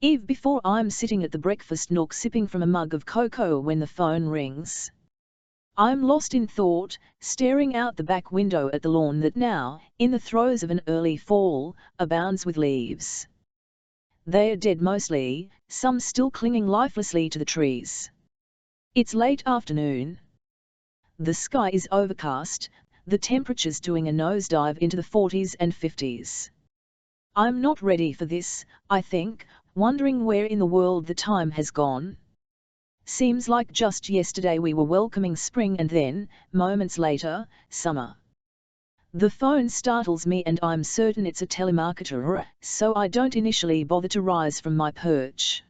Eve, before I'm sitting at the breakfast nook sipping from a mug of cocoa when the phone rings. I'm lost in thought, staring out the back window at the lawn that now, in the throes of an early fall, abounds with leaves. They are dead mostly, some still clinging lifelessly to the trees. It's late afternoon. The sky is overcast, the temperature's doing a nosedive into the 40s and 50s. I'm not ready for this, I think, wondering where in the world the time has gone. Seems like just yesterday we were welcoming spring and then, moments later, summer. The phone startles me and I'm certain it's a telemarketer, so I don't initially bother to rise from my perch.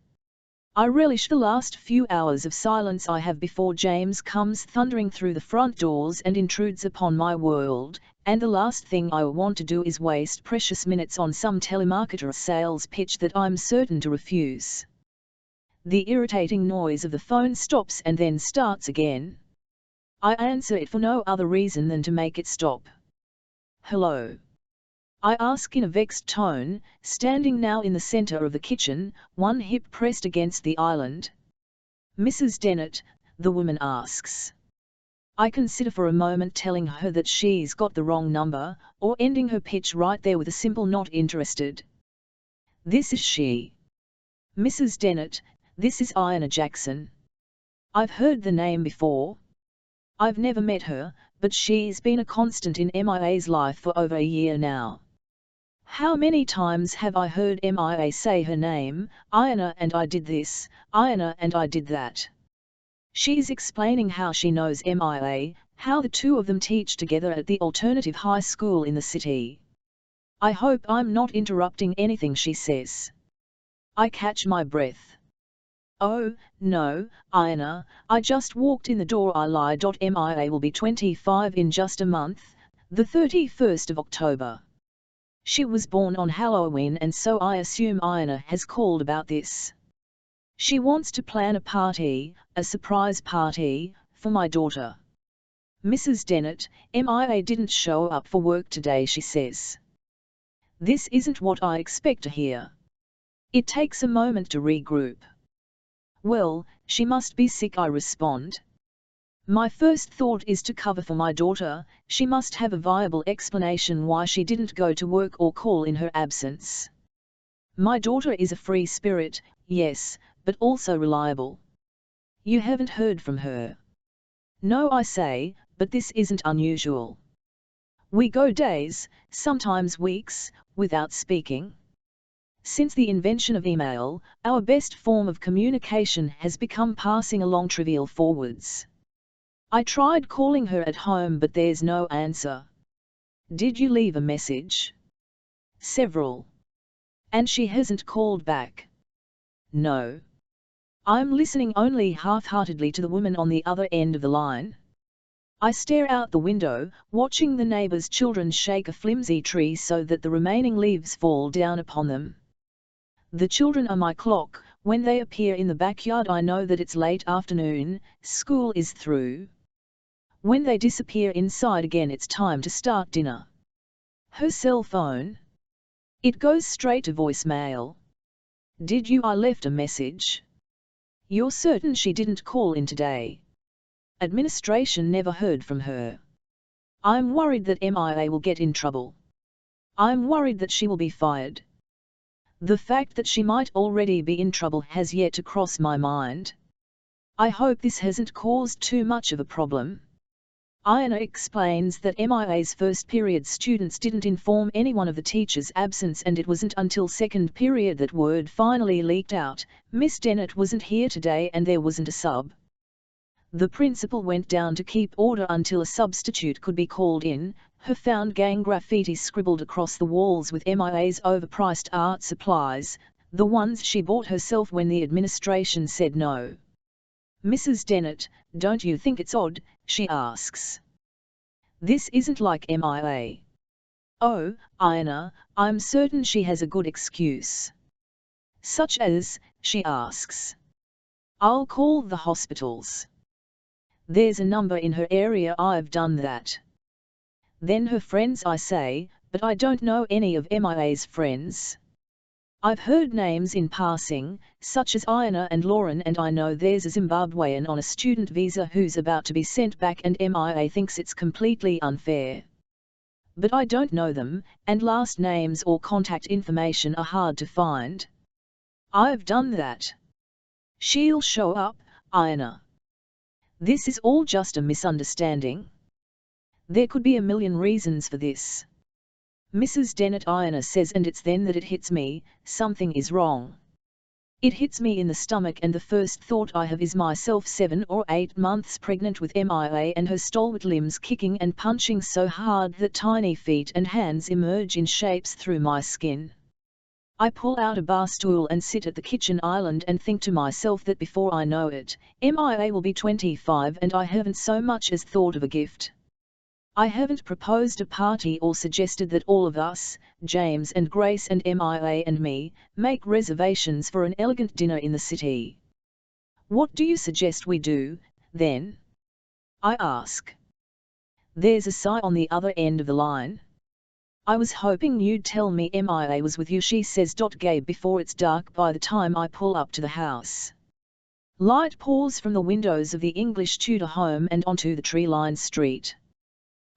I relish the last few hours of silence I have before James comes thundering through the front doors and intrudes upon my world, and the last thing I want to do is waste precious minutes on some telemarketer sales pitch that I'm certain to refuse. The irritating noise of the phone stops and then starts again. I answer it for no other reason than to make it stop. Hello? I ask in a vexed tone, standing now in the center of the kitchen, one hip pressed against the island. Mrs. Dennett, the woman asks. I consider for a moment telling her that she's got the wrong number, or ending her pitch right there with a simple "not interested." This is she. Mrs. Dennett, this is Ina Jackson. I've heard the name before. I've never met her, but she's been a constant in MIA's life for over a year now. How many times have I heard MIA say her name, Ina, and I did this, Ina, and I did that. She's explaining how she knows MIA, how the two of them teach together at the alternative high school in the city. I hope I'm not interrupting anything she says. I catch my breath. Oh, no, Ina, I just walked in the door. I lied. MIA will be 25 in just a month, the 31st of October. She was born on Halloween and so I assume Ina has called about this. She wants to plan a party, a surprise party, for my daughter. Mrs. Dennett, MIA didn't show up for work today, she says. This isn't what I expect to hear. It takes a moment to regroup. Well, she must be sick, I respond. My first thought is to cover for my daughter. She must have a viable explanation why she didn't go to work or call in her absence. My daughter is a free spirit, yes, but also reliable. You haven't heard from her? No, I say, but this isn't unusual. We go days, sometimes weeks, without speaking. Since the invention of email, our best form of communication has become passing along trivial forwards. I tried calling her at home but there's no answer. Did you leave a message? Several. And she hasn't called back? No. I'm listening only half-heartedly to the woman on the other end of the line. I stare out the window, watching the neighbor's children shake a flimsy tree so that the remaining leaves fall down upon them. The children are my clock. When they appear in the backyard I know that it's late afternoon, school is through. When they disappear inside again it's time to start dinner. Her cell phone? It goes straight to voicemail. Did you? I left a message. You're certain she didn't call in today? Administration never heard from her. I'm worried that MIA will get in trouble. I'm worried that she will be fired. The fact that she might already be in trouble has yet to cross my mind. I hope this hasn't caused too much of a problem. Ina explains that MIA's first period students didn't inform anyone of the teacher's absence and it wasn't until second period that word finally leaked out. Miss Dennett wasn't here today and there wasn't a sub. The principal went down to keep order until a substitute could be called in. Her found gang graffiti scribbled across the walls with MIA's overpriced art supplies, the ones she bought herself when the administration said no. Mrs. Dennett, don't you think it's odd? She asks. This isn't like MIA. Oh, Ina, I'm certain she has a good excuse. Such as, she asks. I'll call the hospitals. There's a number in her area. I've done that. Then her friends, I say, but I don't know any of MIA's friends. I've heard names in passing, such as Iona and Lauren, and I know there's a Zimbabwean on a student visa who's about to be sent back and MIA thinks it's completely unfair. But I don't know them, and last names or contact information are hard to find. I've done that. She'll show up, Iona. This is all just a misunderstanding. There could be a million reasons for this. Mrs. Dennett, Iona says, and it's then that it hits me, something is wrong. It hits me in the stomach, and the first thought I have is myself 7 or 8 months pregnant with MIA and her stalwart limbs kicking and punching so hard that tiny feet and hands emerge in shapes through my skin. I pull out a bar stool and sit at the kitchen island and think to myself that before I know it, MIA will be 25 and I haven't so much as thought of a gift. I haven't proposed a party or suggested that all of us, James and Grace and MIA and me, make reservations for an elegant dinner in the city. What do you suggest we do, then? I ask. There's a sigh on the other end of the line. I was hoping you'd tell me MIA was with you, she says. Gabe, before it's dark by the time I pull up to the house. Light pours from the windows of the English Tudor home and onto the tree-lined street.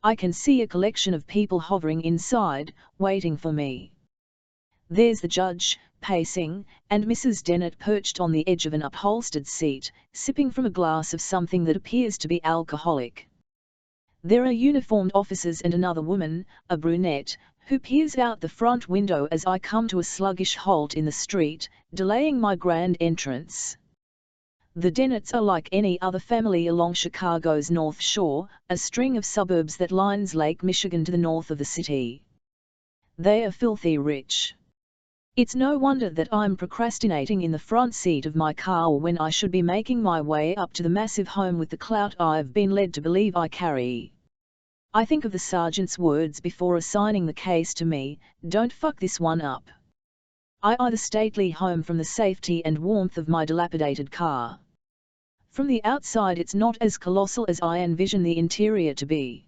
I can see a collection of people hovering inside, waiting for me. There's the judge, pacing, and Mrs. Dennett perched on the edge of an upholstered seat, sipping from a glass of something that appears to be alcoholic. There are uniformed officers and another woman, a brunette, who peers out the front window as I come to a sluggish halt in the street, delaying my grand entrance. The Dennetts are like any other family along Chicago's North Shore, a string of suburbs that lines Lake Michigan to the north of the city. They are filthy rich. It's no wonder that I'm procrastinating in the front seat of my car when I should be making my way up to the massive home with the clout I've been led to believe I carry. I think of the sergeant's words before assigning the case to me, "Don't fuck this one up." I eye the stately home from the safety and warmth of my dilapidated car. From the outside it's not as colossal as I envision the interior to be.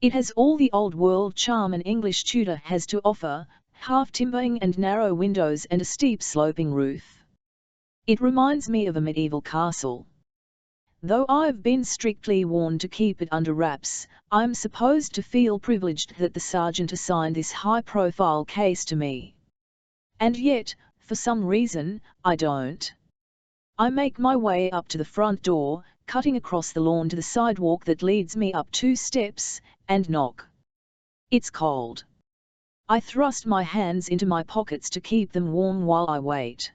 It has all the old-world charm an English Tudor has to offer, half-timbering and narrow windows and a steep sloping roof. It reminds me of a medieval castle. Though I've been strictly warned to keep it under wraps, I'm supposed to feel privileged that the sergeant assigned this high-profile case to me. And yet, for some reason, I don't. I make my way up to the front door, cutting across the lawn to the sidewalk that leads me up 2 steps, and knock. It's cold. I thrust my hands into my pockets to keep them warm while I wait.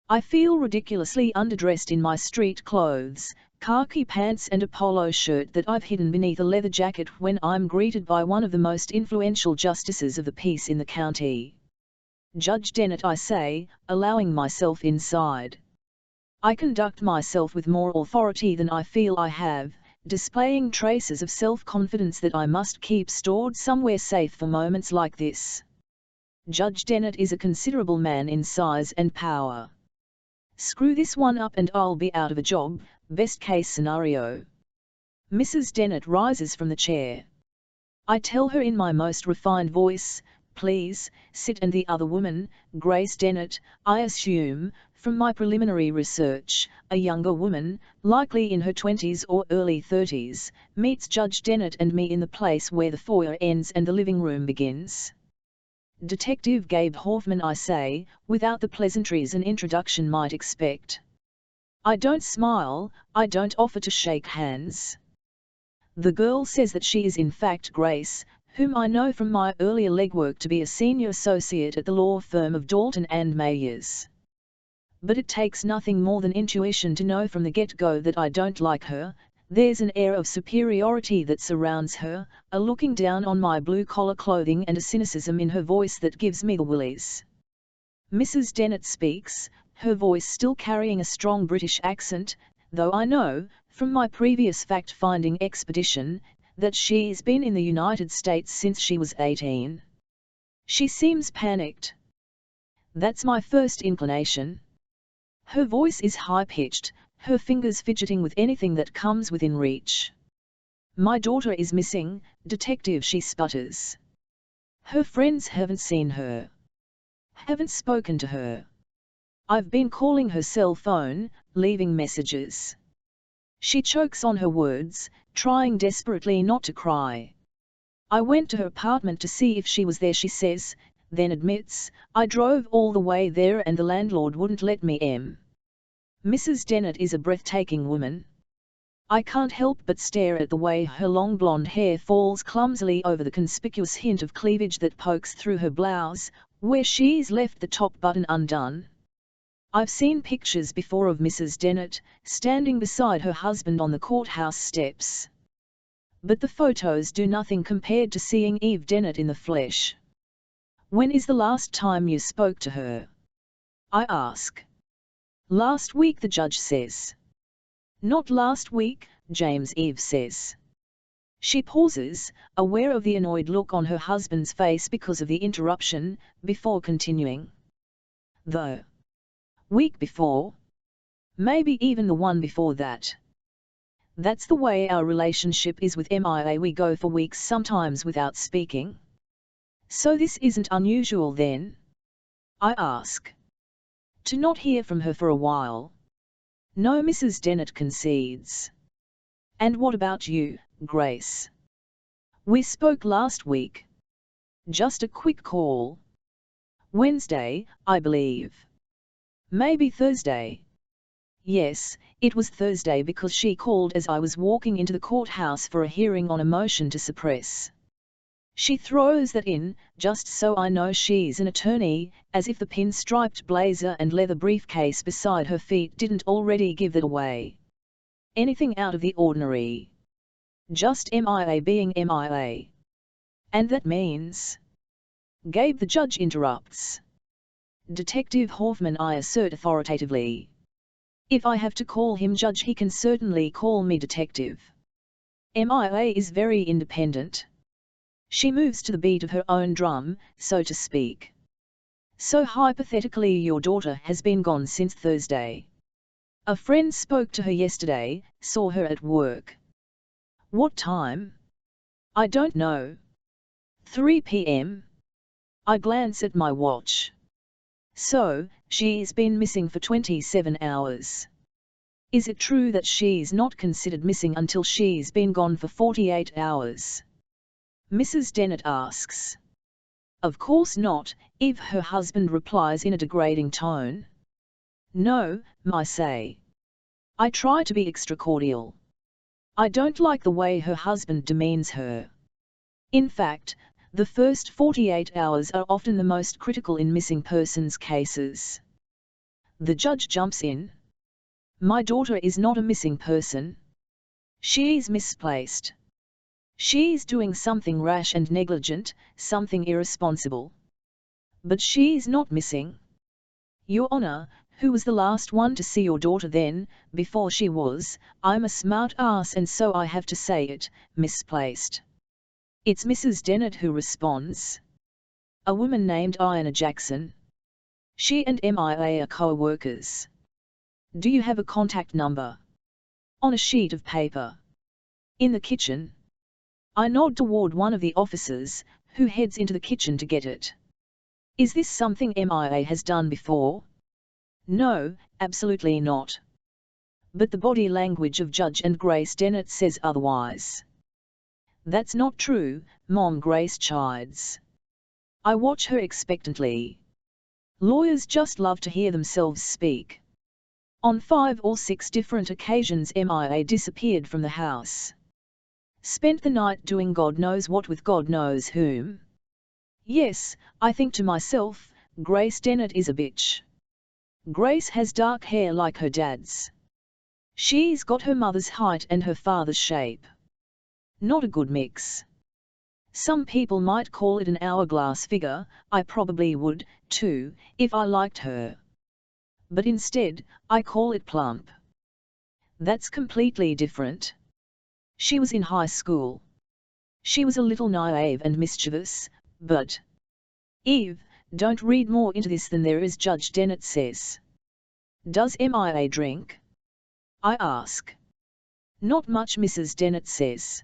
I feel ridiculously underdressed in my street clothes, khaki pants and a polo shirt that I've hidden beneath a leather jacket when I'm greeted by one of the most influential justices of the peace in the county. "Judge Dennett," I say, allowing myself inside. I conduct myself with more authority than I feel I have, displaying traces of self-confidence that I must keep stored somewhere safe for moments like this. Judge Dennett is a considerable man in size and power. Screw this one up and I'll be out of a job, best case scenario. Mrs. Dennett rises from the chair. I tell her in my most refined voice, "Please, sit," and the other woman, Grace Dennett, I assume, from my preliminary research, a younger woman, likely in her 20s or early 30s, meets Judge Dennett and me in the place where the foyer ends and the living room begins. "Detective Gabe Hoffman," I say, without the pleasantries an introduction might expect. I don't smile, I don't offer to shake hands. The girl says that she is in fact Grace, whom I know from my earlier legwork to be a senior associate at the law firm of Dalton and Mayers. But it takes nothing more than intuition to know from the get-go that I don't like her. There's an air of superiority that surrounds her, a looking down on my blue-collar clothing and a cynicism in her voice that gives me the willies. Mrs. Dennett speaks, her voice still carrying a strong British accent, though I know, from my previous fact-finding expedition, that she's been in the United States since she was 18. She seems panicked. That's my first inclination. Her voice is high-pitched, her fingers fidgeting with anything that comes within reach. "My daughter is missing, Detective," she sputters. "Her friends haven't seen her. Haven't spoken to her. I've been calling her cell phone, leaving messages. She chokes on her words, trying desperately not to cry. I went to her apartment to see if she was there, she says, then admits, I drove all the way there and the landlord wouldn't let me in. Mrs. Dennett is a breathtaking woman. I can't help but stare at the way her long blonde hair falls clumsily over the conspicuous hint of cleavage that pokes through her blouse, where she's left the top button undone. I've seen pictures before of Mrs. Dennett, standing beside her husband on the courthouse steps. But the photos do nothing compared to seeing Eve Dennett in the flesh. When is the last time you spoke to her? I ask. Last week, the judge says. Not last week, James Eve says. She pauses, aware of the annoyed look on her husband's face because of the interruption, before continuing. The week before? Maybe even the one before that. That's the way our relationship is with MIA. We go for weeks sometimes without speaking. So this isn't unusual then? I ask. To not hear from her for a while? No, Mrs. Dennett concedes. And what about you, Grace? We spoke last week. Just a quick call. Wednesday, I believe. Maybe Thursday. Yes, it was Thursday because she called as I was walking into the courthouse for a hearing on a motion to suppress. She throws that in, just so I know she's an attorney, as if the pinstriped blazer and leather briefcase beside her feet didn't already give that away. Anything out of the ordinary. Just MIA being MIA. And that means... Gabe, the judge interrupts. Detective Hoffman, I assert authoritatively. If I have to call him judge, he can certainly call me detective. MIA is very independent. She moves to the beat of her own drum, so to speak. So hypothetically, your daughter has been gone since Thursday. A friend spoke to her yesterday, saw her at work. What time? I don't know. 3 p.m. I glance at my watch. So, she's been missing for 27 hours. Is it true that she's not considered missing until she's been gone for 48 hours? Mrs. Dennett asks. Of course not, Eve, her husband replies in a degrading tone. No, my say. I try to be extra cordial. I don't like the way her husband demeans her. In fact, the first 48 hours are often the most critical in missing persons cases. The judge jumps in. My daughter is not a missing person. She's misplaced. She's doing something rash and negligent, something irresponsible. But she's not missing. Your Honor, who was the last one to see your daughter then, before she was, I'm a smart ass and so I have to say it, misplaced. It's Mrs. Dennett who responds. A woman named Iona Jackson. She and MIA are co-workers. Do you have a contact number? On a sheet of paper. In the kitchen. I nod toward one of the officers, who heads into the kitchen to get it. Is this something MIA has done before? No, absolutely not. But the body language of Judge and Grace Dennett says otherwise. That's not true, Mom, Grace chides. I watch her expectantly. Lawyers just love to hear themselves speak. On 5 or 6 different occasions MIA disappeared from the house. Spent the night doing God knows what with God knows whom. Yes, I think to myself, Grace Dennett is a bitch. Grace has dark hair like her dad's. She's got her mother's height and her father's shape. Not a good mix. Some people might call it an hourglass figure, I probably would, too, if I liked her. But instead, I call it plump. That's completely different. She was in high school. She was a little naive and mischievous, but... Eve, don't read more into this than there is, Judge Dennett says. Does MIA drink? I ask. Not much, Mrs. Dennett says.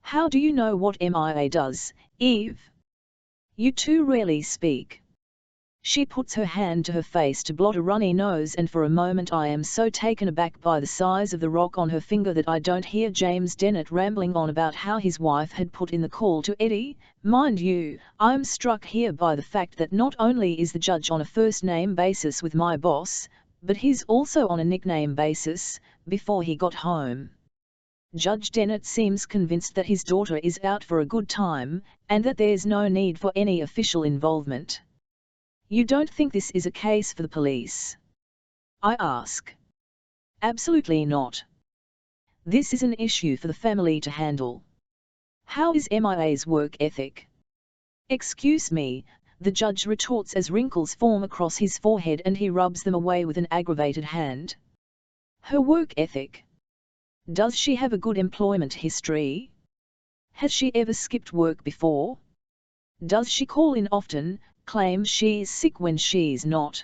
How do you know what MIA does, Eve? You two rarely speak. She puts her hand to her face to blot a runny nose, and for a moment I am so taken aback by the size of the rock on her finger that I don't hear James Dennett rambling on about how his wife had put in the call to Eddie. Mind you, I'm struck here by the fact that not only is the judge on a first-name basis with my boss, but he's also on a nickname basis, before he got home. Judge Dennett seems convinced that his daughter is out for a good time, and that there's no need for any official involvement. You don't think this is a case for the police? I ask. Absolutely not. This is an issue for the family to handle. How is MIA's work ethic? Excuse me, the judge retorts as wrinkles form across his forehead and he rubs them away with an aggravated hand. Her work ethic? Does she have a good employment history? Has she ever skipped work before? Does she call in often, claim she's sick when she's not?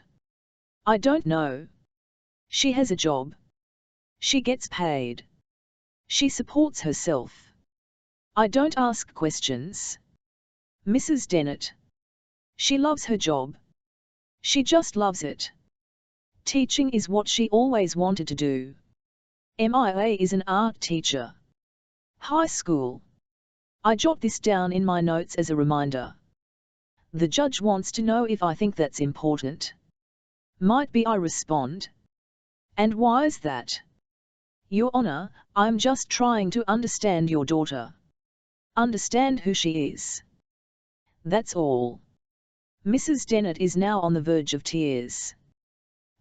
I don't know. She has a job. She gets paid. She supports herself. I don't ask questions. Mrs. Dennett. She loves her job. She just loves it. Teaching is what she always wanted to do. MIA is an art teacher. High school. I jot this down in my notes as a reminder. The judge wants to know if I think that's important. Might be, I respond. And why is that? Your Honor, I'm just trying to understand your daughter. Understand who she is. That's all. Mrs. Dennett is now on the verge of tears.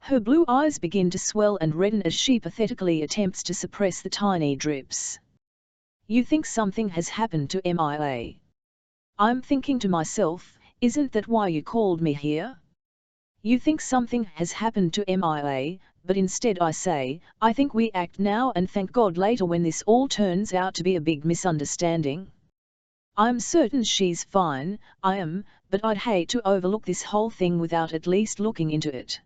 Her blue eyes begin to swell and redden as she pathetically attempts to suppress the tiny drips. You think something has happened to MIA? I'm thinking to myself, isn't that why you called me here? You think something has happened to MIA, but instead I say, I think we act now and thank God later when this all turns out to be a big misunderstanding. I'm certain she's fine, I am, but I'd hate to overlook this whole thing without at least looking into it.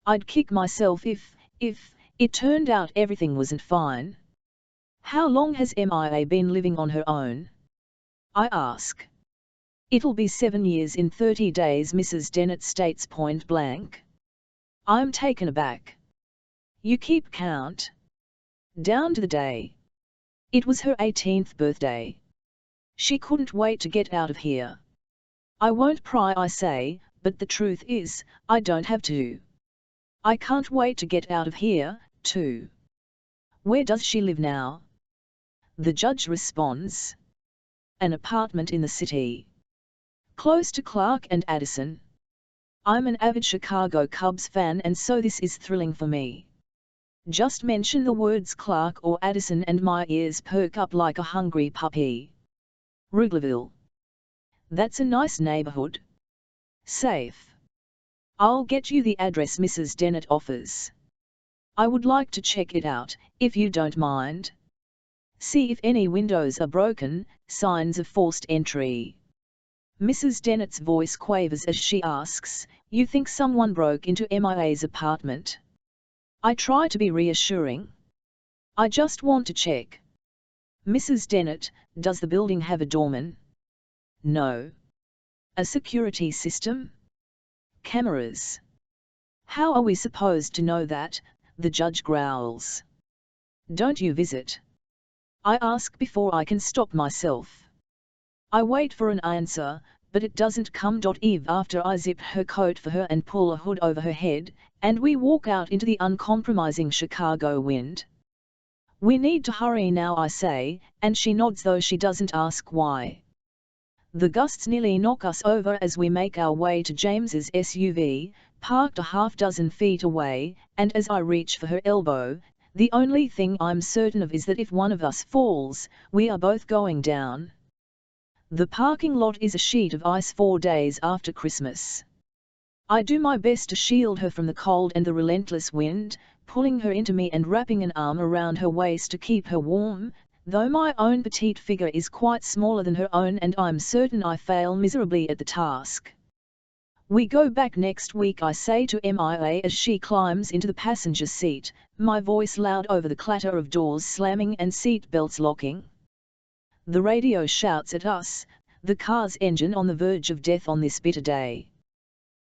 I'd kick myself if it turned out everything wasn't fine. How long has MIA been living on her own? I ask. It'll be 7 years in 30 days, Mrs. Dennett states point blank. I'm taken aback. You keep count? Down to the day. It was her 18th birthday. She couldn't wait to get out of here. I won't pry, I say, but the truth is, I don't have to. I can't wait to get out of here, too. Where does she live now? The judge responds. An apartment in the city. Close to Clark and Addison. I'm an avid Chicago Cubs fan and so this is thrilling for me. Just mention the words Clark or Addison and my ears perk up like a hungry puppy. Wrigleyville. That's a nice neighborhood. Safe. I'll get you the address Mrs. Dennett offers. I would like to check it out, if you don't mind. See if any windows are broken, signs of forced entry. Mrs. Dennett's voice quavers as she asks, you think someone broke into MIA's apartment? I try to be reassuring. I just want to check. Mrs. Dennett, does the building have a doorman? No. A security system? Cameras. How are we supposed to know that? The judge growls. Don't you visit? I ask before I can stop myself. I wait for an answer, but it doesn't come. Eve after I zip her coat for her and pull a hood over her head, and we walk out into the uncompromising Chicago wind. We need to hurry now, I say, and she nods though she doesn't ask why. The gusts nearly knock us over as we make our way to James's SUV, parked a half-dozen feet away, and as I reach for her elbow, the only thing I'm certain of is that if one of us falls, we are both going down. The parking lot is a sheet of ice 4 days after Christmas. I do my best to shield her from the cold and the relentless wind, pulling her into me and wrapping an arm around her waist to keep her warm, though my own petite figure is quite smaller than her own and I'm certain I fail miserably at the task. We go back next week, I say to MIA as she climbs into the passenger seat, my voice loud over the clatter of doors slamming and seat belts locking. The radio shouts at us, the car's engine on the verge of death on this bitter day.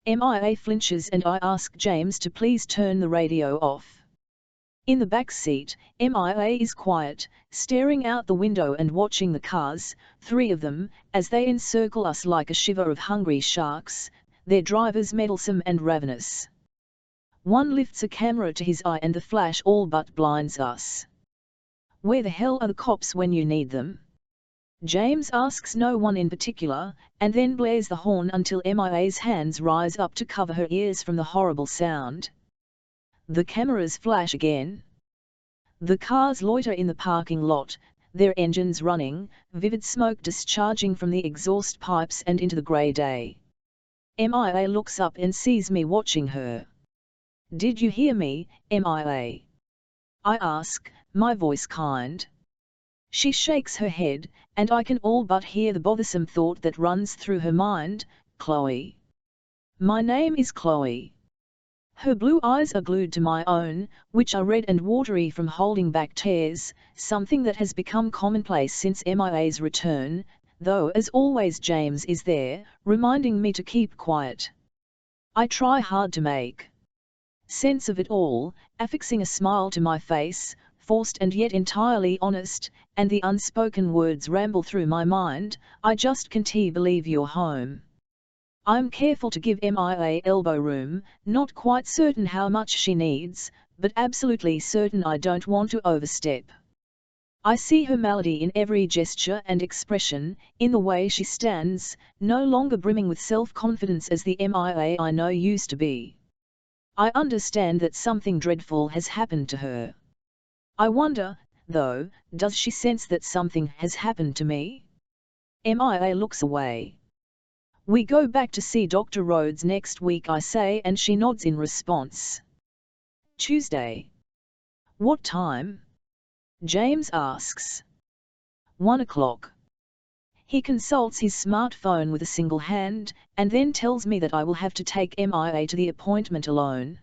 MIA flinches and I ask James to please turn the radio off. In the back seat, MIA is quiet, staring out the window and watching the cars, 3 of them, as they encircle us like a shiver of hungry sharks, their drivers meddlesome and ravenous. One lifts a camera to his eye and the flash all but blinds us. Where the hell are the cops when you need them? James asks no one in particular, and then blares the horn until MIA's hands rise up to cover her ears from the horrible sound. The cameras flash again. The cars loiter in the parking lot, their engines running, vivid smoke discharging from the exhaust pipes and into the grey day. MIA looks up and sees me watching her. "Did you hear me, MIA?" I ask, my voice kind. She shakes her head, and I can all but hear the bothersome thought that runs through her mind, "Chloe. My name is Chloe." Her blue eyes are glued to my own, which are red and watery from holding back tears, something that has become commonplace since MIA's return, though as always James is there, reminding me to keep quiet. I try hard to make sense of it all, affixing a smile to my face, forced and yet entirely honest, and the unspoken words ramble through my mind, "I just can't believe you're home." I'm careful to give MIA elbow room, not quite certain how much she needs, but absolutely certain I don't want to overstep. I see her malady in every gesture and expression, in the way she stands, no longer brimming with self-confidence as the MIA I know used to be. I understand that something dreadful has happened to her. I wonder, though, does she sense that something has happened to me? MIA looks away. "We go back to see Dr. Rhodes next week," I say, and she nods in response. Tuesday. "What time?" James asks. 1 o'clock. He consults his smartphone with a single hand, and then tells me that I will have to take MIA to the appointment alone.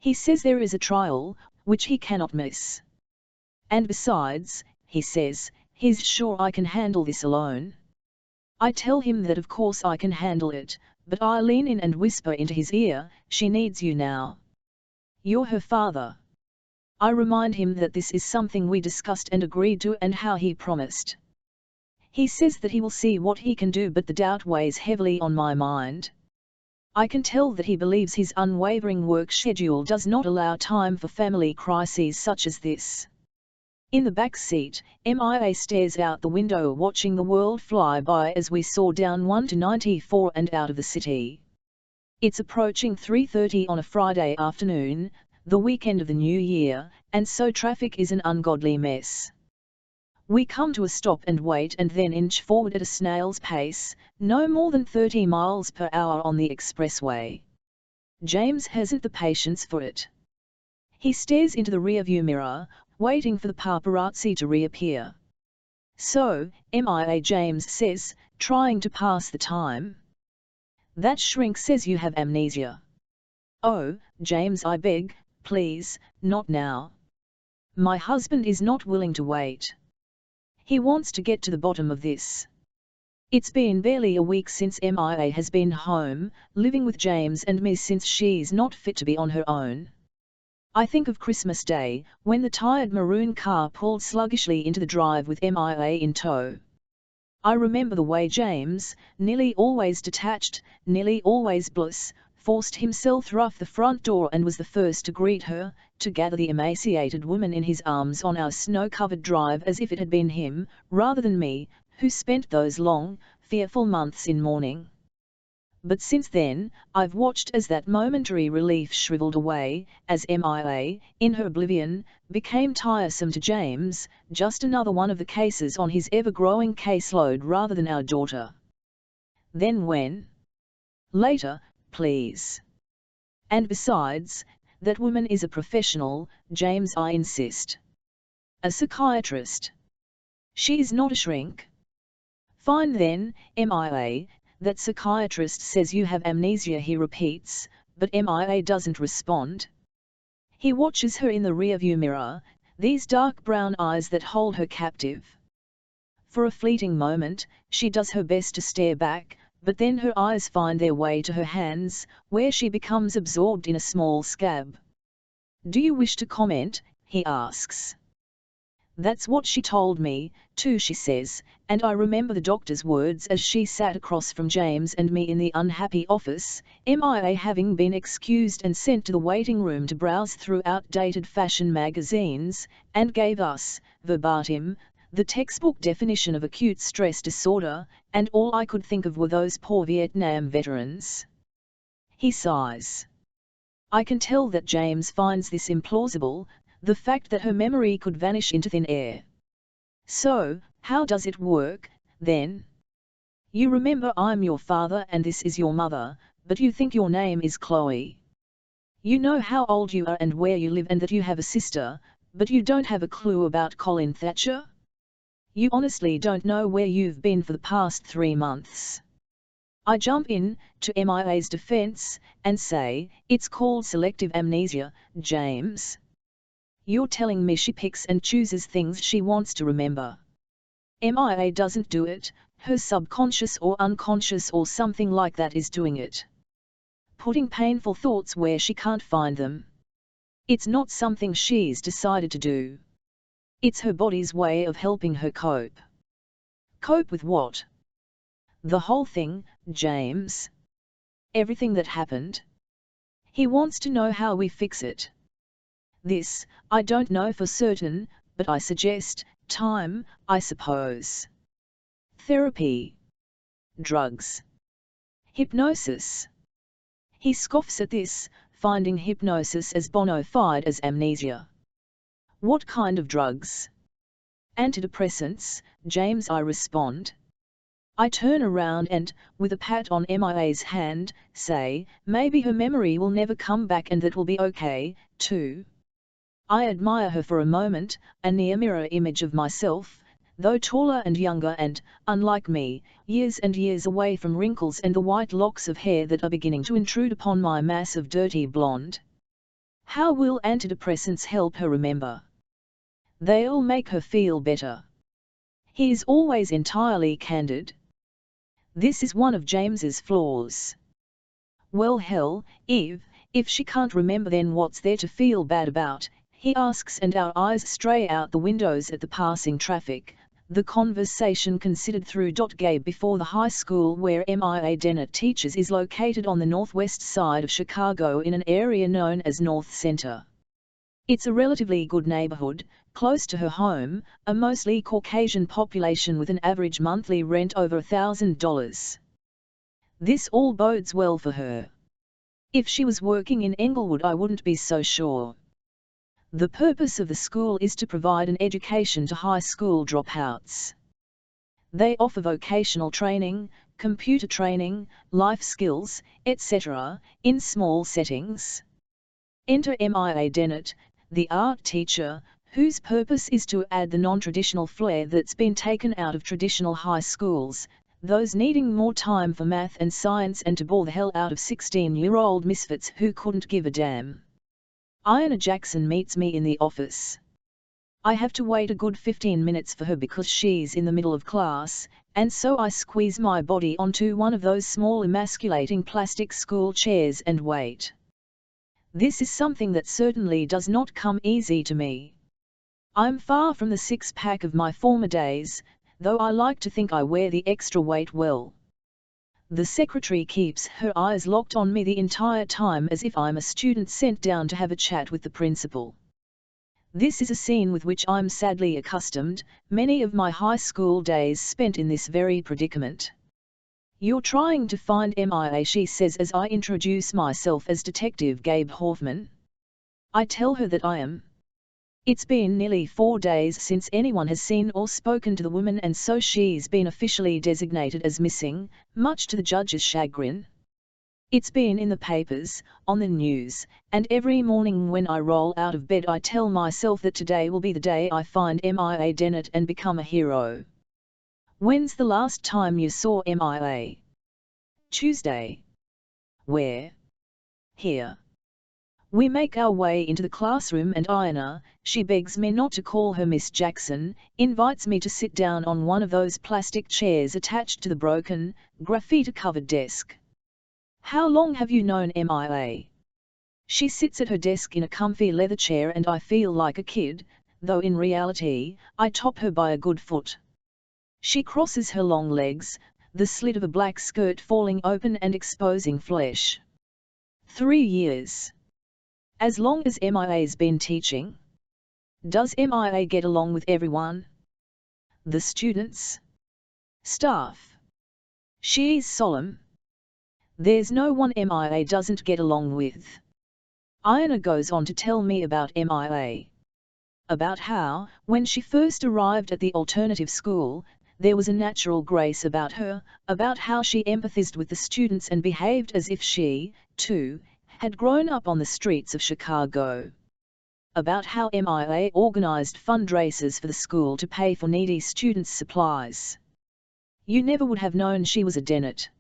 He says there is a trial, which he cannot miss. And besides, he says, he's sure I can handle this alone. I tell him that of course I can handle it, but I lean in and whisper into his ear, "She needs you now. You're her father." I remind him that this is something we discussed and agreed to and how he promised. He says that he will see what he can do, but the doubt weighs heavily on my mind. I can tell that he believes his unwavering work schedule does not allow time for family crises such as this. In the back seat, MIA stares out the window watching the world fly by as we soar down 1 to 94 and out of the city. It's approaching 3:30 on a Friday afternoon, the weekend of the new year, and so traffic is an ungodly mess. We come to a stop and wait and then inch forward at a snail's pace, no more than 30 miles per hour on the expressway. James hasn't the patience for it. He stares into the rearview mirror, waiting for the paparazzi to reappear. "So, MIA," James says, trying to pass the time. "That shrink says you have amnesia." "Oh, James, I beg, please, not now. My husband is not willing to wait. He wants to get to the bottom of this. It's been barely a week since MIA has been home, living with James and me since she's not fit to be on her own. I think of Christmas Day, when the tired maroon car pulled sluggishly into the drive with MIA in tow. I remember the way James, nearly always detached, nearly always bliss, forced himself through the front door and was the first to greet her, to gather the emaciated woman in his arms on our snow-covered drive as if it had been him, rather than me, who spent those long, fearful months in mourning. But since then, I've watched as that momentary relief shriveled away, as MIA, in her oblivion, became tiresome to James, just another one of the cases on his ever-growing caseload rather than our daughter. Then when? Later, please. And besides, that woman is a professional, James, I insist. A psychiatrist. She is not a shrink. Fine then, MIA, that psychiatrist says you have amnesia, he repeats, but MIA doesn't respond. He watches her in the rearview mirror, these dark brown eyes that hold her captive. For a fleeting moment, she does her best to stare back, But then her eyes find their way to her hands, where she becomes absorbed in a small scab. "Do you wish to comment?" he asks. "That's what she told me, too," she says, and I remember the doctor's words as she sat across from James and me in the unhappy office, MIA having been excused and sent to the waiting room to browse through outdated fashion magazines, and gave us, verbatim, the textbook definition of acute stress disorder, and all I could think of were those poor Vietnam veterans. He sighs. I can tell that James finds this implausible, the fact that her memory could vanish into thin air. "So, how does it work, then? You remember I'm your father and this is your mother, but you think your name is Chloe. You know how old you are and where you live and that you have a sister, but you don't have a clue about Colin Thatcher? You honestly don't know where you've been for the past 3 months." I jump in, to MIA's defense, and say, "It's called selective amnesia, James. You're telling me she picks and chooses things she wants to remember. MIA doesn't do it, her subconscious or unconscious or something like that is doing it. Putting painful thoughts where she can't find them. It's not something she's decided to do. It's her body's way of helping her cope." "Cope with what?" "The whole thing, James. Everything that happened. He wants to know how we fix it. This, I don't know for certain, but I suggest, time, I suppose. Therapy. Drugs. Hypnosis." He scoffs at this, finding hypnosis as bona fide as amnesia. "What kind of drugs?" "Antidepressants, James," I respond. I turn around and, with a pat on MIA's hand, say, maybe her memory will never come back and that will be okay, too. I admire her for a moment, a near mirror image of myself, though taller and younger and, unlike me, years and years away from wrinkles and the white locks of hair that are beginning to intrude upon my mass of dirty blonde. How will antidepressants help her remember? They'll make her feel better. He is always entirely candid. This is one of James's flaws. "Well hell, Eve, if she can't remember then what's there to feel bad about?" he asks, and our eyes stray out the windows at the passing traffic, the conversation considered through Gabe before the high school where MIA Dennett teaches is located on the northwest side of Chicago in an area known as North Center. It's a relatively good neighborhood, close to her home, a mostly Caucasian population with an average monthly rent over $1,000. This all bodes well for her. If she was working in Englewood I wouldn't be so sure. The purpose of the school is to provide an education to high school dropouts. They offer vocational training, computer training, life skills, etc., in small settings. Enter MIA Dennett, the art teacher, whose purpose is to add the non-traditional flair that's been taken out of traditional high schools, those needing more time for math and science and to bore the hell out of 16-year-old misfits who couldn't give a damn. Iona Jackson meets me in the office. I have to wait a good 15 minutes for her because she's in the middle of class, and so I squeeze my body onto one of those small emasculating plastic school chairs and wait. This is something that certainly does not come easy to me. I'm far from the six-pack of my former days, though I like to think I wear the extra weight well. The secretary keeps her eyes locked on me the entire time as if I'm a student sent down to have a chat with the principal. This is a scene with which I'm sadly accustomed, many of my high school days spent in this very predicament. "You're trying to find MIA," she says as I introduce myself as Detective Gabe Hoffman. I tell her that I am. It's been nearly 4 days since anyone has seen or spoken to the woman and so she's been officially designated as missing, much to the judge's chagrin. It's been in the papers, on the news, and every morning when I roll out of bed I tell myself that today will be the day I find MIA Dennett and become a hero. "When's the last time you saw MIA?" "Tuesday." "Where?" "Here." We make our way into the classroom and Ina, she begs me not to call her Miss Jackson, invites me to sit down on one of those plastic chairs attached to the broken, graffiti-covered desk. How long have you known Mia? She sits at her desk in a comfy leather chair and I feel like a kid, though in reality, I top her by a good foot. She crosses her long legs, the slit of a black skirt falling open and exposing flesh. 3 years. As long as Mia's been teaching. Does Mia get along with everyone? The students? Staff? She's solemn. There's no one Mia doesn't get along with. Ina goes on to tell me about Mia. About how, when she first arrived at the alternative school, there was a natural grace about her, about how she empathized with the students and behaved as if she, too, had grown up on the streets of Chicago. About how Mia organized fundraisers for the school to pay for needy students' supplies. You never would have known she was a Dennett.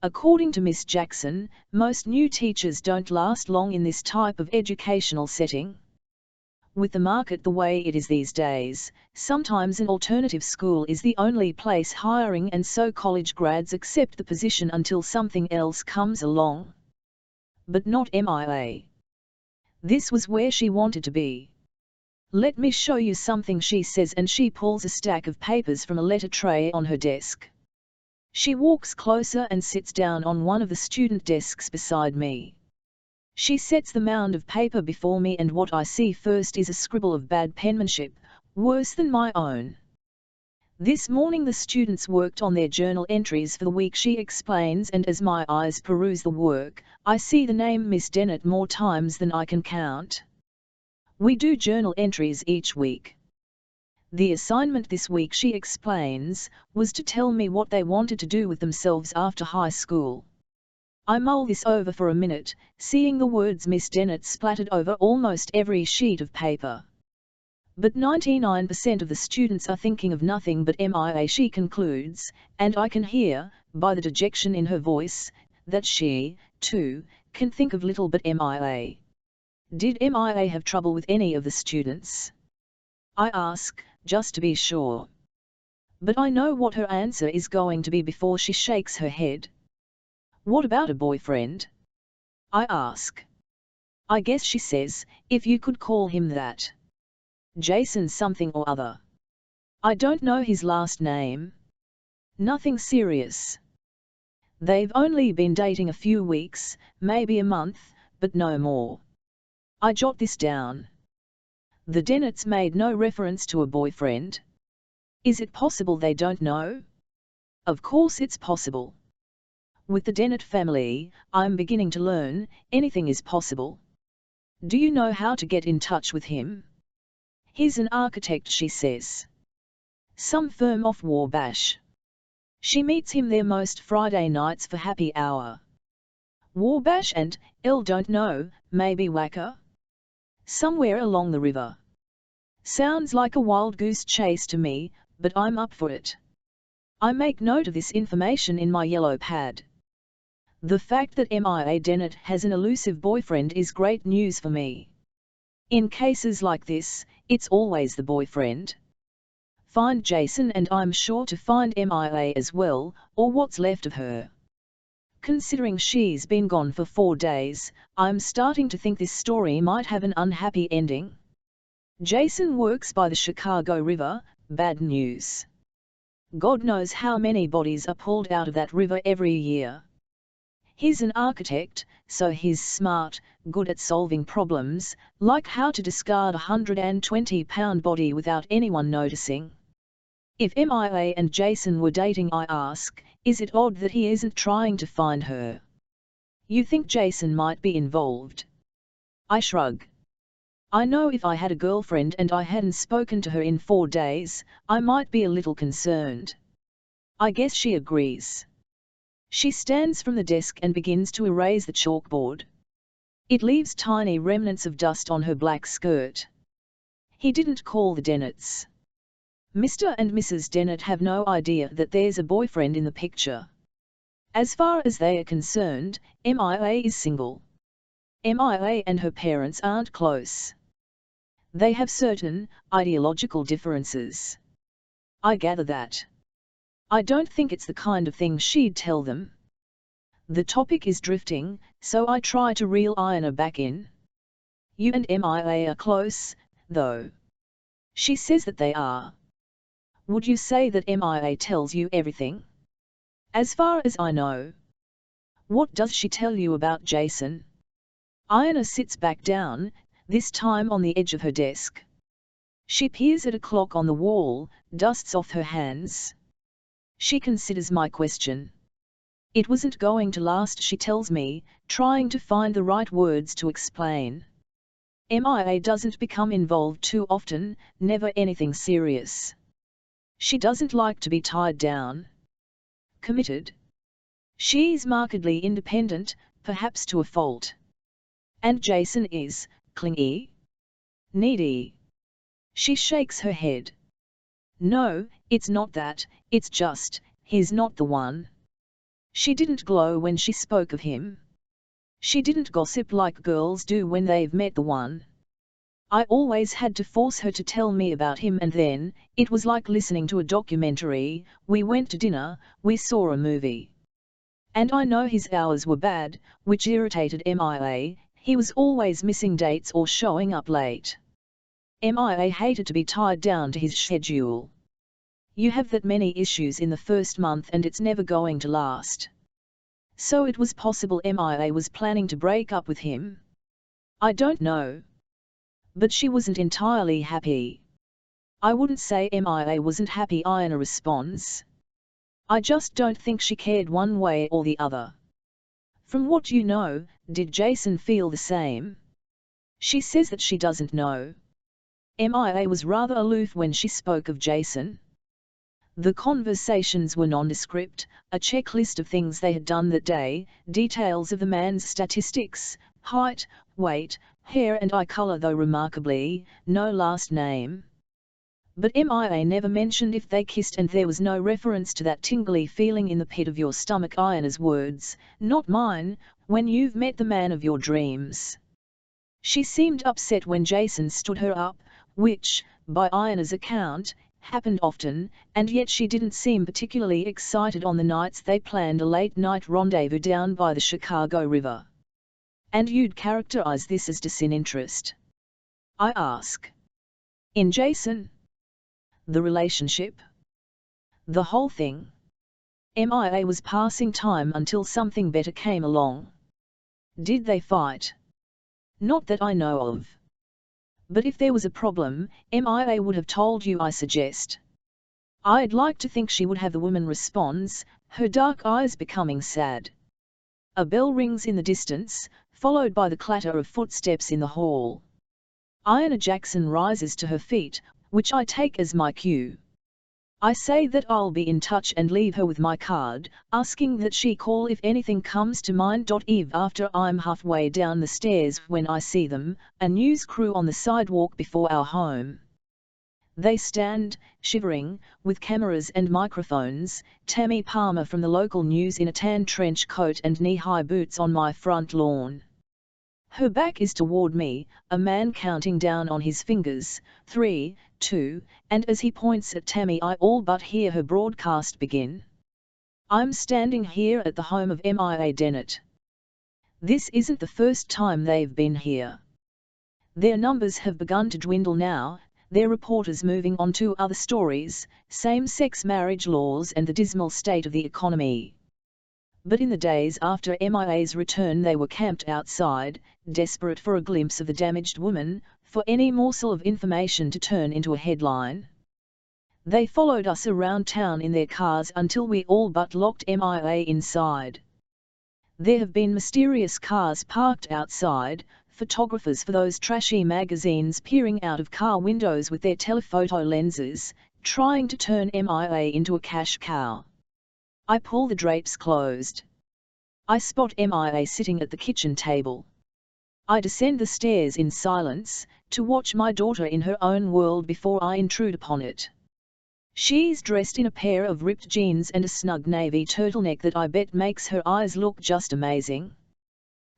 According to Miss Jackson, most new teachers don't last long in this type of educational setting. With the market the way it is these days, sometimes an alternative school is the only place hiring and so college grads accept the position until something else comes along. But not Mia. This was where she wanted to be. Let me show you something, she says, and she pulls a stack of papers from a letter tray on her desk. She walks closer and sits down on one of the student desks beside me. She sets the mound of paper before me and what I see first is a scribble of bad penmanship, worse than my own. This morning the students worked on their journal entries for the week, she explains, and as my eyes peruse the work, I see the name Miss Dennett more times than I can count. We do journal entries each week. The assignment this week, she explains, was to tell me what they wanted to do with themselves after high school. I mull this over for a minute, seeing the words Miss Dennett splattered over almost every sheet of paper. But 99% of the students are thinking of nothing but Mia, she concludes, and I can hear, by the dejection in her voice, that she, too, can think of little but Mia. Did Mia have trouble with any of the students? I ask, just to be sure. But I know what her answer is going to be before she shakes her head. What about a boyfriend? I ask. I guess, she says, if you could call him that. Jason something or other. I don't know his last name. Nothing serious. They've only been dating a few weeks, maybe a month, but no more. I jot this down. The Dennetts made no reference to a boyfriend. Is it possible they don't know? Of course it's possible. With the Dennett family, I'm beginning to learn, anything is possible. Do you know how to get in touch with him? He's an architect, she says. Some firm off Wabash. She meets him there most Friday nights for happy hour. Wabash and, don't know, maybe Wacker? Somewhere along the river. Sounds like a wild goose chase to me, but I'm up for it. I make note of this information in my yellow pad. The fact that Mia Dennett has an elusive boyfriend is great news for me. In cases like this, it's always the boyfriend. Find Jason and I'm sure to find Mia as well, or what's left of her. Considering she's been gone for 4 days, I'm starting to think this story might have an unhappy ending. Jason works by the Chicago River, bad news. God knows how many bodies are pulled out of that river every year. He's an architect, so he's smart, good at solving problems, like how to discard a 120-pound body without anyone noticing. If Mia and Jason were dating, I ask, is it odd that he isn't trying to find her? You think Jason might be involved? I shrug. I know if I had a girlfriend and I hadn't spoken to her in 4 days, I might be a little concerned. I guess she agrees. She stands from the desk and begins to erase the chalkboard. It leaves tiny remnants of dust on her black skirt. He didn't call the Dennetts. Mr. and Mrs. Dennett have no idea that there's a boyfriend in the picture. As far as they are concerned, Mia is single. MIA and her parents aren't close. They have certain ideological differences. I gather that. I don't think it's the kind of thing she'd tell them. The topic is drifting, so I try to reel Iona back in. You and MIA are close, though. She says that they are. Would you say that MIA tells you everything? As far as I know. What does she tell you about Jason? Iona sits back down, this time on the edge of her desk. She peers at a clock on the wall, dusts off her hands. She considers my question. It wasn't going to last, she tells me, trying to find the right words to explain. MIA doesn't become involved too often, never anything serious. She doesn't like to be tied down. Committed. She's markedly independent, perhaps to a fault. And Jason is clingy? Needy? She shakes her head. No, it's not that, it's just, he's not the one. She didn't glow when she spoke of him. She didn't gossip like girls do when they've met the one. I always had to force her to tell me about him, and then, it was like listening to a documentary. We went to dinner, we saw a movie. And I know his hours were bad, which irritated MIA, he was always missing dates or showing up late. MIA hated to be tied down to his schedule. You have that many issues in the first month and it's never going to last. So it was possible MIA was planning to break up with him. I don't know. But she wasn't entirely happy. I wouldn't say MIA wasn't happy, Iona responds. I just don't think she cared one way or the other. From what you know, did Jason feel the same? She says that she doesn't know. MIA was rather aloof when she spoke of Jason. The conversations were nondescript, a checklist of things they had done that day, details of the man's statistics, height, weight, hair and eye color, though remarkably, no last name. But MIA never mentioned if they kissed, and there was no reference to that tingly feeling in the pit of your stomach, Iona's words, not mine, when you've met the man of your dreams. She seemed upset when Jason stood her up, which, by Iona's account, happened often, and yet she didn't seem particularly excited on the nights they planned a late-night rendezvous down by the Chicago River. And you'd characterize this as disinterest? I ask. In Jason? The relationship? The whole thing? MIA was passing time until something better came along. Did they fight? Not that I know of. But if there was a problem, MIA would have told you, I suggest. I'd like to think she would have. The woman responds, her dark eyes becoming sad. A bell rings in the distance, followed by the clatter of footsteps in the hall. Iona Jackson rises to her feet, which I take as my cue. I say that I'll be in touch and leave her with my card, asking that she call if anything comes to mind. Eve after I'm halfway down the stairs when I see them, a news crew on the sidewalk before our home. They stand, shivering, with cameras and microphones. Tammy Palmer from the local news in a tan trench coat and knee-high boots on my front lawn. Her back is toward me, a man counting down on his fingers, 3, 2, and as he points at Tammy I all but hear her broadcast begin. I'm standing here at the home of MIA Dennett. This isn't the first time they've been here. Their numbers have begun to dwindle now, their reporters moving on to other stories, same-sex marriage laws and the dismal state of the economy. But in the days after MIA's return they were camped outside, desperate for a glimpse of the damaged woman, for any morsel of information to turn into a headline. They followed us around town in their cars until we all but locked MIA inside. There have been mysterious cars parked outside, photographers for those trashy magazines peering out of car windows with their telephoto lenses, trying to turn MIA into a cash cow. I pull the drapes closed. I spot MIA sitting at the kitchen table. I descend the stairs in silence, to watch my daughter in her own world before I intrude upon it. She's dressed in a pair of ripped jeans and a snug navy turtleneck that I bet makes her eyes look just amazing.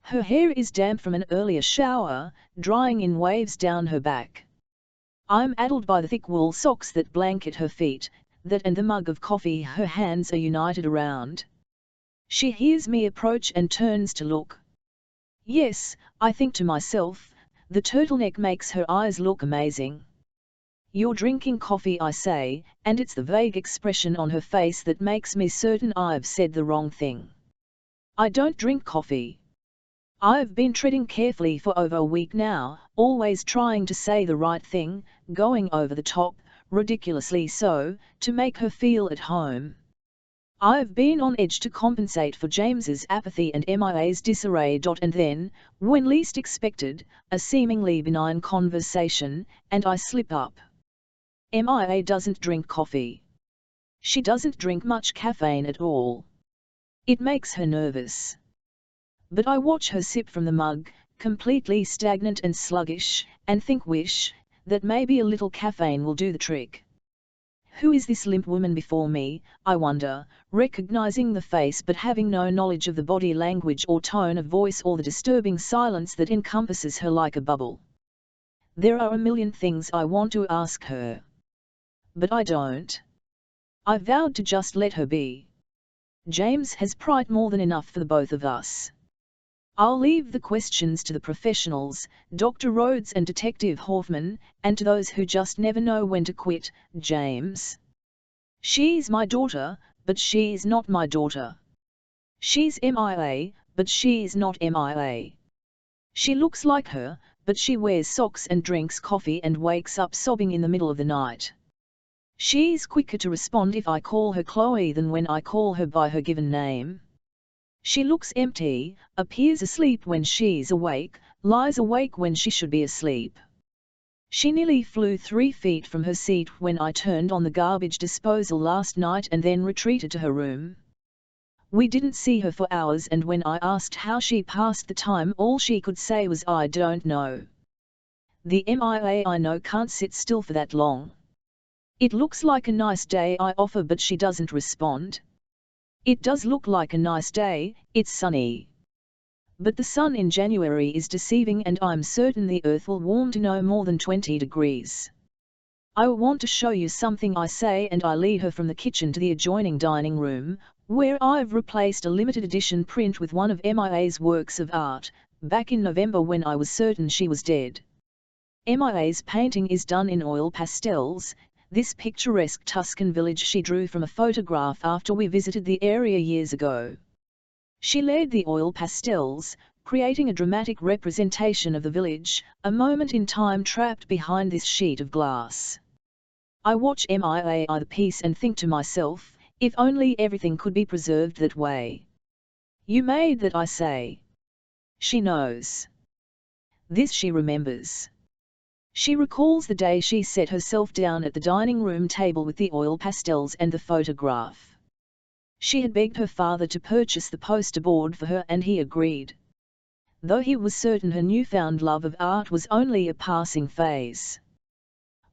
Her hair is damp from an earlier shower, drying in waves down her back. I'm addled by the thick wool socks that blanket her feet, that and the mug of coffee her hands are united around. She hears me approach and turns to look. Yes, I think to myself, the turtleneck makes her eyes look amazing. You're drinking coffee, I say, and it's the vague expression on her face that makes me certain I've said the wrong thing. I don't drink coffee. I've been treading carefully for over a week now, always trying to say the right thing, going over the top, ridiculously so, to make her feel at home. I've been on edge to compensate for James's apathy and MIA's disarray. And then, when least expected, a seemingly benign conversation, and I slip up. MIA doesn't drink coffee. She doesn't drink much caffeine at all. It makes her nervous. But I watch her sip from the mug, completely stagnant and sluggish, and wish that maybe a little caffeine will do the trick. Who is this limp woman before me, I wonder, recognizing the face but having no knowledge of the body language or tone of voice or the disturbing silence that encompasses her like a bubble. There are a million things I want to ask her. But I don't. I vowed to just let her be. James has pride more than enough for the both of us. I'll leave the questions to the professionals, Dr. Rhodes and Detective Hoffman, and to those who just never know when to quit, James. She's my daughter, but she's not my daughter. She's MIA, but she's not MIA. She looks like her, but she wears socks and drinks coffee and wakes up sobbing in the middle of the night. She's quicker to respond if I call her Chloe than when I call her by her given name. She looks empty, appears asleep when she's awake, lies awake when she should be asleep. She nearly flew 3 feet from her seat when I turned on the garbage disposal last night and then retreated to her room. We didn't see her for hours, and when I asked how she passed the time, all she could say was, "I don't know." The MIA I know can't sit still for that long. It looks like a nice day, I offer, but she doesn't respond. It does look like a nice day, it's sunny. But the sun in January is deceiving, and I'm certain the earth will warm to no more than 20 degrees. I want to show you something, I say, and I lead her from the kitchen to the adjoining dining room, where I've replaced a limited edition print with one of MIA's works of art, back in November when I was certain she was dead. MIA's painting is done in oil pastels, this picturesque Tuscan village she drew from a photograph after we visited the area years ago. She laid the oil pastels, creating a dramatic representation of the village, a moment in time trapped behind this sheet of glass. I watch MIA eye the piece and think to myself, if only everything could be preserved that way. You made that, I say. She knows. This she remembers. She recalls the day she set herself down at the dining room table with the oil pastels and the photograph. She had begged her father to purchase the poster board for her, and he agreed. Though he was certain her newfound love of art was only a passing phase.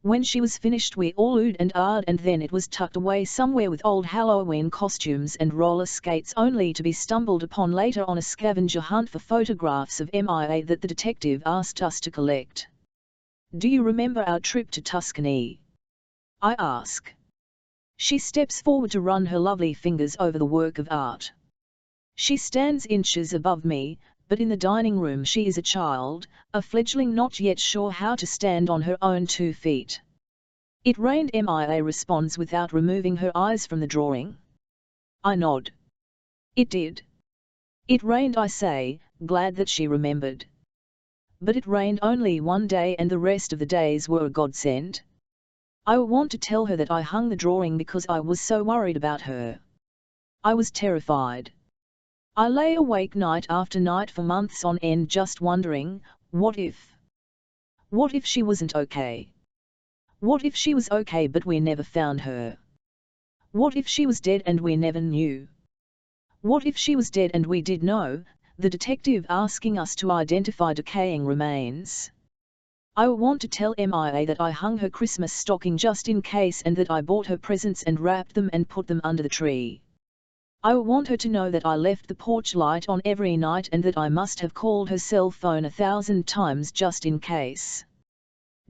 When she was finished, we all oohed and ahed, and then it was tucked away somewhere with old Halloween costumes and roller skates, only to be stumbled upon later on a scavenger hunt for photographs of MIA that the detective asked us to collect. Do you remember our trip to Tuscany? I ask. She steps forward to run her lovely fingers over the work of art. She stands inches above me, but in the dining room she is a child, a fledgling not yet sure how to stand on her own 2 feet. It rained, MIA responds without removing her eyes from the drawing. I nod. It did. It rained, I say, glad that she remembered. But it rained only one day, and the rest of the days were a godsend. I want to tell her that I hung the drawing because I was so worried about her. I was terrified. I lay awake night after night for months on end just wondering, what if? What if she wasn't okay? What if she was okay but we never found her? What if she was dead and we never knew? What if she was dead and we did know, the detective asking us to identify decaying remains? I want to tell MIA that I hung her Christmas stocking just in case, and that I bought her presents and wrapped them and put them under the tree. I want her to know that I left the porch light on every night and that I must have called her cell phone 1,000 times just in case.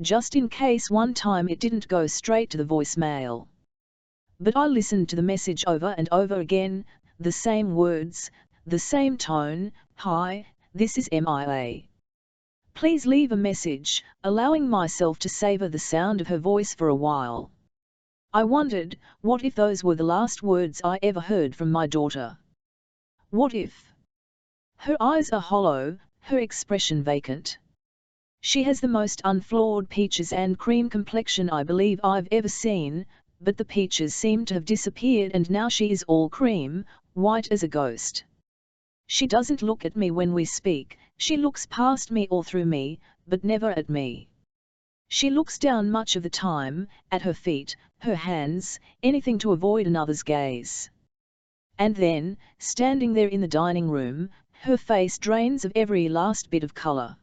Just in case one time it didn't go straight to the voicemail. But I listened to the message over and over again, the same words, the same tone. "Hi, this is MIA. Please leave a message," allowing myself to savor the sound of her voice for a while. I wondered, what if those were the last words I ever heard from my daughter? What if? Her eyes are hollow, her expression vacant. She has the most unflawed peaches and cream complexion I believe I've ever seen, but the peaches seem to have disappeared and now she is all cream, white as a ghost. She doesn't look at me when we speak, she looks past me or through me, but never at me. She looks down much of the time, at her feet, her hands, anything to avoid another's gaze. And then, standing there in the dining room, her face drains of every last bit of color.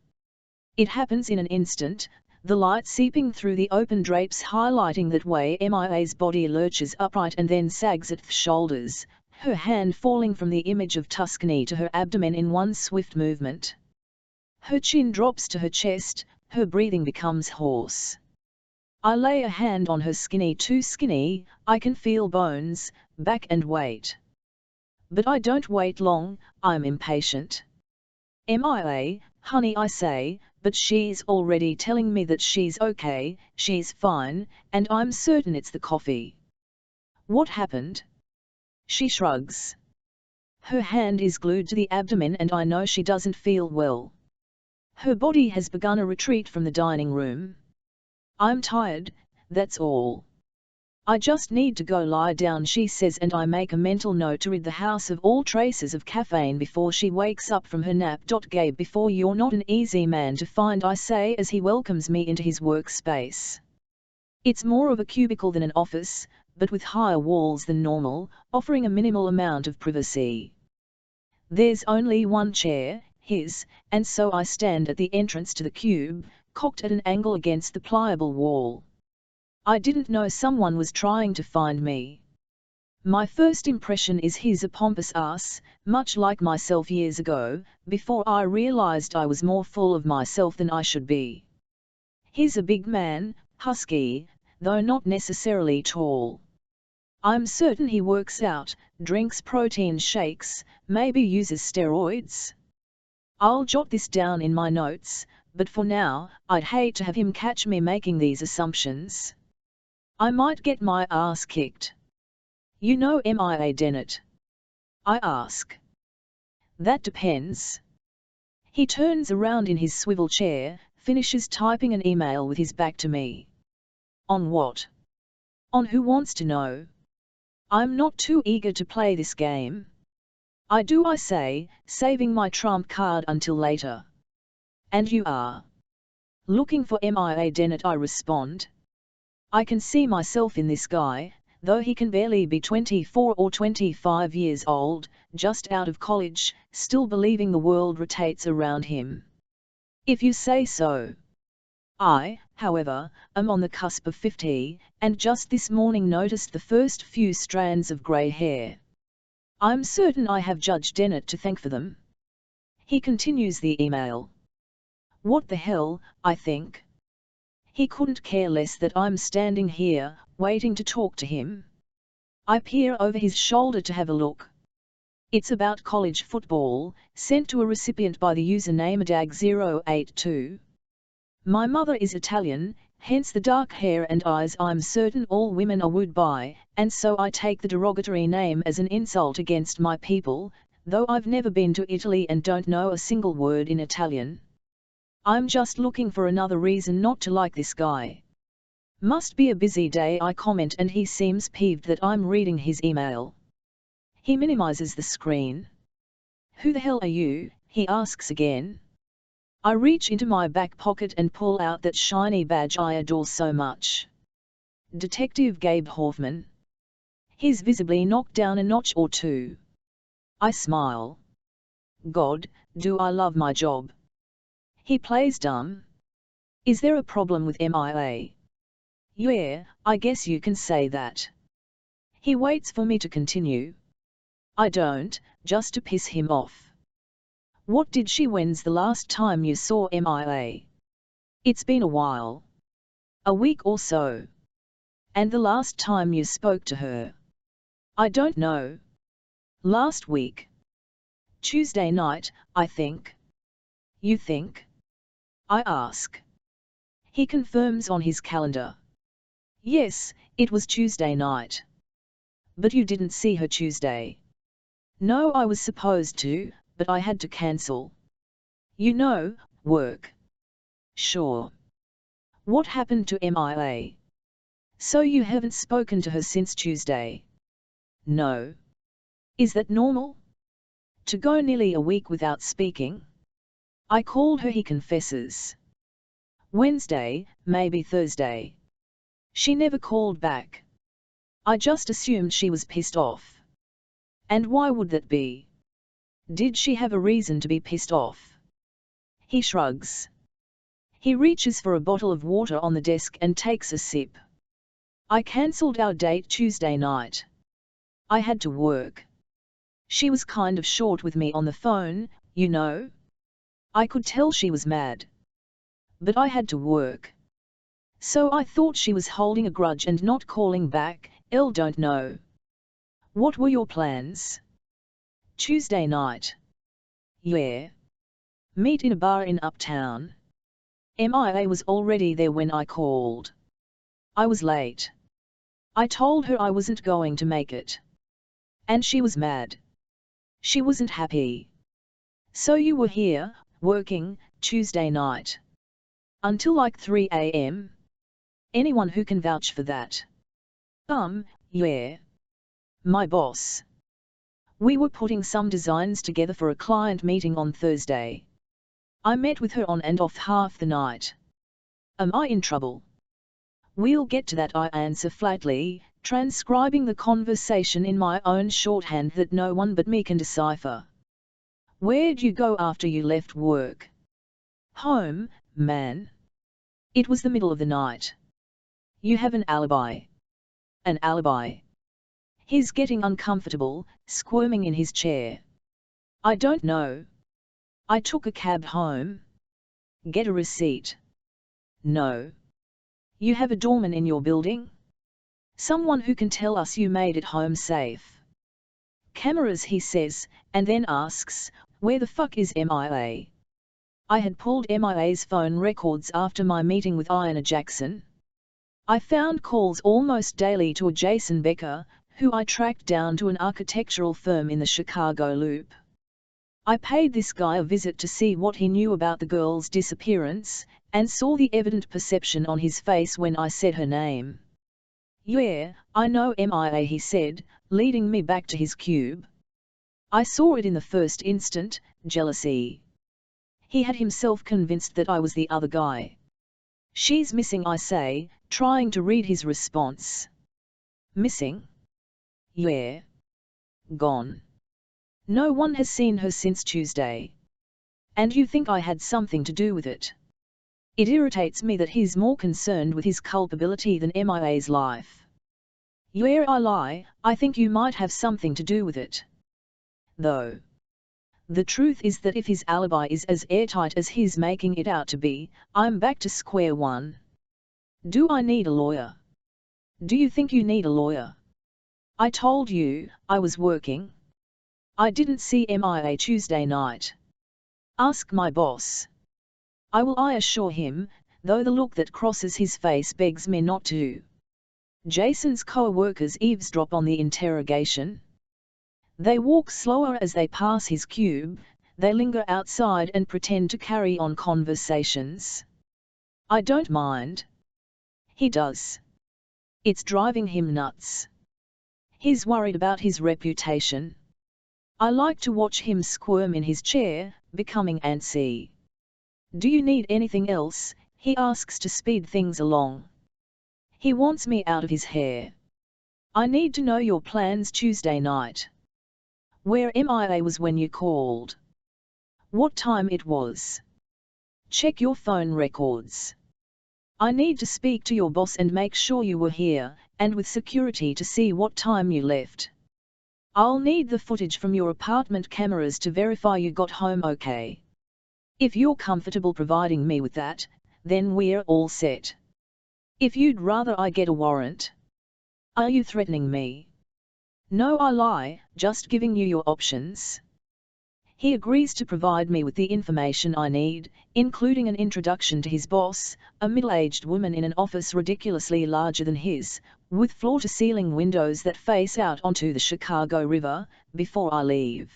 It happens in an instant, the light seeping through the open drapes highlighting that way MIA's body lurches upright and then sags at the shoulders, her hand falling from the image of Tuscany to her abdomen in one swift movement. Her chin drops to her chest, her breathing becomes hoarse. I lay a hand on her skinny, too skinny, I can feel bones, back and weight. But I don't wait long, I'm impatient. "MIA, honey," I say, but she's already telling me that she's okay, she's fine, and I'm certain it's the coffee. What happened? She shrugs. Her hand is glued to the abdomen and I know she doesn't feel well. Her body has begun a retreat from the dining room. "I'm tired, that's all. I just need to go lie down," she says, and I make a mental note to rid the house of all traces of caffeine before she wakes up from her nap. "Gabe, before you're not an easy man to find," I say as he welcomes me into his workspace. It's more of a cubicle than an office, but with higher walls than normal, offering a minimal amount of privacy. There's only one chair, his, and so I stand at the entrance to the cube, cocked at an angle against the pliable wall. I didn't know someone was trying to find me. My first impression is he's a pompous ass, much like myself years ago, before I realized I was more full of myself than I should be. He's a big man, husky, though not necessarily tall. I'm certain he works out, drinks protein shakes, maybe uses steroids. I'll jot this down in my notes, but for now, I'd hate to have him catch me making these assumptions. I might get my ass kicked. "You know MIA Dennett?" I ask. "That depends." He turns around in his swivel chair, finishes typing an email with his back to me. "On what?" "On Who Wants to Know." I'm not too eager to play this game. "I do," I say, saving my trump card until later. "And you are?" "Looking for MIA Dennett," I respond. I can see myself in this guy, though he can barely be 24 or 25 years old, just out of college, still believing the world rotates around him. If you say so. I, however, am on the cusp of 50, and just this morning noticed the first few strands of grey hair. I'm certain I have Judge Dennett to thank for them. He continues the email. What the hell, I think. He couldn't care less that I'm standing here, waiting to talk to him. I peer over his shoulder to have a look. It's about college football, sent to a recipient by the username Dag082. My mother is Italian, hence the dark hair and eyes I'm certain all women are wooed by, and so I take the derogatory name as an insult against my people, though I've never been to Italy and don't know a single word in Italian. I'm just looking for another reason not to like this guy. "Must be a busy day," I comment, and he seems peeved that I'm reading his email. He minimizes the screen. "Who the hell are you?" he asks again. I reach into my back pocket and pull out that shiny badge I adore so much. Detective Gabe Hoffman. He's visibly knocked down a notch or two. I smile. God, do I love my job. He plays dumb. "Is there a problem with MIA?" "Yeah, I guess you can say that." He waits for me to continue. I don't, just to piss him off. What did she? When's the last time you saw MIA? It's been a while. A week or so. And the last time you spoke to her? I don't know. Last week. Tuesday night, I think. You think? I ask. He confirms on his calendar. Yes, it was Tuesday night. But you didn't see her Tuesday? No, I was supposed to, but I had to cancel. You know, work. Sure. What happened to MIA? So you haven't spoken to her since Tuesday? No. Is that normal? To go nearly a week without speaking? I called her, he confesses. Wednesday, maybe Thursday. She never called back. I just assumed she was pissed off. And why would that be? Did she have a reason to be pissed off? He shrugs. He reaches for a bottle of water on the desk and takes a sip. I cancelled our date Tuesday night. I had to work. She was kind of short with me on the phone, you know. I could tell she was mad. But I had to work. So I thought she was holding a grudge and not calling back. Don't know. What were your plans? Tuesday night. Yeah. Meet in a bar in Uptown. MIA was already there when I called. I was late. I told her I wasn't going to make it. And she was mad. She wasn't happy. So you were here, working, Tuesday night. Until like 3 a.m.? Anyone who can vouch for that? Yeah. My boss. We were putting some designs together for a client meeting on Thursday. I met with her on and off half the night. Am I in trouble? We'll get to that, I answer flatly, transcribing the conversation in my own shorthand that no one but me can decipher. Where'd you go after you left work? Home, man. It was the middle of the night. You have an alibi. An alibi. He's getting uncomfortable, squirming in his chair. I don't know. I took a cab home. Get a receipt. No. You have a doorman in your building? Someone who can tell us you made it home safe. Cameras, he says, and then asks, where the fuck is MIA? I had pulled MIA's phone records after my meeting with Iana Jackson. I found calls almost daily to a Jason Becker, who I tracked down to an architectural firm in the Chicago Loop. I paid this guy a visit to see what he knew about the girl's disappearance, and saw the evident perception on his face when I said her name. Yeah, I know MIA, he said, leading me back to his cube. I saw it in the first instant, jealousy. He had himself convinced that I was the other guy. She's missing, I say, trying to read his response. Missing? Yeah. Gone. No one has seen her since Tuesday. And you think I had something to do with it? It irritates me that he's more concerned with his culpability than MIA's life. Yeah, I lie, I think you might have something to do with it. Though. The truth is that if his alibi is as airtight as he's making it out to be, I'm back to square one. Do I need a lawyer? Do you think you need a lawyer? I told you, I was working. I didn't see MIA Tuesday night. Ask my boss. I will, I assure him, though the look that crosses his face begs me not to. Jason's co-workers eavesdrop on the interrogation. They walk slower as they pass his cube, they linger outside and pretend to carry on conversations. I don't mind. He does. It's driving him nuts. He's worried about his reputation. I like to watch him squirm in his chair, becoming antsy. Do you need anything else? He asks to speed things along. He wants me out of his hair. I need to know your plans Tuesday night. Where MIA was when you called. What time it was. Check your phone records. I need to speak to your boss and make sure you were here, and with security to see what time you left. I'll need the footage from your apartment cameras to verify you got home okay. If you're comfortable providing me with that, then we're all set. If you'd rather I get a warrant. Are you threatening me? No, I lie, just giving you your options. He agrees to provide me with the information I need, including an introduction to his boss, a middle-aged woman in an office ridiculously larger than his, with floor-to-ceiling windows that face out onto the Chicago River, before I leave.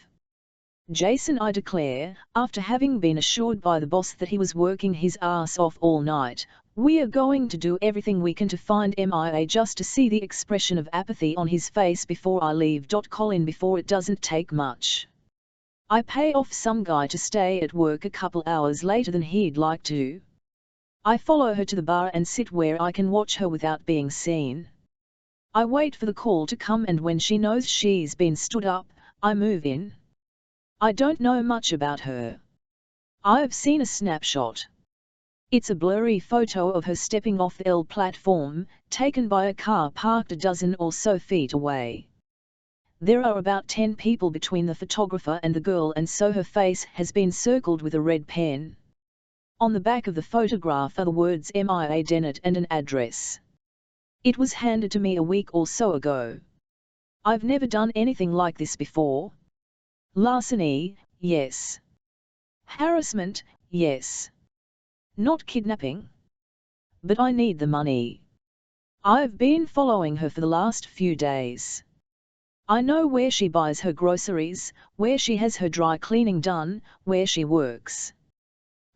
Jason, I declare, after having been assured by the boss that he was working his ass off all night, we are going to do everything we can to find MIA just to see the expression of apathy on his face before I leave. Colin, before it doesn't take much. I pay off some guy to stay at work a couple hours later than he'd like to. I follow her to the bar and sit where I can watch her without being seen. I wait for the call to come, and when she knows she's been stood up, I move in. I don't know much about her. I've seen a snapshot. It's a blurry photo of her stepping off the L platform, taken by a car parked a dozen or so feet away. There are about 10 people between the photographer and the girl, and so her face has been circled with a red pen. On the back of the photograph are the words MIA Dennett and an address. It was handed to me a week or so ago. I've never done anything like this before. Larceny, yes. Harassment, yes. Not kidnapping. But I need the money. I've been following her for the last few days. I know where she buys her groceries, where she has her dry cleaning done, where she works.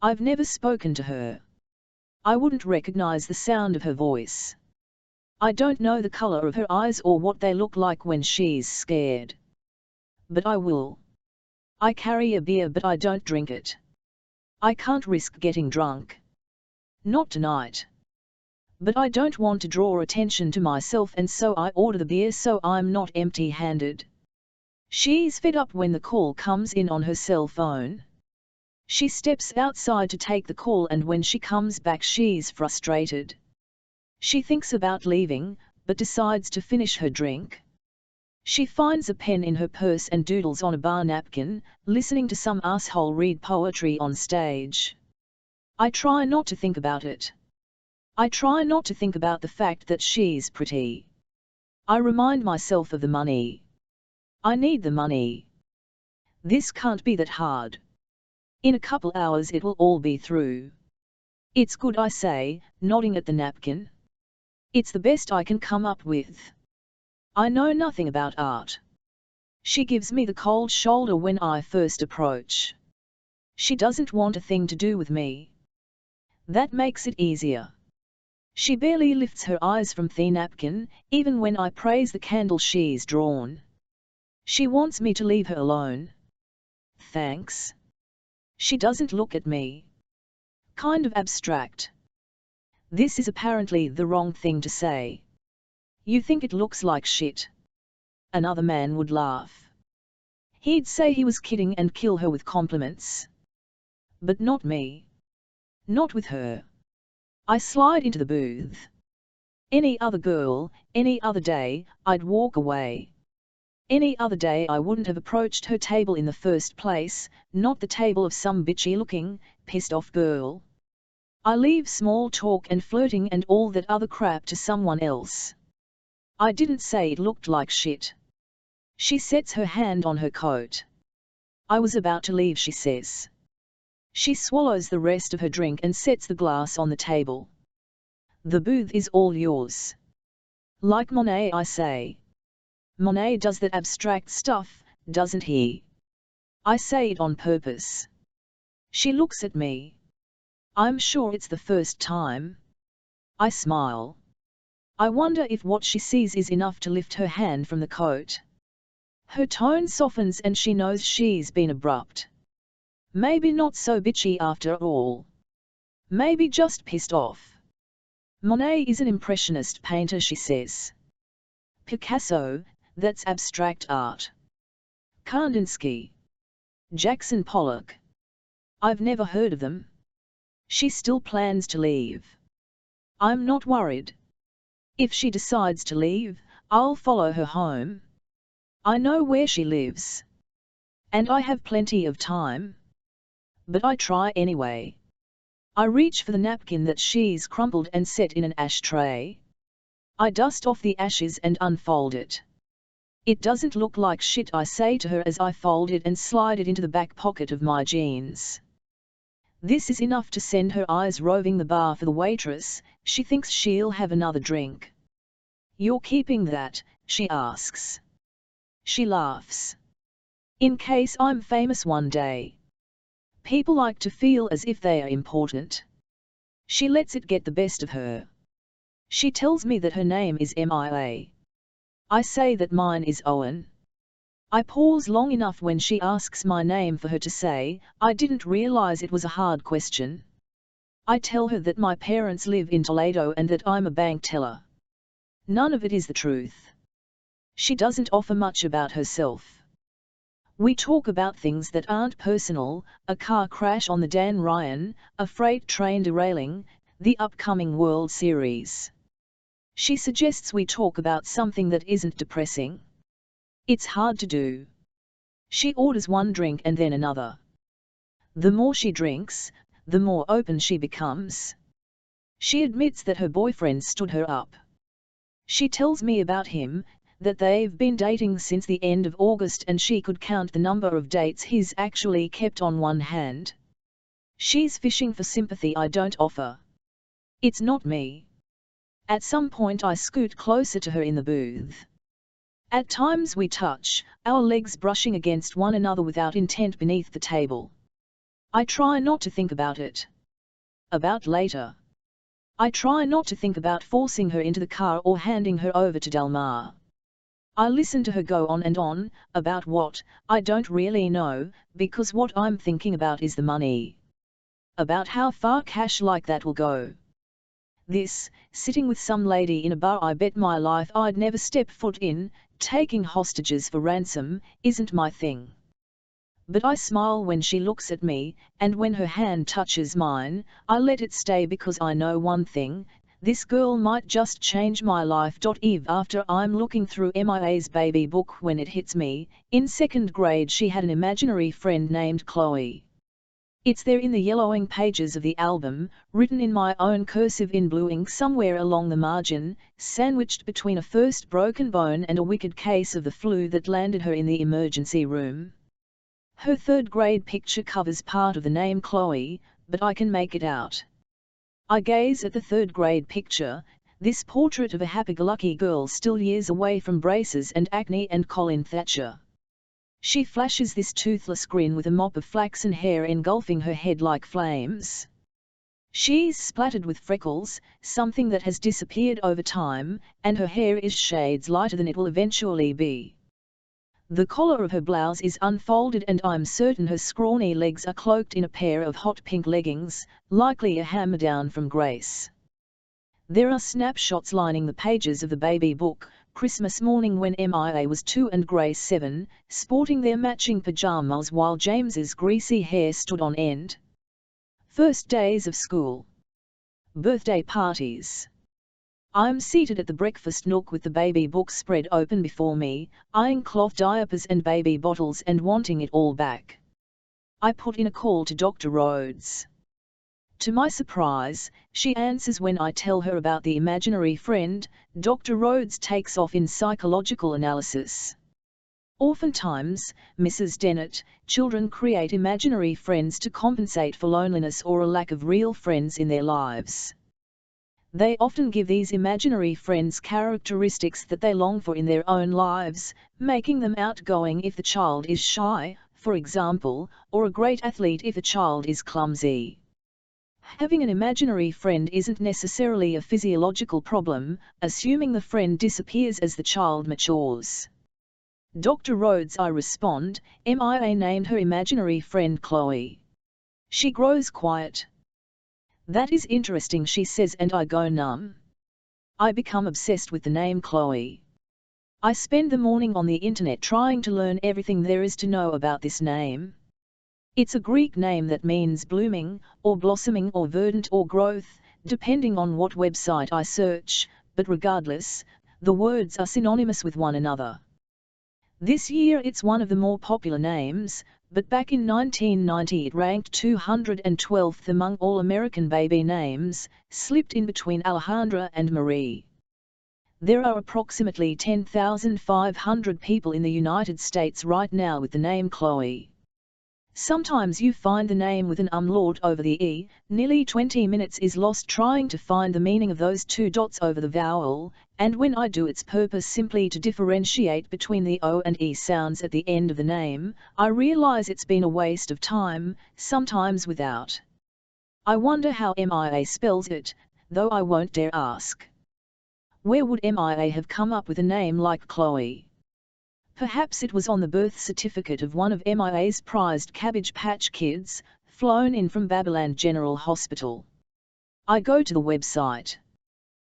I've never spoken to her. I wouldn't recognize the sound of her voice. I don't know the color of her eyes or what they look like when she's scared. But I will. I carry a beer, but I don't drink it. I can't risk getting drunk. Not tonight. But I don't want to draw attention to myself, and so I order the beer so I'm not empty-handed. She's fed up when the call comes in on her cell phone. She steps outside to take the call, and when she comes back she's frustrated. She thinks about leaving, but decides to finish her drink. She finds a pen in her purse and doodles on a bar napkin, listening to some asshole read poetry on stage. I try not to think about it. I try not to think about the fact that she's pretty. I remind myself of the money. I need the money. This can't be that hard. In a couple hours it will all be through. It's good, I say, nodding at the napkin. It's the best I can come up with. I know nothing about art. She gives me the cold shoulder when I first approach. She doesn't want a thing to do with me. That makes it easier. She barely lifts her eyes from the napkin, even when I praise the candle she's drawn. She wants me to leave her alone. Thanks. She doesn't look at me. Kind of abstract. This is apparently the wrong thing to say. You think it looks like shit? Another man would laugh. He'd say he was kidding and kill her with compliments. But not me. Not with her. I slide into the booth. Any other girl, any other day, I'd walk away. Any other day I wouldn't have approached her table in the first place, not the table of some bitchy-looking, pissed-off girl. I leave small talk and flirting and all that other crap to someone else. I didn't say it looked like shit. She sets her hand on her coat. I was about to leave, she says. She swallows the rest of her drink and sets the glass on the table. The booth is all yours. Like Monet, I say. Monet does that abstract stuff, doesn't he? I say it on purpose. She looks at me. I'm sure it's the first time. I smile. I wonder if what she sees is enough to lift her hand from the coat. Her tone softens and she knows she's been abrupt. Maybe not so bitchy after all. Maybe just pissed off. Monet is an impressionist painter, she says. Picasso, that's abstract art. Kandinsky. Jackson Pollock. I've never heard of them. She still plans to leave. I'm not worried. If she decides to leave, I'll follow her home. I know where she lives. And I have plenty of time. But I try anyway. I reach for the napkin that she's crumpled and set in an ashtray. I dust off the ashes and unfold it. It doesn't look like shit, I say to her as I fold it and slide it into the back pocket of my jeans. This is enough to send her eyes roving the bar for the waitress. She thinks she'll have another drink. You're keeping that? She asks. She laughs. In case I'm famous one day. People like to feel as if they are important. She lets it get the best of her. She tells me that her name is Mia. I say that mine is Owen. I pause long enough when she asks my name for her to say, I didn't realize it was a hard question. I tell her that my parents live in Toledo and that I'm a bank teller. None of it is the truth. She doesn't offer much about herself. We talk about things that aren't personal, a car crash on the Dan Ryan, a freight train derailing, the upcoming World Series. She suggests we talk about something that isn't depressing. It's hard to do. She orders one drink and then another. The more she drinks, the more open she becomes. She admits that her boyfriend stood her up. She tells me about him, that they've been dating since the end of August and she could count the number of dates he's actually kept on one hand. She's fishing for sympathy I don't offer. It's not me. At some point I scoot closer to her in the booth. At times we touch, our legs brushing against one another without intent beneath the table. I try not to think about it. About later. I try not to think about forcing her into the car or handing her over to Delmar. I listen to her go on and on, about what, I don't really know, because what I'm thinking about is the money. About how far cash like that will go. This, sitting with some lady in a bar I bet my life I'd never step foot in, taking hostages for ransom, isn't my thing. But I smile when she looks at me, and when her hand touches mine, I let it stay because I know one thing, this girl might just change my life. Eve after I'm looking through Mia's baby book when it hits me, in second grade she had an imaginary friend named Chloe. It's there in the yellowing pages of the album, written in my own cursive in blue ink somewhere along the margin, sandwiched between a first broken bone and a wicked case of the flu that landed her in the emergency room. Her third grade picture covers part of the name Chloe, but I can make it out. I gaze at the third grade picture, this portrait of a happy-go-lucky girl still years away from braces and acne and Colin Thatcher. She flashes this toothless grin with a mop of flaxen hair engulfing her head like flames. She's splattered with freckles, something that has disappeared over time, and her hair is shades lighter than it will eventually be. The collar of her blouse is unfolded and I'm certain her scrawny legs are cloaked in a pair of hot pink leggings, likely a hammer-down from Grace. There are snapshots lining the pages of the baby book, Christmas morning when Mia was 2 and Grace 7, sporting their matching pajamas while James's greasy hair stood on end. First days of school. Birthday parties. I'm seated at the breakfast nook with the baby book spread open before me, eyeing cloth diapers and baby bottles and wanting it all back. I put in a call to Dr. Rhodes. To my surprise, she answers when I tell her about the imaginary friend. Dr. Rhodes takes off in psychological analysis. Oftentimes, Mrs. Dennett, children create imaginary friends to compensate for loneliness or a lack of real friends in their lives. They often give these imaginary friends characteristics that they long for in their own lives, making them outgoing if the child is shy, for example, or a great athlete if the child is clumsy. Having an imaginary friend isn't necessarily a physiological problem, assuming the friend disappears as the child matures. Dr. Rhodes, I respond, Mia named her imaginary friend Chloe. She grows quiet. That is interesting, she says, and I go numb. I become obsessed with the name Chloe. I spend the morning on the internet trying to learn everything there is to know about this name. It's a Greek name that means blooming, or blossoming, or verdant, or growth, depending on what website I search, but regardless, the words are synonymous with one another. This year it's one of the more popular names, but back in 1990 it ranked 212th among all American baby names, slipped in between Alejandra and Marie. There are approximately 10,500 people in the United States right now with the name Chloe. Sometimes you find the name with an umlaut over the E. Nearly 20 minutes is lost trying to find the meaning of those two dots over the vowel, and when I do it's purpose simply to differentiate between the O and E sounds at the end of the name. I realize it's been a waste of time, sometimes without. I wonder how MIA spells it, though I won't dare ask. Where would MIA have come up with a name like Chloe? Perhaps it was on the birth certificate of one of MIA's prized Cabbage Patch Kids, flown in from Babyland General Hospital. I go to the website.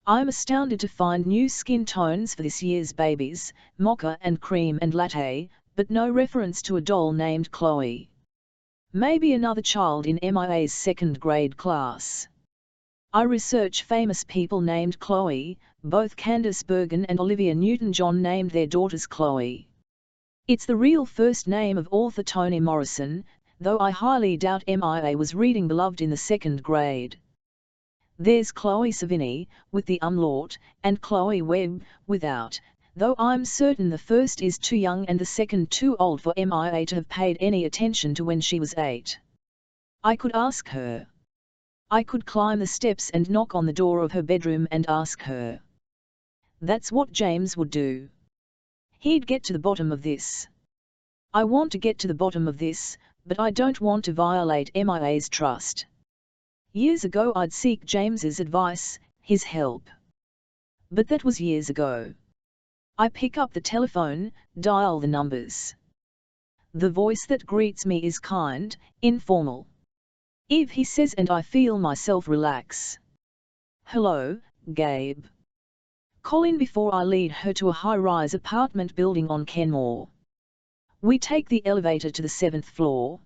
I'm astounded to find new skin tones for this year's babies, mocha and cream and latte, but no reference to a doll named Chloe. Maybe another child in MIA's second grade class. I research famous people named Chloe. Both Candice Bergen and Olivia Newton-John named their daughters Chloe. It's the real first name of author Toni Morrison, though I highly doubt MIA was reading Beloved in the second grade. There's Chloe Savini, with the umlaut, and Chloe Webb, without, though I'm certain the first is too young and the second too old for MIA to have paid any attention to when she was 8. I could ask her. I could climb the steps and knock on the door of her bedroom and ask her. That's what James would do. He'd get to the bottom of this. I want to get to the bottom of this, but I don't want to violate MIA's trust. Years ago I'd seek James's advice, his help. But that was years ago. I pick up the telephone, dial the numbers. The voice that greets me is kind, informal. Eve, he says, and I feel myself relax. Hello, Gabe. Call in before I lead her to a high-rise apartment building on Kenmore. We take the elevator to the 7th floor.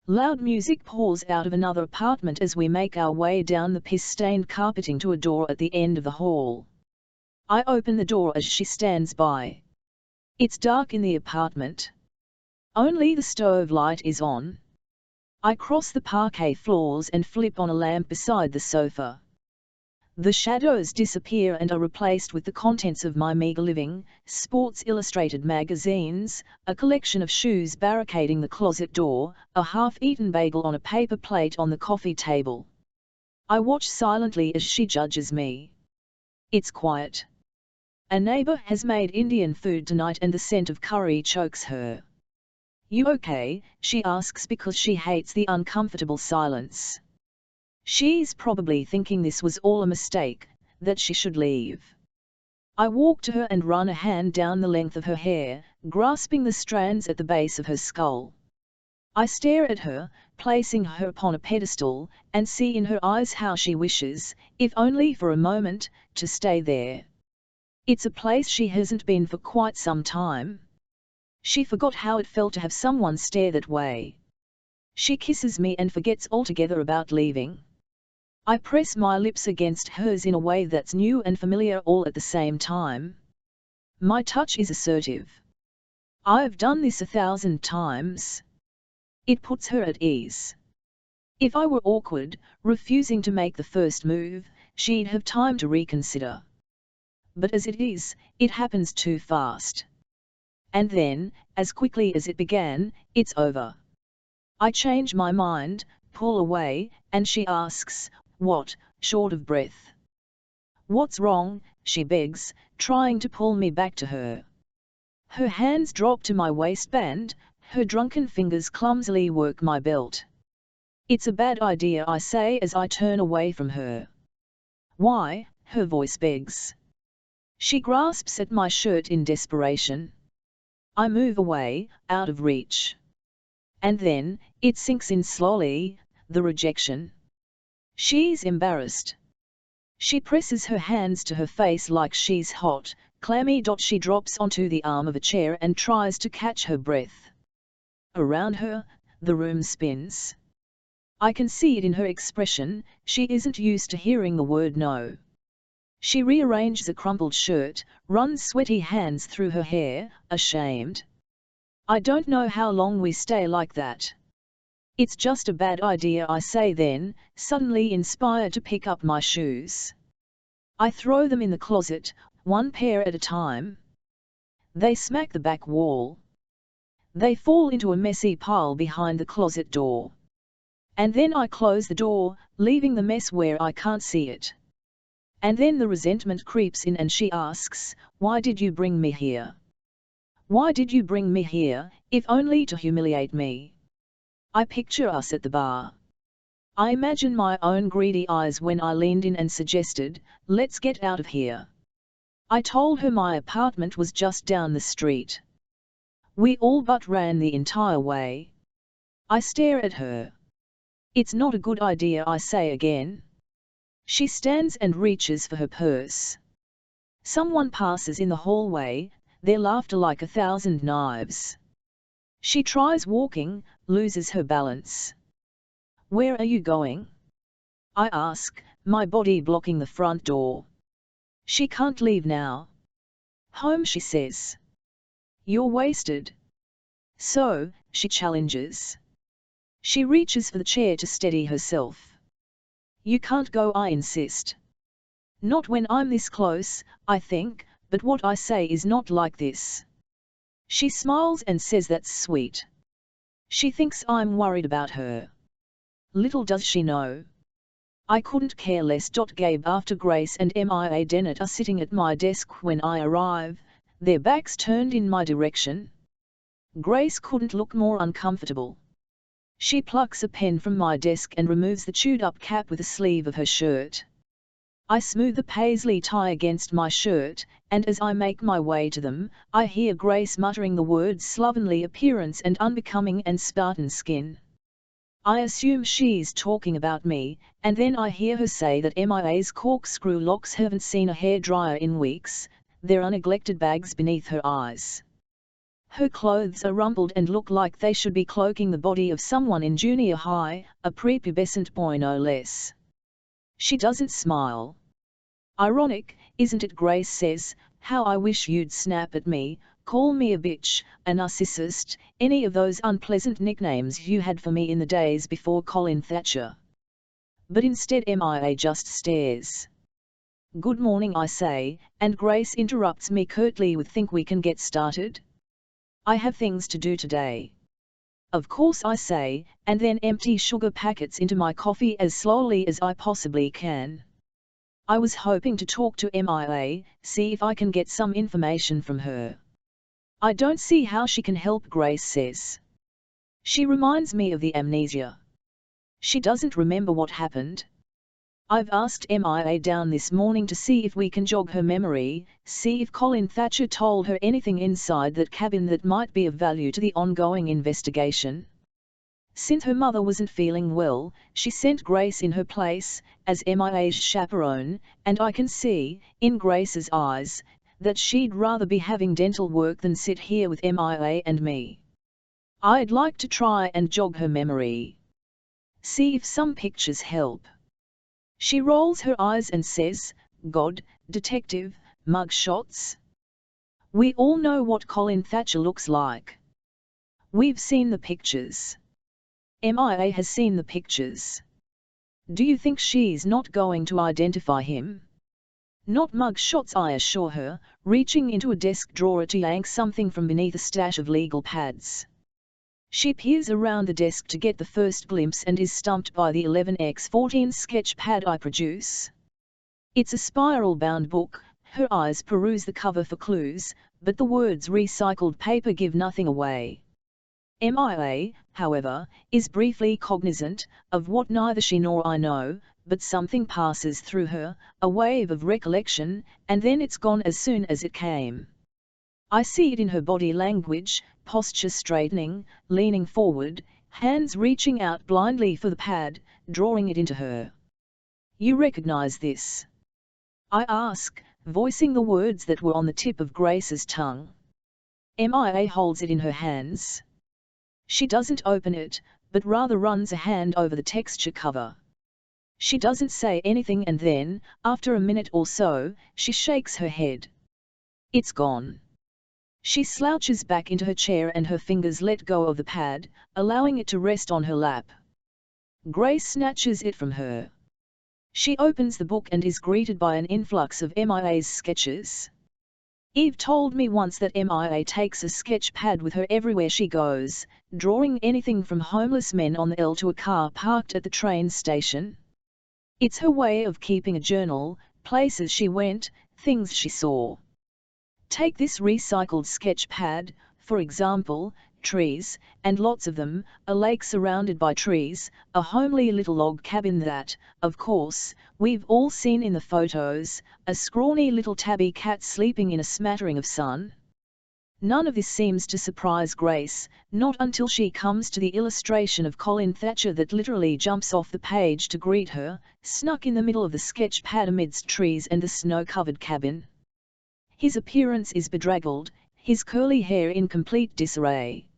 Loud music pours out of another apartment as we make our way down the piss-stained carpeting to a door at the end of the hall. I open the door as she stands by. It's dark in the apartment. Only the stove light is on. I cross the parquet floors and flip on a lamp beside the sofa. The shadows disappear and are replaced with the contents of my meager living, Sports Illustrated magazines, a collection of shoes barricading the closet door, a half-eaten bagel on a paper plate on the coffee table. I watch silently as she judges me. It's quiet. A neighbor has made Indian food tonight and the scent of curry chokes her. You okay? She asks because she hates the uncomfortable silence. She's probably thinking this was all a mistake, that she should leave. I walk to her and run a hand down the length of her hair, grasping the strands at the base of her skull. I stare at her, placing her upon a pedestal, and see in her eyes how she wishes, if only for a moment, to stay there. It's a place she hasn't been for quite some time. She forgot how it felt to have someone stare that way. She kisses me and forgets altogether about leaving. I press my lips against hers in a way that's new and familiar all at the same time. My touch is assertive. I've done this 1,000 times. It puts her at ease. If I were awkward, refusing to make the first move, she'd have time to reconsider. But as it is, it happens too fast. And then, as quickly as it began, it's over. I change my mind, pull away, and she asks, "What?" short of breath. "What's wrong?" she begs, trying to pull me back to her. Her hands drop to my waistband, her drunken fingers clumsily work my belt. "It's a bad idea," I say as I turn away from her. "Why?" her voice begs. She grasps at my shirt in desperation. I move away, out of reach. And then, it sinks in slowly, the rejection. She's embarrassed. She presses her hands to her face like she's hot, clammy. She drops onto the arm of a chair and tries to catch her breath. Around her, the room spins. I can see it in her expression, she isn't used to hearing the word no. She rearranges a crumpled shirt, runs sweaty hands through her hair, ashamed. I don't know how long we stay like that. It's just a bad idea, I say then, suddenly inspired to pick up my shoes. I throw them in the closet, one pair at a time. They smack the back wall. They fall into a messy pile behind the closet door. And then I close the door, leaving the mess where I can't see it. And then the resentment creeps in and she asks, "Why did you bring me here? Why did you bring me here, if only to humiliate me?" I picture us at the bar. I imagine my own greedy eyes when I leaned in and suggested, "Let's get out of here." I told her my apartment was just down the street. We all but ran the entire way. I stare at her. "It's not a good idea," I say again. She stands and reaches for her purse. Someone passes in the hallway, their laughter like 1,000 knives. She tries walking, loses her balance. "Where are you going?" I ask, my body blocking the front door. She can't leave now. "Home," she says. "You're wasted." "So," she challenges. She reaches for the chair to steady herself. "You can't go," I insist. "Not when I'm this close," I think, but what I say is not like this. She smiles and says that's sweet. She thinks I'm worried about her. Little does she know. I couldn't care less. Gabe after Grace and Mia Dennett are sitting at my desk when I arrive, their backs turned in my direction. Grace couldn't look more uncomfortable. She plucks a pen from my desk and removes the chewed-up cap with the sleeve of her shirt. I smooth the paisley tie against my shirt, and as I make my way to them, I hear Grace muttering the words slovenly appearance and unbecoming and Spartan skin. I assume she's talking about me, and then I hear her say that Mia's corkscrew locks haven't seen a hairdryer in weeks, there are neglected bags beneath her eyes. Her clothes are rumpled and look like they should be cloaking the body of someone in junior high, a prepubescent boy no less. She doesn't smile. "Ironic, isn't it?" Grace says, "how I wish you'd snap at me, call me a bitch, a narcissist, any of those unpleasant nicknames you had for me in the days before Colin Thatcher." But instead Mia just stares. "Good morning," I say, and Grace interrupts me curtly with, "Think we can get started? I have things to do today." "Of course," I say, and then empty sugar packets into my coffee as slowly as I possibly can. I was hoping to talk to Mia, see if I can get some information from her. "I don't see how she can help," Grace says. "She reminds me of the amnesia. She doesn't remember what happened. I've asked Mia down this morning to see if we can jog her memory, see if Colin Thatcher told her anything inside that cabin that might be of value to the ongoing investigation. Since her mother wasn't feeling well, she sent Grace in her place, as Mia's chaperone, and I can see, in Grace's eyes, that she'd rather be having dental work than sit here with Mia and me. I'd like to try and jog her memory. See if some pictures help." She rolls her eyes and says, "God, detective, mug shots? We all know what Colin Thatcher looks like. We've seen the pictures. Mia has seen the pictures. Do you think she's not going to identify him?" "Not mug shots," I assure her, reaching into a desk drawer to yank something from beneath a stash of legal pads. She peers around the desk to get the first glimpse and is stumped by the 11x14 sketch pad I produce. It's a spiral-bound book. Her eyes peruse the cover for clues, but the words "recycled paper" give nothing away. Mia, however, is briefly cognizant of what neither she nor I know, but something passes through her, a wave of recollection, and then it's gone as soon as it came. I see it in her body language, posture straightening, leaning forward, hands reaching out blindly for the pad, drawing it into her. "You recognize this?" I ask, voicing the words that were on the tip of Grace's tongue. Mia holds it in her hands. She doesn't open it, but rather runs a hand over the texture cover. She doesn't say anything, and then, after a minute or so, she shakes her head. It's gone. She slouches back into her chair and her fingers let go of the pad, allowing it to rest on her lap. Grace snatches it from her. She opens the book and is greeted by an influx of MIA's sketches. Eve told me once that MIA takes a sketch pad with her everywhere she goes, drawing anything from homeless men on the L to a car parked at the train station. It's her way of keeping a journal, places she went, things she saw. Take this recycled sketch pad, for example, trees, and lots of them, a lake surrounded by trees, a homely little log cabin that, of course, we've all seen in the photos, a scrawny little tabby cat sleeping in a smattering of sun. None of this seems to surprise Grace, not until she comes to the illustration of Colin Thatcher that literally jumps off the page to greet her, snuck in the middle of the sketch pad amidst trees and the snow-covered cabin. His appearance is bedraggled, his curly hair in complete disarray.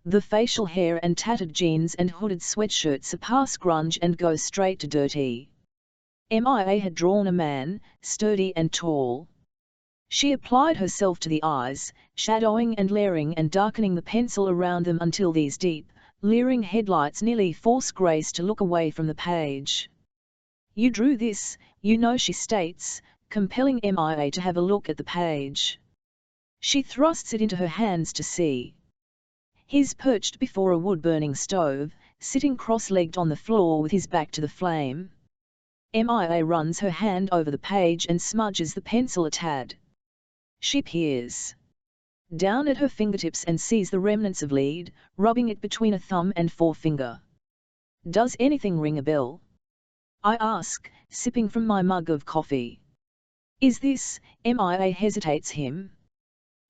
The facial hair and tattered jeans and hooded sweatshirt surpass grunge and go straight to dirty. MIA had drawn a man, sturdy and tall. She applied herself to the eyes, shadowing and layering and darkening the pencil around them until these deep, leering headlights nearly force Grace to look away from the page. "You drew this, you know," she states, compelling MIA to have a look at the page. She thrusts it into her hands to see. He's perched before a wood-burning stove, sitting cross-legged on the floor with his back to the flame. MIA runs her hand over the page and smudges the pencil a tad. She peers down at her fingertips and sees the remnants of lead, rubbing it between a thumb and forefinger. "Does anything ring a bell?" I ask, sipping from my mug of coffee. "Is this," MIA hesitates, "him?"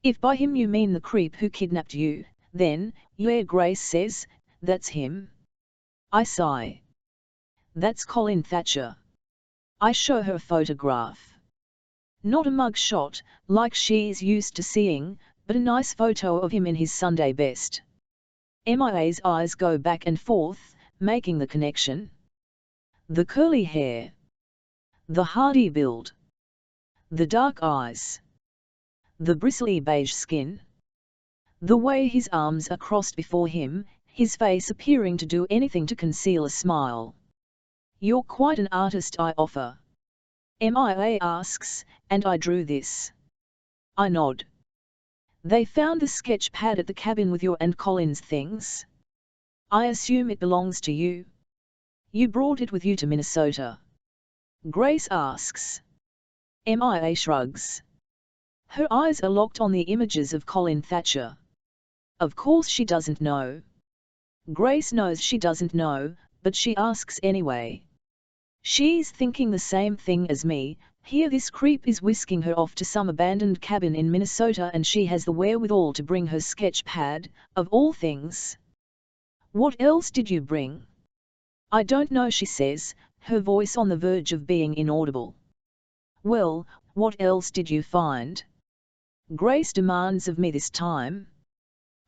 "If by him you mean the creep who kidnapped you, then, yeah," Grace says, "that's him." I sigh. "That's Colin Thatcher." I show her a photograph. Not a mug shot, like she's used to seeing, but a nice photo of him in his Sunday best. MIA's eyes go back and forth, making the connection. The curly hair. The hardy build. The dark eyes. The bristly beige skin. The way his arms are crossed before him, his face appearing to do anything to conceal a smile. "You're quite an artist," I offer. MIA asks, "And I drew this?" I nod. "They found the sketch pad at the cabin with your and Colin's things? I assume it belongs to you? You brought it with you to Minnesota?" Grace asks. MIA shrugs. Her eyes are locked on the images of Colin Thatcher. Of course she doesn't know. Grace knows she doesn't know, but she asks anyway. She's thinking the same thing as me. Here this creep is whisking her off to some abandoned cabin in Minnesota and she has the wherewithal to bring her sketch pad, of all things. "What else did you bring?" "I don't know," she says, her voice on the verge of being inaudible. "Well, what else did you find?" Grace demands of me this time.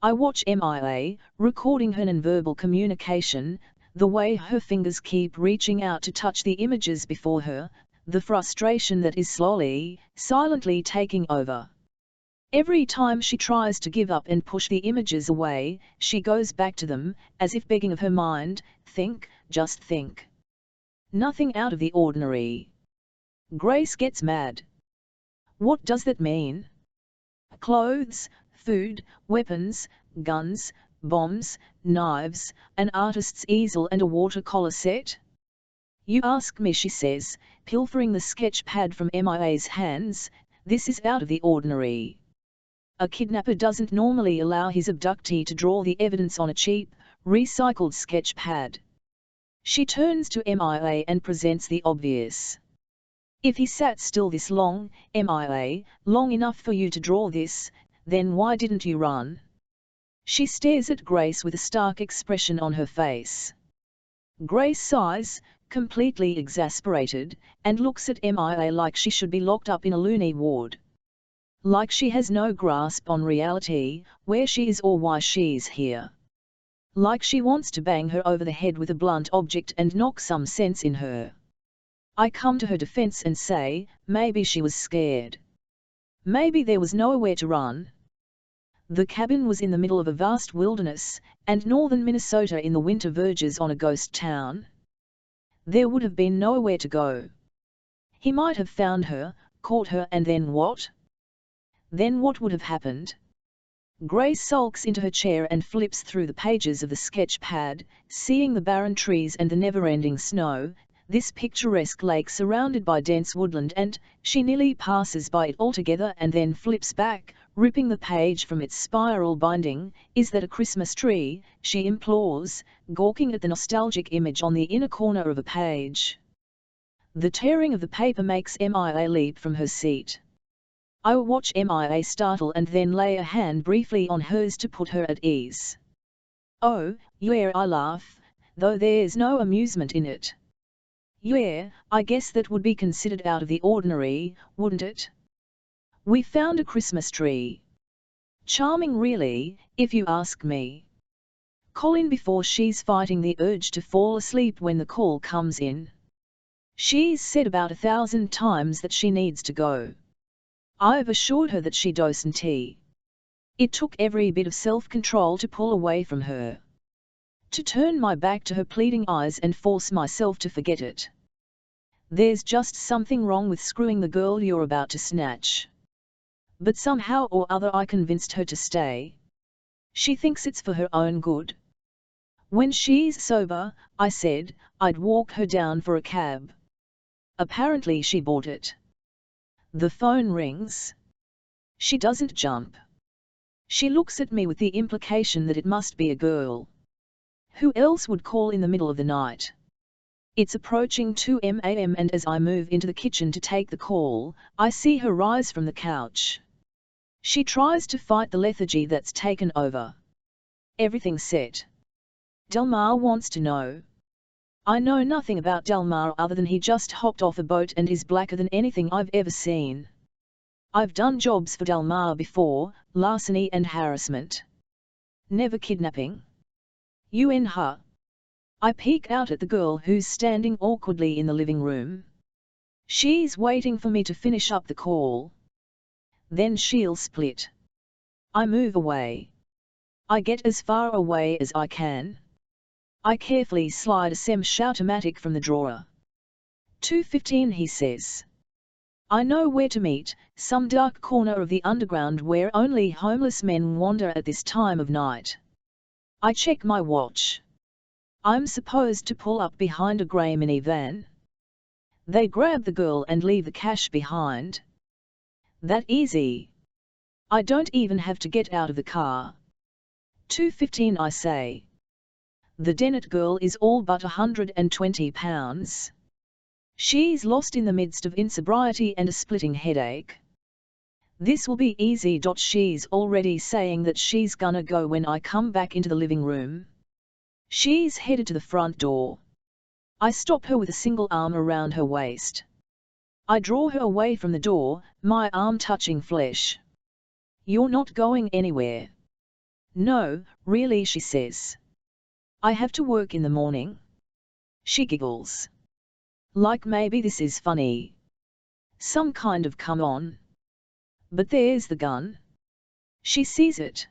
I watch MIA, recording her nonverbal communication, the way her fingers keep reaching out to touch the images before her, the frustration that is slowly, silently taking over. Every time she tries to give up and push the images away, she goes back to them, as if begging of her mind, "Think, just think." Nothing out of the ordinary. Grace gets mad. "What does that mean?" "Clothes, food, weapons, guns, bombs, knives, an artist's easel and a watercolor set?" "You ask me," she says, pilfering the sketch pad from MIA's hands, "this is out of the ordinary. A kidnapper doesn't normally allow his abductee to draw the evidence on a cheap, recycled sketch pad." She turns to MIA and presents the obvious. "If he sat still this long, MIA, long enough for you to draw this, then why didn't you run?" She stares at Grace with a stark expression on her face. Grace sighs, completely exasperated, and looks at MIA like she should be locked up in a loony ward. Like she has no grasp on reality, where she is or why she's here. like she wants to bang her over the head with a blunt object and knock some sense in her. I come to her defense and say, maybe she was scared. Maybe there was nowhere to run. The cabin was in the middle of a vast wilderness, and northern Minnesota in the winter verges on a ghost town. There would have been nowhere to go. He might have found her, caught her, and then what? Then what would have happened? Grace sulks into her chair and flips through the pages of the sketch pad, seeing the barren trees and the never-ending snow, this picturesque lake surrounded by dense woodland, and she nearly passes by it altogether and then flips back, ripping the page from its spiral binding. Is that a Christmas tree? She implores, gawking at the nostalgic image on the inner corner of a page. The tearing of the paper makes Mia leap from her seat. I watch Mia startle and then lay a hand briefly on hers to put her at ease. Oh, yeah, I laugh, though there's no amusement in it. Yeah, I guess that would be considered out of the ordinary, wouldn't it? We found a Christmas tree. Charming really, if you ask me. Call in before she's fighting the urge to fall asleep when the call comes in. She's said about 1,000 times that she needs to go. I've assured her that she doesn't. It took every bit of self-control to pull away from her. To turn my back to her pleading eyes and force myself to forget it. There's just something wrong with screwing the girl you're about to snatch. But somehow or other I convinced her to stay. She thinks it's for her own good. When she's sober, I said, I'd walk her down for a cab. Apparently she bought it. The phone rings. She doesn't jump. She looks at me with the implication that it must be a girl. Who else would call in the middle of the night? It's approaching 2 a.m. and as I move into the kitchen to take the call, I see her rise from the couch. She tries to fight the lethargy that's taken over. Everything's set. Delmar wants to know. I know nothing about Delmar other than he just hopped off a boat and is blacker than anything I've ever seen. I've done jobs for Delmar before, larceny and harassment. Never kidnapping. Huh? I peek out at the girl who's standing awkwardly in the living room. She's waiting for me to finish up the call. Then she'll split. I move away. I get as far away as I can. I carefully slide a semi-automatic from the drawer. 2:15, he says. I know where to meet, some dark corner of the underground where only homeless men wander at this time of night. I check my watch. I'm supposed to pull up behind a grey minivan. They grab the girl and leave the cash behind. That easy. I don't even have to get out of the car. 2:15, I say. The Dennett girl is all but 120 pounds. She's lost in the midst of insobriety and a splitting headache. This will be easy. She's already saying that she's gonna go when I come back into the living room. She's headed to the front door. I stop her with a single arm around her waist. I draw her away from the door, my arm touching flesh. You're not going anywhere. No, really, she says. I have to work in the morning. She giggles. Like maybe this is funny. Some kind of come on. But there's the gun. She sees it.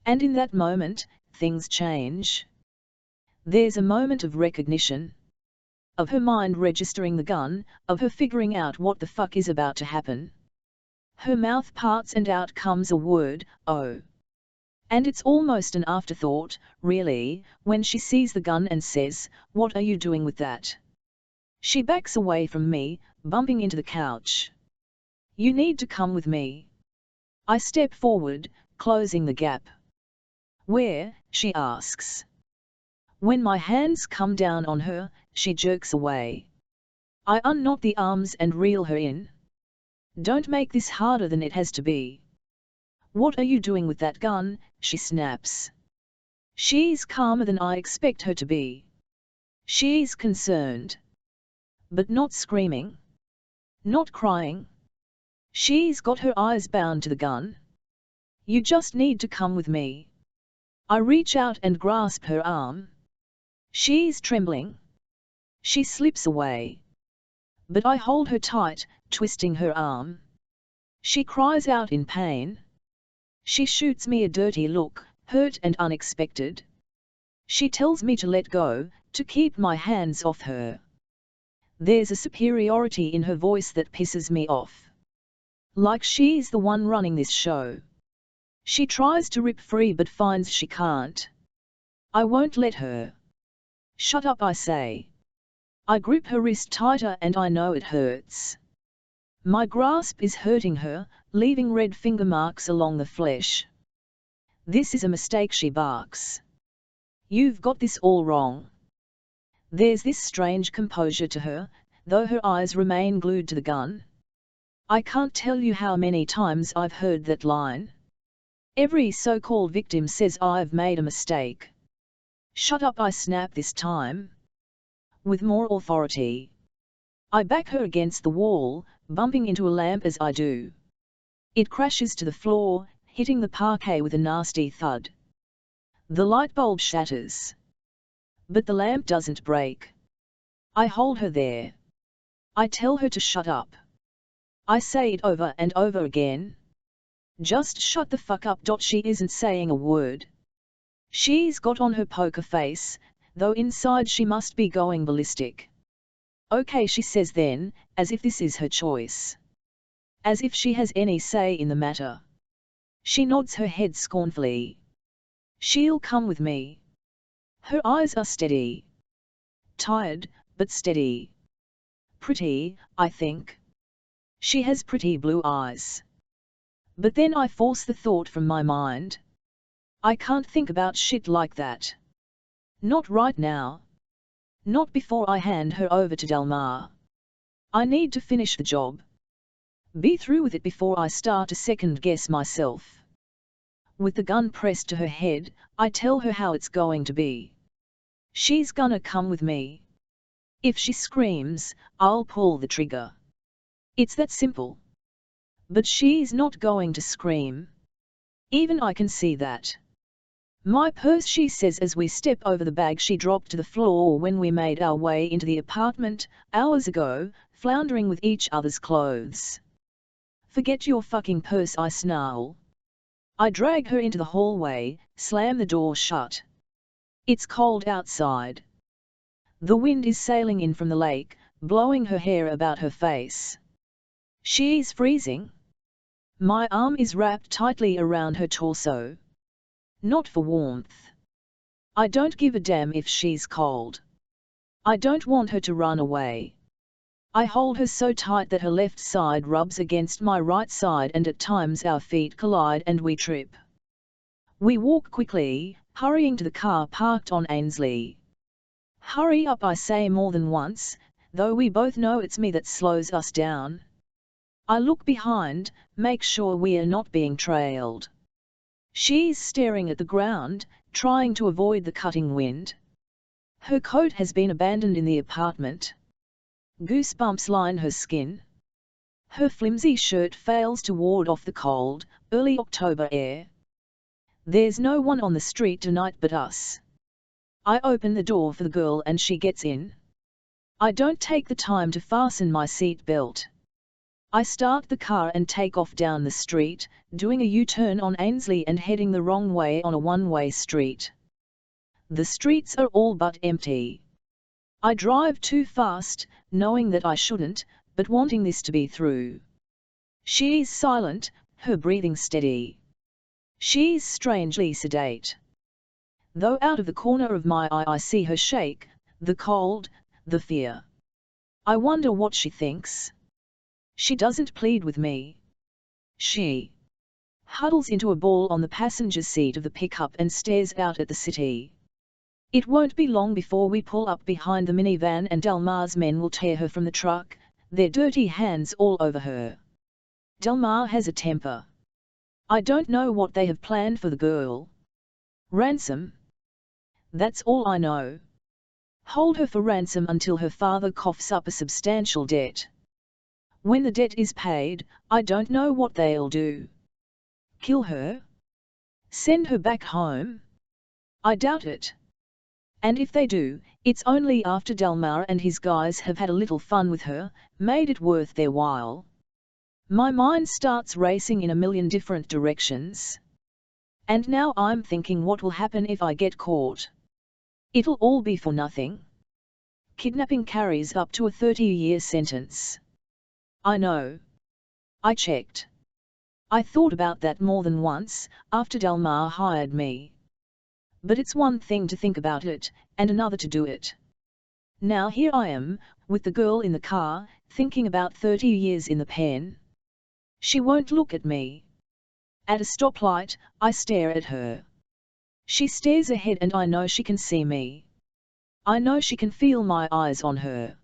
And in that moment, things change. There's a moment of recognition. Of her mind registering the gun, of her figuring out what the fuck is about to happen. Her mouth parts and out comes a word, oh. And it's almost an afterthought, really, when she sees the gun and says, "What are you doing with that?" She backs away from me, bumping into the couch. You need to come with me. I step forward, closing the gap. Where? She asks. When my hands come down on her, she jerks away. I unknot the arms and reel her in. Don't make this harder than it has to be. What are you doing with that gun? She snaps. She's calmer than I expect her to be. She's concerned. But not screaming. Not crying. She's got her eyes bound to the gun. You just need to come with me. I reach out and grasp her arm. She's trembling. She slips away. But I hold her tight, twisting her arm. She cries out in pain. She shoots me a dirty look, hurt and unexpected. She tells me to let go, to keep my hands off her. There's a superiority in her voice that pisses me off. Like she's the one running this show. She tries to rip free but finds she can't. I won't let her. Shut up, I say. I grip her wrist tighter and I know it hurts. My grasp is hurting her, leaving red finger marks along the flesh. This is a mistake, she barks. You've got this all wrong. There's this strange composure to her, though her eyes remain glued to the gun. I can't tell you how many times I've heard that line. Every so-called victim says I've made a mistake. Shut up, I snap this time. With more authority. I back her against the wall, bumping into a lamp as I do. It crashes to the floor, hitting the parquet with a nasty thud. The light bulb shatters. But the lamp doesn't break. I hold her there. I tell her to shut up. I say it over and over again. Just shut the fuck up. She isn't saying a word. She's got on her poker face, though inside she must be going ballistic. Okay, she says then, as if this is her choice. As if she has any say in the matter. She nods her head scornfully. She'll come with me. Her eyes are steady. Tired, but steady. Pretty, I think. She has pretty blue eyes. But then I force the thought from my mind. I can't think about shit like that. Not right now. Not before I hand her over to Delmar. I need to finish the job. Be through with it before I start to second-guess myself. With the gun pressed to her head, I tell her how it's going to be. She's gonna come with me. If she screams, I'll pull the trigger. It's that simple. But she's not going to scream. Even I can see that. My purse, she says as we step over the bag she dropped to the floor when we made our way into the apartment, hours ago, floundering with each other's clothes. Forget your fucking purse, I snarl. I drag her into the hallway, slam the door shut. It's cold outside. The wind is sailing in from the lake, blowing her hair about her face. She's freezing. My arm is wrapped tightly around her torso. Not for warmth. I don't give a damn if she's cold. I don't want her to run away. I hold her so tight that her left side rubs against my right side and at times our feet collide and we trip. We walk quickly, hurrying to the car parked on Ainsley. Hurry up, I say more than once, though we both know it's me that slows us down. I look behind, make sure we are not being trailed. She's staring at the ground, trying to avoid the cutting wind. Her coat has been abandoned in the apartment. Goosebumps line her skin. Her flimsy shirt fails to ward off the cold, early October air. There's no one on the street tonight but us. I open the door for the girl and she gets in. I don't take the time to fasten my seat belt. I start the car and take off down the street, doing a U-turn on Ainsley and heading the wrong way on a one-way street. The streets are all but empty. I drive too fast, knowing that I shouldn't, but wanting this to be through. She's silent, her breathing steady. She's strangely sedate. Though out of the corner of my eye I see her shake, the cold, the fear. I wonder what she thinks. She doesn't plead with me. She huddles into a ball on the passenger seat of the pickup and stares out at the city. It won't be long before we pull up behind the minivan and Delmar's men will tear her from the truck, their dirty hands all over her. Delmar has a temper. I don't know what they have planned for the girl. Ransom? That's all I know. Hold her for ransom until her father coughs up a substantial debt. When the debt is paid, I don't know what they'll do. Kill her? Send her back home? I doubt it. And if they do, it's only after Delmar and his guys have had a little fun with her, made it worth their while. My mind starts racing in a million different directions. And now I'm thinking, what will happen if I get caught? It'll all be for nothing. Kidnapping carries up to a 30-year sentence. I know. I checked. I thought about that more than once, after Delmar hired me. But it's one thing to think about it, and another to do it. Now here I am, with the girl in the car, thinking about 30 years in the pen. She won't look at me. At a stoplight, I stare at her. She stares ahead and I know she can see me. I know she can feel my eyes on her.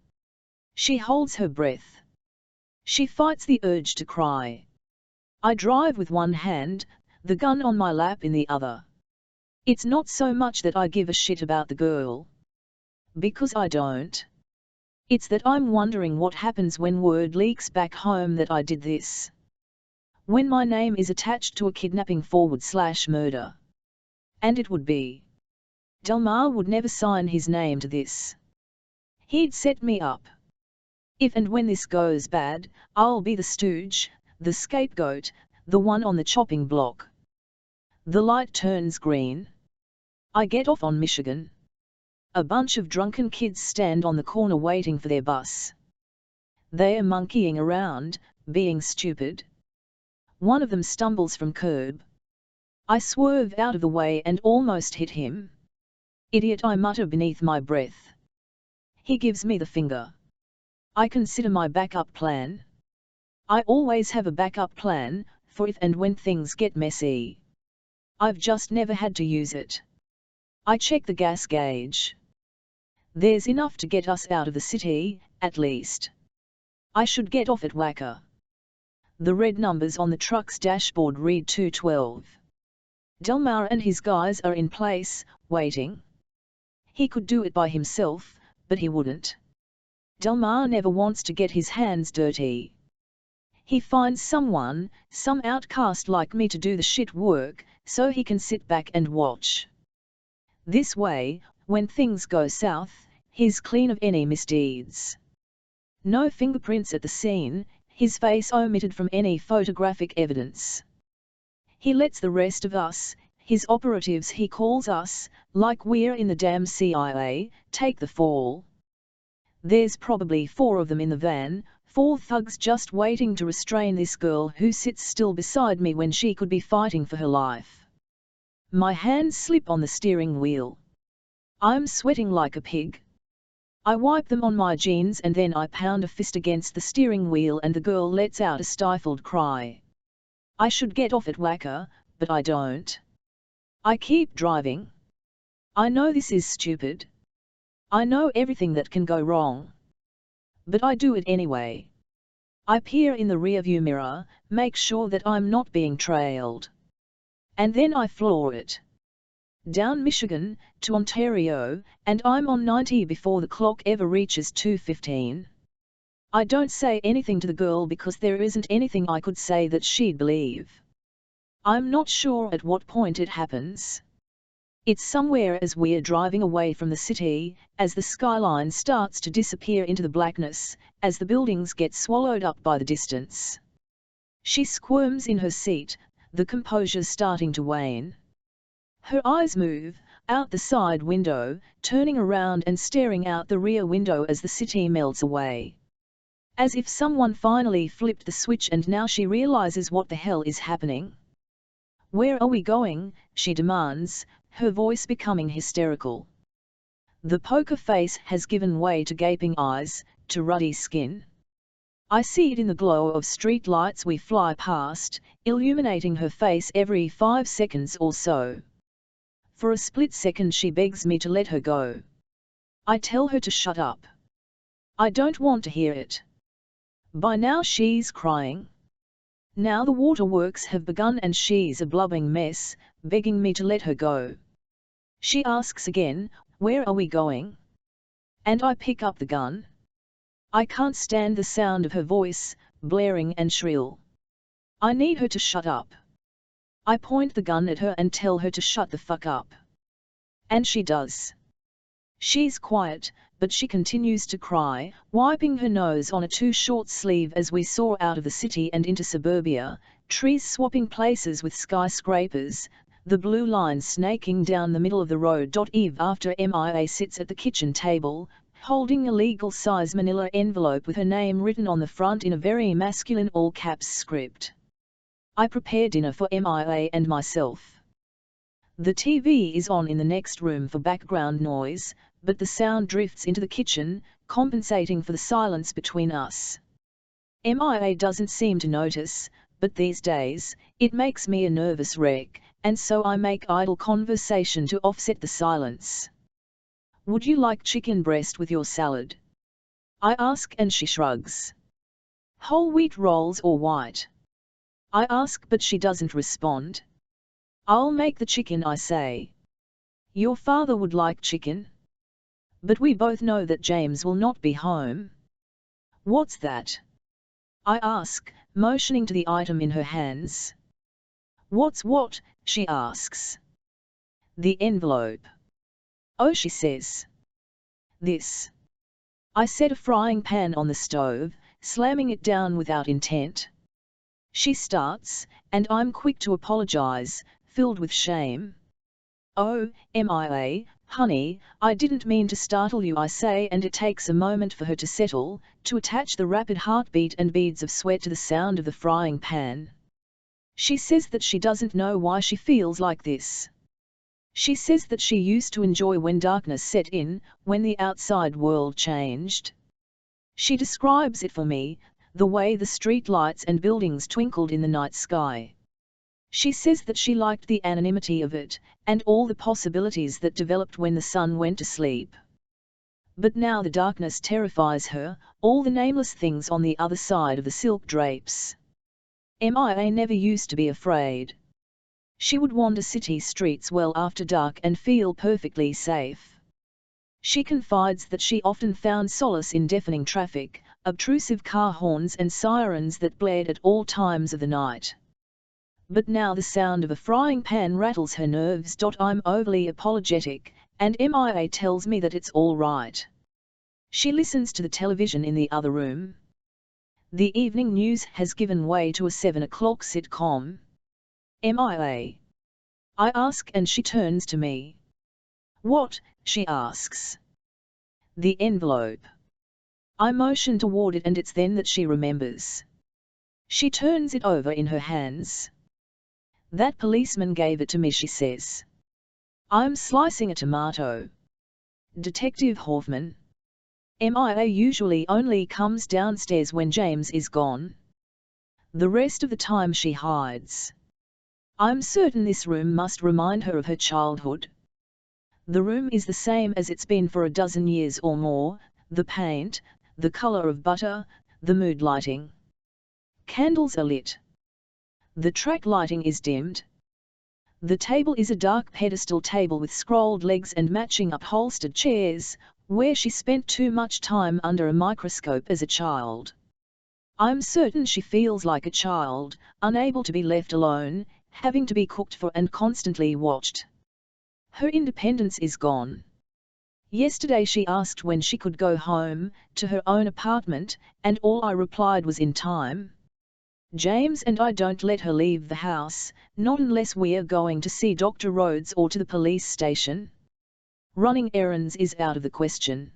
She holds her breath. She fights the urge to cry. I drive with one hand, the gun on my lap in the other. It's not so much that I give a shit about the girl. Because I don't. It's that I'm wondering what happens when word leaks back home that I did this. When my name is attached to a kidnapping/murder. And it would be. Delmar would never sign his name to this. He'd set me up. If and when this goes bad, I'll be the stooge, the scapegoat, the one on the chopping block. The light turns green. I get off on Michigan. A bunch of drunken kids stand on the corner waiting for their bus. They are monkeying around, being stupid. One of them stumbles from curb. I swerve out of the way and almost hit him. Idiot, I mutter beneath my breath. He gives me the finger. I consider my backup plan. I always have a backup plan, for if and when things get messy. I've just never had to use it. I check the gas gauge. There's enough to get us out of the city, at least. I should get off at Wacker. The red numbers on the truck's dashboard read 212. Delmar and his guys are in place, waiting. He could do it by himself, but he wouldn't. Delmar never wants to get his hands dirty. He finds someone, some outcast like me, to do the shit work, so he can sit back and watch. This way, when things go south, he's clean of any misdeeds. No fingerprints at the scene, his face omitted from any photographic evidence. He lets the rest of us, his operatives he calls us, like we're in the damn CIA, take the fall. There's probably 4 of them in the van, 4 thugs just waiting to restrain this girl who sits still beside me when she could be fighting for her life. My hands slip on the steering wheel. I'm sweating like a pig. I wipe them on my jeans and then I pound a fist against the steering wheel and the girl lets out a stifled cry. I should get off at Wacker, but I don't. I keep driving. I know this is stupid. I know everything that can go wrong. But I do it anyway. I peer in the rearview mirror, make sure that I'm not being trailed. And then I floor it. Down Michigan, to Ontario, and I'm on 90 before the clock ever reaches 2:15. I don't say anything to the girl because there isn't anything I could say that she'd believe. I'm not sure at what point it happens. It's somewhere as we're driving away from the city, as the skyline starts to disappear into the blackness, as the buildings get swallowed up by the distance. She squirms in her seat, the composure starting to wane. Her eyes move, out the side window, turning around and staring out the rear window as the city melts away. As if someone finally flipped the switch and now she realizes what the hell is happening. Where are we going? She demands, her voice becoming hysterical. The poker face has given way to gaping eyes, to ruddy skin. I see it in the glow of street lights we fly past, illuminating her face every 5 seconds or so. For a split second she begs me to let her go. I tell her to shut up. I don't want to hear it. By now she's crying. Now the waterworks have begun and she's a blubbing mess, begging me to let her go. She asks again, where are we going? And I pick up the gun. I can't stand the sound of her voice, blaring and shrill. I need her to shut up. I point the gun at her and tell her to shut the fuck up. And she does. She's quiet, but she continues to cry, wiping her nose on a too-short sleeve as we soar out of the city and into suburbia, trees swapping places with skyscrapers, the blue line snaking down the middle of the road. Eve after MIA sits at the kitchen table, holding a legal-size manila envelope with her name written on the front in a very masculine all-caps script. I prepare dinner for MIA and myself. The TV is on in the next room for background noise, but the sound drifts into the kitchen, compensating for the silence between us. MIA doesn't seem to notice, but these days, it makes me a nervous wreck, and so I make idle conversation to offset the silence. Would you like chicken breast with your salad? I ask and she shrugs. Whole wheat rolls or white? I ask but she doesn't respond. I'll make the chicken, I say. Your father would like chicken? But we both know that James will not be home. What's that? I ask, motioning to the item in her hands. What's what? She asks. The envelope. Oh, she says. This. I set a frying pan on the stove, slamming it down without intent. She starts, and I'm quick to apologize, filled with shame. Oh, MIA, honey, I didn't mean to startle you, I say, and it takes a moment for her to settle, to attach the rapid heartbeat and beads of sweat to the sound of the frying pan. She says that she doesn't know why she feels like this. She says that she used to enjoy when darkness set in, when the outside world changed. She describes it for me, the way the street lights and buildings twinkled in the night sky. She says that she liked the anonymity of it, and all the possibilities that developed when the sun went to sleep. But now the darkness terrifies her, all the nameless things on the other side of the silk drapes. MIA never used to be afraid. She would wander city streets well after dark and feel perfectly safe. She confides that she often found solace in deafening traffic, obtrusive car horns and sirens that blared at all times of the night. But now the sound of a frying pan rattles her nerves. I'm overly apologetic, and MIA tells me that it's all right. She listens to the television in the other room. The evening news has given way to a 7 o'clock sitcom. MIA. I ask and she turns to me. What? She asks. The envelope. I motion toward it and it's then that she remembers. She turns it over in her hands. That policeman gave it to me, she says. I'm slicing a tomato. Detective Hoffman. MIA usually only comes downstairs when James is gone. The rest of the time she hides. I'm certain this room must remind her of her childhood. The room is the same as it's been for a dozen years or more, the paint, the color of butter, the mood lighting. Candles are lit. The track lighting is dimmed. The table is a dark pedestal table with scrolled legs and matching upholstered chairs, where she spent too much time under a microscope as a child. I'm certain she feels like a child, unable to be left alone, having to be cooked for and constantly watched. Her independence is gone. Yesterday she asked when she could go home, to her own apartment, and all I replied was in time. James and I don't let her leave the house, not unless we're going to see Dr. Rhodes or to the police station. Running errands is out of the question.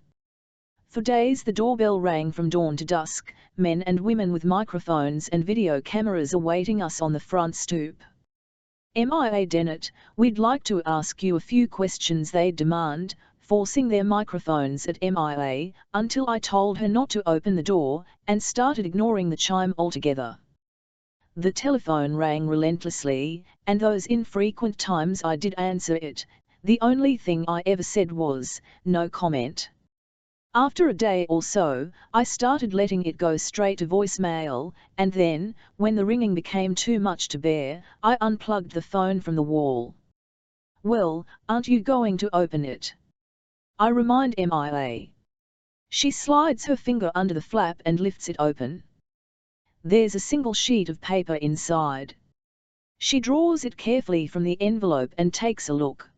For days the doorbell rang from dawn to dusk, men and women with microphones and video cameras awaiting us on the front stoop. MIA Dennett, we'd like to ask you a few questions, they demand, forcing their microphones at MIA, until I told her not to open the door, and started ignoring the chime altogether. The telephone rang relentlessly, and those infrequent times I did answer it, the only thing I ever said was, no comment. After a day or so, I started letting it go straight to voicemail, and then, when the ringing became too much to bear, I unplugged the phone from the wall. Well, aren't you going to open it? I remind MIA. She slides her finger under the flap and lifts it open. There's a single sheet of paper inside. She draws it carefully from the envelope and takes a look.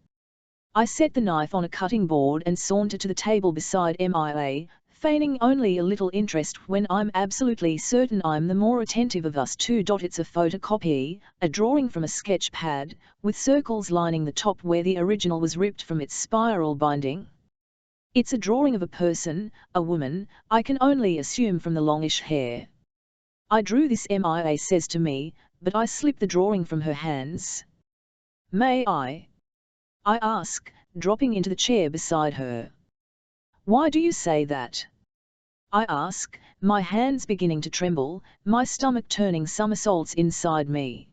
I set the knife on a cutting board and saunter to the table beside Mia, feigning only a little interest when I'm absolutely certain I'm the more attentive of us two. It's a photocopy, a drawing from a sketch pad, with circles lining the top where the original was ripped from its spiral binding. It's a drawing of a person, a woman, I can only assume from the longish hair. I drew this, Mia says to me, but I slip the drawing from her hands. May I ask, dropping into the chair beside her. Why do you say that? I ask, my hands beginning to tremble, my stomach turning somersaults inside me.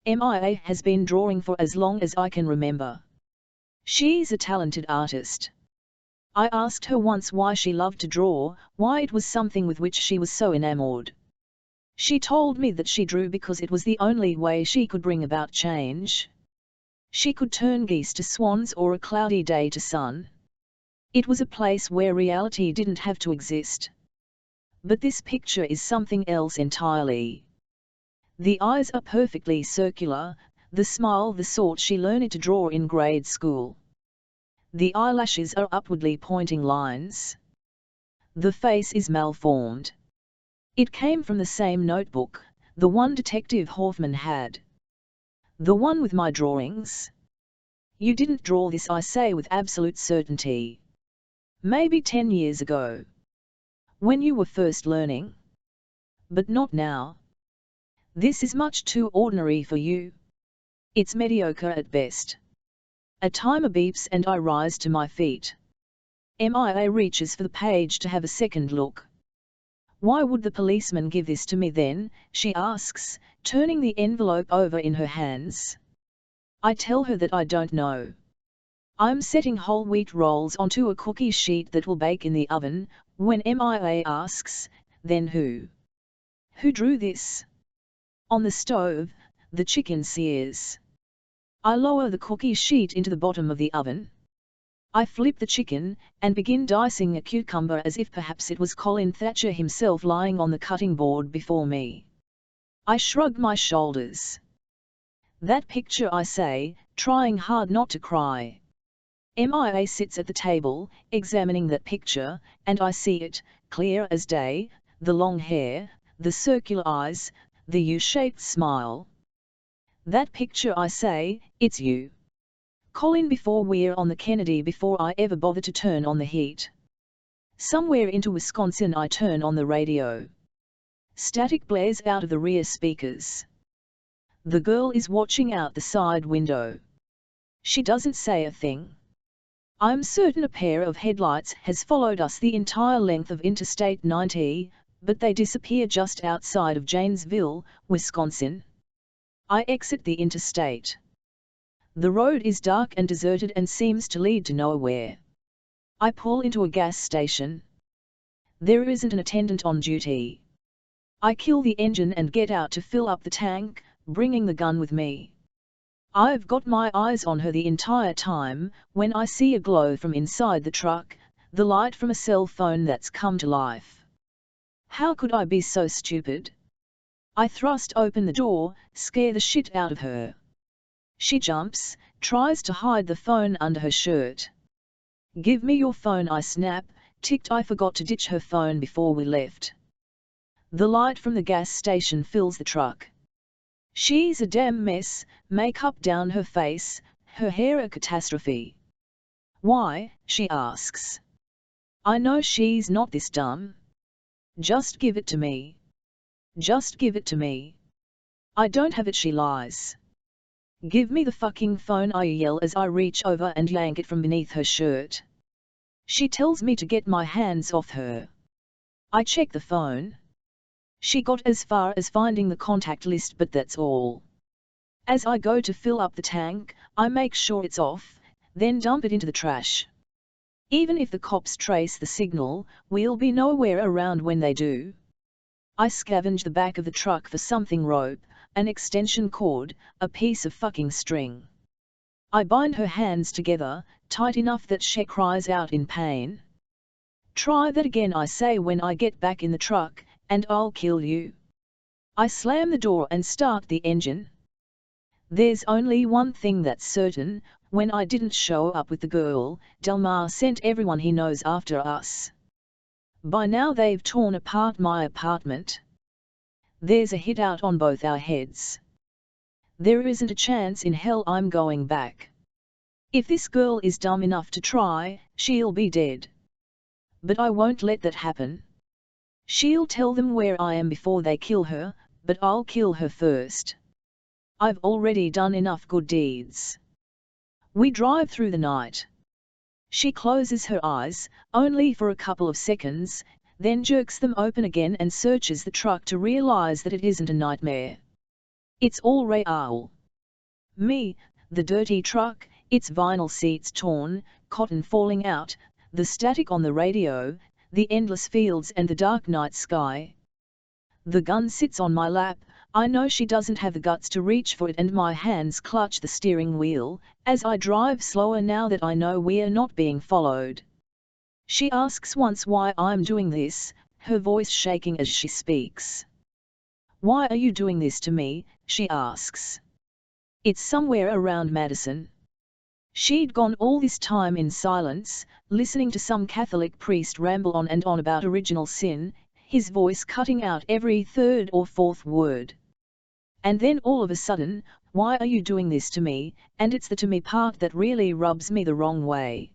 Mia has been drawing for as long as I can remember. She's a talented artist. I asked her once why she loved to draw, why it was something with which she was so enamored. She told me that she drew because it was the only way she could bring about change. She could turn geese to swans or a cloudy day to sun. It was a place where reality didn't have to exist. But this picture is something else entirely. The eyes are perfectly circular, the smile the sort she learned to draw in grade school. The eyelashes are upwardly pointing lines. The face is malformed. It came from the same notebook, the one Detective Hoffman had. The one with my drawings? You didn't draw this, I say with absolute certainty. Maybe 10 years ago. When you were first learning. But not now. This is much too ordinary for you. It's mediocre at best. A timer beeps and I rise to my feet. Mia reaches for the page to have a second look. Why would the policeman give this to me then, she asks, turning the envelope over in her hands. I tell her that I don't know. I'm setting whole wheat rolls onto a cookie sheet that will bake in the oven, when Mia asks, then who? Who drew this? On the stove, the chicken sears. I lower the cookie sheet into the bottom of the oven. I flip the chicken, and begin dicing a cucumber as if perhaps it was Colin Thatcher himself lying on the cutting board before me. I shrug my shoulders. That picture, I say, trying hard not to cry. Mia sits at the table, examining that picture, and I see it, clear as day, the long hair, the circular eyes, the U-shaped smile. That picture, I say, it's you. Colin, before we're on the Kennedy, before I ever bother to turn on the heat. Somewhere into Wisconsin I turn on the radio. Static blares out of the rear speakers. The girl is watching out the side window. She doesn't say a thing. I'm certain a pair of headlights has followed us the entire length of Interstate 90, but they disappear just outside of Janesville, Wisconsin. I exit the interstate. The road is dark and deserted and seems to lead to nowhere. I pull into a gas station. There isn't an attendant on duty. I kill the engine and get out to fill up the tank, bringing the gun with me. I've got my eyes on her the entire time, when I see a glow from inside the truck, the light from a cell phone that's come to life. How could I be so stupid? I thrust open the door, scare the shit out of her. She jumps, tries to hide the phone under her shirt. Give me your phone, I snap, ticked I forgot to ditch her phone before we left. The light from the gas station fills the truck. She's a damn mess, makeup down her face, her hair a catastrophe. Why? She asks. I know she's not this dumb. Just give it to me. Just give it to me. I don't have it, she lies. Give me the fucking phone, I yell as I reach over and yank it from beneath her shirt. She tells me to get my hands off her. I check the phone. She got as far as finding the contact list, but that's all. As I go to fill up the tank, I make sure it's off, then dump it into the trash. Even if the cops trace the signal, we'll be nowhere around when they do. I scavenge the back of the truck for something: rope, an extension cord, a piece of fucking string. I bind her hands together, tight enough that she cries out in pain. Try that again, I say when I get back in the truck, and I'll kill you. I slam the door and start the engine. There's only one thing that's certain: When I didn't show up with the girl, Delmar sent everyone he knows after us. By now they've torn apart my apartment. There's a hit out on both our heads. There isn't a chance in hell I'm going back. If this girl is dumb enough to try, she'll be dead. But I won't let that happen. She'll tell them where I am before they kill her, but I'll kill her first. I've already done enough good deeds. We drive through the night. She closes her eyes, only for a couple of seconds, then jerks them open again and searches the truck to realize that it isn't a nightmare. It's all real. Me, the dirty truck, its vinyl seats torn, cotton falling out, the static on the radio, the endless fields and the dark night sky. The gun sits on my lap. I know she doesn't have the guts to reach for it, and my hands clutch the steering wheel, as I drive slower now that I know we're not being followed. She asks once why I'm doing this, her voice shaking as she speaks. "Why are you doing this to me?" she asks. "It's somewhere around Madison." She'd gone all this time in silence, listening to some Catholic priest ramble on and on about original sin, his voice cutting out every third or fourth word. And then all of a sudden, "Why are you doing this to me?" And it's the "to me" part that really rubs me the wrong way.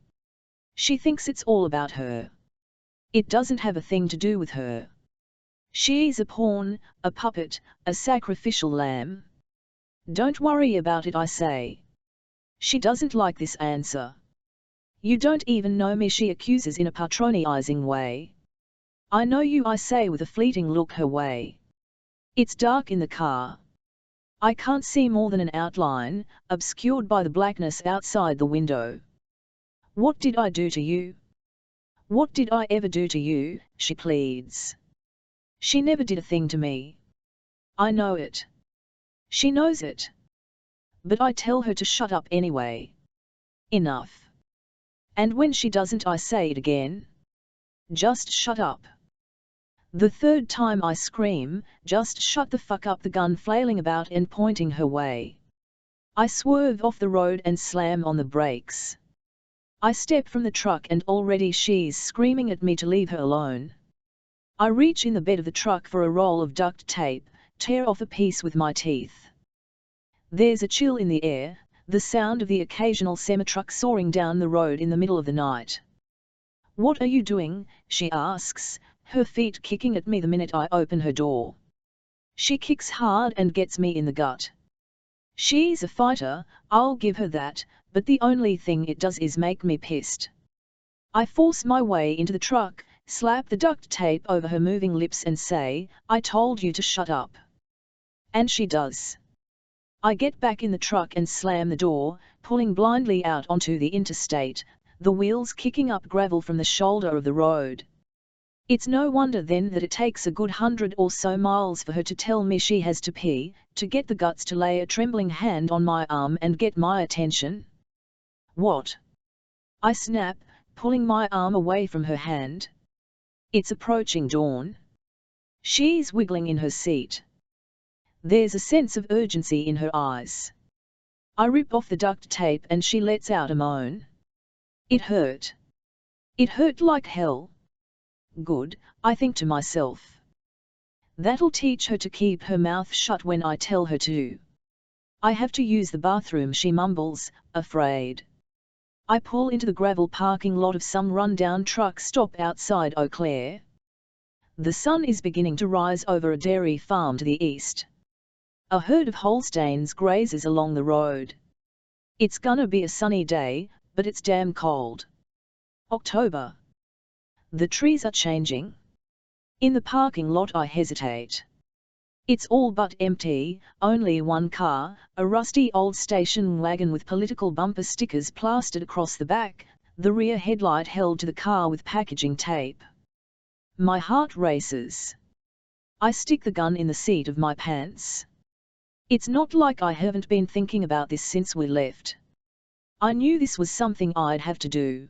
She thinks it's all about her. It doesn't have a thing to do with her. She's a pawn, a puppet, a sacrificial lamb. "Don't worry about it," I say. She doesn't like this answer. "You don't even know me," she accuses in a patronizing way. "I know you," I say with a fleeting look her way. It's dark in the car. I can't see more than an outline, obscured by the blackness outside the window. "What did I do to you? What did I ever do to you?" she pleads. She never did a thing to me. I know it. She knows it. But I tell her to shut up anyway. Enough. And when she doesn't, I say it again. "Just shut up." The third time I scream, "Just shut the fuck up," the gun flailing about and pointing her way. I swerve off the road and slam on the brakes. I step from the truck and already she's screaming at me to leave her alone. I reach in the bed of the truck for a roll of duct tape, tear off a piece with my teeth. There's a chill in the air, the sound of the occasional semi-truck soaring down the road in the middle of the night. "What are you doing?" she asks, her feet kicking at me the minute I open her door. She kicks hard and gets me in the gut. She's a fighter, I'll give her that, but the only thing it does is make me pissed. I force my way into the truck, slap the duct tape over her moving lips and say, "I told you to shut up." And she does. I get back in the truck and slam the door, pulling blindly out onto the interstate, the wheels kicking up gravel from the shoulder of the road. It's no wonder then that it takes a good 100 or so miles for her to tell me she has to pee, to get the guts to lay a trembling hand on my arm and get my attention. "What?" I snap, pulling my arm away from her hand. It's approaching dawn. She's wiggling in her seat. There's a sense of urgency in her eyes. I rip off the duct tape and she lets out a moan. It hurt. It hurt like hell. Good, I think to myself. That'll teach her to keep her mouth shut when I tell her to. "I have to use the bathroom," she mumbles, afraid. I pull into the gravel parking lot of some run-down truck stop outside Eau Claire. The sun is beginning to rise over a dairy farm to the east. A herd of Holsteins grazes along the road. It's gonna be a sunny day, but it's damn cold. October. The trees are changing. In the parking lot I hesitate. It's all but empty, only one car, a rusty old station wagon with political bumper stickers plastered across the back, the rear headlight held to the car with packaging tape. My heart races. I stick the gun in the seat of my pants. It's not like I haven't been thinking about this since we left. I knew this was something I'd have to do.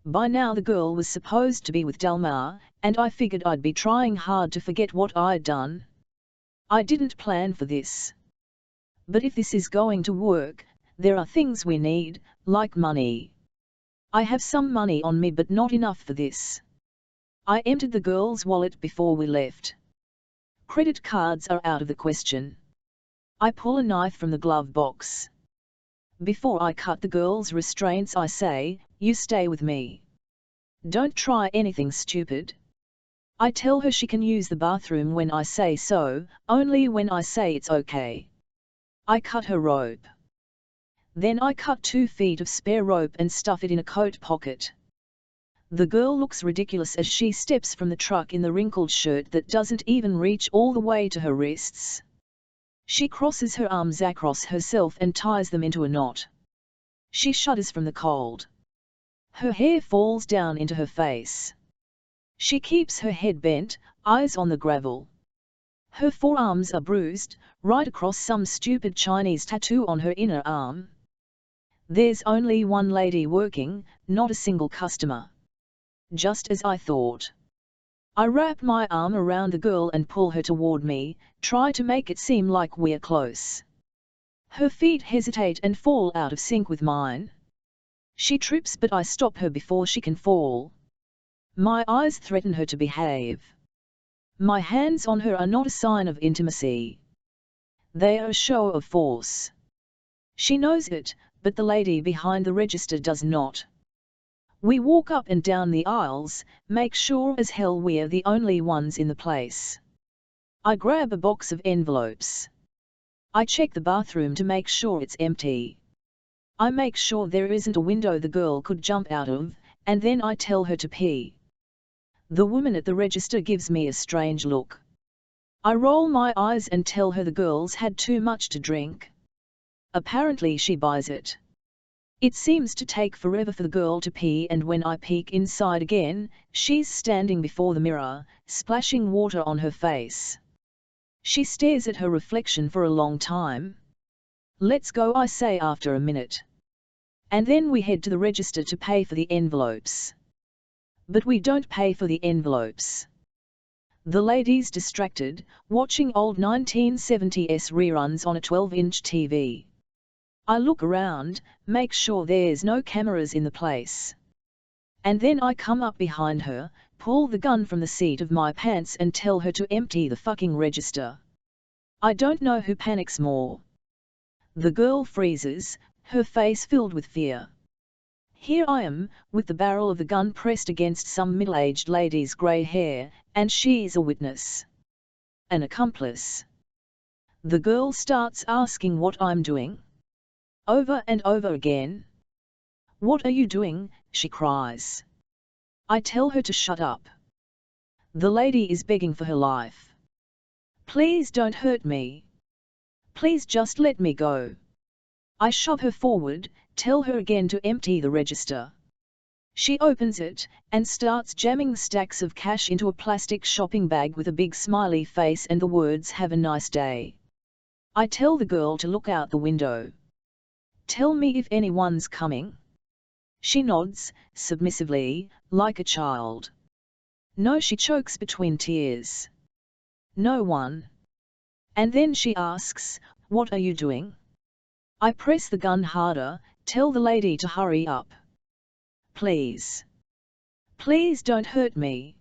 By now the girl was supposed to be with Delmar, and I figured I'd be trying hard to forget what I'd done. I didn't plan for this. But if this is going to work, there are things we need, like money. I have some money on me but not enough for this. I emptied the girl's wallet before we left. Credit cards are out of the question. I pull a knife from the glove box. Before I cut the girl's restraints I say, you stay with me. Don't try anything stupid. I tell her she can use the bathroom when I say so, only when I say it's okay. I cut her rope. Then I cut 2 feet of spare rope and stuff it in a coat pocket. The girl looks ridiculous as she steps from the truck in the wrinkled shirt that doesn't even reach all the way to her wrists. She crosses her arms across herself and ties them into a knot. She shudders from the cold. Her hair falls down into her face. She keeps her head bent, eyes on the gravel. Her forearms are bruised, right across some stupid Chinese tattoo on her inner arm. There's only one lady working, not a single customer. Just as I thought. I wrap my arm around the girl and pull her toward me, try to make it seem like we're close. Her feet hesitate and fall out of sync with mine. She trips but I stop her before she can fall. My eyes threaten her to behave. My hands on her are not a sign of intimacy. They are a show of force. She knows it, but the lady behind the register does not. We walk up and down the aisles, make sure as hell we're the only ones in the place. I grab a box of envelopes. I check the bathroom to make sure it's empty. I make sure there isn't a window the girl could jump out of, and then I tell her to pee. The woman at the register gives me a strange look. I roll my eyes and tell her the girl's had too much to drink. Apparently she buys it. It seems to take forever for the girl to pee, and when I peek inside again, she's standing before the mirror, splashing water on her face. She stares at her reflection for a long time. Let's go, I say after a minute. And then we head to the register to pay for the envelopes. But we don't pay for the envelopes. The lady's distracted, watching old 1970s reruns on a 12-inch TV. I look around, make sure there's no cameras in the place. And then I come up behind her, pull the gun from the seat of my pants and tell her to empty the fucking register. I don't know who panics more. The girl freezes, her face filled with fear. Here I am, with the barrel of the gun pressed against some middle-aged lady's grey hair, and she's a witness. An accomplice. The girl starts asking what I'm doing. Over and over again. What are you doing? She cries. I tell her to shut up. The lady is begging for her life. Please don't hurt me. Please just let me go. I shove her forward, tell her again to empty the register. She opens it, and starts jamming stacks of cash into a plastic shopping bag with a big smiley face and the words "Have a nice day." I tell the girl to look out the window. Tell me if anyone's coming. She nods, submissively, like a child. No, she chokes between tears. No one. And then she asks, what are you doing? I press the gun harder, tell the lady to hurry up. Please. Please don't hurt me.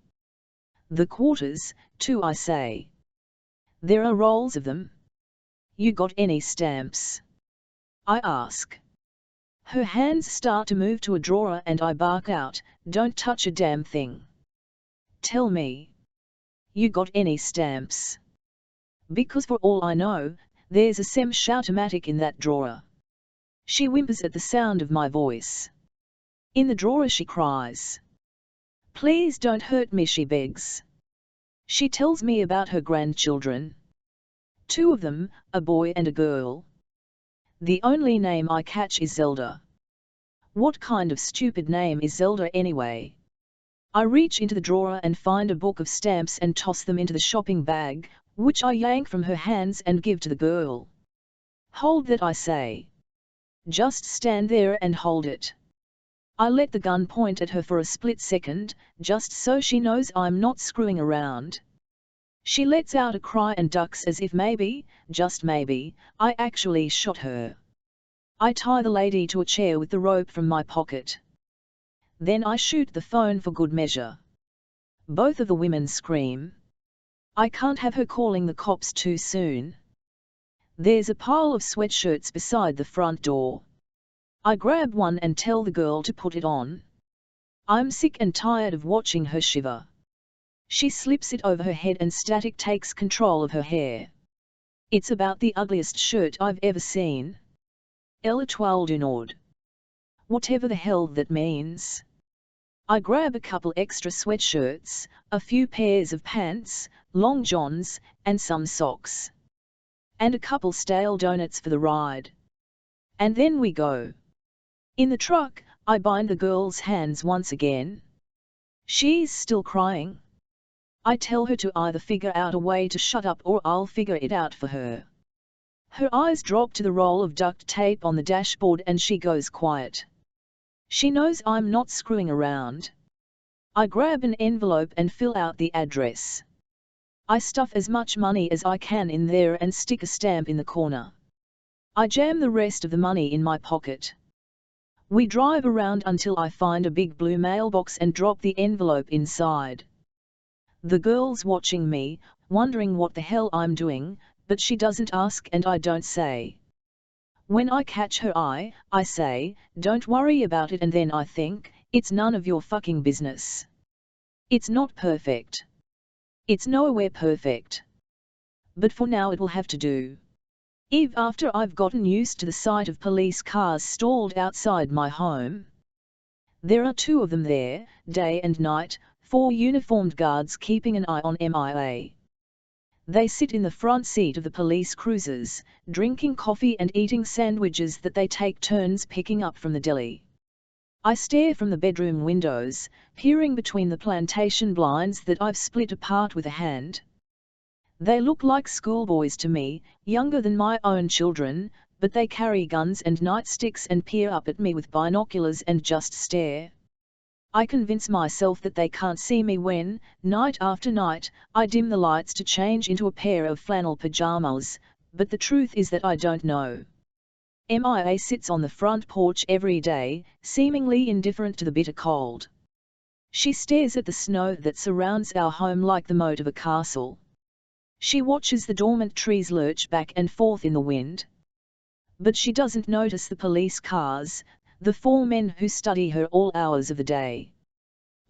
The quarters, too, I say. There are rolls of them. You got any stamps? I ask. Her hands start to move to a drawer and I bark out, don't touch a damn thing. Tell me. You got any stamps? Because for all I know, there's a semi-automatic in that drawer. She whimpers at the sound of my voice. In the drawer she cries. Please don't hurt me, she begs. She tells me about her grandchildren. 2 of them, a boy and a girl. The only name I catch is Zelda. What kind of stupid name is Zelda anyway? I reach into the drawer and find a book of stamps and toss them into the shopping bag, which I yank from her hands and give to the girl. Hold that, I say. Just stand there and hold it. I let the gun point at her for a split second, just so she knows I'm not screwing around. She lets out a cry and ducks as if maybe, just maybe, I actually shot her. I tie the lady to a chair with the rope from my pocket. Then I shoot the phone for good measure. Both of the women scream. I can't have her calling the cops too soon. There's a pile of sweatshirts beside the front door. I grab one and tell the girl to put it on. I'm sick and tired of watching her shiver. She slips it over her head and Static takes control of her hair. It's about the ugliest shirt I've ever seen. L'Étoile du Nord. Whatever the hell that means. I grab a couple extra sweatshirts, a few pairs of pants, long johns, and some socks. And a couple stale donuts for the ride. And then we go. In the truck, I bind the girl's hands once again. She's still crying. I tell her to either figure out a way to shut up or I'll figure it out for her. Her eyes drop to the roll of duct tape on the dashboard and she goes quiet. She knows I'm not screwing around. I grab an envelope and fill out the address. I stuff as much money as I can in there and stick a stamp in the corner. I jam the rest of the money in my pocket. We drive around until I find a big blue mailbox and drop the envelope inside. The girl's watching me, wondering what the hell I'm doing, but she doesn't ask and I don't say. When I catch her eye, I say, "Don't worry about it," and then I think, it's none of your fucking business. It's not perfect. It's nowhere perfect. But for now it will have to do. Even after I've gotten used to the sight of police cars stalled outside my home. There are 2 of them there, day and night, 4 uniformed guards keeping an eye on MIA. They sit in the front seat of the police cruisers, drinking coffee and eating sandwiches that they take turns picking up from the deli. I stare from the bedroom windows, peering between the plantation blinds that I've split apart with a hand. They look like schoolboys to me, younger than my own children, but they carry guns and nightsticks and peer up at me with binoculars and just stare. I convince myself that they can't see me when, night after night, I dim the lights to change into a pair of flannel pajamas, but the truth is that I don't know. MIA sits on the front porch every day, seemingly indifferent to the bitter cold. She stares at the snow that surrounds our home like the moat of a castle. She watches the dormant trees lurch back and forth in the wind. But she doesn't notice the police cars, the 4 men who study her all hours of the day.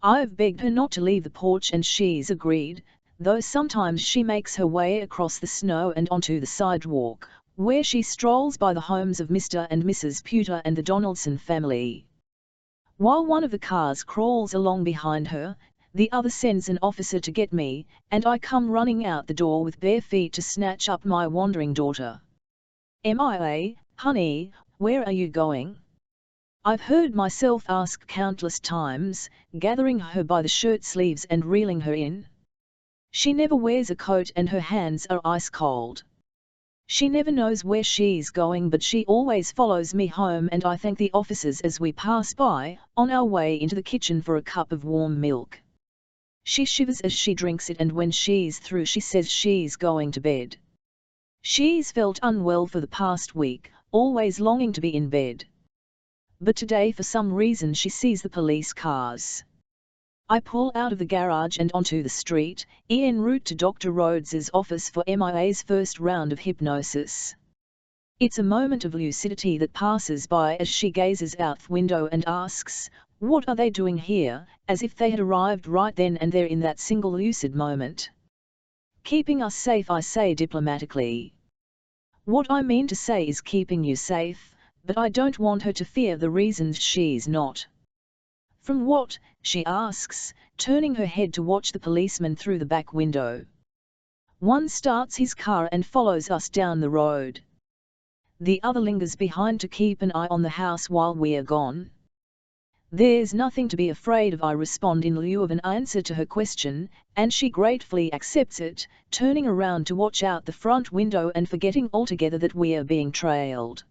I've begged her not to leave the porch and she's agreed, though sometimes she makes her way across the snow and onto the sidewalk, where she strolls by the homes of Mr. and Mrs. Pewter and the Donaldson family. While one of the cars crawls along behind her, the other sends an officer to get me, and I come running out the door with bare feet to snatch up my wandering daughter. MIA, honey, where are you going? I've heard myself ask countless times, gathering her by the shirt sleeves and reeling her in. She never wears a coat and her hands are ice cold. She never knows where she's going, but she always follows me home, and I thank the officers as we pass by, on our way into the kitchen for a cup of warm milk. She shivers as she drinks it, and when she's through she says she's going to bed. She's felt unwell for the past week, always longing to be in bed. But today for some reason she sees the police cars. I pull out of the garage and onto the street, en route to Dr. Rhodes's office for MIA's first round of hypnosis. It's a moment of lucidity that passes by as she gazes out the window and asks, "What are they doing here?" as if they had arrived right then and there in that single lucid moment. "Keeping us safe," I say diplomatically. What I mean to say is keeping you safe, but I don't want her to fear the reasons she's not. "From what?" she asks, turning her head to watch the policeman through the back window. One starts his car and follows us down the road. The other lingers behind to keep an eye on the house while we're gone. "There's nothing to be afraid of," I respond in lieu of an answer to her question, and she gratefully accepts it, turning around to watch out the front window and forgetting altogether that we're being trailed.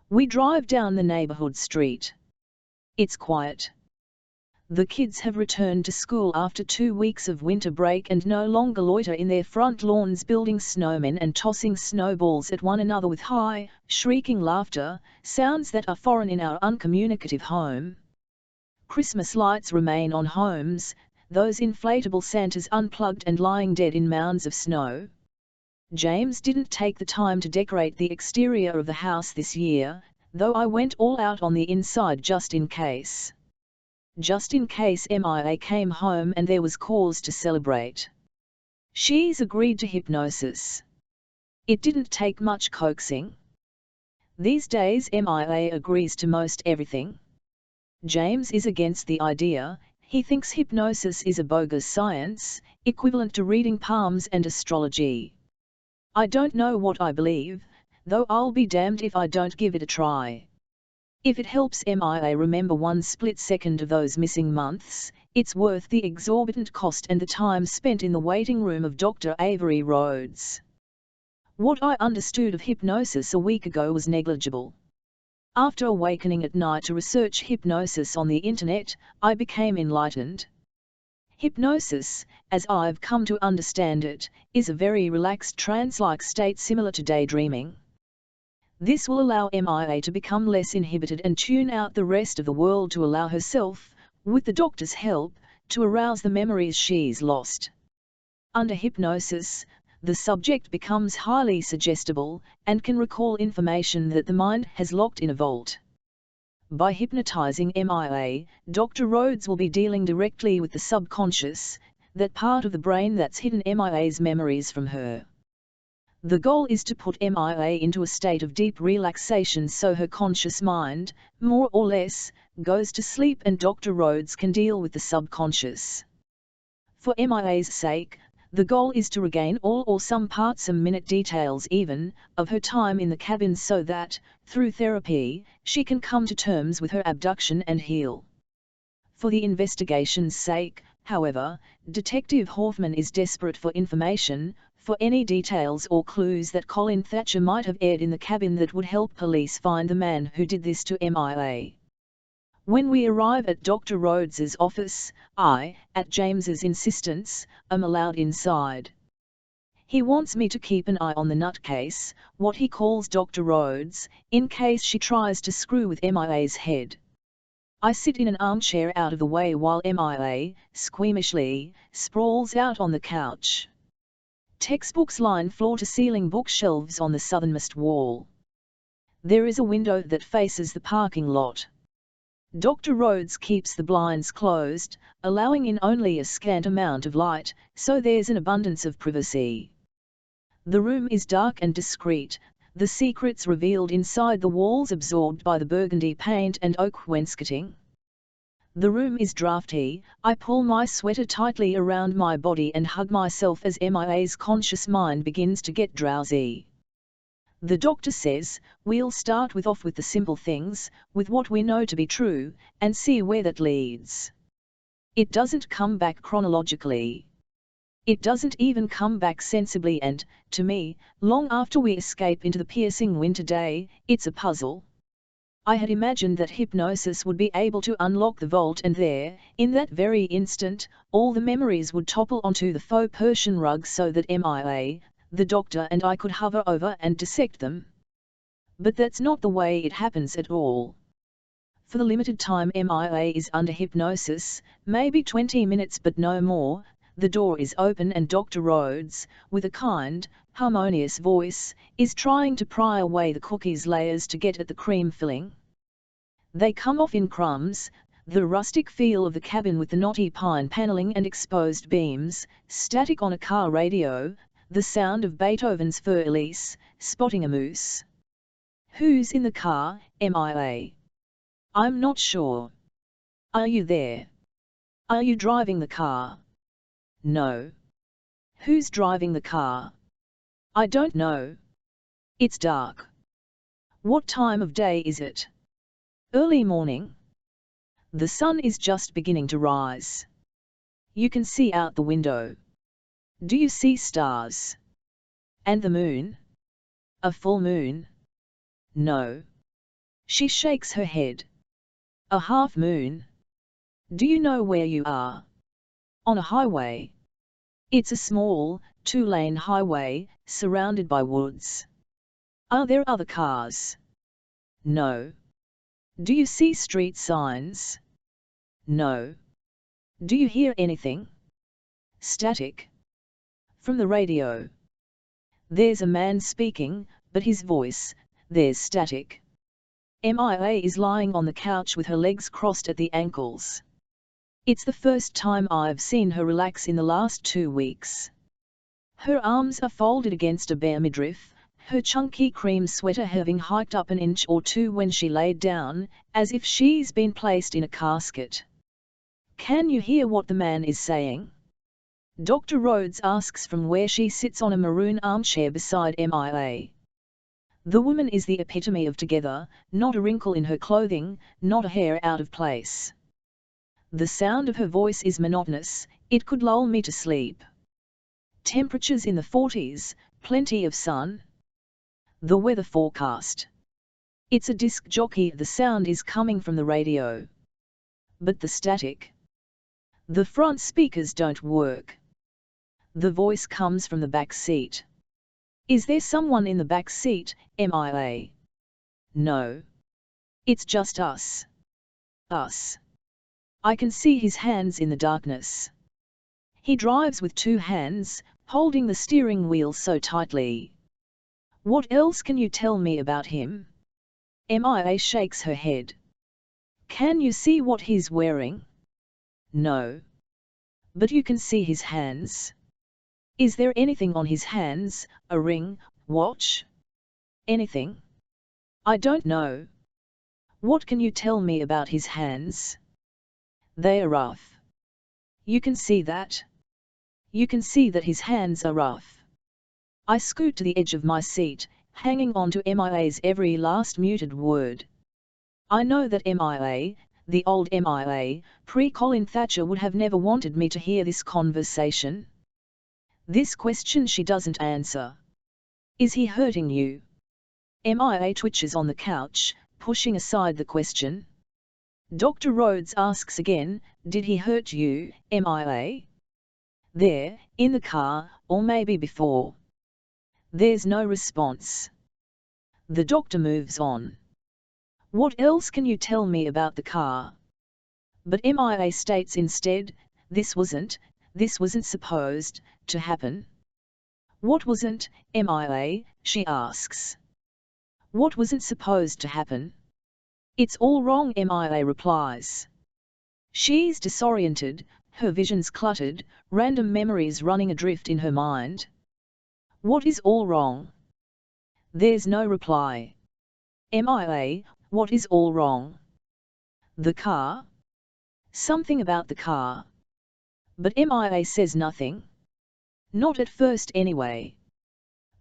We drive down the neighborhood street. It's quiet. The kids have returned to school after 2 weeks of winter break and no longer loiter in their front lawns building snowmen and tossing snowballs at one another with high, shrieking laughter, sounds that are foreign in our uncommunicative home. Christmas lights remain on homes, those inflatable Santas unplugged and lying dead in mounds of snow. James didn't take the time to decorate the exterior of the house this year, though I went all out on the inside just in case. Just in case Mia came home and there was cause to celebrate. She's agreed to hypnosis. It didn't take much coaxing. These days Mia agrees to most everything. James is against the idea. He thinks hypnosis is a bogus science, equivalent to reading palms and astrology. I don't know what I believe, though I'll be damned if I don't give it a try. If it helps Mia remember one split second of those missing months, it's worth the exorbitant cost and the time spent in the waiting room of Dr. Avery Rhodes. What I understood of hypnosis a week ago was negligible. After awakening at night to research hypnosis on the internet, I became enlightened. Hypnosis, as I've come to understand it, is a very relaxed trance-like state similar to daydreaming. This will allow Mia to become less inhibited and tune out the rest of the world to allow herself, with the doctor's help, to arouse the memories she's lost. Under hypnosis, the subject becomes highly suggestible, and can recall information that the mind has locked in a vault. By hypnotizing Mia, Dr. Rhodes will be dealing directly with the subconscious, that part of the brain that's hidden Mia's memories from her. The goal is to put Mia into a state of deep relaxation so her conscious mind, more or less, goes to sleep and Dr. Rhodes can deal with the subconscious. For Mia's sake, the goal is to regain all or some parts and minute details even, of her time in the cabin so that, through therapy, she can come to terms with her abduction and heal. For the investigation's sake, however, Detective Hoffman is desperate for information, for any details or clues that Colin Thatcher might have aired in the cabin that would help police find the man who did this to Mia. When we arrive at Dr. Rhodes's office, I, at James's insistence, am allowed inside. He wants me to keep an eye on the nutcase, what he calls Dr. Rhodes, in case she tries to screw with Mia's head. I sit in an armchair out of the way while Mia, squeamishly, sprawls out on the couch. Textbooks line floor-to-ceiling bookshelves on the southernmost wall. There is a window that faces the parking lot. Dr. Rhodes keeps the blinds closed, allowing in only a scant amount of light, so there's an abundance of privacy. The room is dark and discreet, the secrets revealed inside the walls absorbed by the burgundy paint and oak wainscoting. The room is drafty. I pull my sweater tightly around my body and hug myself as Mia's conscious mind begins to get drowsy. The doctor says, we'll start off with the simple things, with what we know to be true, and see where that leads. It doesn't come back chronologically. It doesn't even come back sensibly and, to me, long after we escape into the piercing winter day, it's a puzzle. I had imagined that hypnosis would be able to unlock the vault and there, in that very instant, all the memories would topple onto the faux Persian rug so that Mia, the doctor and I could hover over and dissect them. But that's not the way it happens at all. For the limited time Mia is under hypnosis, maybe 20 minutes but no more, the door is open and Dr. Rhodes, with a kind, harmonious voice, is trying to pry away the cookies layers to get at the cream filling. They come off in crumbs, the rustic feel of the cabin with the knotty pine paneling and exposed beams, static on a car radio, the sound of Beethoven's Für Elise, spotting a moose. Who's in the car, Mia? I'm not sure. Are you there? Are you driving the car? No. Who's driving the car? I don't know. It's dark. What time of day is it? Early morning. The sun is just beginning to rise. You can see out the window. Do you see stars? And the moon? A full moon? No. She shakes her head. A half moon? Do you know where you are? On a highway. It's a small, two-lane highway, surrounded by woods. Are there other cars? No. Do you see street signs? No. Do you hear anything? Static. From the radio. There's a man speaking, but his voice, there's static. MIA is lying on the couch with her legs crossed at the ankles. It's the first time I've seen her relax in the last 2 weeks. Her arms are folded against a bare midriff, her chunky cream sweater having hiked up an inch or two when she laid down, as if she's been placed in a casket. Can you hear what the man is saying? Dr. Rhodes asks from where she sits on a maroon armchair beside MIA. The woman is the epitome of together, not a wrinkle in her clothing, not a hair out of place. The sound of her voice is monotonous, it could lull me to sleep. Temperatures in the 40s, plenty of sun. The weather forecast. It's a disc jockey, the sound is coming from the radio. But the static. The front speakers don't work. The voice comes from the back seat. Is there someone in the back seat, MIA? No. It's just us. Us. I can see his hands in the darkness. He drives with 2 hands, holding the steering wheel so tightly. What else can you tell me about him? MIA shakes her head. Can you see what he's wearing? No. But you can see his hands. Is there anything on his hands, a ring, watch? Anything? I don't know. What can you tell me about his hands? They are rough. You can see that? You can see that his hands are rough. I scoot to the edge of my seat, hanging on to MIA's every last muted word. I know that MIA, the old MIA, pre-Colin Thatcher would have never wanted me to hear this conversation. This question she doesn't answer. Is he hurting you? MIA twitches on the couch, pushing aside the question. Dr. Rhodes asks again, did he hurt you, MIA? There, in the car, or maybe before. There's no response. The doctor moves on. What else can you tell me about the car? But MIA states instead, this wasn't supposed to happen. What wasn't, MIA, she asks. What wasn't supposed to happen? It's all wrong, MIA replies. She's disoriented, her vision's cluttered, random memories running adrift in her mind. What is all wrong? There's no reply. MIA, what is all wrong? The car? Something about the car. But MIA says nothing. Not at first anyway.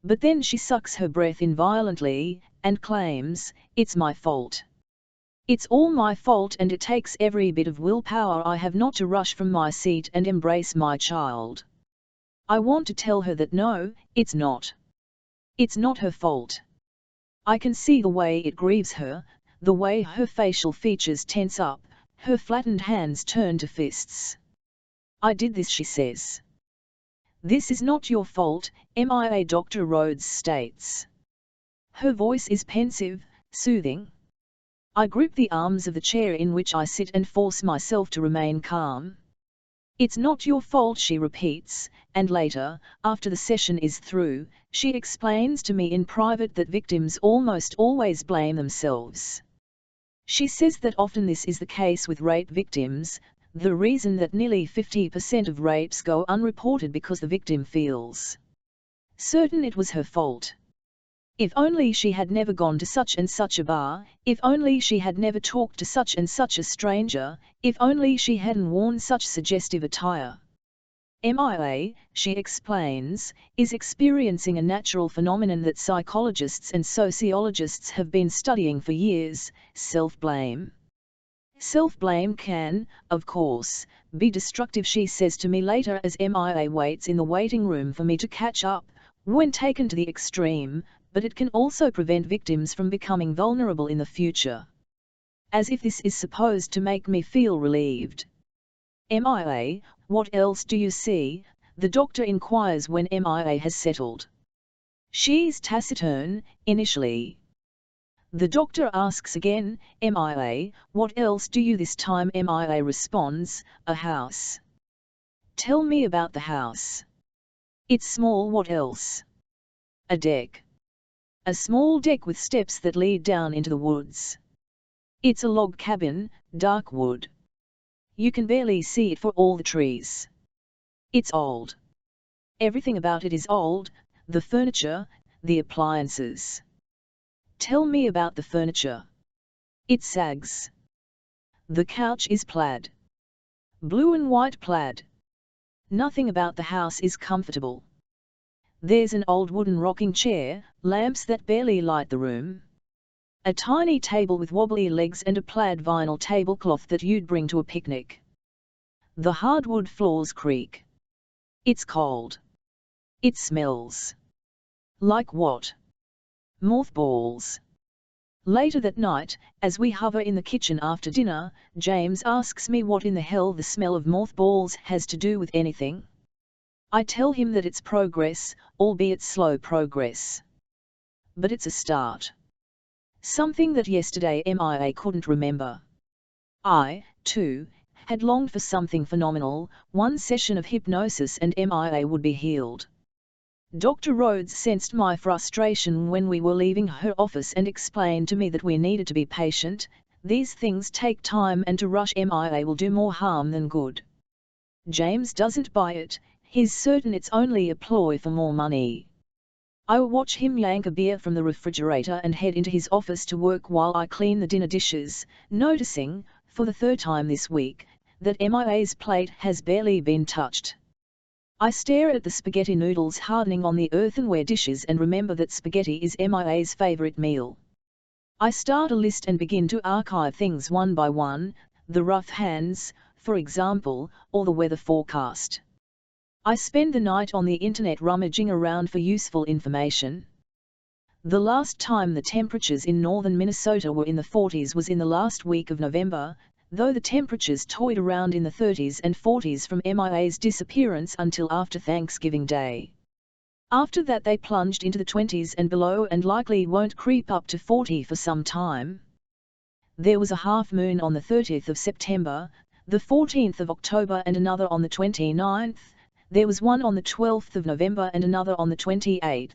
But then she sucks her breath in violently, and claims, it's my fault. It's all my fault, and it takes every bit of willpower I have not to rush from my seat and embrace my child. I want to tell her that no, it's not. It's not her fault. I can see the way it grieves her, the way her facial features tense up, her flattened hands turn to fists. I did this, she says. This is not your fault, MIA, Dr. Rhodes states. Her voice is pensive, soothing. I grip the arms of the chair in which I sit and force myself to remain calm. It's not your fault, she repeats, and later, after the session is through, she explains to me in private that victims almost always blame themselves. She says that often this is the case with rape victims, the reason that nearly 50% of rapes go unreported because the victim feels certain it was her fault. If only she had never gone to such and such a bar, if only she had never talked to such and such a stranger, if only she hadn't worn such suggestive attire. MIA, she explains, is experiencing a natural phenomenon that psychologists and sociologists have been studying for years, self-blame. Self-blame can, of course, be destructive, she says to me later as MIA waits in the waiting room for me to catch up, when taken to the extreme, but it can also prevent victims from becoming vulnerable in the future. As if this is supposed to make me feel relieved. MIA, what else do you see? The doctor inquires when MIA has settled. She's taciturn, initially. The doctor asks again, MIA, what else do you this time? MIA responds, a house. Tell me about the house. It's small, what else? A deck. A small deck with steps that lead down into the woods. It's a log cabin, dark wood. You can barely see it for all the trees. It's old. Everything about it is old, the furniture, the appliances. Tell me about the furniture. It sags. The couch is plaid. Blue and white plaid. Nothing about the house is comfortable. There's an old wooden rocking chair, lamps that barely light the room. A tiny table with wobbly legs and a plaid vinyl tablecloth that you'd bring to a picnic. The hardwood floors creak. It's cold. It smells. Like what? Mothballs. Later that night, as we hover in the kitchen after dinner, James asks me what in the hell the smell of mothballs has to do with anything. I tell him that it's progress, albeit slow progress. But it's a start. Something that yesterday MIA couldn't remember. I, too, had longed for something phenomenal, one session of hypnosis and MIA would be healed. Dr. Rhodes sensed my frustration when we were leaving her office and explained to me that we needed to be patient. These things take time and to rush MIA will do more harm than good. James doesn't buy it, he's certain it's only a ploy for more money. I watch him yank a beer from the refrigerator and head into his office to work while I clean the dinner dishes, noticing, for the third time this week, that MIA's plate has barely been touched. I stare at the spaghetti noodles hardening on the earthenware dishes and remember that spaghetti is MIA's favorite meal. I start a list and begin to archive things one by one, the rough hands, for example, or the weather forecast. I spend the night on the internet rummaging around for useful information. The last time the temperatures in northern Minnesota were in the 40s was in the last week of November, though the temperatures toyed around in the 30s and 40s from MIA's disappearance until after Thanksgiving Day. After that they plunged into the 20s and below and likely won't creep up to 40 for some time. There was a half moon on the 30th of September, the 14th of October and another on the 29th, there was one on the 12th of November and another on the 28th,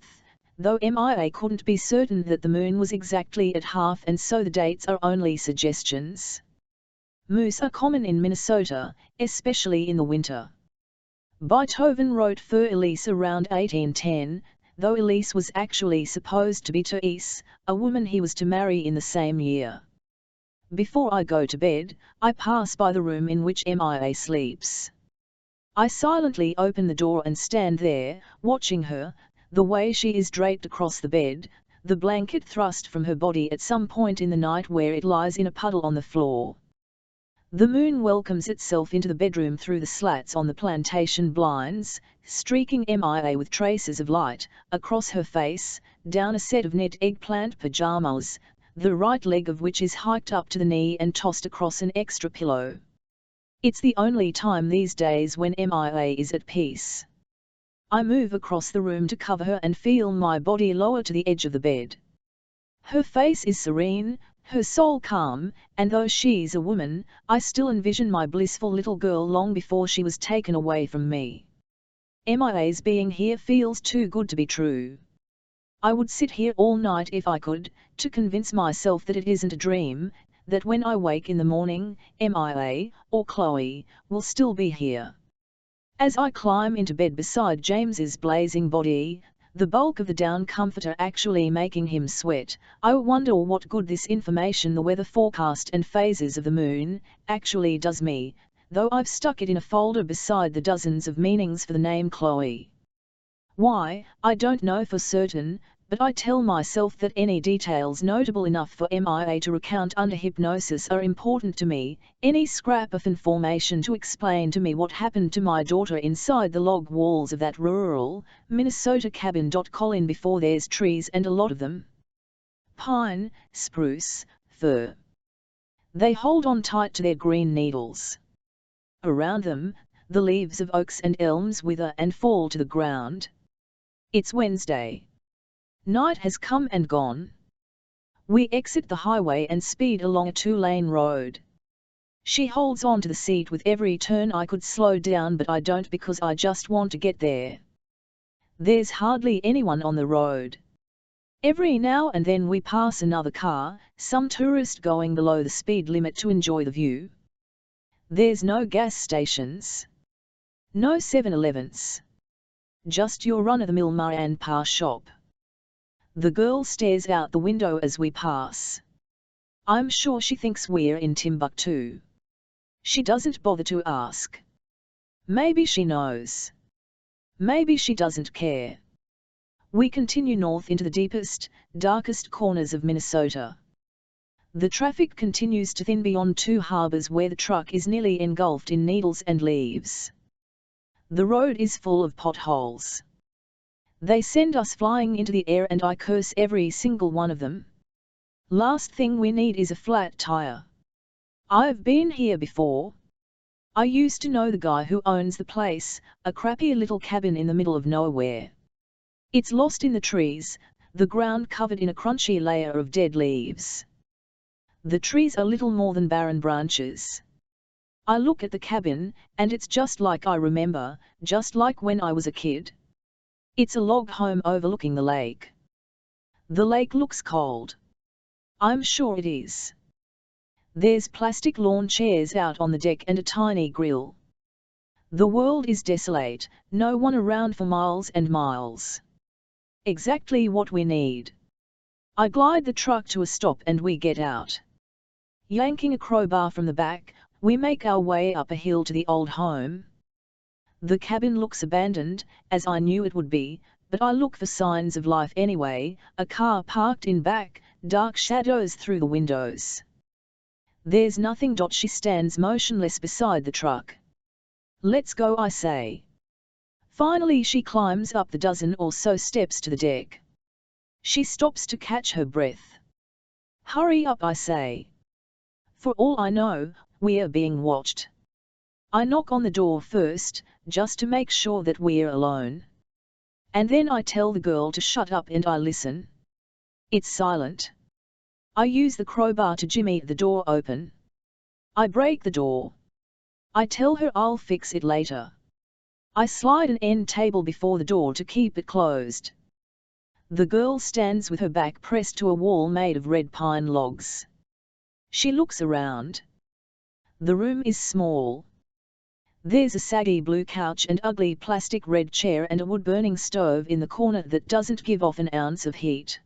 though MIA couldn't be certain that the moon was exactly at half and so the dates are only suggestions. Moose are common in Minnesota, especially in the winter. Beethoven wrote for Elise around 1810, though Elise was actually supposed to be Thais, a woman he was to marry in the same year. Before I go to bed, I pass by the room in which MIA sleeps. I silently open the door and stand there, watching her, the way she is draped across the bed, the blanket thrust from her body at some point in the night where it lies in a puddle on the floor. The moon welcomes itself into the bedroom through the slats on the plantation blinds, streaking MIA with traces of light, across her face, down a set of knit eggplant pajamas, the right leg of which is hiked up to the knee and tossed across an extra pillow. It's the only time these days when MIA is at peace. I move across the room to cover her and feel my body lower to the edge of the bed. Her face is serene, her soul calm, and though she's a woman, I still envision my blissful little girl long before she was taken away from me. MIA's being here feels too good to be true. I would sit here all night if I could, to convince myself that it isn't a dream, that when I wake in the morning, MIA, or Chloe, will still be here. As I climb into bed beside James's blazing body, the bulk of the down comforter actually making him sweat, I wonder what good this information, the weather forecast and phases of the moon, actually does me, though I've stuck it in a folder beside the dozens of meanings for the name Chloe. Why, I don't know for certain, but I tell myself that any details notable enough for MIA to recount under hypnosis are important to me, any scrap of information to explain to me what happened to my daughter inside the log walls of that rural, Minnesota cabin. Colin, before there's trees and a lot of them. Pine, spruce, fir. They hold on tight to their green needles. Around them, the leaves of oaks and elms wither and fall to the ground. It's Wednesday. Night has come and gone. We exit the highway and speed along a two-lane road. She holds on to the seat with every turn. I could slow down, but I don't because I just want to get there. There's hardly anyone on the road. Every now and then we pass another car, some tourist going below the speed limit to enjoy the view. There's no gas stations. No 7-Elevens. Just your run-of-the-mill ma and pa shop. The girl stares out the window as we pass. I'm sure she thinks we're in Timbuktu. She doesn't bother to ask. Maybe she knows. Maybe she doesn't care. We continue north into the deepest, darkest corners of Minnesota. The traffic continues to thin beyond two harbors where the truck is nearly engulfed in needles and leaves. The road is full of potholes. They send us flying into the air and I curse every single one of them. Last thing we need is a flat tire. I've been here before. I used to know the guy who owns the place, a crappy little cabin in the middle of nowhere. It's lost in the trees, the ground covered in a crunchy layer of dead leaves. The trees are little more than barren branches. I look at the cabin, and it's just like I remember, just like when I was a kid. It's a log home overlooking the lake. The lake looks cold. I'm sure it is. There's plastic lawn chairs out on the deck and a tiny grill. The world is desolate, no one around for miles and miles. Exactly what we need. I glide the truck to a stop and we get out. Yanking a crowbar from the back, we make our way up a hill to the old home. The cabin looks abandoned, as I knew it would be, but I look for signs of life anyway. A car parked in back, dark shadows through the windows. There's nothing. She stands motionless beside the truck. Let's go, I say. Finally she climbs up the dozen or so steps to the deck. She stops to catch her breath. Hurry up, I say. For all I know, we're being watched. I knock on the door first, just to make sure that we're alone. And then I tell the girl to shut up and I listen. It's silent. I use the crowbar to jimmy the door open. I break the door. I tell her I'll fix it later. I slide an end table before the door to keep it closed. The girl stands with her back pressed to a wall made of red pine logs. She looks around. The room is small. There's a saggy blue couch and ugly plastic red chair and a wood-burning stove in the corner that doesn't give off an ounce of heat.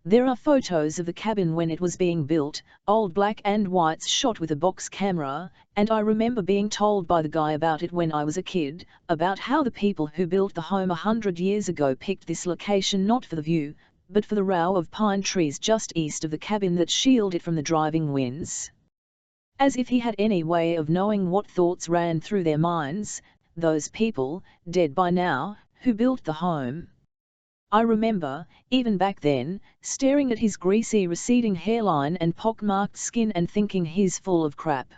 There are photos of the cabin when it was being built, old black and whites shot with a box camera, and I remember being told by the guy about it when I was a kid, about how the people who built the home 100 years ago picked this location not for the view, but for the row of pine trees just east of the cabin that shield it from the driving winds. As if he had any way of knowing what thoughts ran through their minds, those people, dead by now, who built the home. I remember, even back then, staring at his greasy receding hairline and pock-marked skin and thinking he's full of crap.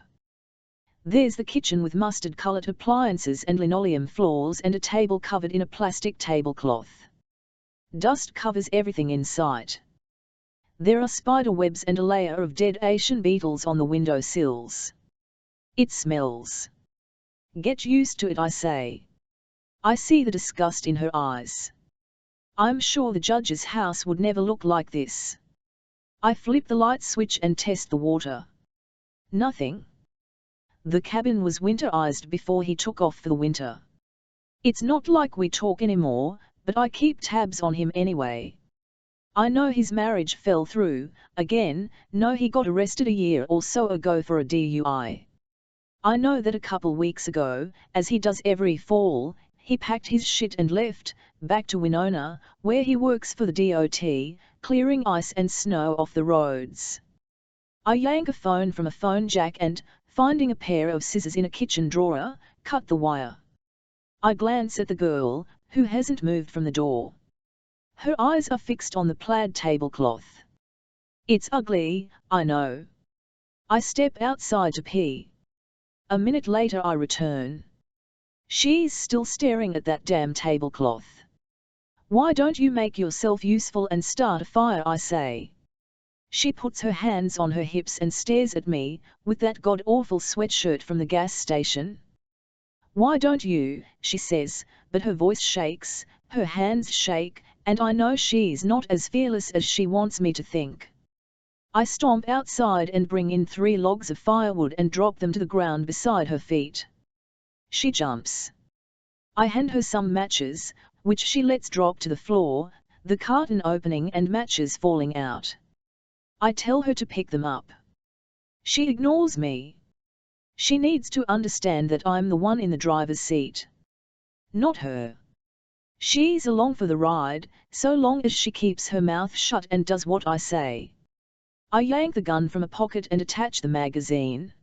There's the kitchen with mustard-colored appliances and linoleum floors and a table covered in a plastic tablecloth. Dust covers everything in sight. There are spider webs and a layer of dead Asian beetles on the window sills. It smells. Get used to it, I say. I see the disgust in her eyes. I'm sure the judge's house would never look like this. I flip the light switch and test the water. Nothing. The cabin was winterized before he took off for the winter. It's not like we talk anymore, but I keep tabs on him anyway. I know his marriage fell through, again, know he got arrested a year or so ago for a DUI. I know that a couple weeks ago, as he does every fall, he packed his shit and left, back to Winona, where he works for the DOT, clearing ice and snow off the roads. I yank a phone from a phone jack and, finding a pair of scissors in a kitchen drawer, cut the wire. I glance at the girl, who hasn't moved from the door. Her eyes are fixed on the plaid tablecloth. It's ugly, I know. I step outside to pee. A minute later I return. She's still staring at that damn tablecloth. Why don't you make yourself useful and start a fire, I say. She puts her hands on her hips and stares at me, with that god-awful sweatshirt from the gas station. Why don't you, she says, but her voice shakes, her hands shake, and I know she's not as fearless as she wants me to think. I stomp outside and bring in 3 logs of firewood and drop them to the ground beside her feet. She jumps. I hand her some matches, which she lets drop to the floor, the carton opening and matches falling out. I tell her to pick them up. She ignores me. She needs to understand that I'm the one in the driver's seat. Not her. She's along for the ride, so long as she keeps her mouth shut and does what I say. I yank the gun from a pocket and attach the magazine.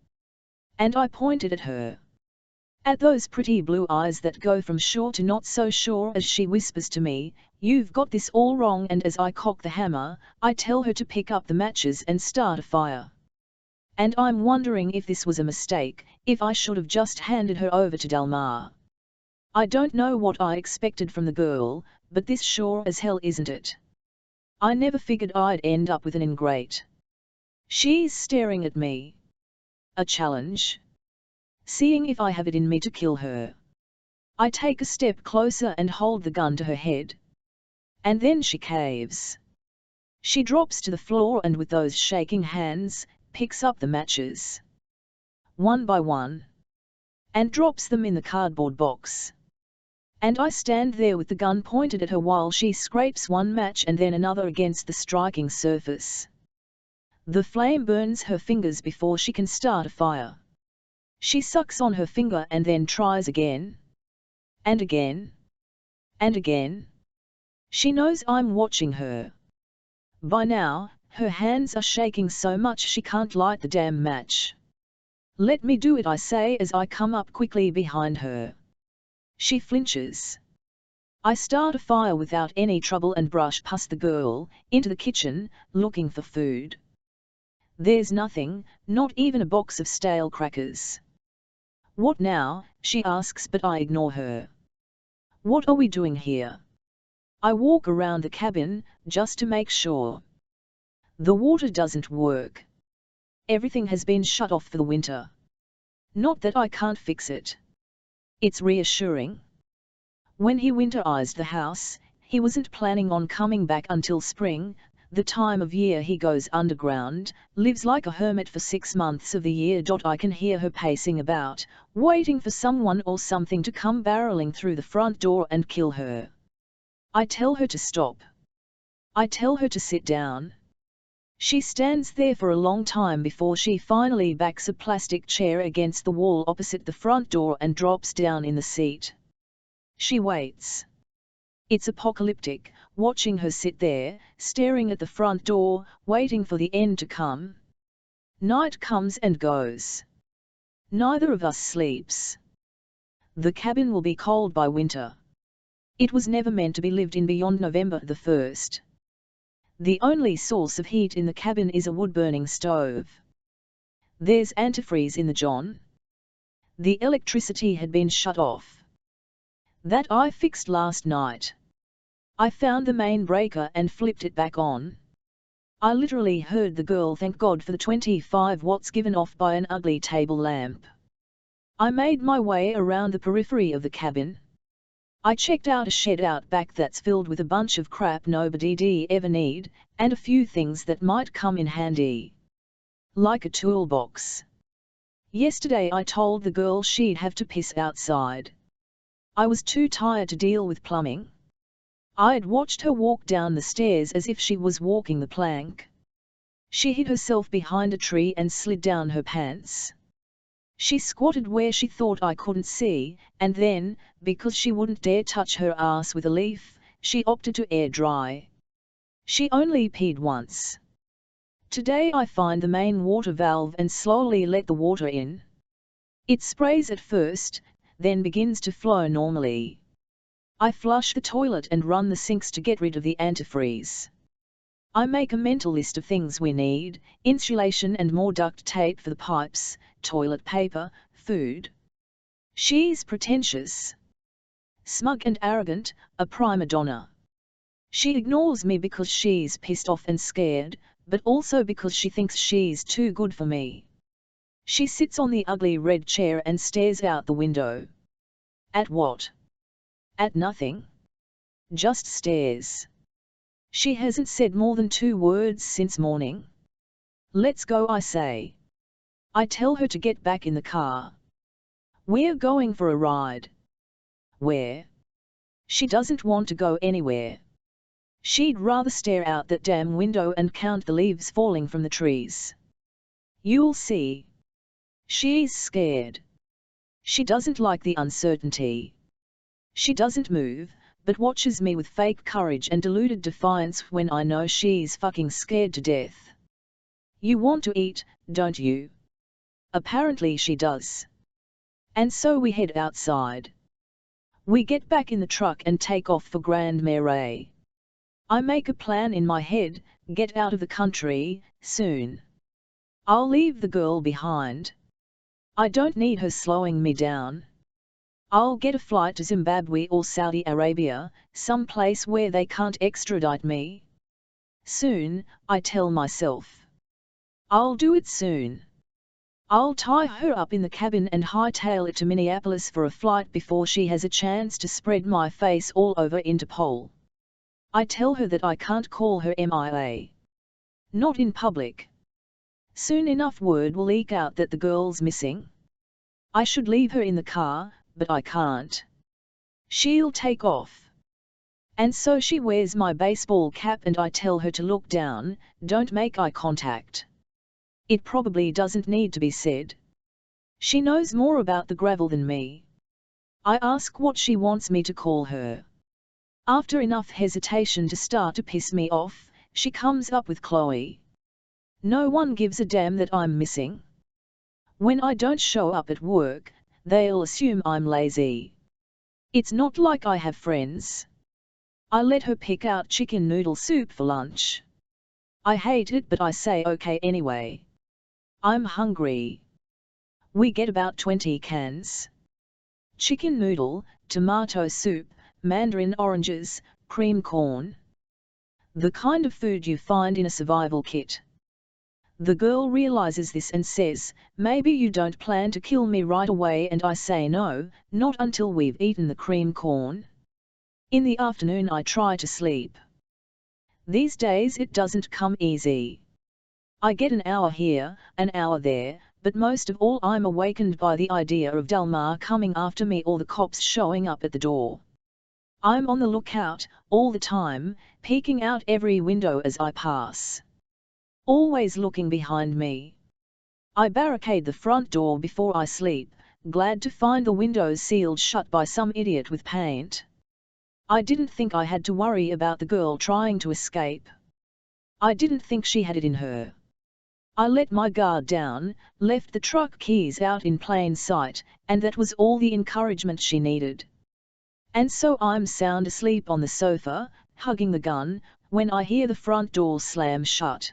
And I point it at her. At those pretty blue eyes that go from sure to not so sure as she whispers to me, "You've got this all wrong," and as I cock the hammer, I tell her to pick up the matches and start a fire. And I'm wondering if this was a mistake, if I should have just handed her over to Delmar. I don't know what I expected from the girl, but this sure as hell isn't it. I never figured I'd end up with an ingrate. She's staring at me. A challenge? Seeing if I have it in me to kill her. I take a step closer and hold the gun to her head. And then she caves. She drops to the floor and with those shaking hands, picks up the matches. One by one. And drops them in the cardboard box. And I stand there with the gun pointed at her while she scrapes one match and then another against the striking surface. The flame burns her fingers before she can start a fire. She sucks on her finger and then tries again. And again. And again. She knows I'm watching her. By now, her hands are shaking so much she can't light the damn match. "Let me do it," I say as I come up quickly behind her. She flinches. I start a fire without any trouble and brush past the girl, into the kitchen, looking for food. There's nothing, not even a box of stale crackers. "What now?" she asks, but I ignore her. "What are we doing here?" I walk around the cabin, just to make sure. The water doesn't work. Everything has been shut off for the winter. Not that I can't fix it. It's reassuring. When he winterized the house, he wasn't planning on coming back until spring, the time of year he goes underground, lives like a hermit for 6 months of the year. I can hear her pacing about, waiting for someone or something to come barreling through the front door and kill her. I tell her to stop. I tell her to sit down. She stands there for a long time before she finally backs a plastic chair against the wall opposite the front door and drops down in the seat. She waits. It's apocalyptic, watching her sit there, staring at the front door, waiting for the end to come. Night comes and goes. Neither of us sleeps. The cabin will be cold by winter. It was never meant to be lived in beyond November the 1st. The only source of heat in the cabin is a wood-burning stove. There's antifreeze in the John. The electricity had been shut off. That I fixed last night. I found the main breaker and flipped it back on. I literally heard the girl thank God for the 25 watts given off by an ugly table lamp. I made my way around the periphery of the cabin. I checked out a shed out back that's filled with a bunch of crap nobody'd ever need, and a few things that might come in handy. Like a toolbox. Yesterday I told the girl she'd have to piss outside. I was too tired to deal with plumbing. I'd watched her walk down the stairs as if she was walking the plank. She hid herself behind a tree and slid down her pants. She squatted where she thought I couldn't see, and then, because she wouldn't dare touch her ass with a leaf, she opted to air dry. She only peed once. Today I find the main water valve and slowly let the water in. It sprays at first, then begins to flow normally. I flush the toilet and run the sinks to get rid of the antifreeze. I make a mental list of things we need: insulation and more duct tape for the pipes, toilet paper, food. She's pretentious, smug and arrogant, a prima donna. She ignores me because she's pissed off and scared, but also because she thinks she's too good for me. She sits on the ugly red chair and stares out the window. At what? At nothing. Just stares. She hasn't said more than 2 words since morning. Let's go, I say. I tell her to get back in the car. We're going for a ride. Where? She doesn't want to go anywhere. She'd rather stare out that damn window and count the leaves falling from the trees. You'll see. She's scared. She doesn't like the uncertainty. She doesn't move, but watches me with fake courage and deluded defiance when I know she's fucking scared to death. You want to eat, don't you? Apparently she does. And so we head outside. We get back in the truck and take off for Grand Marais. I make a plan in my head, get out of the country, soon. I'll leave the girl behind. I don't need her slowing me down. I'll get a flight to Zimbabwe or Saudi Arabia, some place where they can't extradite me. Soon, I tell myself. I'll do it soon. I'll tie her up in the cabin and hightail it to Minneapolis for a flight before she has a chance to spread my face all over Interpol. I tell her that I can't call her MIA. Not in public. Soon enough word will leak out that the girl's missing. I should leave her in the car, but I can't. She'll take off. And so she wears my baseball cap and I tell her to look down, don't make eye contact. It probably doesn't need to be said. She knows more about the gravel than me. I ask what she wants me to call her. After enough hesitation to start to piss me off, she comes up with Chloe. No one gives a damn that I'm missing. When I don't show up at work, they'll assume I'm lazy. It's not like I have friends. I let her pick out chicken noodle soup for lunch. I hate it, but I say okay anyway. I'm hungry. We get about 20 cans. Chicken noodle, tomato soup, mandarin oranges, cream corn. The kind of food you find in a survival kit. The girl realizes this and says, maybe you don't plan to kill me right away, and I say no, not until we've eaten the cream corn. In the afternoon I try to sleep. These days it doesn't come easy. I get an hour here, an hour there, but most of all I'm awakened by the idea of Delmar coming after me or the cops showing up at the door. I'm on the lookout, all the time, peeking out every window as I pass. Always looking behind me. I barricade the front door before I sleep, glad to find the windows sealed shut by some idiot with paint. I didn't think I had to worry about the girl trying to escape. I didn't think she had it in her. I let my guard down, left the truck keys out in plain sight, and that was all the encouragement she needed. And so I'm sound asleep on the sofa, hugging the gun, when I hear the front door slam shut.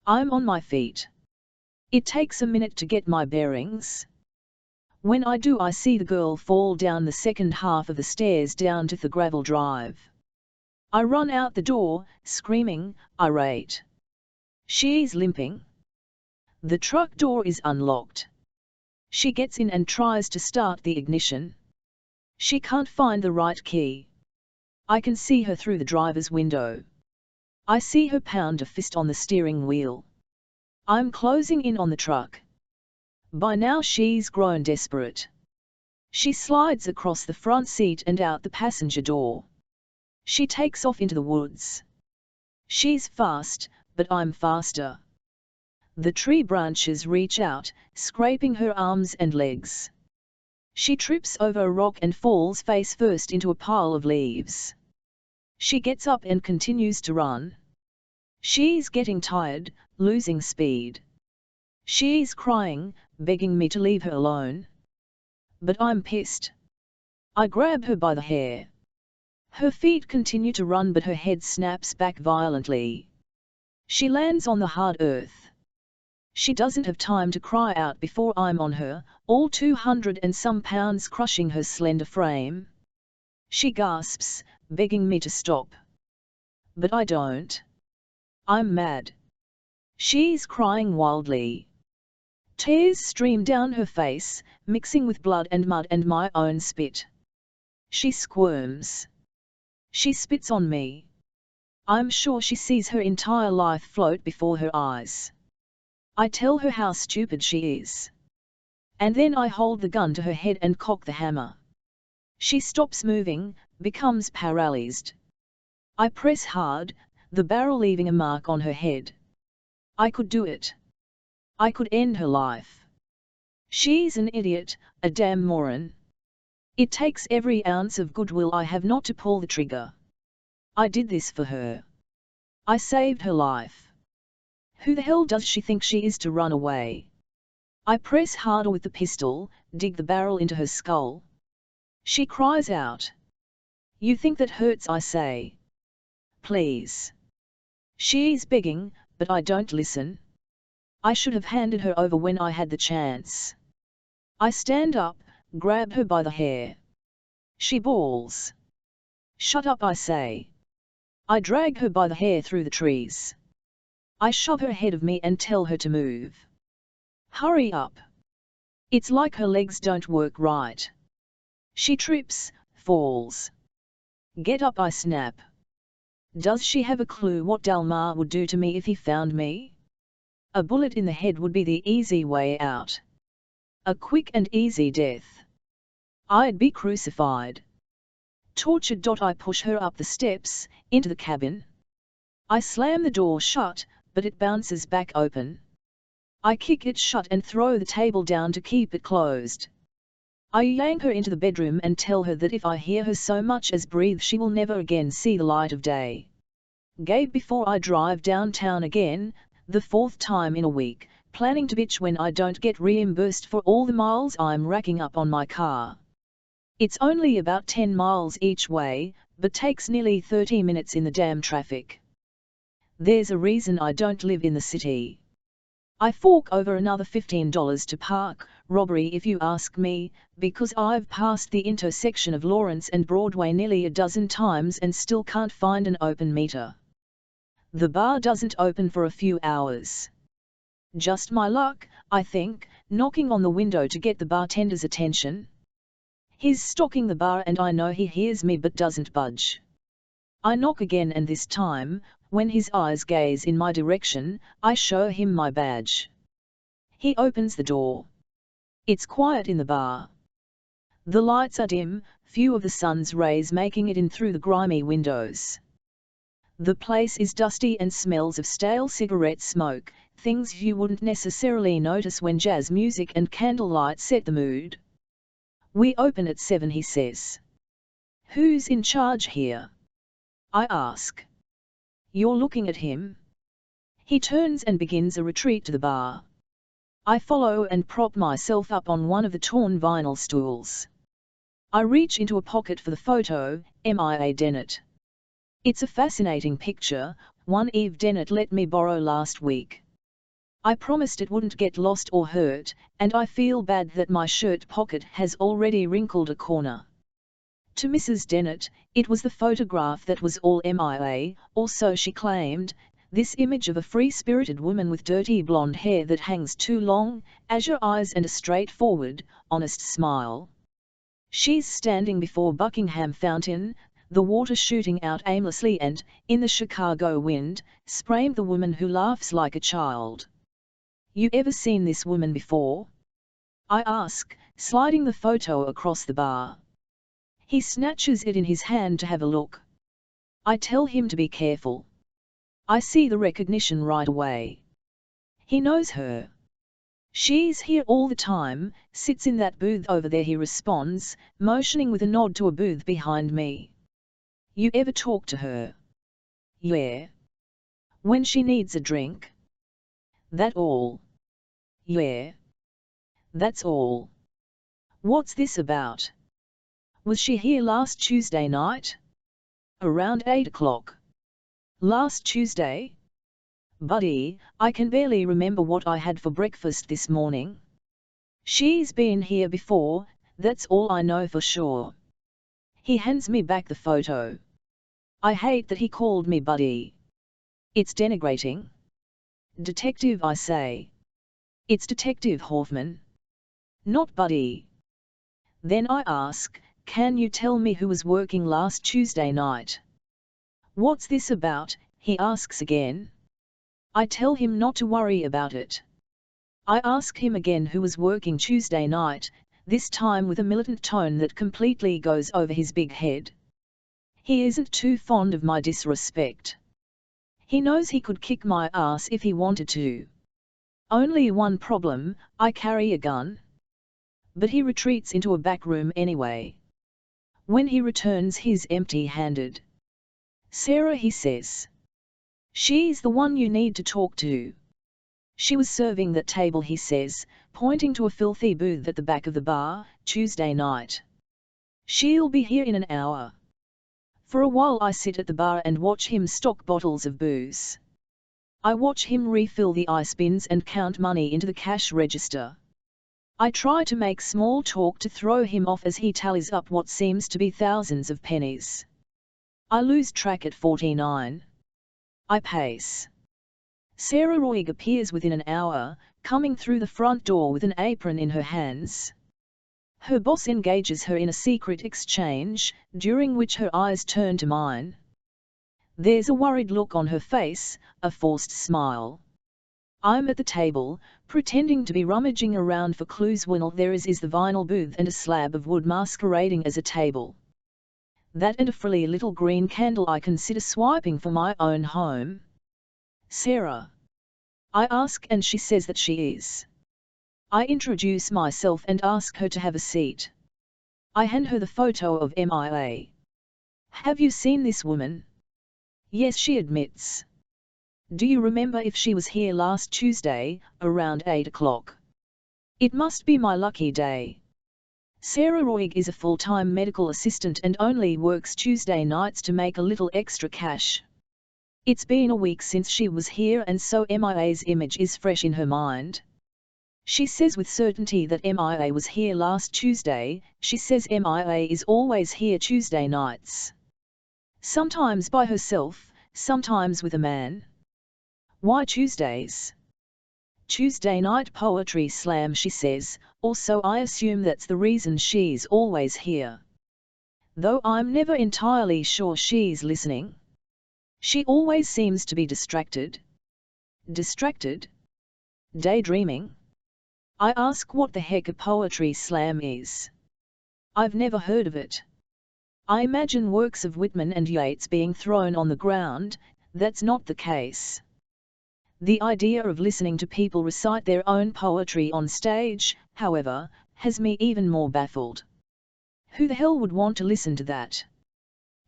I'm on my feet. It takes a minute to get my bearings. When I do, I see the girl fall down the second half of the stairs down to the gravel drive. I run out the door, screaming, irate. She's limping. The truck door is unlocked. She gets in and tries to start the ignition. She can't find the right key. I can see her through the driver's window. I see her pound a fist on the steering wheel. I'm closing in on the truck. By now she's grown desperate. She slides across the front seat and out the passenger door. She takes off into the woods. She's fast, but I'm faster. The tree branches reach out, scraping her arms and legs. She trips over a rock and falls face first into a pile of leaves. She gets up and continues to run. She's getting tired, losing speed. She's crying, begging me to leave her alone. But I'm pissed. I grab her by the hair. Her feet continue to run, but her head snaps back violently. She lands on the hard earth. She doesn't have time to cry out before I'm on her, all 200 and some pounds crushing her slender frame. She gasps, begging me to stop. But I don't. I'm mad. She's crying wildly. Tears stream down her face, mixing with blood and mud and my own spit. She squirms. She spits on me. I'm sure she sees her entire life float before her eyes. I tell her how stupid she is. And then I hold the gun to her head and cock the hammer. She stops moving, becomes paralyzed. I press hard, the barrel leaving a mark on her head. I could do it. I could end her life. She's an idiot, a damn moron. It takes every ounce of goodwill I have not to pull the trigger. I did this for her. I saved her life. Who the hell does she think she is to run away? I press harder with the pistol, dig the barrel into her skull. She cries out. You think that hurts, I say. Please. She's begging, but I don't listen. I should have handed her over when I had the chance. I stand up, grab her by the hair. She bawls. Shut up, I say. I drag her by the hair through the trees. I shove her ahead of me and tell her to move. Hurry up. It's like her legs don't work right. She trips, falls. Get up, I snap. Does she have a clue what Dalmar would do to me if he found me? A bullet in the head would be the easy way out. A quick and easy death. I'd be crucified. Tortured. I push her up the steps, into the cabin. I slam the door shut, but it bounces back open. I kick it shut and throw the table down to keep it closed. I yank her into the bedroom and tell her that if I hear her so much as breathe, she will never again see the light of day. Gabe, before I drive downtown again, the fourth time in a week, planning to bitch when I don't get reimbursed for all the miles I'm racking up on my car. It's only about 10 miles each way, but takes nearly 30 minutes in the damn traffic. There's a reason I don't live in the city. I fork over another $15 to park, robbery if you ask me, because I've passed the intersection of Lawrence and Broadway nearly a dozen times and still can't find an open meter. The bar doesn't open for a few hours. Just my luck, I think, knocking on the window to get the bartender's attention. He's stocking the bar and I know he hears me but doesn't budge. I knock again, and this time, when his eyes gaze in my direction, I show him my badge. He opens the door. It's quiet in the bar. The lights are dim, few of the sun's rays making it in through the grimy windows. The place is dusty and smells of stale cigarette smoke, things you wouldn't necessarily notice when jazz music and candlelight set the mood. We open at 7, he says. Who's in charge here? I ask. You're looking at him? He turns and begins a retreat to the bar. I follow and prop myself up on one of the torn vinyl stools. I reach into a pocket for the photo, Mia Dennett. It's a fascinating picture, one Eve Dennett let me borrow last week. I promised it wouldn't get lost or hurt, and I feel bad that my shirt pocket has already wrinkled a corner. To Mrs. Dennett, it was the photograph that was all MIA, or so she claimed, this image of a free-spirited woman with dirty blonde hair that hangs too long, azure eyes and a straightforward, honest smile. She's standing before Buckingham Fountain, the water shooting out aimlessly and, in the Chicago wind, spraying the woman who laughs like a child. You ever seen this woman before? I ask, sliding the photo across the bar. He snatches it in his hand to have a look. I tell him to be careful. I see the recognition right away. He knows her. She's here all the time, sits in that booth over there, he responds, motioning with a nod to a booth behind me. You ever talk to her? Yeah. When she needs a drink? That all? Yeah. That's all. What's this about? Was she here last Tuesday night? Around 8 o'clock. Last Tuesday? Buddy, I can barely remember what I had for breakfast this morning. She's been here before, that's all I know for sure. He hands me back the photo. I hate that he called me Buddy. It's denigrating. Detective, I say. It's Detective Hoffman. Not Buddy. Then I ask, can you tell me who was working last Tuesday night? What's this about? He asks again. I tell him not to worry about it. I ask him again who was working Tuesday night, this time with a militant tone that completely goes over his big head. He isn't too fond of my disrespect. He knows he could kick my ass if he wanted to. Only one problem, I carry a gun. But he retreats into a back room anyway. When he returns, he's empty-handed. Sarah, he says. She's the one you need to talk to. She was serving that table, he says, pointing to a filthy booth at the back of the bar, Tuesday night. She'll be here in an hour. For a while I sit at the bar and watch him stock bottles of booze. I watch him refill the ice bins and count money into the cash register. I try to make small talk to throw him off as he tallies up what seems to be thousands of pennies. I lose track at 49. I pace. Sarah Roig appears within an hour, coming through the front door with an apron in her hands. Her boss engages her in a secret exchange, during which her eyes turn to mine. There's a worried look on her face, a forced smile. I'm at the table, pretending to be rummaging around for clues when all there is the vinyl booth and a slab of wood masquerading as a table. That and a frilly little green candle I consider swiping for my own home. Sarah? I ask, and she says that she is. I introduce myself and ask her to have a seat. I hand her the photo of MIA. Have you seen this woman? Yes, she admits. Do you remember if she was here last Tuesday, around 8 o'clock? It must be my lucky day. Sarah Roig is a full-time medical assistant and only works Tuesday nights to make a little extra cash. It's been a week since she was here, and so MIA's image is fresh in her mind. She says with certainty that MIA was here last Tuesday. She says MIA is always here Tuesday nights. Sometimes by herself, sometimes with a man. Why Tuesdays? Tuesday night poetry slam, she says, also I assume that's the reason she's always here. Though I'm never entirely sure she's listening. She always seems to be distracted. Distracted? Daydreaming? I ask what the heck a poetry slam is. I've never heard of it. I imagine works of Whitman and Yeats being thrown on the ground. That's not the case. The idea of listening to people recite their own poetry on stage, however, has me even more baffled. Who the hell would want to listen to that?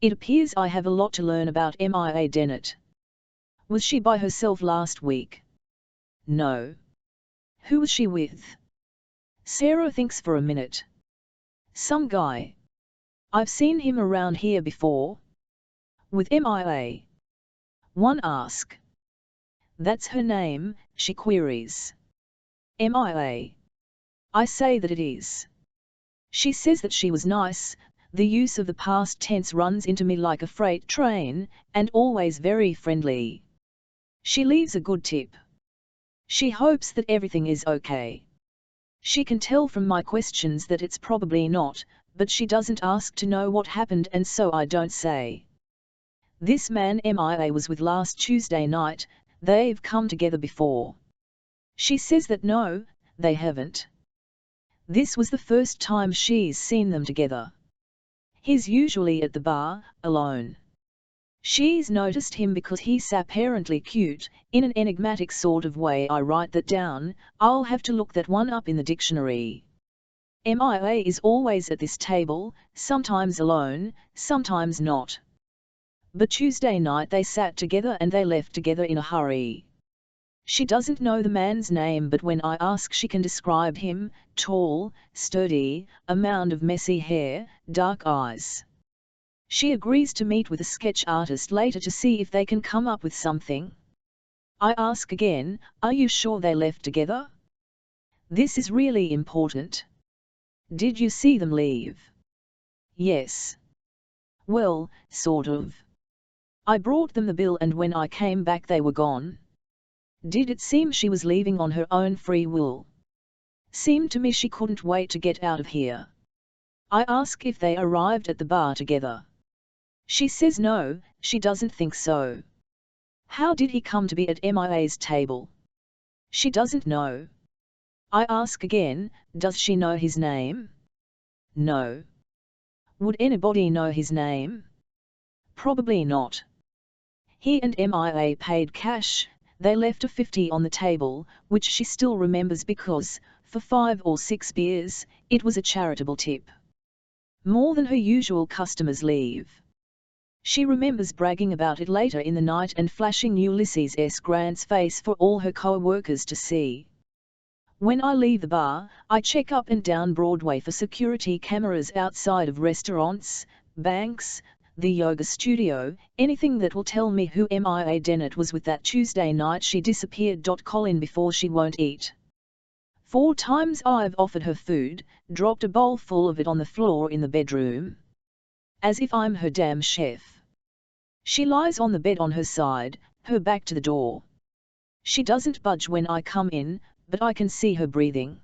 It appears I have a lot to learn about MIA Dennett. Was she by herself last week? No. Who was she with? Sarah thinks for a minute. Some guy. I've seen him around here before. With MIA? One ask. That's her name, she queries. MIA. I say that it is. She says that she was nice. The use of the past tense runs into me like a freight train, and always very friendly. She leaves a good tip. She hopes that everything is okay. She can tell from my questions that it's probably not, but she doesn't ask to know what happened, and so I don't say. This man MIA was with last Tuesday night. They've come together before. She says that no, they haven't. This was the first time she's seen them together. He's usually at the bar, alone. She's noticed him because he's apparently cute. In an enigmatic sort of way I write that down. I'll have to look that one up in the dictionary. MIA is always at this table, sometimes alone, sometimes not. But Tuesday night they sat together and they left together in a hurry. She doesn't know the man's name, but when I ask she can describe him: tall, sturdy, a mound of messy hair, dark eyes. She agrees to meet with a sketch artist later to see if they can come up with something. I ask again, are you sure they left together? This is really important. Did you see them leave? Yes. Well, sort of. I brought them the bill and when I came back they were gone. Did it seem she was leaving on her own free will? Seemed to me she couldn't wait to get out of here. I ask if they arrived at the bar together. She says no, she doesn't think so. How did he come to be at MIA's table? She doesn't know. I ask again, does she know his name? No. Would anybody know his name? Probably not. He and MIA paid cash. They left a 50 on the table, which she still remembers because, for 5 or 6 beers, it was a charitable tip. More than her usual customers leave. She remembers bragging about it later in the night and flashing Ulysses S. Grant's face for all her co-workers to see. When I leave the bar, I check up and down Broadway for security cameras outside of restaurants, banks, the yoga studio, anything that will tell me who MIA Dennett was with that Tuesday night she disappeared. Colin before she won't eat. 4 times I've offered her food, dropped a bowl full of it on the floor in the bedroom. As if I'm her damn chef. She lies on the bed on her side, her back to the door. She doesn't budge when I come in, but I can see her breathing.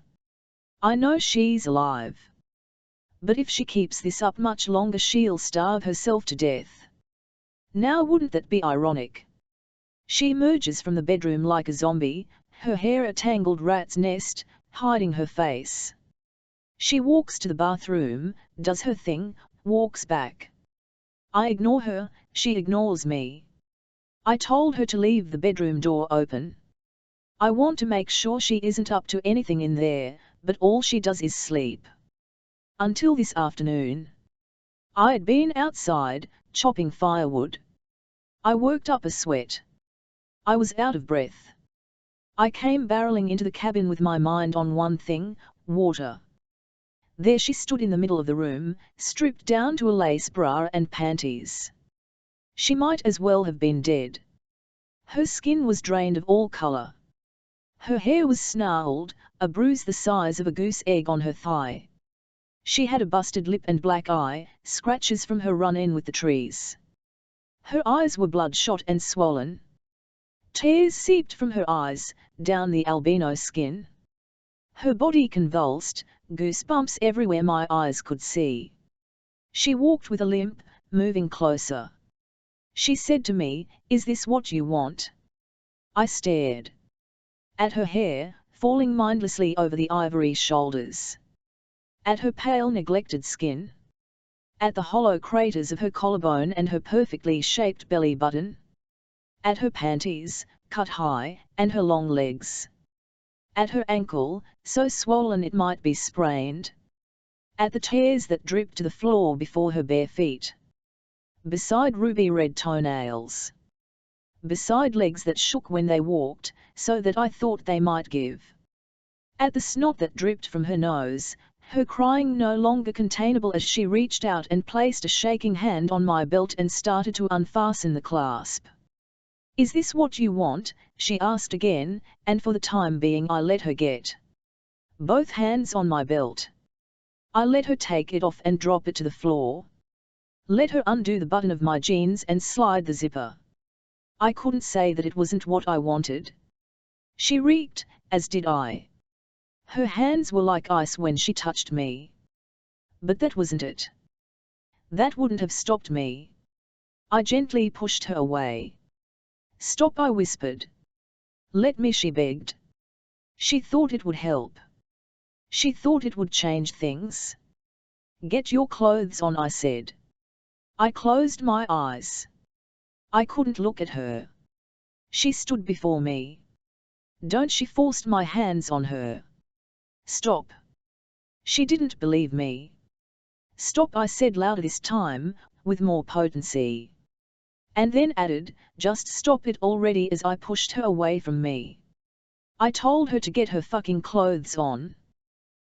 I know she's alive. But if she keeps this up much longer she'll starve herself to death. Now wouldn't that be ironic? She emerges from the bedroom like a zombie, her hair a tangled rat's nest, hiding her face. She walks to the bathroom, does her thing, walks back. I ignore her, she ignores me. I told her to leave the bedroom door open. I want to make sure she isn't up to anything in there, but all she does is sleep. Until this afternoon. I'd been outside, chopping firewood. I worked up a sweat. I was out of breath. I came barreling into the cabin with my mind on one thing, water. There she stood in the middle of the room, stripped down to a lace bra and panties. She might as well have been dead. Her skin was drained of all color. Her hair was snarled, a bruise the size of a goose egg on her thigh. She had a busted lip and black eye, scratches from her run-in with the trees. Her eyes were bloodshot and swollen. Tears seeped from her eyes, down the albino skin. Her body convulsed, goosebumps everywhere my eyes could see. She walked with a limp, moving closer. She said to me, "Is this what you want?" I stared. At her hair, falling mindlessly over the ivory shoulders. At her pale neglected skin. At the hollow craters of her collarbone and her perfectly shaped belly button. At her panties, cut high, and her long legs. At her ankle, so swollen it might be sprained. At the tears that dripped to the floor before her bare feet. Beside ruby red toenails. Beside legs that shook when they walked, so that I thought they might give. At the snot that dripped from her nose, her crying no longer containable as she reached out and placed a shaking hand on my belt and started to unfasten the clasp. "Is this what you want?" she asked again, and for the time being I let her get both hands on my belt. I let her take it off and drop it to the floor. Let her undo the button of my jeans and slide the zipper. I couldn't say that it wasn't what I wanted. She reeked, as did I. Her hands were like ice when she touched me. But that wasn't it. That wouldn't have stopped me. I gently pushed her away. "Stop," I whispered. "Let me," she begged. She thought it would help. She thought it would change things. "Get your clothes on," I said. I closed my eyes. I couldn't look at her. She stood before me. "Don't," she forced my hands on her. "Stop." She didn't believe me. "Stop," I said louder this time, with more potency. And then added, "Just stop it already," as I pushed her away from me. I told her to get her fucking clothes on.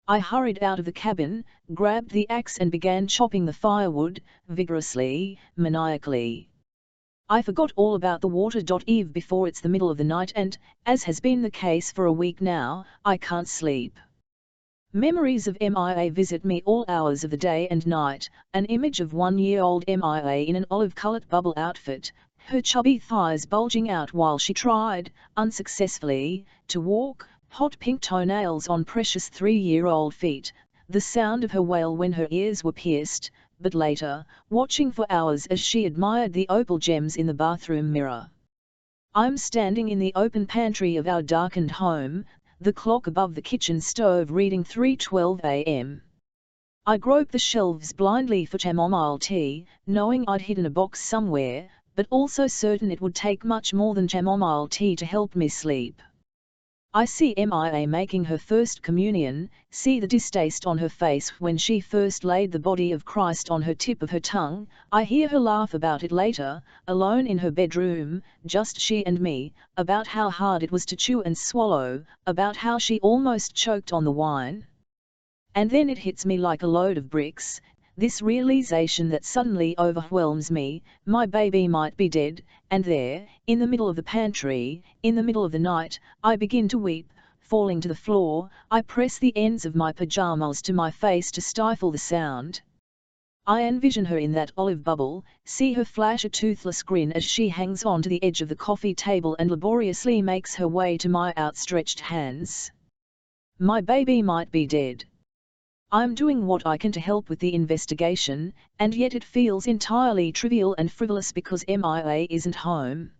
I hurried out of the cabin, grabbed the axe and began chopping the firewood, vigorously, maniacally. I forgot all about the water. Eve before it's the middle of the night and, as has been the case for a week now, I can't sleep. Memories of MIA visit me all hours of the day and night, an image of 1-year-old MIA in an olive-colored bubble outfit, her chubby thighs bulging out while she tried, unsuccessfully, to walk, hot pink toenails on precious 3-year-old feet, the sound of her wail when her ears were pierced, but later, watching for hours as she admired the opal gems in the bathroom mirror. I'm standing in the open pantry of our darkened home, the clock above the kitchen stove reading 3:12 a.m. I grope the shelves blindly for chamomile tea, knowing I'd hidden a box somewhere, but also certain it would take much more than chamomile tea to help me sleep. I see MIA making her first communion, see the distaste on her face when she first laid the body of Christ on her tip of her tongue, I hear her laugh about it later, alone in her bedroom, just she and me, about how hard it was to chew and swallow, about how she almost choked on the wine. And then it hits me like a load of bricks, this realization that suddenly overwhelms me, my baby might be dead, and there, in the middle of the pantry, in the middle of the night, I begin to weep, falling to the floor, I press the ends of my pajamas to my face to stifle the sound. I envision her in that olive bubble, see her flash a toothless grin as she hangs on to the edge of the coffee table and laboriously makes her way to my outstretched hands. My baby might be dead. I'm doing what I can to help with the investigation, and yet it feels entirely trivial and frivolous because MIA isn't home.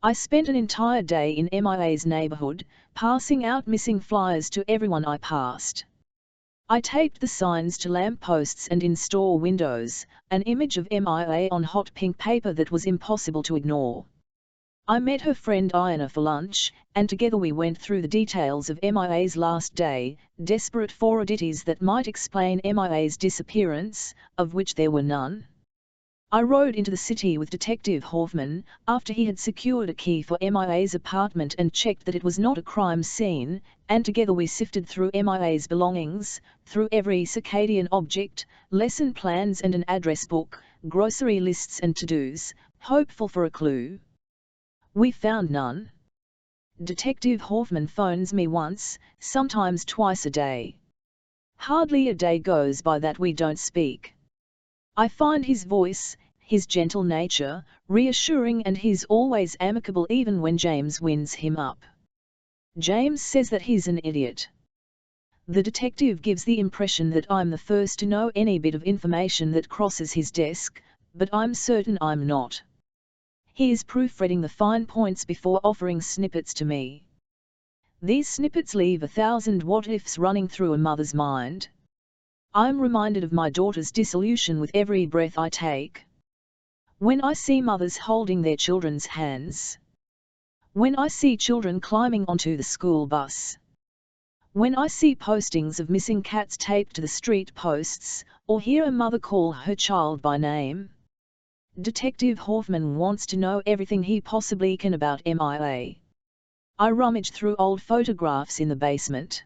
I spent an entire day in MIA's neighborhood, passing out missing flyers to everyone I passed. I taped the signs to lampposts and in store windows, an image of MIA on hot pink paper that was impossible to ignore. I met her friend Ina for lunch, and together we went through the details of MIA's last day, desperate for oddities that might explain MIA's disappearance, of which there were none. I rode into the city with Detective Hoffman, after he had secured a key for MIA's apartment and checked that it was not a crime scene, and together we sifted through MIA's belongings, through every circadian object, lesson plans and an address book, grocery lists and to-dos, hopeful for a clue. We found none. Detective Hoffman phones me once, sometimes twice a day. Hardly a day goes by that we don't speak. I find his voice, his gentle nature, reassuring, and he's always amicable even when James winds him up. James says that he's an idiot. The detective gives the impression that I'm the first to know any bit of information that crosses his desk, but I'm certain I'm not. He is proofreading the fine points before offering snippets to me. These snippets leave 1,000 what-ifs running through a mother's mind. I'm reminded of my daughter's dissolution with every breath I take. When I see mothers holding their children's hands. When I see children climbing onto the school bus. When I see postings of missing cats taped to the street posts, or hear a mother call her child by name. Detective Hoffman wants to know everything he possibly can about MIA. I rummage through old photographs in the basement.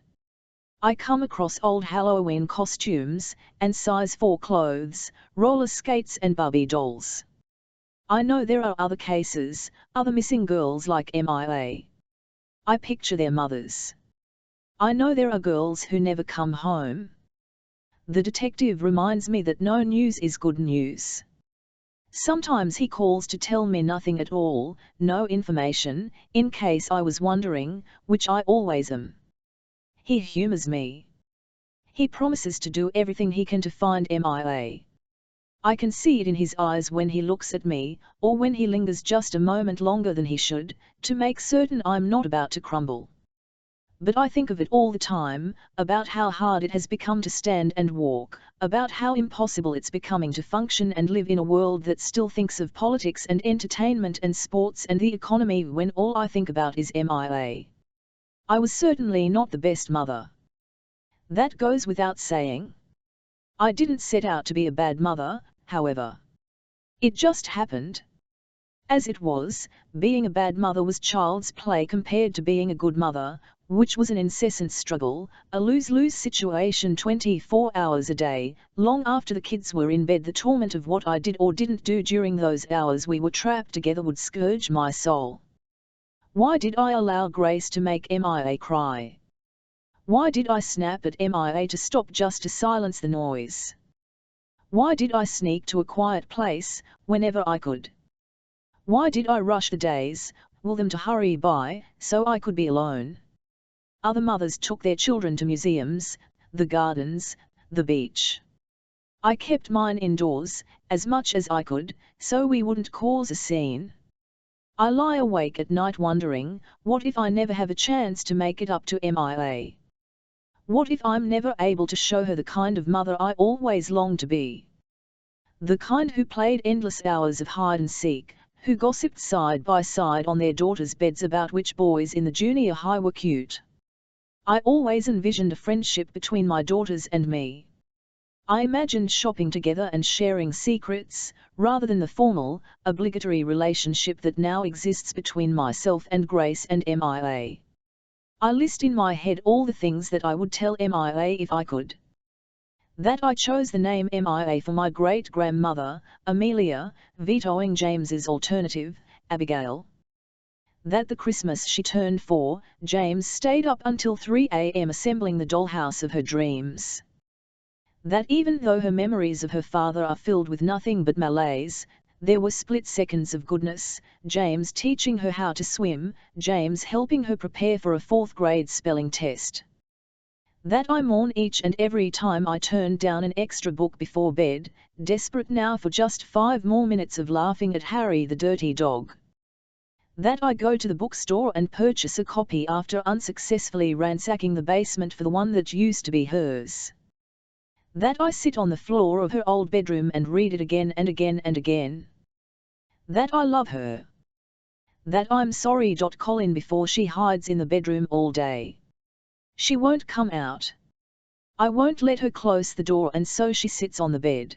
I come across old Halloween costumes, and size 4 clothes, roller skates and Barbie dolls. I know there are other cases, other missing girls like MIA. I picture their mothers. I know there are girls who never come home. The detective reminds me that no news is good news. Sometimes he calls to tell me nothing at all, no information, in case I was wondering, which I always am. He humors me. He promises to do everything he can to find MIA. I can see it in his eyes when he looks at me, or when he lingers just a moment longer than he should, to make certain I'm not about to crumble. But I think of it all the time, about how hard it has become to stand and walk, about how impossible it's becoming to function and live in a world that still thinks of politics and entertainment and sports and the economy when all I think about is MIA. I was certainly not the best mother. That goes without saying. I didn't set out to be a bad mother, however. It just happened. As it was, being a bad mother was child's play compared to being a good mother, which was an incessant struggle, a lose-lose situation 24 hours a day. Long after the kids were in bed, the torment of what I did or didn't do during those hours we were trapped together would scourge my soul. Why did I allow Grace to make Mia cry? Why did I snap at Mia to stop just to silence the noise? Why did I sneak to a quiet place, whenever I could? Why did I rush the days, will them to hurry by, so I could be alone? Other mothers took their children to museums, the gardens, the beach. I kept mine indoors, as much as I could, so we wouldn't cause a scene. I lie awake at night wondering, what if I never have a chance to make it up to Mia? What if I'm never able to show her the kind of mother I always longed to be? The kind who played endless hours of hide and seek, who gossiped side by side on their daughters' beds about which boys in the junior high were cute. I always envisioned a friendship between my daughters and me. I imagined shopping together and sharing secrets, rather than the formal, obligatory relationship that now exists between myself and Grace and Mia. I list in my head all the things that I would tell Mia if I could. That I chose the name Mia for my great-grandmother, Amelia, vetoing James's alternative, Abigail. That the Christmas she turned 4, James stayed up until 3 a.m. assembling the dollhouse of her dreams. That even though her memories of her father are filled with nothing but malaise, there were split seconds of goodness, James teaching her how to swim, James helping her prepare for a 4th-grade spelling test. That I mourn each and every time I turn down an extra book before bed, desperate now for just 5 more minutes of laughing at Harry the dirty dog. That I go to the bookstore and purchase a copy after unsuccessfully ransacking the basement for the one that used to be hers. That I sit on the floor of her old bedroom and read it again and again and again. That I love her. That I'm sorry. Colin before she hides in the bedroom all day. She won't come out. I won't let her close the door, and so she sits on the bed.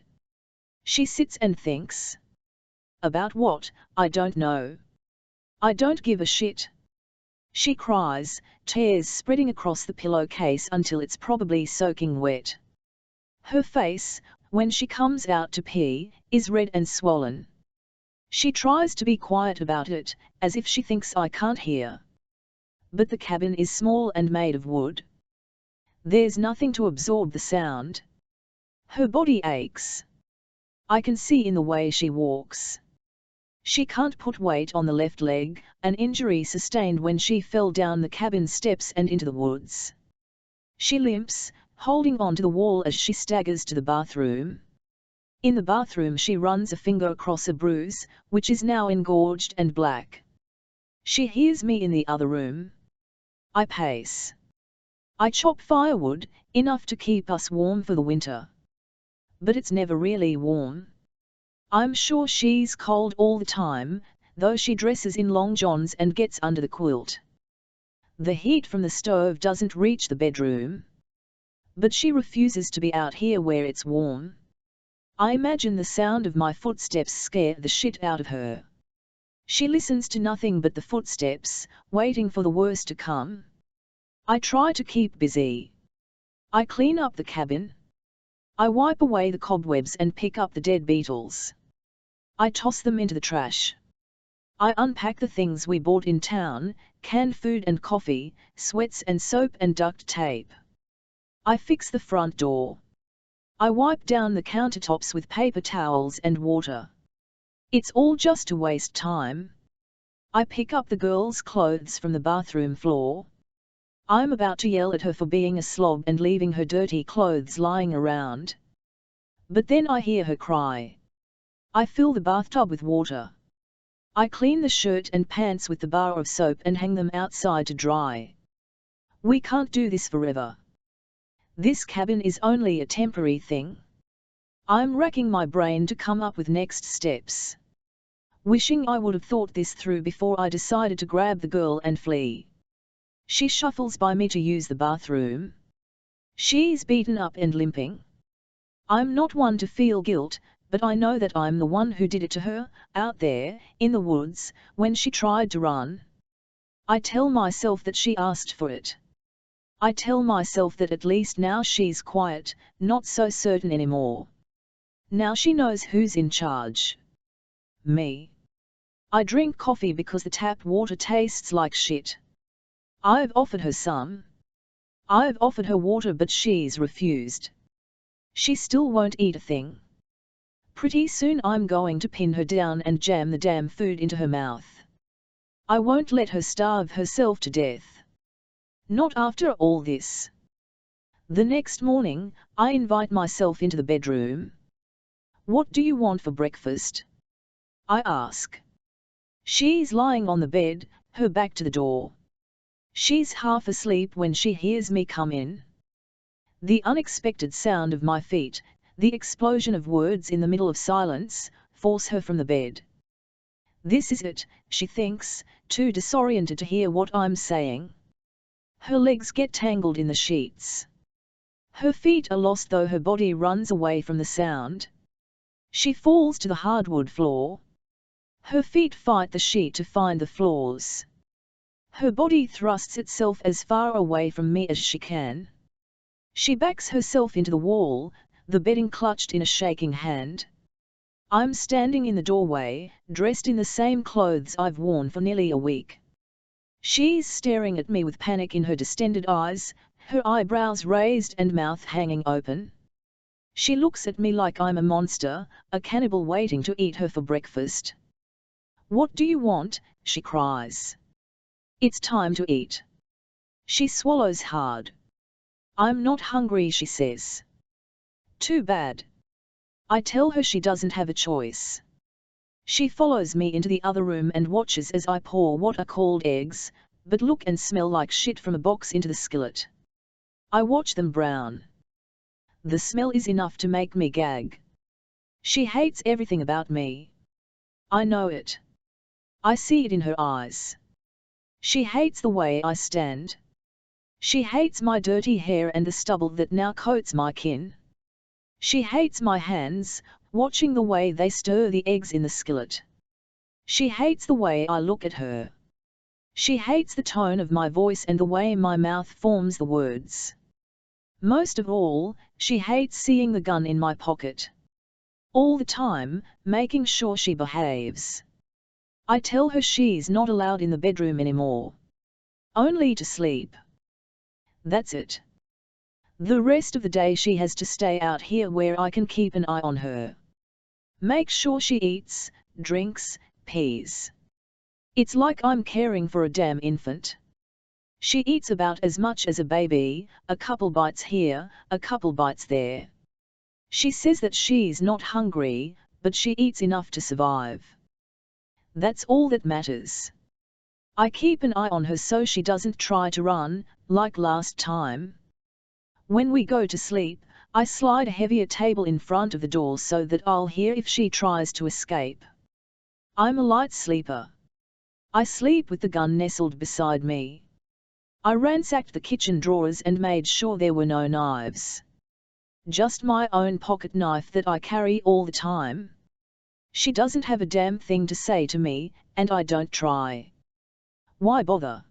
She sits and thinks. About what, I don't know. I don't give a shit. She cries, tears spreading across the pillowcase until it's probably soaking wet. Her face, when she comes out to pee, is red and swollen. She tries to be quiet about it, as if she thinks I can't hear. But the cabin is small and made of wood. There's nothing to absorb the sound. Her body aches. I can see in the way she walks. She can't put weight on the left leg, an injury sustained when she fell down the cabin steps and into the woods. She limps, holding on to the wall as she staggers to the bathroom. In the bathroom she runs a finger across a bruise, which is now engorged and black. She hears me in the other room. I pace. I chop firewood, enough to keep us warm for the winter. But it's never really warm. I'm sure she's cold all the time, though she dresses in long johns and gets under the quilt. The heat from the stove doesn't reach the bedroom. But she refuses to be out here where it's warm. I imagine the sound of my footsteps scare the shit out of her. She listens to nothing but the footsteps, waiting for the worst to come. I try to keep busy. I clean up the cabin. I wipe away the cobwebs and pick up the dead beetles. I toss them into the trash. I unpack the things we bought in town, canned food and coffee, sweats and soap and duct tape. I fix the front door. I wipe down the countertops with paper towels and water. It's all just to waste time. I pick up the girls' clothes from the bathroom floor. I'm about to yell at her for being a slob and leaving her dirty clothes lying around. But then I hear her cry. I fill the bathtub with water. I clean the shirt and pants with the bar of soap and hang them outside to dry. We can't do this forever. This cabin is only a temporary thing. I'm racking my brain to come up with next steps. Wishing I would have thought this through before I decided to grab the girl and flee. She shuffles by me to use the bathroom. She's beaten up and limping. I'm not one to feel guilt, but I know that I'm the one who did it to her, out there, in the woods, when she tried to run. I tell myself that she asked for it. I tell myself that at least now she's quiet, not so certain anymore. Now she knows who's in charge. Me. I drink coffee because the tap water tastes like shit. I've offered her some. I've offered her water but she's refused. She still won't eat a thing. Pretty soon I'm going to pin her down and jam the damn food into her mouth. I won't let her starve herself to death. Not after all this. The next morning, I invite myself into the bedroom. What do you want for breakfast? I ask. She's lying on the bed, her back to the door. She's half asleep when she hears me come in. The unexpected sound of my feet, the explosion of words in the middle of silence, force her from the bed. This is it, she thinks, too disoriented to hear what I'm saying. Her legs get tangled in the sheets. Her feet are lost though her body runs away from the sound. She falls to the hardwood floor. Her feet fight the sheet to find the floors. Her body thrusts itself as far away from me as she can. She backs herself into the wall, the bedding clutched in a shaking hand. I'm standing in the doorway, dressed in the same clothes I've worn for nearly a week. She's staring at me with panic in her distended eyes, her eyebrows raised and mouth hanging open. She looks at me like I'm a monster, a cannibal waiting to eat her for breakfast. What do you want? She cries. It's time to eat. She swallows hard. I'm not hungry, she says. Too bad. I tell her she doesn't have a choice. She follows me into the other room and watches as I pour what are called eggs, but look and smell like shit from a box into the skillet. I watch them brown. The smell is enough to make me gag. She hates everything about me. I know it. I see it in her eyes. She hates the way I stand. She hates my dirty hair and the stubble that now coats my kin. She hates my hands, watching the way they stir the eggs in the skillet. She hates the way I look at her. She hates the tone of my voice and the way my mouth forms the words. Most of all, she hates seeing the gun in my pocket. All the time, making sure she behaves. I tell her she's not allowed in the bedroom anymore. Only to sleep. That's it. The rest of the day she has to stay out here where I can keep an eye on her. Make sure she eats, drinks, pees. It's like I'm caring for a damn infant. She eats about as much as a baby, a couple bites here, a couple bites there. She says that she's not hungry, but she eats enough to survive. That's all that matters. I keep an eye on her so she doesn't try to run, like last time. When we go to sleep, I slide a heavier table in front of the door so that I'll hear if she tries to escape. I'm a light sleeper. I sleep with the gun nestled beside me. I ransacked the kitchen drawers and made sure there were no knives. Just my own pocket knife that I carry all the time. She doesn't have a damn thing to say to me, and I don't try. Why bother?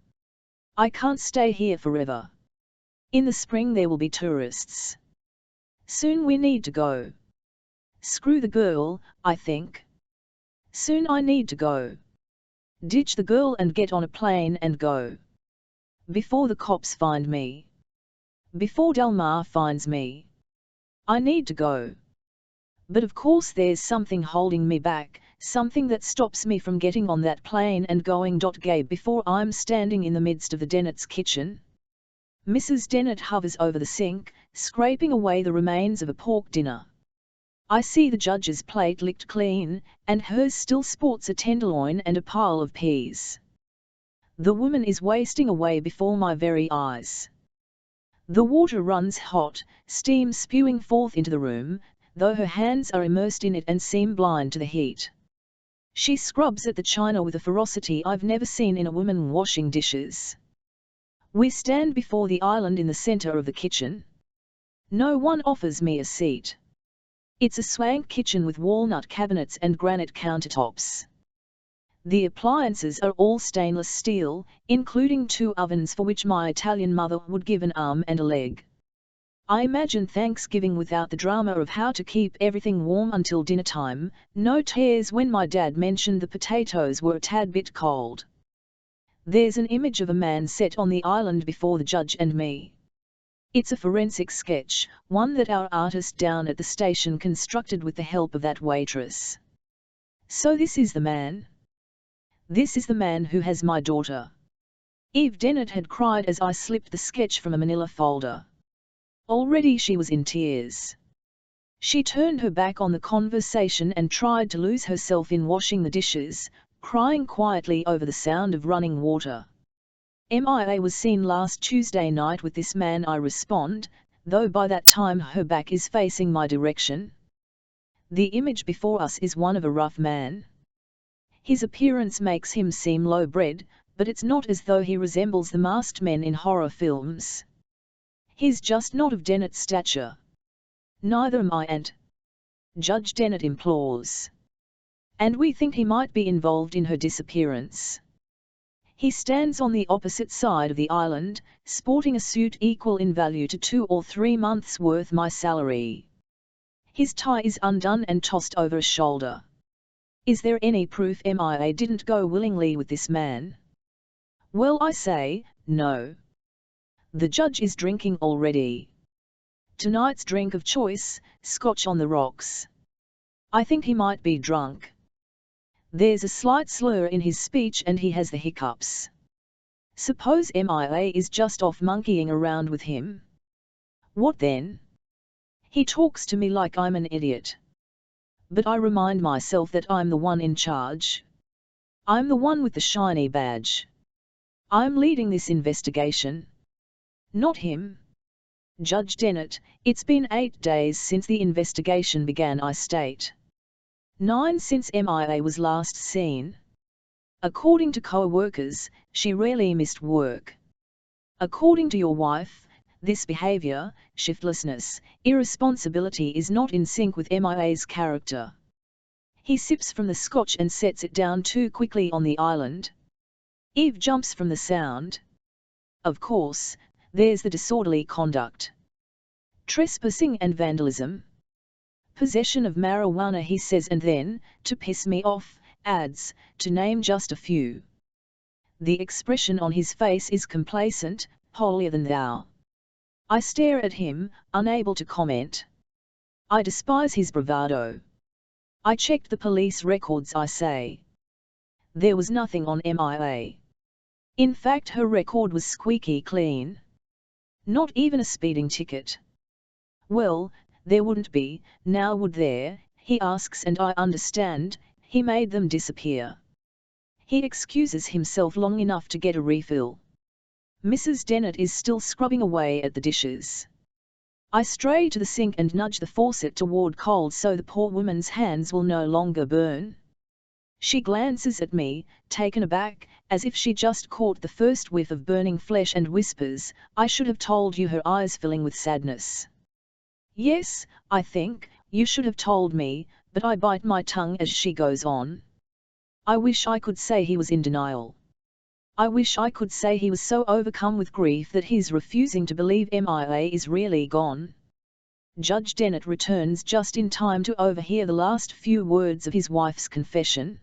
I can't stay here forever. In the spring there will be tourists. Soon we need to go. Screw the girl, I think. Soon I need to go. Ditch the girl and get on a plane and go. Before the cops find me. Before Delmar finds me. I need to go. But of course there's something holding me back, something that stops me from getting on that plane and going. Gay before I'm standing in the midst of the Dennett's kitchen. Mrs. Dennett hovers over the sink, scraping away the remains of a pork dinner. I see the judge's plate licked clean, and hers still sports a tenderloin and a pile of peas. The woman is wasting away before my very eyes. The water runs hot, steam spewing forth into the room, though her hands are immersed in it and seem blind to the heat. She scrubs at the china with a ferocity I've never seen in a woman washing dishes. We stand before the island in the center of the kitchen. No one offers me a seat. It's a swank kitchen with walnut cabinets and granite countertops. The appliances are all stainless steel, including 2 ovens for which my Italian mother would give an arm and a leg. I imagine Thanksgiving without the drama of how to keep everything warm until dinner time, no tears when my dad mentioned the potatoes were a tad bit cold. There's an image of a man set on the island before the judge and me. It's a forensic sketch, one that our artist down at the station constructed with the help of that waitress. So this is the man. This is the man who has my daughter. Eve Dennett had cried as I slipped the sketch from a manila folder. Already she was in tears. She turned her back on the conversation and tried to lose herself in washing the dishes, crying quietly over the sound of running water. MIA was seen last Tuesday night with this man, I respond, though by that time her back is facing my direction. The image before us is one of a rough man. His appearance makes him seem low-bred, but it's not as though he resembles the masked men in horror films. He's just not of Dennett's stature. Neither am I, and Judge Dennett implores. And we think he might be involved in her disappearance. He stands on the opposite side of the island, sporting a suit equal in value to 2 or 3 months' worth my salary. His tie is undone and tossed over a shoulder. Is there any proof MIA didn't go willingly with this man? Well, I say, no. The judge is drinking already. Tonight's drink of choice, scotch on the rocks. I think he might be drunk. There's a slight slur in his speech and he has the hiccups. Suppose MIA is just off monkeying around with him? What then? He talks to me like I'm an idiot. But I remind myself that I'm the one in charge. I'm the one with the shiny badge. I'm leading this investigation. Not him. Judge Dennett, it's been 8 days since the investigation began, I state. 9 since MIA was last seen. According to co-workers, she rarely missed work. According to your wife, this behavior, shiftlessness, irresponsibility is not in sync with MIA's character. He sips from the scotch and sets it down too quickly on the island. Eve jumps from the sound. Of course, there's the disorderly conduct. Trespassing and vandalism. Possession of marijuana, he says, and then, to piss me off, adds, to name just a few. The expression on his face is complacent, holier than thou. I stare at him, unable to comment. I despise his bravado. I checked the police records, I say. There was nothing on MIA. In fact, her record was squeaky clean. Not even a speeding ticket. Well, there wouldn't be, now would there, he asks, and I understand, he made them disappear. He excuses himself long enough to get a refill. Mrs. Dennett is still scrubbing away at the dishes. I stray to the sink and nudge the faucet toward cold so the poor woman's hands will no longer burn. She glances at me, taken aback, as if she just caught the first whiff of burning flesh, and whispers, I should have told you, her eyes filling with sadness. Yes, I think, you should have told me, but I bite my tongue as she goes on. I wish I could say he was in denial. I wish I could say he was so overcome with grief that he's refusing to believe MIA is really gone. Judge Dennett returns just in time to overhear the last few words of his wife's confession.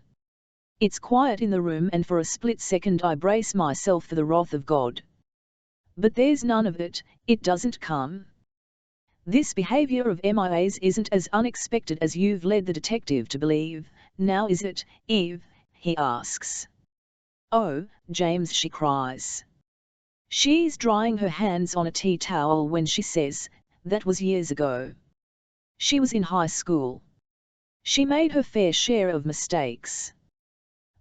It's quiet in the room, and for a split second I brace myself for the wrath of God. But there's none of it, it doesn't come. This behavior of MIA's isn't as unexpected as you've led the detective to believe, now is it, Eve? He asks. Oh, James, she cries. She's drying her hands on a tea towel when she says, that was years ago. She was in high school. She made her fair share of mistakes.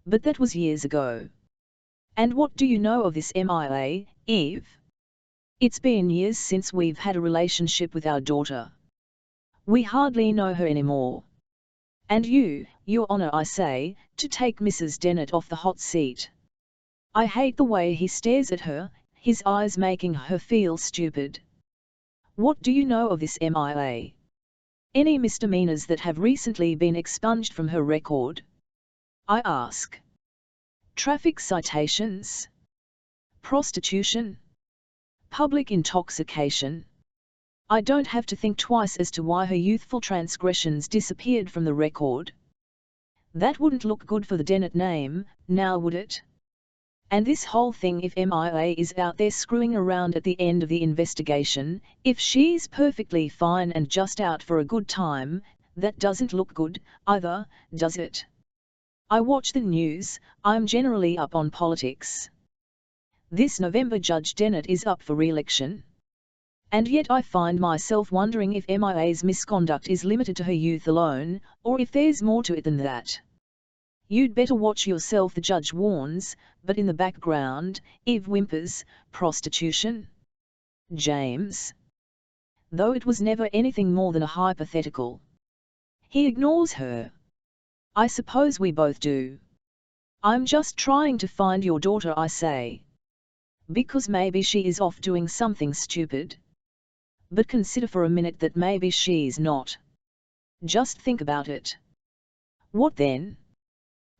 But that was years ago. And what do you know of this MIA, Eve? It's been years since we've had a relationship with our daughter. We hardly know her anymore. And you, Your Honor, I say, to take Mrs. Dennett off the hot seat. I hate the way he stares at her, his eyes making her feel stupid. What do you know of this MIA? Any misdemeanors that have recently been expunged from her record? I ask. Traffic citations? Prostitution? Public intoxication? I don't have to think twice as to why her youthful transgressions disappeared from the record. That wouldn't look good for the Dennett name, now would it? And this whole thing, if MIA is out there screwing around at the end of the investigation, if she's perfectly fine and just out for a good time, that doesn't look good, either, does it? I watch the news, I'm generally up on politics. This November Judge Dennett is up for re-election. And yet I find myself wondering if MIA's misconduct is limited to her youth alone, or if there's more to it than that. You'd better watch yourself, the judge warns, but in the background, Eve whimpers, prostitution? James. Though it was never anything more than a hypothetical. He ignores her. I suppose we both do. I'm just trying to find your daughter, I say. Because maybe she is off doing something stupid. But consider for a minute that maybe she's not. Just think about it. What then?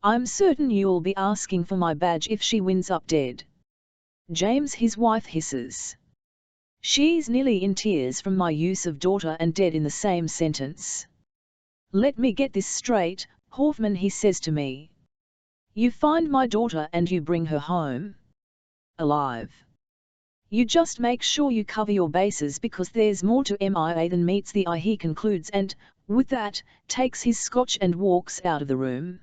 I'm certain you'll be asking for my badge if she winds up dead. James, his wife hisses. She's nearly in tears from my use of daughter and dead in the same sentence. Let me get this straight, Hoffman, he says to me. You find my daughter and you bring her home? Alive. You just make sure you cover your bases, because there's more to MIA than meets the eye, he concludes, and, with that, takes his scotch and walks out of the room.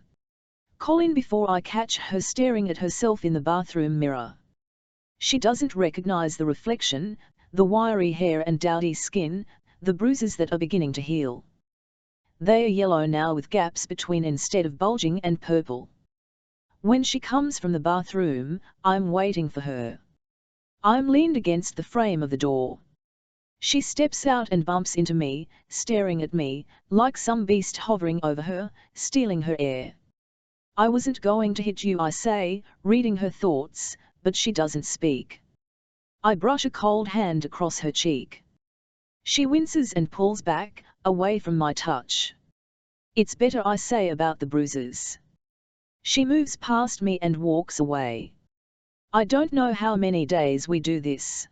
Colin, before I catch her staring at herself in the bathroom mirror. She doesn't recognize the reflection, the wiry hair and dowdy skin, the bruises that are beginning to heal. They are yellow now with gaps between instead of bulging and purple. When she comes from the bathroom, I'm waiting for her. I'm leaned against the frame of the door. She steps out and bumps into me, staring at me, like some beast hovering over her, stealing her air. I wasn't going to hit you, I say, reading her thoughts, but she doesn't speak. I brush a cold hand across her cheek. She winces and pulls back, away from my touch. It's better, I say, about the bruises. She moves past me and walks away. I don't know how many days we do this.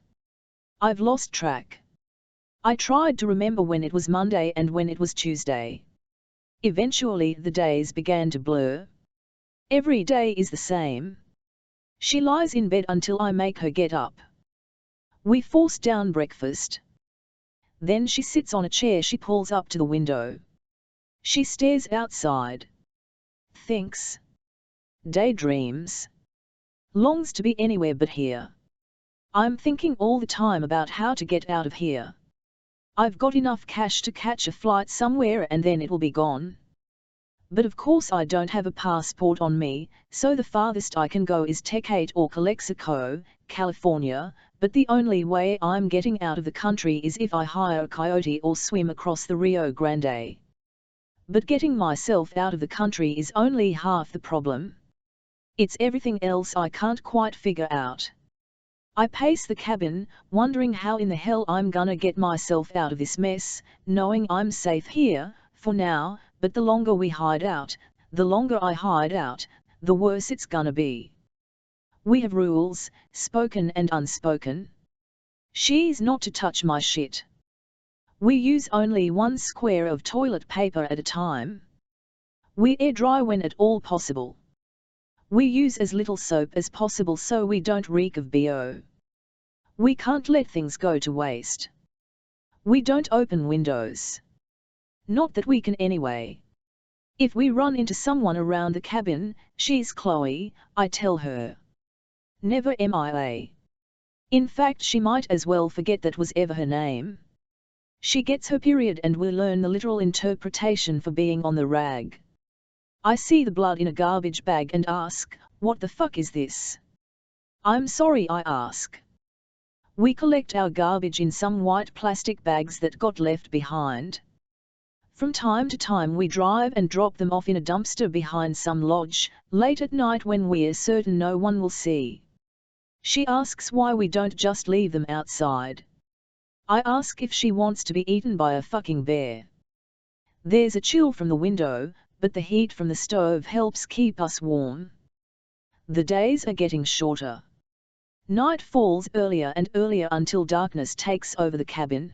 I've lost track. I tried to remember when it was Monday and when it was Tuesday. Eventually the days began to blur. Every day is the same. She lies in bed until I make her get up. We force down breakfast. Then she sits on a chair she pulls up to the window. She stares outside. Thinks. Daydreams. Longs to be anywhere but here. I'm thinking all the time about how to get out of here. I've got enough cash to catch a flight somewhere and then it'll be gone. But of course I don't have a passport on me, so the farthest I can go is Tecate or Calexico, California, but the only way I'm getting out of the country is if I hire a coyote or swim across the Rio Grande. But getting myself out of the country is only half the problem. It's everything else I can't quite figure out. I pace the cabin, wondering how in the hell I'm gonna get myself out of this mess, knowing I'm safe here, for now, but the longer we hide out, the longer I hide out, the worse it's gonna be. We have rules, spoken and unspoken. She's not to touch my shit. We use only one square of toilet paper at a time. We air dry when at all possible. We use as little soap as possible so we don't reek of BO. We can't let things go to waste. We don't open windows. Not that we can anyway. If we run into someone around the cabin, she's Chloe, I tell her. Never MIA. In fact, she might as well forget that was ever her name. She gets her period and will learn the literal interpretation for being on the rag. I see the blood in a garbage bag and ask, what the fuck is this? I'm sorry, I ask. We collect our garbage in some white plastic bags that got left behind. From time to time we drive and drop them off in a dumpster behind some lodge, late at night when we're certain no one will see. She asks why we don't just leave them outside. I ask if she wants to be eaten by a fucking bear. There's a chill from the window, but the heat from the stove helps keep us warm. The days are getting shorter. Night falls earlier and earlier until darkness takes over the cabin.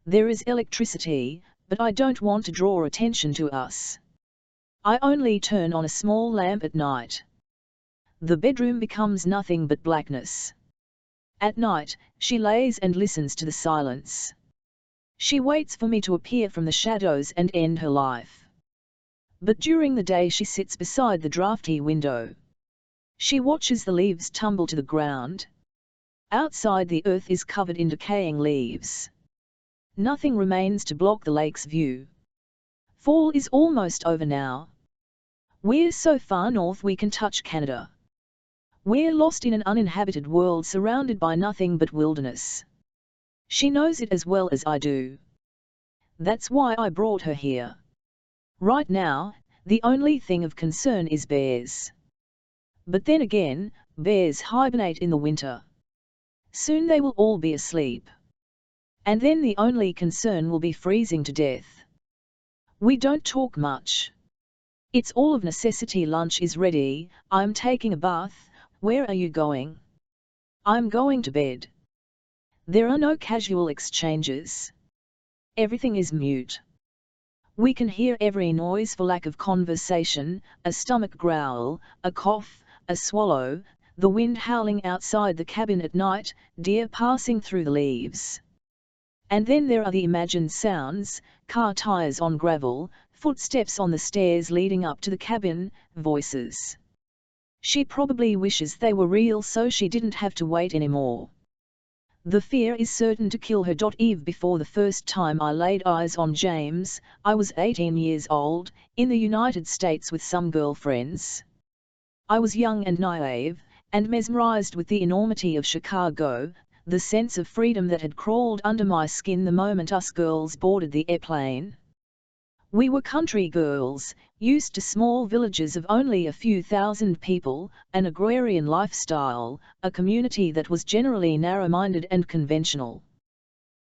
There is electricity, but I don't want to draw attention to us. I only turn on a small lamp at night. The bedroom becomes nothing but blackness. At night, she lays and listens to the silence. She waits for me to appear from the shadows and end her life. But during the day she sits beside the drafty window. She watches the leaves tumble to the ground. Outside the earth is covered in decaying leaves. Nothing remains to block the lake's view. Fall is almost over now. We're so far north we can touch Canada. We're lost in an uninhabited world surrounded by nothing but wilderness. She knows it as well as I do. That's why I brought her here. Right now, the only thing of concern is bears. But then again, bears hibernate in the winter. Soon they will all be asleep. And then the only concern will be freezing to death. We don't talk much. It's all of necessity. Lunch is ready, I'm taking a bath. Where are you going? I'm going to bed. There are no casual exchanges. Everything is mute. We can hear every noise for lack of conversation, a stomach growl, a cough, a swallow, the wind howling outside the cabin at night, deer passing through the leaves. And then there are the imagined sounds, car tires on gravel, footsteps on the stairs leading up to the cabin, voices. She probably wishes they were real so she didn't have to wait anymore. The fear is certain to kill her. Eve before the first time I laid eyes on James, I was 18 years old, in the United States with some girlfriends. I was young and naive, and mesmerized with the enormity of Chicago, the sense of freedom that had crawled under my skin the moment us girls boarded the airplane. We were country girls, used to small villages of only a few thousand people, an agrarian lifestyle, a community that was generally narrow-minded and conventional.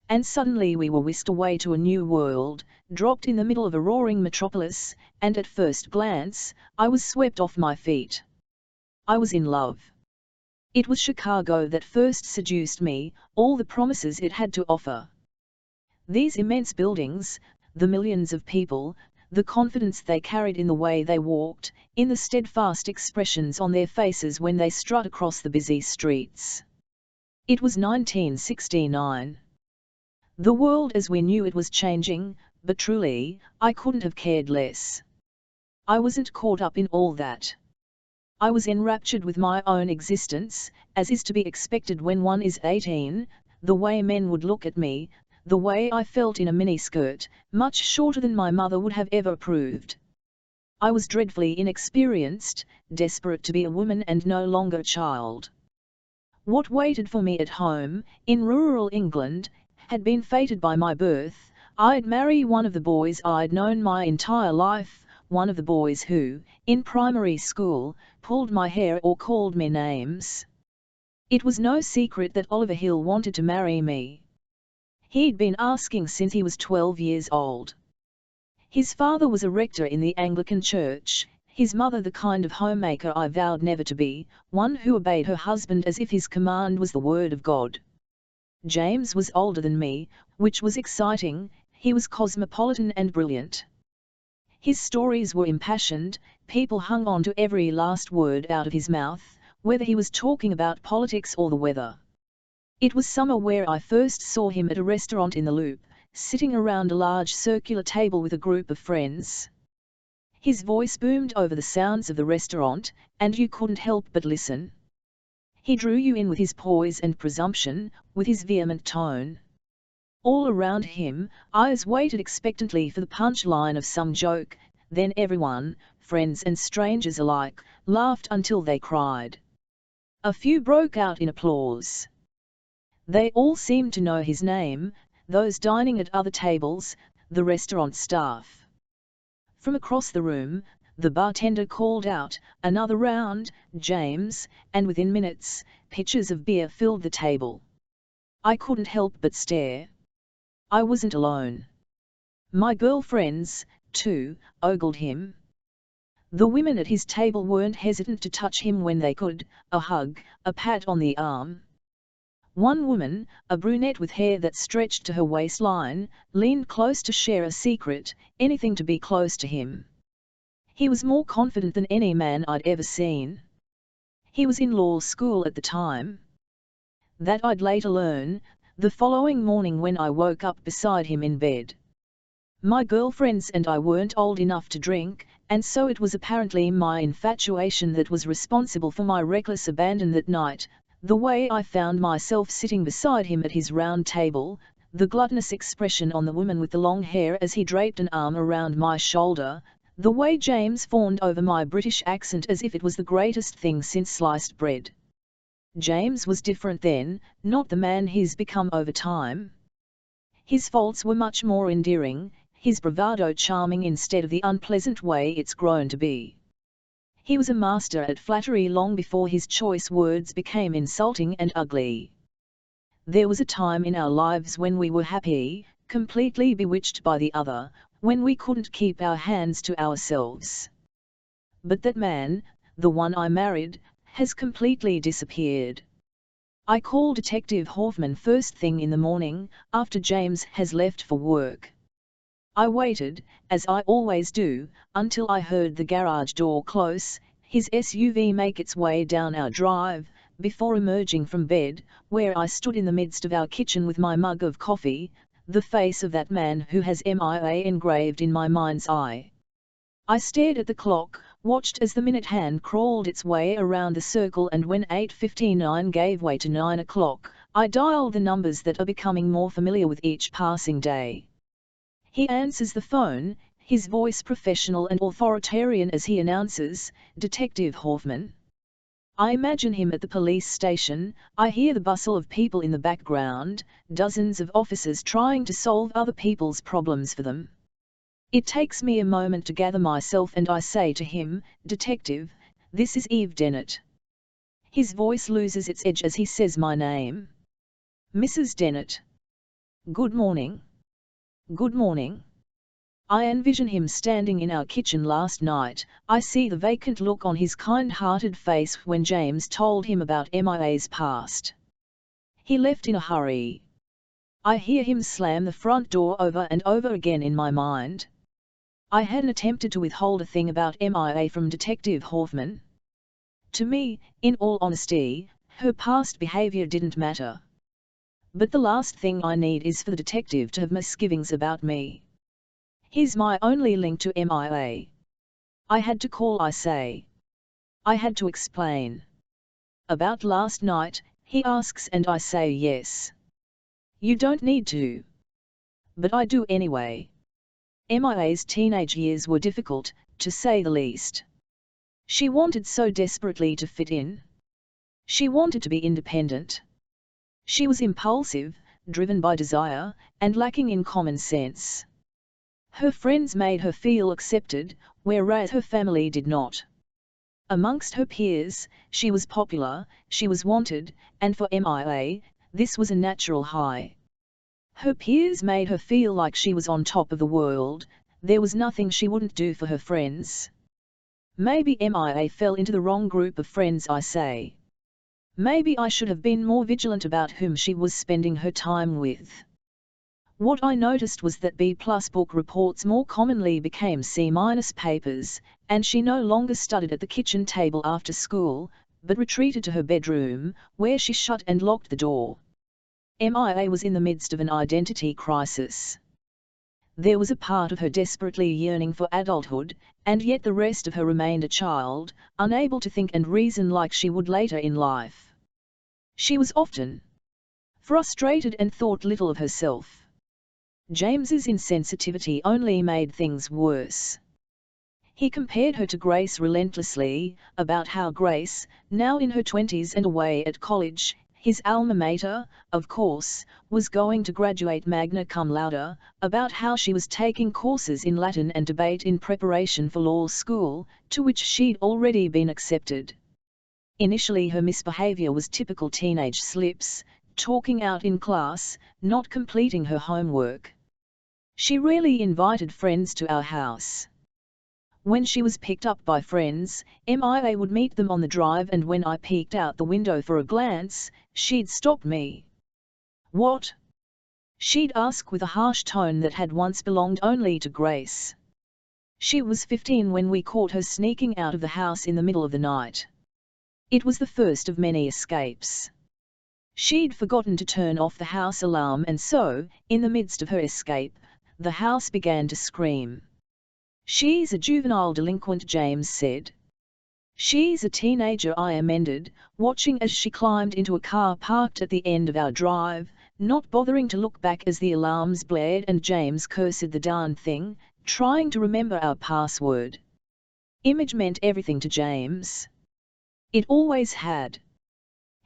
And suddenly we were whisked away to a new world, dropped in the middle of a roaring metropolis, and at first glance, I was swept off my feet. I was in love. It was Chicago that first seduced me, all the promises it had to offer. These immense buildings, the millions of people, the confidence they carried in the way they walked, in the steadfast expressions on their faces when they strut across the busy streets. It was 1969. The world as we knew it was changing, but truly, I couldn't have cared less. I wasn't caught up in all that. I was enraptured with my own existence, as is to be expected when one is 18, the way men would look at me, the way I felt in a miniskirt, much shorter than my mother would have ever approved. I was dreadfully inexperienced, desperate to be a woman and no longer a child. What waited for me at home, in rural England, had been fated by my birth. I'd marry one of the boys I'd known my entire life, one of the boys who, in primary school, pulled my hair or called me names. It was no secret that Oliver Hill wanted to marry me. He'd been asking since he was 12 years old. His father was a rector in the Anglican Church, his mother the kind of homemaker I vowed never to be, one who obeyed her husband as if his command was the word of God. James was older than me, which was exciting. He was cosmopolitan and brilliant. His stories were impassioned, people hung on to every last word out of his mouth, whether he was talking about politics or the weather. It was summer where I first saw him at a restaurant in the Loop, sitting around a large circular table with a group of friends. His voice boomed over the sounds of the restaurant, and you couldn't help but listen. He drew you in with his poise and presumption, with his vehement tone. All around him, eyes waited expectantly for the punch-line of some joke, then everyone, friends and strangers alike, laughed until they cried. A few broke out in applause. They all seemed to know his name, those dining at other tables, the restaurant staff. From across the room, the bartender called out, "Another round, James," and within minutes, pitchers of beer filled the table. I couldn't help but stare. I wasn't alone. My girlfriends, too, ogled him. The women at his table weren't hesitant to touch him when they could, a hug, a pat on the arm. One woman, a brunette with hair that stretched to her waistline, leaned close to share a secret, anything to be close to him. He was more confident than any man I'd ever seen. He was in law school at the time. That I'd later learn, the following morning when I woke up beside him in bed. My girlfriends and I weren't old enough to drink, and so it was apparently my infatuation that was responsible for my reckless abandon that night, the way I found myself sitting beside him at his round table, the gluttonous expression on the woman with the long hair as he draped an arm around my shoulder, the way James fawned over my British accent as if it was the greatest thing since sliced bread. James was different then, not the man he's become over time. His faults were much more endearing, his bravado charming instead of the unpleasant way it's grown to be. He was a master at flattery long before his choice words became insulting and ugly. There was a time in our lives when we were happy, completely bewitched by the other, when we couldn't keep our hands to ourselves. But that man, the one I married, has completely disappeared. I call Detective Hoffman first thing in the morning, after James has left for work. I waited, as I always do, until I heard the garage door close, his SUV make its way down our drive, before emerging from bed, where I stood in the midst of our kitchen with my mug of coffee, the face of that man who has MIA engraved in my mind's eye. I stared at the clock, watched as the minute hand crawled its way around the circle, and when 8:59 gave way to 9 o'clock, I dialed the numbers that are becoming more familiar with each passing day. He answers the phone, his voice professional and authoritarian as he announces, "Detective Hoffman." I imagine him at the police station. I hear the bustle of people in the background, dozens of officers trying to solve other people's problems for them. It takes me a moment to gather myself and I say to him, "Detective, this is Eve Dennett." His voice loses its edge as he says my name. "Mrs. Dennett. Good morning." "Good morning." I envision him standing in our kitchen last night. I see the vacant look on his kind-hearted face when James told him about MIA's past. He left in a hurry. I hear him slam the front door over and over again in my mind. I hadn't attempted to withhold a thing about MIA from Detective Hoffman. To me, in all honesty, her past behavior didn't matter. But the last thing I need is for the detective to have misgivings about me. He's my only link to MIA. I had to call, I say. I had to explain. "About last night," he asks, and I say yes. "You don't need to." But I do anyway. MIA's teenage years were difficult, to say the least. She wanted so desperately to fit in. She wanted to be independent. She was impulsive, driven by desire, and lacking in common sense. Her friends made her feel accepted, whereas her family did not. Amongst her peers, she was popular, she was wanted, and for MIA, this was a natural high. Her peers made her feel like she was on top of the world. There was nothing she wouldn't do for her friends. Maybe MIA fell into the wrong group of friends, I say. Maybe I should have been more vigilant about whom she was spending her time with. What I noticed was that B+ book reports more commonly became C- papers, and she no longer studied at the kitchen table after school, but retreated to her bedroom, where she shut and locked the door. MIA was in the midst of an identity crisis. There was a part of her desperately yearning for adulthood, and yet the rest of her remained a child, unable to think and reason like she would later in life. She was often frustrated and thought little of herself. James's insensitivity only made things worse. He compared her to Grace relentlessly, about how Grace, now in her 20s and away at college, his alma mater, of course, was going to graduate magna cum laude, about how she was taking courses in Latin and debate in preparation for law school, to which she'd already been accepted. Initially her misbehavior was typical teenage slips, talking out in class, not completing her homework. She rarely invited friends to our house. When she was picked up by friends, MIA would meet them on the drive, and when I peeked out the window for a glance, she'd stop me. "What?" she'd ask with a harsh tone that had once belonged only to Grace. She was 15 when we caught her sneaking out of the house in the middle of the night. It was the first of many escapes. She'd forgotten to turn off the house alarm, and so, in the midst of her escape, the house began to scream. "She's a juvenile delinquent," James said. "She's a teenager," I amended, watching as she climbed into a car parked at the end of our drive, not bothering to look back as the alarms blared and James cursed the darn thing, trying to remember our password. Image meant everything to James. It always had.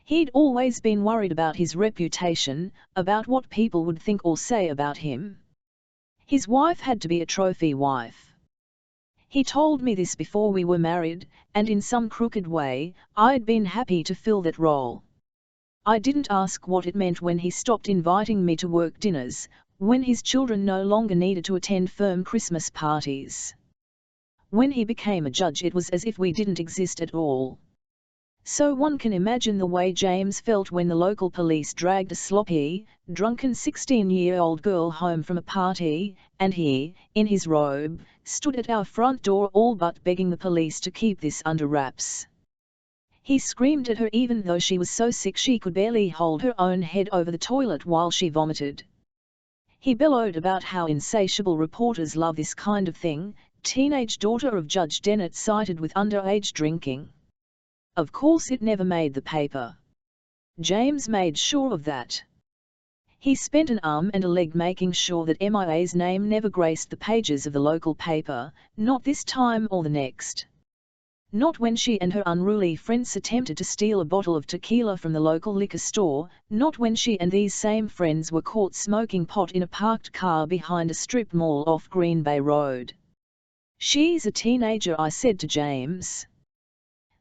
He'd always been worried about his reputation, about what people would think or say about him. His wife had to be a trophy wife. He told me this before we were married, and in some crooked way, I'd been happy to fill that role. I didn't ask what it meant when he stopped inviting me to work dinners, when his children no longer needed to attend firm Christmas parties. When he became a judge, it was as if we didn't exist at all. So one can imagine the way James felt when the local police dragged a sloppy, drunken 16-year-old girl home from a party, and he, in his robe, stood at our front door all but begging the police to keep this under wraps. He screamed at her even though she was so sick she could barely hold her own head over the toilet while she vomited. He bellowed about how insatiable reporters love this kind of thing, teenage daughter of Judge Dennett cited with underage drinking. Of course it never made the paper. James made sure of that. He spent an arm and a leg making sure that MIA's name never graced the pages of the local paper, not this time or the next. Not when she and her unruly friends attempted to steal a bottle of tequila from the local liquor store, not when she and these same friends were caught smoking pot in a parked car behind a strip mall off Green Bay Road. "She's a teenager," I said to James.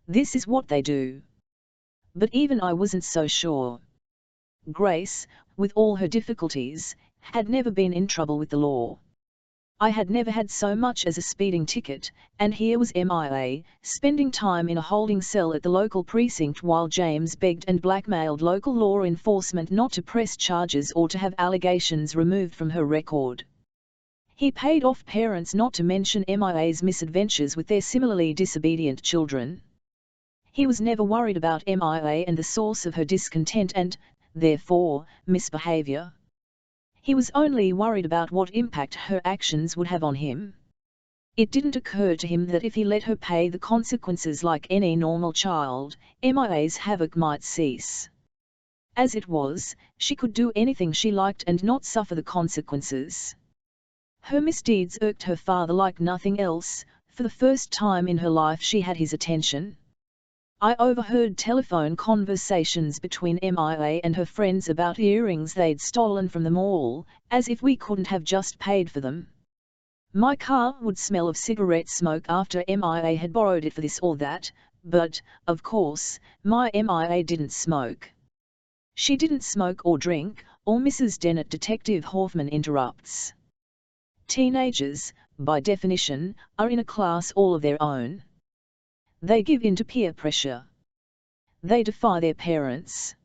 "This is what they do." But even I wasn't so sure. Grace, with all her difficulties, had never been in trouble with the law. I had never had so much as a speeding ticket, and here was MIA, spending time in a holding cell at the local precinct while James begged and blackmailed local law enforcement not to press charges or to have allegations removed from her record. He paid off parents not to mention MIA's misadventures with their similarly disobedient children. He was never worried about MIA and the source of her discontent and, therefore, misbehavior. He was only worried about what impact her actions would have on him. It didn't occur to him that if he let her pay the consequences like any normal child, MIA's havoc might cease. As it was, she could do anything she liked and not suffer the consequences. Her misdeeds irked her father like nothing else. For the first time in her life she had his attention. I overheard telephone conversations between MIA and her friends about earrings they'd stolen from the mall, as if we couldn't have just paid for them. My car would smell of cigarette smoke after MIA had borrowed it for this or that, but, of course, my MIA didn't smoke. She didn't smoke or drink, or Mrs. Dennett, Detective Hoffman interrupts. Teenagers, by definition, are in a class all of their own. They give in to peer pressure. They defy their parents.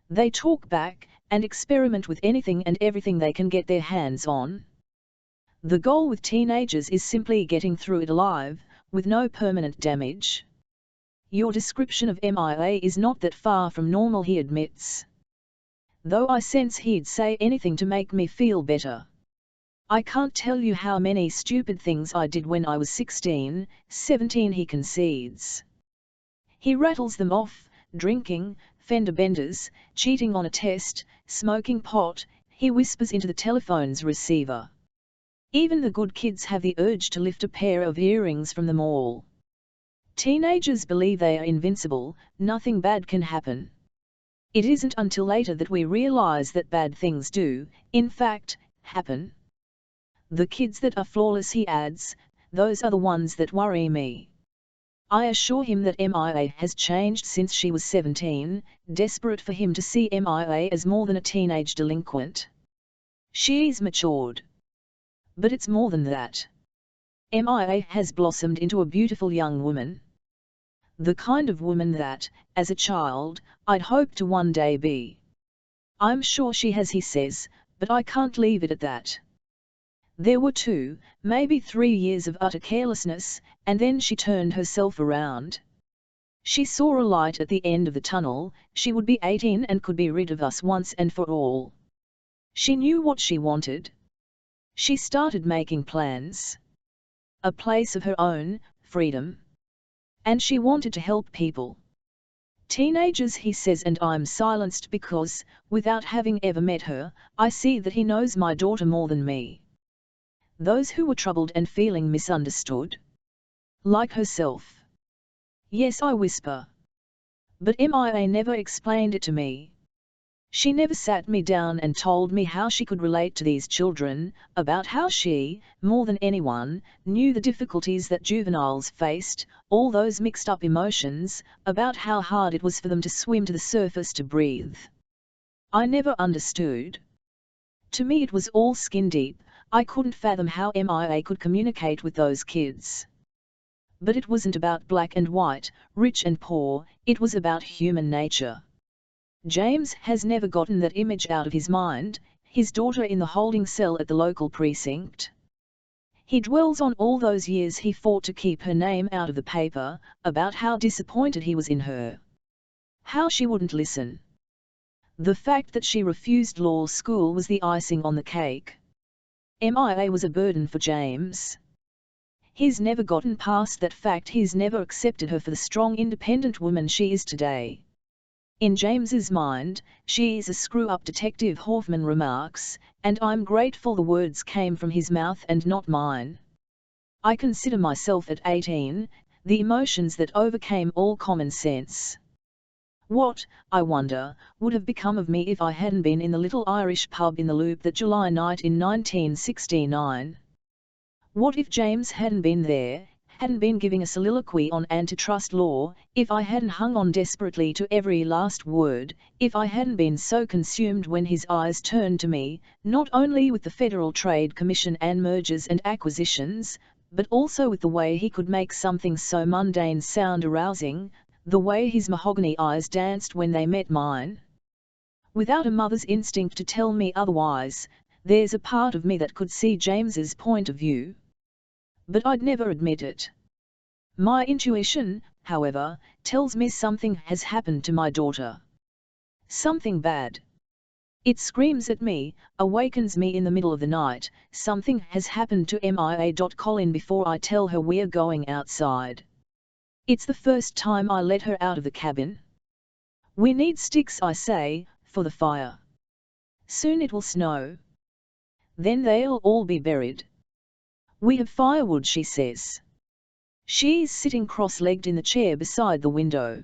They talk back, and experiment with anything and everything they can get their hands on. The goal with teenagers is simply getting through it alive, with no permanent damage. Your description of MIA is not that far from normal, he admits. Though I sense he'd say anything to make me feel better. I can't tell you how many stupid things I did when I was 16, 17, he concedes. He rattles them off: drinking, fender benders, cheating on a test, smoking pot. He whispers into the telephone's receiver. Even the good kids have the urge to lift a pair of earrings from the mall. Teenagers believe they are invincible, nothing bad can happen. It isn't until later that we realize that bad things do, in fact, happen. The kids that are flawless, he adds, those are the ones that worry me. I assure him that MIA has changed since she was 17, desperate for him to see MIA as more than a teenage delinquent. She's matured. But it's more than that. MIA has blossomed into a beautiful young woman. The kind of woman that, as a child, I'd hoped to one day be. I'm sure she has, he says, but I can't leave it at that. There were 2, maybe 3 years of utter carelessness, and then she turned herself around. She saw a light at the end of the tunnel. She would be 18 and could be rid of us once and for all. She knew what she wanted. She started making plans. A place of her own, freedom. And she wanted to help people. Teenagers, he says, and I'm silenced because, without having ever met her, I see that he knows my daughter more than me. Those who were troubled and feeling misunderstood. Like herself. Yes, I whisper. But MIA never explained it to me. She never sat me down and told me how she could relate to these children, about how she, more than anyone, knew the difficulties that juveniles faced, all those mixed up emotions, about how hard it was for them to swim to the surface to breathe. I never understood. To me it was all skin deep. I couldn't fathom how MIA could communicate with those kids. But it wasn't about black and white, rich and poor, it was about human nature. James has never gotten that image out of his mind, his daughter in the holding cell at the local precinct. He dwells on all those years he fought to keep her name out of the paper, about how disappointed he was in her. How she wouldn't listen. The fact that she refused law school was the icing on the cake. MIA was a burden for James. He's never gotten past that fact. He's never accepted her for the strong independent woman she is today. In James's mind, she is a screw-up, Detective Hoffman remarks, and I'm grateful the words came from his mouth and not mine. I consider myself at 18, the emotions that overcame all common sense. What, I wonder, would have become of me if I hadn't been in the little Irish pub in the Loop that July night in 1969? What if James hadn't been there, hadn't been giving a soliloquy on antitrust law, if I hadn't hung on desperately to every last word, if I hadn't been so consumed when his eyes turned to me, not only with the Federal Trade Commission and mergers and acquisitions, but also with the way he could make something so mundane sound arousing, the way his mahogany eyes danced when they met mine? Without a mother's instinct to tell me otherwise, there's a part of me that could see James's point of view. But I'd never admit it. My intuition, however, tells me something has happened to my daughter. Something bad. It screams at me, awakens me in the middle of the night. Something has happened to MIA. Colin, before I tell her we're going outside. It's the first time I let her out of the cabin. We need sticks, I say, for the fire. Soon it will snow. Then they'll all be buried. We have firewood, she says. She's sitting cross-legged in the chair beside the window.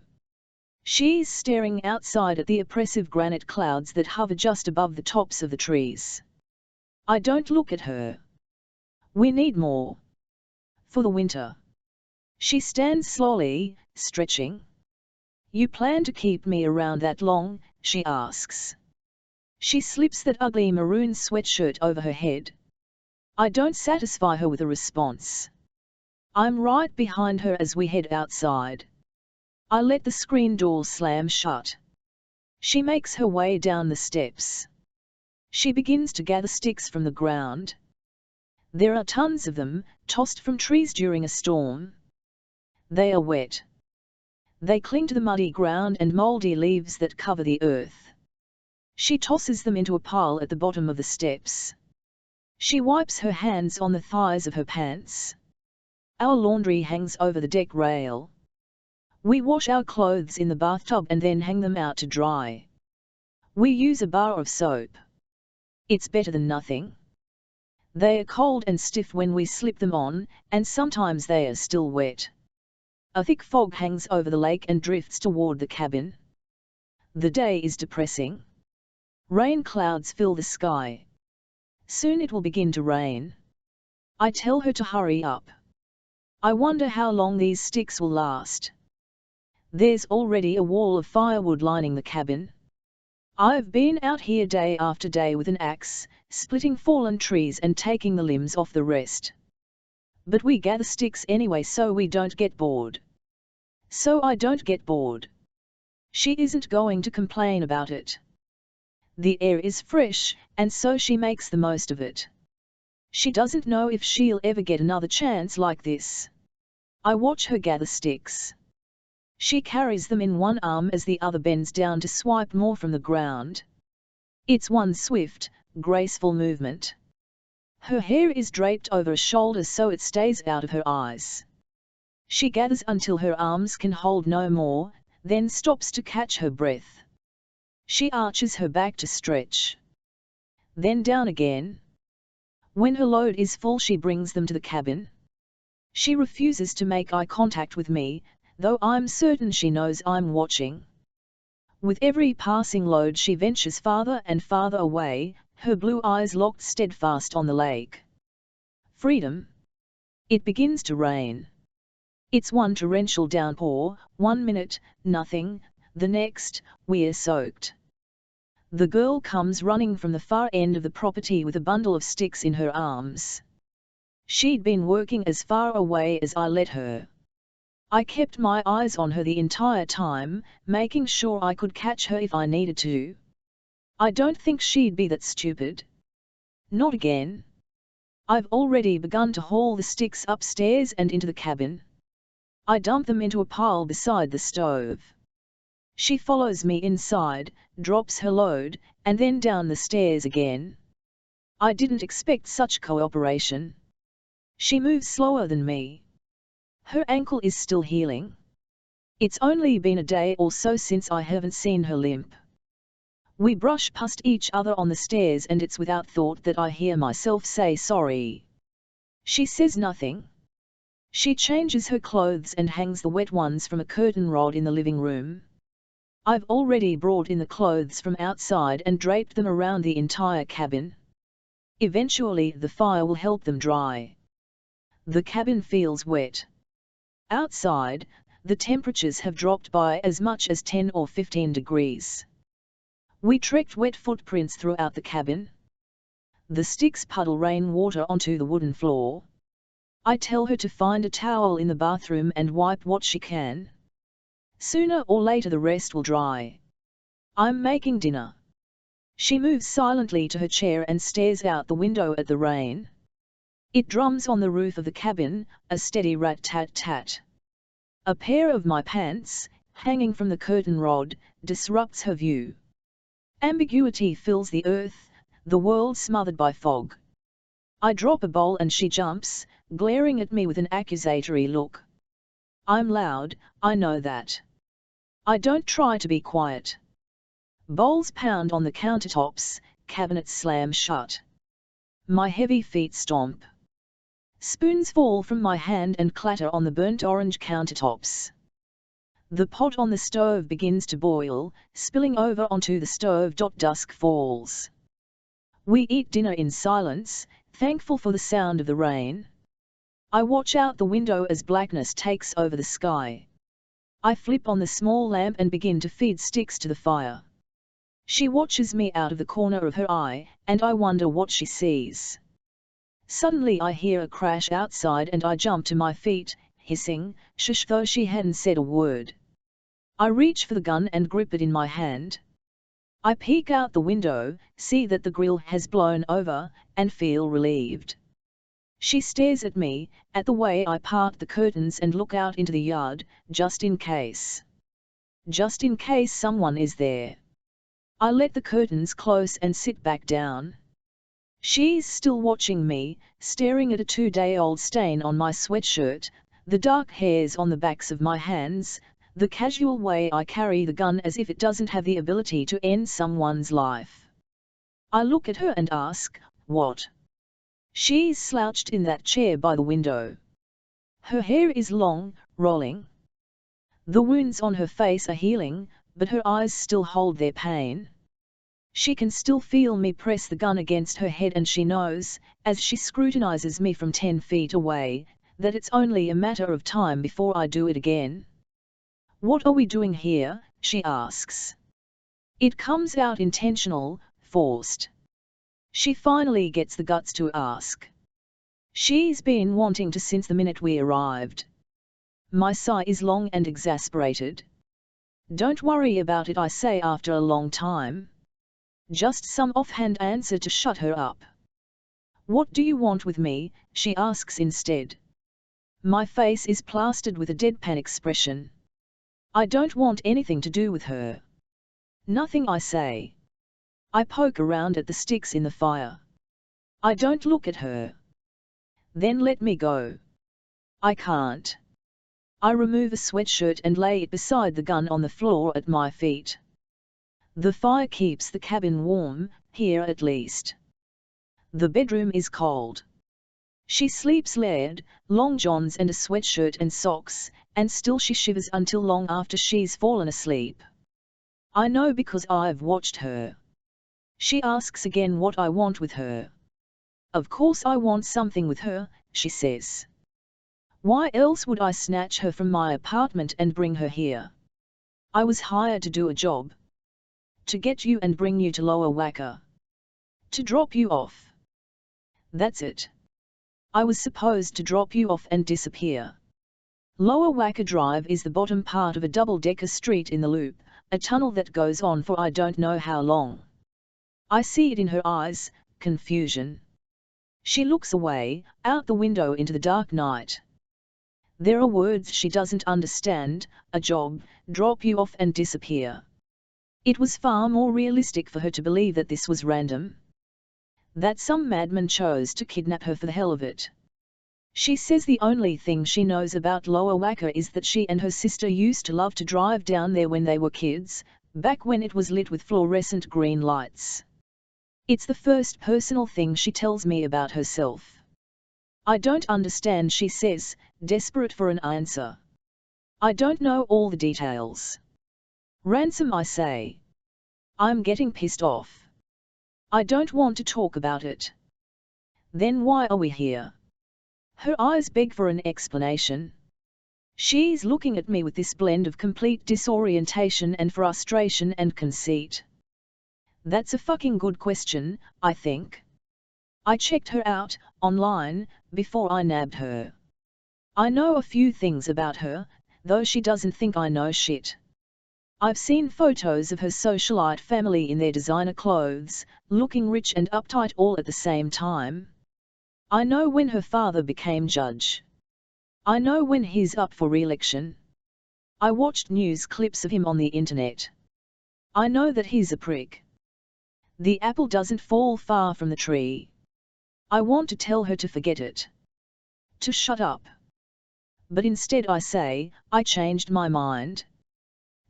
She's staring outside at the oppressive granite clouds that hover just above the tops of the trees. I don't look at her. We need more. For the winter. She stands slowly, stretching. You plan to keep me around that long? She asks. She slips that ugly maroon sweatshirt over her head. I don't satisfy her with a response. I'm right behind her as we head outside. I let the screen door slam shut. She makes her way down the steps. She begins to gather sticks from the ground. There are tons of them, tossed from trees during a storm. They are wet. They cling to the muddy ground and mouldy leaves that cover the earth. She tosses them into a pile at the bottom of the steps. She wipes her hands on the thighs of her pants. Our laundry hangs over the deck rail. We wash our clothes in the bathtub and then hang them out to dry. We use a bar of soap. It's better than nothing. They are cold and stiff when we slip them on, and sometimes they are still wet. A thick fog hangs over the lake and drifts toward the cabin. The day is depressing. Rain clouds fill the sky. Soon it will begin to rain. I tell her to hurry up. I wonder how long these sticks will last. There's already a wall of firewood lining the cabin. I've been out here day after day with an axe, splitting fallen trees and taking the limbs off the rest. But we gather sticks anyway so we don't get bored. So I don't get bored. She isn't going to complain about it. The air is fresh, and so she makes the most of it. She doesn't know if she'll ever get another chance like this. I watch her gather sticks. She carries them in one arm as the other bends down to swipe more from the ground. It's one swift, graceful movement. Her hair is draped over her shoulders so it stays out of her eyes. She gathers until her arms can hold no more, then stops to catch her breath. She arches her back to stretch. Then down again. When her load is full she brings them to the cabin. She refuses to make eye contact with me, though I'm certain she knows I'm watching. With every passing load she ventures farther and farther away, her blue eyes locked steadfast on the lake. Freedom. It begins to rain. It's one torrential downpour, 1 minute, nothing, the next, we're soaked. The girl comes running from the far end of the property with a bundle of sticks in her arms. She'd been working as far away as I let her. I kept my eyes on her the entire time, making sure I could catch her if I needed to. I don't think she'd be that stupid. Not again. I've already begun to haul the sticks upstairs and into the cabin. I dump them into a pile beside the stove. She follows me inside, drops her load, and then down the stairs again. I didn't expect such cooperation. She moves slower than me. Her ankle is still healing. It's only been a day or so since I haven't seen her limp. We brush past each other on the stairs and it's without thought that I hear myself say sorry. She says nothing. She changes her clothes and hangs the wet ones from a curtain rod in the living room. I've already brought in the clothes from outside and draped them around the entire cabin. Eventually the fire will help them dry. The cabin feels wet. Outside, the temperatures have dropped by as much as 10 or 15 degrees. We trekked wet footprints throughout the cabin. The sticks puddle rainwater onto the wooden floor. I tell her to find a towel in the bathroom and wipe what she can. Sooner or later the rest will dry. I'm making dinner. She moves silently to her chair and stares out the window at the rain. It drums on the roof of the cabin, a steady rat-tat-tat. A pair of my pants, hanging from the curtain rod, disrupts her view. Ambiguity fills the earth, the world smothered by fog. I drop a bowl and she jumps, glaring at me with an accusatory look. I'm loud, I know that. I don't try to be quiet. Bowls pound on the countertops, cabinets slam shut. My heavy feet stomp. Spoons fall from my hand and clatter on the burnt orange countertops. The pot on the stove begins to boil, spilling over onto the stove. Dusk falls. We eat dinner in silence, thankful for the sound of the rain. I watch out the window as blackness takes over the sky. I flip on the small lamp and begin to feed sticks to the fire. She watches me out of the corner of her eye, and I wonder what she sees. Suddenly I hear a crash outside and I jump to my feet, hissing, "Shush," though she hadn't said a word. I reach for the gun and grip it in my hand. I peek out the window, see that the grill has blown over, and feel relieved. She stares at me, at the way I part the curtains and look out into the yard, just in case. Just in case someone is there. I let the curtains close and sit back down. She's still watching me, staring at a 2-day-old stain on my sweatshirt, the dark hairs on the backs of my hands, the casual way I carry the gun as if it doesn't have the ability to end someone's life. I look at her and ask, "What?" She's slouched in that chair by the window. Her hair is long, rolling. The wounds on her face are healing, but her eyes still hold their pain. She can still feel me press the gun against her head and she knows, as she scrutinizes me from 10 feet away, that it's only a matter of time before I do it again. "What are we doing here?" she asks. It comes out intentional, forced. She finally gets the guts to ask. She's been wanting to since the minute we arrived. My sigh is long and exasperated. Don't worry about it, I say after a long time. Just some offhand answer to shut her up. What do you want with me? She asks instead. My face is plastered with a deadpan expression. I don't want anything to do with her. Nothing, I say. I poke around at the sticks in the fire. I don't look at her. Then let me go. I can't. I remove a sweatshirt and lay it beside the gun on the floor at my feet. The fire keeps the cabin warm, here at least. The bedroom is cold. She sleeps layered, long johns and a sweatshirt and socks, and still she shivers until long after she's fallen asleep. I know because I've watched her. She asks again what I want with her. Of course I want something with her, she says. Why else would I snatch her from my apartment and bring her here? I was hired to do a job. To get you and bring you to Lower Wacker. To drop you off. That's it. I was supposed to drop you off and disappear. Lower Wacker Drive is the bottom part of a double-decker street in the Loop, a tunnel that goes on for I don't know how long. I see it in her eyes, confusion. She looks away, out the window into the dark night. There are words she doesn't understand, a job, drop you off and disappear. It was far more realistic for her to believe that this was random. That some madman chose to kidnap her for the hell of it. She says the only thing she knows about Lower Wacker is that she and her sister used to love to drive down there when they were kids, back when it was lit with fluorescent green lights. It's the first personal thing she tells me about herself. I don't understand, she says, desperate for an answer. I don't know all the details. Ransom, I say. I'm getting pissed off. I don't want to talk about it. Then why are we here? Her eyes beg for an explanation. She's looking at me with this blend of complete disorientation and frustration and conceit. That's a fucking good question, I think. I checked her out, online, before I nabbed her. I know a few things about her, though she doesn't think I know shit. I've seen photos of her socialite family in their designer clothes, looking rich and uptight all at the same time. I know when her father became judge. I know when he's up for re-election. I watched news clips of him on the internet. I know that he's a prick. The apple doesn't fall far from the tree. I want to tell her to forget it. To shut up. But instead I say, I changed my mind.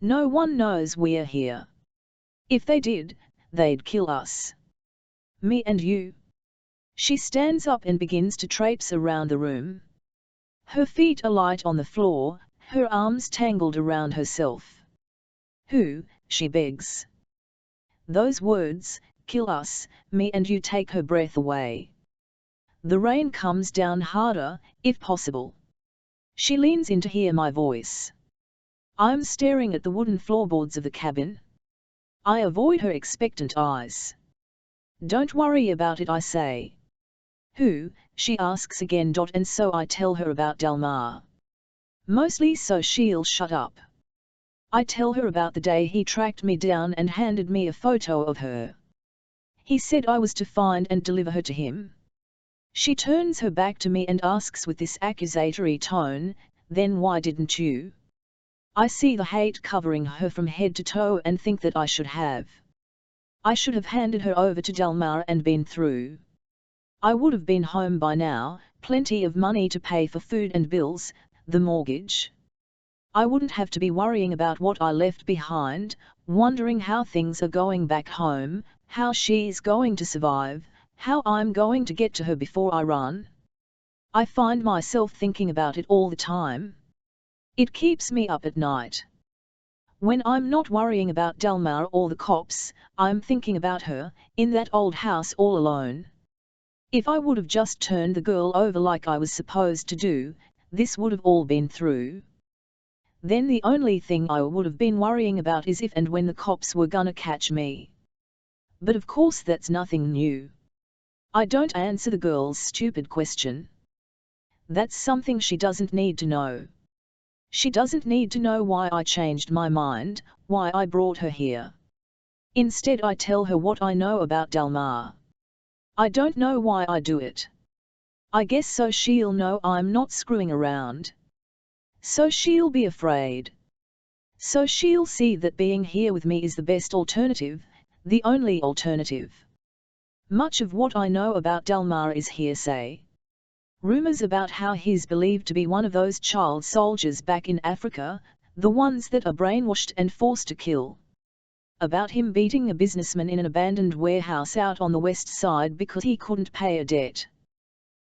No one knows we're here. If they did, they'd kill us. Me and you. She stands up and begins to traipse around the room. Her feet are light on the floor, her arms tangled around herself. Who, she begs. Those words, kill us, me and you, take her breath away. The rain comes down harder, if possible. She leans in to hear my voice. I'm staring at the wooden floorboards of the cabin. I avoid her expectant eyes. Don't worry about it, I say. Who, she asks again. And so I tell her about Delmar. Mostly so she'll shut up. I tell her about the day he tracked me down and handed me a photo of her. He said I was to find and deliver her to him. She turns her back to me and asks with this accusatory tone, then why didn't you? I see the hate covering her from head to toe and think that I should have. I should have handed her over to Delmar and been through. I would have been home by now, plenty of money to pay for food and bills, the mortgage. I wouldn't have to be worrying about what I left behind, wondering how things are going back home, how she's going to survive, how I'm going to get to her before I run. I find myself thinking about it all the time. It keeps me up at night. When I'm not worrying about Delmar or the cops, I'm thinking about her, in that old house all alone. If I would have just turned the girl over like I was supposed to do, this would have all been through. Then the only thing I would have been worrying about is if and when the cops were gonna catch me. But of course that's nothing new. I don't answer the girl's stupid question. That's something she doesn't need to know. She doesn't need to know why I changed my mind, why I brought her here. Instead I tell her what I know about Delmar. I don't know why I do it. I guess so she'll know I'm not screwing around. So she'll be afraid. So she'll see that being here with me is the best alternative, the only alternative. Much of what I know about Delmar is hearsay. Rumors about how he's believed to be one of those child soldiers back in Africa, the ones that are brainwashed and forced to kill. About him beating a businessman in an abandoned warehouse out on the west side because he couldn't pay a debt.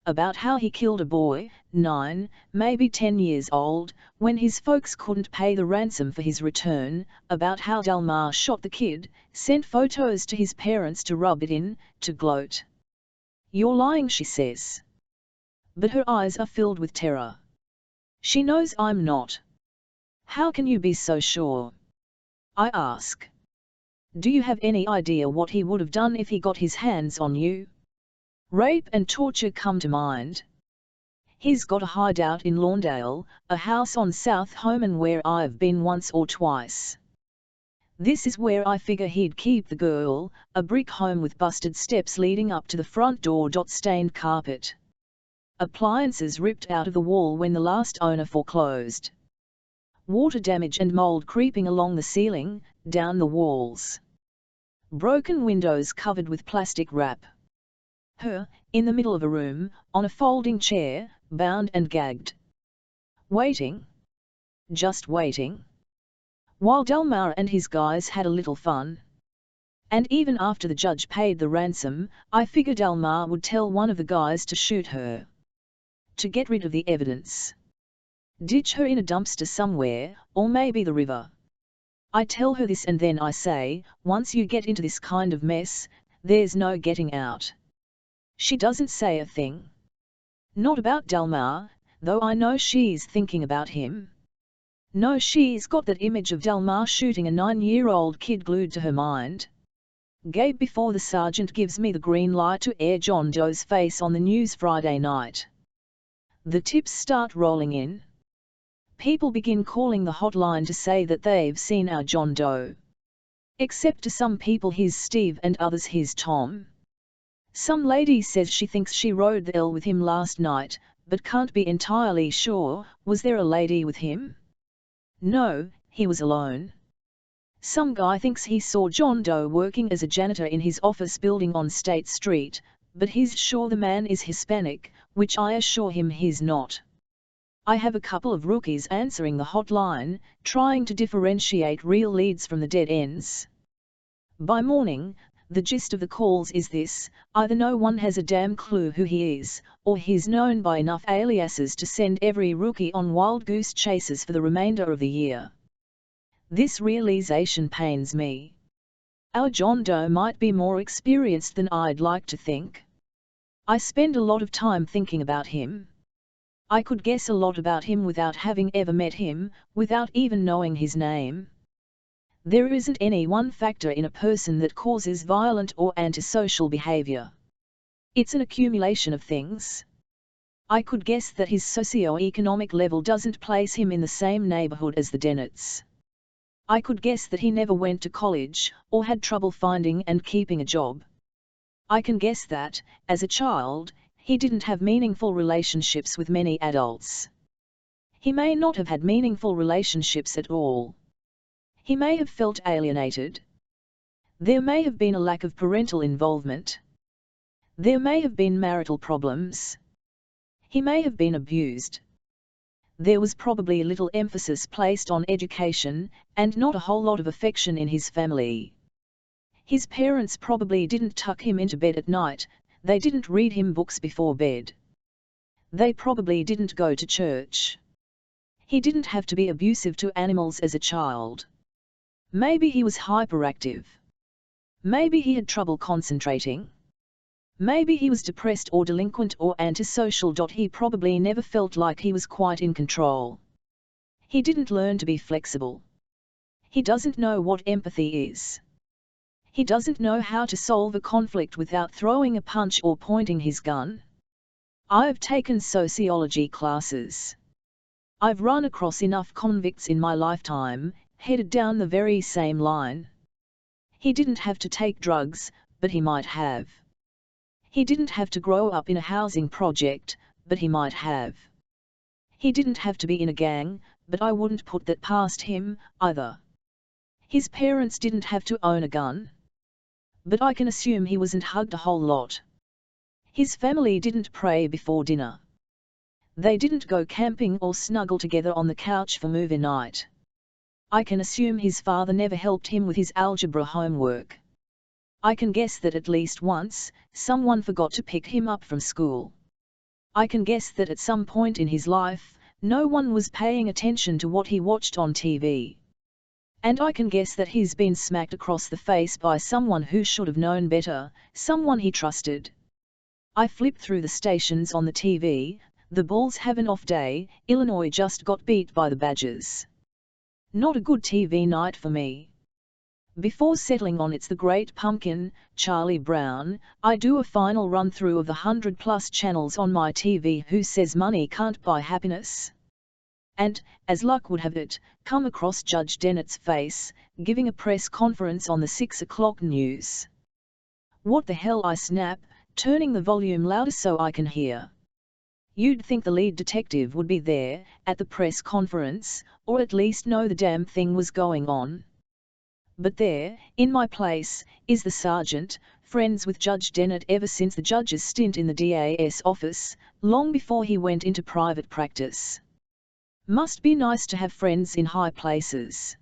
About how he killed a boy, 9, maybe 10 years old, when his folks couldn't pay the ransom for his return, about how Delmar shot the kid, sent photos to his parents to rub it in, to gloat. You're lying, she says. But her eyes are filled with terror. She knows I'm not. How can you be so sure? I ask. Do you have any idea what he would have done if he got his hands on you? Rape and torture come to mind. He's got a hideout in Lawndale, a house on South Homan where I've been once or twice. This is where I figure he'd keep the girl, a brick home with busted steps leading up to the front door. Stained carpet. Appliances ripped out of the wall when the last owner foreclosed. Water damage and mold creeping along the ceiling, down the walls. Broken windows covered with plastic wrap. Her, in the middle of a room, on a folding chair, bound and gagged. Waiting. Just waiting. While Delmar and his guys had a little fun. And even after the judge paid the ransom, I figure Delmar would tell one of the guys to shoot her. To get rid of the evidence. Ditch her in a dumpster somewhere, or maybe the river. I tell her this and then I say, once you get into this kind of mess, there's no getting out. She doesn't say a thing. Not about Delmar, though I know she's thinking about him. No, she's got that image of Delmar shooting a 9-year-old kid glued to her mind. Gabe, before the sergeant gives me the green light to air John Doe's face on the news Friday night. The tips start rolling in. People begin calling the hotline to say that they've seen our John Doe. Except to some people he's Steve and others he's Tom. Some lady says she thinks she rode the L with him last night, but can't be entirely sure. Was there a lady with him? No, he was alone. Some guy thinks he saw John Doe working as a janitor in his office building on State Street, but he's sure the man is Hispanic, which I assure him he's not. I have a couple of rookies answering the hotline, trying to differentiate real leads from the dead ends. By morning, the gist of the calls is this: either no one has a damn clue who he is, or he's known by enough aliases to send every rookie on wild goose chases for the remainder of the year. This realization pains me. Our John Doe might be more experienced than I'd like to think. I spend a lot of time thinking about him. I could guess a lot about him without having ever met him, without even knowing his name. There isn't any one factor in a person that causes violent or antisocial behavior. It's an accumulation of things. I could guess that his socio-economic level doesn't place him in the same neighborhood as the Dennetts. I could guess that he never went to college, or had trouble finding and keeping a job. I can guess that, as a child, he didn't have meaningful relationships with many adults. He may not have had meaningful relationships at all. He may have felt alienated. There may have been a lack of parental involvement. There may have been marital problems. He may have been abused. There was probably little emphasis placed on education, and not a whole lot of affection in his family. His parents probably didn't tuck him into bed at night, they didn't read him books before bed. They probably didn't go to church. He didn't have to be abusive to animals as a child. Maybe he was hyperactive. Maybe he had trouble concentrating. Maybe he was depressed or delinquent or antisocial. He probably never felt like he was quite in control. He didn't learn to be flexible. He doesn't know what empathy is. He doesn't know how to solve a conflict without throwing a punch or pointing his gun. I've taken sociology classes. I've run across enough convicts in my lifetime, headed down the very same line. He didn't have to take drugs, but he might have. He didn't have to grow up in a housing project, but he might have. He didn't have to be in a gang, but I wouldn't put that past him, either. His parents didn't have to own a gun. But I can assume he wasn't hugged a whole lot. His family didn't pray before dinner. They didn't go camping or snuggle together on the couch for movie night. I can assume his father never helped him with his algebra homework. I can guess that at least once, someone forgot to pick him up from school. I can guess that at some point in his life, no one was paying attention to what he watched on TV. And I can guess that he's been smacked across the face by someone who should have known better, someone he trusted. I flipped through the stations on the TV. The Bulls have an off day, Illinois just got beat by the Badgers. Not a good TV night for me. Before settling on It's the Great Pumpkin, Charlie Brown, I do a final run-through of the 100+ channels on my TV. Who says money can't buy happiness? And, as luck would have it, come across Judge Dennett's face, giving a press conference on the 6 o'clock news. What the hell, I snap, turning the volume louder so I can hear. You'd think the lead detective would be there, at the press conference, or at least know the damn thing was going on. But there, in my place, is the sergeant, friends with Judge Dennett ever since the judge's stint in the DA's office, long before he went into private practice. Must be nice to have friends in high places.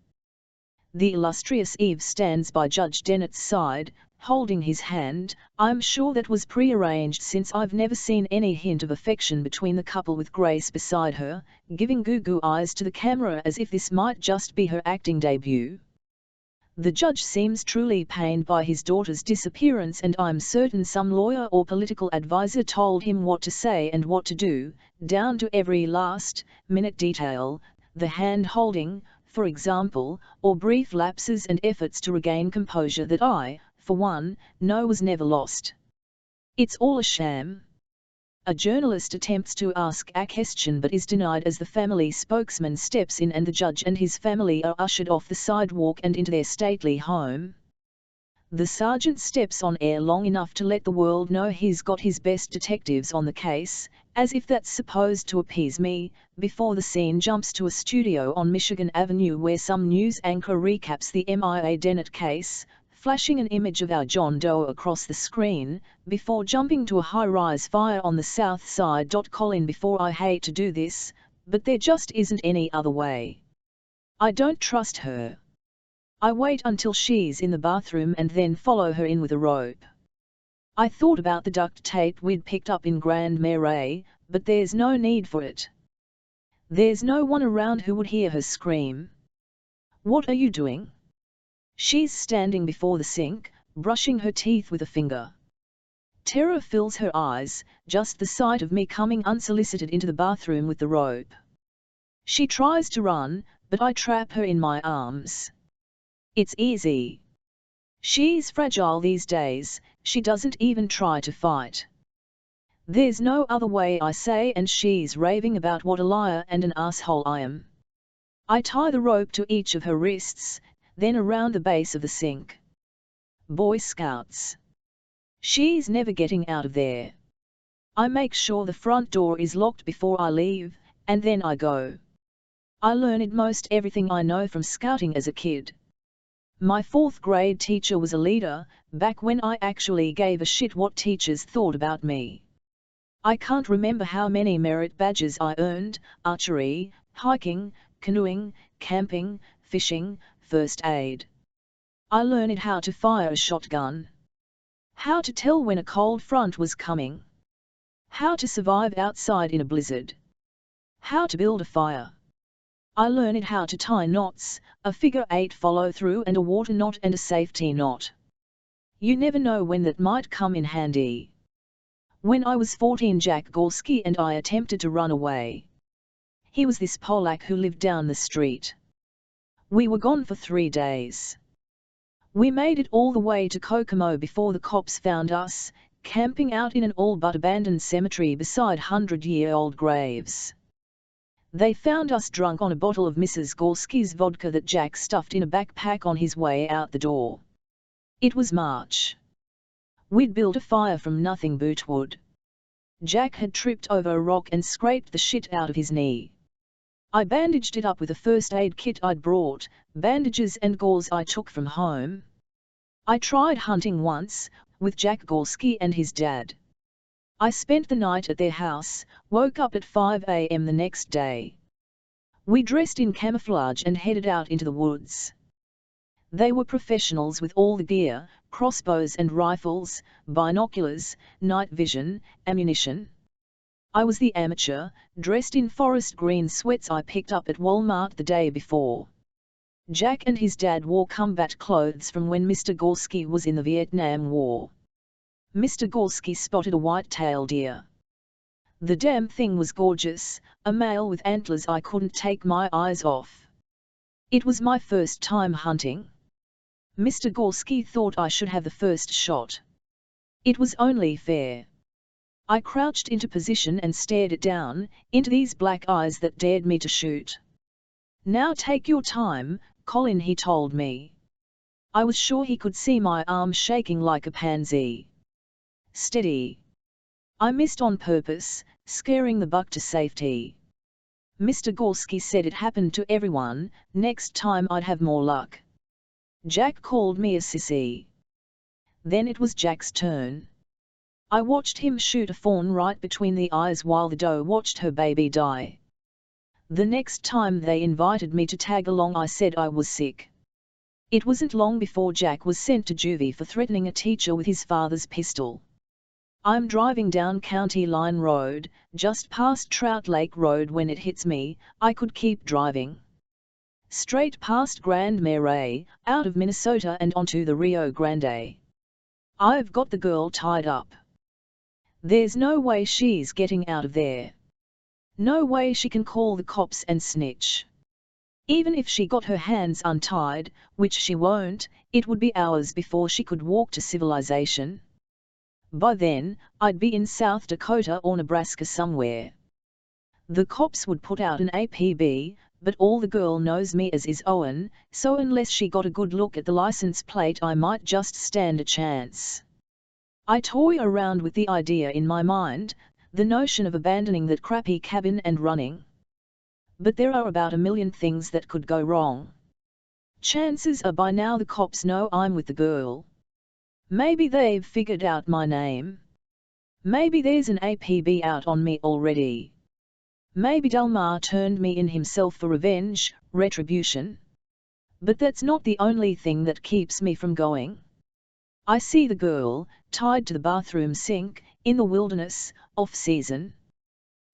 The illustrious Eve stands by Judge Dennett's side, holding his hand. I'm sure that was prearranged, since I've never seen any hint of affection between the couple, with Grace beside her, giving goo-goo eyes to the camera as if this might just be her acting debut. The judge seems truly pained by his daughter's disappearance, and I'm certain some lawyer or political advisor told him what to say and what to do, down to every last-minute detail, the hand-holding, for example, or brief lapses and efforts to regain composure that I, for one, know was never lost. It's all a sham. A journalist attempts to ask a question but is denied as the family spokesman steps in and the judge and his family are ushered off the sidewalk and into their stately home. The sergeant steps on air long enough to let the world know he's got his best detectives on the case, as if that's supposed to appease me, before the scene jumps to a studio on Michigan Avenue where some news anchor recaps the MIA Dennett case, flashing an image of our John Doe across the screen, before jumping to a high-rise fire on the south side. Colin, before I hate to do this, but there just isn't any other way. I don't trust her. I wait until she's in the bathroom and then follow her in with a rope. I thought about the duct tape we'd picked up in Grand Marais, but there's no need for it. There's no one around who would hear her scream. What are you doing? She's standing before the sink, brushing her teeth with a finger. Terror fills her eyes, just the sight of me coming unsolicited into the bathroom with the rope. She tries to run, but I trap her in my arms. It's easy. She's fragile these days, she doesn't even try to fight. There's no other way, I say, and she's raving about what a liar and an asshole I am. I tie the rope to each of her wrists, then around the base of the sink. Boy Scouts. She's never getting out of there. I make sure the front door is locked before I leave, and then I go. I learned most everything I know from scouting as a kid. My 4th grade teacher was a leader, back when I actually gave a shit what teachers thought about me. I can't remember how many merit badges I earned: archery, hiking, canoeing, camping, fishing, first aid. I learned how to fire a shotgun. How to tell when a cold front was coming. How to survive outside in a blizzard. How to build a fire. I learned how to tie knots, a figure-8 follow-through and a water knot and a safety knot. You never know when that might come in handy. When I was 14, Jack Gorski and I attempted to run away. he was this Polak who lived down the street. We were gone for 3 days. We made it all the way to Kokomo before the cops found us, camping out in an all-but abandoned cemetery beside 100-year-old graves. They found us drunk on a bottle of Mrs. Gorski's vodka that Jack stuffed in a backpack on his way out the door. It was March. We'd built a fire from nothing but wood. Jack had tripped over a rock and scraped the shit out of his knee. I bandaged it up with a first aid kit I'd brought, bandages and gauze I took from home. I tried hunting once, with Jack Gorski and his dad. I spent the night at their house, woke up at 5 a.m. the next day. We dressed in camouflage and headed out into the woods. They were professionals with all the gear, crossbows and rifles, binoculars, night vision, ammunition. I was the amateur, dressed in forest green sweats I picked up at Walmart the day before. Jack and his dad wore combat clothes from when Mr. Gorski was in the Vietnam War. Mr. Gorski spotted a white-tailed deer. The damn thing was gorgeous, a male with antlers I couldn't take my eyes off. It was my first time hunting. Mr. Gorski thought I should have the first shot. It was only fair. I crouched into position and stared it down, into these black eyes that dared me to shoot. "Now take your time, Colin," he told me. I was sure he could see my arm shaking like a pansy. "Steady." I missed on purpose, scaring the buck to safety. Mr. Gorski said it happened to everyone, next time I'd have more luck. Jack called me a sissy. Then it was Jack's turn. I watched him shoot a fawn right between the eyes while the doe watched her baby die. The next time they invited me to tag along I said I was sick. It wasn't long before Jack was sent to juvie for threatening a teacher with his father's pistol. I'm driving down County Line Road, just past Trout Lake Road when it hits me. I could keep driving. Straight past Grand Marais, out of Minnesota and onto the Rio Grande. I've got the girl tied up. There's no way she's getting out of there. No way she can call the cops and snitch. Even if she got her hands untied, which she won't, it would be hours before she could walk to civilization. By then, I'd be in South Dakota or Nebraska somewhere. The cops would put out an APB, but all the girl knows me as is Owen, so unless she got a good look at the license plate I might just stand a chance. I toy around with the idea in my mind, the notion of abandoning that crappy cabin and running. But there are about a million things that could go wrong. Chances are by now the cops know I'm with the girl. Maybe they've figured out my name. Maybe there's an APB out on me already. Maybe Delmar turned me in himself for revenge, retribution. But that's not the only thing that keeps me from going. I see the girl, tied to the bathroom sink, in the wilderness, off-season.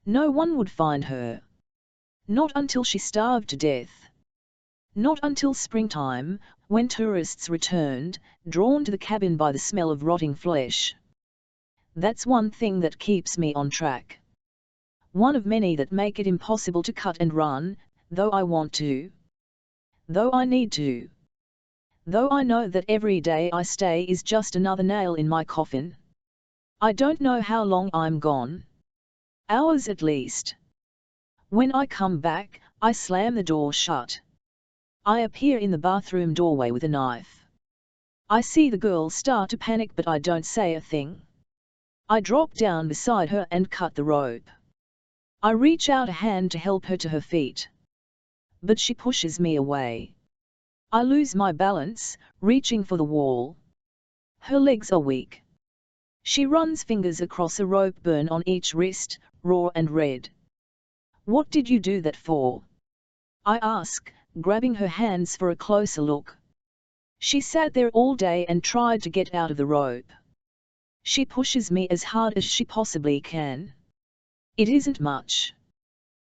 No one would find her. Not until she starved to death. Not until springtime, when tourists returned, drawn to the cabin by the smell of rotting flesh. That's one thing that keeps me on track. One of many that make it impossible to cut and run, though I want to. Though I need to. Though I know that every day I stay is just another nail in my coffin. I don't know how long I'm gone. Hours at least. When I come back, I slam the door shut. I appear in the bathroom doorway with a knife. I see the girl start to panic but I don't say a thing. I drop down beside her and cut the rope. I reach out a hand to help her to her feet. But she pushes me away. I lose my balance, reaching for the wall. Her legs are weak. She runs fingers across a rope burn on each wrist, raw and red. "What did you do that for?" I ask, grabbing her hands for a closer look. She sat there all day and tried to get out of the rope. She pushes me as hard as she possibly can. It isn't much.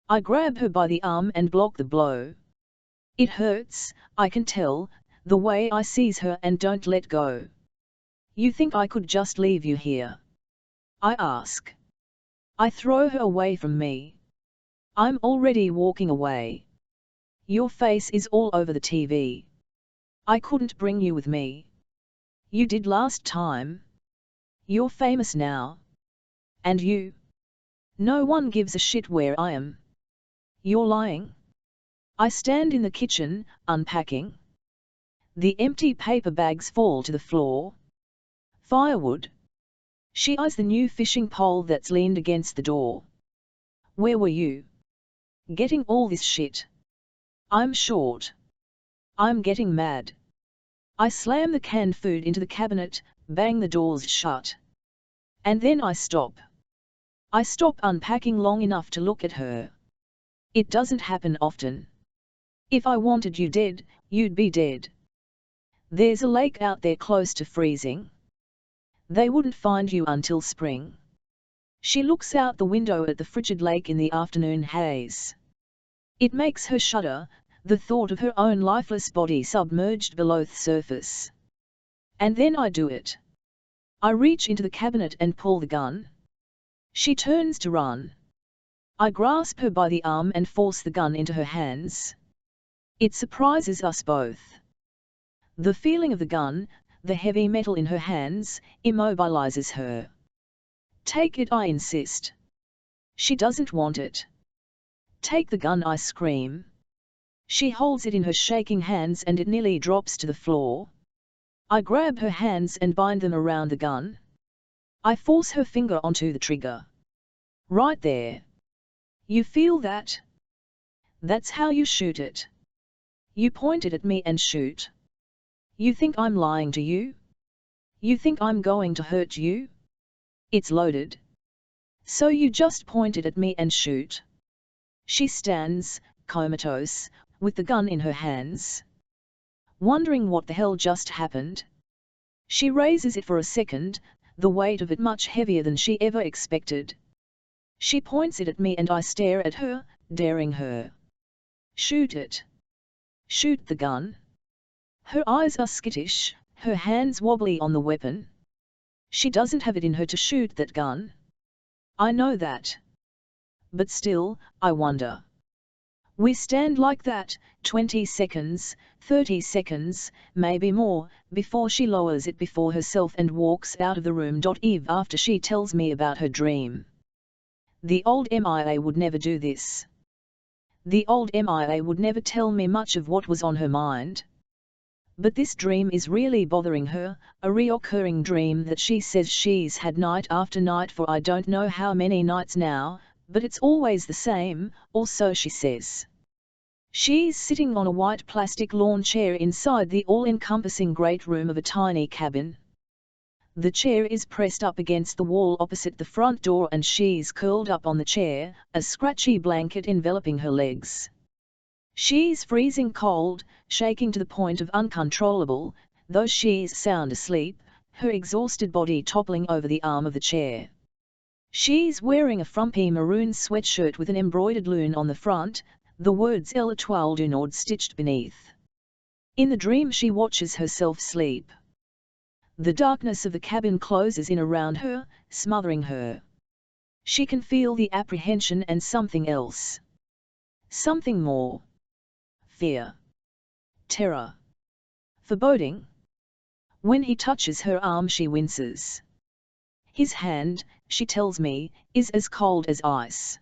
I grab her by the arm and block the blow. It hurts, I can tell, the way I seize her and don't let go. "You think I could just leave you here?" I ask. I throw her away from me. I'm already walking away. Your face is all over the TV. I couldn't bring you with me. You did last time. You're famous now. And you? No one gives a shit where I am. You're lying. I stand in the kitchen, unpacking. The empty paper bags fall to the floor. Firewood. She eyes the new fishing pole that's leaned against the door. Where were you? Getting all this shit. I'm short. I'm getting mad. I slam the canned food into the cabinet, bang the doors shut. And then I stop. I stop unpacking long enough to look at her. It doesn't happen often. If I wanted you dead, you'd be dead. There's a lake out there close to freezing. They wouldn't find you until spring. She looks out the window at the frigid lake in the afternoon haze. It makes her shudder, the thought of her own lifeless body submerged below the surface. And then I do it. I reach into the cabinet and pull the gun. She turns to run. I grasp her by the arm and force the gun into her hands. It surprises us both. The feeling of the gun, the heavy metal in her hands, immobilizes her. Take it, I insist. She doesn't want it. Take the gun, I scream. She holds it in her shaking hands and it nearly drops to the floor. I grab her hands and bind them around the gun. I force her finger onto the trigger. Right there. You feel that? That's how you shoot it. You point it at me and shoot. You think I'm lying to you? You think I'm going to hurt you? It's loaded. So you just point it at me and shoot. She stands, comatose, with the gun in her hands. Wondering what the hell just happened. She raises it for a second, the weight of it much heavier than she ever expected. She points it at me and I stare at her, daring her. Shoot it. Shoot the gun. Her eyes are skittish, her hands wobbly on the weapon. She doesn't have it in her to shoot that gun. I know that. But still, I wonder. We stand like that, 20 seconds, 30 seconds, maybe more, before she lowers it before herself and walks out of the room. Eve after she tells me about her dream. The old MIA would never do this. The old MIA would never tell me much of what was on her mind. But this dream is really bothering her, a reoccurring dream that she says she's had night after night for I don't know how many nights now, but it's always the same, or so she says. She's sitting on a white plastic lawn chair inside the all-encompassing great room of a tiny cabin. The chair is pressed up against the wall opposite the front door and she's curled up on the chair, a scratchy blanket enveloping her legs. She's freezing cold, shaking to the point of uncontrollable, though she's sound asleep, her exhausted body toppling over the arm of the chair. She's wearing a frumpy maroon sweatshirt with an embroidered loon on the front, the words L'Étoile du Nord stitched beneath. In the dream she watches herself sleep. The darkness of the cabin closes in around her, smothering her. She can feel the apprehension and something else. Something more. Fear. Terror. Foreboding. When he touches her arm she winces. His hand, she tells me, is as cold as ice.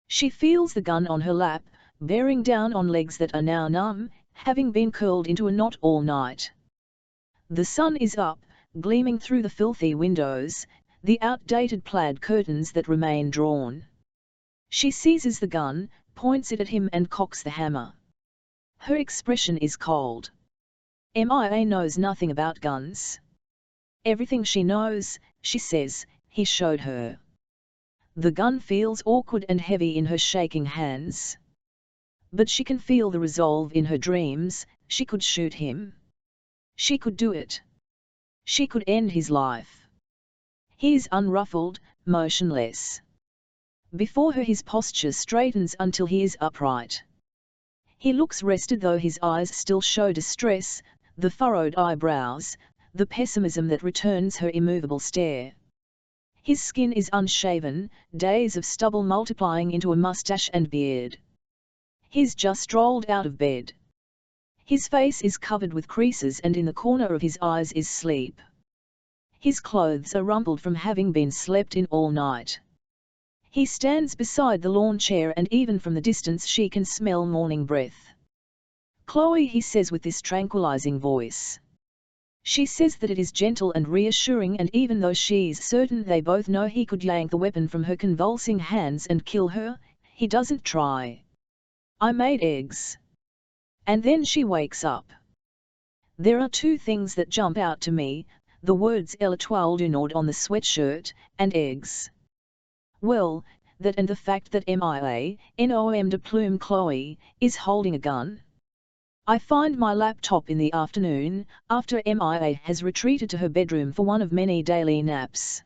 She feels the gun on her lap, bearing down on legs that are now numb, having been curled into a knot all night. The sun is up, gleaming through the filthy windows, the outdated plaid curtains that remain drawn. She seizes the gun, points it at him and cocks the hammer. Her expression is cold. MIA knows nothing about guns. Everything she knows, she says, he showed her. The gun feels awkward and heavy in her shaking hands. But she can feel the resolve in her dreams, she could shoot him. She could do it. She could end his life. He is unruffled, motionless. Before her his posture straightens until he is upright. He looks rested though his eyes still show distress, the furrowed eyebrows, the pessimism that returns her immovable stare. His skin is unshaven, days of stubble multiplying into a mustache and beard. He's just rolled out of bed. His face is covered with creases and in the corner of his eyes is sleep. His clothes are rumpled from having been slept in all night. He stands beside the lawn chair and even from the distance she can smell morning breath. "Chloe," he says with this tranquilizing voice. She says that it is gentle and reassuring, and even though she's certain they both know he could yank the weapon from her convulsing hands and kill her, he doesn't try. "I made eggs." And then she wakes up. There are two things that jump out to me, the words "L'Étoile du Nord" on the sweatshirt, and eggs. Well, that and the fact that Mia, nom de plume Chloe, is holding a gun. I find my laptop in the afternoon, after Mia has retreated to her bedroom for one of many daily naps.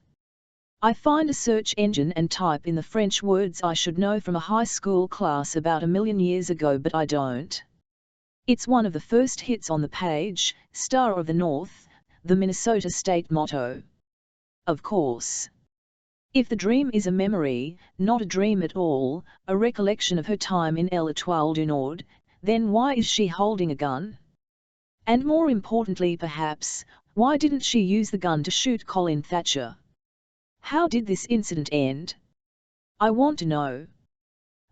I find a search engine and type in the French words I should know from a high school class about 1,000,000 years ago, but I don't. It's one of the first hits on the page, Star of the North, the Minnesota state motto. Of course. If the dream is a memory, not a dream at all, a recollection of her time in L'Étoile du Nord, then why is she holding a gun? And more importantly perhaps, why didn't she use the gun to shoot Colin Thatcher? How did this incident end? I want to know.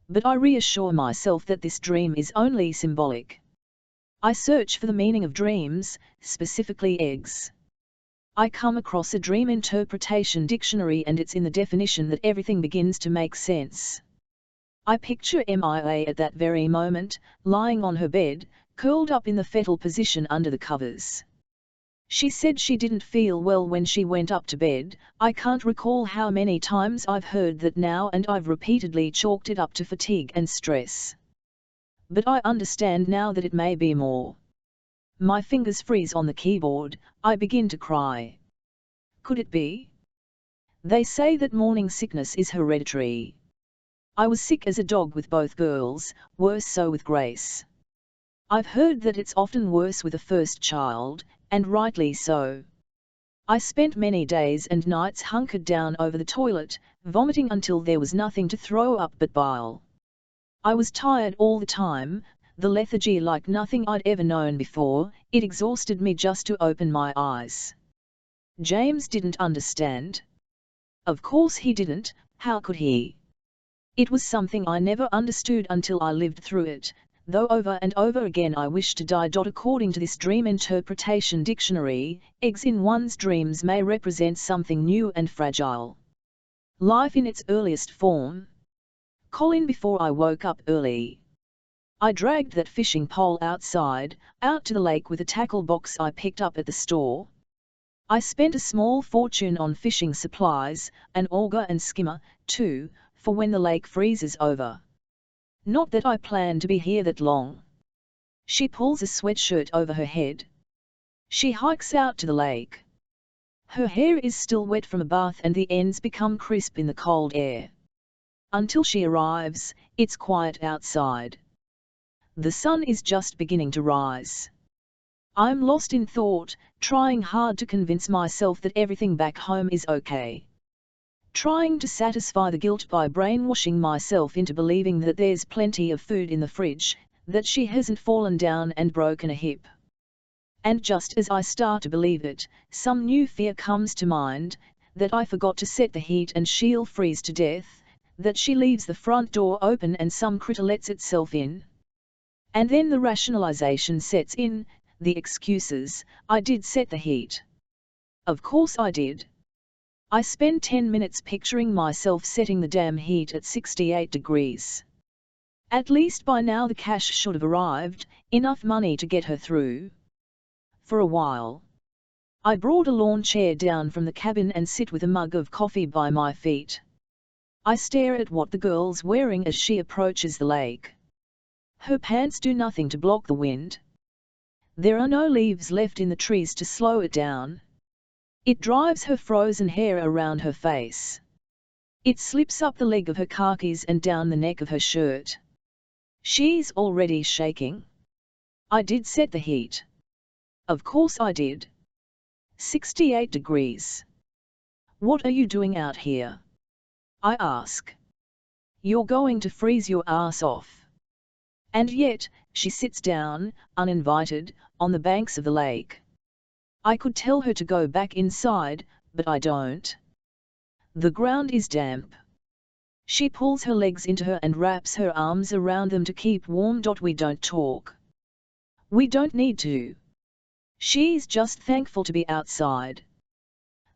But I reassure myself that this dream is only symbolic. I search for the meaning of dreams, specifically eggs. I come across a dream interpretation dictionary and it's in the definition that everything begins to make sense. I picture Mia at that very moment, lying on her bed, curled up in the fetal position under the covers. She said she didn't feel well when she went up to bed. I can't recall how many times I've heard that now, and I've repeatedly chalked it up to fatigue and stress. But I understand now that it may be more. My fingers freeze on the keyboard, I begin to cry. Could it be? They say that morning sickness is hereditary. I was sick as a dog with both girls, worse so with Grace. I've heard that it's often worse with a first child, and rightly so. I spent many days and nights hunkered down over the toilet, vomiting until there was nothing to throw up but bile. I was tired all the time, the lethargy like nothing I'd ever known before. It exhausted me just to open my eyes. James didn't understand. Of course he didn't, how could he? It was something I never understood until I lived through it, though over and over again I wished to die. According to this dream interpretation dictionary, eggs in one's dreams may represent something new and fragile. Life in its earliest form. Colin, before I woke up early, I dragged that fishing pole outside, out to the lake with a tackle box I picked up at the store. I spent a small fortune on fishing supplies, an auger and skimmer, too, for when the lake freezes over. Not that I plan to be here that long. She pulls a sweatshirt over her head. She hikes out to the lake. Her hair is still wet from a bath and the ends become crisp in the cold air. Until she arrives, it's quiet outside. The sun is just beginning to rise. I'm lost in thought, trying hard to convince myself that everything back home is okay. Trying to satisfy the guilt by brainwashing myself into believing that there's plenty of food in the fridge, that she hasn't fallen down and broken a hip. And just as I start to believe it, some new fear comes to mind, that I forgot to set the heat and she'll freeze to death, that she leaves the front door open and some critter lets itself in. And then the rationalization sets in, the excuses. I did set the heat. Of course I did. I spend 10 minutes picturing myself setting the damn heat at 68 degrees. At least by now the cash should have arrived, enough money to get her through. For a while. I brought a lawn chair down from the cabin and sit with a mug of coffee by my feet. I stare at what the girl's wearing as she approaches the lake. Her pants do nothing to block the wind. There are no leaves left in the trees to slow it down. It drives her frozen hair around her face. It slips up the leg of her khakis and down the neck of her shirt. She's already shaking. I did set the heat. Of course I did. 68 degrees. "What are you doing out here?" I ask. "You're going to freeze your ass off." And yet, she sits down, uninvited, on the banks of the lake. I could tell her to go back inside, but I don't. The ground is damp. She pulls her legs into her and wraps her arms around them to keep warm. We don't talk. We don't need to. She's just thankful to be outside.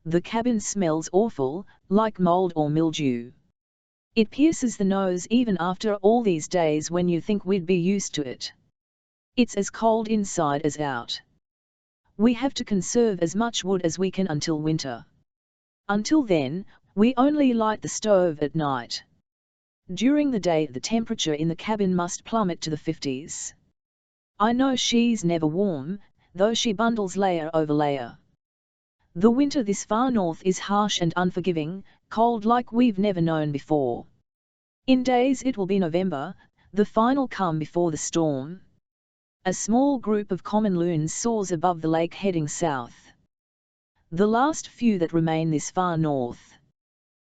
The cabin smells awful, like mold or mildew. It pierces the nose even after all these days when you think we'd be used to it. It's as cold inside as out. We have to conserve as much wood as we can until winter. Until then, we only light the stove at night. During the day the temperature in the cabin must plummet to the 50s. I know she's never warm, though she bundles layer over layer. The winter this far north is harsh and unforgiving, cold like we've never known before. In days it will be November, the final calm before the storm. A small group of common loons soars above the lake heading south. The last few that remain this far north.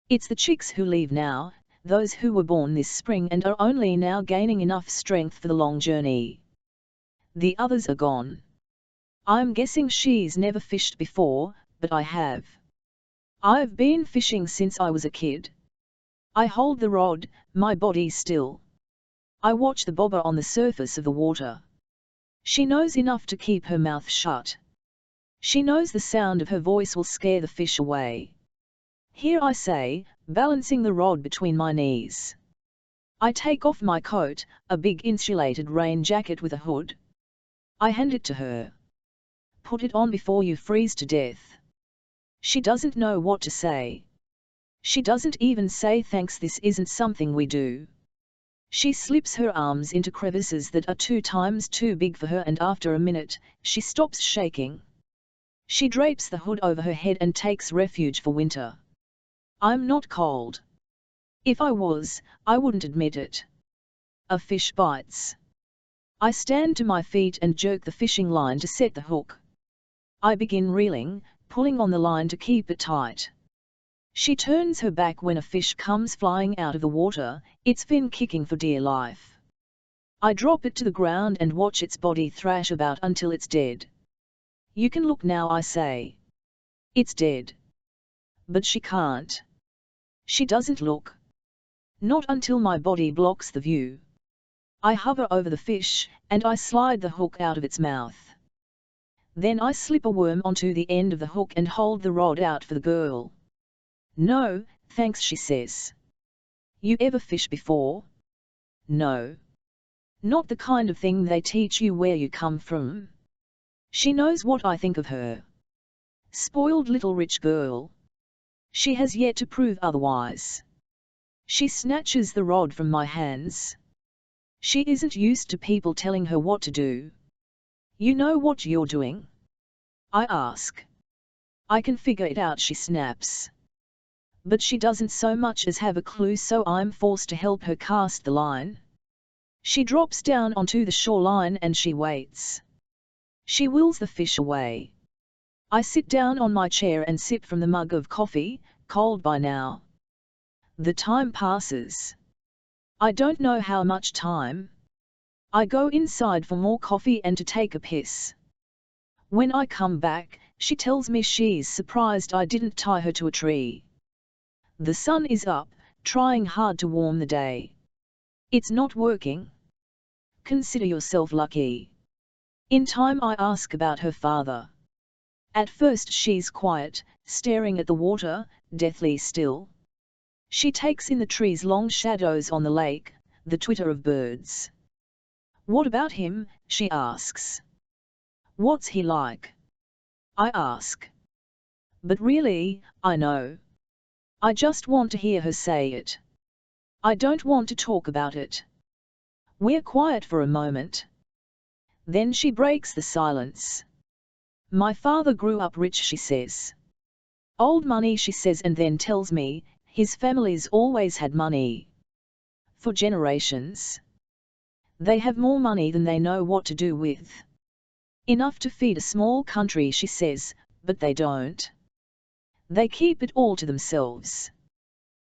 It's the chicks who leave now, those who were born this spring and are only now gaining enough strength for the long journey. The others are gone. I'm guessing she's never fished before, but I have. I've been fishing since I was a kid. I hold the rod, my body still. I watch the bobber on the surface of the water. She knows enough to keep her mouth shut. She knows the sound of her voice will scare the fish away. Here I say, balancing the rod between my knees. I take off my coat, a big insulated rain jacket with a hood. I hand it to her. "Put it on before you freeze to death." She doesn't know what to say. She doesn't even say thanks. This isn't something we do. She slips her arms into crevices that are 2 times too big for her, and after a minute, she stops shaking. She drapes the hood over her head and takes refuge for winter. I'm not cold. If I was, I wouldn't admit it. A fish bites. I stand to my feet and jerk the fishing line to set the hook. I begin reeling, pulling on the line to keep it tight. She turns her back when a fish comes flying out of the water, its fin kicking for dear life. I drop it to the ground and watch its body thrash about until it's dead. "You can look now," I say. It's dead. But she can't. She doesn't look. Not until my body blocks the view. I hover over the fish, and I slide the hook out of its mouth. Then I slip a worm onto the end of the hook and hold the rod out for the girl. "No, thanks," she says. "You ever fish before?" "No. Not the kind of thing they teach you where you come from." She knows what I think of her. Spoiled little rich girl. She has yet to prove otherwise. She snatches the rod from my hands. She isn't used to people telling her what to do. "You know what you're doing?" I ask. "I can figure it out," she snaps. But she doesn't so much as have a clue, so I'm forced to help her cast the line. She drops down onto the shoreline and she waits. She wills the fish away. I sit down on my chair and sip from the mug of coffee, cold by now. The time passes. I don't know how much time. I go inside for more coffee and to take a piss. When I come back, she tells me she's surprised I didn't tie her to a tree. The sun is up, trying hard to warm the day. It's not working. Consider yourself lucky. In time I ask about her father. At first she's quiet, staring at the water, deathly still. She takes in the trees' long shadows on the lake, the twitter of birds. "What about him?" she asks. "What's he like?" I ask. But really, I know. I just want to hear her say it. I don't want to talk about it. We're quiet for a moment. Then she breaks the silence. "My father grew up rich," she says. "Old money," she says, and then tells me, his family's always had money. For generations. They have more money than they know what to do with. Enough to feed a small country, she says, but they don't. They keep it all to themselves.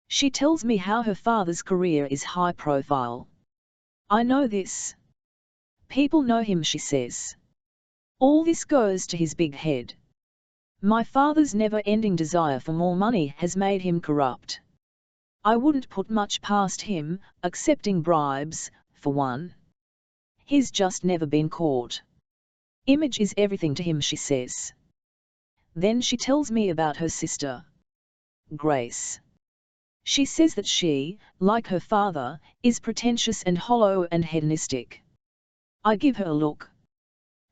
She tells me how her father's career is high profile. I know this. People know him, she says. All this goes to his big head. My father's never-ending desire for more money has made him corrupt. I wouldn't put much past him, accepting bribes, for one. He's just never been caught. Image is everything to him, she says. Then she tells me about her sister, Grace. She says that she, like her father, is pretentious and hollow and hedonistic. I give her a look.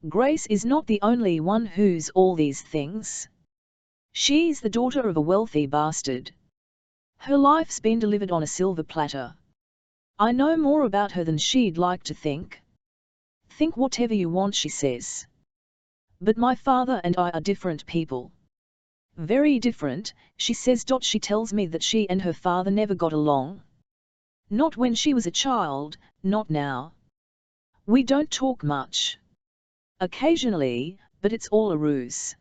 Grace is not the only one who's all these things. She's the daughter of a wealthy bastard. Her life's been delivered on a silver platter. I know more about her than she'd like to think. Think whatever you want, she says. But my father and I are different people. Very different, she says. She tells me that she and her father never got along. Not when she was a child, not now. We don't talk much. Occasionally, but it's all a ruse.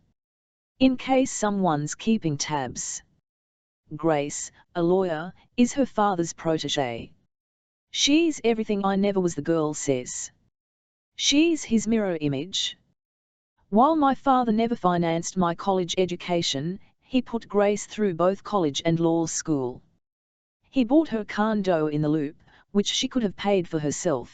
In case someone's keeping tabs. Grace, a lawyer, is her father's protégé. She's everything I never was, the girl says. She's his mirror image. While my father never financed my college education, he put Grace through both college and law school. He bought her condo in the Loop, which she could have paid for herself.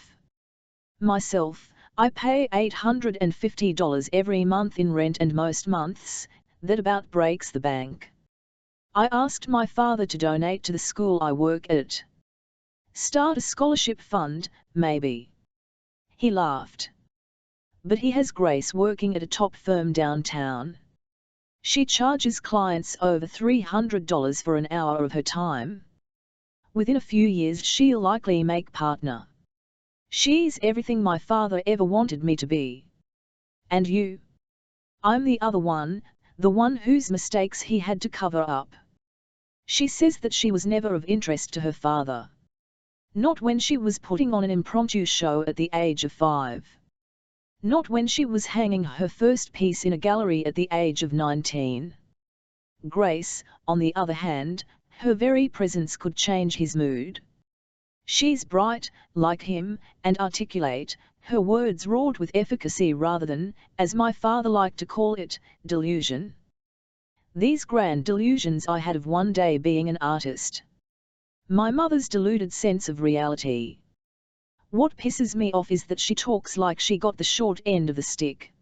Myself, I pay $850 every month in rent, and most months, that about breaks the bank. I asked my father to donate to the school I work at. Start a scholarship fund, maybe. He laughed. But he has Grace working at a top firm downtown. She charges clients over $300 for an hour of her time. Within a few years she'll likely make partner. She's everything my father ever wanted me to be. And you? I'm the other one, the one whose mistakes he had to cover up. She says that she was never of interest to her father. Not when she was putting on an impromptu show at the age of 5. Not when she was hanging her first piece in a gallery at the age of 19. Grace, on the other hand, her very presence could change his mood. She's bright, like him, and articulate, her words wrought with efficacy rather than, as my father liked to call it, delusion. These grand delusions I had of one day being an artist. My mother's deluded sense of reality. What pisses me off is that she talks like she got the short end of the stick.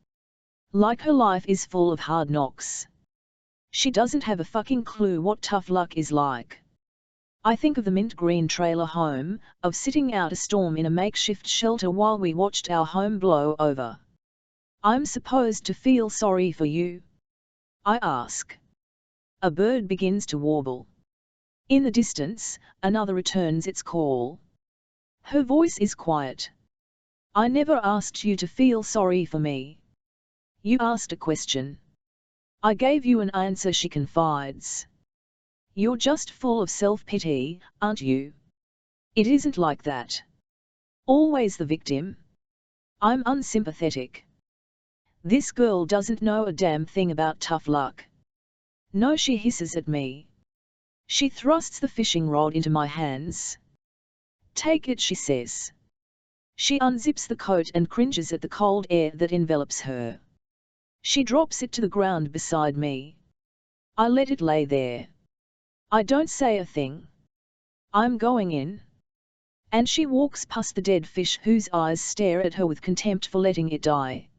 Like her life is full of hard knocks. She doesn't have a fucking clue what tough luck is like. I think of the mint green trailer home, of sitting out a storm in a makeshift shelter while we watched our home blow over. I'm supposed to feel sorry for you? I ask. A bird begins to warble. In the distance, another returns its call. Her voice is quiet. I never asked you to feel sorry for me. You asked a question. I gave you an answer, she confides. You're just full of self-pity, aren't you? It isn't like that. Always the victim. I'm unsympathetic. This girl doesn't know a damn thing about tough luck. No, she hisses at me. She thrusts the fishing rod into my hands. Take it, she says. She unzips the coat and cringes at the cold air that envelops her. She drops it to the ground beside me. I let it lay there. I don't say a thing. I'm going in. And she walks past the dead fish whose eyes stare at her with contempt for letting it die.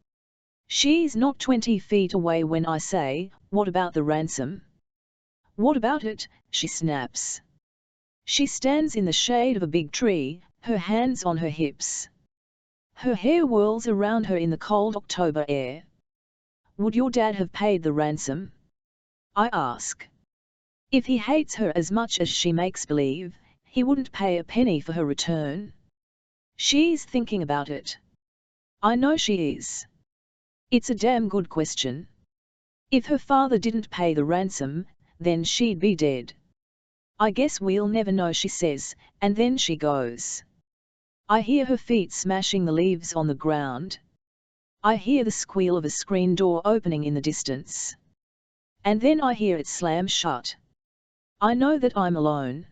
She's not 20 feet away when I say, "What about the ransom?" "What about it?" she snaps. She stands in the shade of a big tree, her hands on her hips. Her hair whirls around her in the cold October air. Would your dad have paid the ransom? I ask. If he hates her as much as she makes believe, he wouldn't pay a penny for her return. She's thinking about it. I know she is. It's a damn good question. If her father didn't pay the ransom, then she'd be dead. I guess we'll never know, she says, and then she goes. I hear her feet smashing the leaves on the ground. I hear the squeal of a screen door opening in the distance. and then I hear it slam shut. I know that I'm alone.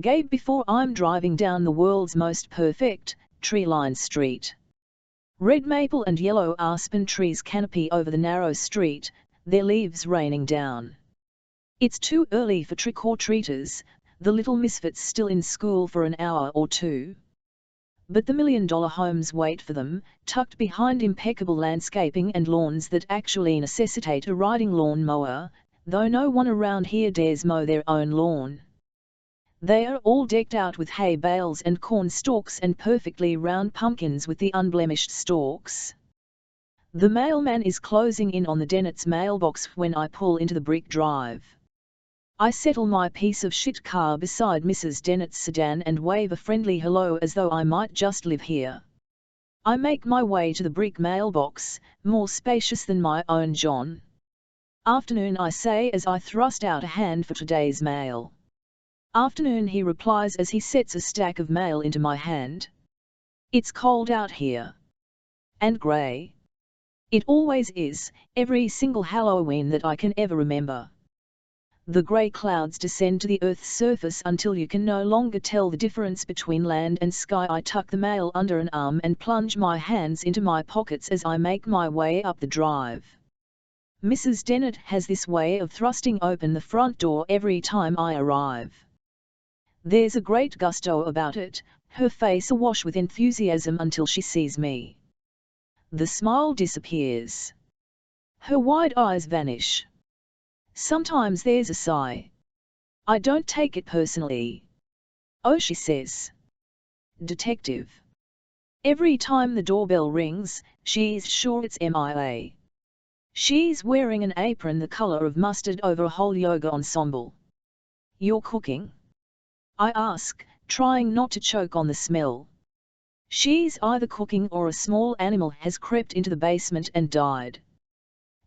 Gabe, before I'm driving down the world's most perfect, tree-lined street. Red maple and yellow aspen trees canopy over the narrow street, their leaves raining down. It's too early for trick-or-treaters, the little misfits still in school for an hour or two. But the million-dollar homes wait for them, tucked behind impeccable landscaping and lawns that actually necessitate a riding lawn mower, though no one around here dares mow their own lawn. They are all decked out with hay bales and corn stalks and perfectly round pumpkins with the unblemished stalks. The mailman is closing in on the Dennett's mailbox when I pull into the brick drive. I settle my piece of shit car beside Mrs. Dennett's sedan and wave a friendly hello as though I might just live here. I make my way to the brick mailbox, more spacious than my own John. Afternoon, I say as I thrust out a hand for today's mail. Afternoon, he replies as he sets a stack of mail into my hand. It's cold out here. And grey. It always is, every single Halloween that I can ever remember. The grey clouds descend to the Earth's surface until you can no longer tell the difference between land and sky. I tuck the mail under an arm and plunge my hands into my pockets as I make my way up the drive. Mrs. Dennett has this way of thrusting open the front door every time I arrive. There's a great gusto about it, her face awash with enthusiasm until she sees me. The smile disappears. Her wide eyes vanish. Sometimes there's a sigh. I don't take it personally. Oh, she says. Detective. Every time the doorbell rings, she's sure it's MIA. She's wearing an apron the color of mustard over a whole yoga ensemble. You're cooking? I ask, trying not to choke on the smell. She's either cooking or a small animal has crept into the basement and died.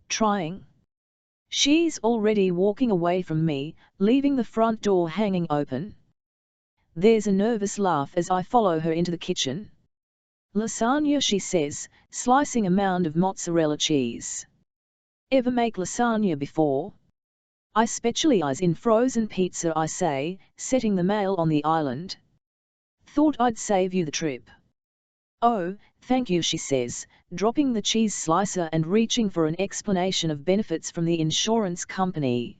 Trying? She's already walking away from me, leaving the front door hanging open. There's a nervous laugh as I follow her into the kitchen. Lasagna, she says, slicing a mound of mozzarella cheese. Ever make lasagna before? I specialize in frozen pizza, I say, setting the mail on the island. Thought I'd save you the trip. Oh, thank you, she says, dropping the cheese slicer and reaching for an explanation of benefits from the insurance company.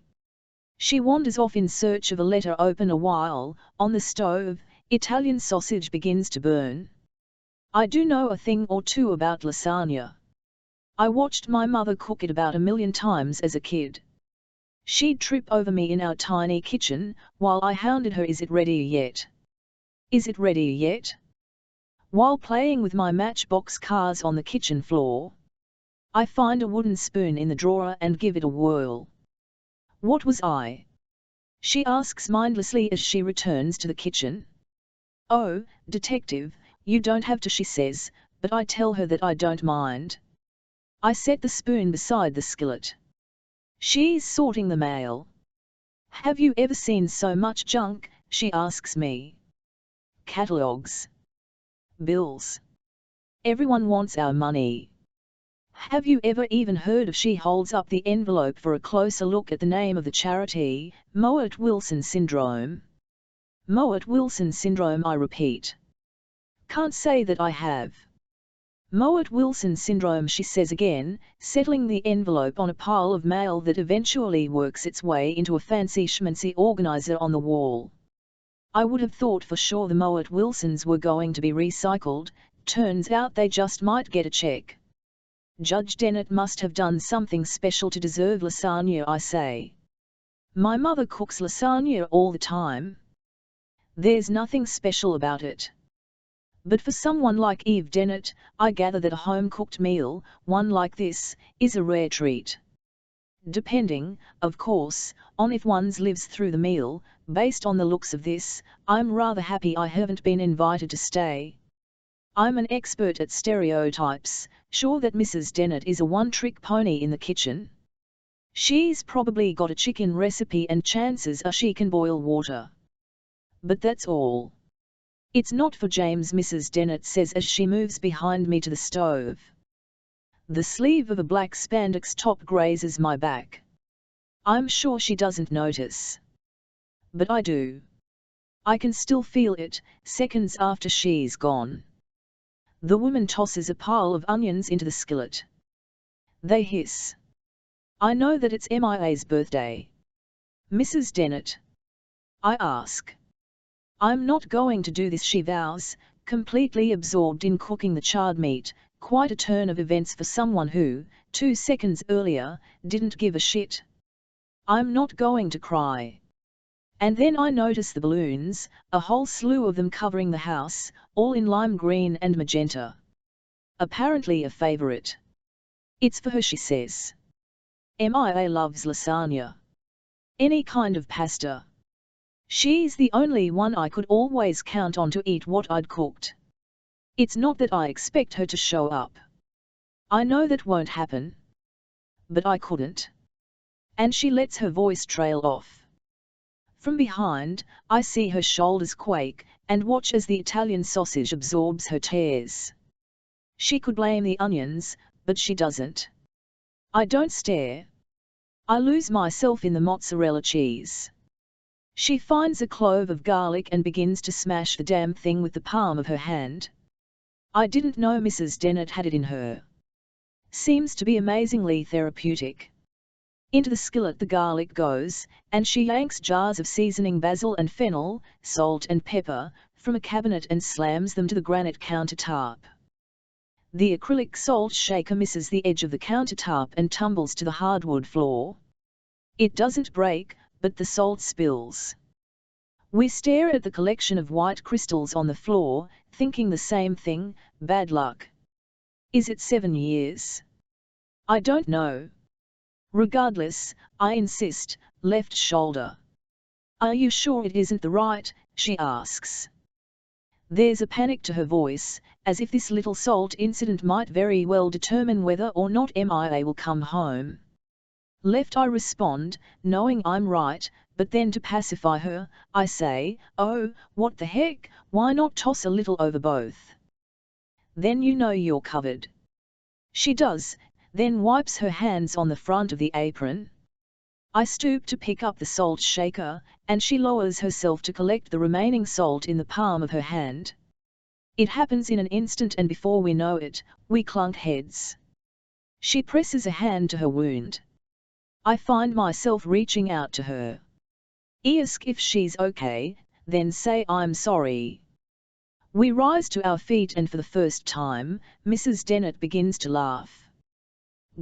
She wanders off in search of a letter. Open a while, on the stove, Italian sausage begins to burn. I do know a thing or two about lasagna. I watched my mother cook it about 1,000,000 times as a kid. She'd trip over me in our tiny kitchen, while I hounded her, is it ready yet? Is it ready yet? While playing with my matchbox cars on the kitchen floor. I find a wooden spoon in the drawer and give it a whirl. What was I? She asks mindlessly as she returns to the kitchen. Oh, detective, you don't have to, she says, but I tell her that I don't mind. I set the spoon beside the skillet. She's sorting the mail. Have you ever seen so much junk, she asks me. Catalogs. Bills. Everyone wants our money. Have you ever even heard of? She holds up the envelope for a closer look at the name of the charity, Mowat-Wilson Syndrome. Mowat-Wilson Syndrome, I repeat. Can't say that I have. Mowat-Wilson Syndrome, she says again, settling the envelope on a pile of mail that eventually works its way into a fancy schmancy organizer on the wall. I would have thought for sure the Mowat-Wilsons were going to be recycled, turns out they just might get a check. Judge Dennett must have done something special to deserve lasagna, I say. My mother cooks lasagna all the time. There's nothing special about it. But for someone like Eve Dennett, I gather that a home-cooked meal, one like this, is a rare treat. Depending, of course, on if one lives through the meal, based on the looks of this, I'm rather happy I haven't been invited to stay. I'm an expert at stereotypes, sure that Mrs. Dennett is a one-trick pony in the kitchen. She's probably got a chicken recipe and chances are she can boil water. But that's all. It's not for James, Mrs. Dennett says as she moves behind me to the stove. The sleeve of a black spandex top grazes my back. I'm sure she doesn't notice. But I do. I can still feel it, seconds after she's gone. The woman tosses a pile of onions into the skillet. They hiss. I know that it's MIA's birthday. Mrs. Dennett. I ask. I'm not going to do this, she vows, completely absorbed in cooking the charred meat, quite a turn of events for someone who, 2 seconds earlier, didn't give a shit. I'm not going to cry. And then I notice the balloons, a whole slew of them covering the house, all in lime green and magenta. Apparently a favorite. It's for her, she says. MIA loves lasagna. Any kind of pasta. She's the only one I could always count on to eat what I'd cooked. It's not that I expect her to show up. I know that won't happen. But I couldn't. And she lets her voice trail off. From behind, I see her shoulders quake, and watch as the Italian sausage absorbs her tears. She could blame the onions, but she doesn't. I don't stare. I lose myself in the mozzarella cheese. She finds a clove of garlic and begins to smash the damn thing with the palm of her hand. I didn't know Mrs. Dennett had it in her. Seems to be amazingly therapeutic. Into the skillet the garlic goes, and she yanks jars of seasoning, basil and fennel, salt and pepper, from a cabinet and slams them to the granite countertop. The acrylic salt shaker misses the edge of the countertop and tumbles to the hardwood floor. It doesn't break, but the salt spills. We stare at the collection of white crystals on the floor, thinking the same thing, bad luck. Is it 7 years? I don't know. Regardless, I insist, left shoulder. Are you sure it isn't the right? She asks. There's a panic to her voice, as if this little salt incident might very well determine whether or not MIA will come home. Left, I respond, knowing I'm right, but then to pacify her, I say, oh, what the heck, why not toss a little over both? Then you know you're covered. She does, then wipes her hands on the front of the apron. I stoop to pick up the salt shaker, and she lowers herself to collect the remaining salt in the palm of her hand. It happens in an instant, and before we know it, we clunk heads. She presses a hand to her wound. I find myself reaching out to her. Ask if she's okay, then say I'm sorry. We rise to our feet, and for the first time, Mrs. Dennett begins to laugh.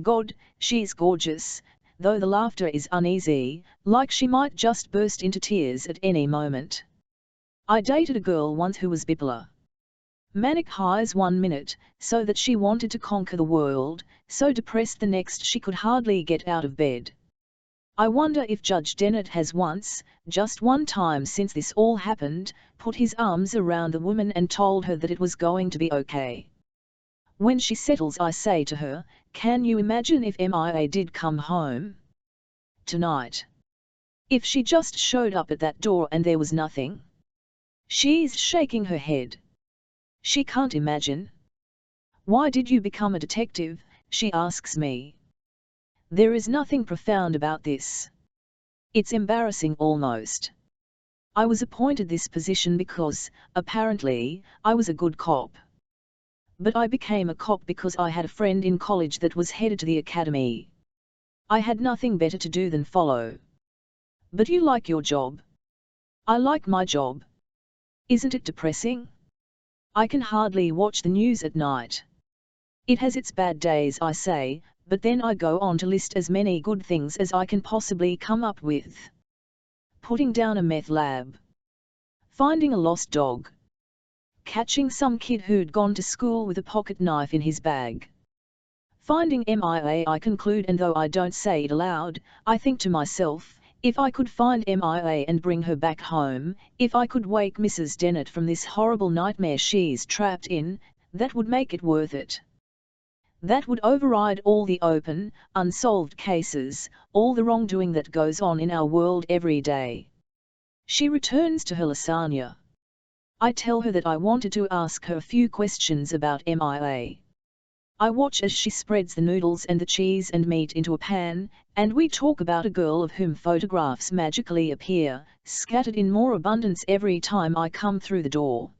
God, she's gorgeous, though the laughter is uneasy, like she might just burst into tears at any moment. I dated a girl once who was bipolar. Manic highs 1 minute, so that she wanted to conquer the world, so depressed the next she could hardly get out of bed. I wonder if Judge Dennett has once, just one time since this all happened, put his arms around the woman and told her that it was going to be okay. When she settles, I say to her, can you imagine if MIA did come home tonight? If she just showed up at that door and there was nothing? She's shaking her head. She can't imagine. Why did you become a detective? She asks me. There is nothing profound about this. It's embarrassing almost. I was appointed this position because, apparently, I was a good cop. But I became a cop because I had a friend in college that was headed to the academy. I had nothing better to do than follow. But you like your job? I like my job. Isn't it depressing? I can hardly watch the news at night. It has its bad days, I say, but then I go on to list as many good things as I can possibly come up with. Putting down a meth lab. Finding a lost dog. Catching some kid who'd gone to school with a pocket knife in his bag. Finding MIA, I conclude, and though I don't say it aloud, I think to myself, if I could find MIA and bring her back home, if I could wake Mrs. Dennett from this horrible nightmare she's trapped in, that would make it worth it. That would override all the open, unsolved cases, all the wrongdoing that goes on in our world every day. She returns to her lasagna. I tell her that I wanted to ask her a few questions about MIA. I watch as she spreads the noodles and the cheese and meat into a pan, and we talk about a girl of whom photographs magically appear, scattered in more abundance every time I come through the door.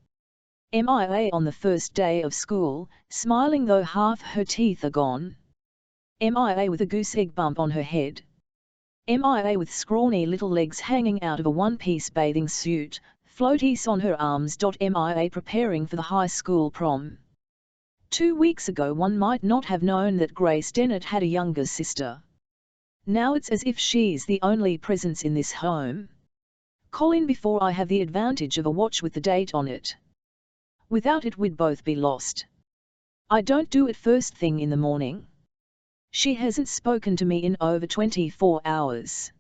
MIA on the first day of school, smiling though half her teeth are gone. MIA with a goose egg bump on her head. MIA with scrawny little legs hanging out of a one-piece bathing suit, floaties on her arms. MIA preparing for the high school prom. 2 weeks ago one might not have known that Grace Dennett had a younger sister. Now it's as if she's the only presence in this home. Call in before I have the advantage of a watch with the date on it. Without it we'd both be lost. I don't do it first thing in the morning. She hasn't spoken to me in over 24 hours.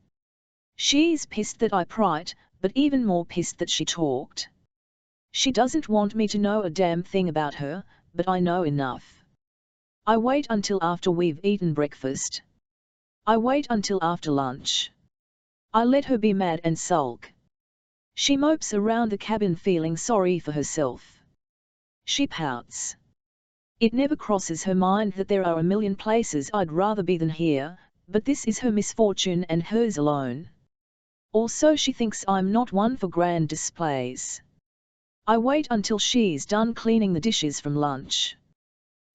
She's pissed that I pried, but even more pissed that she talked. She doesn't want me to know a damn thing about her, but I know enough. I wait until after we've eaten breakfast. I wait until after lunch. I let her be mad and sulk. She mopes around the cabin feeling sorry for herself. She pouts. It never crosses her mind that there are a million places I'd rather be than here, but this is her misfortune and hers alone. Also she thinks I'm not one for grand displays. I wait until she's done cleaning the dishes from lunch.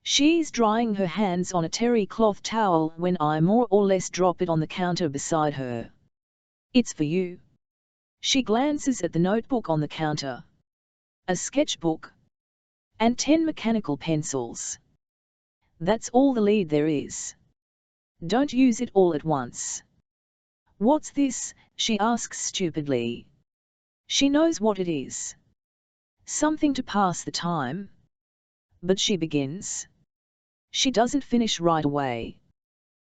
She's drying her hands on a terry cloth towel when I more or less drop it on the counter beside her. It's for you. She glances at the notebook on the counter. A sketchbook. And 10 mechanical pencils. That's all the lead there is. Don't use it all at once. What's this? She asks stupidly. She knows what it is. Something to pass the time. But she begins. She doesn't finish right away.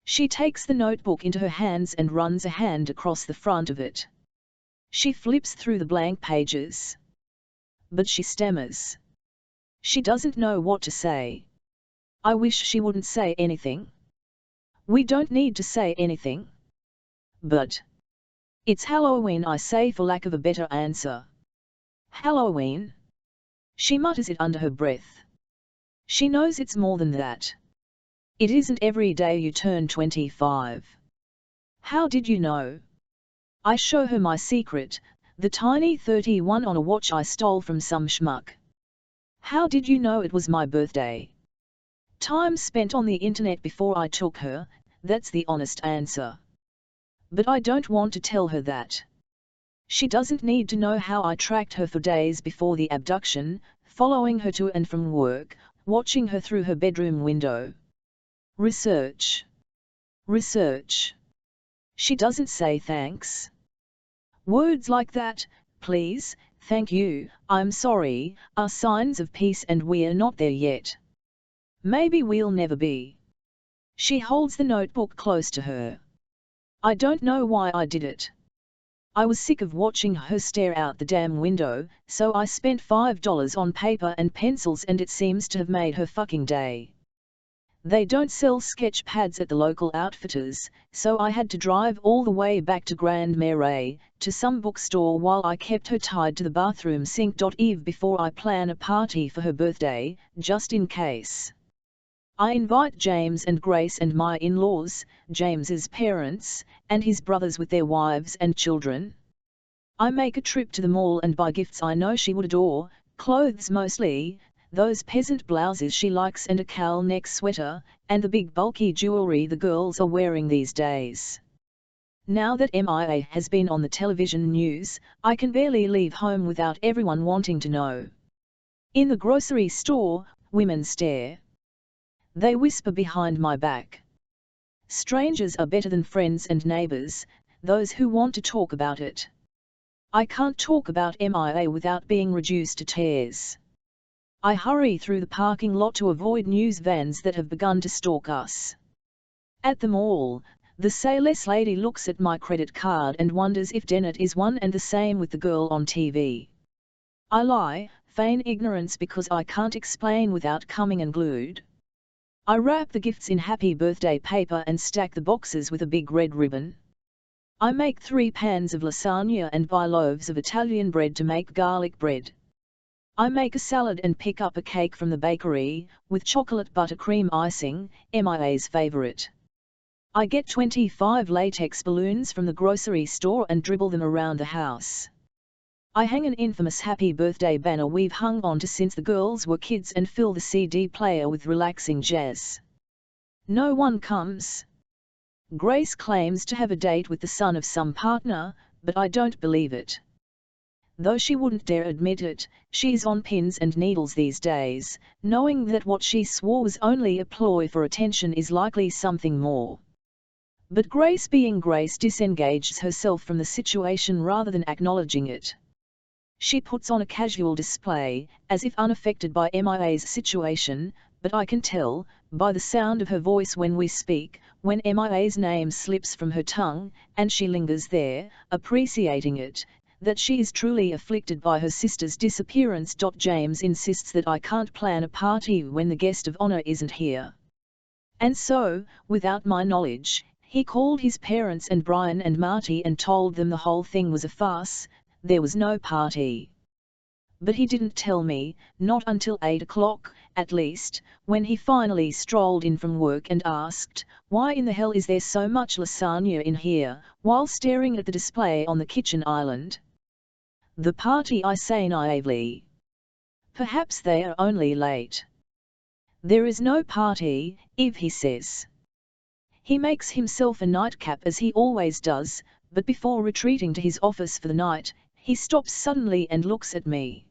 She takes the notebook into her hands and runs a hand across the front of it. She flips through the blank pages. But she stammers. She doesn't know what to say. I wish she wouldn't say anything. We don't need to say anything. But it's Halloween, I say for lack of a better answer. Halloween? She mutters it under her breath. She knows it's more than that. It isn't every day you turn 25. How did you know? I show her my secret, the tiny 31 on a watch I stole from some schmuck. How did you know it was my birthday? Time spent on the internet before I took her, that's the honest answer. But I don't want to tell her that. She doesn't need to know how I tracked her for days before the abduction, following her to and from work, watching her through her bedroom window. Research. Research. She doesn't say thanks. Words like that, please, thank you, I'm sorry, are signs of peace and we're not there yet. Maybe we'll never be. She holds the notebook close to her. I don't know why I did it. I was sick of watching her stare out the damn window, so I spent $5 on paper and pencils and it seems to have made her fucking day. They don't sell sketch pads at the local outfitters, so I had to drive all the way back to Grand Marais, to some bookstore while I kept her tied to the bathroom sink. Eve before I plan a party for her birthday, just in case. I invite James and Grace and my in-laws, James's parents, and his brothers with their wives and children. I make a trip to the mall and buy gifts I know she would adore, clothes mostly, those peasant blouses she likes and a cowl neck sweater, and the big bulky jewelry the girls are wearing these days. Now that MIA has been on the television news, I can barely leave home without everyone wanting to know. In the grocery store, women stare. They whisper behind my back. Strangers are better than friends and neighbors, those who want to talk about it. I can't talk about MIA without being reduced to tears. I hurry through the parking lot to avoid news vans that have begun to stalk us. At the mall, the sales lady looks at my credit card and wonders if Dennett is one and the same with the girl on TV. I lie, feign ignorance because I can't explain without coming unglued. I wrap the gifts in happy birthday paper and stack the boxes with a big red ribbon. I make 3 pans of lasagna and buy loaves of Italian bread to make garlic bread. I make a salad and pick up a cake from the bakery, with chocolate buttercream icing, MIA's favorite. I get 25 latex balloons from the grocery store and dribble them around the house. I hang an infamous happy birthday banner we've hung onto since the girls were kids and fill the CD player with relaxing jazz. No one comes. Grace claims to have a date with the son of some partner, but I don't believe it. Though she wouldn't dare admit it, she's on pins and needles these days, knowing that what she swore was only a ploy for attention is likely something more. But Grace, being Grace, disengages herself from the situation rather than acknowledging it. She puts on a casual display, as if unaffected by MIA's situation, but I can tell, by the sound of her voice when we speak, when MIA's name slips from her tongue, and she lingers there, appreciating it, that she is truly afflicted by her sister's disappearance. James insists that I can't plan a party when the guest of honor isn't here. And so, without my knowledge, he called his parents and Brian and Marty and told them the whole thing was a farce. There was no party. But he didn't tell me, not until 8 o'clock, at least, when he finally strolled in from work and asked, "Why in the hell is there so much lasagna in here?" while staring at the display on the kitchen island. "The party," I say naively. "Perhaps they are only late." "There is no party, Eve," he says. He makes himself a nightcap as he always does, but before retreating to his office for the night, he stops suddenly and looks at me.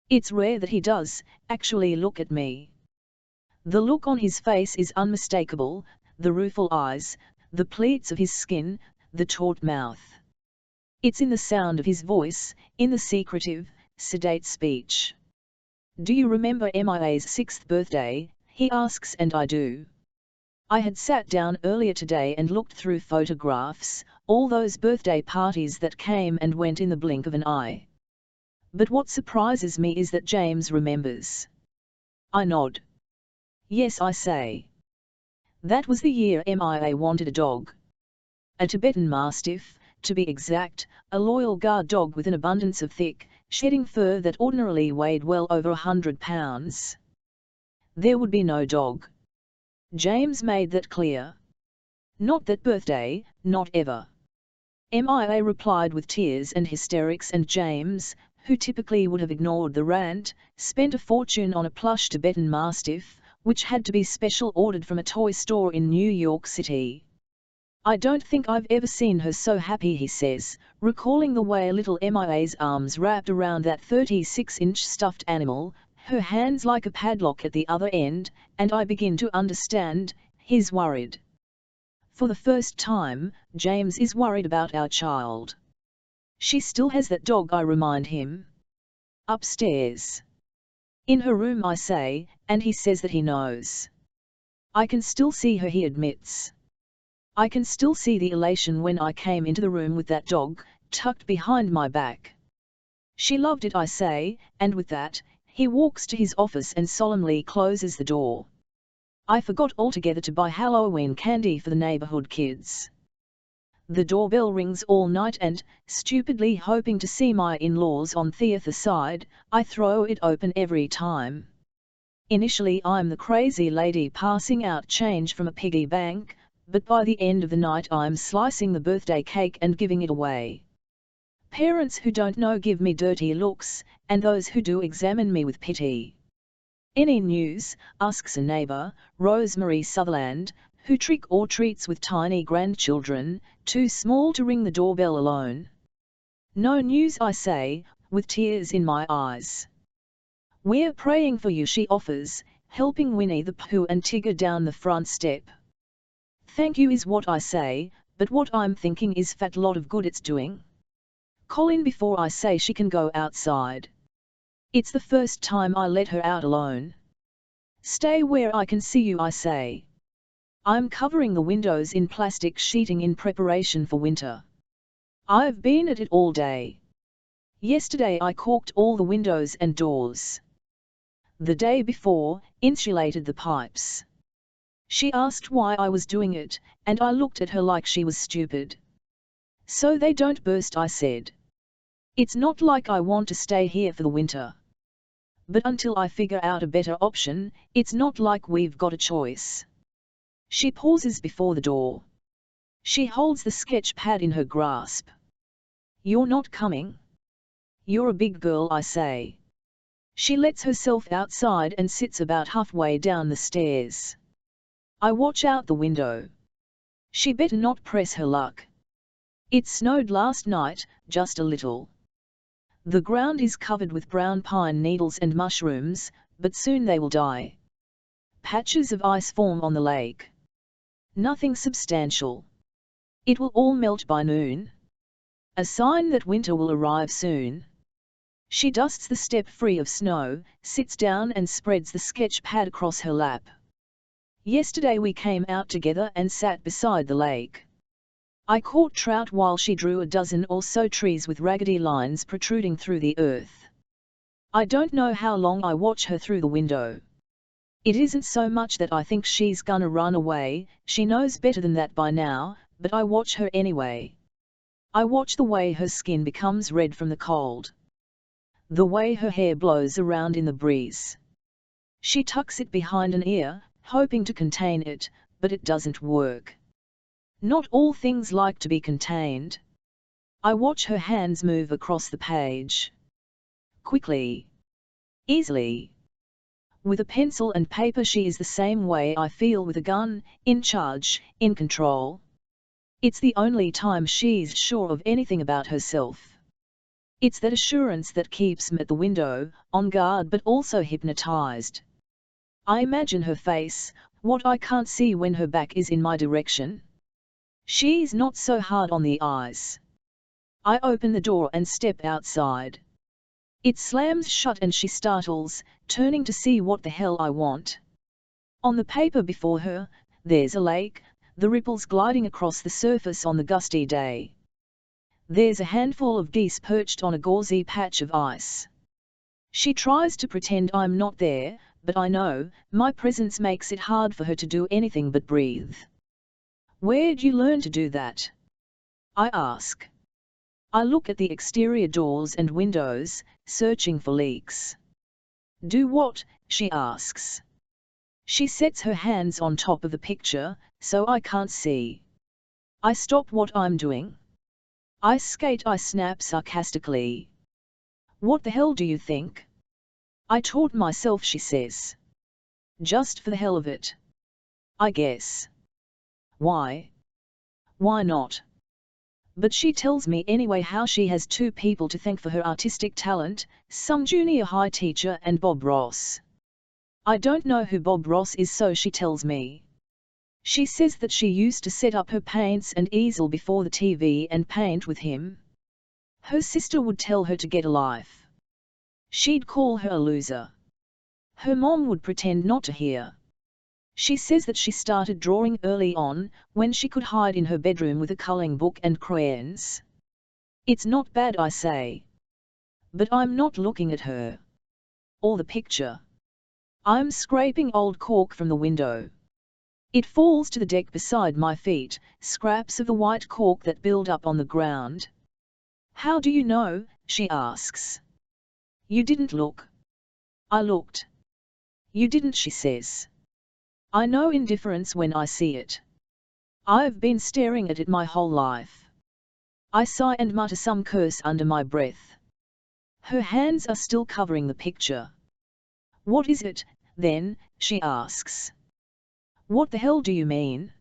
It's rare that he does actually look at me. The look on his face is unmistakable, the rueful eyes, the pleats of his skin, the taut mouth. It's in the sound of his voice, in the secretive, sedate speech. "Do you remember MIA's 6th birthday?" he asks, and I do. I had sat down earlier today and looked through photographs, all those birthday parties that came and went in the blink of an eye. But what surprises me is that James remembers. I nod. "Yes," I say. "That was the year MIA wanted a dog. A Tibetan Mastiff, to be exact, a loyal guard dog with an abundance of thick, shedding fur that ordinarily weighed well over 100 pounds. There would be no dog. James made that clear. Not that birthday, not ever." MIA replied with tears and hysterics, and James, who typically would have ignored the rant, spent a fortune on a plush Tibetan Mastiff, which had to be special ordered from a toy store in New York City. "I don't think I've ever seen her so happy," he says, recalling the way little MIA's arms wrapped around that 36-inch stuffed animal, her hands like a padlock at the other end, and I begin to understand, he's worried. For the first time, James is worried about our child. "She still has that dog," I remind him. "Upstairs. In her room," I say, and he says that he knows. "I can still see her," he admits. "I can still see the elation when I came into the room with that dog, tucked behind my back." "She loved it," I say, and with that, he walks to his office and solemnly closes the door. I forgot altogether to buy Halloween candy for the neighborhood kids. The doorbell rings all night and, stupidly hoping to see my in-laws on the other side, I throw it open every time. Initially I'm the crazy lady passing out change from a piggy bank, but by the end of the night I'm slicing the birthday cake and giving it away. Parents who don't know give me dirty looks, and those who do examine me with pity. "Any news?" asks a neighbor, Rosemary Sutherland, who trick-or-treats with tiny grandchildren, too small to ring the doorbell alone. "No news," I say, with tears in my eyes. "We're praying for you," she offers, helping Winnie the Pooh and Tigger down the front step. "Thank you," is what I say, but what I'm thinking is fat lot of good it's doing. "Call in before I say she can go outside." It's the first time I let her out alone. "Stay where I can see you," I say. I'm covering the windows in plastic sheeting in preparation for winter. I've been at it all day. Yesterday I caulked all the windows and doors. The day before, insulated the pipes. She asked why I was doing it, and I looked at her like she was stupid. "So they don't burst," I said. "It's not like I want to stay here for the winter." But until I figure out a better option, it's not like we've got a choice. She pauses before the door. She holds the sketch pad in her grasp. You're not coming? You're a big girl, I say. She lets herself outside and sits about halfway down the stairs. I watch out the window. She better not press her luck. It snowed last night, just a little. The ground is covered with brown pine needles and mushrooms, but soon they will die. Patches of ice form on the lake. Nothing substantial. It will all melt by noon. A sign that winter will arrive soon. She dusts the step free of snow, sits down and spreads the sketch pad across her lap. Yesterday we came out together and sat beside the lake. I caught trout while she drew a dozen or so trees with raggedy lines protruding through the earth. I don't know how long I watch her through the window. It isn't so much that I think she's gonna run away, she knows better than that by now, but I watch her anyway. I watch the way her skin becomes red from the cold. The way her hair blows around in the breeze. She tucks it behind an ear, hoping to contain it, but it doesn't work. Not all things like to be contained. I watch her hands move across the page. Quickly. Easily. With a pencil and paper she is the same way I feel with a gun, in charge, in control. It's the only time she's sure of anything about herself. It's that assurance that keeps me at the window, on guard but also hypnotized. I imagine her face, what I can't see when her back is in my direction. She's not so hard on the eyes. I open the door and step outside. It slams shut and she startles, turning to see what the hell I want. On the paper before her, there's a lake, the ripples gliding across the surface on the gusty day. There's a handful of geese perched on a gauzy patch of ice. She tries to pretend I'm not there, but I know, my presence makes it hard for her to do anything but breathe. Where'd you learn to do that? I ask. I look at the exterior doors and windows, searching for leaks. Do what? She asks. She sets her hands on top of the picture, so I can't see. I stop what I'm doing. I skate, I snap sarcastically. What the hell do you think? I taught myself, she says. Just for the hell of it. I guess. Why? Why not? But she tells me anyway how she has two people to thank for her artistic talent, some junior high teacher and Bob Ross. I don't know who Bob Ross is, so she tells me. She says that she used to set up her paints and easel before the TV and paint with him. Her sister would tell her to get a life. She'd call her a loser. Her mom would pretend not to hear. She says that she started drawing early on, when she could hide in her bedroom with a coloring book and crayons. It's not bad, I say. But I'm not looking at her. Or the picture. I'm scraping old cork from the window. It falls to the deck beside my feet, scraps of the white cork that build up on the ground. How do you know? She asks. You didn't look. I looked. You didn't, she says. I know indifference when I see it. I've been staring at it my whole life. I sigh and mutter some curse under my breath. Her hands are still covering the picture. What is it, then? She asks. What the hell do you mean?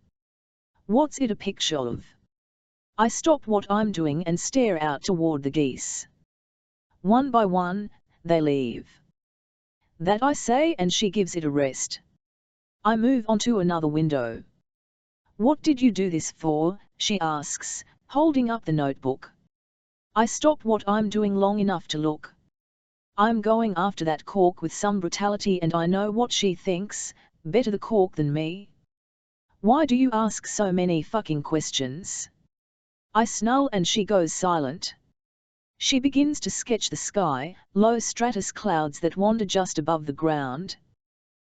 What's it a picture of? I stop what I'm doing and stare out toward the geese. One by one, they leave. That I say, and she gives it a rest. I move on to another window. What did you do this for? She asks, holding up the notebook. I stop what I'm doing long enough to look. I'm going after that cork with some brutality, and I know what she thinks, better the cork than me. Why do you ask so many fucking questions? I snarl and she goes silent. She begins to sketch the sky, low stratus clouds that wander just above the ground.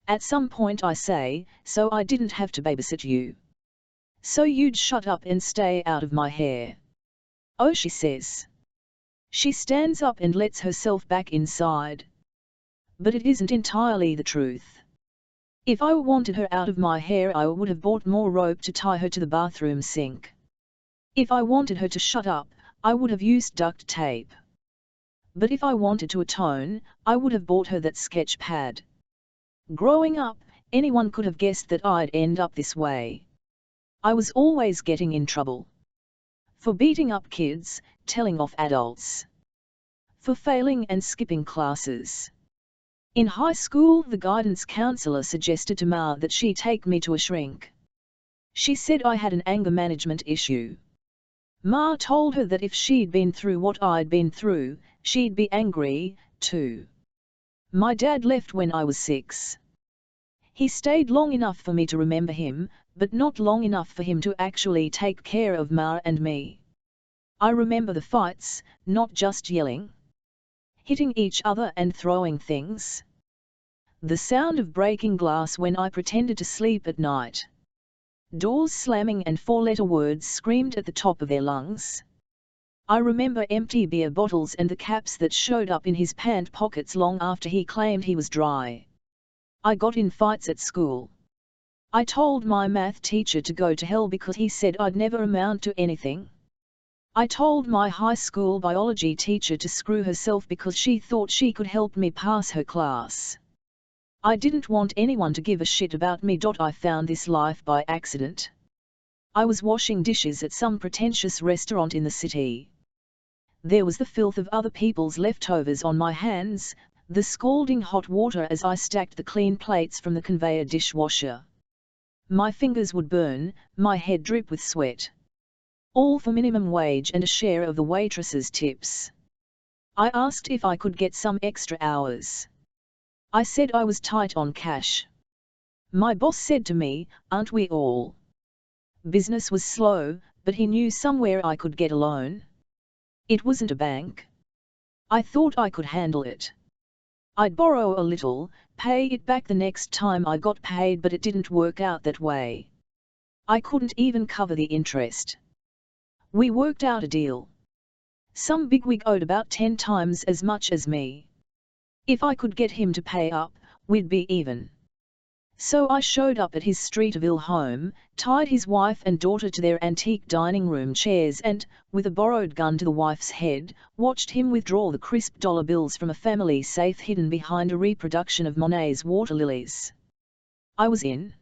At some point I say, so I didn't have to babysit you. So you'd shut up and stay out of my hair. Oh, she says. She stands up and lets herself back inside. But it isn't entirely the truth. If I wanted her out of my hair, I would have bought more rope to tie her to the bathroom sink. If I wanted her to shut up, I would have used duct tape. But if I wanted to atone, I would have bought her that sketch pad. Growing up, anyone could have guessed that I'd end up this way. I was always getting in trouble. For beating up kids, telling off adults. For failing and skipping classes. In high school, the guidance counselor suggested to Ma that she take me to a shrink. She said I had an anger management issue. Ma told her that if she'd been through what I'd been through, she'd be angry, too. My dad left when I was 6. He stayed long enough for me to remember him, but not long enough for him to actually take care of Ma and me. I remember the fights, not just yelling. Hitting each other and throwing things. The sound of breaking glass when I pretended to sleep at night. Doors slamming and 4-letter words screamed at the top of their lungs. I remember empty beer bottles and the caps that showed up in his pant pockets long after he claimed he was dry. I got in fights at school. I told my math teacher to go to hell because he said I'd never amount to anything. I told my high school biology teacher to screw herself because she thought she could help me pass her class. I didn't want anyone to give a shit about me. I found this life by accident. I was washing dishes at some pretentious restaurant in the city. There was the filth of other people's leftovers on my hands, the scalding hot water as I stacked the clean plates from the conveyor dishwasher. My fingers would burn, my head drip with sweat. All for minimum wage and a share of the waitress's tips. I asked if I could get some extra hours. I said I was tight on cash. My boss said to me, "Aren't we all?" Business was slow, but he knew somewhere I could get a loan. It wasn't a bank. I thought I could handle it. I'd borrow a little, pay it back the next time I got paid, but it didn't work out that way. I couldn't even cover the interest. We worked out a deal. Some bigwig owed about 10 times as much as me. If I could get him to pay up, we'd be even. So I showed up at his Streeterville home, tied his wife and daughter to their antique dining room chairs and, with a borrowed gun to the wife's head, watched him withdraw the crisp dollar bills from a family safe hidden behind a reproduction of Monet's water lilies. I was in.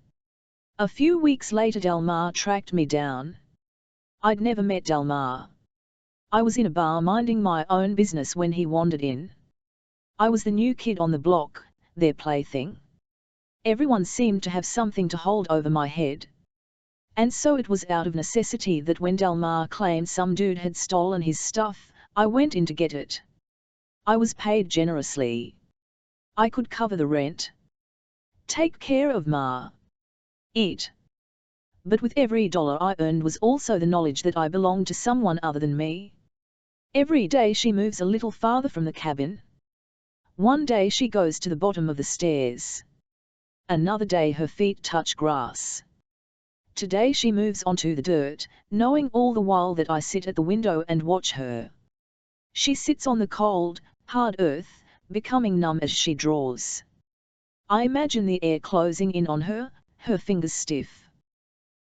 A few weeks later Delmar tracked me down. I'd never met Delmar. I was in a bar minding my own business when he wandered in. I was the new kid on the block, their plaything. Everyone seemed to have something to hold over my head. And so it was out of necessity that when Delmar claimed some dude had stolen his stuff, I went in to get it. I was paid generously. I could cover the rent. Take care of Ma. Eat. But with every dollar I earned was also the knowledge that I belonged to someone other than me. Every day she moves a little farther from the cabin. One day she goes to the bottom of the stairs. Another day her feet touch grass. Today she moves onto the dirt, knowing all the while that I sit at the window and watch her. She sits on the cold, hard earth, becoming numb as she draws. I imagine the air closing in on her, her fingers stiff.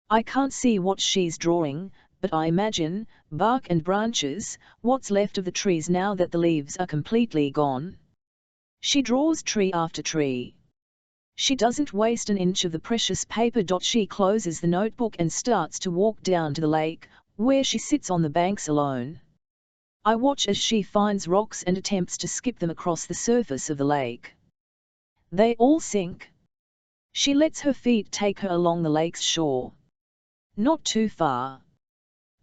I can't see what she's drawing, but I imagine, bark and branches, what's left of the trees now that the leaves are completely gone. She draws tree after tree. She doesn't waste an inch of the precious paper. She closes the notebook and starts to walk down to the lake, where she sits on the banks alone. I watch as she finds rocks and attempts to skip them across the surface of the lake. They all sink. She lets her feet take her along the lake's shore. Not too far.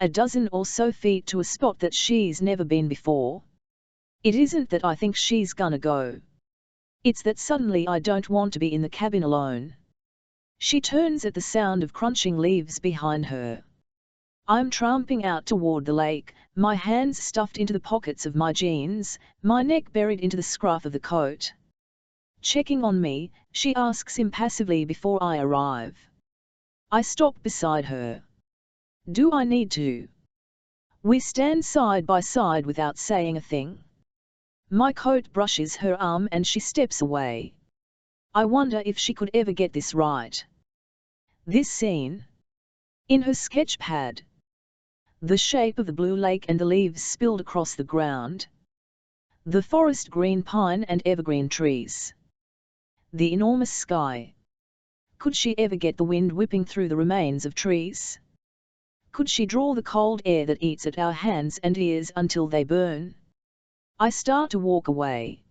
A dozen or so feet to a spot that she's never been before. It isn't that I think she's gonna go. It's that suddenly I don't want to be in the cabin alone. She turns at the sound of crunching leaves behind her. I'm tramping out toward the lake, my hands stuffed into the pockets of my jeans, my neck buried into the scruff of the coat. Checking on me, she asks impassively before I arrive. I stop beside her. Do I need to? We stand side by side without saying a thing. My coat brushes her arm and she steps away. I wonder if she could ever get this right. This scene. In her sketch pad. The shape of the blue lake and the leaves spilled across the ground. The forest green pine and evergreen trees. The enormous sky. Could she ever get the wind whipping through the remains of trees? Could she draw the cold air that eats at our hands and ears until they burn? I start to walk away.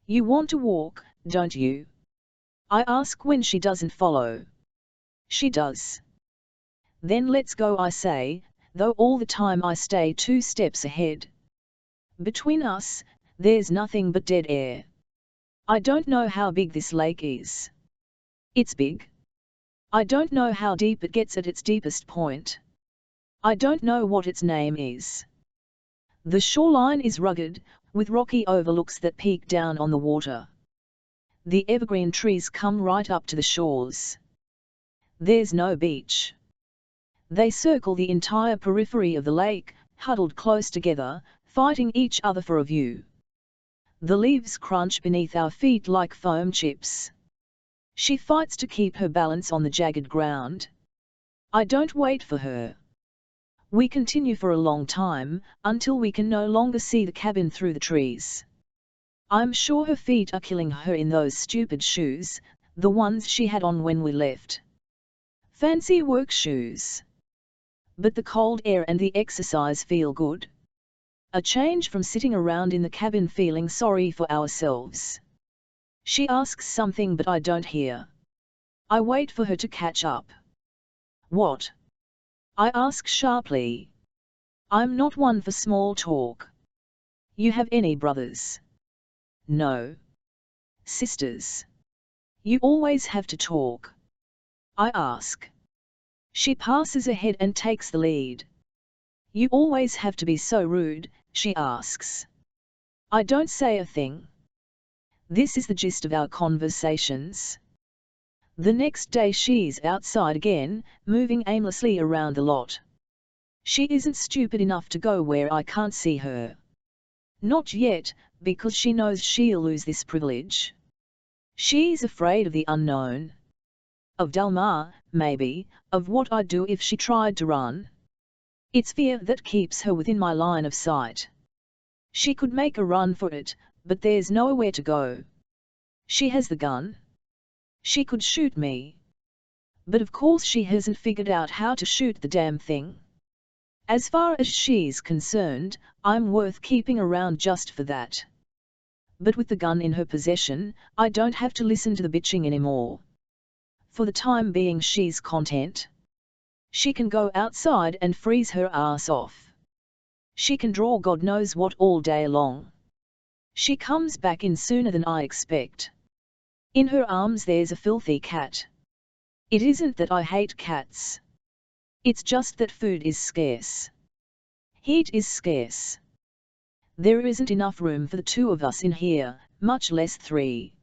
You want to walk, don't you? I ask when she doesn't follow. She does. Then let's go, I say, though all the time I stay 2 steps ahead. Between us, there's nothing but dead air. I don't know how big this lake is. It's big. I don't know how deep it gets at its deepest point. I don't know what its name is. The shoreline is rugged, with rocky overlooks that peek down on the water. The evergreen trees come right up to the shores. There's no beach. They circle the entire periphery of the lake, huddled close together, fighting each other for a view. The leaves crunch beneath our feet like foam chips. She fights to keep her balance on the jagged ground. I don't wait for her. We continue for a long time, until we can no longer see the cabin through the trees. I'm sure her feet are killing her in those stupid shoes, the ones she had on when we left. Fancy work shoes. But the cold air and the exercise feel good. A change from sitting around in the cabin feeling sorry for ourselves. She asks something but I don't hear. I wait for her to catch up. What? I ask sharply. I'm not one for small talk. You have any brothers? No. Sisters? You always have to talk. I ask. She passes ahead and takes the lead. You always have to be so rude, she asks. I don't say a thing. This is the gist of our conversations. The next day she's outside again, moving aimlessly around the lot. She isn't stupid enough to go where I can't see her. Not yet, because she knows she'll lose this privilege. She's afraid of the unknown. Of Dalmar, maybe, of what I'd do if she tried to run. It's fear that keeps her within my line of sight. She could make a run for it, but there's nowhere to go. She has the gun. She could shoot me. But of course she hasn't figured out how to shoot the damn thing. As far as she's concerned, I'm worth keeping around just for that. But with the gun in her possession, I don't have to listen to the bitching anymore. For the time being she's content. She can go outside and freeze her ass off. She can draw God knows what all day long. She comes back in sooner than I expect. In her arms there's a filthy cat. It isn't that I hate cats. It's just that food is scarce. Heat is scarce. There isn't enough room for the 2 of us in here, much less 3.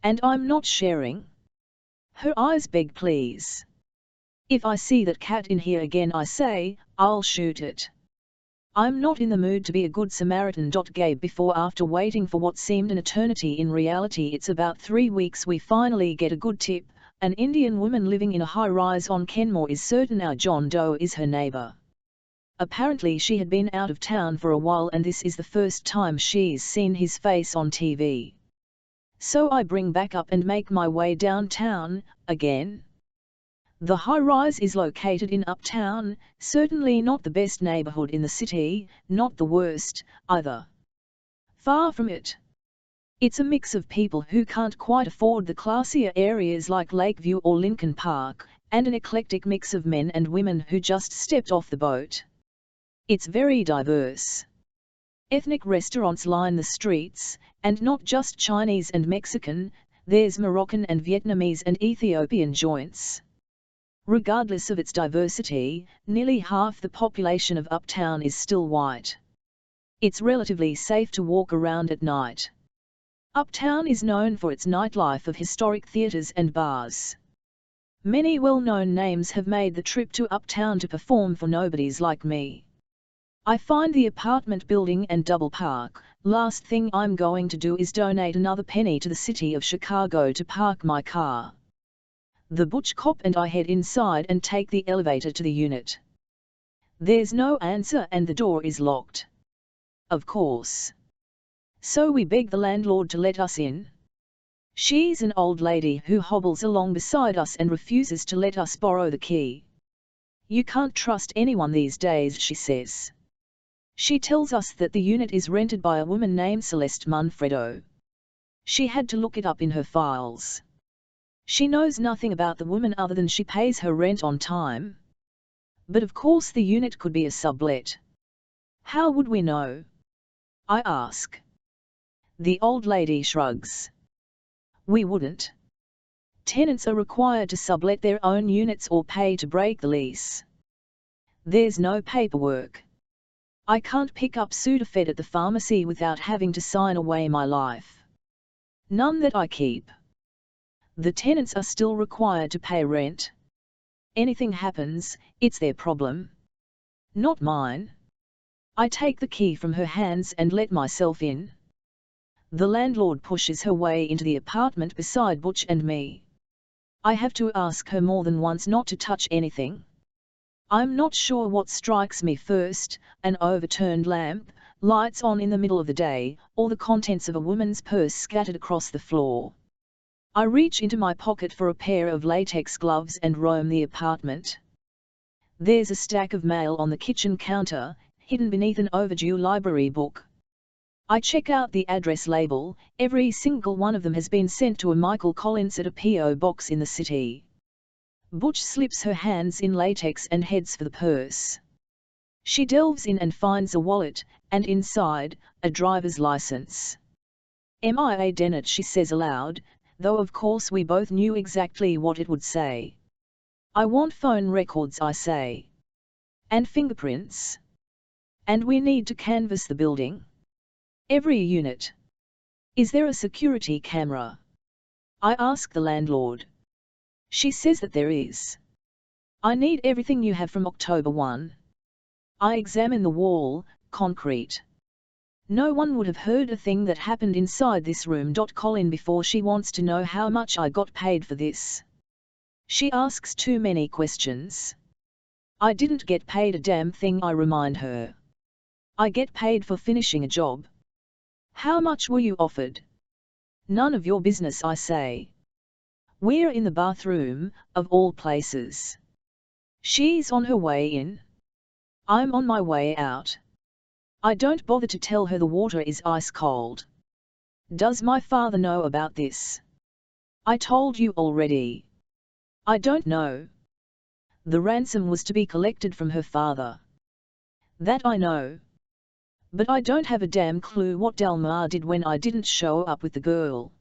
And I'm not sharing. Her eyes beg please. If I see that cat in here again I say, I'll shoot it. I'm not in the mood to be a good Samaritan. Gabe before after waiting for what seemed an eternity in reality it's about 3 weeks we finally get a good tip. An Indian woman living in a high-rise on Kenmore is certain our John Doe is her neighbor. Apparently she had been out of town for a while and this is the first time she's seen his face on TV. So I bring back up and make my way downtown, again. The high-rise is located in Uptown, certainly not the best neighborhood in the city, not the worst, either. Far from it. It's a mix of people who can't quite afford the classier areas like Lakeview or Lincoln Park, and an eclectic mix of men and women who just stepped off the boat. It's very diverse. Ethnic restaurants line the streets, and not just Chinese and Mexican, there's Moroccan and Vietnamese and Ethiopian joints. Regardless of its diversity, nearly half the population of Uptown is still white. It's relatively safe to walk around at night. Uptown is known for its nightlife of historic theaters and bars. Many well-known names have made the trip to Uptown to perform for nobodies like me. I find the apartment building and double park, last thing I'm going to do is donate another penny to the city of Chicago to park my car. The butch cop and I head inside and take the elevator to the unit. There's no answer and the door is locked. Of course. So we beg the landlord to let us in. She's an old lady who hobbles along beside us and refuses to let us borrow the key. You can't trust anyone these days, she says. She tells us that the unit is rented by a woman named Celeste Manfredo. She had to look it up in her files. She knows nothing about the woman other than she pays her rent on time. But of course the unit could be a sublet. How would we know? I ask. The old lady shrugs. We wouldn't. Tenants are required to sublet their own units or pay to break the lease. There's no paperwork. I can't pick up Sudafed at the pharmacy without having to sign away my life. None that I keep. The tenants are still required to pay rent. Anything happens, it's their problem. Not mine. I take the key from her hands and let myself in. The landlord pushes her way into the apartment beside Butch and me. I have to ask her more than once not to touch anything. I'm not sure what strikes me first, an overturned lamp, lights on in the middle of the day, or the contents of a woman's purse scattered across the floor. I reach into my pocket for a pair of latex gloves and roam the apartment. There's a stack of mail on the kitchen counter, hidden beneath an overdue library book. I check out the address label. Every single one of them has been sent to a Michael Collins at a P.O. box in the city. Butch slips her hands in latex and heads for the purse. She delves in and finds a wallet, and inside, a driver's license. "M.I.A. Dennett," she says aloud, though of course we both knew exactly what it would say. "I want phone records," I say. "And fingerprints. And we need to canvass the building. Every unit. Is there a security camera?" I ask the landlord. She says that there is. "I need everything you have from October 1. I examine the wall, concrete. No one would have heard a thing that happened inside this room. Colin before she wants to know how much I got paid for this. She asks too many questions. I didn't get paid a damn thing, I remind her. I get paid for finishing a job. How much were you offered? None of your business, I say. We're in the bathroom, of all places. She's on her way in. I'm on my way out. I don't bother to tell her the water is ice cold. Does my father know about this? I told you already. I don't know. The ransom was to be collected from her father. That I know. But I don't have a damn clue what Delmar did when I didn't show up with the girl.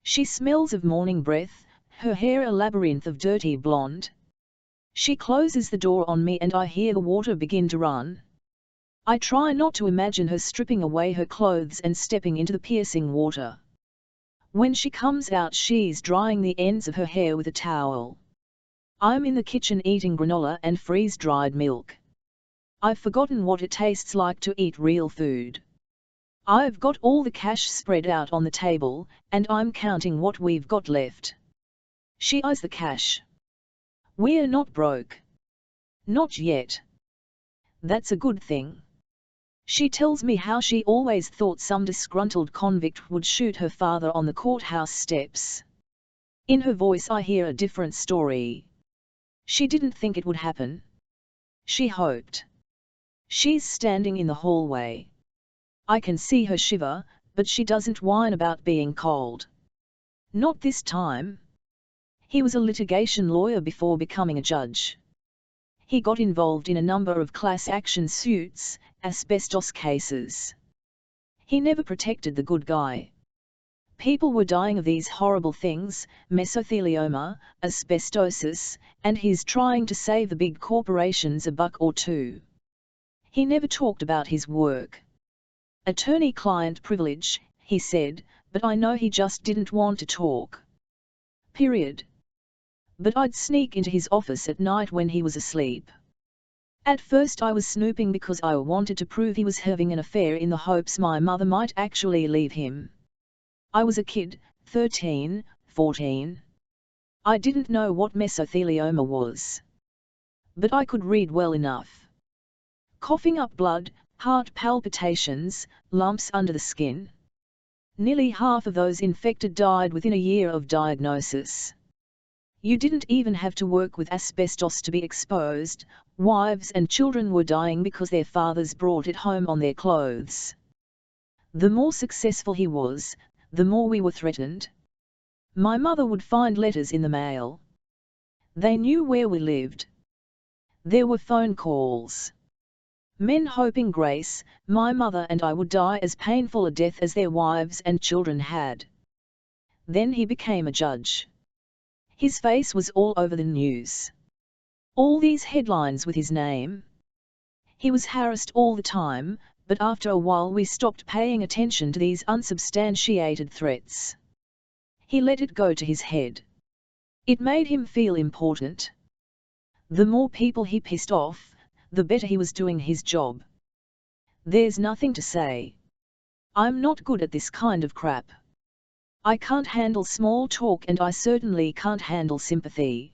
She smells of morning breath, her hair a labyrinth of dirty blonde. She closes the door on me and I hear the water begin to run. I try not to imagine her stripping away her clothes and stepping into the piercing water. When she comes out, she's drying the ends of her hair with a towel. I'm in the kitchen eating granola and freeze-dried milk. I've forgotten what it tastes like to eat real food. I've got all the cash spread out on the table, and I'm counting what we've got left. She eyes the cash. We're not broke. Not yet. That's a good thing. She tells me how she always thought some disgruntled convict would shoot her father on the courthouse steps. In her voice I hear a different story. She didn't think it would happen. She hoped. She's standing in the hallway. I can see her shiver, but she doesn't whine about being cold. Not this time. He was a litigation lawyer before becoming a judge. He got involved in a number of class action suits, asbestos cases. He never protected the good guy. People were dying of these horrible things, mesothelioma, asbestosis, and he's trying to save the big corporations a buck or two. He never talked about his work. Attorney-client privilege, he said, but I know he just didn't want to talk. Period. But I'd sneak into his office at night when he was asleep. At first I was snooping because I wanted to prove he was having an affair in the hopes my mother might actually leave him. I was a kid, 13, 14. I didn't know what mesothelioma was. But I could read well enough. Coughing up blood, heart palpitations, lumps under the skin. Nearly half of those infected died within a year of diagnosis. You didn't even have to work with asbestos to be exposed. Wives and children were dying because their fathers brought it home on their clothes. The more successful he was, the more we were threatened. My mother would find letters in the mail. They knew where we lived. There were phone calls. Men hoping Grace, my mother and I would die as painful a death as their wives and children had. Then he became a judge. His face was all over the news. All these headlines with his name. He was harassed all the time, but after a while we stopped paying attention to these unsubstantiated threats. He let it go to his head. It made him feel important. The more people he pissed off, the better he was doing his job. There's nothing to say. I'm not good at this kind of crap. I can't handle small talk and I certainly can't handle sympathy.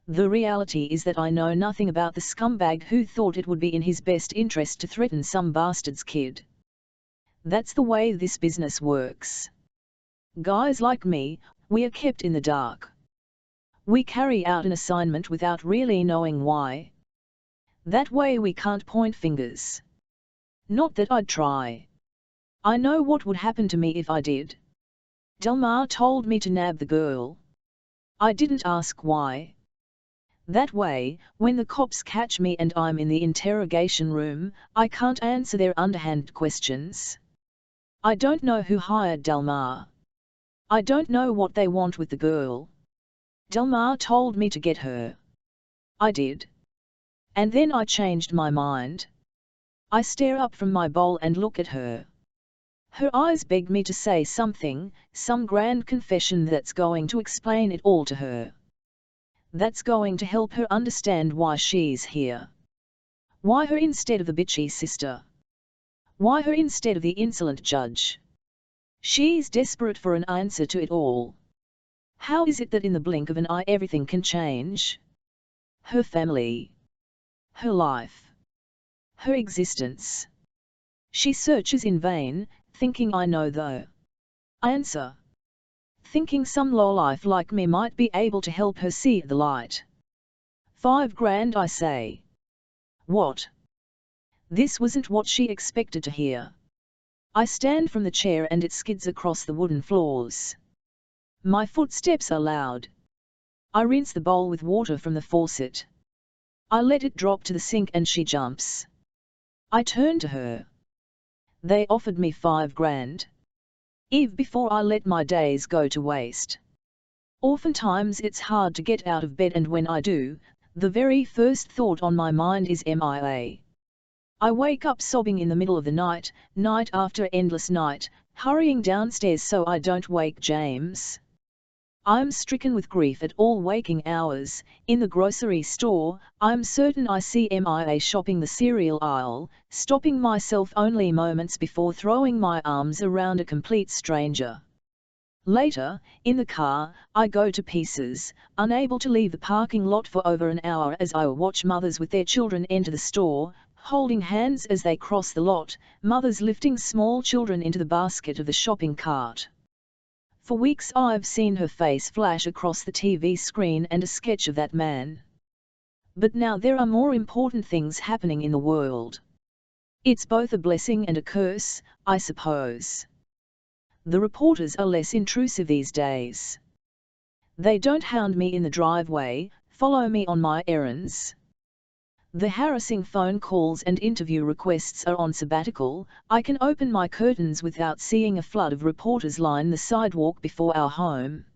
The reality is that I know nothing about the scumbag who thought it would be in his best interest to threaten some bastard's kid. That's the way this business works. Guys like me, we are kept in the dark. We carry out an assignment without really knowing why. That way we can't point fingers. Not that I'd try. I know what would happen to me if I did. Delmar told me to nab the girl. I didn't ask why. That way, when the cops catch me and I'm in the interrogation room, I can't answer their underhand questions. I don't know who hired Delmar. I don't know what they want with the girl. Delmar told me to get her. I did. And then I changed my mind. I stare up from my bowl and look at her. Her eyes beg me to say something, some grand confession that's going to explain it all to her. That's going to help her understand why she's here. Why her instead of the bitchy sister? Why her instead of the insolent judge? She's desperate for an answer to it all. How is it that in the blink of an eye everything can change? Her family. Her life. Her existence. She searches in vain, thinking I know the answer. Thinking some lowlife like me might be able to help her see the light. $5,000 I say. What? This wasn't what she expected to hear. I stand from the chair and it skids across the wooden floors. My footsteps are loud. I rinse the bowl with water from the faucet. I let it drop to the sink and she jumps. I turn to her. They offered me $5,000. Eve, before I let my days go to waste. Oftentimes it's hard to get out of bed and when I do, the very first thought on my mind is MIA. I wake up sobbing in the middle of the night, night after endless night, hurrying downstairs so I don't wake James. I'm stricken with grief at all waking hours. In the grocery store, I'm certain I see MIA shopping the cereal aisle, stopping myself only moments before throwing my arms around a complete stranger. Later, in the car, I go to pieces, unable to leave the parking lot for over an hour as I watch mothers with their children enter the store, holding hands as they cross the lot, mothers lifting small children into the basket of the shopping cart. For weeks I've seen her face flash across the TV screen and a sketch of that man. But now there are more important things happening in the world. It's both a blessing and a curse, I suppose. The reporters are less intrusive these days. They don't hound me in the driveway, follow me on my errands. The harassing phone calls and interview requests are on sabbatical. I can open my curtains without seeing a flood of reporters line the sidewalk before our home.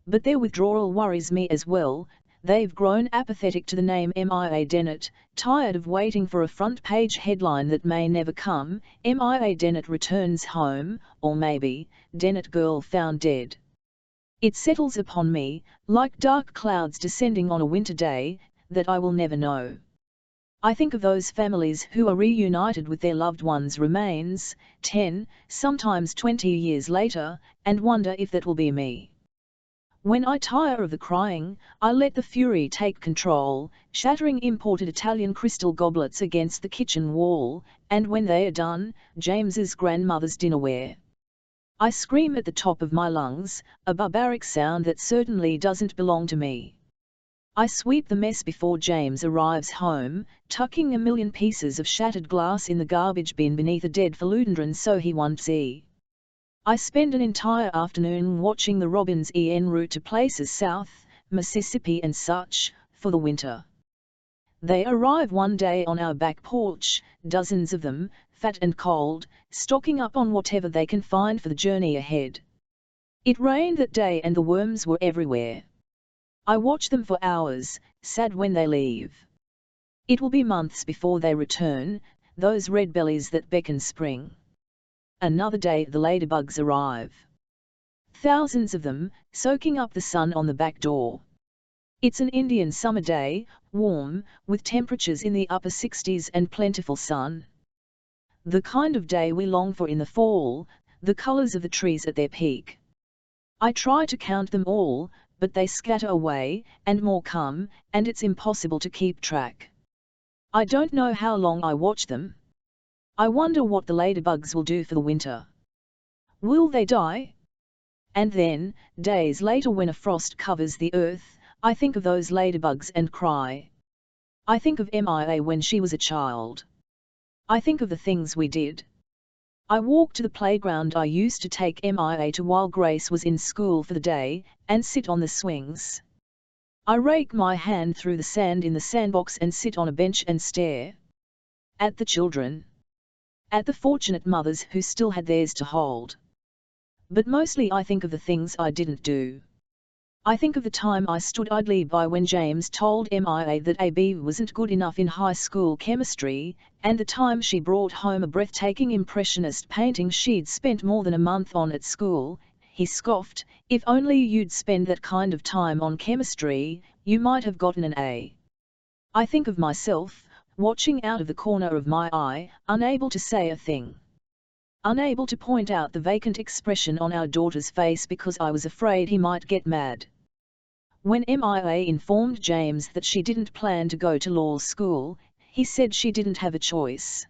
But their withdrawal worries me as well. They've grown apathetic to the name MIA Dennett, tired of waiting for a front-page headline that may never come. MIA Dennett returns home, or maybe, Dennett girl found dead. It settles upon me, like dark clouds descending on a winter day, that I will never know. I think of those families who are reunited with their loved ones' remains, 10, sometimes 20 years later, and wonder if that will be me. When I tire of the crying, I let the fury take control, shattering imported Italian crystal goblets against the kitchen wall, and when they are done, James's grandmother's dinnerware. I scream at the top of my lungs, a barbaric sound that certainly doesn't belong to me. I sweep the mess before James arrives home, tucking a million pieces of shattered glass in the garbage bin beneath a dead philodendron so he won't see. I spend an entire afternoon watching the robins en route to places south, Mississippi and such, for the winter. They arrive one day on our back porch, dozens of them, fat and cold, stocking up on whatever they can find for the journey ahead. It rained that day and the worms were everywhere. I watch them for hours, sad when they leave. It will be months before they return, those red bellies that beckon spring. Another day the ladybugs arrive. Thousands of them, soaking up the sun on the back door. It's an Indian summer day, warm, with temperatures in the upper 60s and plentiful sun. The kind of day we long for in the fall, the colors of the trees at their peak. I try to count them all, but they scatter away, and more come, and it's impossible to keep track. I don't know how long I watch them. I wonder what the ladybugs will do for the winter. Will they die? And then, days later when a frost covers the earth, I think of those ladybugs and cry. I think of Mia when she was a child. I think of the things we did. I walk to the playground I used to take Mia to while Grace was in school for the day, and sit on the swings. I rake my hand through the sand in the sandbox and sit on a bench and stare. At the children. At the fortunate mothers who still had theirs to hold. But mostly I think of the things I didn't do. I think of the time I stood idly by when James told Mia that AB wasn't good enough in high school chemistry, and the time she brought home a breathtaking impressionist painting she'd spent more than a month on at school. He scoffed, "If only you'd spend that kind of time on chemistry, you might have gotten an A." I think of myself, watching out of the corner of my eye, unable to say a thing. Unable to point out the vacant expression on our daughter's face because I was afraid he might get mad. When Mia informed James that she didn't plan to go to law school, he said she didn't have a choice.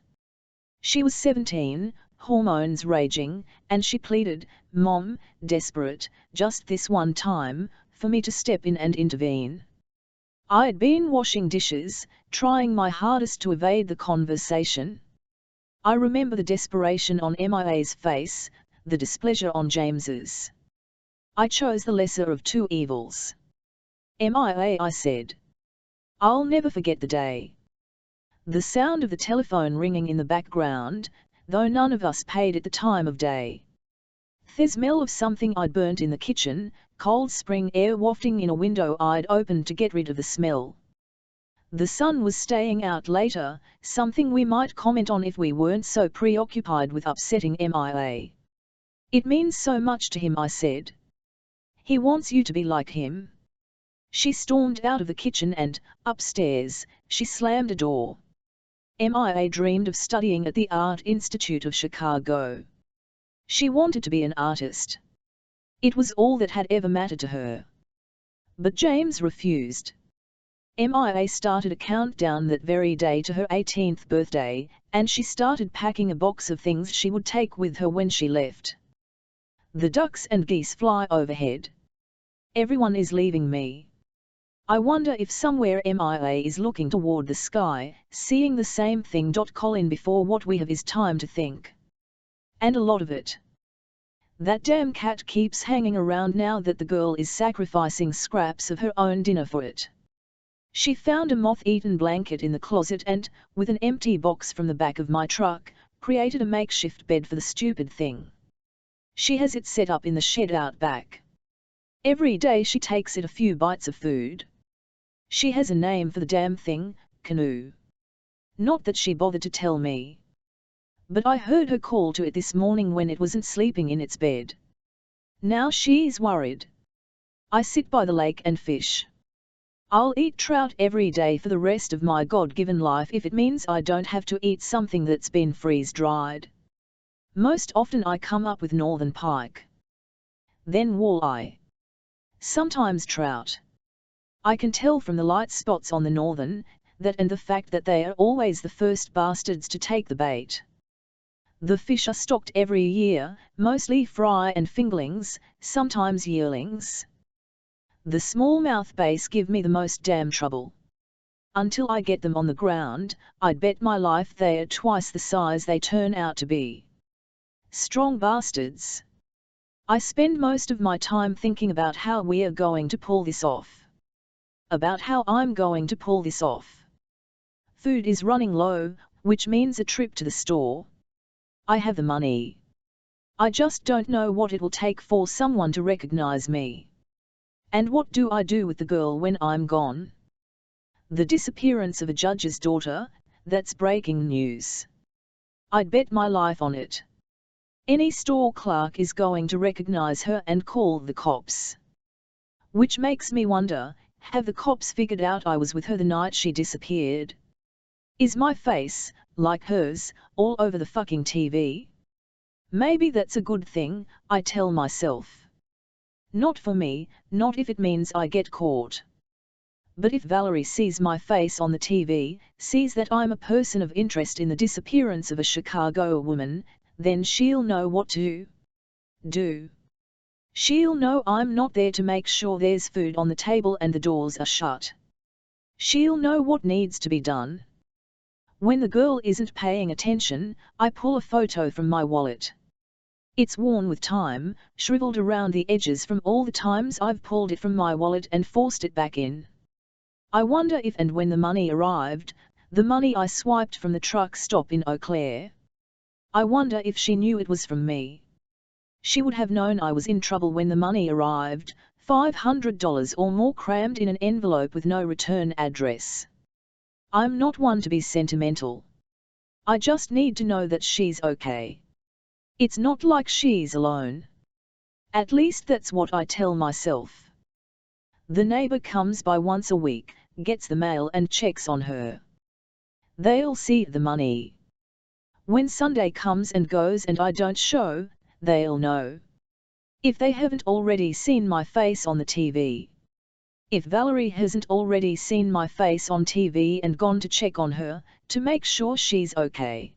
She was 17, hormones raging, and she pleaded, "Mom," desperate, just this one time, for me to step in and intervene. I'd been washing dishes, trying my hardest to evade the conversation. I remember the desperation on Mia's face, the displeasure on James's. I chose the lesser of two evils. "Mia," I said. "I'll never forget the day." The sound of the telephone ringing in the background, though none of us paid it the time of day. The smell of something I'd burnt in the kitchen, cold spring air wafting in a window I'd opened to get rid of the smell. The sun was staying out later, something we might comment on if we weren't so preoccupied with upsetting Mia. "It means so much to him," I said. "He wants you to be like him." She stormed out of the kitchen and, upstairs, she slammed a door. Mia dreamed of studying at the Art Institute of Chicago. She wanted to be an artist. It was all that had ever mattered to her. But James refused. Mia started a countdown that very day to her 18th birthday, and she started packing a box of things she would take with her when she left. The ducks and geese fly overhead. Everyone is leaving me. I wonder if somewhere Mia is looking toward the sky, seeing the same thing. Colin, before what we have is time to think. And a lot of it. That damn cat keeps hanging around now that the girl is sacrificing scraps of her own dinner for it. She found a moth-eaten blanket in the closet and, with an empty box from the back of my truck, created a makeshift bed for the stupid thing. She has it set up in the shed out back. Every day she takes it a few bites of food. She has a name for the damn thing, Canoe. Not that she bothered to tell me. But I heard her call to it this morning when it wasn't sleeping in its bed. Now she's worried. I sit by the lake and fish. I'll eat trout every day for the rest of my God-given life if it means I don't have to eat something that's been freeze-dried. Most often I come up with northern pike. Then walleye. Sometimes trout. I can tell from the light spots on the northern, that and the fact that they are always the first bastards to take the bait. The fish are stocked every year, mostly fry and fingerlings, sometimes yearlings. The smallmouth bass give me the most damn trouble. Until I get them on the ground, I'd bet my life they are twice the size they turn out to be. Strong bastards. I spend most of my time thinking about how we are going to pull this off. About how I'm going to pull this off. Food is running low, which means a trip to the store. I have the money. I just don't know what it will take for someone to recognize me. And what do I do with the girl when I'm gone? The disappearance of a judge's daughter, that's breaking news. I'd bet my life on it. Any store clerk is going to recognize her and call the cops. Which makes me wonder, have the cops figured out I was with her the night she disappeared? Is my face, like hers, all over the fucking TV? Maybe that's a good thing, I tell myself. Not for me, not if it means I get caught. But if Valerie sees my face on the TV, sees that I'm a person of interest in the disappearance of a Chicago woman, then she'll know what to do. She'll know I'm not there to make sure there's food on the table and the doors are shut. She'll know what needs to be done. When the girl isn't paying attention, I pull a photo from my wallet. It's worn with time, shriveled around the edges from all the times I've pulled it from my wallet and forced it back in. I wonder if and when the money arrived, the money I swiped from the truck stop in Eau Claire. I wonder if she knew it was from me. She would have known I was in trouble when the money arrived, $500 or more crammed in an envelope with no return address. I'm not one to be sentimental. I just need to know that she's okay. It's not like she's alone. At least that's what I tell myself. The neighbor comes by once a week, gets the mail and checks on her. They'll see the money. When Sunday comes and goes and I don't show, they'll know. If they haven't already seen my face on the TV. If Valerie hasn't already seen my face on TV and gone to check on her, to make sure she's okay.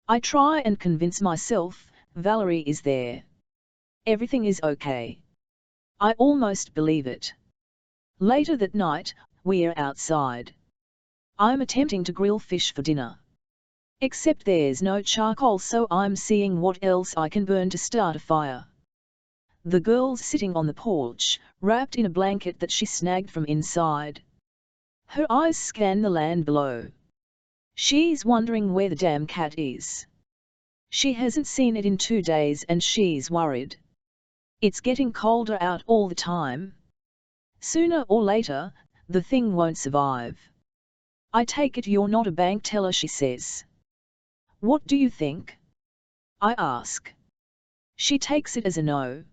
I try and convince myself, Valerie is there. Everything is okay. I almost believe it. Later that night, we're outside. I'm attempting to grill fish for dinner. Except there's no charcoal, so I'm seeing what else I can burn to start a fire. The girl's sitting on the porch, wrapped in a blanket that she snagged from inside. Her eyes scan the land below. She's wondering where the damn cat is. She hasn't seen it in 2 days and she's worried. It's getting colder out all the time. Sooner or later, the thing won't survive. I take it you're not a bank teller, she says. What do you think? I ask. She takes it as a no.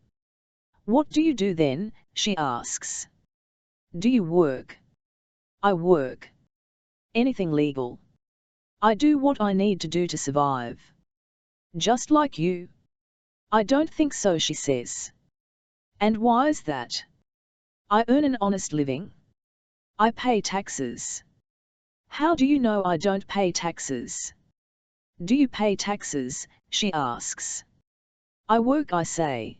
What do you do then? She asks. Do you work? I work. Anything legal. I do what I need to do to survive. Just like you. I don't think so, she says. And why's that? I earn an honest living. I pay taxes. How do you know I don't pay taxes? Do you pay taxes? She asks. I work, I say.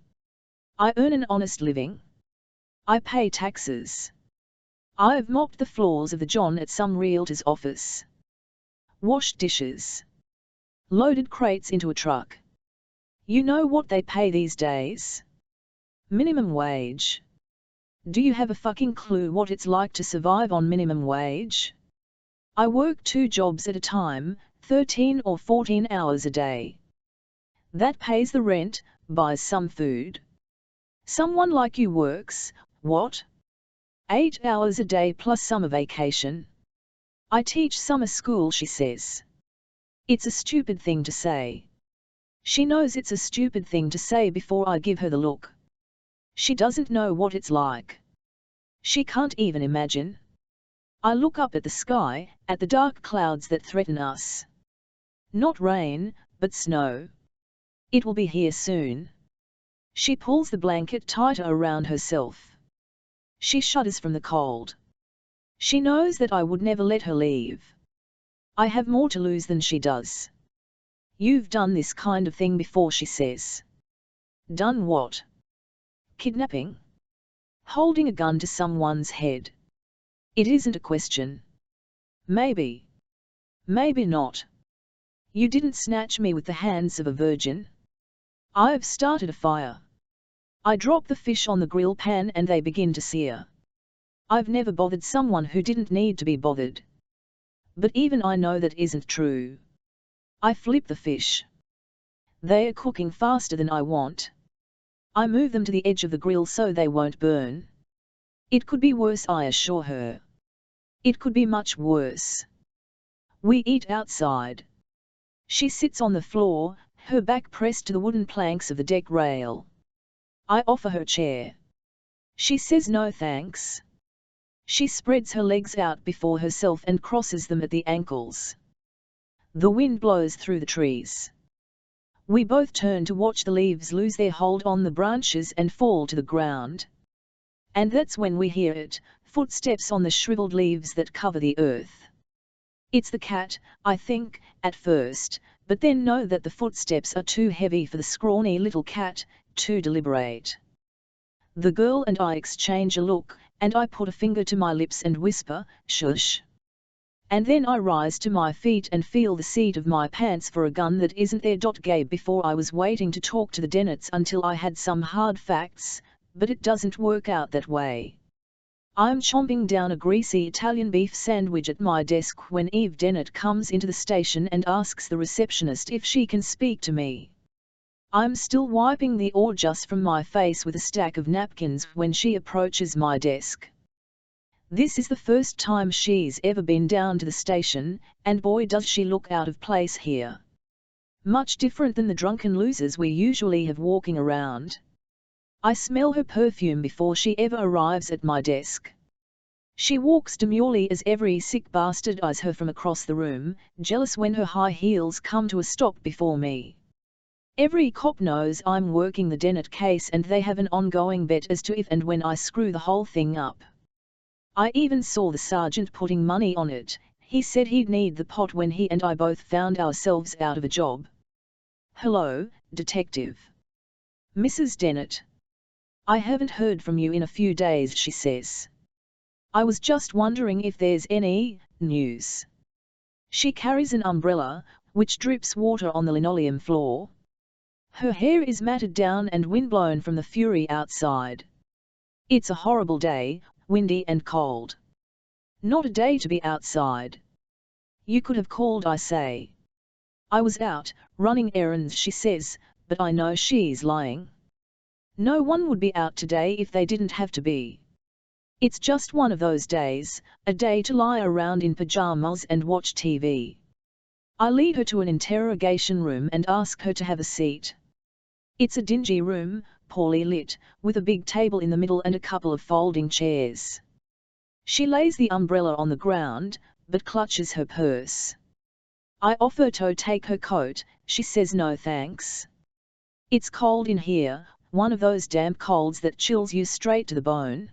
I earn an honest living. I pay taxes. I've mopped the floors of the John at some realtor's office. Washed dishes. Loaded crates into a truck. You know what they pay these days? Minimum wage. Do you have a fucking clue what it's like to survive on minimum wage? I work 2 jobs at a time, 13 or 14 hours a day. That pays the rent, buys some food. Someone like you works, what? 8 hours a day plus summer vacation. I teach summer school, she says. It's a stupid thing to say. She knows it's a stupid thing to say before I give her the look. She doesn't know what it's like. She can't even imagine. I look up at the sky, at the dark clouds that threaten us. Not rain, but snow. It will be here soon. She pulls the blanket tighter around herself. She shudders from the cold. She knows that I would never let her leave. I have more to lose than she does. You've done this kind of thing before, she says. Done what? Kidnapping? Holding a gun to someone's head. It isn't a question. Maybe. Maybe not. You didn't snatch me with the hands of a virgin. I've started a fire. I drop the fish on the grill pan and they begin to sear. I've never bothered someone who didn't need to be bothered. But even I know that isn't true. I flip the fish. They are cooking faster than I want. I move them to the edge of the grill so they won't burn. It could be worse, I assure her. It could be much worse. We eat outside. She sits on the floor, her back pressed to the wooden planks of the deck rail. I offer her a chair. She says no thanks. She spreads her legs out before herself and crosses them at the ankles. The wind blows through the trees. We both turn to watch the leaves lose their hold on the branches and fall to the ground. And that's when we hear it, footsteps on the shriveled leaves that cover the earth. It's the cat, I think, at first, but then know that the footsteps are too heavy for the scrawny little cat, too deliberate. The girl and I exchange a look, and I put a finger to my lips and whisper, shush. And then I rise to my feet and feel the seat of my pants for a gun that isn't there. Gabe, before I was waiting to talk to the Dennets until I had some hard facts, but it doesn't work out that way. I'm chomping down a greasy Italian beef sandwich at my desk when Eve Dennett comes into the station and asks the receptionist if she can speak to me. I'm still wiping the just from my face with a stack of napkins when she approaches my desk. This is the first time she's ever been down to the station, and boy does she look out of place here. Much different than the drunken losers we usually have walking around. I smell her perfume before she ever arrives at my desk. She walks demurely as every sick bastard eyes her from across the room, jealous when her high heels come to a stop before me. Every cop knows I'm working the Dennett case and they have an ongoing bet as to if and when I screw the whole thing up. I even saw the sergeant putting money on it. He said he'd need the pot when he and I both found ourselves out of a job. Hello, detective. Mrs. Dennett. I haven't heard from you in a few days, she says. I was just wondering if there's any news. She carries an umbrella, which drips water on the linoleum floor. Her hair is matted down and windblown from the fury outside. It's a horrible day, windy and cold. Not a day to be outside. You could have called, I say. I was out, running errands, she says, but I know she's lying. No one would be out today if they didn't have to be. It's just one of those days, a day to lie around in pajamas and watch TV. I lead her to an interrogation room and ask her to have a seat. It's a dingy room, poorly lit, with a big table in the middle and a couple of folding chairs. She lays the umbrella on the ground, but clutches her purse. I offer to take her coat, she says no thanks. It's cold in here, one of those damp colds that chills you straight to the bone.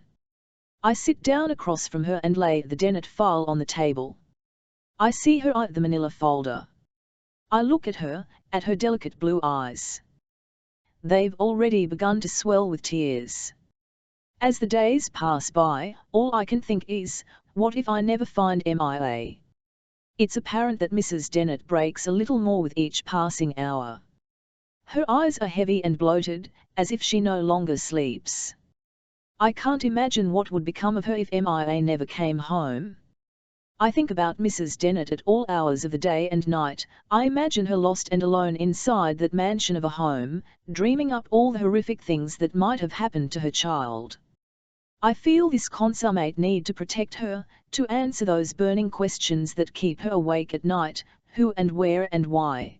I sit down across from her and lay the Dennett file on the table. I see her eye the manila folder. I look at her delicate blue eyes. They've already begun to swell with tears. As the days pass by, all I can think is, what if I never find MIA? It's apparent that Mrs. Dennett breaks a little more with each passing hour. Her eyes are heavy and bloated, as if she no longer sleeps. I can't imagine what would become of her if MIA never came home. I think about Mrs. Dennett at all hours of the day and night. I imagine her lost and alone inside that mansion of a home, dreaming up all the horrific things that might have happened to her child. I feel this consummate need to protect her, to answer those burning questions that keep her awake at night, who and where and why.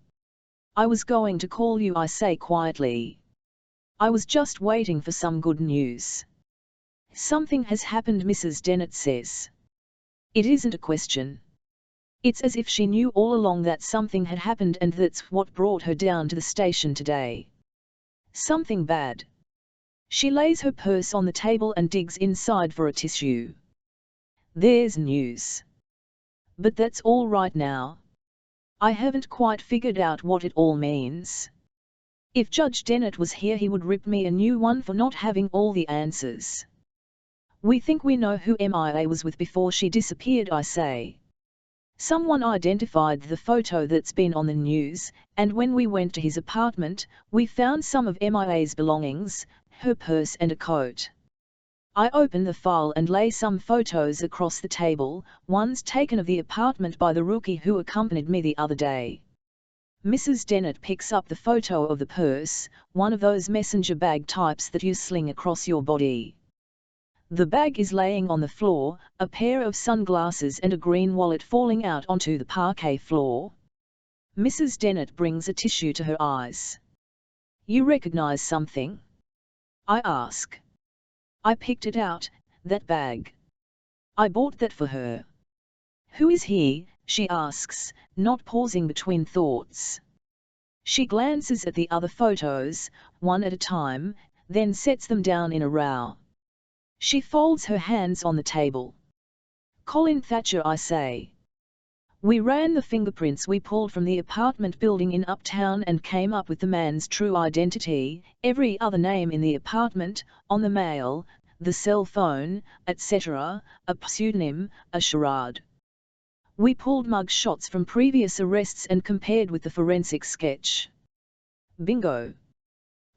I was going to call you, I say quietly. I was just waiting for some good news. Something has happened, Mrs. Dennett says. It isn't a question. It's as if she knew all along that something had happened, and that's what brought her down to the station today. Something bad. She lays her purse on the table and digs inside for a tissue. There's news. But that's all right now. I haven't quite figured out what it all means. If Judge Dennett was here, he would rip me a new one for not having all the answers. We think we know who MIA was with before she disappeared, I say. Someone identified the photo that's been on the news, and when we went to his apartment, we found some of MIA's belongings, her purse and a coat. I open the file and lay some photos across the table, one's taken of the apartment by the rookie who accompanied me the other day. Mrs. Dennett picks up the photo of the purse, one of those messenger bag types that you sling across your body. The bag is laying on the floor, a pair of sunglasses and a green wallet falling out onto the parquet floor. Mrs. Dennett brings a tissue to her eyes. You recognize something? I ask. I picked it out, that bag. I bought that for her. Who is he? She asks, not pausing between thoughts. She glances at the other photos, one at a time, then sets them down in a row. She folds her hands on the table. Colin Thatcher, I say. We ran the fingerprints we pulled from the apartment building in Uptown and came up with the man's true identity, every other name in the apartment, on the mail, the cell phone, etc., a pseudonym, a charade. We pulled mug shots from previous arrests and compared with the forensic sketch. Bingo!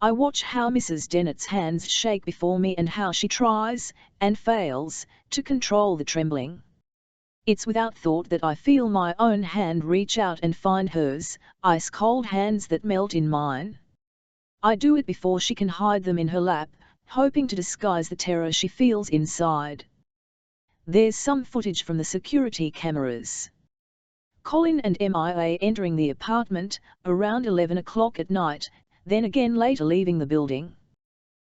I watch how Mrs. Dennett's hands shake before me and how she tries, and fails, to control the trembling. It's without thought that I feel my own hand reach out and find hers, ice-cold hands that melt in mine. I do it before she can hide them in her lap, hoping to disguise the terror she feels inside. There's some footage from the security cameras. Colin and MIA entering the apartment, around 11 o'clock at night, then again later leaving the building.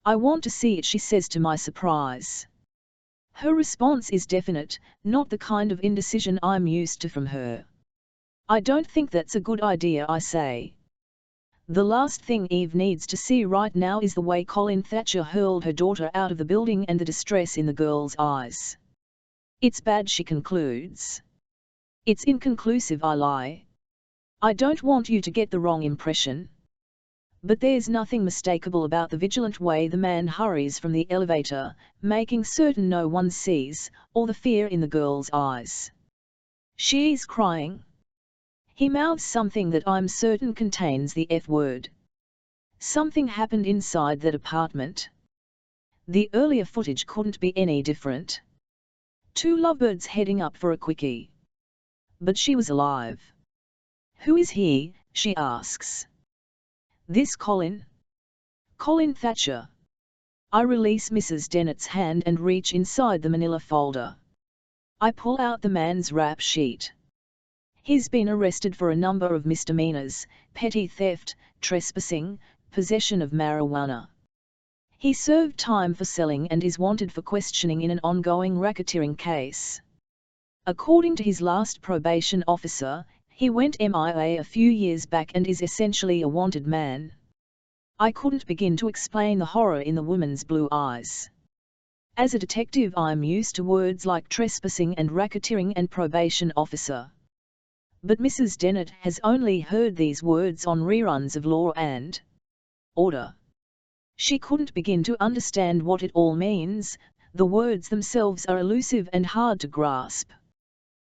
I want to see it, she says to my surprise. Her response is definite, not the kind of indecision I'm used to from her. I don't think that's a good idea, I say. The last thing Eve needs to see right now is the way Colin Thatcher hurled her daughter out of the building and the distress in the girl's eyes. It's bad, she concludes. It's inconclusive, I lie. I don't want you to get the wrong impression. But there's nothing mistakable about the vigilant way the man hurries from the elevator, making certain no one sees, or the fear in the girl's eyes. She's crying. He mouths something that I'm certain contains the F word. Something happened inside that apartment. The earlier footage couldn't be any different. Two lovebirds heading up for a quickie. But she was alive. Who is he? She asks. This Colin? Colin Thatcher. I release Mrs. Dennett's hand and reach inside the manila folder. I pull out the man's rap sheet. He's been arrested for a number of misdemeanors: petty theft, trespassing, possession of marijuana. He served time for selling and is wanted for questioning in an ongoing racketeering case. According to his last probation officer, he went MIA a few years back and is essentially a wanted man. I couldn't begin to explain the horror in the woman's blue eyes. As a detective, I'm used to words like trespassing and racketeering and probation officer. But Mrs. Dennett has only heard these words on reruns of Law and Order. She couldn't begin to understand what it all means. The words themselves are elusive and hard to grasp.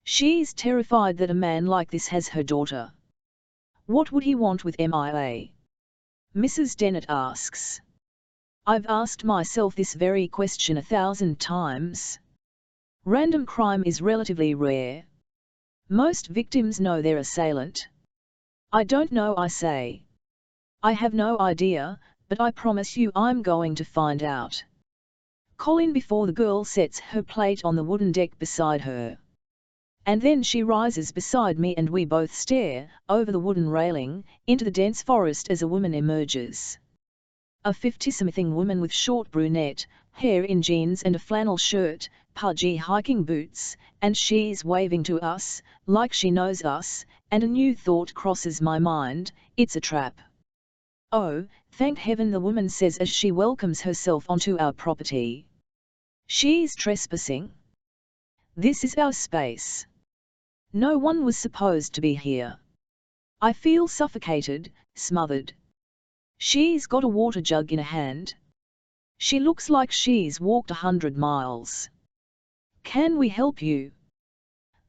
She's terrified that a man like this has her daughter. What would he want with MIA? Mrs. Dennett asks. I've asked myself this very question 1,000 times. Random crime is relatively rare. Most victims know their assailant. I don't know, I say. I have no idea, but I promise you I'm going to find out. Colin, before the girl sets her plate on the wooden deck beside her. And then she rises beside me and we both stare, over the wooden railing, into the dense forest as a woman emerges. A 50-something woman with short brunette, hair in jeans and a flannel shirt, pudgy hiking boots, and she's waving to us, like she knows us, and a new thought crosses my mind: it's a trap. Oh, thank heaven, the woman says as she welcomes herself onto our property. She's trespassing. This is our space. No one was supposed to be here. I feel suffocated, smothered. She's got a water jug in her hand. She looks like she's walked 100 miles. Can we help you?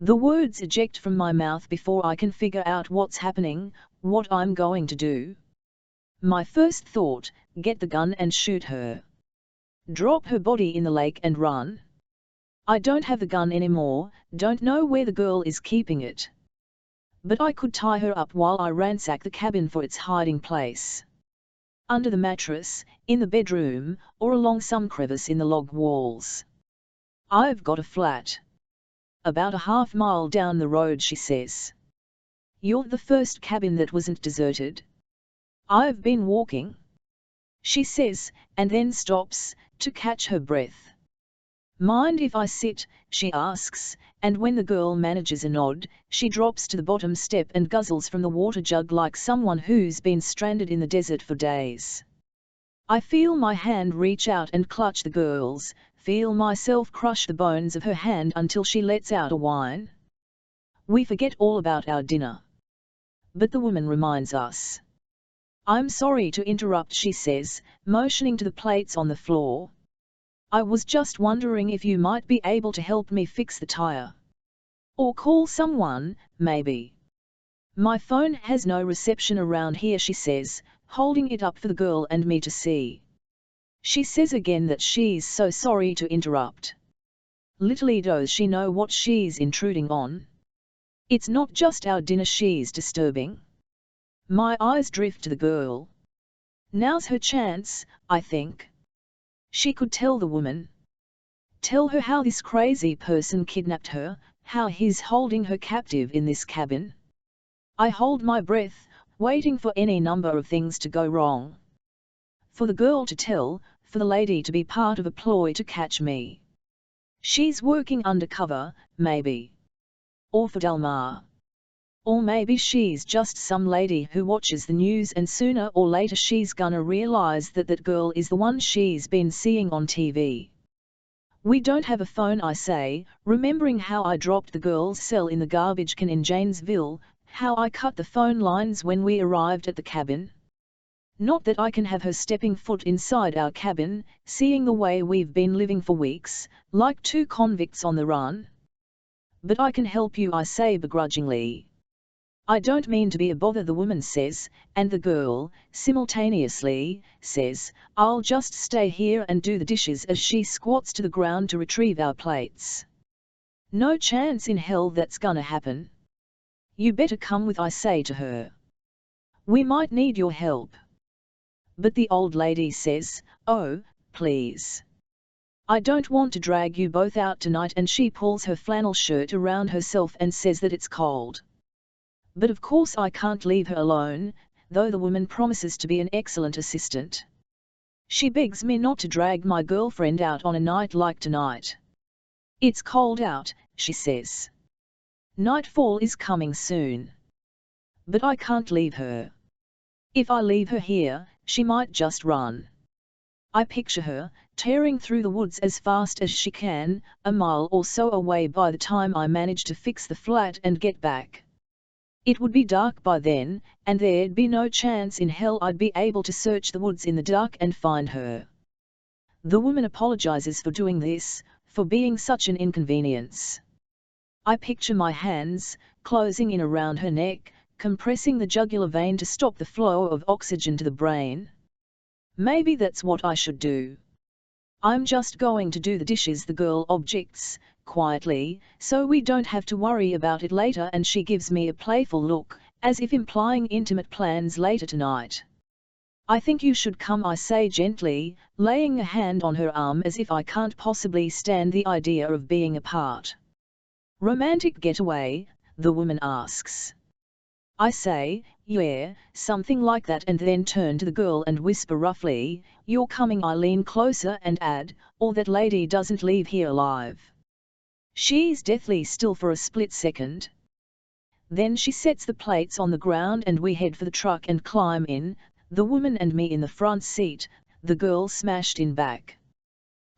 The words eject from my mouth before I can figure out what's happening, what I'm going to do. My first thought: get the gun and shoot her. Drop her body in the lake and run. I don't have the gun anymore, don't know where the girl is keeping it. But I could tie her up while I ransack the cabin for its hiding place. Under the mattress, in the bedroom, or along some crevice in the log walls. I've got a flat. About a half-mile down the road, she says. You're the first cabin that wasn't deserted. I've been walking, she says, and then stops, to catch her breath. Mind if I sit, she asks, and when the girl manages a nod, she drops to the bottom step and guzzles from the water jug like someone who's been stranded in the desert for days. I feel my hand reach out and clutch the girl's, feel myself crush the bones of her hand until she lets out a whine. We forget all about our dinner. But the woman reminds us. I'm sorry to interrupt, she says, motioning to the plates on the floor. I was just wondering if you might be able to help me fix the tire. Or call someone, maybe. My phone has no reception around here, she says, holding it up for the girl and me to see. She says again that she's so sorry to interrupt. Little does she know what she's intruding on. It's not just our dinner she's disturbing. My eyes drift to the girl. Now's her chance, I think. She could tell the woman. Tell her how this crazy person kidnapped her, how he's holding her captive in this cabin. I hold my breath, waiting for any number of things to go wrong. For the girl to tell, for the lady to be part of a ploy to catch me. She's working undercover, maybe. Or for Delmar. Or maybe she's just some lady who watches the news and sooner or later she's gonna realize that that girl is the one she's been seeing on TV. We don't have a phone, I say, remembering how I dropped the girl's cell in the garbage can in Janesville, how I cut the phone lines when we arrived at the cabin. Not that I can have her stepping foot inside our cabin, seeing the way we've been living for weeks, like two convicts on the run. But I can help you, I say begrudgingly. I don't mean to be a bother, the woman says, and the girl, simultaneously, says, I'll just stay here and do the dishes as she squats to the ground to retrieve our plates. No chance in hell that's gonna happen. You better come with, I say to her. We might need your help. But the old lady says, oh, please. I don't want to drag you both out tonight, and she pulls her flannel shirt around herself and says that it's cold. But of course I can't leave her alone, though the woman promises to be an excellent assistant. She begs me not to drag my girlfriend out on a night like tonight. It's cold out, she says. Nightfall is coming soon. But I can't leave her. If I leave her here, she might just run. I picture her, tearing through the woods as fast as she can, a mile or so away by the time I manage to fix the flat and get back. It would be dark by then, and there'd be no chance in hell I'd be able to search the woods in the dark and find her. The woman apologizes for doing this, for being such an inconvenience. I picture my hands, closing in around her neck, compressing the jugular vein to stop the flow of oxygen to the brain. Maybe that's what I should do. I'm just going to do the dishes, the girl objects, quietly, so we don't have to worry about it later, and she gives me a playful look, as if implying intimate plans later tonight. I think you should come, I say gently, laying a hand on her arm as if I can't possibly stand the idea of being apart. Romantic getaway? The woman asks. I say, yeah, something like that, and then turn to the girl and whisper roughly, "You're coming." I lean closer and add, "Or that lady doesn't leave here alive." She's deathly still for a split second. Then she sets the plates on the ground and we head for the truck and climb in, the woman and me in the front seat, the girl smashed in back.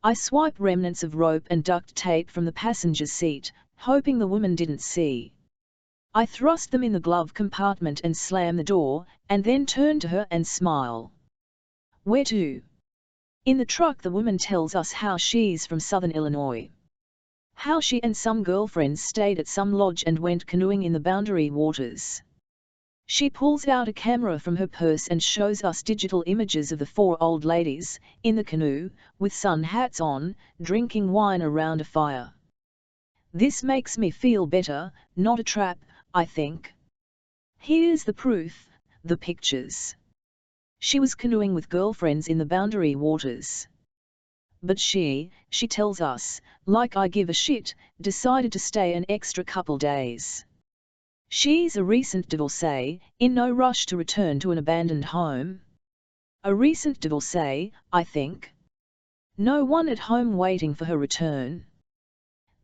I swipe remnants of rope and duct tape from the passenger seat, hoping the woman didn't see. I thrust them in the glove compartment and slam the door, and then turn to her and smile. "Where to?" In the truck the woman tells us how she's from Southern Illinois. How she and some girlfriends stayed at some lodge and went canoeing in the Boundary Waters. She pulls out a camera from her purse and shows us digital images of the 4 old ladies, in the canoe, with sun hats on, drinking wine around a fire. This makes me feel better, not a trap, I think. Here's the proof, the pictures. She was canoeing with girlfriends in the Boundary Waters. But she tells us, like I give a shit, decided to stay an extra couple days. She's a recent divorcee, in no rush to return to an abandoned home. A recent divorcee, I think. No one at home waiting for her return.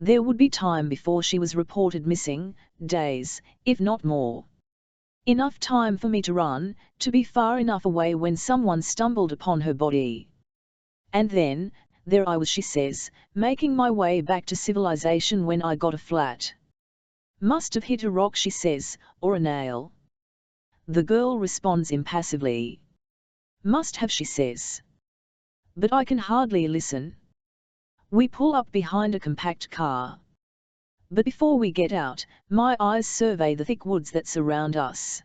There would be time before she was reported missing, days, if not more. Enough time for me to run, to be far enough away when someone stumbled upon her body. And then, there I was, she says, making my way back to civilization when I got a flat. Must have hit a rock, she says, or a nail. The girl responds impassively. Must have, she says. But I can hardly listen. We pull up behind a compact car. But before we get out, my eyes survey the thick woods that surround us.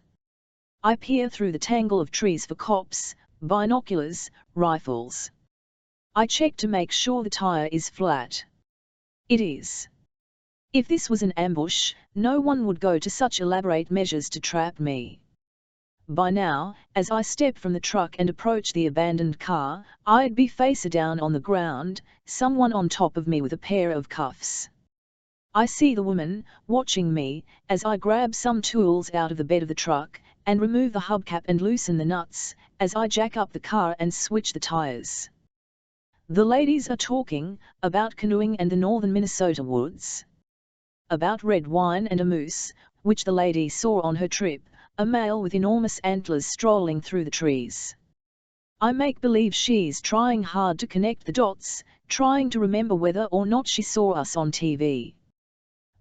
I peer through the tangle of trees for cops, binoculars, rifles. I check to make sure the tire is flat. It is. If this was an ambush, no one would go to such elaborate measures to trap me. By now, as I step from the truck and approach the abandoned car, I'd be face down on the ground, someone on top of me with a pair of cuffs. I see the woman, watching me, as I grab some tools out of the bed of the truck, and remove the hubcap and loosen the nuts, as I jack up the car and switch the tires. The ladies are talking, about canoeing and the northern Minnesota woods. About red wine and a moose, which the lady saw on her trip, a male with enormous antlers strolling through the trees. I make believe she's trying hard to connect the dots, trying to remember whether or not she saw us on TV.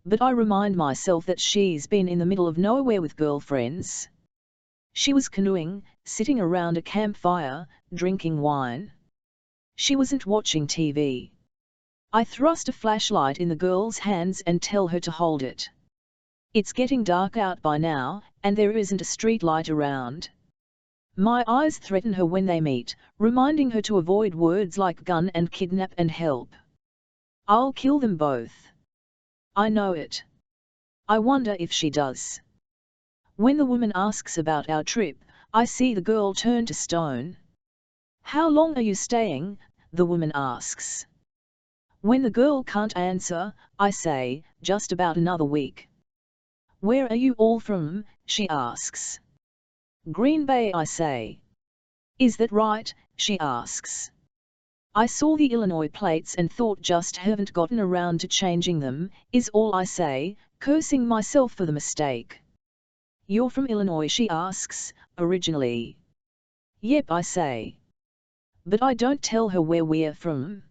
But I remind myself that she's been in the middle of nowhere with girlfriends. She was canoeing, sitting around a campfire, drinking wine. She wasn't watching TV. I thrust a flashlight in the girl's hands and tell her to hold it. It's getting dark out by now, and there isn't a street light around. My eyes threaten her when they meet, reminding her to avoid words like gun and kidnap and help. I'll kill them both. I know it. I wonder if she does. When the woman asks about our trip, I see the girl turn to stone. "How long are you staying?" the woman asks. When the girl can't answer, I say, "Just about another week." "Where are you all from?" she asks. "Green Bay," I say. "Is that right?" she asks. I saw the Illinois plates and thought just haven't gotten around to changing them, is all I say, cursing myself for the mistake. "You're from Illinois?" she asks, originally. "Yep," I say. But I don't tell her where we're from.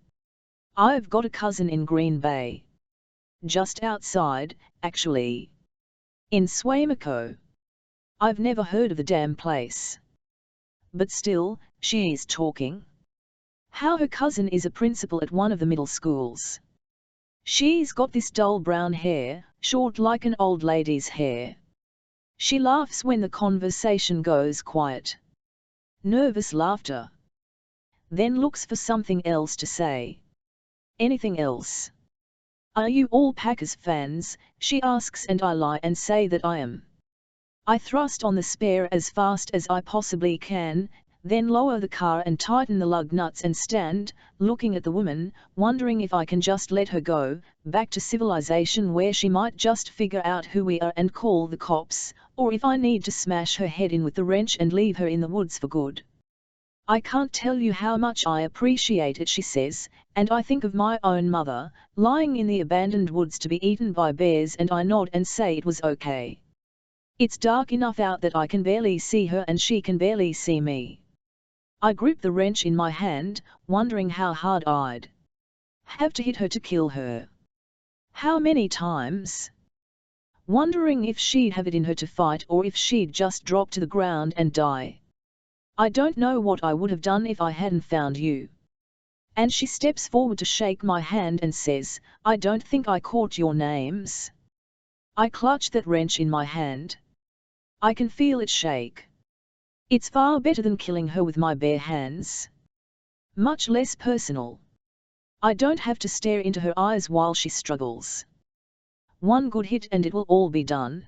I've got a cousin in Green Bay. Just outside, actually. In Suamico. I've never heard of the damn place. But still, she's talking. How her cousin is a principal at one of the middle schools. She's got this dull brown hair, short like an old lady's hair. She laughs when the conversation goes quiet. Nervous laughter. Then looks for something else to say. Anything else? "Are you all Packers fans?" she asks, and I lie and say that I am. I thrust on the spare as fast as I possibly can, then lower the car and tighten the lug nuts and stand, looking at the woman, wondering if I can just let her go, back to civilization where she might just figure out who we are and call the cops, or if I need to smash her head in with the wrench and leave her in the woods for good. I can't tell you how much I appreciate it, she says, and I think of my own mother, lying in the abandoned woods to be eaten by bears, and I nod and say it was okay. It's dark enough out that I can barely see her and she can barely see me. I grip the wrench in my hand, wondering how hard I'd have to hit her to kill her. How many times? Wondering if she'd have it in her to fight or if she'd just drop to the ground and die. I don't know what I would have done if I hadn't found you. And she steps forward to shake my hand and says, I don't think I caught your names. I clutch that wrench in my hand. I can feel it shake. It's far better than killing her with my bare hands. Much less personal. I don't have to stare into her eyes while she struggles. One good hit and it will all be done.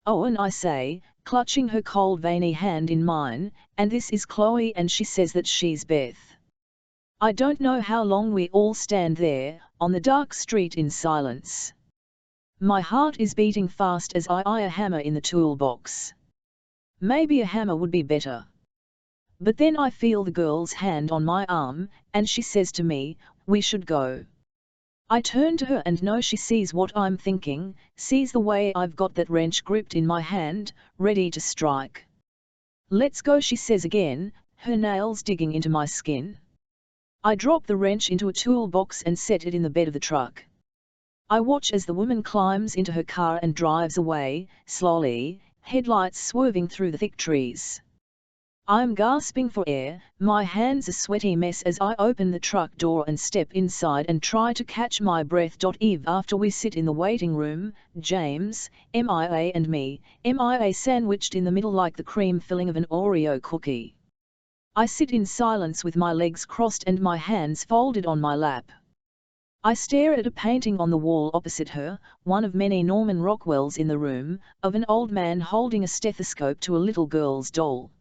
Oh, and I say, clutching her cold veiny hand in mine, and this is Chloe, and she says that she's Beth. I don't know how long we all stand there, on the dark street in silence. My heart is beating fast as I eye a hammer in the toolbox. Maybe a hammer would be better. But then I feel the girl's hand on my arm, and she says to me, we should go. I turn to her and know she sees what I'm thinking, sees the way I've got that wrench gripped in my hand, ready to strike. Let's go, she says again, her nails digging into my skin. I drop the wrench into a toolbox and set it in the bed of the truck. I watch as the woman climbs into her car and drives away, slowly, headlights swerving through the thick trees. I'm gasping for air, my hands a sweaty mess as I open the truck door and step inside and try to catch my breath. Eve, after we sit in the waiting room, James, MIA and me, MIA sandwiched in the middle like the cream filling of an Oreo cookie. I sit in silence with my legs crossed and my hands folded on my lap. I stare at a painting on the wall opposite her, one of many Norman Rockwells in the room, of an old man holding a stethoscope to a little girl's doll.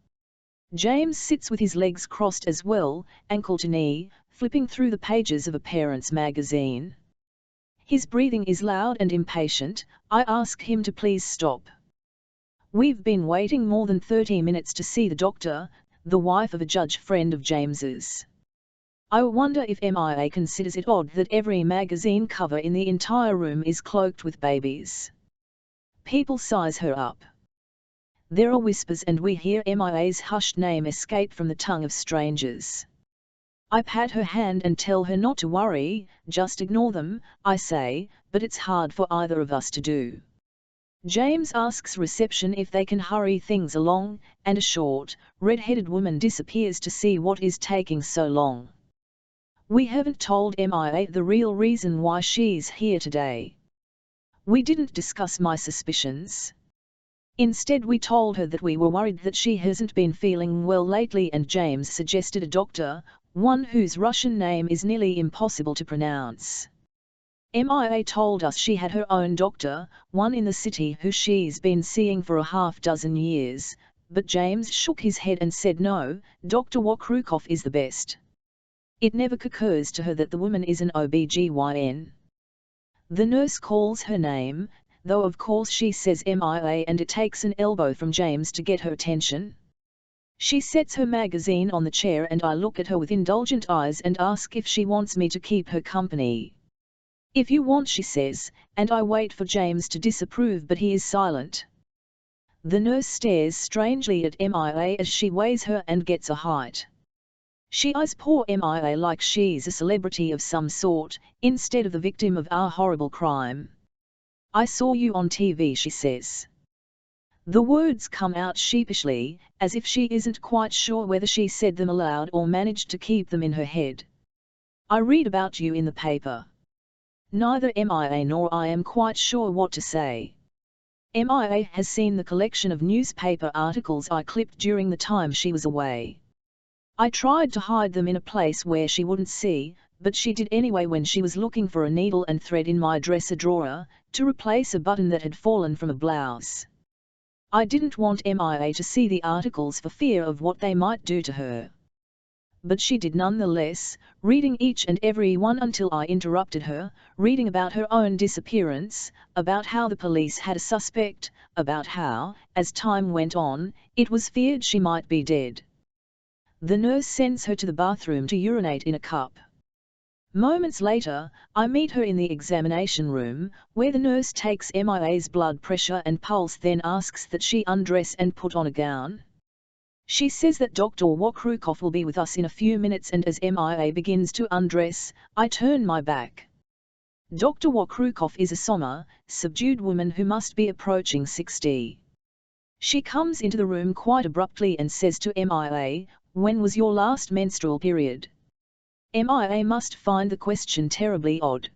James sits with his legs crossed as well, ankle to knee, flipping through the pages of a parent's magazine. His breathing is loud and impatient. I ask him to please stop. We've been waiting more than 30 minutes to see the doctor, the wife of a judge friend of James's. I wonder if MIA considers it odd that every magazine cover in the entire room is cloaked with babies. People size her up. There are whispers and we hear MIA's hushed name escape from the tongue of strangers. I pat her hand and tell her not to worry, just ignore them, I say, but it's hard for either of us to do. James asks reception if they can hurry things along, and a short, red-headed woman disappears to see what is taking so long. We haven't told MIA the real reason why she's here today. We didn't discuss my suspicions. Instead we told her that we were worried that she hasn't been feeling well lately, and James suggested a doctor, one whose Russian name is nearly impossible to pronounce. MIA told us she had her own doctor, one in the city who she's been seeing for a half-dozen years, but James shook his head and said no, Dr. Wakrukov is the best. It never occurs to her that the woman is an OBGYN. The nurse calls her name, though of course she says MIA, and it takes an elbow from James to get her attention. She sets her magazine on the chair and I look at her with indulgent eyes and ask if she wants me to keep her company. If you want, she says, and I wait for James to disapprove, but he is silent. The nurse stares strangely at MIA as she weighs her and gets a height. She eyes poor MIA like she's a celebrity of some sort, instead of the victim of our horrible crime. I saw you on TV, she says. The words come out sheepishly, as if she isn't quite sure whether she said them aloud or managed to keep them in her head. I read about you in the paper. Neither MIA nor I am quite sure what to say. MIA has seen the collection of newspaper articles I clipped during the time she was away. I tried to hide them in a place where she wouldn't see, but she did anyway when she was looking for a needle and thread in my dresser drawer, to replace a button that had fallen from a blouse. I didn't want MIA to see the articles for fear of what they might do to her. But she did nonetheless, reading each and every one until I interrupted her, reading about her own disappearance, about how the police had a suspect, about how, as time went on, it was feared she might be dead. The nurse sends her to the bathroom to urinate in a cup. Moments later, I meet her in the examination room, where the nurse takes MIA's blood pressure and pulse, then asks that she undress and put on a gown. She says that Dr. Wakrukov will be with us in a few minutes, and as MIA begins to undress, I turn my back. Dr. Wakrukov is a somber, subdued woman who must be approaching 60. She comes into the room quite abruptly and says to MIA, "When was your last menstrual period?" MIA must find the question terribly odd.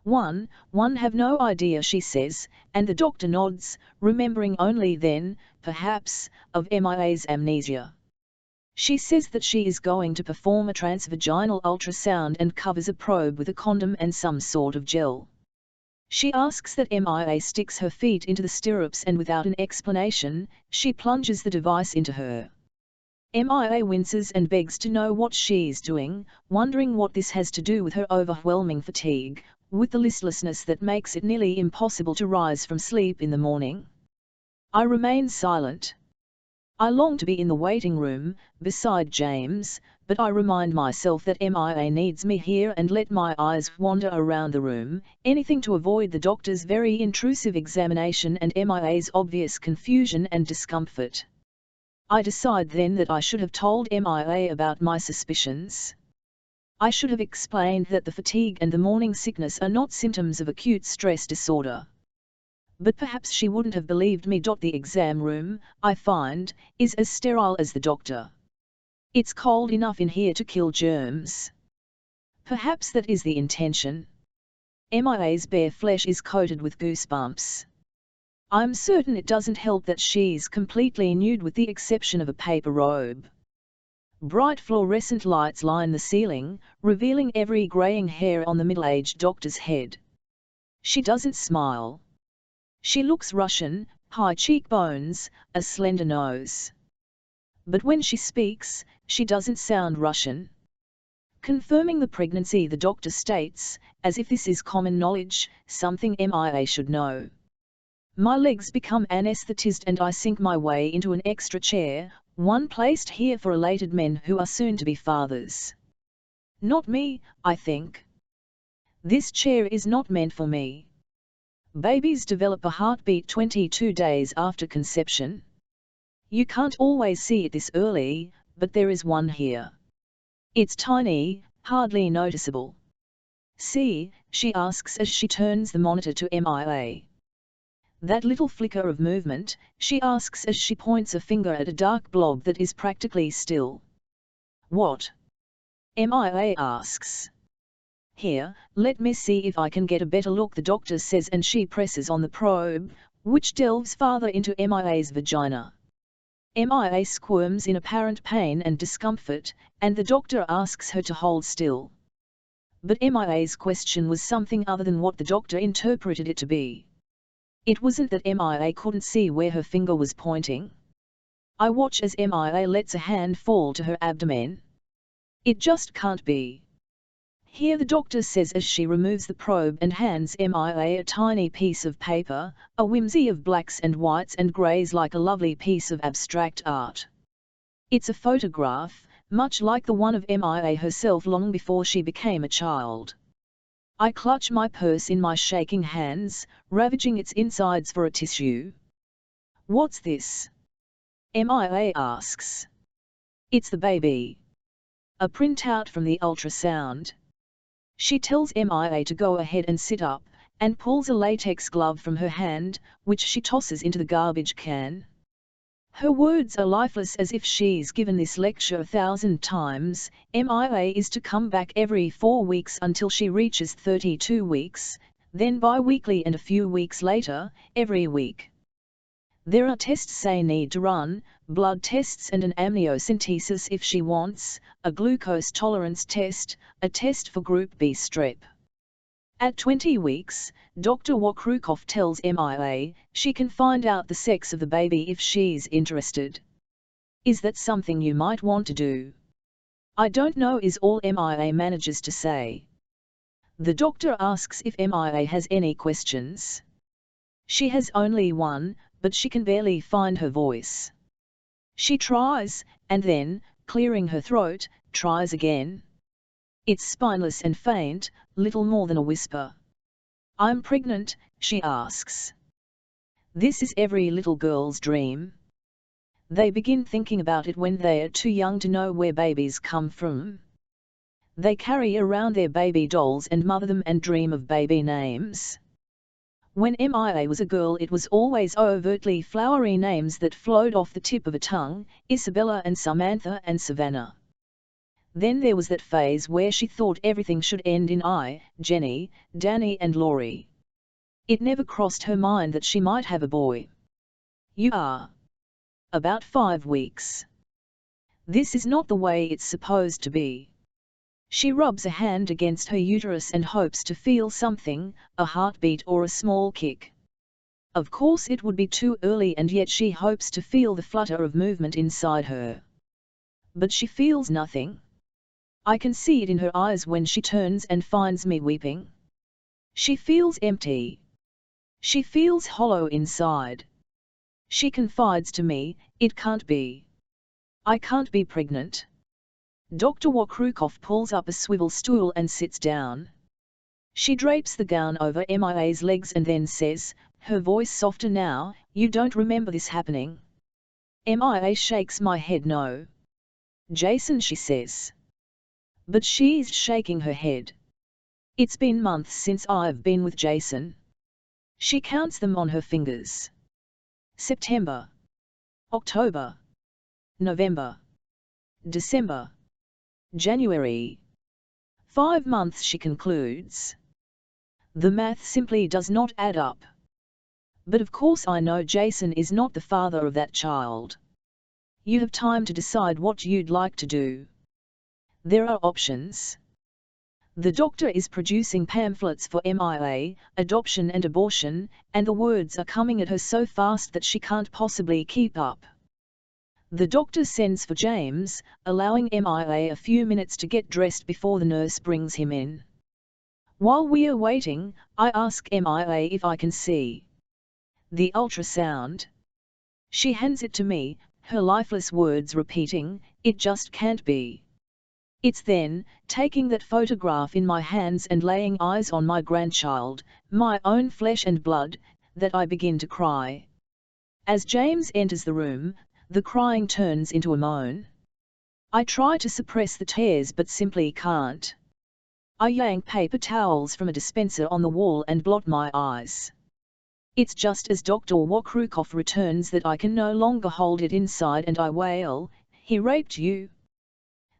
One have no idea, she says, and the doctor nods, remembering only then, perhaps, of MIA's amnesia. She says that she is going to perform a transvaginal ultrasound and covers a probe with a condom and some sort of gel. She asks that MIA sticks her feet into the stirrups, and without an explanation, she plunges the device into her. MIA winces and begs to know what she's doing, wondering what this has to do with her overwhelming fatigue, with the listlessness that makes it nearly impossible to rise from sleep in the morning. I remain silent. I long to be in the waiting room, beside James, but I remind myself that MIA needs me here and let my eyes wander around the room, anything to avoid the doctor's very intrusive examination and MIA's obvious confusion and discomfort. I decide then that I should have told MIA about my suspicions. I should have explained that the fatigue and the morning sickness are not symptoms of acute stress disorder. But perhaps she wouldn't have believed me. The exam room, I find, is as sterile as the doctor. It's cold enough in here to kill germs. Perhaps that is the intention. MIA's bare flesh is coated with goosebumps. I'm certain it doesn't help that she's completely nude with the exception of a paper robe. Bright fluorescent lights line the ceiling, revealing every graying hair on the middle-aged doctor's head. She doesn't smile. She looks Russian, high cheekbones, a slender nose. But when she speaks, she doesn't sound Russian. Confirming the pregnancy, the doctor states, as if this is common knowledge, something MIA should know. My legs become anesthetized and I sink my way into an extra chair, one placed here for elated men who are soon to be fathers. Not me, I think. This chair is not meant for me. Babies develop a heartbeat 22 days after conception. You can't always see it this early, but there is one here. It's tiny, hardly noticeable. See, she asks as she turns the monitor to MIA. That little flicker of movement, she asks as she points a finger at a dark blob that is practically still. What? MIA asks. Here, let me see if I can get a better look, the doctor says, and she presses on the probe, which delves farther into MIA's vagina. MIA squirms in apparent pain and discomfort, and the doctor asks her to hold still. But MIA's question was something other than what the doctor interpreted it to be. It wasn't that MIA couldn't see where her finger was pointing. I watch as MIA lets a hand fall to her abdomen. It just can't be. Here, the doctor says as she removes the probe and hands MIA a tiny piece of paper, a whimsy of blacks and whites and greys like a lovely piece of abstract art. It's a photograph, much like the one of MIA herself long before she became a child. I clutch my purse in my shaking hands, ravaging its insides for a tissue. What's this? MIA asks. It's the baby. A printout from the ultrasound. She tells MIA to go ahead and sit up, and pulls a latex glove from her hand, which she tosses into the garbage can. Her words are lifeless, as if she's given this lecture 1,000 times. MIA is to come back every 4 weeks until she reaches 32 weeks, then bi-weekly, and a few weeks later, every week. There are tests they need to run, blood tests and an amniocentesis if she wants, a glucose tolerance test, a test for Group B strep. At 20 weeks, Dr. Wakrukov tells MIA she can find out the sex of the baby if she's interested. Is that something you might want to do? I don't know is all MIA manages to say. The doctor asks if MIA has any questions. She has only one, but she can barely find her voice. She tries, and then, clearing her throat, tries again. It's spineless and faint, little more than a whisper. I'm pregnant, she asks. This is every little girl's dream. They begin thinking about it when they are too young to know where babies come from. They carry around their baby dolls and mother them and dream of baby names. When MIA was a girl, it was always overtly flowery names that flowed off the tip of a tongue, Isabella and Samantha and Savannah. Then there was that phase where she thought everything should end in I, Jenny, Danny and Laurie. It never crossed her mind that she might have a boy. You are about 5 weeks. This is not the way it's supposed to be. She rubs a hand against her uterus and hopes to feel something, a heartbeat or a small kick. Of course it would be too early, and yet she hopes to feel the flutter of movement inside her. But she feels nothing. I can see it in her eyes when she turns and finds me weeping. She feels empty. She feels hollow inside. She confides to me, it can't be. I can't be pregnant. Dr. Wakrukov pulls up a swivel stool and sits down. She drapes the gown over MIA's legs and then says, her voice softer now, you don't remember this happening? MIA shakes my head no. Jason, she says. But she's shaking her head. It's been months since I've been with Jason. She counts them on her fingers. September. October. November. December. January. 5 months, she concludes. The math simply does not add up. But of course I know Jason is not the father of that child. You have time to decide what you'd like to do. There are options. The doctor is producing pamphlets for MIA, adoption and abortion, and the words are coming at her so fast that she can't possibly keep up. The doctor sends for James, allowing MIA a few minutes to get dressed before the nurse brings him in. While we are waiting, I ask MIA if I can see the ultrasound. She hands it to me, her lifeless words repeating, it just can't be. It's then, taking that photograph in my hands and laying eyes on my grandchild, my own flesh and blood, that I begin to cry. As James enters the room, the crying turns into a moan. I try to suppress the tears but simply can't. I yank paper towels from a dispenser on the wall and blot my eyes. It's just as Dr. Wakrukov returns that I can no longer hold it inside and I wail, he raped you.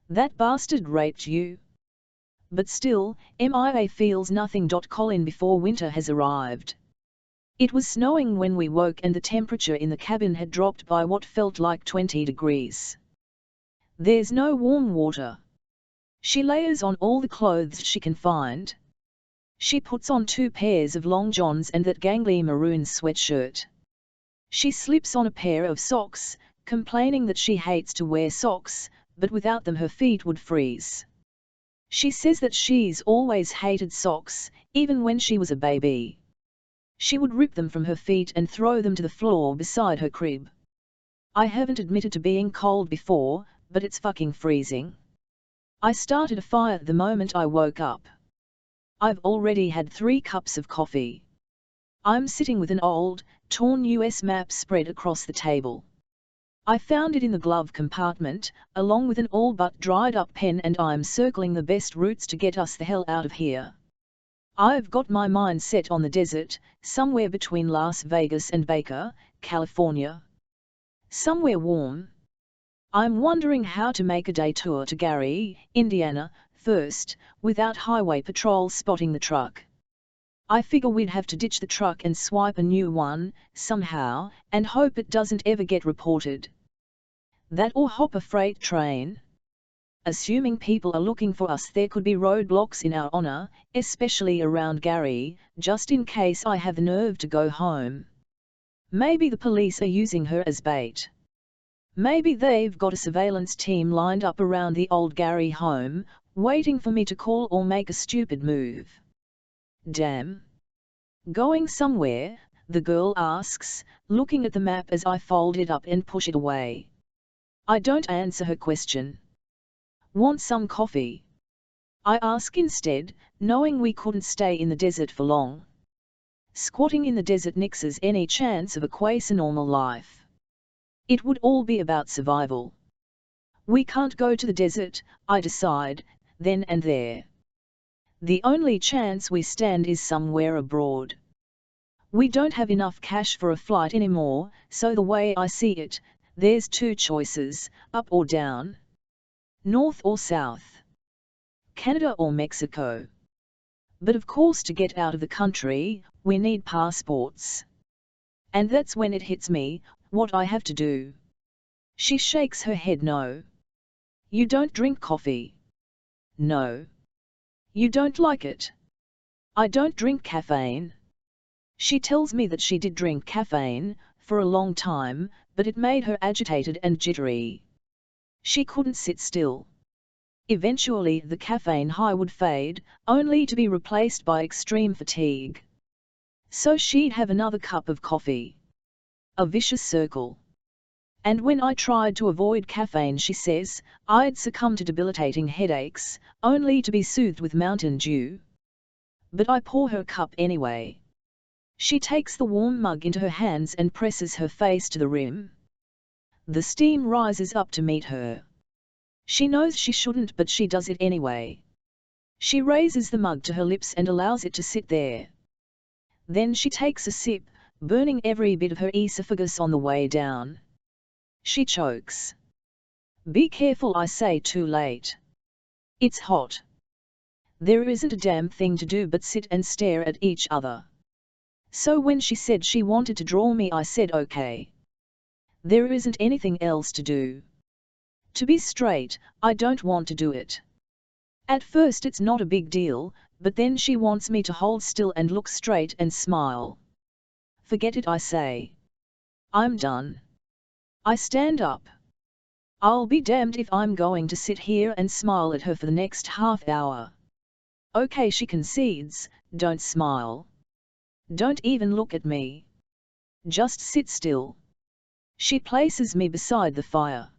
That bastard raped you. But still, MIA feels nothing. Colin, before winter has arrived. It was snowing when we woke and the temperature in the cabin had dropped by what felt like 20 degrees. There's no warm water. She layers on all the clothes she can find. She puts on 2 pairs of long johns and that gangly maroon sweatshirt. She slips on a pair of socks, complaining that she hates to wear socks, but without them her feet would freeze. She says that she's always hated socks, even when she was a baby. She would rip them from her feet and throw them to the floor beside her crib. I haven't admitted to being cold before, but it's fucking freezing. I started a fire the moment I woke up. I've already had 3 cups of coffee. I'm sitting with an old, torn US map spread across the table. I found it in the glove compartment, along with an all but dried up pen, and I'm circling the best routes to get us the hell out of here. I've got my mind set on the desert, somewhere between Las Vegas and Baker, California. Somewhere warm. I'm wondering how to make a day tour to Gary, Indiana, first, without highway patrol spotting the truck. I figure we'd have to ditch the truck and swipe a new one, somehow, and hope it doesn't ever get reported. That or hop a freight train. Assuming people are looking for us, there could be roadblocks in our honor, especially around Gary, just in case I have the nerve to go home. Maybe the police are using her as bait. Maybe they've got a surveillance team lined up around the old Gary home, waiting for me to call or make a stupid move. Damn. Going somewhere? The girl asks, looking at the map as I fold it up and push it away. I don't answer her question. Want some coffee? I ask instead, knowing we couldn't stay in the desert for long. Squatting in the desert nixes any chance of a quasi-normal life. It would all be about survival. We can't go to the desert, I decide, then and there. The only chance we stand is somewhere abroad. We don't have enough cash for a flight anymore, so the way I see it, there's two choices, up or down. North or south. Canada or Mexico. But of course to get out of the country, we need passports. And that's when it hits me, what I have to do. She shakes her head no. You don't drink coffee. No. You don't like it. I don't drink caffeine. She tells me that she did drink caffeine, for a long time, but it made her agitated and jittery. She couldn't sit still. Eventually the caffeine high would fade, only to be replaced by extreme fatigue. So she'd have another cup of coffee. A vicious circle. And when I tried to avoid caffeine, she says, I'd succumb to debilitating headaches, only to be soothed with Mountain Dew. But I pour her cup anyway. She takes the warm mug into her hands and presses her face to the rim. The steam rises up to meet her. She knows she shouldn't, but she does it anyway. She raises the mug to her lips and allows it to sit there. Then she takes a sip, burning every bit of her esophagus on the way down. She chokes. Be careful, I say too late. It's hot. There isn't a damn thing to do but sit and stare at each other. So when she said she wanted to draw me, I said okay. There isn't anything else to do. To be straight, I don't want to do it. At first it's not a big deal, but then she wants me to hold still and look straight and smile. Forget it, I say. I'm done. I stand up. I'll be damned if I'm going to sit here and smile at her for the next half hour. Okay, she concedes, don't smile. Don't even look at me. Just sit still. She places me beside the fire.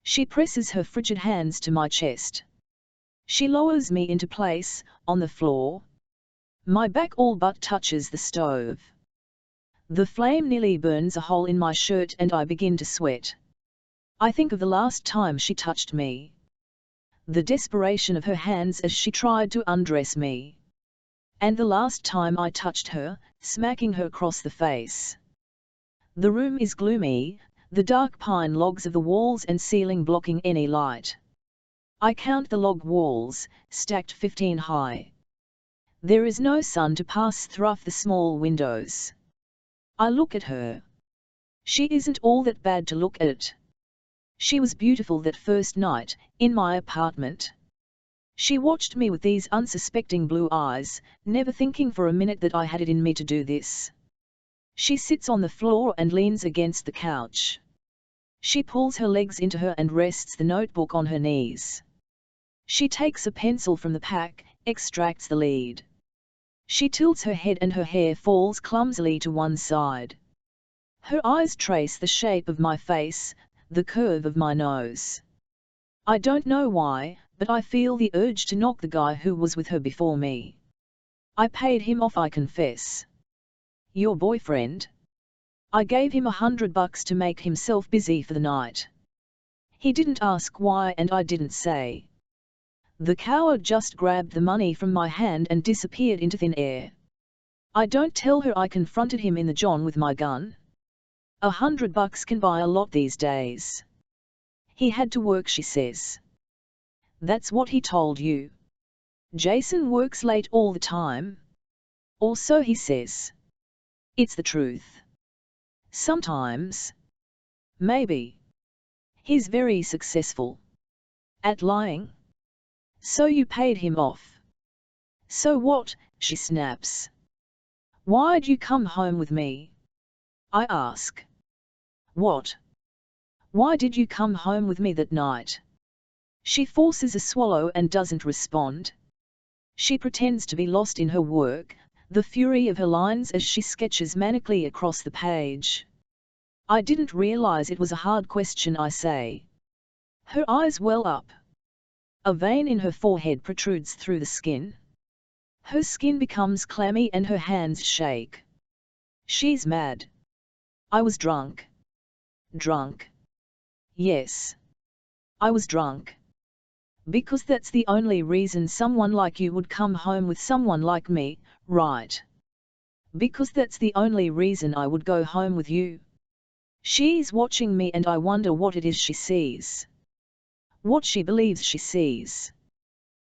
She presses her frigid hands to my chest. She lowers me into place, on the floor. My back all but touches the stove. The flame nearly burns a hole in my shirt and I begin to sweat. I think of the last time she touched me. The desperation of her hands as she tried to undress me. And the last time I touched her, smacking her across the face. The room is gloomy, the dark pine logs of the walls and ceiling blocking any light. I count the log walls, stacked 15 high. There is no sun to pass through the small windows. I look at her. She isn't all that bad to look at. She was beautiful that first night, in my apartment. She watched me with these unsuspecting blue eyes, never thinking for a minute that I had it in me to do this. She sits on the floor and leans against the couch. She pulls her legs into her and rests the notebook on her knees. She takes a pencil from the pack, extracts the lead. She tilts her head and her hair falls clumsily to one side. Her eyes trace the shape of my face, the curve of my nose. I don't know why, but I feel the urge to knock the guy who was with her before me. I paid him off, I confess. Your boyfriend? I gave him $100 to make himself busy for the night. He didn't ask why and I didn't say. The coward just grabbed the money from my hand and disappeared into thin air. I don't tell her I confronted him in the John with my gun. $100 can buy a lot these days. He had to work, she says. That's what he told you. Jason works late all the time. Or so he says. It's the truth. Sometimes. Maybe. He's very successful. At lying. So you paid him off. So what? She snaps. Why'd you come home with me? I ask. What? Why did you come home with me that night? She forces a swallow and doesn't respond. She pretends to be lost in her work, the fury of her lines as she sketches manically across the page. I didn't realize it was a hard question, I say. Her eyes well up. A vein in her forehead protrudes through the skin. Her skin becomes clammy and her hands shake. She's mad. I was drunk. Drunk. Yes. I was drunk. Because that's the only reason someone like you would come home with someone like me, right? Because that's the only reason I would go home with you. She's watching me and I wonder what it is she sees. What she believes she sees.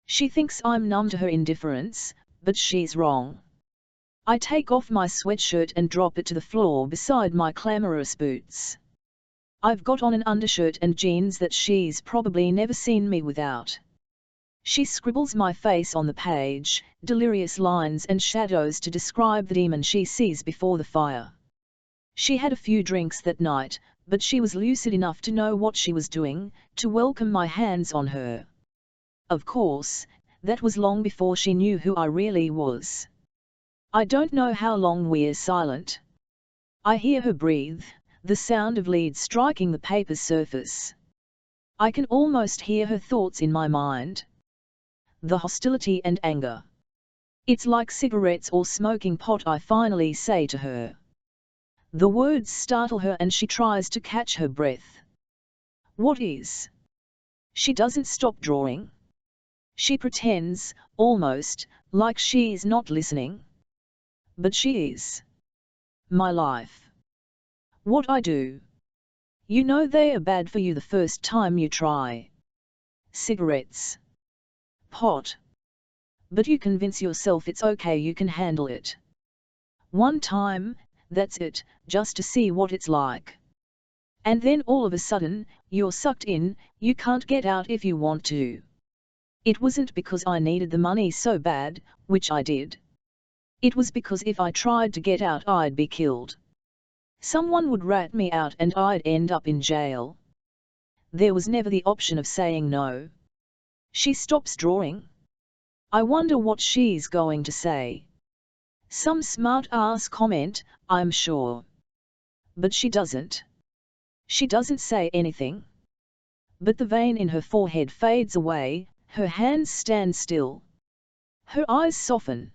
She thinks I'm numb to her indifference, but she's wrong. I take off my sweatshirt and drop it to the floor beside my clamorous boots. I've got on an undershirt and jeans that she's probably never seen me without. She scribbles my face on the page, delirious lines and shadows to describe the demon she sees before the fire. She had a few drinks that night, but she was lucid enough to know what she was doing, to welcome my hands on her. Of course, that was long before she knew who I really was. I don't know how long we're silent. I hear her breathe, the sound of lead striking the paper's surface. I can almost hear her thoughts in my mind. The hostility and anger. It's like cigarettes or smoking pot, I finally say to her. The words startle her and she tries to catch her breath. What is? She doesn't stop drawing. She pretends, almost, like she's not listening. But she is. My life. What I do. You know they are bad for you the first time you try. Cigarettes. Pot. But you convince yourself it's okay, you can handle it. One time, that's it, just to see what it's like. And then all of a sudden, you're sucked in, you can't get out if you want to. It wasn't because I needed the money so bad, which I did. It was because if I tried to get out I'd be killed. Someone would rat me out and I'd end up in jail. There was never the option of saying no. She stops drawing. I wonder what she's going to say. Some smart-ass comment, I'm sure. But she doesn't. She doesn't say anything. But the vein in her forehead fades away, her hands stand still. Her eyes soften.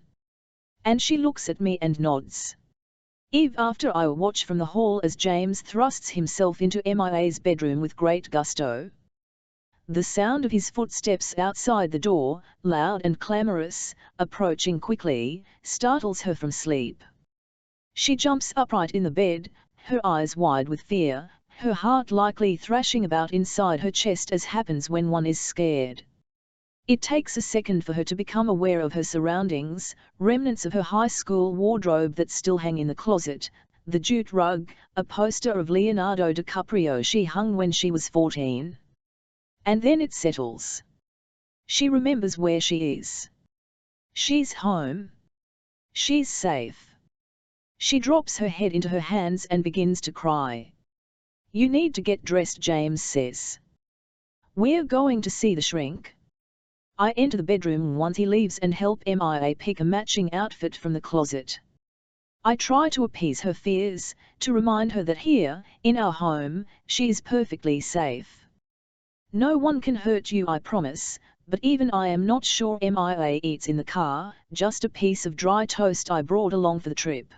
And she looks at me and nods. Eve after I watch from the hall as James thrusts himself into MIA's bedroom with great gusto. The sound of his footsteps outside the door, loud and clamorous, approaching quickly, startles her from sleep. She jumps upright in the bed, her eyes wide with fear, her heart likely thrashing about inside her chest as happens when one is scared. It takes a second for her to become aware of her surroundings, remnants of her high school wardrobe that still hang in the closet, the jute rug, a poster of Leonardo DiCaprio she hung when she was 14. And then it settles. She remembers where she is. She's home. She's safe. She drops her head into her hands and begins to cry. You need to get dressed, James says. We're going to see the shrink. I enter the bedroom once he leaves and help MIA pick a matching outfit from the closet. I try to appease her fears, to remind her that here, in our home, she is perfectly safe. No one can hurt you, I promise, but even I am not sure MIA eats in the car, just a piece of dry toast I brought along for the trip.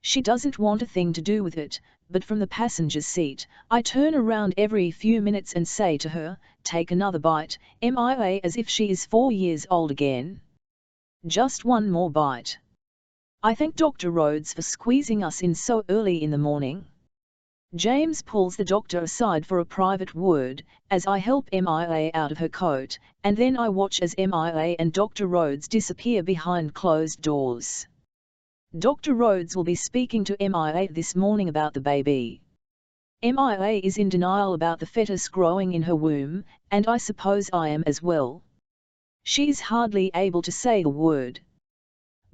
She doesn't want a thing to do with it, but from the passenger's seat, I turn around every few minutes and say to her, take another bite, MIA, as if she is 4 years old again. Just one more bite. I thank Dr. Rhodes for squeezing us in so early in the morning. James pulls the doctor aside for a private word, as I help MIA out of her coat, and then I watch as MIA and Dr. Rhodes disappear behind closed doors. Dr. Rhodes will be speaking to MIA this morning about the baby. MIA is in denial about the fetus growing in her womb, and I suppose I am as well. She's hardly able to say the word.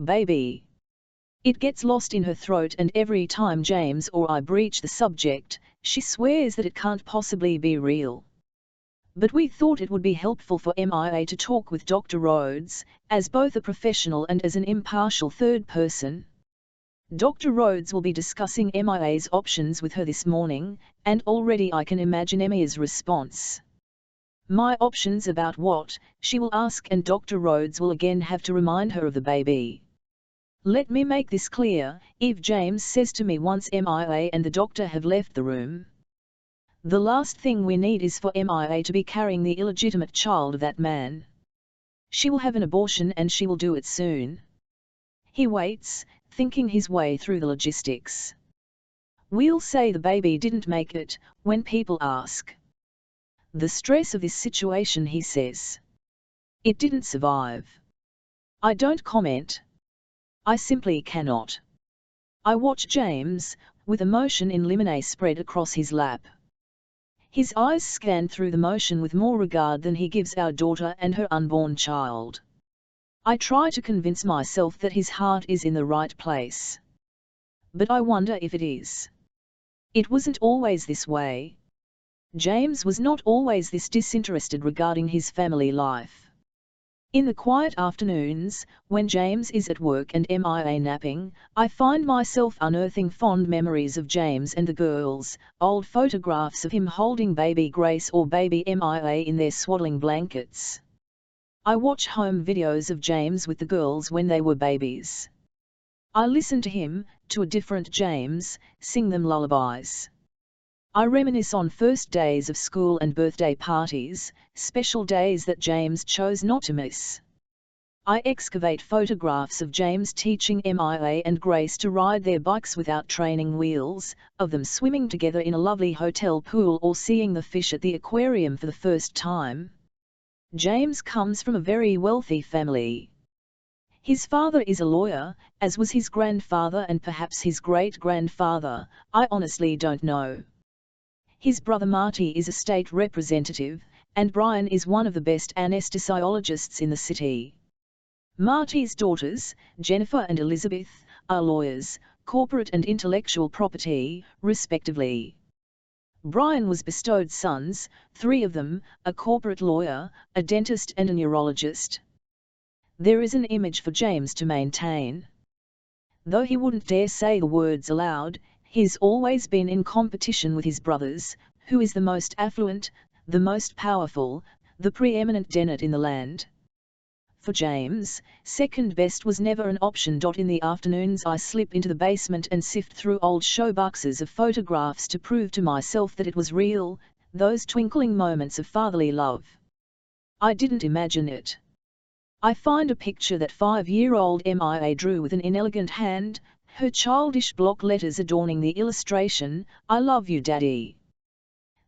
Baby. It gets lost in her throat, and every time James or I breach the subject, she swears that it can't possibly be real. But we thought it would be helpful for MIA to talk with Dr. Rhodes, as both a professional and as an impartial third person. Dr. Rhodes will be discussing MIA's options with her this morning, and already I can imagine MIA's response. My options about what, she will ask, and Dr. Rhodes will again have to remind her of the baby. Let me make this clear, if James says to me once MIA and the doctor have left the room, the last thing we need is for MIA to be carrying the illegitimate child of that man. She will have an abortion and she will do it soon. He waits, thinking his way through the logistics. We'll say the baby didn't make it, when people ask. The stress of this situation, he says. It didn't survive. I don't comment. I simply cannot. I watch James, with emotion in limine spread across his lap. His eyes scan through the motion with more regard than he gives our daughter and her unborn child. I try to convince myself that his heart is in the right place. But I wonder if it is. It wasn't always this way. James was not always this disinterested regarding his family life. In the quiet afternoons, when James is at work and MIA napping, I find myself unearthing fond memories of James and the girls, old photographs of him holding baby Grace or baby MIA in their swaddling blankets. I watch home videos of James with the girls when they were babies. I listen to him, to a different James, sing them lullabies. I reminisce on first days of school and birthday parties, special days that James chose not to miss. I excavate photographs of James teaching MIA and Grace to ride their bikes without training wheels, of them swimming together in a lovely hotel pool or seeing the fish at the aquarium for the first time. James comes from a very wealthy family. His father is a lawyer, as was his grandfather and perhaps his great-grandfather, I honestly don't know. His brother Marty is a state representative, and Brian is one of the best anesthesiologists in the city. Marty's daughters, Jennifer and Elizabeth, are lawyers, corporate and intellectual property, respectively. Brian was bestowed sons, 3 of them, a corporate lawyer, a dentist and a neurologist. There is an image for James to maintain. Though he wouldn't dare say the words aloud, he's always been in competition with his brothers, who is the most affluent, the most powerful, the preeminent dentist in the land. For James, second best was never an option. In the afternoons I slip into the basement and sift through old show boxes of photographs to prove to myself that it was real, those twinkling moments of fatherly love. I didn't imagine it. I find a picture that 5-year-old MIA drew with an inelegant hand, her childish block letters adorning the illustration, "I love you, Daddy."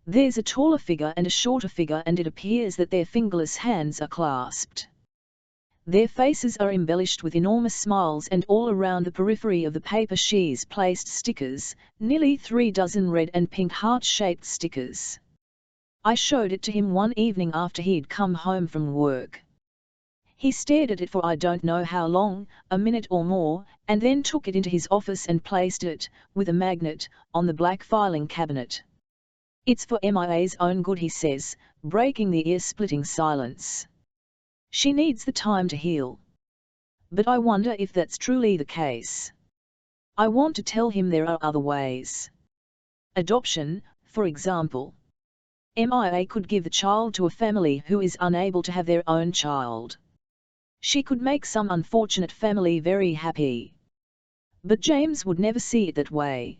There's a taller figure and a shorter figure, and it appears that their fingerless hands are clasped. Their faces are embellished with enormous smiles, and all around the periphery of the paper she's placed stickers, nearly 3 dozen red and pink heart-shaped stickers. I showed it to him one evening after he'd come home from work. He stared at it for I don't know how long, a minute or more, and then took it into his office and placed it, with a magnet, on the black filing cabinet. "It's for MIA's own good," he says, breaking the ear-splitting silence. "She needs the time to heal." But I wonder if that's truly the case. I want to tell him there are other ways. Adoption, for example. MIA could give the child to a family who is unable to have their own child. She could make some unfortunate family very happy. But James would never see it that way.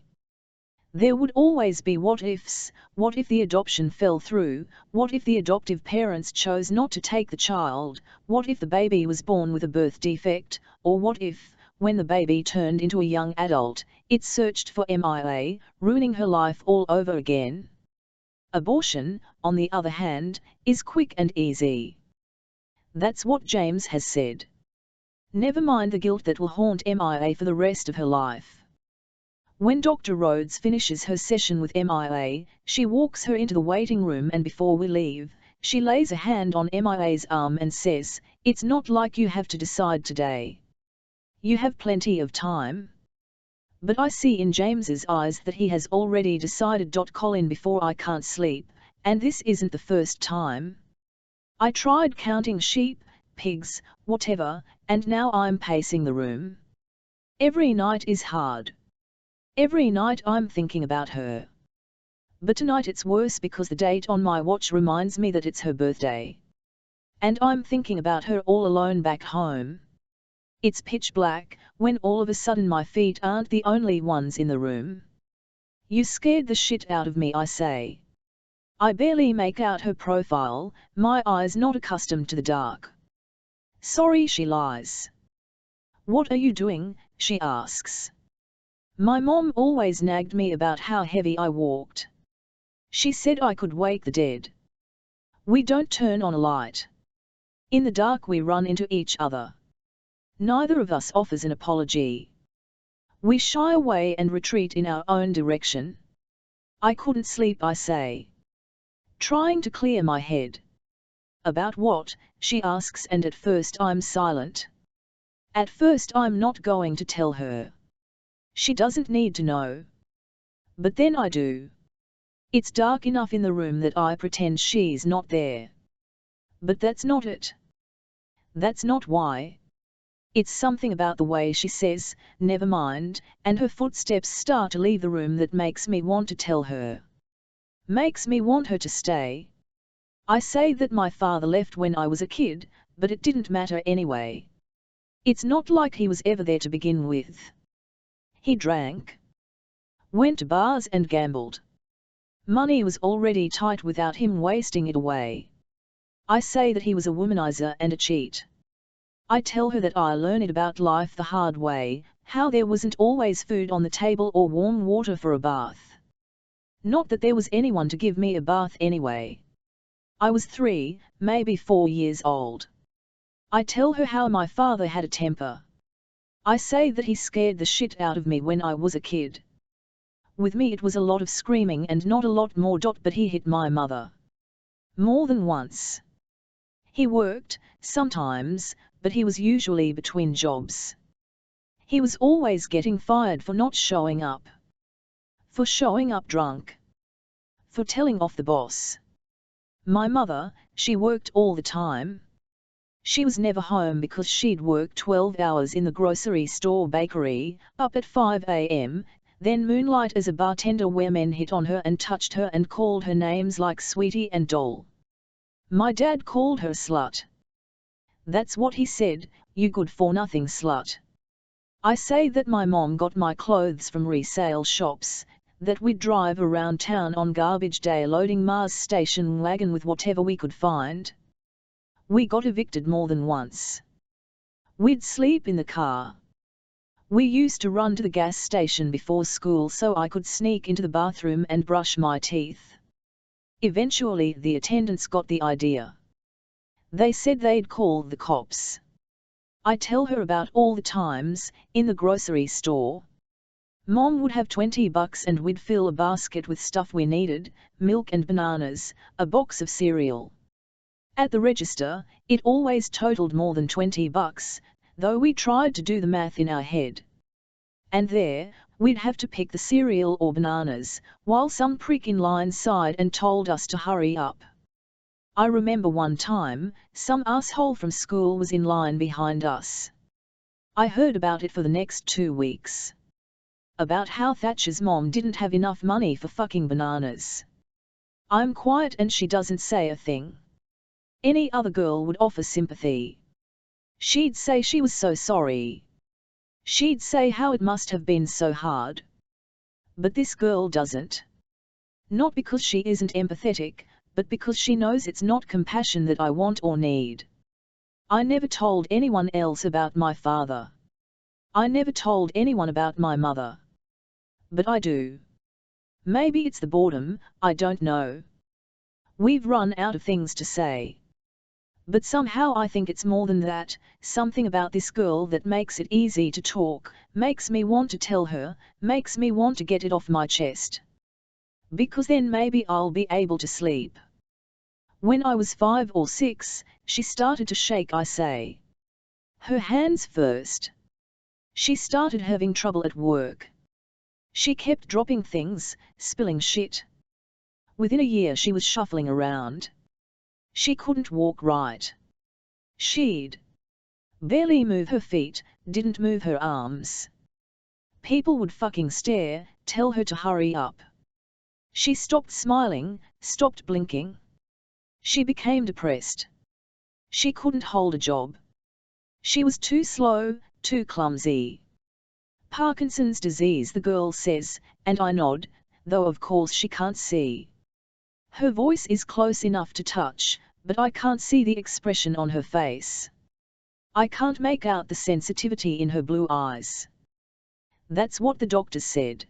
There would always be what-ifs. What if the adoption fell through? What if the adoptive parents chose not to take the child? What if the baby was born with a birth defect? Or what if, when the baby turned into a young adult, it searched for MIA, ruining her life all over again? Abortion, on the other hand, is quick and easy. That's what James has said. Never mind the guilt that will haunt MIA for the rest of her life. When Dr. Rhodes finishes her session with MIA, she walks her into the waiting room, and before we leave, she lays a hand on MIA's arm and says, "It's not like you have to decide today. You have plenty of time." But I see in James's eyes that he has already decided. Colin, before I can't sleep, and this isn't the first time. I tried counting sheep, pigs, whatever, and now I'm pacing the room. Every night is hard. Every night I'm thinking about her. But tonight it's worse because the date on my watch reminds me that it's her birthday. And I'm thinking about her all alone back home. It's pitch black, when all of a sudden my feet aren't the only ones in the room. You scared the shit out of me, I say. I barely make out her profile, my eyes not accustomed to the dark. Sorry, she lies. What are you doing? She asks. My mom always nagged me about how heavy I walked. She said I could wake the dead. We don't turn on a light. In the dark we run into each other. Neither of us offers an apology. We shy away and retreat in our own direction. I couldn't sleep, I say. Trying to clear my head. About what? She asks, and at first I'm silent. At first I'm not going to tell her. She doesn't need to know. But then I do. It's dark enough in the room that I pretend she's not there. But that's not it. That's not why. It's something about the way she says, "Never mind," and her footsteps start to leave the room that makes me want to tell her. Makes me want her to stay. I say that my father left when I was a kid, but it didn't matter anyway. It's not like he was ever there to begin with. He drank. Went to bars and gambled. Money was already tight without him wasting it away. I say that he was a womanizer and a cheat. I tell her that I learned about life the hard way, how there wasn't always food on the table or warm water for a bath. Not that there was anyone to give me a bath anyway. I was 3, maybe 4 years old. I tell her how my father had a temper. I say that he scared the shit out of me when I was a kid. With me it was a lot of screaming and not a lot more. But he hit my mother. More than once. He worked, sometimes, but he was usually between jobs. He was always getting fired for not showing up. For showing up drunk. For telling off the boss. My mother, she worked all the time. She was never home because she'd work 12 hours in the grocery store bakery, up at 5 a.m., then moonlight as a bartender where men hit on her and touched her and called her names like sweetie and doll. My dad called her slut. That's what he said, "You good for nothing slut." I say that my mom got my clothes from resale shops, that we'd drive around town on garbage day loading Mars station wagon with whatever we could find. We got evicted more than once. We'd sleep in the car. We used to run to the gas station before school so I could sneak into the bathroom and brush my teeth. Eventually the attendants got the idea. They said they'd call the cops. I tell her about all the times, in the grocery store. Mom would have $20 and we'd fill a basket with stuff we needed, milk and bananas, a box of cereal. At the register, it always totaled more than $20, though we tried to do the math in our head. And there, we'd have to pick the cereal or bananas, while some prick in line sighed and told us to hurry up. I remember one time, some asshole from school was in line behind us. I heard about it for the next 2 weeks. About how Thatcher's mom didn't have enough money for fucking bananas. I'm quiet and she doesn't say a thing. Any other girl would offer sympathy. She'd say she was so sorry. She'd say how it must have been so hard. But this girl doesn't. Not because she isn't empathetic, but because she knows it's not compassion that I want or need. I never told anyone else about my father. I never told anyone about my mother. But I do. Maybe it's the boredom, I don't know. We've run out of things to say. But somehow I think it's more than that, something about this girl that makes it easy to talk, makes me want to tell her, makes me want to get it off my chest. Because then maybe I'll be able to sleep. When I was 5 or 6, she started to shake, I say. Her hands first. She started having trouble at work. She kept dropping things, spilling shit. Within a year she was shuffling around. She couldn't walk right. She'd barely move her feet, didn't move her arms. People would fucking stare, tell her to hurry up. She stopped smiling, stopped blinking. She became depressed. She couldn't hold a job. She was too slow, too clumsy. Parkinson's disease, the girl says, and I nod, though of course she can't see. Her voice is close enough to touch, but I can't see the expression on her face. I can't make out the sensitivity in her blue eyes. That's what the doctors said.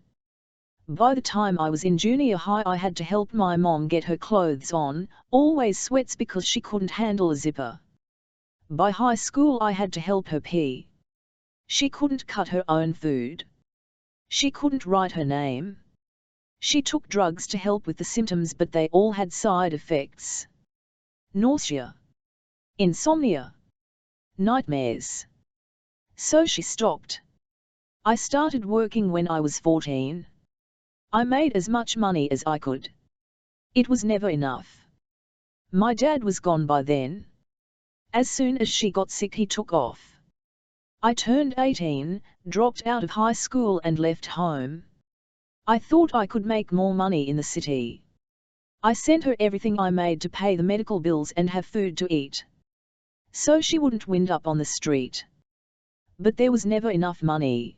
By the time I was in junior high I had to help my mom get her clothes on, always sweats because she couldn't handle a zipper. By high school I had to help her pee. She couldn't cut her own food. She couldn't write her name. She took drugs to help with the symptoms, but they all had side effects. Nausea. Insomnia. Nightmares. So she stopped. I started working when I was 14. I made as much money as I could. It was never enough. My dad was gone by then. As soon as she got sick he took off. I turned 18, dropped out of high school and left home. I thought I could make more money in the city. I sent her everything I made to pay the medical bills and have food to eat, so she wouldn't wind up on the street. But there was never enough money.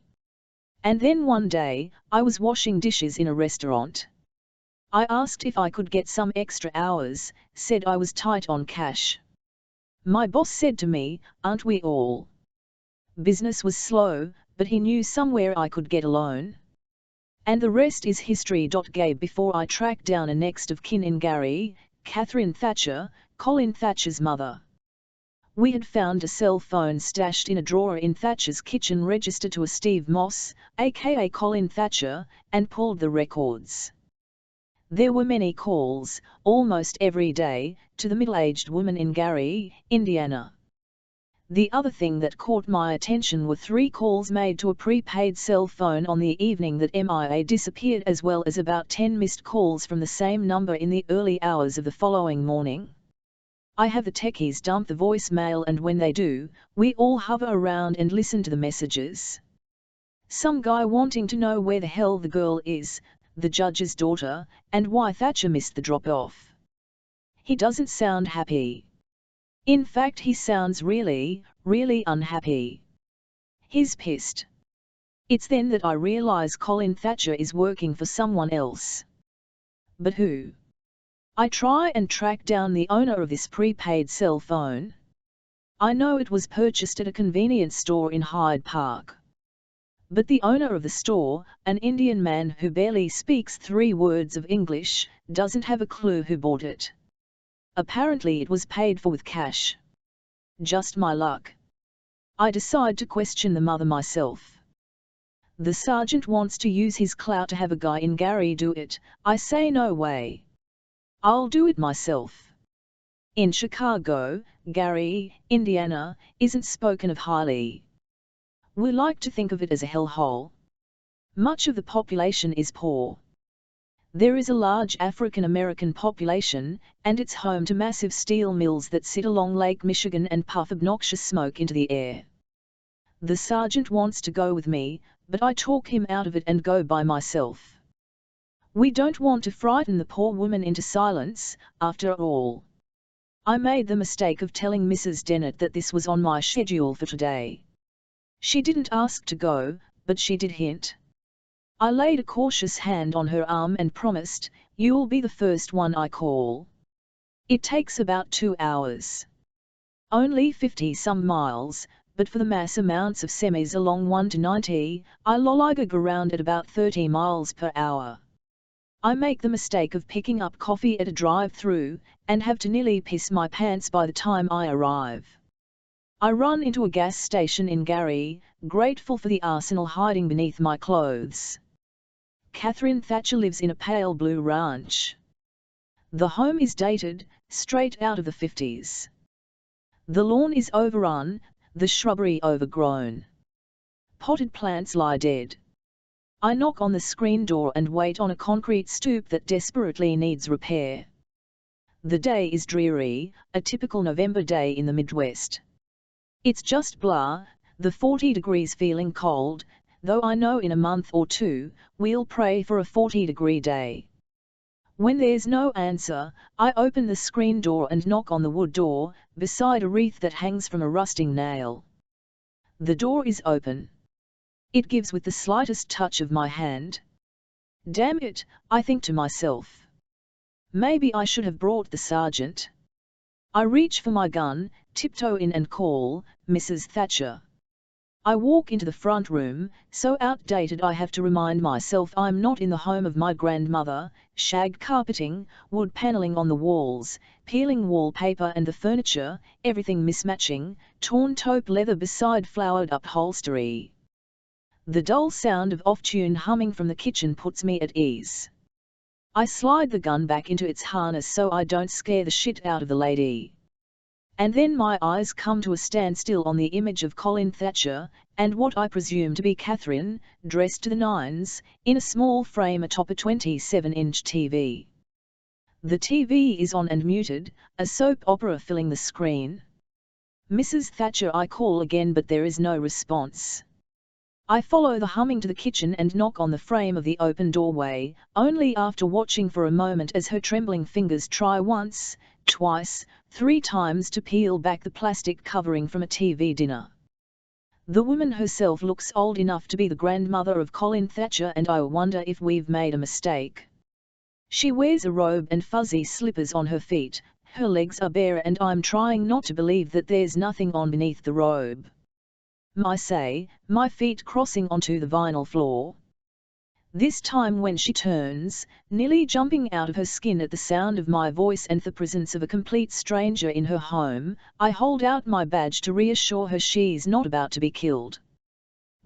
And then one day, I was washing dishes in a restaurant. I asked if I could get some extra hours, said I was tight on cash. My boss said to me, "Aren't we all?" Business was slow, but he knew somewhere I could get a loan. And the rest is history. Gabe, before I tracked down a next of kin in Gary, Catherine Thatcher, Colin Thatcher's mother. We had found a cell phone stashed in a drawer in Thatcher's kitchen registered to a Steve Moss, aka Colin Thatcher, and pulled the records. There were many calls, almost every day, to the middle-aged woman in Gary, Indiana. The other thing that caught my attention were 3 calls made to a prepaid cell phone on the evening that MIA disappeared, as well as about 10 missed calls from the same number in the early hours of the following morning. I have the techies dump the voicemail, and when they do, we all hover around and listen to the messages. Some guy wanting to know where the hell the girl is, the judge's daughter, and why Thatcher missed the drop-off. He doesn't sound happy. In fact, he sounds really, really unhappy. He's pissed. It's then that I realize Colin Thatcher is working for someone else. But who? I try and track down the owner of this prepaid cell phone. I know it was purchased at a convenience store in Hyde Park. But the owner of the store, an Indian man who barely speaks 3 words of English, doesn't have a clue who bought it. Apparently it was paid for with cash. Just my luck. I decide to question the mother myself. The sergeant wants to use his clout to have a guy in Gary do it. I say no way. I'll do it myself. In Chicago, Gary, Indiana, isn't spoken of highly. We like to think of it as a hellhole. Much of the population is poor. There is a large African American population, and it's home to massive steel mills that sit along Lake Michigan and puff obnoxious smoke into the air. The sergeant wants to go with me, but I talk him out of it and go by myself. We don't want to frighten the poor woman into silence, after all. I made the mistake of telling Mrs. Dennett that this was on my schedule for today. She didn't ask to go, but she did hint. I laid a cautious hand on her arm and promised, "You'll be the first one I call." It takes about 2 hours. Only 50-some miles, but for the mass amounts of semis along 1 to 90, I lollygag around at about 30 miles per hour. I make the mistake of picking up coffee at a drive-through, and have to nearly piss my pants by the time I arrive. I run into a gas station in Gary, grateful for the arsenal hiding beneath my clothes. Catherine Thatcher lives in a pale blue ranch. The home is dated, straight out of the 50s. The lawn is overrun, the shrubbery overgrown. Potted plants lie dead. I knock on the screen door and wait on a concrete stoop that desperately needs repair. The day is dreary, a typical November day in the Midwest. It's just blah, the 40 degrees feeling cold, though I know in a month or two, we'll pray for a 40-degree day. When there's no answer, I open the screen door and knock on the wood door, beside a wreath that hangs from a rusting nail. The door is open. It gives with the slightest touch of my hand. Damn it, I think to myself. Maybe I should have brought the sergeant. I reach for my gun, tiptoe in and call, "Mrs. Thatcher." I walk into the front room, so outdated I have to remind myself I'm not in the home of my grandmother. Shag carpeting, wood paneling on the walls, peeling wallpaper and the furniture, everything mismatching, torn taupe leather beside flowered upholstery. The dull sound of off-tune humming from the kitchen puts me at ease. I slide the gun back into its harness so I don't scare the shit out of the lady. And then my eyes come to a standstill on the image of Colin Thatcher, and what I presume to be Catherine, dressed to the nines, in a small frame atop a 27-inch TV. The TV is on and muted, a soap opera filling the screen. "Mrs. Thatcher," I call again, but there is no response. I follow the humming to the kitchen and knock on the frame of the open doorway, only after watching for a moment as her trembling fingers try once, twice, 3 times to peel back the plastic covering from a TV dinner. The woman herself looks old enough to be the grandmother of Colin Thatcher, and I wonder if we've made a mistake. She wears a robe and fuzzy slippers on her feet, her legs are bare, and I'm trying not to believe that there's nothing on beneath the robe. I say, my feet crossing onto the vinyl floor. This time when she turns, nearly jumping out of her skin at the sound of my voice and the presence of a complete stranger in her home, I hold out my badge to reassure her she's not about to be killed.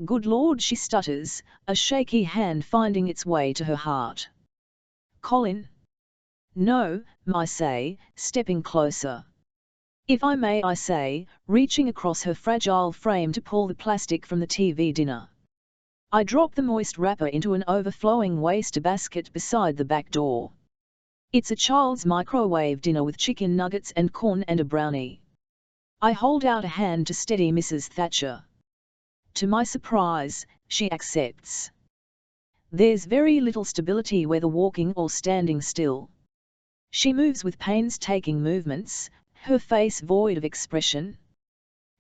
"Good Lord," she stutters, a shaky hand finding its way to her heart. "Colin?" "No," I say, stepping closer. "If I may," I say, reaching across her fragile frame to pull the plastic from the TV dinner. I drop the moist wrapper into an overflowing wastebasket beside the back door. It's a child's microwave dinner with chicken nuggets and corn and a brownie. I hold out a hand to steady Mrs. Thatcher. To my surprise, she accepts. There's very little stability, whether walking or standing still. She moves with painstaking movements, her face void of expression.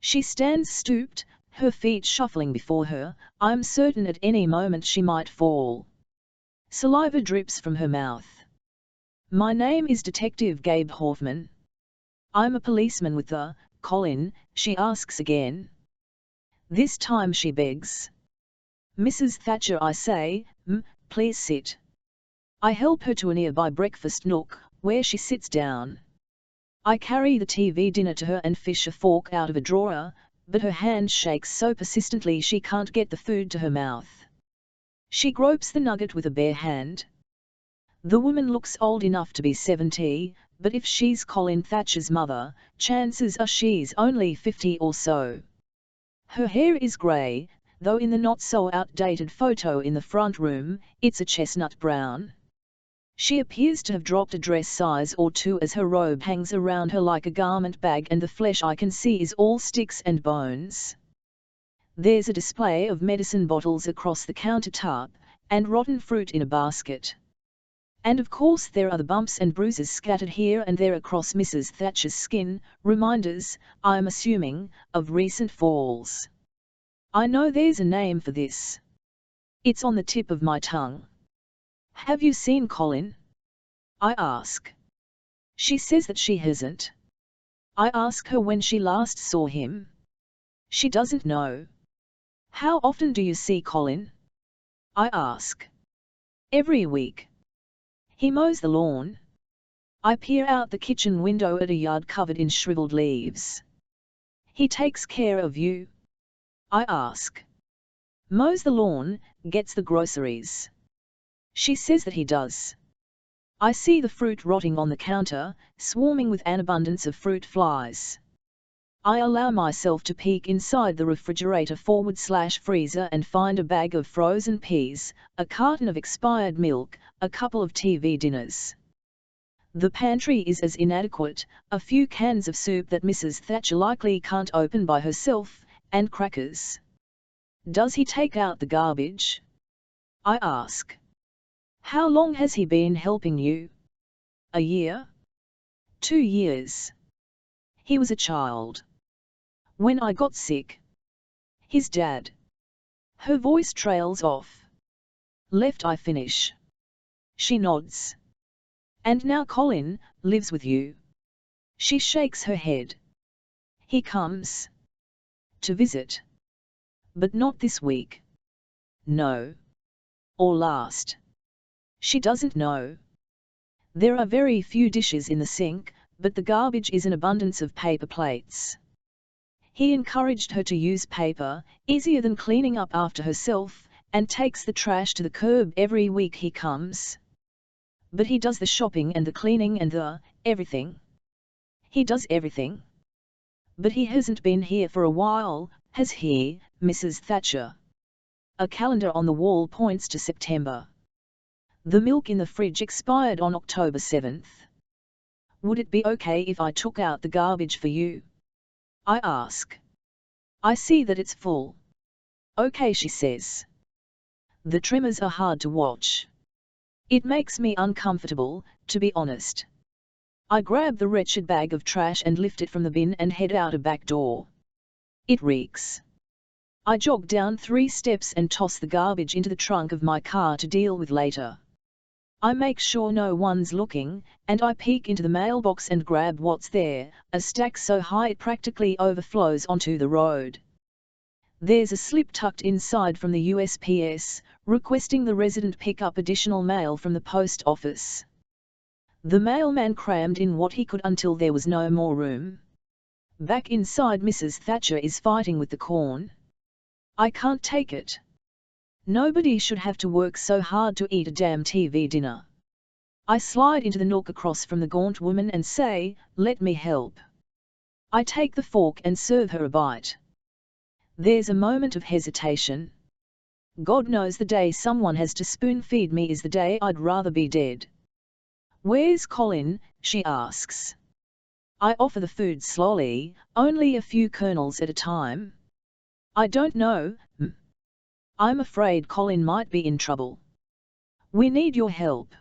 She stands stooped, her feet shuffling before her. I'm certain at any moment she might fall. Saliva drips from her mouth. "My name is Detective Gabe Hoffman. I'm a policeman with the Colin," she asks again. This time she begs. "Mrs. Thatcher," I say, "please sit." I help her to a nearby breakfast nook, where she sits down. I carry the TV dinner to her and fish a fork out of a drawer, but her hand shakes so persistently she can't get the food to her mouth. She gropes the nugget with a bare hand. The woman looks old enough to be 70, but if she's Colin Thatcher's mother, chances are she's only 50 or so. Her hair is grey, though in the not-so-outdated photo in the front room, it's a chestnut brown. She appears to have dropped a dress size or 2 as her robe hangs around her like a garment bag, and the flesh I can see is all sticks and bones. There's a display of medicine bottles across the countertop, and rotten fruit in a basket. And of course there are the bumps and bruises scattered here and there across Mrs. Thatcher's skin, reminders, I'm assuming, of recent falls. I know there's a name for this. It's on the tip of my tongue. "Have you seen Colin?" I ask. She says that she hasn't. I ask her when she last saw him. She doesn't know. "How often do you see Colin?" I ask. "Every week. He mows the lawn." I peer out the kitchen window at a yard covered in shriveled leaves. "He takes care of you?" I ask. "Mows the lawn, gets the groceries." She says that he does. I see the fruit rotting on the counter, swarming with an abundance of fruit flies. I allow myself to peek inside the refrigerator/freezer and find a bag of frozen peas, a carton of expired milk, a couple of TV dinners. The pantry is as inadequate, a few cans of soup that Mrs. Thatcher likely can't open by herself, and crackers. Does he take out the garbage? I ask. How long has he been helping you? A year? 2 years. He was a child when I got sick. His dad. Her voice trails off. Left I finish. She nods. And now Colin lives with you. She shakes her head. He comes to visit. But not this week. No. Or last. She doesn't know. There are very few dishes in the sink, but the garbage is an abundance of paper plates. He encouraged her to use paper, easier than cleaning up after herself, and takes the trash to the curb every week he comes. But he does the shopping and the cleaning and everything. He does everything. But he hasn't been here for a while, has he, Mrs. Thatcher? A calendar on the wall points to September. The milk in the fridge expired on October 7th. Would it be okay if I took out the garbage for you? I ask. I see that it's full. Okay, she says. The trimmers are hard to watch. It makes me uncomfortable, to be honest. I grab the wretched bag of trash and lift it from the bin and head out a back door. It reeks. I jog down 3 steps and toss the garbage into the trunk of my car to deal with later. I make sure no one's looking, and I peek into the mailbox and grab what's there, a stack so high it practically overflows onto the road. There's a slip tucked inside from the USPS, requesting the resident pick up additional mail from the post office. The mailman crammed in what he could until there was no more room. Back inside, Mrs. Thatcher is fighting with the corn. I can't take it. Nobody should have to work so hard to eat a damn TV dinner. I slide into the nook across from the gaunt woman and say, "Let me help." I take the fork and serve her a bite. There's a moment of hesitation. God knows the day someone has to spoon-feed me is the day I'd rather be dead. "Where's Colin?" she asks. I offer the food slowly, only a few kernels at a time. "I don't know. I'm afraid Colin might be in trouble. We need your help."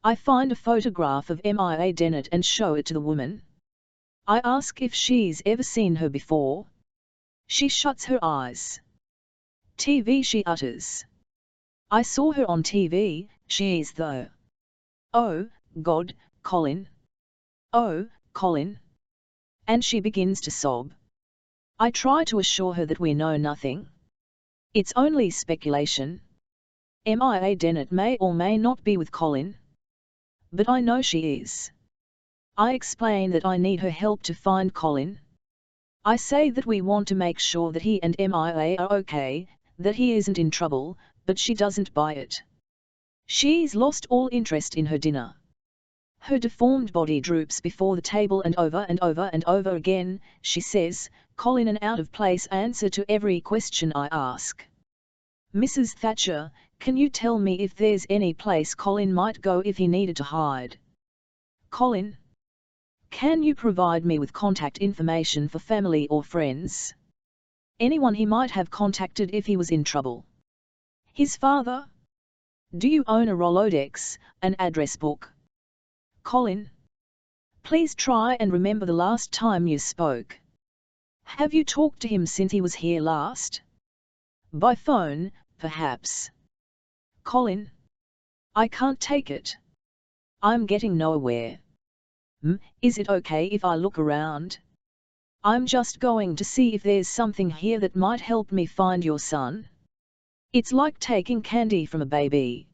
I find a photograph of Mia Dennett and show it to the woman. I ask if she's ever seen her before. She shuts her eyes. "TV," she utters. "I saw her on TV, she's though. Oh, God, Colin. Oh, Colin." And she begins to sob. I try to assure her that we know nothing. It's only speculation. Mia Dennett may or may not be with Colin. But I know she is. I explain that I need her help to find Colin. I say that we want to make sure that he and Mia are okay, that he isn't in trouble, but she doesn't buy it. She's lost all interest in her dinner. Her deformed body droops before the table and over and over and over again, she says, Colin an out-of-place answer to every question I ask. "Mrs. Thatcher, can you tell me if there's any place Colin might go if he needed to hide?" "Colin? Can you provide me with contact information for family or friends? Anyone he might have contacted if he was in trouble? His father? Do you own a Rolodex, an address book? Colin? Please try and remember the last time you spoke. Have you talked to him since he was here last? By phone, perhaps. Colin? I can't take it. I'm getting nowhere. Is it okay if I look around? I'm just going to see if there's something here that might help me find your son. It's like taking candy from a baby.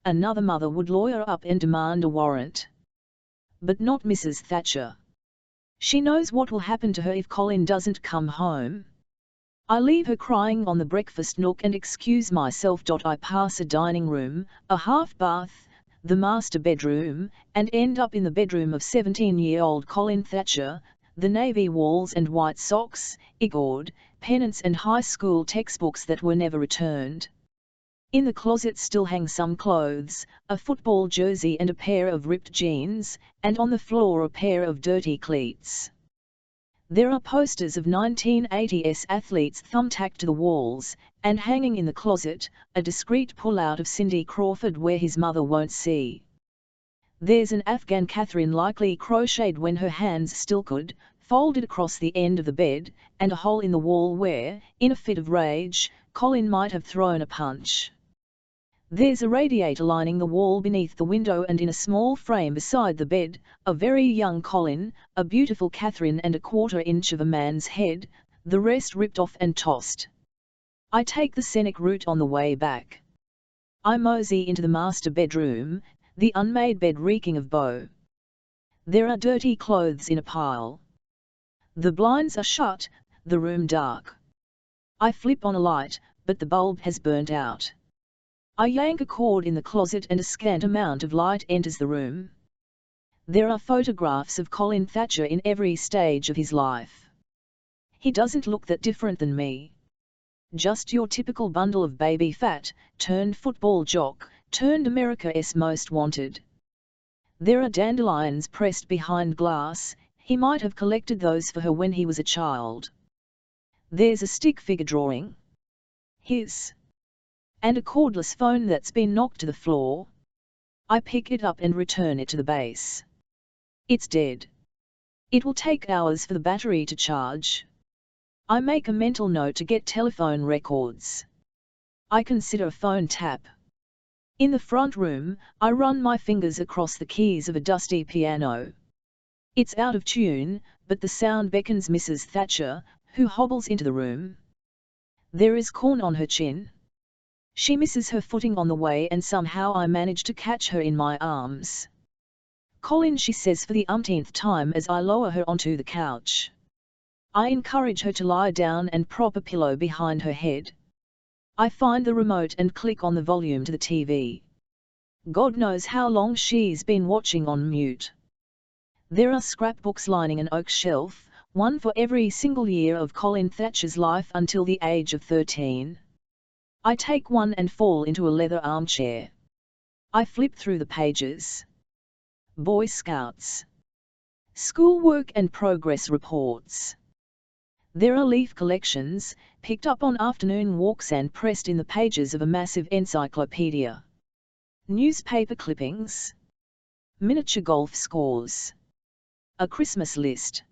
Another mother would lawyer up and demand a warrant. But not Mrs. Thatcher. She knows what will happen to her if Colin doesn't come home. I leave her crying on the breakfast nook and excuse myself. I pass a dining room, a half bath, the master bedroom, and end up in the bedroom of 17-year-old Colin Thatcher, The navy walls and white socks, ignored, pennants and high school textbooks that were never returned. In the closet still hang some clothes, a football jersey and a pair of ripped jeans, and on the floor a pair of dirty cleats. There are posters of 1980s athletes thumbtacked to the walls, and hanging in the closet, a discreet pull-out of Cindy Crawford where his mother won't see. There's an Afghan Catherine likely crocheted when her hands still could, folded across the end of the bed, and a hole in the wall where, in a fit of rage, Colin might have thrown a punch. There's a radiator lining the wall beneath the window, and in a small frame beside the bed, a very young Colin, a beautiful Catherine and a quarter-inch of a man's head, the rest ripped off and tossed. I take the scenic route on the way back. I mosey into the master bedroom, the unmade bed reeking of beau. There are dirty clothes in a pile. The blinds are shut, the room dark. I flip on a light, but the bulb has burnt out. I yank a cord in the closet and a scant amount of light enters the room. There are photographs of Colin Thatcher in every stage of his life. He doesn't look that different than me. Just your typical bundle of baby fat, turned football jock, turned America's Most Wanted. There are dandelions pressed behind glass, he might have collected those for her when he was a child. There's a stick figure drawing. His. And a cordless phone that's been knocked to the floor. I pick it up and return it to the base. It's dead. It will take hours for the battery to charge. I make a mental note to get telephone records. I consider a phone tap. In the front room, I run my fingers across the keys of a dusty piano. It's out of tune, but the sound beckons Mrs. Thatcher, who hobbles into the room. There is corn on her chin. She misses her footing on the way and somehow I manage to catch her in my arms. Colin, she says for the umpteenth time as I lower her onto the couch. I encourage her to lie down and prop a pillow behind her head. I find the remote and click on the volume to the TV. God knows how long she's been watching on mute. There are scrapbooks lining an oak shelf, one for every single year of Colin Thatcher's life until the age of 13. I take one and fall into a leather armchair. I flip through the pages. Boy Scouts. Schoolwork and progress reports. There are leaf collections, picked up on afternoon walks and pressed in the pages of a massive encyclopedia. Newspaper clippings. Miniature golf scores. A Christmas list.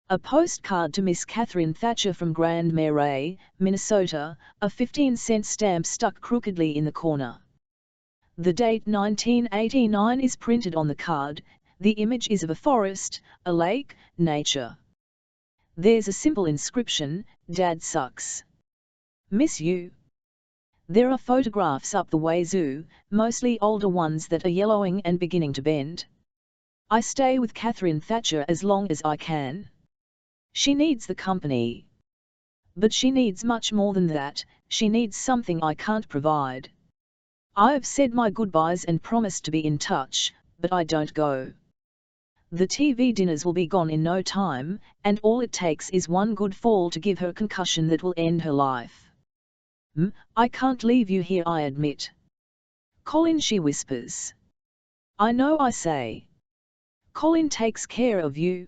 A postcard to Miss Catherine Thatcher from Grand Marais, Minnesota, a 15-cent stamp stuck crookedly in the corner. The date 1989 is printed on the card, the image is of a forest, a lake, nature. There's a simple inscription, Dad sucks. Miss you. There are photographs up the wazoo, mostly older ones that are yellowing and beginning to bend. I stay with Catherine Thatcher as long as I can. She needs the company. But she needs much more than that, she needs something I can't provide. I've said my goodbyes and promised to be in touch, but I don't go. The TV dinners will be gone in no time, and all it takes is one good fall to give her a concussion that will end her life. I can't leave you here, I admit. Colin, she whispers. I know, I say. Colin takes care of you.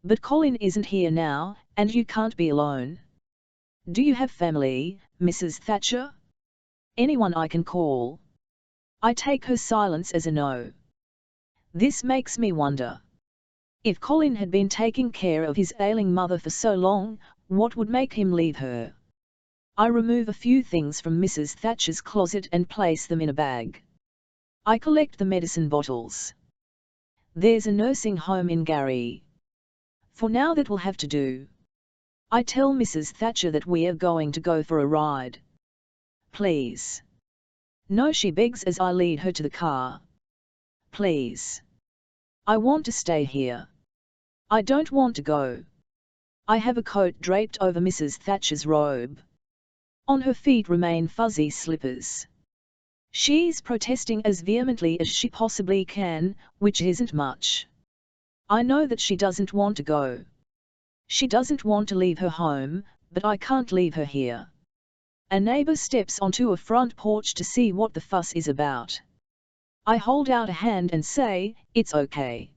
But Colin isn't here now, and you can't be alone. Do you have family, Mrs. Thatcher? Anyone I can call? I take her silence as a no. This makes me wonder. If Colin had been taking care of his ailing mother for so long, what would make him leave her? I remove a few things from Mrs. Thatcher's closet and place them in a bag. I collect the medicine bottles. There's a nursing home in Gary. For now that will have to do. I tell Mrs. Thatcher that we're going to go for a ride. Please. No, she begs as I lead her to the car. Please. I want to stay here. I don't want to go. I have a coat draped over Mrs. Thatcher's robe. On her feet remain fuzzy slippers. She's protesting as vehemently as she possibly can, which isn't much. I know that she doesn't want to go. She doesn't want to leave her home, but I can't leave her here. A neighbor steps onto a front porch to see what the fuss is about. I hold out a hand and say, "It's okay."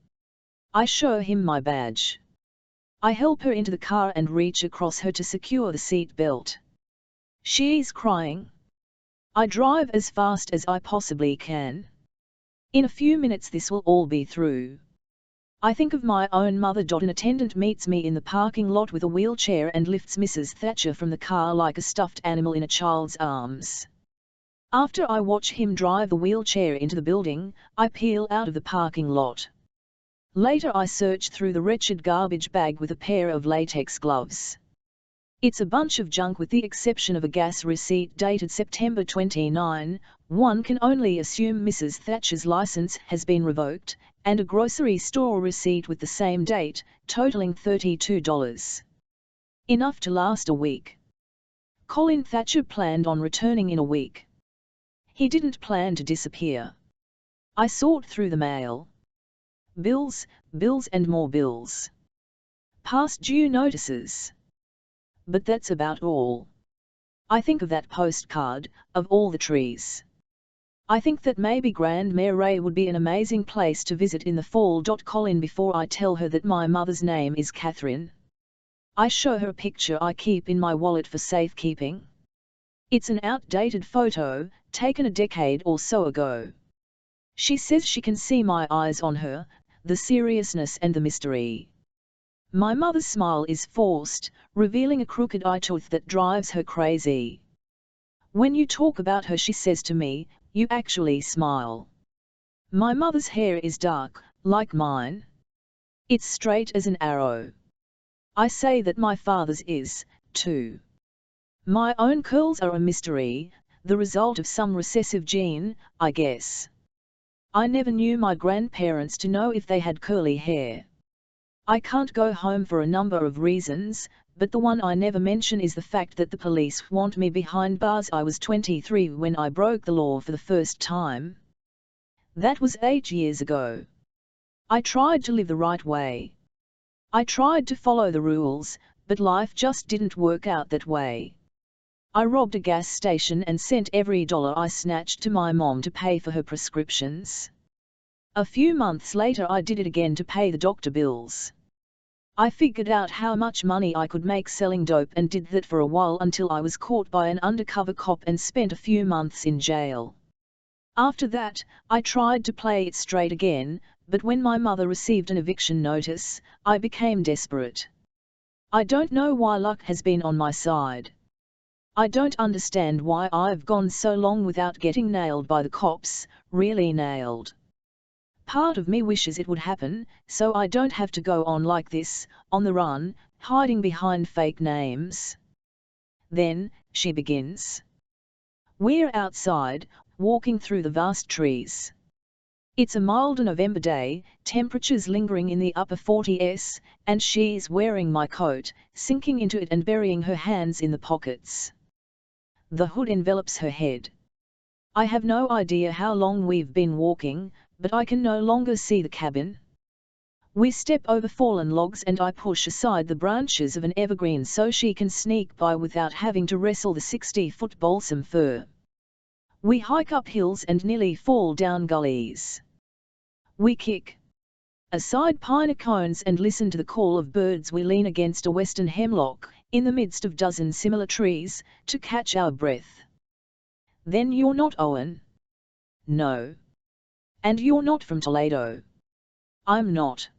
I show him my badge. I help her into the car and reach across her to secure the seat belt. She's crying. I drive as fast as I possibly can. In a few minutes this will all be through. I think of my own mother. An attendant meets me in the parking lot with a wheelchair and lifts Mrs. Thatcher from the car like a stuffed animal in a child's arms. After I watch him drive the wheelchair into the building, I peel out of the parking lot. Later I search through the wretched garbage bag with a pair of latex gloves. It's a bunch of junk with the exception of a gas receipt dated September 29, one can only assume Mrs. Thatcher's license has been revoked, and a grocery store receipt with the same date, totaling $32. Enough to last a week. Colin Thatcher planned on returning in a week. He didn't plan to disappear. I sort through the mail. Bills, bills and more bills. Past due notices. But that's about all. I think of that postcard, of all the trees. I think that maybe Grand Marais would be an amazing place to visit in the fall. Colin, before I tell her that my mother's name is Catherine. I show her a picture I keep in my wallet for safekeeping. It's an outdated photo, taken a decade or so ago. She says she can see my eyes on her, the seriousness and the mystery. My mother's smile is forced, revealing a crooked eye tooth that drives her crazy. When you talk about her, she says to me, you actually smile. My mother's hair is dark, like mine. It's straight as an arrow. I say that my father's is, too. My own curls are a mystery, the result of some recessive gene, I guess. I never knew my grandparents to know if they had curly hair. I can't go home for a number of reasons, but the one I never mention is the fact that the police want me behind bars. I was 23 when I broke the law for the first time. That was 8 years ago. I tried to live the right way. I tried to follow the rules, but life just didn't work out that way. I robbed a gas station and sent every dollar I snatched to my mom to pay for her prescriptions. A few months later I did it again to pay the doctor bills. I figured out how much money I could make selling dope and did that for a while until I was caught by an undercover cop and spent a few months in jail. After that, I tried to play it straight again, but when my mother received an eviction notice, I became desperate. I don't know why luck has been on my side. I don't understand why I've gone so long without getting nailed by the cops, really nailed. Part of me wishes it would happen, so I don't have to go on like this, on the run, hiding behind fake names. Then, she begins. We're outside, walking through the vast trees. It's a mild November day, temperatures lingering in the upper 40s, and she's wearing my coat, sinking into it and burying her hands in the pockets. The hood envelops her head. I have no idea how long we've been walking, but I can no longer see the cabin. We step over fallen logs and I push aside the branches of an evergreen so she can sneak by without having to wrestle the 60-foot balsam fir. We hike up hills and nearly fall down gullies. We kick aside pine cones and listen to the call of birds. We lean against a western hemlock, in the midst of dozen similar trees, to catch our breath. Then you're not Owen? No. And you're not from Toledo? I'm not.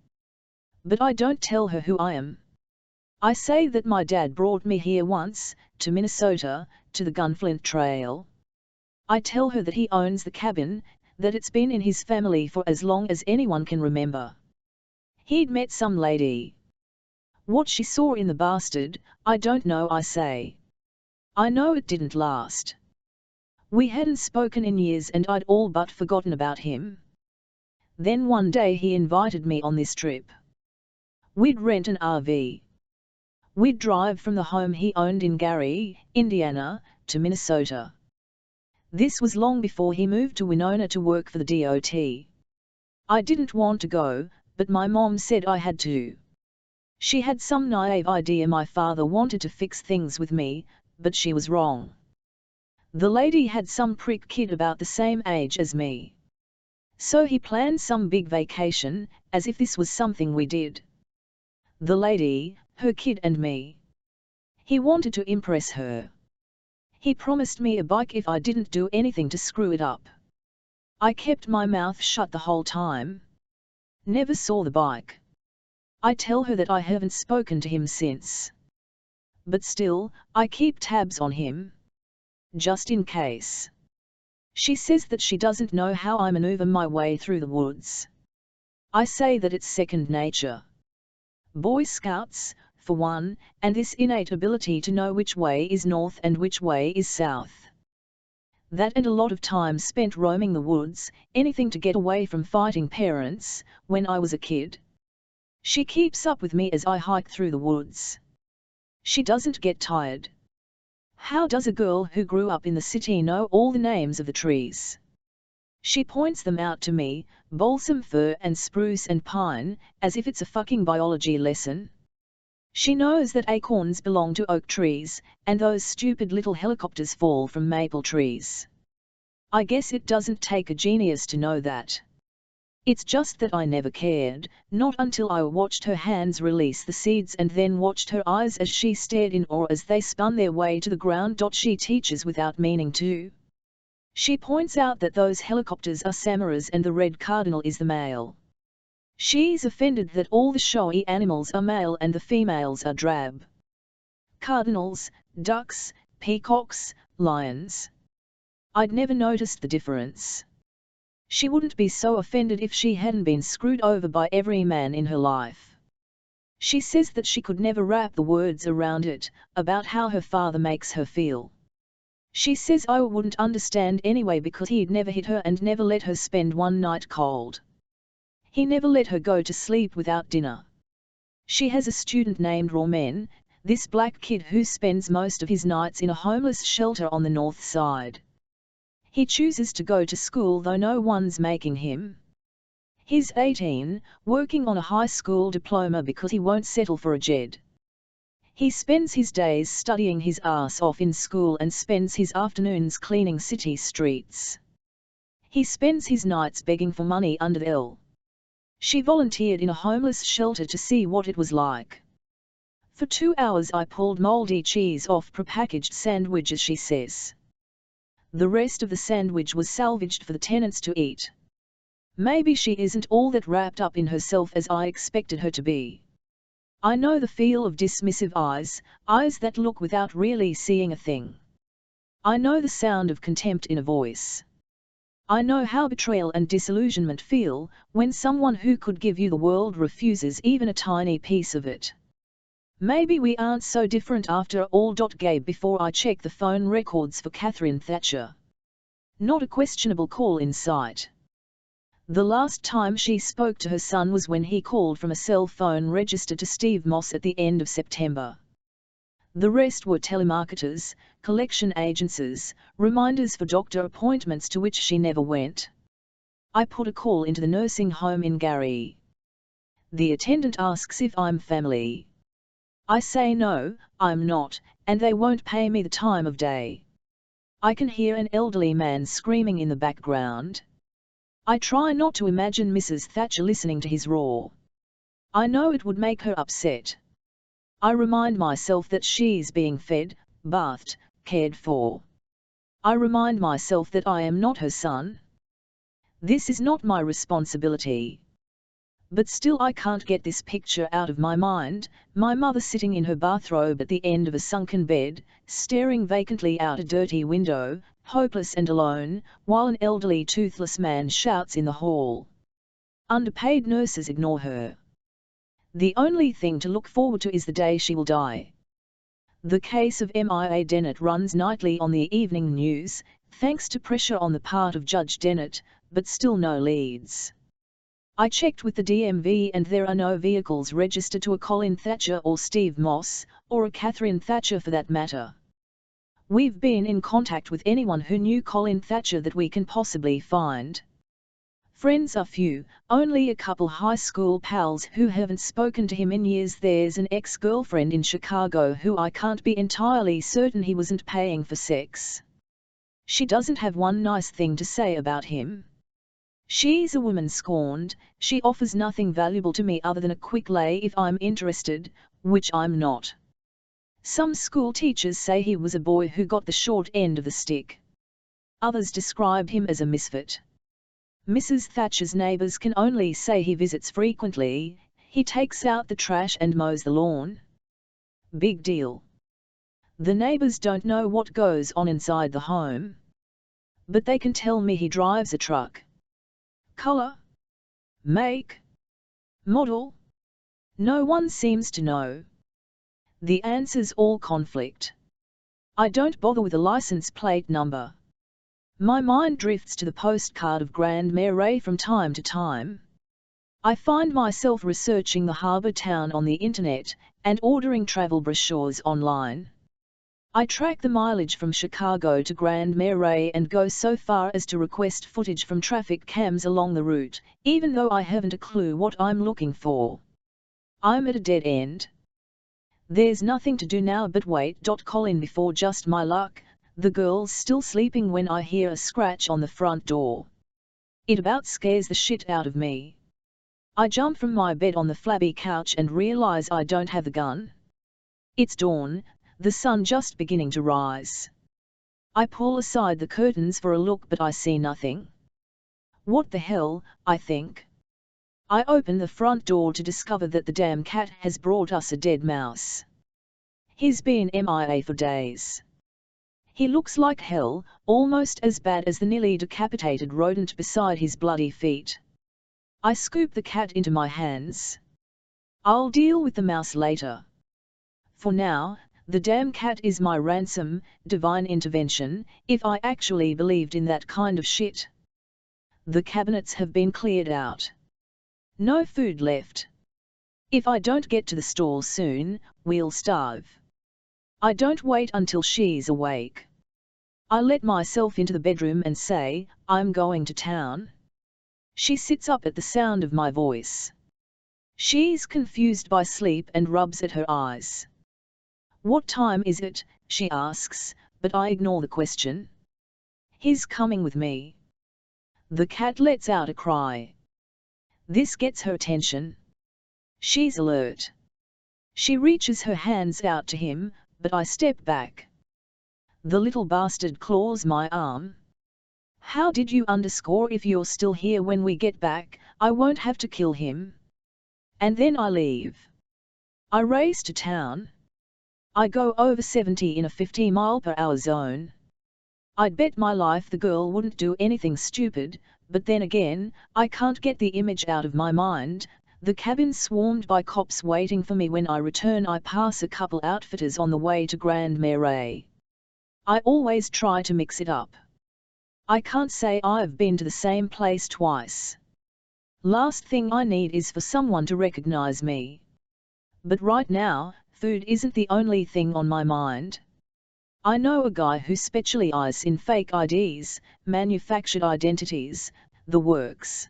But I don't tell her who I am. I say that my dad brought me here once, to Minnesota, to the Gunflint Trail. I tell her that he owns the cabin, that it's been in his family for as long as anyone can remember. He'd met some lady. What she saw in the bastard, I don't know, I say. I know it didn't last. We hadn't spoken in years and I'd all but forgotten about him. Then one day he invited me on this trip. We'd rent an RV. We'd drive from the home he owned in Gary, Indiana, to Minnesota. This was long before he moved to Winona to work for the DOT. I didn't want to go, but my mom said I had to. She had some naive idea my father wanted to fix things with me, but she was wrong. The lady had some prick kid about the same age as me. So he planned some big vacation, as if this was something we did. The lady, her kid and me. He wanted to impress her. He promised me a bike if I didn't do anything to screw it up. I kept my mouth shut the whole time. Never saw the bike. I tell her that I haven't spoken to him since. But still, I keep tabs on him. Just in case. She says that she doesn't know how I maneuver my way through the woods. I say that it's second nature. Boy Scouts, for one, and this innate ability to know which way is north and which way is south. That and a lot of time spent roaming the woods, anything to get away from fighting parents, when I was a kid. She keeps up with me as I hike through the woods. She doesn't get tired. How does a girl who grew up in the city know all the names of the trees? She points them out to me, balsam fir and spruce and pine, as if it's a fucking biology lesson. She knows that acorns belong to oak trees, and those stupid little helicopters fall from maple trees. I guess it doesn't take a genius to know that. It's just that I never cared, not until I watched her hands release the seeds and then watched her eyes as she stared in awe as they spun their way to the ground. She teaches without meaning to. She points out that those helicopters are samaras and the red cardinal is the male. She's offended that all the showy animals are male and the females are drab. Cardinals, ducks, peacocks, lions. I'd never noticed the difference. She wouldn't be so offended if she hadn't been screwed over by every man in her life. She says that she could never wrap the words around it, about how her father makes her feel. She says I wouldn't understand anyway because he'd never hit her and never let her spend one night cold. He never let her go to sleep without dinner. She has a student named Romain, this black kid who spends most of his nights in a homeless shelter on the north side. He chooses to go to school though no one's making him. He's 18, working on a high school diploma because he won't settle for a JED. He spends his days studying his ass off in school and spends his afternoons cleaning city streets. He spends his nights begging for money under the L. She volunteered in a homeless shelter to see what it was like. For 2 hours I pulled moldy cheese off prepackaged sandwiches, she says. The rest of the sandwich was salvaged for the tenants to eat. Maybe she isn't all that wrapped up in herself as I expected her to be. I know the feel of dismissive eyes, eyes that look without really seeing a thing. I know the sound of contempt in a voice. I know how betrayal and disillusionment feel, when someone who could give you the world refuses even a tiny piece of it. Maybe we aren't so different after all. Gabe before I check the phone records for Catherine Thatcher. Not a questionable call in sight. The last time she spoke to her son was when he called from a cell phone registered to Steve Moss at the end of September. The rest were telemarketers, collection agencies, reminders for doctor appointments to which she never went. I put a call into the nursing home in Gary. The attendant asks if I'm family. I say no, I'm not, and they won't pay me the time of day. I can hear an elderly man screaming in the background. I try not to imagine Mrs. Thatcher listening to his roar. I know it would make her upset. I remind myself that she's being fed, bathed, cared for. I remind myself that I am not her son. This is not my responsibility. But still I can't get this picture out of my mind, my mother sitting in her bathrobe at the end of a sunken bed, staring vacantly out a dirty window, hopeless and alone, while an elderly toothless man shouts in the hall. Underpaid nurses ignore her. The only thing to look forward to is the day she will die. The case of Mia Dennett runs nightly on the evening news, thanks to pressure on the part of Judge Dennett, but still no leads. I checked with the DMV and there are no vehicles registered to a Colin Thatcher or Steve Moss, or a Catherine Thatcher for that matter. We've been in contact with anyone who knew Colin Thatcher that we can possibly find. Friends are few, only a couple high school pals who haven't spoken to him in years. There's an ex-girlfriend in Chicago who I can't be entirely certain he wasn't paying for sex. She doesn't have one nice thing to say about him. She's a woman scorned, she offers nothing valuable to me other than a quick lay if I'm interested, which I'm not. Some school teachers say he was a boy who got the short end of the stick. Others describe him as a misfit. Mrs. Thatcher's neighbors can only say he visits frequently, he takes out the trash and mows the lawn. Big deal. The neighbors don't know what goes on inside the home. But they can tell me he drives a truck. Color? Make? Model? No one seems to know. The answers all conflict. I don't bother with a license plate number. My mind drifts to the postcard of Grand Marais from time to time. I find myself researching the harbour town on the internet, and ordering travel brochures online. I track the mileage from Chicago to Grand Marais and go so far as to request footage from traffic cams along the route, even though I haven't a clue what I'm looking for. I'm at a dead end. There's nothing to do now but wait. Call in before just my luck. The girl's still sleeping when I hear a scratch on the front door. It about scares the shit out of me. I jump from my bed on the flabby couch and realize I don't have the gun. It's dawn, the sun just beginning to rise. I pull aside the curtains for a look but I see nothing. What the hell, I think. I open the front door to discover that the damn cat has brought us a dead mouse. He's been MIA for days. He looks like hell, almost as bad as the nearly decapitated rodent beside his bloody feet. I scoop the cat into my hands. I'll deal with the mouse later. For now, the damn cat is my ransom, divine intervention, if I actually believed in that kind of shit. The cabinets have been cleared out. No food left. If I don't get to the store soon, we'll starve. I don't wait until she's awake. I let myself into the bedroom and say, I'm going to town. She sits up at the sound of my voice. She's confused by sleep and rubs at her eyes. What time is it? She asks, but I ignore the question. He's coming with me. The cat lets out a cry. This gets her attention. She's alert. She reaches her hands out to him, but I step back. The little bastard claws my arm. How did you underscore if you're still here when we get back, I won't have to kill him. And then I leave. I race to town. I go over 70 in a 50-mile-per-hour zone. I'd bet my life the girl wouldn't do anything stupid, but then again, I can't get the image out of my mind. The cabin's swarmed by cops waiting for me. When I return, I pass a couple outfitters on the way to Grand Marais. I always try to mix it up. I can't say I've been to the same place twice. Last thing I need is for someone to recognize me. But right now, food isn't the only thing on my mind. I know a guy who specializes in fake IDs, manufactured identities, the works.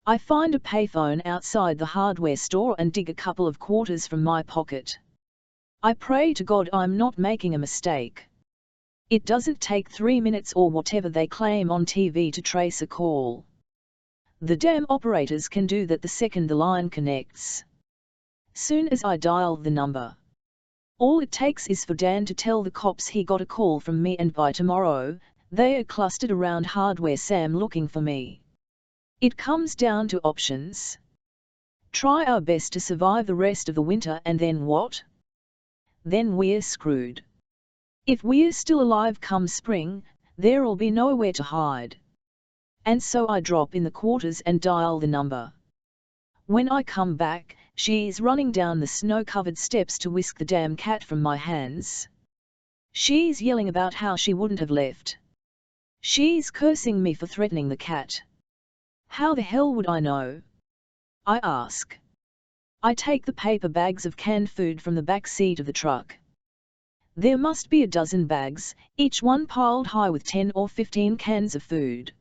I find a payphone outside the hardware store and dig a couple of quarters from my pocket. I pray to God I'm not making a mistake. It doesn't take 3 minutes or whatever they claim on TV to trace a call. The damn operators can do that the second the line connects. Soon as I dial the number, all it takes is for Dan to tell the cops he got a call from me, and by tomorrow, they are clustered around Hardware Sam looking for me. It comes down to options. Try our best to survive the rest of the winter, and then what? Then we're screwed. If we're still alive come spring, there'll be nowhere to hide. And so I drop in the quarters and dial the number. When I come back, she's running down the snow-covered steps to whisk the damn cat from my hands. She's yelling about how she wouldn't have left. She's cursing me for threatening the cat. How the hell would I know? I ask. I take the paper bags of canned food from the back seat of the truck. There must be a dozen bags, each one piled high with 10 or 15 cans of food.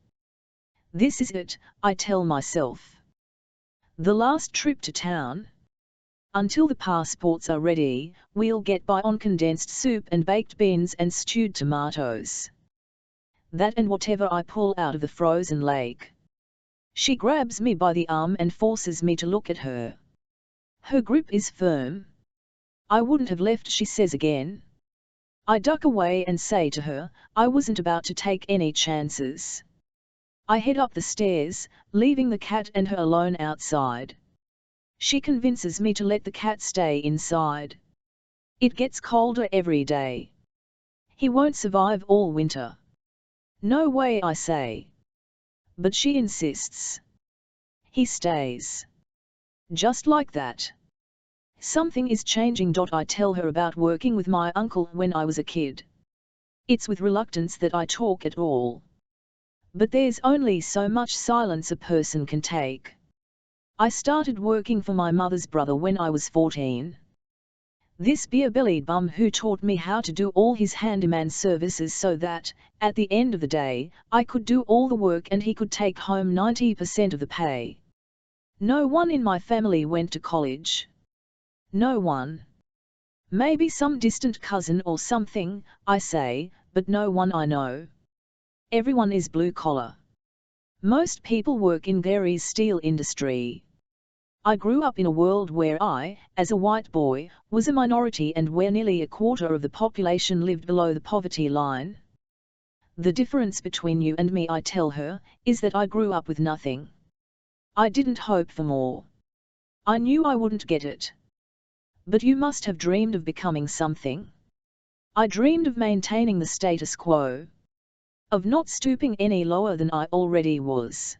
This is it, I tell myself. The last trip to town. Until the passports are ready, we'll get by on condensed soup and baked beans and stewed tomatoes. That and whatever I pull out of the frozen lake. She grabs me by the arm and forces me to look at her. Her grip is firm. I wouldn't have left, she says again. I duck away and say to her, I wasn't about to take any chances. I head up the stairs, leaving the cat and her alone outside. She convinces me to let the cat stay inside. It gets colder every day. He won't survive all winter. No way, I say. But she insists. He stays. Just like that. Something is changing. I tell her about working with my uncle when I was a kid. It's with reluctance that I talk at all. But there's only so much silence a person can take. I started working for my mother's brother when I was 14. This beer-bellied bum who taught me how to do all his handyman services so that, at the end of the day, I could do all the work and he could take home 90% of the pay. No one in my family went to college. No one. Maybe some distant cousin or something, I say, but no one I know. Everyone is blue-collar. Most people work in Gary's steel industry. I grew up in a world where I, as a white boy, was a minority and where nearly a quarter of the population lived below the poverty line. The difference between you and me, I tell her, is that I grew up with nothing. I didn't hope for more. I knew I wouldn't get it. But you must have dreamed of becoming something. I dreamed of maintaining the status quo. Of not stooping any lower than I already was.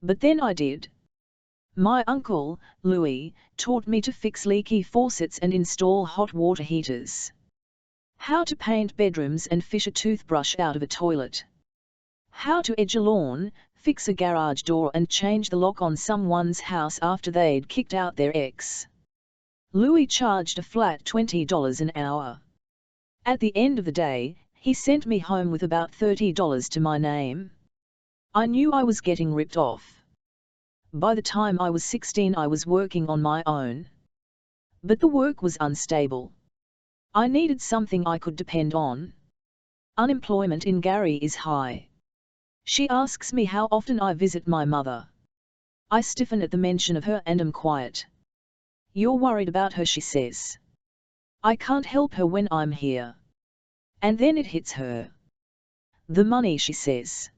But then I did. My uncle, Louis, taught me to fix leaky faucets and install hot water heaters. How to paint bedrooms and fish a toothbrush out of a toilet. How to edge a lawn, fix a garage door and change the lock on someone's house after they'd kicked out their ex. Louis charged a flat $20 an hour. At the end of the day, he sent me home with about $30 to my name. I knew I was getting ripped off. By the time I was 16, I was working on my own. But the work was unstable. I needed something I could depend on. Unemployment in Gary is high. She asks me how often I visit my mother. I stiffen at the mention of her and am quiet. You're worried about her, she says. I can't help her when I'm here. And then it hits her. The money, she says.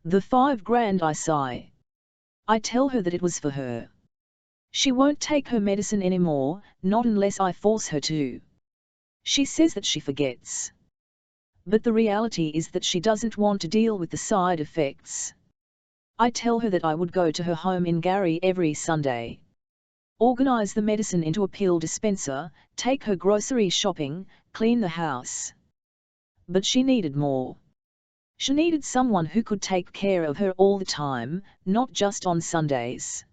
The $5,000, I sigh. I tell her that it was for her. She won't take her medicine anymore, not unless I force her to. She says that she forgets. But the reality is that she doesn't want to deal with the side effects. I tell her that I would go to her home in Gary every Sunday. Organize the medicine into a pill dispenser, take her grocery shopping, clean the house. But she needed more. She needed someone who could take care of her all the time, not just on Sundays.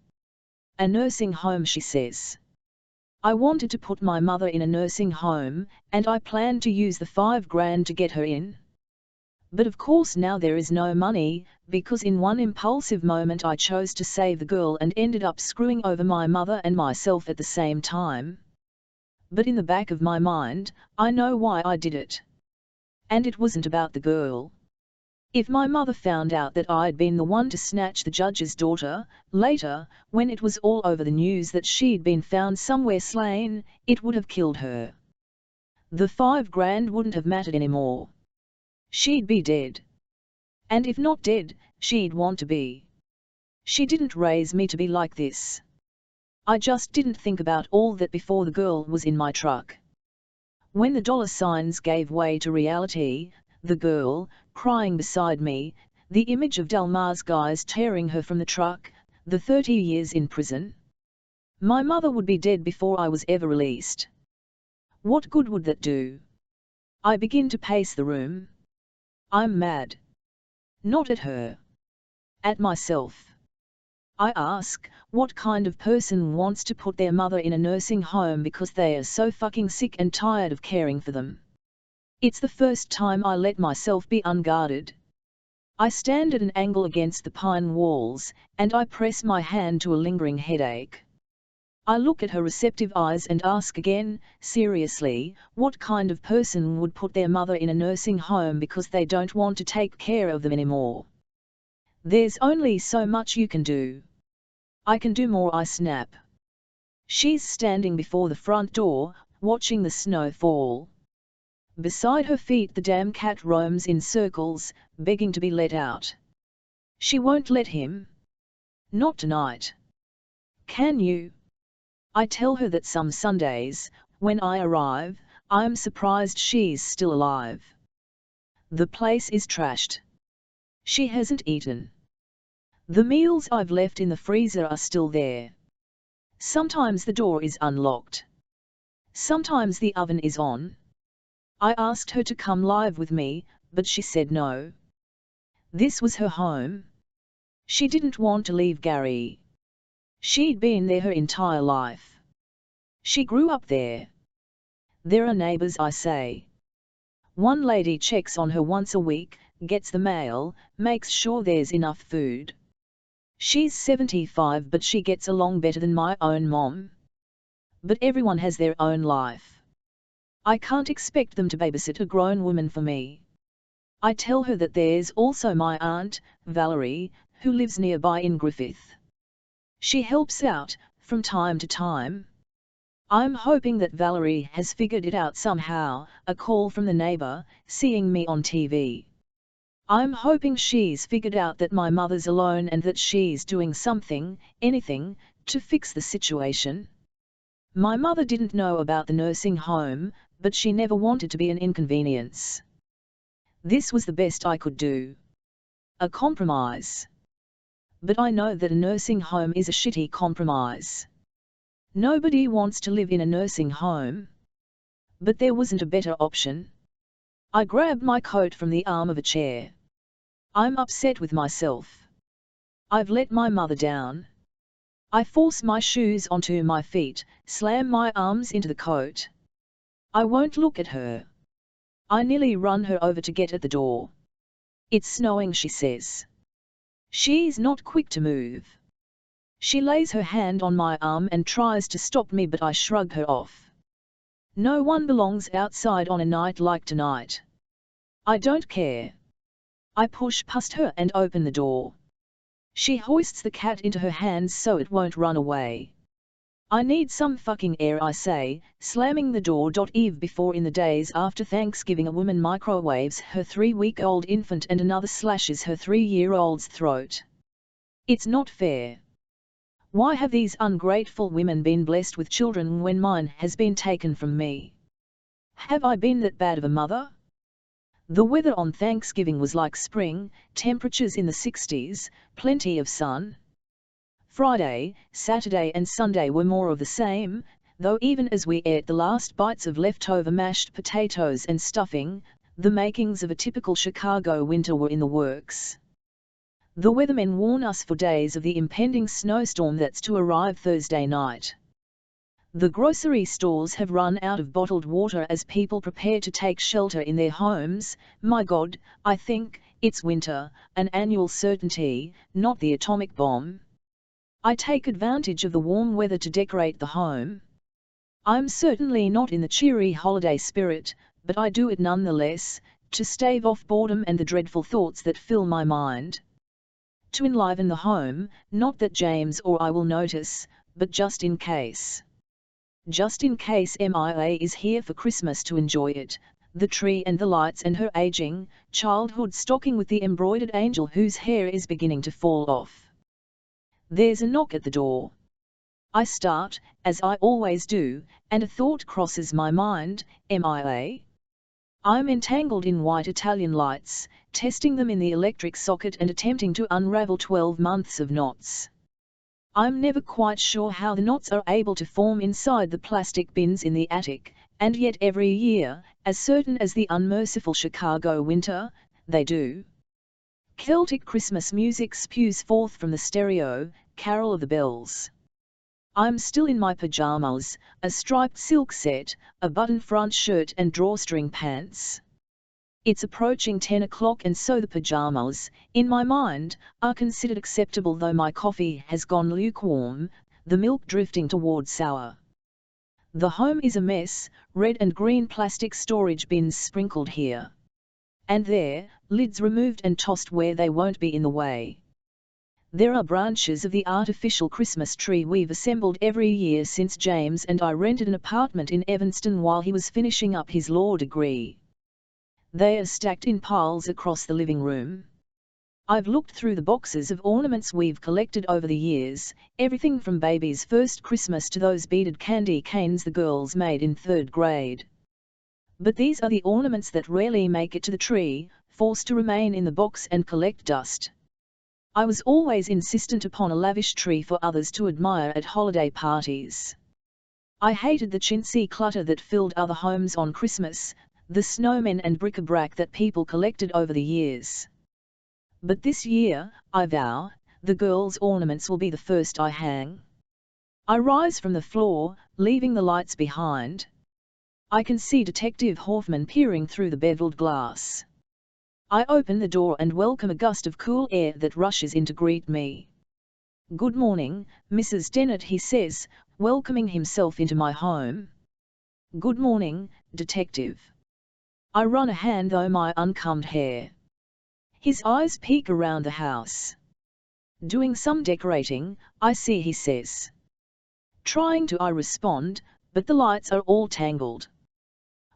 A nursing home, she says. I wanted to put my mother in a nursing home, and I planned to use the $5,000 to get her in. But of course now there is no money, because in one impulsive moment I chose to save the girl and ended up screwing over my mother and myself at the same time. But in the back of my mind, I know why I did it. And it wasn't about the girl. If my mother found out that I'd been the one to snatch the judge's daughter, later, when it was all over the news that she'd been found somewhere slain, it would have killed her. The $5,000 wouldn't have mattered anymore. She'd be dead. And if not dead, she'd want to be. She didn't raise me to be like this. I just didn't think about all that before the girl was in my truck. When the dollar signs gave way to reality, the girl, crying beside me, the image of Delmar's guys tearing her from the truck, the 30 years in prison. My mother would be dead before I was ever released. What good would that do? I begin to pace the room. I'm mad. Not at her. At myself. I ask, what kind of person wants to put their mother in a nursing home because they are so fucking sick and tired of caring for them? It's the first time I let myself be unguarded. I stand at an angle against the pine walls, and I press my hand to a lingering headache. I look at her receptive eyes and ask again, seriously, what kind of person would put their mother in a nursing home because they don't want to take care of them anymore? There's only so much you can do. I can do more, I snap. She's standing before the front door, watching the snow fall. Beside her feet the damn cat roams in circles, begging to be let out. She won't let him. Not tonight. Can you? I tell her that some Sundays, when I arrive, I'm surprised she's still alive. The place is trashed. She hasn't eaten. The meals I've left in the freezer are still there. Sometimes the door is unlocked. Sometimes the oven is on. I asked her to come live with me, but she said no. This was her home. She didn't want to leave Gary. She'd been there her entire life. She grew up there. There are neighbors, I say. One lady checks on her once a week, gets the mail, makes sure there's enough food. She's 75 but she gets along better than my own mom. But everyone has their own life. I can't expect them to babysit a grown woman for me. I tell her that there's also my aunt, Valerie, who lives nearby in Griffith. She helps out, from time to time. I'm hoping that Valerie has figured it out somehow, a call from the neighbor, seeing me on TV. I'm hoping she's figured out that my mother's alone and that she's doing something, anything, to fix the situation. My mother didn't know about the nursing home, but she never wanted to be an inconvenience. This was the best I could do. A compromise. But I know that a nursing home is a shitty compromise. Nobody wants to live in a nursing home. But there wasn't a better option. I grabbed my coat from the arm of a chair. I'm upset with myself. I've let my mother down. I force my shoes onto my feet, slam my arms into the coat. I won't look at her. I nearly run her over to get at the door. It's snowing, she says. She's not quick to move. She lays her hand on my arm and tries to stop me, but I shrug her off. No one belongs outside on a night like tonight. I don't care. I push past her and open the door. She hoists the cat into her hands so it won't run away. I need some fucking air, I say, slamming the door. Eve before in the days after Thanksgiving a woman microwaves her 3-week-old infant and another slashes her 3-year-old's throat. It's not fair. Why have these ungrateful women been blessed with children when mine has been taken from me? Have I been that bad of a mother? The weather on Thanksgiving was like spring, temperatures in the 60s, plenty of sun. Friday, Saturday and Sunday were more of the same, though even as we ate the last bites of leftover mashed potatoes and stuffing, the makings of a typical Chicago winter were in the works. The weathermen warn us for days of the impending snowstorm that's to arrive Thursday night. The grocery stores have run out of bottled water as people prepare to take shelter in their homes. My God, I think it's winter, an annual certainty, not the atomic bomb. I take advantage of the warm weather to decorate the home. I'm certainly not in the cheery holiday spirit, but I do it nonetheless, to stave off boredom and the dreadful thoughts that fill my mind. To enliven the home, not that James or I will notice, but just in case. Just in case Mia is here for Christmas to enjoy it, the tree and the lights and her aging, childhood stocking with the embroidered angel whose hair is beginning to fall off. There's a knock at the door. I start, as I always do, and a thought crosses my mind, Mia? I'm entangled in white Italian lights, testing them in the electric socket and attempting to unravel 12 months of knots. I'm never quite sure how the knots are able to form inside the plastic bins in the attic, and yet every year, as certain as the unmerciful Chicago winter, they do. Celtic Christmas music spews forth from the stereo, Carol of the Bells. I'm still in my pajamas, a striped silk set, a button front shirt and drawstring pants. It's approaching 10 o'clock and so the pajamas, in my mind, are considered acceptable though my coffee has gone lukewarm, the milk drifting towards sour. The home is a mess, red and green plastic storage bins sprinkled here and there, lids removed and tossed where they won't be in the way. There are branches of the artificial Christmas tree we've assembled every year since James and I rented an apartment in Evanston while he was finishing up his law degree. They are stacked in piles across the living room. I've looked through the boxes of ornaments we've collected over the years, everything from baby's first Christmas to those beaded candy canes the girls made in 3rd grade. But these are the ornaments that rarely make it to the tree, forced to remain in the box and collect dust. I was always insistent upon a lavish tree for others to admire at holiday parties. I hated the chintzy clutter that filled other homes on Christmas, the snowmen and bric-a-brac that people collected over the years. But this year, I vow, the girls' ornaments will be the first I hang. I rise from the floor, leaving the lights behind. I can see Detective Hoffman peering through the beveled glass. I open the door and welcome a gust of cool air that rushes in to greet me. "Good morning, Mrs. Dennett," he says, welcoming himself into my home. "Good morning, Detective." I run a hand through my uncombed hair. His eyes peek around the house. "Doing some decorating, I see," he says. Trying to, I respond, but the lights are all tangled.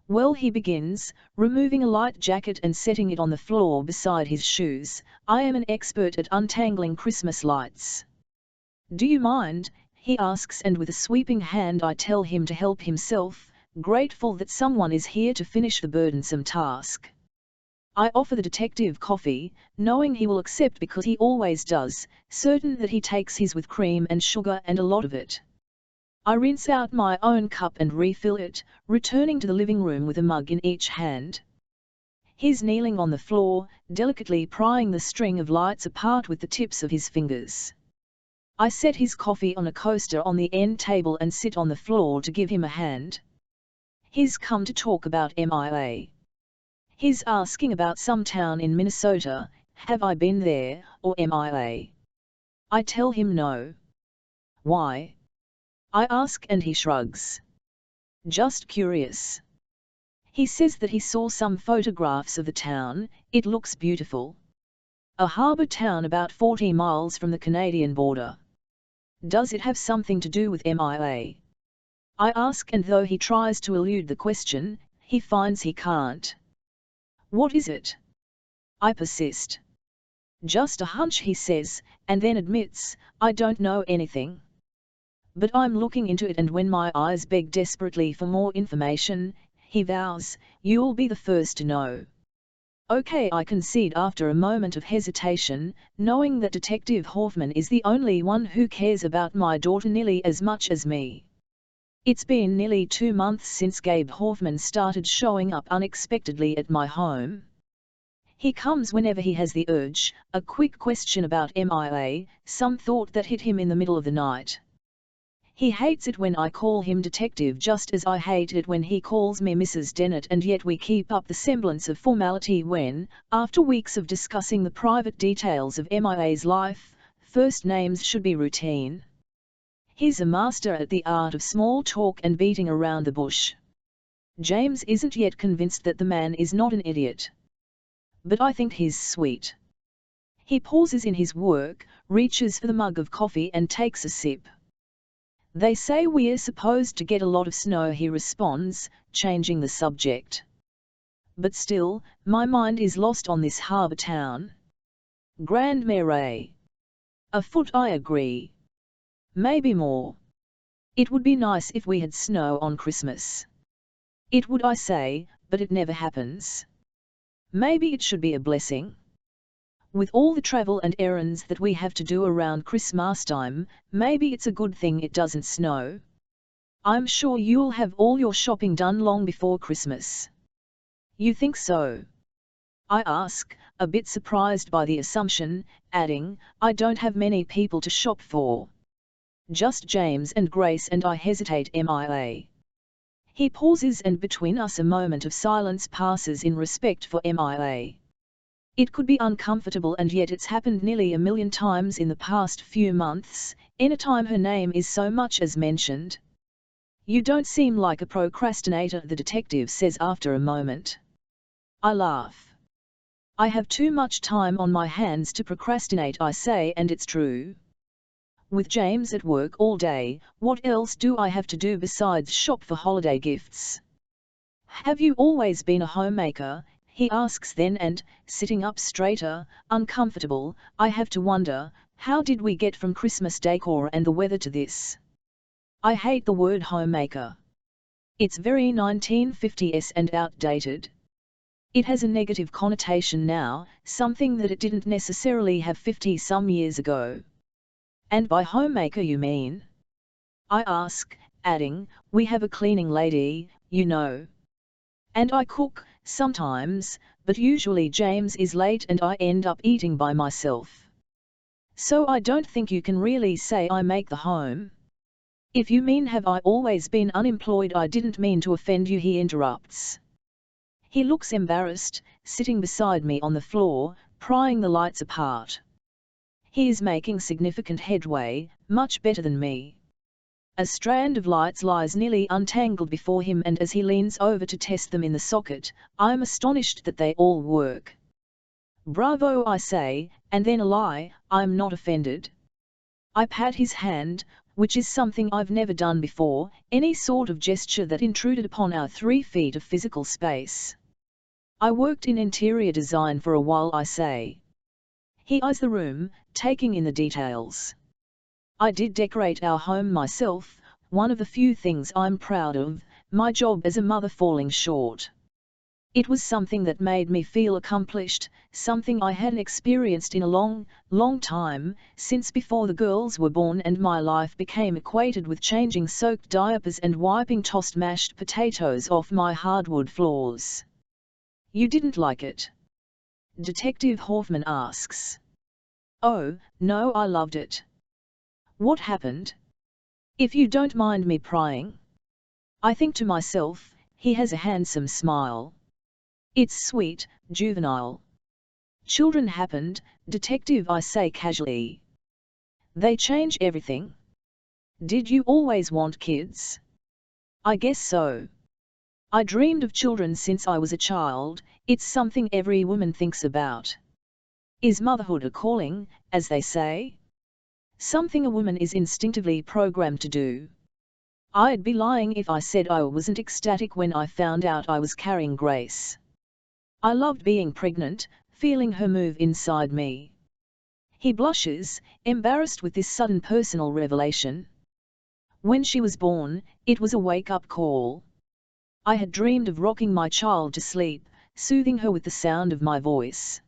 "Well," he begins, removing a light jacket and setting it on the floor beside his shoes, "I am an expert at untangling Christmas lights." "Do you mind?" he asks, and with a sweeping hand I tell him to help himself, grateful that someone is here to finish the burdensome task. I offer the detective coffee, knowing he will accept because he always does, certain that he takes his with cream and sugar and a lot of it. I rinse out my own cup and refill it, returning to the living room with a mug in each hand. He's kneeling on the floor, delicately prying the string of lights apart with the tips of his fingers. I set his coffee on a coaster on the end table and sit on the floor to give him a hand. He's come to talk about MIA. He's asking about some town in Minnesota, have I been there, or MIA? I tell him no. "Why?" I ask and he shrugs. "Just curious." He says that he saw some photographs of the town, it looks beautiful. A harbour town about 40 miles from the Canadian border. Does it have something to do with MIA? I ask, and though he tries to elude the question, he finds he can't. "What is it?" I persist. "Just a hunch," he says, and then admits, "I don't know anything. But I'm looking into it, and when my eyes beg desperately for more information, he vows, you'll be the first to know." "Okay," I concede after a moment of hesitation, knowing that Detective Hoffman is the only one who cares about my daughter nearly as much as me. It's been nearly 2 months since Gabe Hoffman started showing up unexpectedly at my home. He comes whenever he has the urge, a quick question about MIA, some thought that hit him in the middle of the night. He hates it when I call him detective, just as I hate it when he calls me Mrs. Dennett, and yet we keep up the semblance of formality when, after weeks of discussing the private details of MIA's life, first names should be routine. He's a master at the art of small talk and beating around the bush. James isn't yet convinced that the man is not an idiot. But I think he's sweet. He pauses in his work, reaches for the mug of coffee and takes a sip. "They say we're supposed to get a lot of snow," he responds, changing the subject. But still, my mind is lost on this harbour town. Grand Marais. A foot, I agree. Maybe more. It would be nice if we had snow on Christmas. It would, I say, but it never happens. Maybe it should be a blessing. With all the travel and errands that we have to do around Christmas time, maybe it's a good thing it doesn't snow. I'm sure you'll have all your shopping done long before Christmas. You think so? I ask, a bit surprised by the assumption, adding, I don't have many people to shop for. Just James and Grace, and I hesitate. MIA. He pauses and between us a moment of silence passes in respect for MIA. It could be uncomfortable and yet it's happened nearly a million times in the past few months, anytime her name is so much as mentioned. You don't seem like a procrastinator, the detective says after a moment. I laugh. I have too much time on my hands to procrastinate, I say, and it's true. With James at work all day, what else do I have to do besides shop for holiday gifts? Have you always been a homemaker? He asks then, and, sitting up straighter, uncomfortable, I have to wonder, how did we get from Christmas decor and the weather to this? I hate the word homemaker. It's very 1950s and outdated. It has a negative connotation now, something that it didn't necessarily have 50-some years ago. And by homemaker you mean? I ask, adding, we have a cleaning lady, you know. And I cook, sometimes, but usually James is late and I end up eating by myself. So I don't think you can really say I make the home. If you mean have I always been unemployed, I didn't mean to offend you, he interrupts. He looks embarrassed, sitting beside me on the floor, prying the lights apart. He is making significant headway, much better than me. A strand of lights lies nearly untangled before him, and as he leans over to test them in the socket, I am astonished that they all work. Bravo, I say, and then a lie, I'm not offended. I pat his hand, which is something I've never done before, any sort of gesture that intruded upon our 3 feet of physical space. I worked in interior design for a while, I say. He eyes the room, taking in the details. I did decorate our home myself, one of the few things I'm proud of, my job as a mother falling short. It was something that made me feel accomplished, something I hadn't experienced in a long, long time, since before the girls were born and my life became equated with changing soaked diapers and wiping tossed mashed potatoes off my hardwood floors. You didn't like it? Detective Hoffman asks. Oh, no, I loved it. What happened? If you don't mind me prying. I think to myself, he has a handsome smile. It's sweet, juvenile. Children happened, detective, I say casually. They change everything. Did you always want kids? I guess so. I dreamed of children since I was a child, it's something every woman thinks about. Is motherhood a calling, as they say? Something a woman is instinctively programmed to do. I'd be lying if I said I wasn't ecstatic when I found out I was carrying Grace. I loved being pregnant, feeling her move inside me. He blushes, embarrassed with this sudden personal revelation. When she was born, it was a wake-up call. I had dreamed of rocking my child to sleep, soothing her with the sound of my voice.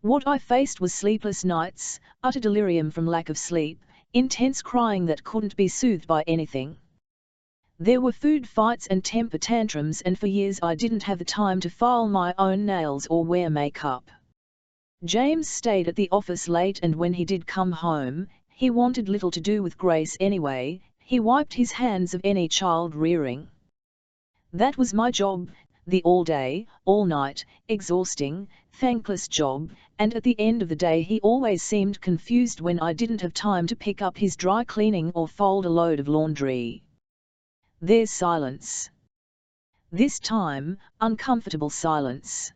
What I faced was sleepless nights, utter delirium from lack of sleep, intense crying that couldn't be soothed by anything. There were food fights and temper tantrums, and for years I didn't have the time to file my own nails or wear makeup. James stayed at the office late, and when he did come home, he wanted little to do with Grace anyway. He wiped his hands of any child rearing. That was my job, the all-day, all-night, exhausting, thankless job, and at the end of the day he always seemed confused when I didn't have time to pick up his dry cleaning or fold a load of laundry. There's silence. This time, uncomfortable silence.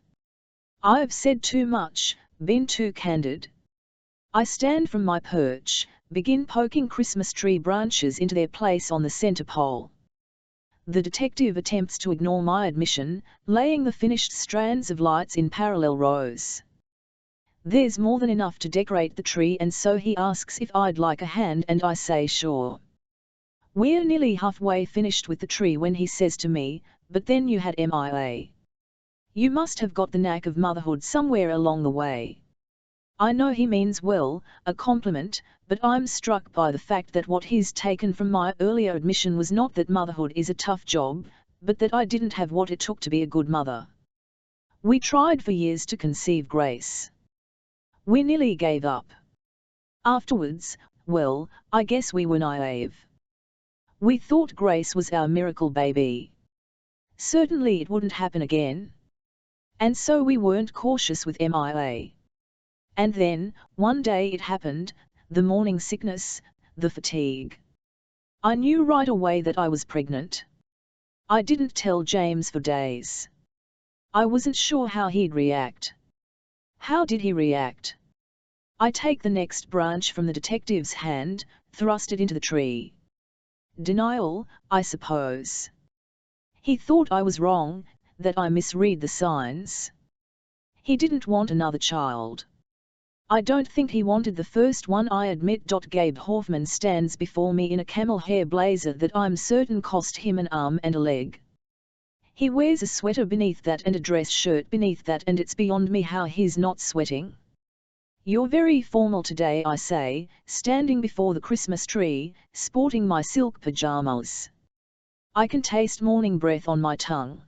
I've said too much, been too candid. I stand from my perch, begin poking Christmas tree branches into their place on the center pole. The detective attempts to ignore my admission, laying the finished strands of lights in parallel rows. There's more than enough to decorate the tree, and so he asks if I'd like a hand, and I say sure. We're nearly halfway finished with the tree when he says to me, but then you had MIA. You must have got the knack of motherhood somewhere along the way. I know he means well, a compliment, but I'm struck by the fact that what he's taken from my earlier admission was not that motherhood is a tough job, but that I didn't have what it took to be a good mother. We tried for years to conceive Grace. We nearly gave up. Afterwards, well, I guess we were naive. We thought Grace was our miracle baby. Certainly it wouldn't happen again. And so we weren't cautious with MIA. And then, one day it happened, the morning sickness, the fatigue. I knew right away that I was pregnant. I didn't tell James for days. I wasn't sure how he'd react. How did he react? I take the next branch from the detective's hand, thrust it into the tree. Denial, I suppose. He thought I was wrong, that I misread the signs. He didn't want another child. I don't think he wanted the first one, I admit. Gabe Hoffman stands before me in a camel hair blazer that I'm certain cost him an arm and a leg. He wears a sweater beneath that and a dress shirt beneath that, and it's beyond me how he's not sweating. You're very formal today, I say, standing before the Christmas tree, sporting my silk pajamas. I can taste morning breath on my tongue.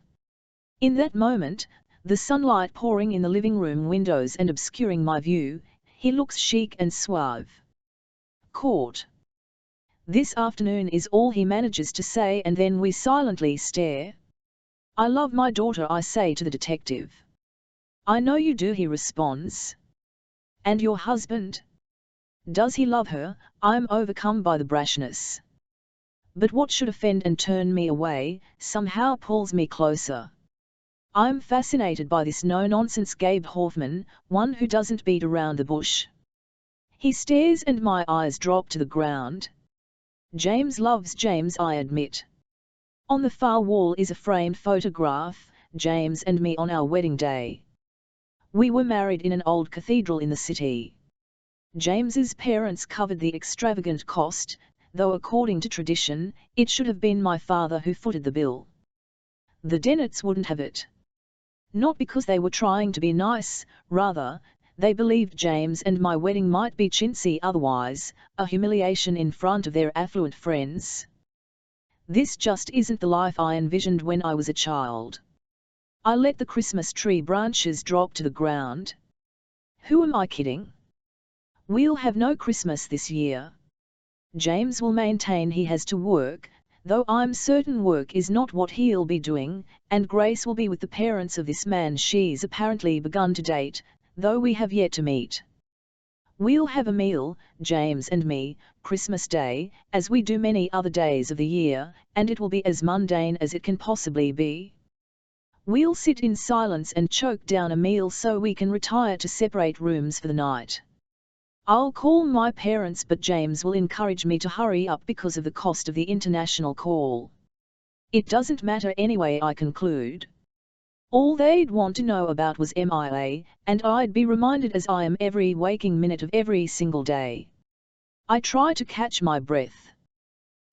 In that moment, the sunlight pouring in the living room windows and obscuring my view, he looks chic and suave. Court. This afternoon is all he manages to say, and then we silently stare. I love my daughter, I say to the detective. I know you do, he responds. And your husband? Does he love her? I'm overcome by the brashness. But what should offend and turn me away, somehow pulls me closer. I'm fascinated by this no-nonsense Gabe Hoffman, one who doesn't beat around the bush. He stares and my eyes drop to the ground. James loves James, I admit. On the far wall is a framed photograph, James and me on our wedding day. We were married in an old cathedral in the city. James's parents covered the extravagant cost, though according to tradition, it should have been my father who footed the bill. The Dennetts wouldn't have it. Not because they were trying to be nice, rather, they believed James and my wedding might be chintzy otherwise, a humiliation in front of their affluent friends. This just isn't the life I envisioned when I was a child. I let the Christmas tree branches drop to the ground. Who am I kidding? We'll have no Christmas this year. James will maintain he has to work, though I'm certain work is not what he'll be doing, and Grace will be with the parents of this man she's apparently begun to date, though we have yet to meet. We'll have a meal, James and me, Christmas Day, as we do many other days of the year, and it will be as mundane as it can possibly be. We'll sit in silence and choke down a meal so we can retire to separate rooms for the night. I'll call my parents, but James will encourage me to hurry up because of the cost of the international call. It doesn't matter anyway, I conclude. All they'd want to know about was MIA, and I'd be reminded as I am every waking minute of every single day. I try to catch my breath.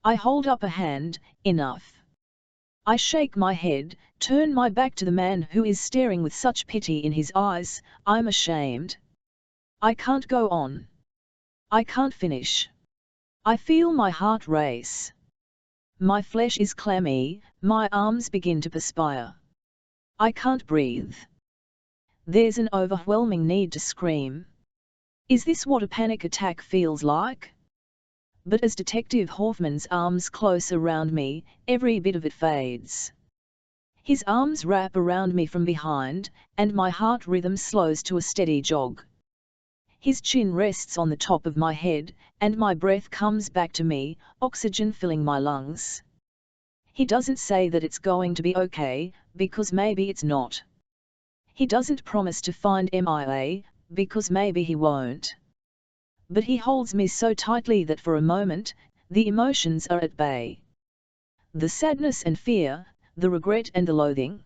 I hold up a hand, enough. I shake my head, turn my back to the man who is staring with such pity in his eyes. I'm ashamed. I can't go on. I can't finish. I feel my heart race. My flesh is clammy, my arms begin to perspire. I can't breathe. There's an overwhelming need to scream. Is this what a panic attack feels like? But as Detective Hoffman's arms close around me, every bit of it fades. His arms wrap around me from behind, and my heart rhythm slows to a steady jog. His chin rests on the top of my head, and my breath comes back to me, oxygen filling my lungs. He doesn't say that it's going to be okay, because maybe it's not. He doesn't promise to find MIA, because maybe he won't. But he holds me so tightly that for a moment, the emotions are at bay. The sadness and fear, the regret and the loathing.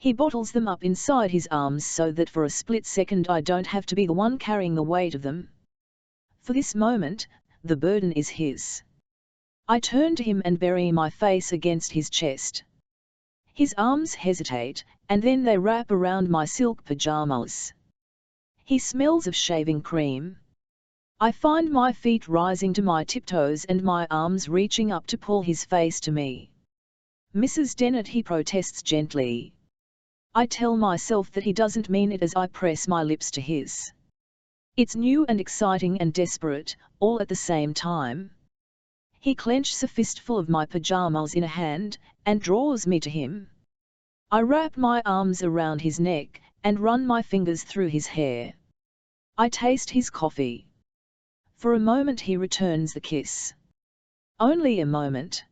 He bottles them up inside his arms so that for a split second I don't have to be the one carrying the weight of them. For this moment, the burden is his. I turn to him and bury my face against his chest. His arms hesitate, and then they wrap around my silk pajamas. He smells of shaving cream. I find my feet rising to my tiptoes and my arms reaching up to pull his face to me. Mrs. Dennett, he protests gently. I tell myself that he doesn't mean it as I press my lips to his. It's new and exciting and desperate, all at the same time. He clenches a fistful of my pajamas in a hand, and draws me to him. I wrap my arms around his neck, and run my fingers through his hair. I taste his coffee. For a moment he returns the kiss. Only a moment.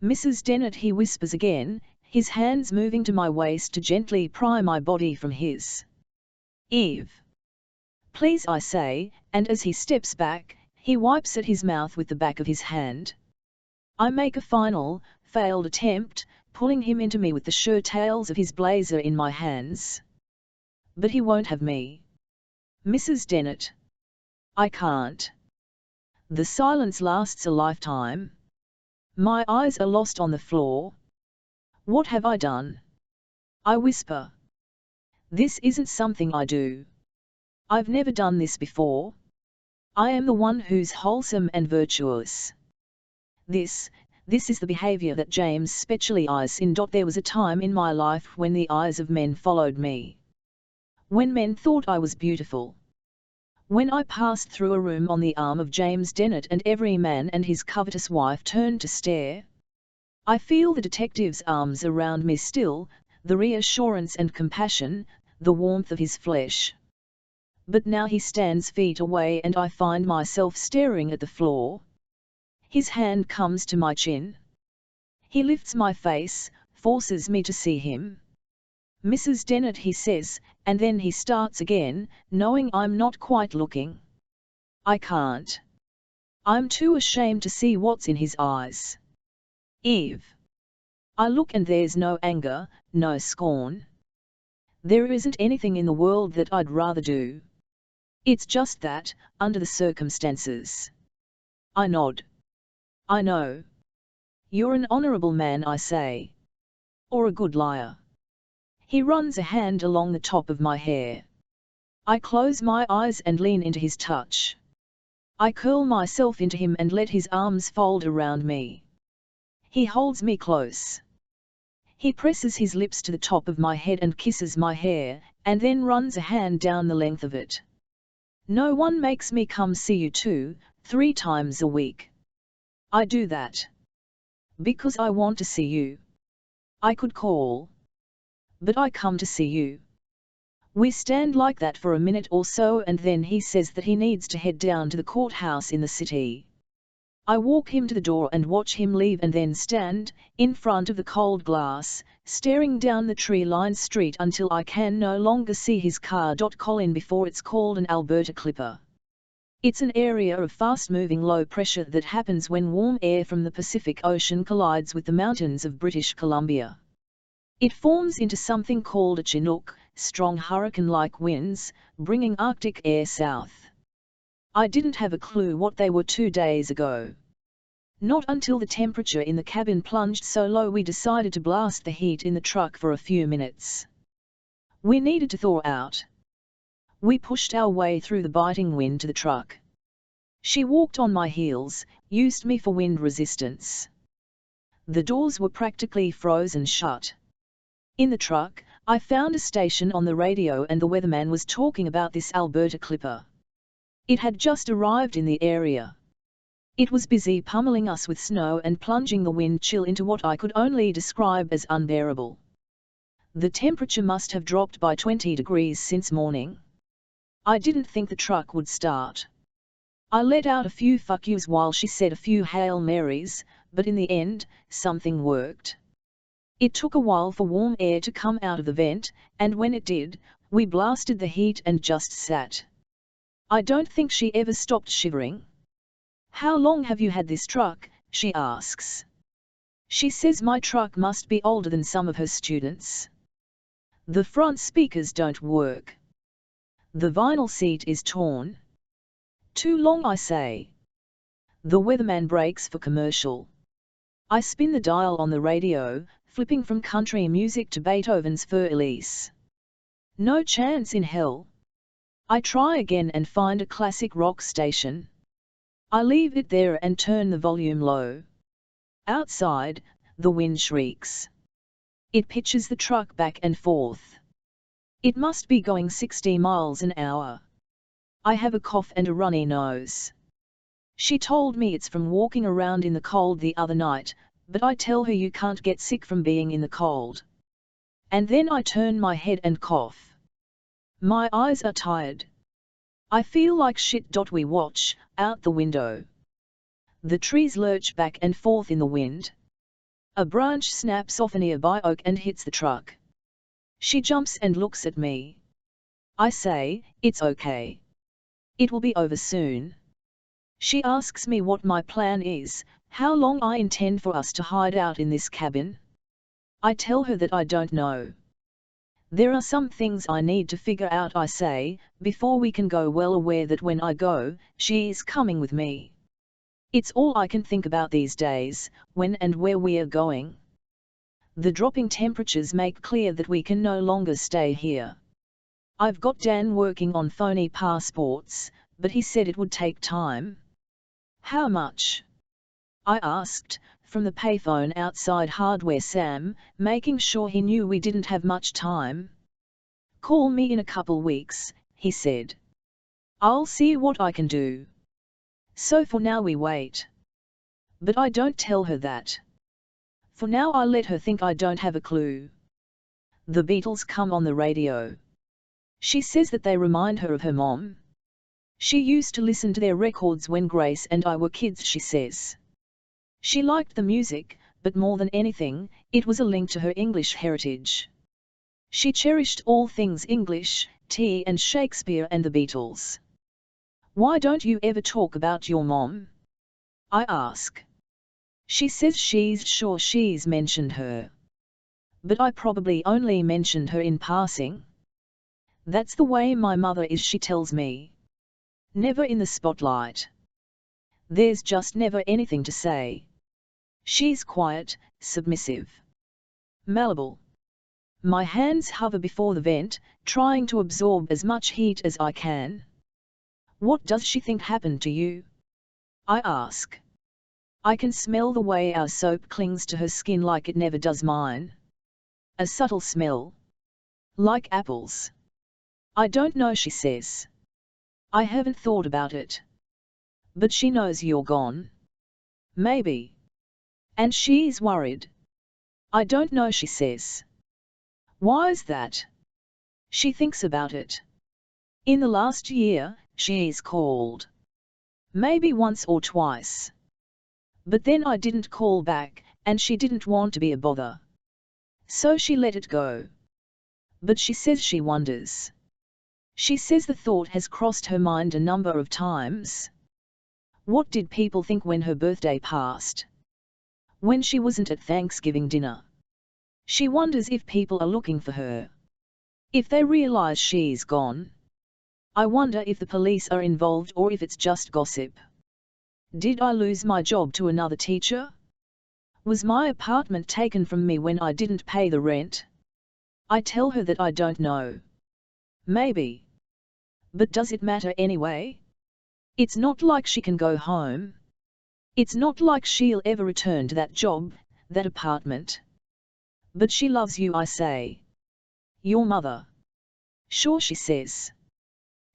Mrs. Dennett, he whispers again, his hands moving to my waist to gently pry my body from his. Eve. Please, I say, and as he steps back, he wipes at his mouth with the back of his hand. I make a final, failed attempt, pulling him into me with the shirt tails of his blazer in my hands. But he won't have me. Mrs. Dennett. I can't. The silence lasts a lifetime. My eyes are lost on the floor. What have I done? I whisper. This isn't something I do. I've never done this before. I am the one who's wholesome and virtuous. This is the behavior that James specializes in. There was a time in my life when the eyes of men followed me. When men thought I was beautiful. When I passed through a room on the arm of James Dennett and every man and his covetous wife turned to stare. I feel the detective's arms around me still, the reassurance and compassion, the warmth of his flesh. But now he stands feet away and I find myself staring at the floor. His hand comes to my chin. He lifts my face, forces me to see him. Mrs. Dennett, he says, and then he starts again, knowing I'm not quite looking. I can't. I'm too ashamed to see what's in his eyes. Eve. I look and there's no anger, no scorn. There isn't anything in the world that I'd rather do. It's just that, under the circumstances. I nod. I know. You're an honorable man, I say. Or a good liar. He runs a hand along the top of my hair. I close my eyes and lean into his touch. I curl myself into him and let his arms fold around me. He holds me close. He presses his lips to the top of my head and kisses my hair, and then runs a hand down the length of it. No one makes me come see you 2-3 times a week. I do that because I want to see you. I could call. But I come to see you. We stand like that for a minute or so and then he says that he needs to head down to the courthouse in the city. I walk him to the door and watch him leave and then stand, in front of the cold glass, staring down the tree-lined street until I can no longer see his car. Call in before it's called an Alberta Clipper. It's an area of fast-moving low pressure that happens when warm air from the Pacific Ocean collides with the mountains of British Columbia. It forms into something called a Chinook, strong hurricane-like winds, bringing Arctic air south. I didn't have a clue what they were 2 days ago. Not until the temperature in the cabin plunged so low we decided to blast the heat in the truck for a few minutes. We needed to thaw out. We pushed our way through the biting wind to the truck. She walked on my heels, used me for wind resistance. The doors were practically frozen shut. In the truck, I found a station on the radio and the weatherman was talking about this Alberta Clipper. It had just arrived in the area. It was busy pummeling us with snow and plunging the wind chill into what I could only describe as unbearable. The temperature must have dropped by 20 degrees since morning. I didn't think the truck would start. I let out a few fuck yous while she said a few Hail Marys, but in the end, something worked. It took a while for warm air to come out of the vent, and when it did, we blasted the heat and just sat. I don't think she ever stopped shivering. How long have you had this truck? She asks. She says my truck must be older than some of her students. The front speakers don't work. The vinyl seat is torn. Too long, I say. The weatherman breaks for commercial. I spin the dial on the radio, flipping from country music to Beethoven's Für Elise. No chance in hell. I try again and find a classic rock station. I leave it there and turn the volume low. Outside, the wind shrieks. It pitches the truck back and forth. It must be going 60 miles an hour. I have a cough and a runny nose. She told me it's from walking around in the cold the other night, but I tell her you can't get sick from being in the cold. And then I turn my head and cough. My eyes are tired. I feel like shit. We watch, out the window. The trees lurch back and forth in the wind. A branch snaps off a nearby oak and hits the truck. She jumps and looks at me. I say, it's okay. It will be over soon. She asks me what my plan is, how long I intend for us to hide out in this cabin. I tell her that I don't know. There are some things I need to figure out, I say, before we can go, well aware that when I go, she is coming with me. It's all I can think about these days, when and where we are going. The dropping temperatures make clear that we can no longer stay here. I've got Dan working on phony passports, but he said it would take time. How much? I asked, from the payphone outside Hardware Sam, making sure he knew we didn't have much time. Call me in a couple weeks, he said. I'll see what I can do. So for now we wait. But I don't tell her that. For now I let her think I don't have a clue. The Beatles come on the radio. She says that they remind her of her mom. She used to listen to their records when Grace and I were kids, she says. She liked the music, but more than anything, it was a link to her English heritage. She cherished all things English, tea and Shakespeare and the Beatles. Why don't you ever talk about your mom? I ask. She says she's sure she's mentioned her. But I probably only mentioned her in passing. That's the way my mother is, she tells me. Never in the spotlight. There's just never anything to say. She's quiet, submissive. Malleable. My hands hover before the vent, trying to absorb as much heat as I can. What does she think happened to you? I ask. I can smell the way our soap clings to her skin like it never does mine. A subtle smell. Like apples. I don't know, she says. I haven't thought about it. But she knows you're gone. Maybe. And she's worried. I don't know, she says. Why's that? She thinks about it. In the last year, she's called. Maybe once or twice. But then I didn't call back, and she didn't want to be a bother. So she let it go. But she says she wonders. She says the thought has crossed her mind a number of times. What did people think when her birthday passed? When she wasn't at Thanksgiving dinner? She wonders if people are looking for her. If they realize she's gone. I wonder if the police are involved or if it's just gossip. Did I lose my job to another teacher? Was my apartment taken from me when I didn't pay the rent? I tell her that I don't know. Maybe. But does it matter anyway? It's not like she can go home. It's not like she'll ever return to that job, that apartment. But she loves you, I say. Your mother. Sure, she says.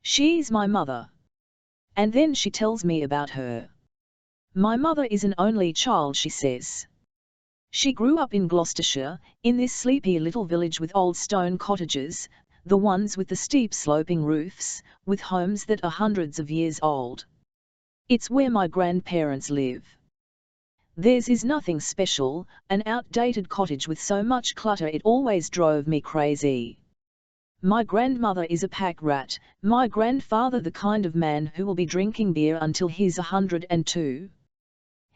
She's my mother. And then she tells me about her. My mother is an only child, she says. She grew up in Gloucestershire, in this sleepy little village with old stone cottages, the ones with the steep sloping roofs, with homes that are hundreds of years old. It's where my grandparents live. Theirs is nothing special, an outdated cottage with so much clutter it always drove me crazy. My grandmother is a pack rat, my grandfather the kind of man who will be drinking beer until he's 102.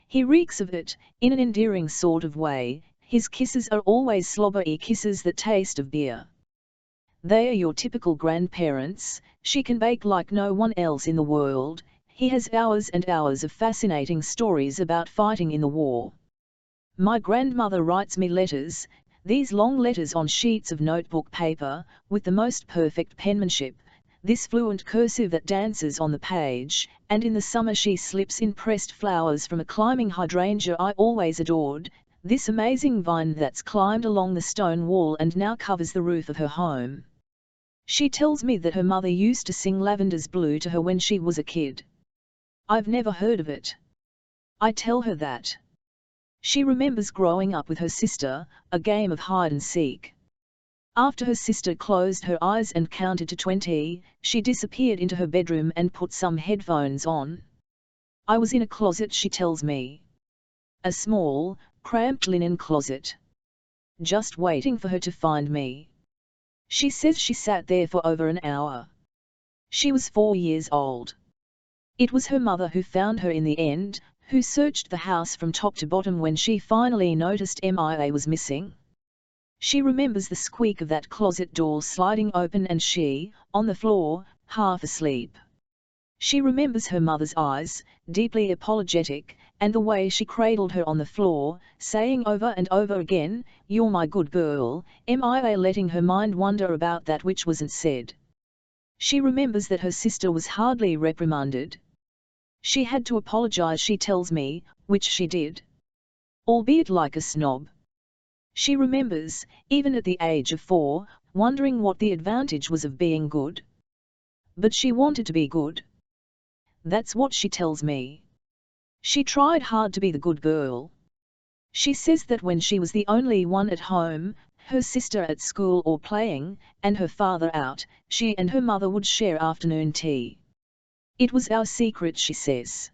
He reeks of it, in an endearing sort of way. His kisses are always slobbery kisses that taste of beer. They are your typical grandparents. She can bake like no one else in the world. He has hours and hours of fascinating stories about fighting in the war. My grandmother writes me letters, these long letters on sheets of notebook paper, with the most perfect penmanship, this fluent cursive that dances on the page, and in the summer she slips in pressed flowers from a climbing hydrangea I always adored, this amazing vine that's climbed along the stone wall and now covers the roof of her home. She tells me that her mother used to sing Lavender's Blue to her when she was a kid. I've never heard of it. I tell her that. She remembers growing up with her sister, a game of hide and seek. After her sister closed her eyes and counted to 20, she disappeared into her bedroom and put some headphones on. I was in a closet, she tells me. A small, cramped linen closet. Just waiting for her to find me. She says she sat there for over an hour. She was 4 years old. It was her mother who found her in the end, who searched the house from top to bottom when she finally noticed MIA was missing. She remembers the squeak of that closet door sliding open and she, on the floor, half asleep. She remembers her mother's eyes, deeply apologetic, and the way she cradled her on the floor, saying over and over again, "You're my good girl," MIA, letting her mind wander about that which wasn't said. She remembers that her sister was hardly reprimanded. She had to apologize, she tells me, which she did. Albeit like a snob. She remembers, even at the age of 4, wondering what the advantage was of being good. But she wanted to be good. That's what she tells me. She tried hard to be the good girl. She says that when she was the only one at home, her sister at school or playing, and her father out, she and her mother would share afternoon tea. It was our secret, she says.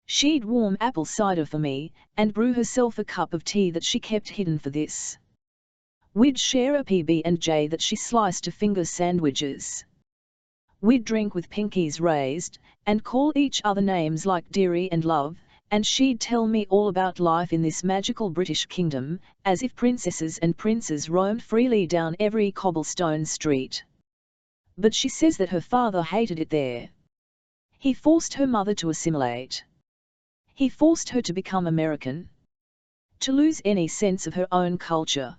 She'd warm apple cider for me, and brew herself a cup of tea that she kept hidden for this. We'd share a PB&J that she sliced to finger sandwiches. We'd drink with pinkies raised, and call each other names like dearie and love, and she'd tell me all about life in this magical British kingdom, as if princesses and princes roamed freely down every cobblestone street. But she says that her father hated it there. He forced her mother to assimilate. He forced her to become American. To lose any sense of her own culture.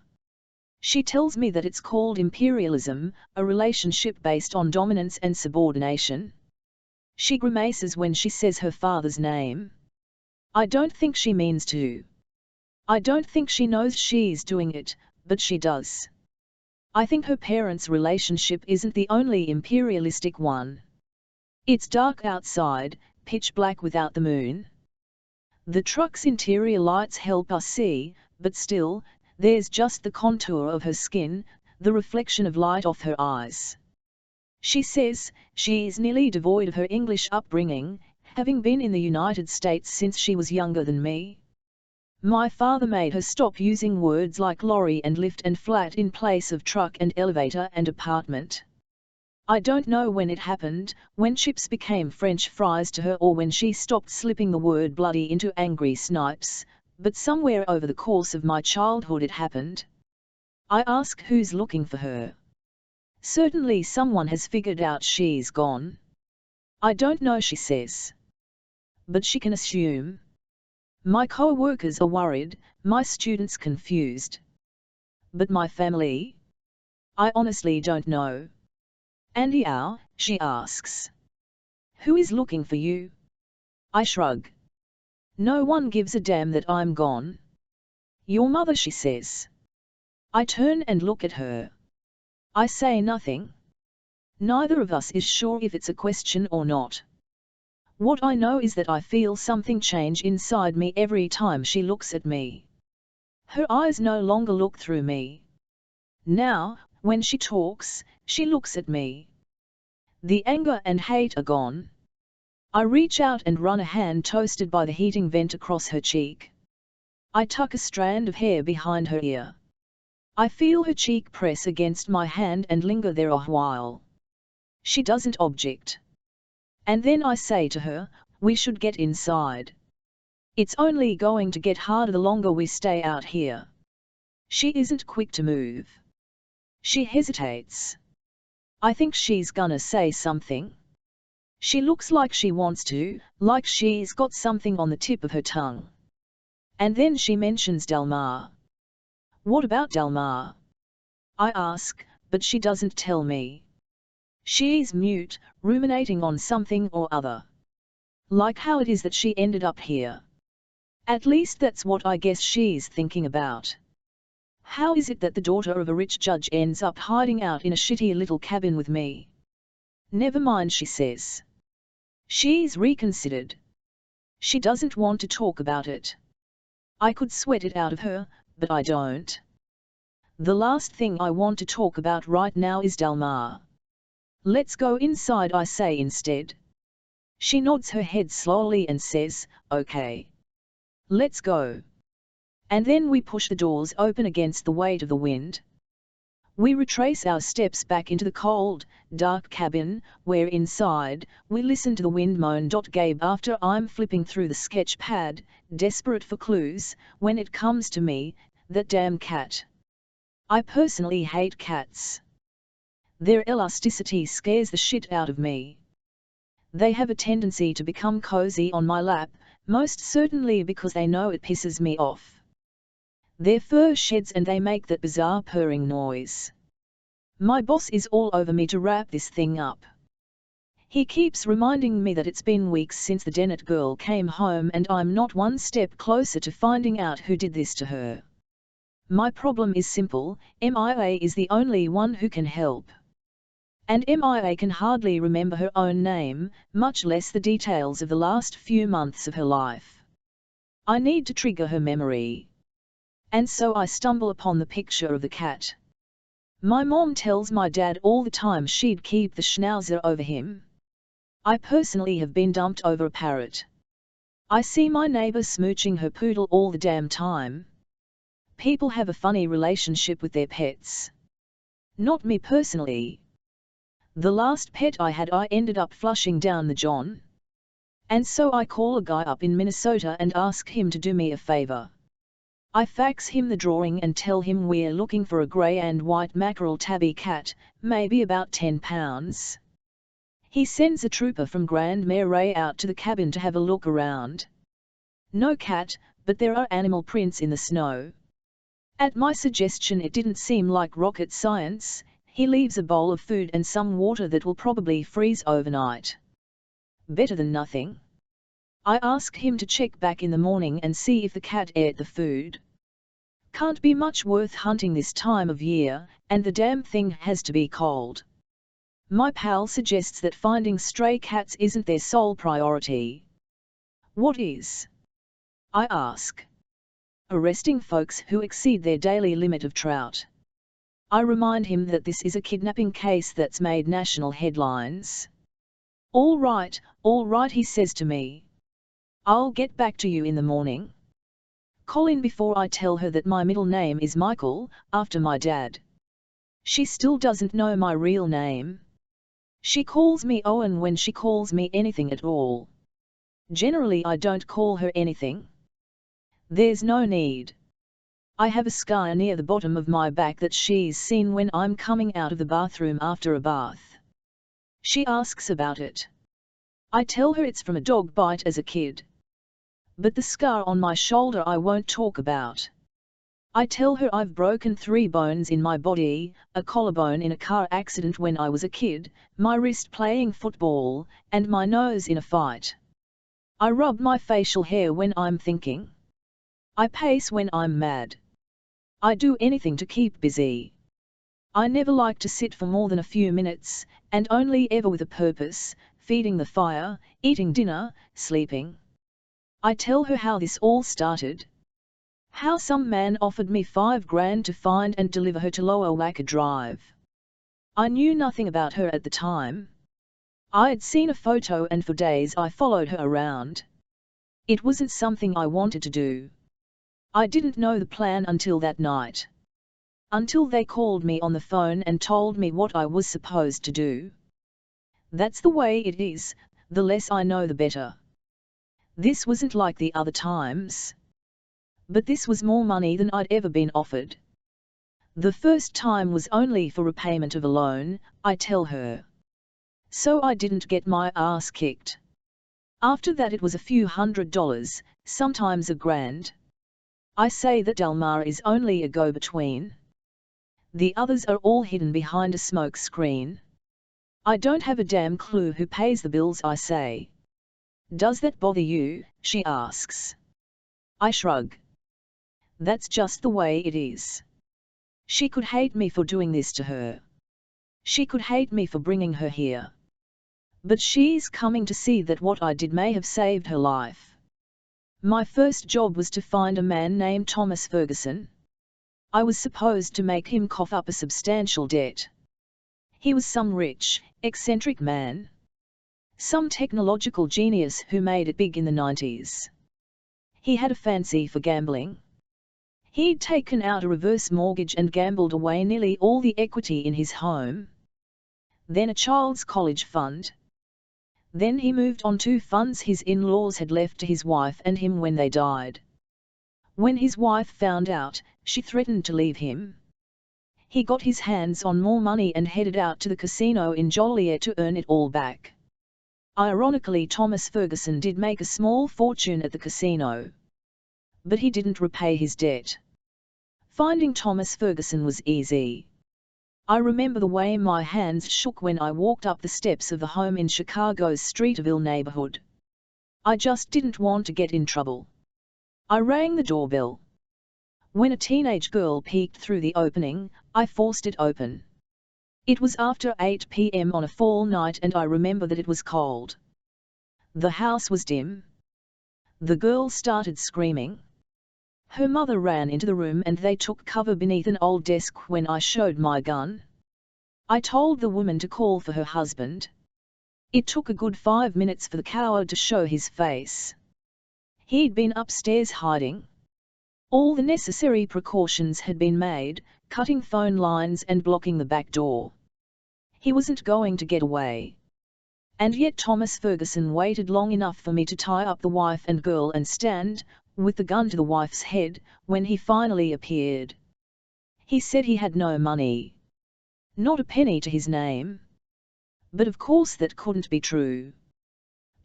She tells me that it's called imperialism, a relationship based on dominance and subordination. She grimaces when she says her father's name. I don't think she means to. I don't think she knows she's doing it, but she does. I think her parents' relationship isn't the only imperialistic one. It's dark outside, pitch black without the moon. The truck's interior lights help us see, but still, there's just the contour of her skin, the reflection of light off her eyes. She says, she's nearly devoid of her English upbringing, having been in the United States since she was younger than me. My father made her stop using words like lorry and lift and flat in place of truck and elevator and apartment. I don't know when it happened, when chips became French fries to her or when she stopped slipping the word bloody into angry snipes, but somewhere over the course of my childhood it happened. I ask who's looking for her. Certainly someone has figured out she's gone. I don't know, she says. But she can assume. My co-workers are worried, my students confused. But my family? I honestly don't know. Andy Au, she asks. Who is looking for you? I shrug. No one gives a damn that I'm gone. Your mother, she says. I turn and look at her. I say nothing. Neither of us is sure if it's a question or not. What I know is that I feel something change inside me every time she looks at me. Her eyes no longer look through me. Now, when she talks, she looks at me. The anger and hate are gone. I reach out and run a hand toasted by the heating vent across her cheek. I tuck a strand of hair behind her ear. I feel her cheek press against my hand and linger there a while. She doesn't object. And then I say to her, we should get inside. It's only going to get harder the longer we stay out here. She isn't quick to move. She hesitates. I think she's gonna say something. She looks like she wants to, like she's got something on the tip of her tongue. And then she mentions Delmar. What about Delmar? I ask, but she doesn't tell me. She's mute, ruminating on something or other. Like how it is that she ended up here. At least that's what I guess she's thinking about. How is it that the daughter of a rich judge ends up hiding out in a shitty little cabin with me? Never mind, she says. She's reconsidered. She doesn't want to talk about it. I could sweat it out of her, but I don't. The last thing I want to talk about right now is Delmar. Let's go inside, I say instead. She nods her head slowly and says, okay. Let's go. And then we push the doors open against the weight of the wind. We retrace our steps back into the cold, dark cabin, where inside, we listen to the wind moan. Gabe, after I'm flipping through the sketch pad, desperate for clues, when it comes to me, that damn cat. I personally hate cats. Their elasticity scares the shit out of me. They have a tendency to become cozy on my lap, most certainly because they know it pisses me off. Their fur sheds and they make that bizarre purring noise. My boss is all over me to wrap this thing up. He keeps reminding me that it's been weeks since the Dennett girl came home and I'm not one step closer to finding out who did this to her. My problem is simple, MIA is the only one who can help. And MIA can hardly remember her own name, much less the details of the last few months of her life. I need to trigger her memory. And so I stumble upon the picture of the cat. My mom tells my dad all the time she'd keep the schnauzer over him. I personally have been dumped over a parrot. I see my neighbor smooching her poodle all the damn time. People have a funny relationship with their pets. Not me personally. The last pet I had, I ended up flushing down the John. And so I call a guy up in Minnesota and ask him to do me a favor. I fax him the drawing and tell him we're looking for a grey and white mackerel tabby cat, maybe about 10 pounds. He sends a trooper from Grand Marais out to the cabin to have a look around. No cat, but there are animal prints in the snow. At my suggestion, it didn't seem like rocket science. He leaves a bowl of food and some water that will probably freeze overnight. Better than nothing. I ask him to check back in the morning and see if the cat ate the food. Can't be much worth hunting this time of year, and the damn thing has to be cold. My pal suggests that finding stray cats isn't their sole priority. What is? I ask. Arresting folks who exceed their daily limit of trout. I remind him that this is a kidnapping case that's made national headlines. All right, he says to me. I'll get back to you in the morning. Call in before I tell her that my middle name is Michael, after my dad. She still doesn't know my real name. She calls me Owen when she calls me anything at all. Generally I don't call her anything. There's no need. I have a scar near the bottom of my back that she's seen when I'm coming out of the bathroom after a bath. She asks about it. I tell her it's from a dog bite as a kid. But the scar on my shoulder I won't talk about. I tell her I've broken 3 bones in my body, a collarbone in a car accident when I was a kid, my wrist playing football, and my nose in a fight. I rub my facial hair when I'm thinking. I pace when I'm mad. I do anything to keep busy. I never like to sit for more than a few minutes, and only ever with a purpose, feeding the fire, eating dinner, sleeping. I tell her how this all started. How some man offered me $5,000 to find and deliver her to Lower Wacker Drive. I knew nothing about her at the time. I'd seen a photo and for days I followed her around. It wasn't something I wanted to do. I didn't know the plan until that night. Until they called me on the phone and told me what I was supposed to do. That's the way it is, the less I know the better. This wasn't like the other times. But this was more money than I'd ever been offered. The first time was only for repayment of a loan, I tell her. So I didn't get my ass kicked. After that it was a few $100s, sometimes $1,000. I say that Delmar is only a go-between. The others are all hidden behind a smoke screen. I don't have a damn clue who pays the bills, I say. Does that bother you? She asks. I shrug. That's just the way it is. She could hate me for doing this to her. She could hate me for bringing her here. But she's coming to see that what I did may have saved her life. My first job was to find a man named Thomas Ferguson. I was supposed to make him cough up a substantial debt. He was some rich, eccentric man. Some technological genius who made it big in the 90s. He had a fancy for gambling. He'd taken out a reverse mortgage and gambled away nearly all the equity in his home. Then a child's college fund. Then he moved on to funds his in-laws had left to his wife and him when they died. When his wife found out, she threatened to leave him. He got his hands on more money and headed out to the casino in Joliet to earn it all back. Ironically, Thomas Ferguson did make a small fortune at the casino. But he didn't repay his debt. Finding Thomas Ferguson was easy. I remember the way my hands shook when I walked up the steps of the home in Chicago's Streeterville neighborhood. I just didn't want to get in trouble. I rang the doorbell. When a teenage girl peeked through the opening, I forced it open. It was after 8 p.m. on a fall night and I remember that it was cold. The house was dim. The girl started screaming. Her mother ran into the room and they took cover beneath an old desk when I showed my gun. I told the woman to call for her husband. It took a good 5 minutes for the coward to show his face. He'd been upstairs hiding. All the necessary precautions had been made, cutting phone lines and blocking the back door. He wasn't going to get away. And yet Thomas Ferguson waited long enough for me to tie up the wife and girl and stand, with the gun to the wife's head, when he finally appeared. He said he had no money. Not a penny to his name. But of course that couldn't be true.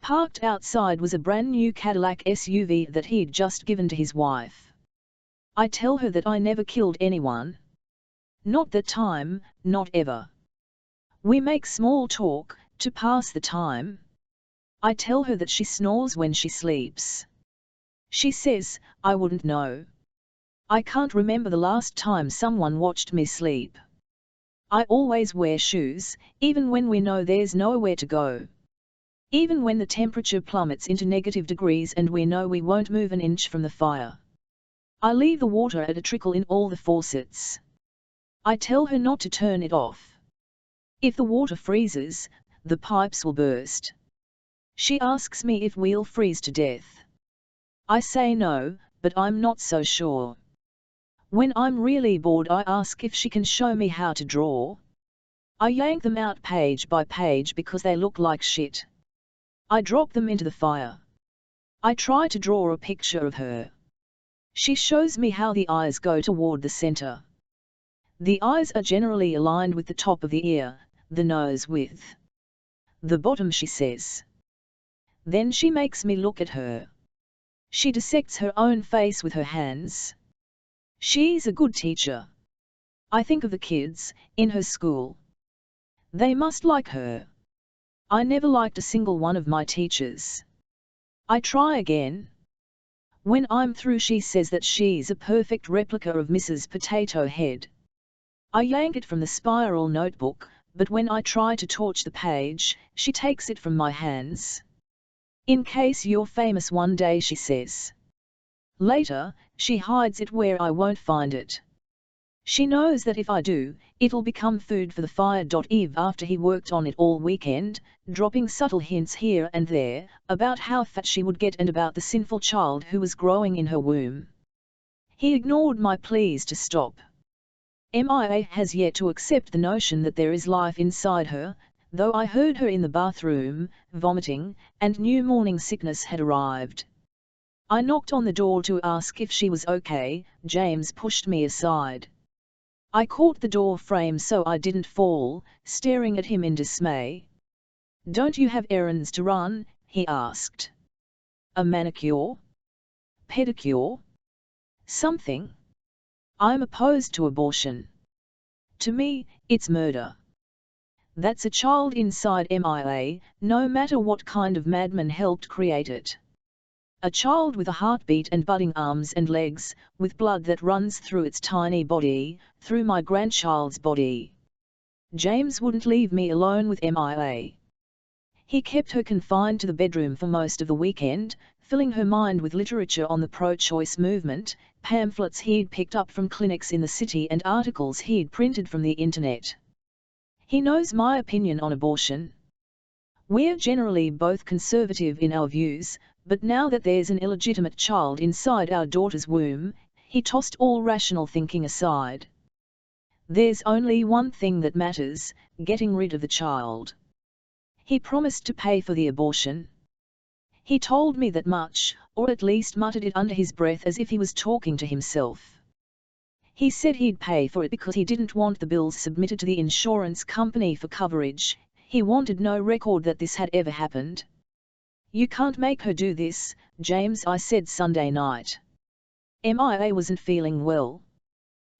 Parked outside was a brand new Cadillac SUV that he'd just given to his wife. I tell her that I never killed anyone. Not that time, not ever. We make small talk, to pass the time. I tell her that she snores when she sleeps. She says, I wouldn't know. I can't remember the last time someone watched me sleep. I always wear shoes, even when we know there's nowhere to go. Even when the temperature plummets into -degrees and we know we won't move an inch from the fire. I leave the water at a trickle in all the faucets. I tell her not to turn it off. If the water freezes, the pipes will burst. She asks me if we'll freeze to death. I say no, but I'm not so sure. When I'm really bored I ask if she can show me how to draw. I yank them out page by page because they look like shit. I drop them into the fire. I try to draw a picture of her. She shows me how the eyes go toward the center. The eyes are generally aligned with the top of the ear, the nose with the bottom, she says. Then she makes me look at her. She dissects her own face with her hands. She's a good teacher. I think of the kids, in her school. They must like her. I never liked a single one of my teachers. I try again. When I'm through she says that she's a perfect replica of Mrs. Potato Head. I yank it from the spiral notebook, but when I try to torch the page, she takes it from my hands. In case you're famous one day, she says. Later, she hides it where I won't find it. She knows that if I do, it'll become food for the fire. Eve after he worked on it all weekend, dropping subtle hints here and there, about how fat she would get and about the sinful child who was growing in her womb. He ignored my pleas to stop. MIA has yet to accept the notion that there is life inside her, though I heard her in the bathroom, vomiting, and knew morning sickness had arrived. I knocked on the door to ask if she was okay. James pushed me aside. I caught the door frame so I didn't fall, staring at him in dismay. Don't you have errands to run? He asked. A manicure? Pedicure? Something? I'm opposed to abortion. To me, it's murder. That's a child inside MIA, no matter what kind of madman helped create it. A child with a heartbeat and budding arms and legs, with blood that runs through its tiny body, through my grandchild's body. James wouldn't leave me alone with MIA. He kept her confined to the bedroom for most of the weekend, filling her mind with literature on the pro-choice movement, pamphlets he'd picked up from clinics in the city and articles he'd printed from the internet. He knows my opinion on abortion. We're generally both conservative in our views, but now that there's an illegitimate child inside our daughter's womb, he tossed all rational thinking aside. There's only one thing that matters, getting rid of the child. He promised to pay for the abortion. He told me that much, or at least muttered it under his breath as if he was talking to himself. He said he'd pay for it because he didn't want the bills submitted to the insurance company for coverage. He wanted no record that this had ever happened. You can't make her do this, James, I said Sunday night. Mia wasn't feeling well.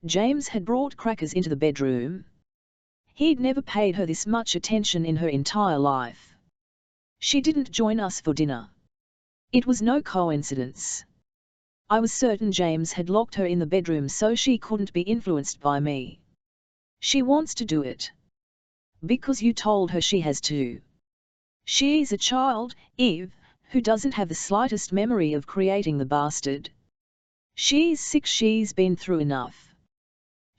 James had brought crackers into the bedroom. He'd never paid her this much attention in her entire life. She didn't join us for dinner. It was no coincidence. I was certain James had locked her in the bedroom so she couldn't be influenced by me. She wants to do it. Because you told her she has to. She's a child, Eve, who doesn't have the slightest memory of creating the bastard. She's sick, she's been through enough.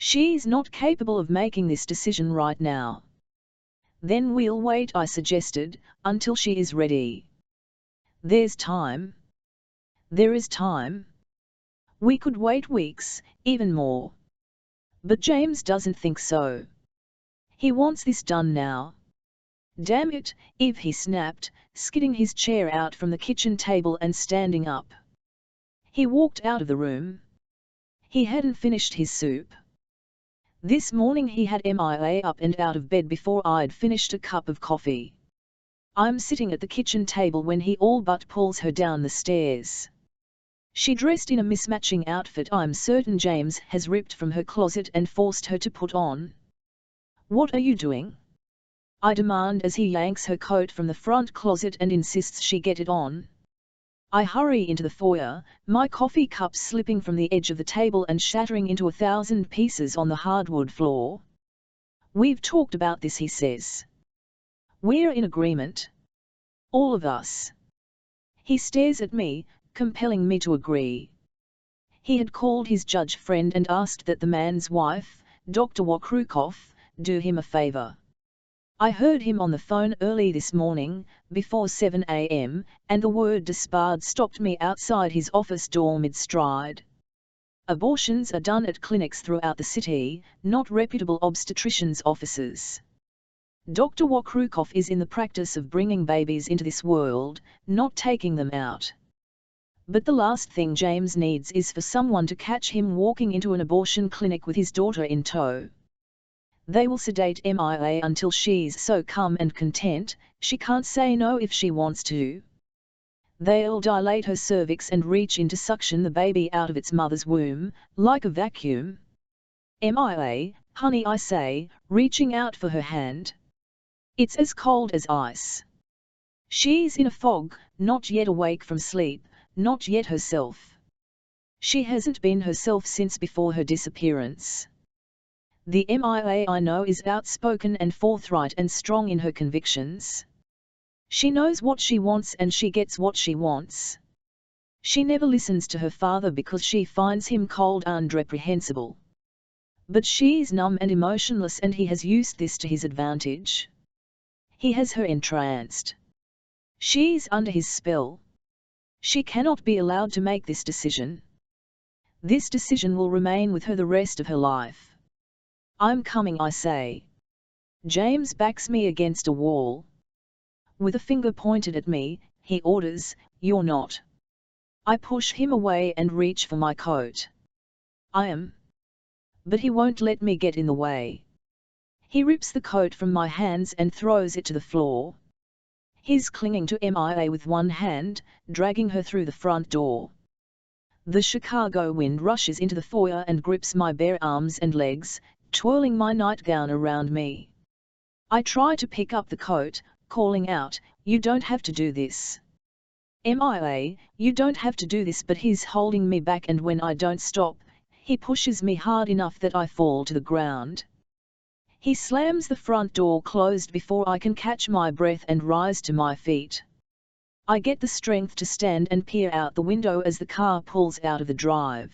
She's not capable of making this decision right now. Then we'll wait, I suggested, until she is ready. There's time. There is time. We could wait weeks, even more. But James doesn't think so. He wants this done now. Damn it, Eve, he snapped, skidding his chair out from the kitchen table and standing up. He walked out of the room. He hadn't finished his soup. This morning he had Mia up and out of bed before I'd finished a cup of coffee. I'm sitting at the kitchen table when he all but pulls her down the stairs. She dressed in a mismatching outfit I'm certain James has ripped from her closet and forced her to put on. What are you doing? I demand as he yanks her coat from the front closet and insists she get it on. I hurry into the foyer, my coffee cup slipping from the edge of the table and shattering into 1,000 pieces on the hardwood floor. We've talked about this, he says. We're in agreement. All of us. He stares at me, compelling me to agree. He had called his judge friend and asked that the man's wife, Dr. Wakrukov, do him a favor. I heard him on the phone early this morning, before 7 a.m., and the word disbarred stopped me outside his office door mid-stride. Abortions are done at clinics throughout the city, not reputable obstetricians' offices. Dr. Wakrukov is in the practice of bringing babies into this world, not taking them out. But the last thing James needs is for someone to catch him walking into an abortion clinic with his daughter in tow. They will sedate Mia until she's so calm and content, she can't say no if she wants to. They'll dilate her cervix and reach in to suction the baby out of its mother's womb, like a vacuum. Mia, honey, I say, reaching out for her hand. It's as cold as ice. She's in a fog, not yet awake from sleep, not yet herself. She hasn't been herself since before her disappearance. The Mia I know is outspoken and forthright and strong in her convictions. She knows what she wants and she gets what she wants. She never listens to her father because she finds him cold and reprehensible. But she's numb and emotionless and he has used this to his advantage. He has her entranced. She's under his spell. She cannot be allowed to make this decision. This decision will remain with her the rest of her life. I'm coming, I say. James backs me against a wall. With a finger pointed at me, he orders, "You're not." I push him away and reach for my coat. I am. But he won't let me get in the way. He rips the coat from my hands and throws it to the floor. He's clinging to Mia with one hand, dragging her through the front door. The Chicago wind rushes into the foyer and grips my bare arms and legs, twirling my nightgown around me. I try to pick up the coat, calling out, "You don't have to do this. Mia, you don't have to do this," but he's holding me back and when I don't stop, he pushes me hard enough that I fall to the ground. He slams the front door closed before I can catch my breath and rise to my feet. I get the strength to stand and peer out the window as the car pulls out of the drive.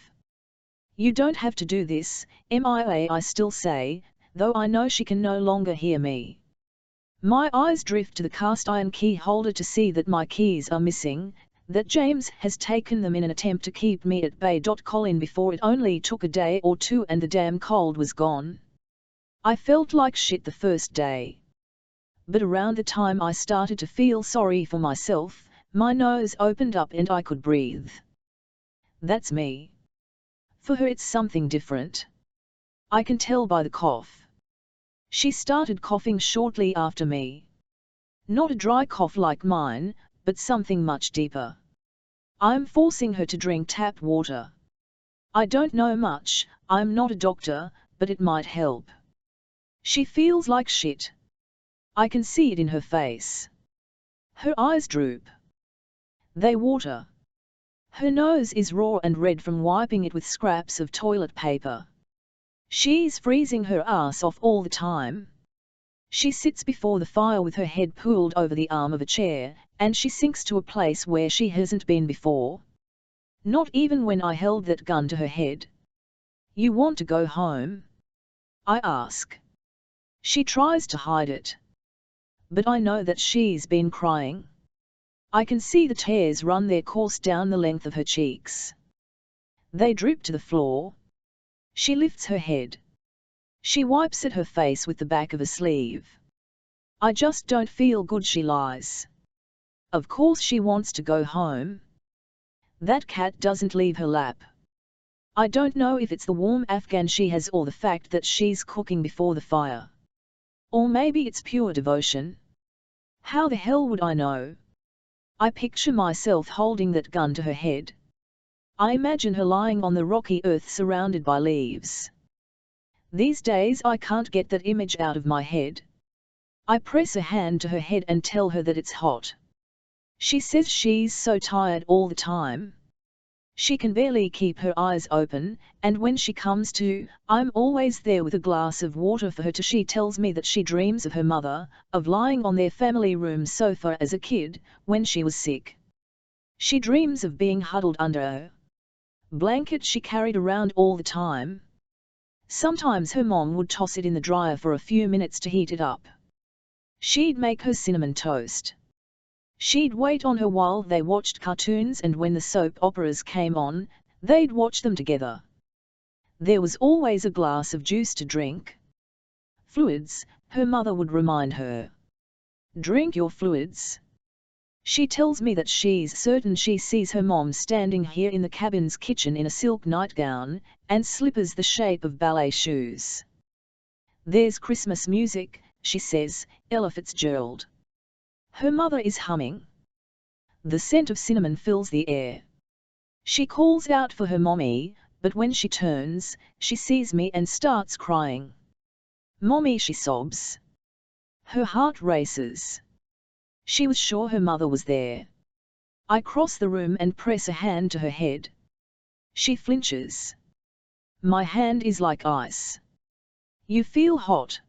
You don't have to do this, Mia, I still say, though I know she can no longer hear me. My eyes drift to the cast iron key holder to see that my keys are missing, that James has taken them in an attempt to keep me at bay. Colin, before it only took a day or two and the damn cold was gone. I felt like shit the first day. But around the time I started to feel sorry for myself, my nose opened up and I could breathe. That's me. For her it's something different. I can tell by the cough. She started coughing shortly after me. Not a dry cough like mine, but something much deeper. I'm forcing her to drink tap water. I don't know much, I'm not a doctor, but it might help. She feels like shit. I can see it in her face. Her eyes droop. They water. Her nose is raw and red from wiping it with scraps of toilet paper. She's freezing her ass off all the time. She sits before the fire with her head pulled over the arm of a chair, and she sinks to a place where she hasn't been before. Not even when I held that gun to her head. You want to go home? I ask. She tries to hide it. But I know that she's been crying. I can see the tears run their course down the length of her cheeks. They droop to the floor. She lifts her head. She wipes at her face with the back of a sleeve. I just don't feel good, she lies. Of course she wants to go home. That cat doesn't leave her lap. I don't know if it's the warm Afghan she has or the fact that she's cooking before the fire. Or maybe it's pure devotion. How the hell would I know? I picture myself holding that gun to her head. I imagine her lying on the rocky earth surrounded by leaves. These days I can't get that image out of my head. I press a hand to her head and tell her that it's hot. She says she's so tired all the time. She can barely keep her eyes open, and when she comes to, I'm always there with a glass of water for her to. She tells me that she dreams of her mother, of lying on their family room sofa as a kid, when she was sick. She dreams of being huddled under a blanket she carried around all the time. Sometimes her mom would toss it in the dryer for a few minutes to heat it up. She'd make her cinnamon toast. She'd wait on her while they watched cartoons, and when the soap operas came on, they'd watch them together. There was always a glass of juice to drink. Fluids, her mother would remind her. Drink your fluids. She tells me that she's certain she sees her mom standing here in the cabin's kitchen in a silk nightgown, and slippers the shape of ballet shoes. There's Christmas music, she says, Ella Fitzgerald. Her mother is humming. The scent of cinnamon fills the air. She calls out for her mommy, but when she turns, she sees me and starts crying. Mommy, she sobs. Her heart races. She was sure her mother was there. I cross the room and press a hand to her head. She flinches. My hand is like ice. You feel hot.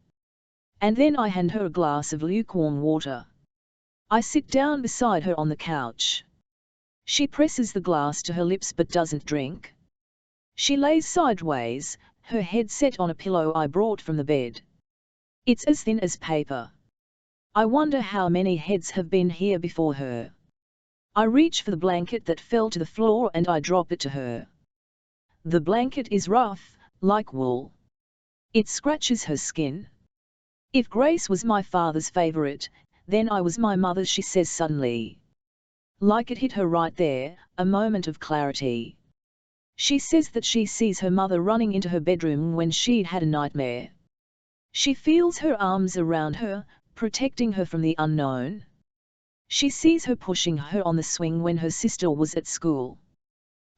And then I hand her a glass of lukewarm water. I sit down beside her on the couch. She presses the glass to her lips but doesn't drink. She lays sideways, her head set on a pillow I brought from the bed. It's as thin as paper. I wonder how many heads have been here before her. I reach for the blanket that fell to the floor and I drop it to her. The blanket is rough, like wool. It scratches her skin. If Grace was my father's favorite, then I was my mother's, she says suddenly. Like it hit her right there, a moment of clarity. She says that she sees her mother running into her bedroom when she'd had a nightmare. She feels her arms around her, protecting her from the unknown. She sees her pushing her on the swing when her sister was at school.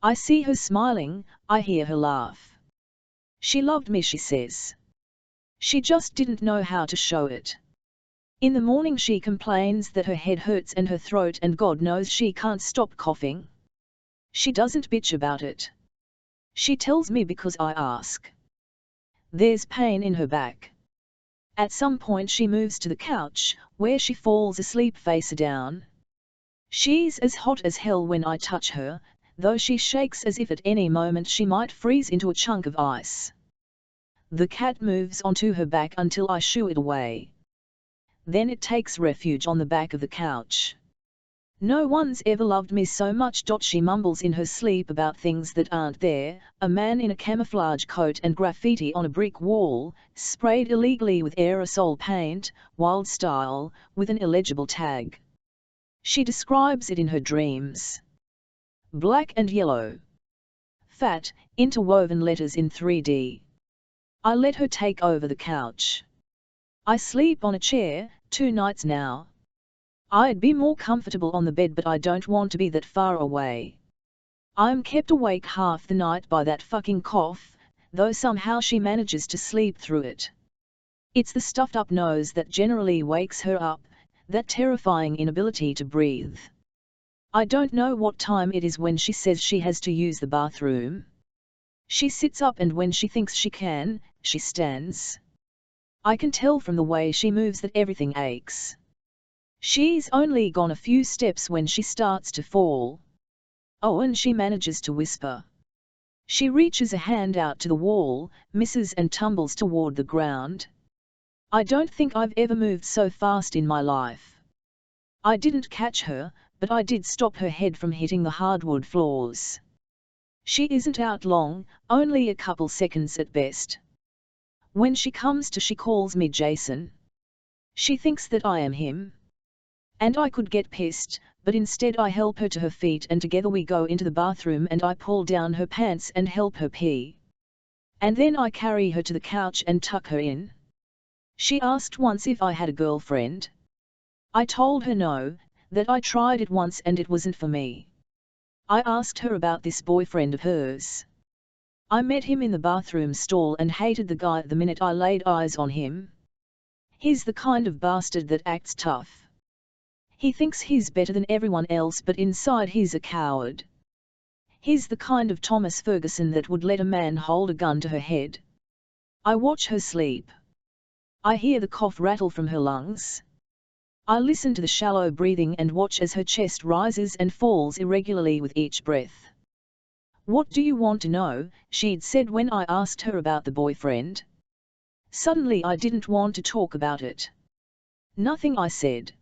I see her smiling, I hear her laugh. She loved me, she says. She just didn't know how to show it. In the morning she complains that her head hurts and her throat, and God knows she can't stop coughing. She doesn't bitch about it. She tells me because I ask. There's pain in her back. At some point she moves to the couch, where she falls asleep face down. She's as hot as hell when I touch her, though she shakes as if at any moment she might freeze into a chunk of ice. The cat moves onto her back until I shoo it away. Then it takes refuge on the back of the couch. No one's ever loved me so much. She mumbles in her sleep about things that aren't there, a man in a camouflage coat and graffiti on a brick wall, sprayed illegally with aerosol paint, wild style, with an illegible tag. She describes it in her dreams. Black and yellow. Fat, interwoven letters in 3D. I let her take over the couch. I sleep on a chair, 2 nights now. I'd be more comfortable on the bed, but I don't want to be that far away. I'm kept awake half the night by that fucking cough, though somehow she manages to sleep through it. It's the stuffed up nose that generally wakes her up, that terrifying inability to breathe. I don't know what time it is when she says she has to use the bathroom. She sits up, and when she thinks she can, she stands. I can tell from the way she moves that everything aches. She's only gone a few steps when she starts to fall. Oh, and she manages to whisper. She reaches a hand out to the wall, misses and tumbles toward the ground. I don't think I've ever moved so fast in my life. I didn't catch her, but I did stop her head from hitting the hardwood floors. She isn't out long, only a couple seconds at best. When she comes to, she calls me Jason. She thinks that I am him. And I could get pissed, but instead I help her to her feet, and together we go into the bathroom and I pull down her pants and help her pee. And then I carry her to the couch and tuck her in. She asked once if I had a girlfriend. I told her no, that I tried it once and it wasn't for me. I asked her about this boyfriend of hers. I met him in the bathroom stall and hated the guy the minute I laid eyes on him. He's the kind of bastard that acts tough. He thinks he's better than everyone else, but inside he's a coward. He's the kind of Thomas Ferguson that would let a man hold a gun to her head. I watch her sleep. I hear the cough rattle from her lungs. I listen to the shallow breathing and watch as her chest rises and falls irregularly with each breath. "What do you want to know?" she'd said when I asked her about the boyfriend. Suddenly I didn't want to talk about it. "Nothing," I said.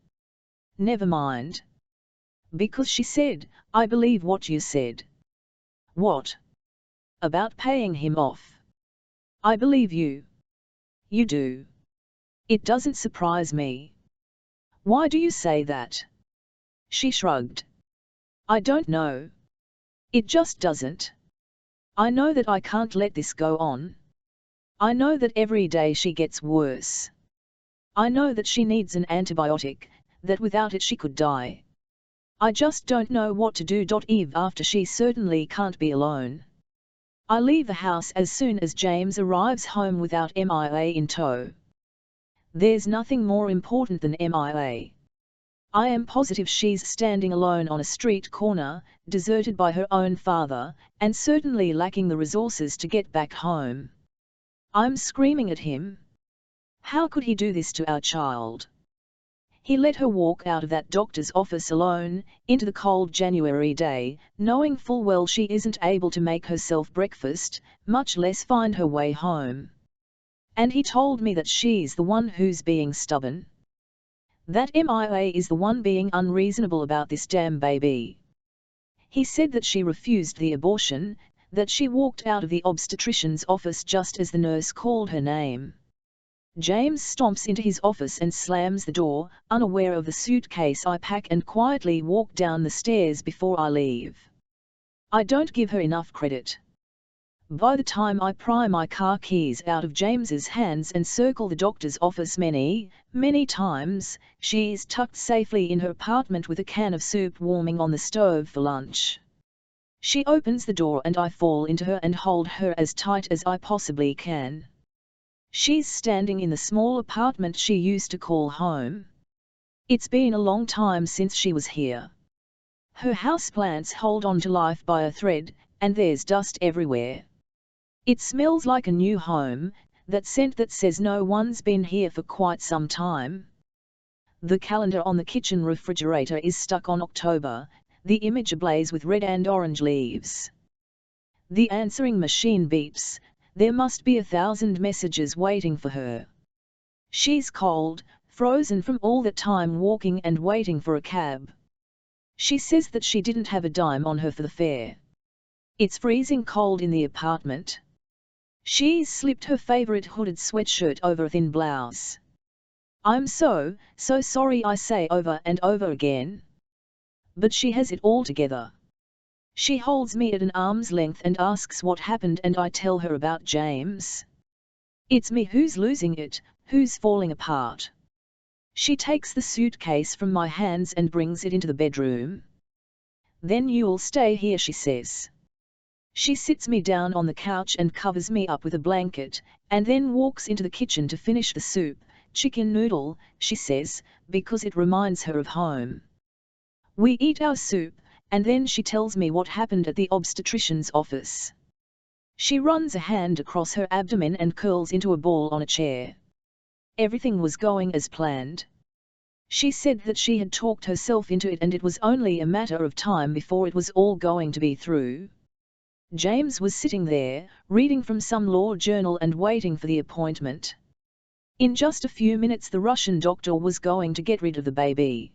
"Never mind." "Because," she said, "I believe what you said." "What?" "About paying him off." "I believe you." "You do." "It doesn't surprise me." "Why do you say that?" She shrugged. "I don't know. It just doesn't. I know that I can't let this go on. I know that every day she gets worse. I know that she needs an antibiotic, that without it she could die. I just don't know what to do. Eve after she certainly can't be alone. I leave the house as soon as James arrives home without MIA in tow. There's nothing more important than MIA. I am positive she's standing alone on a street corner, deserted by her own father, and certainly lacking the resources to get back home. I'm screaming at him. How could he do this to our child? He let her walk out of that doctor's office alone, into the cold January day, knowing full well she isn't able to make herself breakfast, much less find her way home. And he told me that she's the one who's being stubborn. That MIA is the one being unreasonable about this damn baby. He said that she refused the abortion, that she walked out of the obstetrician's office just as the nurse called her name. James stomps into his office and slams the door, unaware of the suitcase I pack, and quietly walk down the stairs before I leave. I don't give her enough credit. By the time I pry my car keys out of James's hands and circle the doctor's office many, many times, she's tucked safely in her apartment with a can of soup warming on the stove for lunch. She opens the door and I fall into her and hold her as tight as I possibly can. She's standing in the small apartment she used to call home. It's been a long time since she was here. Her houseplants hold on to life by a thread, and there's dust everywhere. It smells like a new home, That scent that says no one's been here for quite some time. The calendar on the kitchen refrigerator is stuck on October, the image ablaze with red and orange leaves. The answering machine beeps, there must be 1,000 messages waiting for her. She's cold, frozen from all that time walking and waiting for a cab. She says that she didn't have a dime on her for the fare. It's freezing cold in the apartment. She's slipped her favorite hooded sweatshirt over a thin blouse. I'm so sorry, I say over and over again. But she has it all together. She holds me at an arm's length and asks what happened, and I tell her about James. It's me who's losing it, who's falling apart. She takes the suitcase from my hands and brings it into the bedroom. Then you'll stay here, she says. She sits me down on the couch and covers me up with a blanket, and then walks into the kitchen to finish the soup, chicken noodle, she says, because it reminds her of home. We eat our soup, and then she tells me what happened at the obstetrician's office. She runs a hand across her abdomen and curls into a ball on a chair. Everything was going as planned. She said that she had talked herself into it and it was only a matter of time before it was all going to be through. James was sitting there, reading from some law journal and waiting for the appointment. In just a few minutes the Russian doctor was going to get rid of the baby.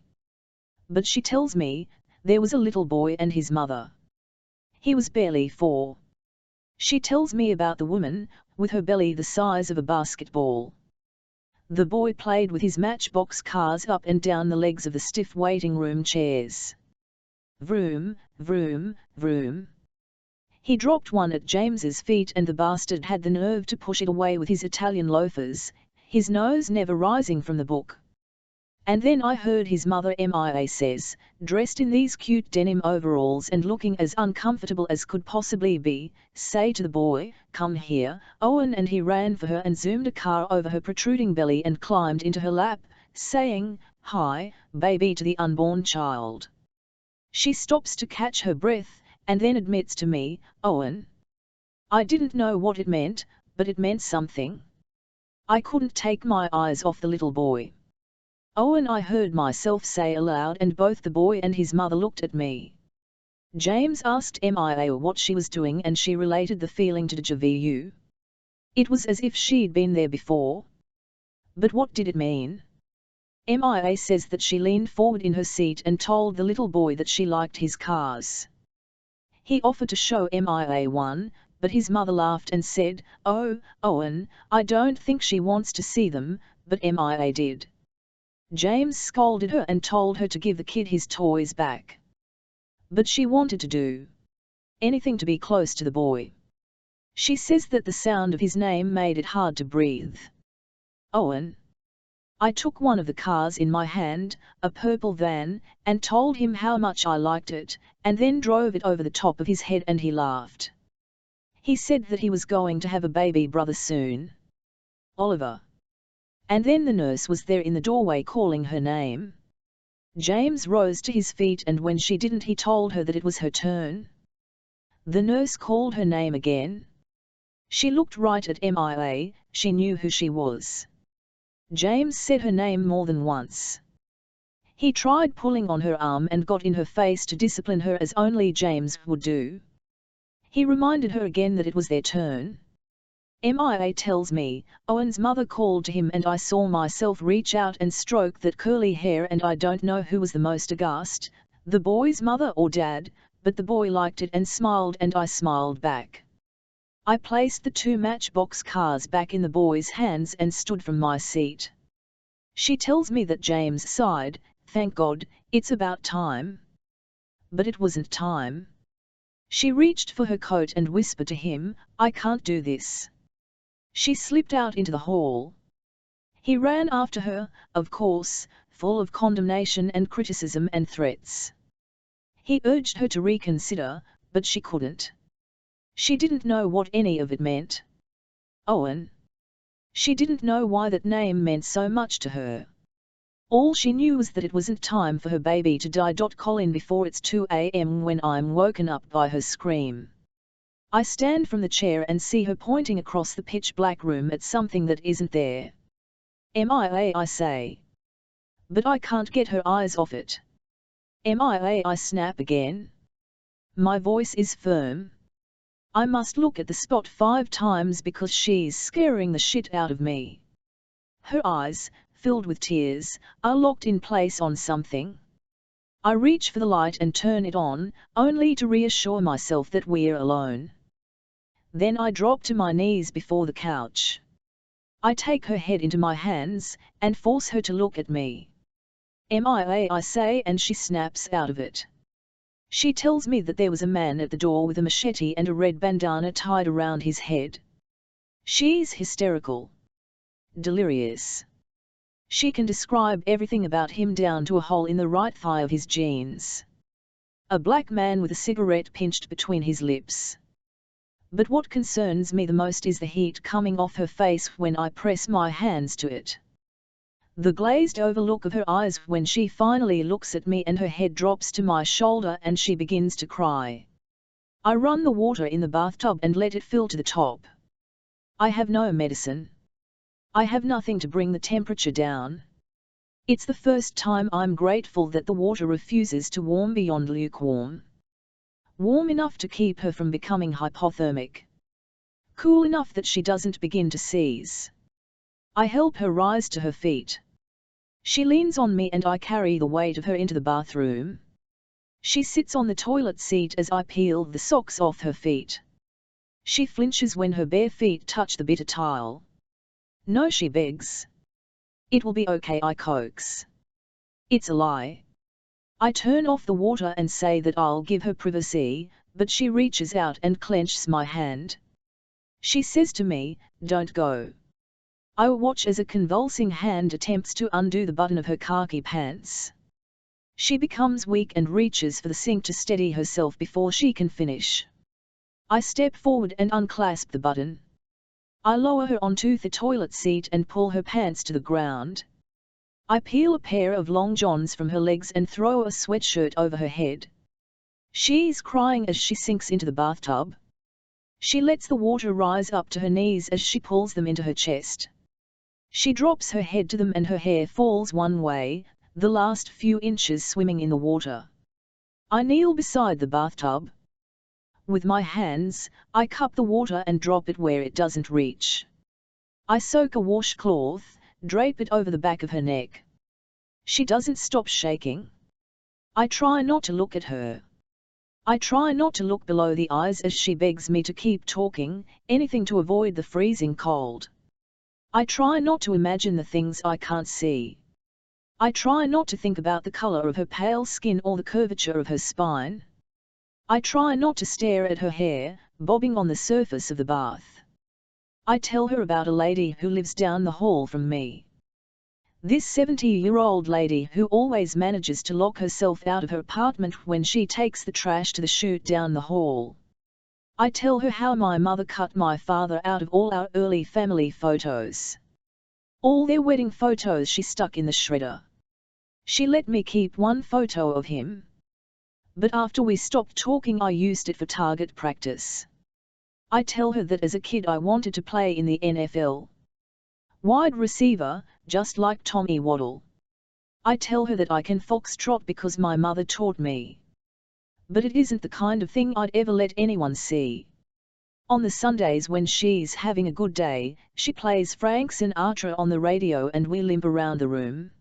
But she tells me, there was a little boy and his mother. He was barely 4. She tells me about the woman, with her belly the size of a basketball. The boy played with his matchbox cars up and down the legs of the stiff waiting room chairs. Vroom, vroom, vroom. He dropped one at James's feet and the bastard had the nerve to push it away with his Italian loafers, his nose never rising from the book. And then I heard his mother, Mia says, dressed in these cute denim overalls and looking as uncomfortable as could possibly be, say to the boy, "Come here, Owen," and he ran for her and zoomed a car over her protruding belly and climbed into her lap, saying, "Hi, baby," to the unborn child. She stops to catch her breath, and then admits to me, "Owen." I didn't know what it meant, but it meant something. I couldn't take my eyes off the little boy. "Owen," I heard myself say aloud, and both the boy and his mother looked at me. James asked Mia what she was doing and she related the feeling to deja vu. It was as if she'd been there before. But what did it mean? Mia says that she leaned forward in her seat and told the little boy that she liked his cars. He offered to show Mia one, but his mother laughed and said, "Oh, Owen, I don't think she wants to see them," but Mia did. James scolded her and told her to give the kid his toys back. But she wanted to do anything to be close to the boy. She says that the sound of his name made it hard to breathe. "Owen." I took one of the cars in my hand, a purple van, and told him how much I liked it, and then drove it over the top of his head and he laughed. He said that he was going to have a baby brother soon. Oliver. And then the nurse was there in the doorway calling her name. James rose to his feet and when she didn't he told her that it was her turn. The nurse called her name again. She looked right at Mia, she knew who she was. James said her name more than once. He tried pulling on her arm and got in her face to discipline her as only James would do. He reminded her again that it was their turn. Mia tells me, Owen's mother called to him and I saw myself reach out and stroke that curly hair and I don't know who was the most aghast, the boy's mother or dad, but the boy liked it and smiled and I smiled back. I placed the 2 matchbox cars back in the boy's hands and stood from my seat. She tells me that James sighed, "Thank God, it's about time." But it wasn't time. She reached for her coat and whispered to him, "I can't do this." She slipped out into the hall. He ran after her, of course, full of condemnation and criticism and threats. He urged her to reconsider, but she couldn't. She didn't know what any of it meant. Owen. She didn't know why that name meant so much to her. All she knew was that it wasn't time for her baby to die. Colin, before it's 2 a.m. when I'm woken up by her scream. I stand from the chair and see her pointing across the pitch-black room at something that isn't there. MIA, I say. But I can't get her eyes off it. MIA, I snap again. My voice is firm. I must look at the spot 5 times because she's scaring the shit out of me. Her eyes, filled with tears, are locked in place on something. I reach for the light and turn it on, only to reassure myself that we're alone. Then I drop to my knees before the couch. I take her head into my hands, and force her to look at me. MIA, I say, and she snaps out of it. She tells me that there was a man at the door with a machete and a red bandana tied around his head. She's hysterical. Delirious. She can describe everything about him down to a hole in the right thigh of his jeans. A black man with a cigarette pinched between his lips. But what concerns me the most is the heat coming off her face when I press my hands to it. The glazed over look of her eyes when she finally looks at me, and her head drops to my shoulder and she begins to cry. I run the water in the bathtub and let it fill to the top. I have no medicine. I have nothing to bring the temperature down. It's the first time I'm grateful that the water refuses to warm beyond lukewarm. Warm enough to keep her from becoming hypothermic. Cool enough that she doesn't begin to seize. I help her rise to her feet. She leans on me and I carry the weight of her into the bathroom. She sits on the toilet seat as I peel the socks off her feet. She flinches when her bare feet touch the bitter tile. No, she begs. It will be okay, I coax. It's a lie. I turn off the water and say that I'll give her privacy, but she reaches out and clenches my hand. She says to me, "Don't go." I watch as a convulsing hand attempts to undo the button of her khaki pants. She becomes weak and reaches for the sink to steady herself before she can finish. I step forward and unclasp the button. I lower her onto the toilet seat and pull her pants to the ground. I peel a pair of long johns from her legs and throw a sweatshirt over her head. She's crying as she sinks into the bathtub. She lets the water rise up to her knees as she pulls them into her chest. She drops her head to them and her hair falls one way, the last few inches swimming in the water. I kneel beside the bathtub. With my hands, I cup the water and drop it where it doesn't reach. I soak a washcloth, drape it over the back of her neck. She doesn't stop shaking. I try not to look at her. I try not to look below the eyes as she begs me to keep talking, anything to avoid the freezing cold. I try not to imagine the things I can't see. I try not to think about the color of her pale skin or the curvature of her spine. I try not to stare at her hair, bobbing on the surface of the bath. I tell her about a lady who lives down the hall from me. This 70-year-old lady who always manages to lock herself out of her apartment when she takes the trash to the chute down the hall. I tell her how my mother cut my father out of all our early family photos. All their wedding photos she stuck in the shredder. She let me keep one photo of him. But after we stopped talking, I used it for target practice. I tell her that as a kid I wanted to play in the NFL. Wide receiver, just like Tommy Waddle. I tell her that I can foxtrot because my mother taught me. But it isn't the kind of thing I'd ever let anyone see. On the Sundays when she's having a good day, she plays Frank Sinatra on the radio and we limp around the room.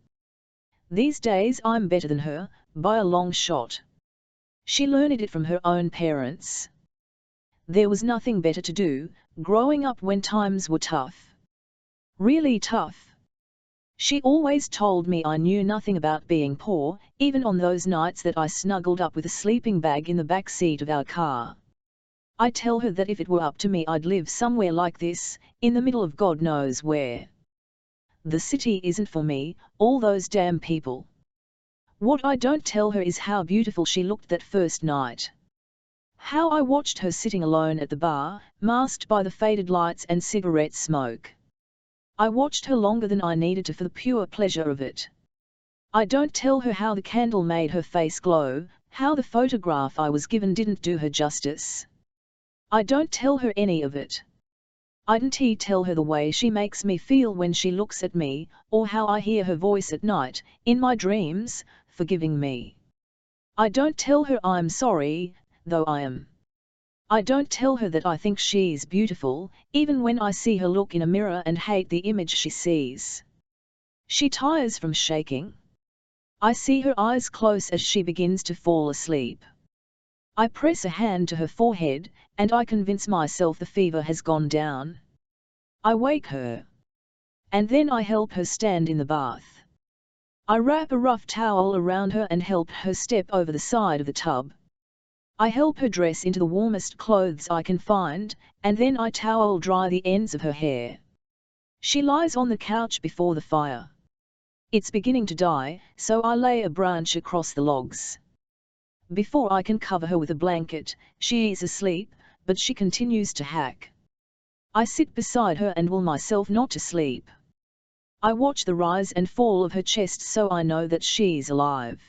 These days I'm better than her, by a long shot. She learned it from her own parents. There was nothing better to do, growing up when times were tough. Really tough. She always told me I knew nothing about being poor, even on those nights that I snuggled up with a sleeping bag in the back seat of our car. I tell her that if it were up to me I'd live somewhere like this, in the middle of God knows where. The city isn't for me, all those damn people. What I don't tell her is how beautiful she looked that first night. How I watched her sitting alone at the bar, masked by the faded lights and cigarette smoke. I watched her longer than I needed to for the pure pleasure of it. I don't tell her how the candle made her face glow, how the photograph I was given didn't do her justice. I don't tell her any of it. I don't tell her the way she makes me feel when she looks at me, or how I hear her voice at night, in my dreams, forgiving me. I don't tell her I'm sorry, though I am. I don't tell her that I think she's beautiful, even when I see her look in a mirror and hate the image she sees. She tires from shaking. I see her eyes close as she begins to fall asleep. I press a hand to her forehead, and I convince myself the fever has gone down. I wake her. And then I help her stand in the bath. I wrap a rough towel around her and help her step over the side of the tub. I help her dress into the warmest clothes I can find, and then I towel dry the ends of her hair. She lies on the couch before the fire. It's beginning to die, so I lay a branch across the logs. Before I can cover her with a blanket, she is asleep, but she continues to hack. I sit beside her and will myself not to sleep. I watch the rise and fall of her chest so I know that she's alive.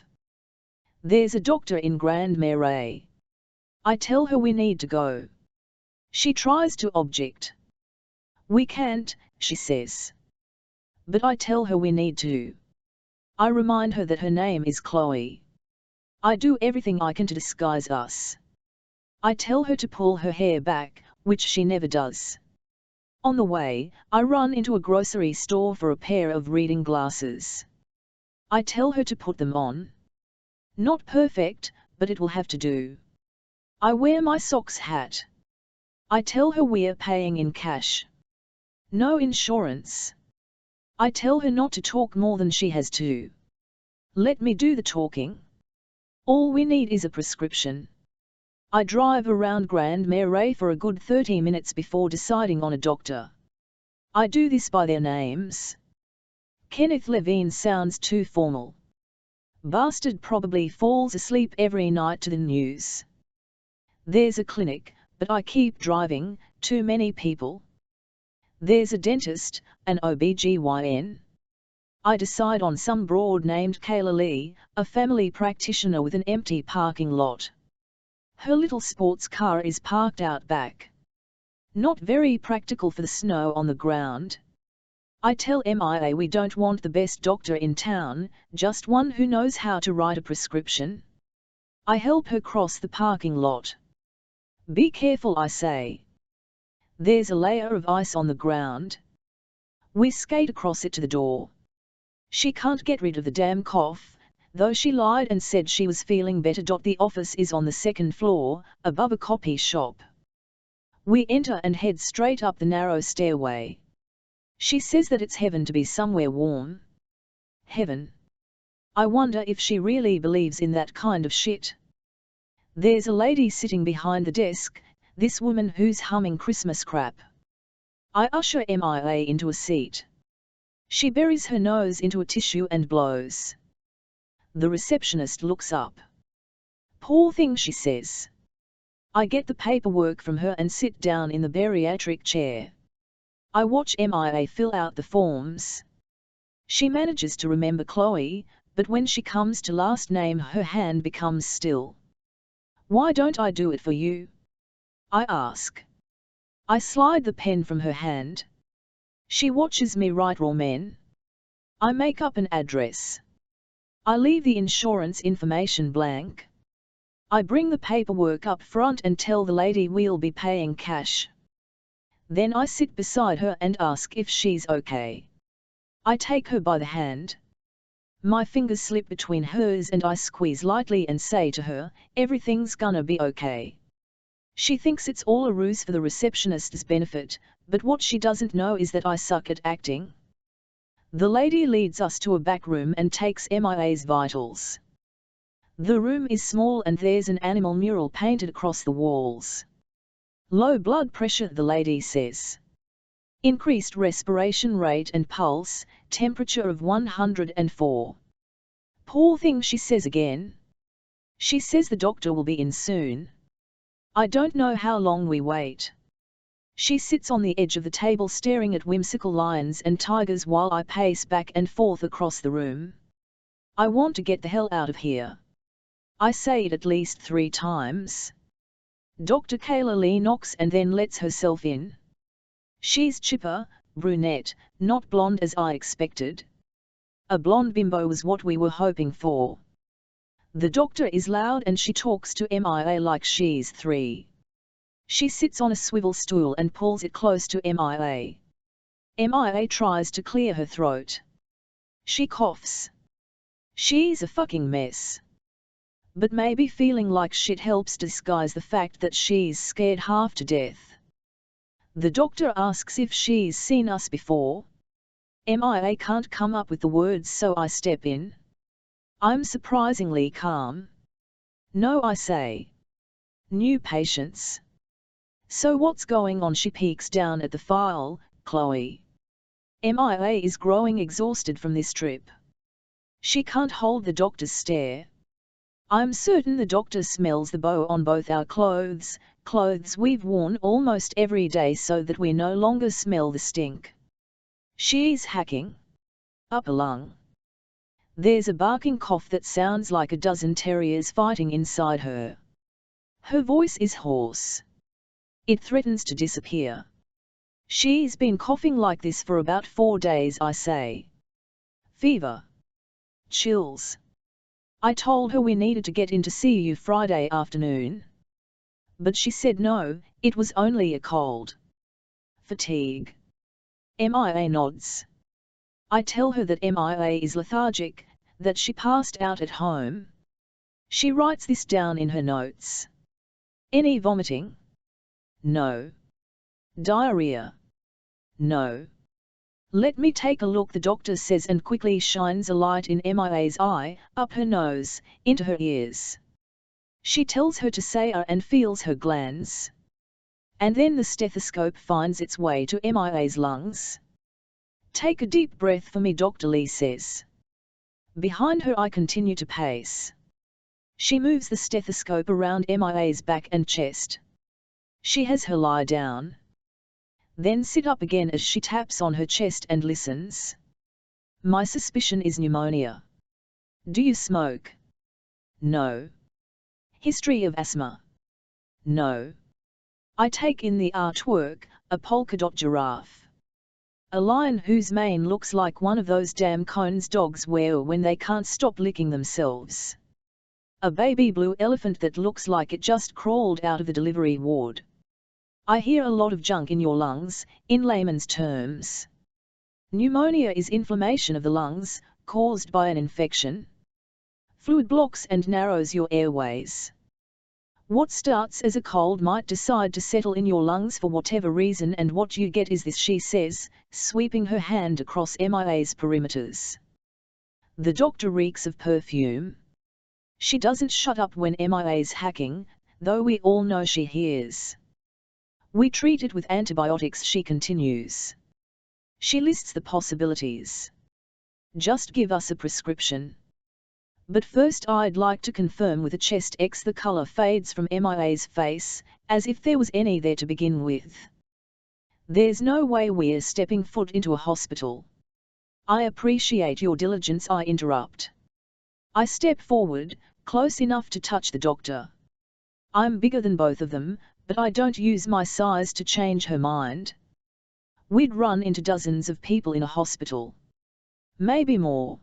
There's a doctor in Grand Marais. I tell her we need to go. She tries to object. We can't, she says. But I tell her we need to. I remind her that her name is Chloe. I do everything I can to disguise us. I tell her to pull her hair back, which she never does. On the way, I run into a grocery store for a pair of reading glasses. I tell her to put them on. Not perfect, but it will have to do. I wear my socks hat. I tell her we're paying in cash. No insurance. I tell her not to talk more than she has to. Let me do the talking. All we need is a prescription. I drive around Grand Marais for a good 30 minutes before deciding on a doctor. I do this by their names. Kenneth Levine sounds too formal. Bastard probably falls asleep every night to the news. There's a clinic, but I keep driving, too many people. There's a dentist, an OBGYN. I decide on some broad named Kayla Lee, a family practitioner with an empty parking lot. Her little sports car is parked out back. Not very practical for the snow on the ground. I tell MIA we don't want the best doctor in town, just one who knows how to write a prescription. I help her cross the parking lot. Be careful, I say. There's a layer of ice on the ground. We skate across it to the door. She can't get rid of the damn cough, though she lied and said she was feeling better. The office is on the second floor, above a copy shop. We enter and head straight up the narrow stairway. She says that it's heaven to be somewhere warm. Heaven. I wonder if she really believes in that kind of shit. There's a lady sitting behind the desk, this woman who's humming Christmas crap. I usher MIA into a seat. She buries her nose into a tissue and blows. The receptionist looks up. Poor thing, she says. I get the paperwork from her and sit down in the bariatric chair. I watch MIA fill out the forms. She manages to remember Chloe, but when she comes to last name her hand becomes still. Why don't I do it for you? I ask. I slide the pen from her hand. She watches me write Romain. I make up an address. I leave the insurance information blank. I bring the paperwork up front and tell the lady we'll be paying cash. Then I sit beside her and ask if she's okay. I take her by the hand. My fingers slip between hers and I squeeze lightly and say to her, everything's gonna be okay. She thinks it's all a ruse for the receptionist's benefit, but what she doesn't know is that I suck at acting. The lady leads us to a back room and takes MIA's vitals. The room is small and there's an animal mural painted across the walls. Low blood pressure, the lady says. Increased respiration rate and pulse, temperature of 104. Poor thing, she says again. She says the doctor will be in soon. I don't know how long we wait. She sits on the edge of the table staring at whimsical lions and tigers while I pace back and forth across the room. I want to get the hell out of here. I say it at least 3 times. Dr. Kayla Lee knocks and then lets herself in. She's chipper, brunette, not blonde as I expected. A blonde bimbo was what we were hoping for. The doctor is loud and she talks to MIA like she's 3. She sits on a swivel stool and pulls it close to MIA. MIA tries to clear her throat. She coughs. She's a fucking mess. But maybe feeling like shit helps disguise the fact that she's scared half to death. The doctor asks if she's seen us before. MIA can't come up with the words, so I step in. I'm surprisingly calm. No, I say. New patients. So what's going on? She peeks down at the file. Chloe. MIA is growing exhausted from this trip. She can't hold the doctor's stare. I'm certain the doctor smells the bow on both our clothes we've worn almost every day so that we no longer smell the stink. She's hacking. Upper lung. There's a barking cough that sounds like a dozen terriers fighting inside her. Her voice is hoarse. It threatens to disappear. She's been coughing like this for about 4 days, I say. Fever. Chills. I told her we needed to get in to see you Friday afternoon. But she said no, it was only a cold. Fatigue. MIA nods. I tell her that MIA is lethargic, that she passed out at home. She writes this down in her notes. Any vomiting? No. Diarrhea? No. Let me take a look, the doctor says and quickly shines a light in MIA's eye, up her nose, into her ears. She tells her to say and feels her glands. And then the stethoscope finds its way to MIA's lungs. Take a deep breath for me, Dr. Lee says. Behind her I continue to pace. She moves the stethoscope around MIA's back and chest. She has her lie down. Then sit up again as she taps on her chest and listens. My suspicion is pneumonia. Do you smoke? No. History of asthma? No. I take in the artwork, a polka dot giraffe. A lion whose mane looks like one of those damn cones dogs wear when they can't stop licking themselves. A baby blue elephant that looks like it just crawled out of the delivery ward. I hear a lot of junk in your lungs, in layman's terms. Pneumonia is inflammation of the lungs, caused by an infection. Fluid blocks and narrows your airways. What starts as a cold might decide to settle in your lungs for whatever reason, and what you get is this, she says, sweeping her hand across MIA's perimeters. The doctor reeks of perfume. She doesn't shut up when MIA's hacking, though we all know she hears. We treat it with antibiotics, she continues. She lists the possibilities. Just give us a prescription. But first I'd like to confirm with a chest X. The color fades from MIA's face, as if there was any there to begin with. There's no way we're stepping foot into a hospital. I appreciate your diligence, I interrupt. I step forward, close enough to touch the doctor. I'm bigger than both of them, but I don't use my size to change her mind. We'd run into dozens of people in a hospital. Maybe more.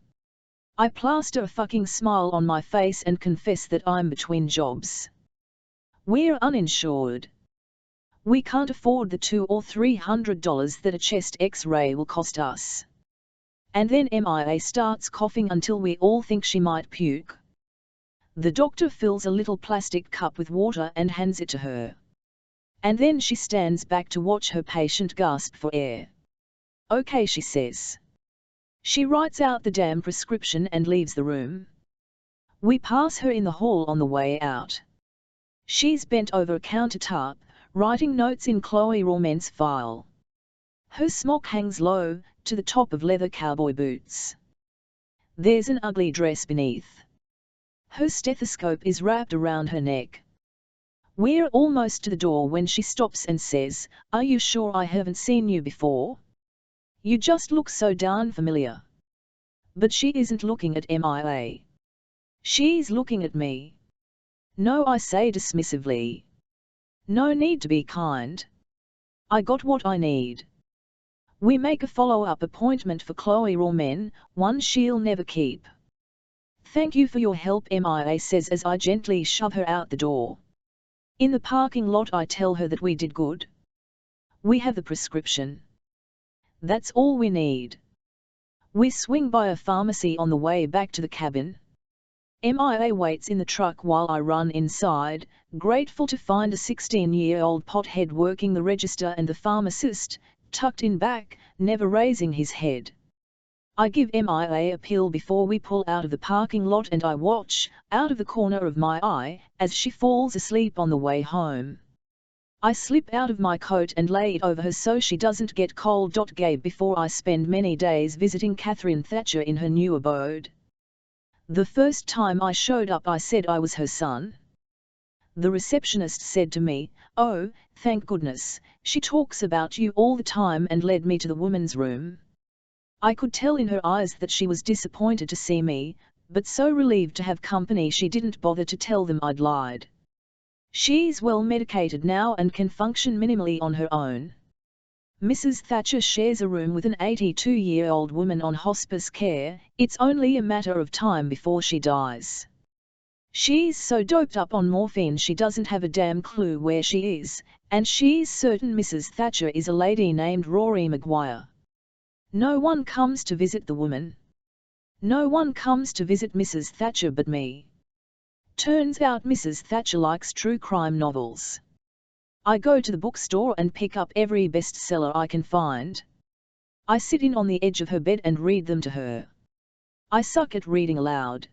I plaster a fucking smile on my face and confess that I'm between jobs. We're uninsured. We can't afford the $200 or $300 that a chest X-ray will cost us. And then MIA starts coughing until we all think she might puke. The doctor fills a little plastic cup with water and hands it to her. And then she stands back to watch her patient gasp for air. Okay, she says. She writes out the damn prescription and leaves the room. We pass her in the hall on the way out. She's bent over a countertop, writing notes in Chloe Rawmen's file. Her smock hangs low, to the top of leather cowboy boots. There's an ugly dress beneath. Her stethoscope is wrapped around her neck. We're almost to the door when she stops and says, "Are you sure I haven't seen you before? You just look so darn familiar." But she isn't looking at MIA. She's looking at me. No, I say dismissively. No need to be kind. I got what I need. We make a follow-up appointment for Chloe Rawmen, one she'll never keep. Thank you for your help, Mia says as I gently shove her out the door. In the parking lot I tell her that we did good. We have the prescription. That's all we need. We swing by a pharmacy on the way back to the cabin. Mia waits in the truck while I run inside, grateful to find a 16-year-old pothead working the register and the pharmacist, tucked in back, never raising his head. I give Mia a pill before we pull out of the parking lot and I watch, out of the corner of my eye, as she falls asleep on the way home. I slip out of my coat and lay it over her so she doesn't get cold. Gabe before I spend many days visiting Catherine Thatcher in her new abode. The first time I showed up I said I was her son. The receptionist said to me, "Oh, thank goodness, she talks about you all the time," and led me to the woman's room. I could tell in her eyes that she was disappointed to see me, but so relieved to have company she didn't bother to tell them I'd lied. She's well medicated now and can function minimally on her own. Mrs. Thatcher shares a room with an 82-year-old woman on hospice care. It's only a matter of time before she dies. She's so doped up on morphine she doesn't have a damn clue where she is, and she's certain Mrs. Thatcher is a lady named Rory Maguire. No one comes to visit the woman. No one comes to visit Mrs. Thatcher but me. Turns out Mrs. Thatcher likes true crime novels. I go to the bookstore and pick up every bestseller I can find. I sit in on the edge of her bed and read them to her. I suck at reading aloud.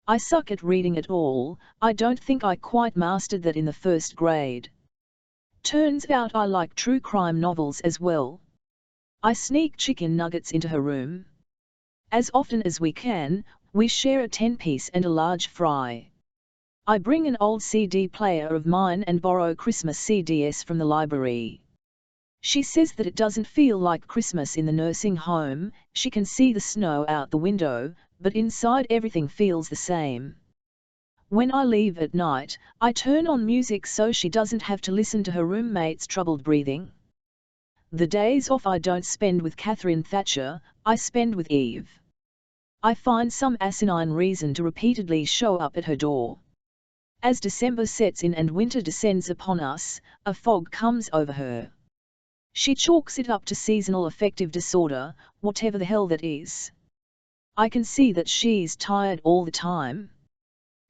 I suck at reading at all. I don't think I quite mastered that in the first grade. Turns out I like true crime novels as well. I sneak chicken nuggets into her room. As often as we can, we share a 10-piece and a large fry. I bring an old CD player of mine and borrow Christmas CDs from the library. She says that it doesn't feel like Christmas in the nursing home. She can see the snow out the window, but inside everything feels the same. When I leave at night, I turn on music so she doesn't have to listen to her roommate's troubled breathing. The days off I don't spend with Catherine Thatcher, I spend with Eve. I find some asinine reason to repeatedly show up at her door. As December sets in and winter descends upon us, a fog comes over her. She chalks it up to seasonal affective disorder, whatever the hell that is. I can see that she's tired all the time.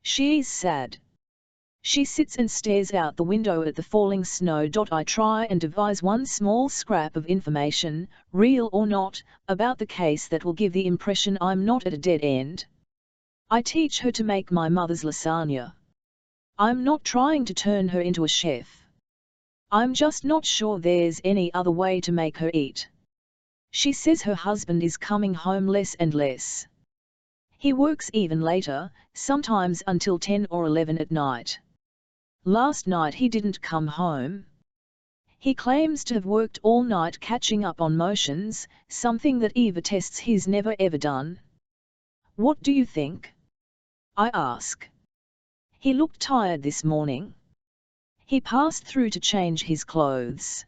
She's sad. She sits and stares out the window at the falling snow. I try and devise one small scrap of information, real or not, about the case that will give the impression I'm not at a dead end. I teach her to make my mother's lasagna. I'm not trying to turn her into a chef. I'm just not sure there's any other way to make her eat. She says her husband is coming home less and less. He works even later, sometimes until 10 or 11 at night. Last night he didn't come home. He claims to have worked all night catching up on motions, something that Eve attests he's never ever done. What do you think? I ask. He looked tired this morning. He passed through to change his clothes.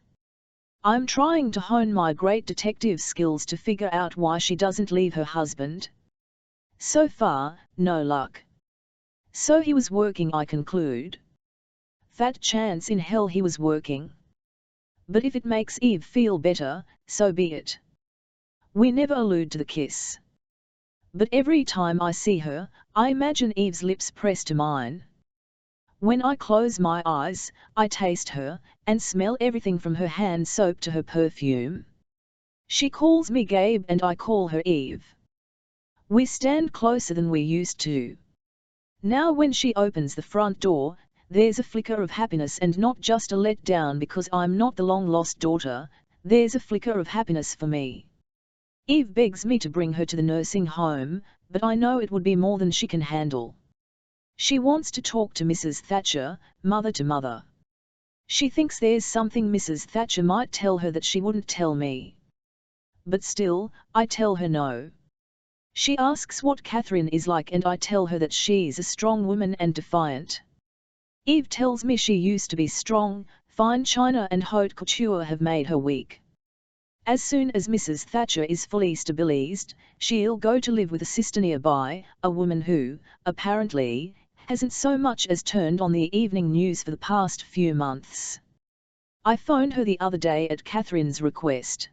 I'm trying to hone my great detective skills to figure out why she doesn't leave her husband. So far, no luck. So he was working, I conclude. Fat chance in hell he was working. But if it makes Eve feel better, so be it. We never allude to the kiss. But every time I see her, I imagine Eve's lips pressed to mine. When I close my eyes, I taste her, and smell everything from her hand soap to her perfume. She calls me Gabe and I call her Eve. We stand closer than we used to. Now when she opens the front door, there's a flicker of happiness, and not just a letdown because I'm not the long-lost daughter, there's a flicker of happiness for me. Eve begs me to bring her to the nursing home, but I know it would be more than she can handle. She wants to talk to Mrs. Thatcher, mother to mother. She thinks there's something Mrs. Thatcher might tell her that she wouldn't tell me. But still, I tell her no. She asks what Catherine is like and I tell her that she's a strong woman and defiant. Eve tells me she used to be strong, fine china and haute couture have made her weak. As soon as Mrs. Thatcher is fully stabilised, she'll go to live with a sister nearby, a woman who, apparently, hasn't so much as turned on the evening news for the past few months. I phoned her the other day at Catherine's request.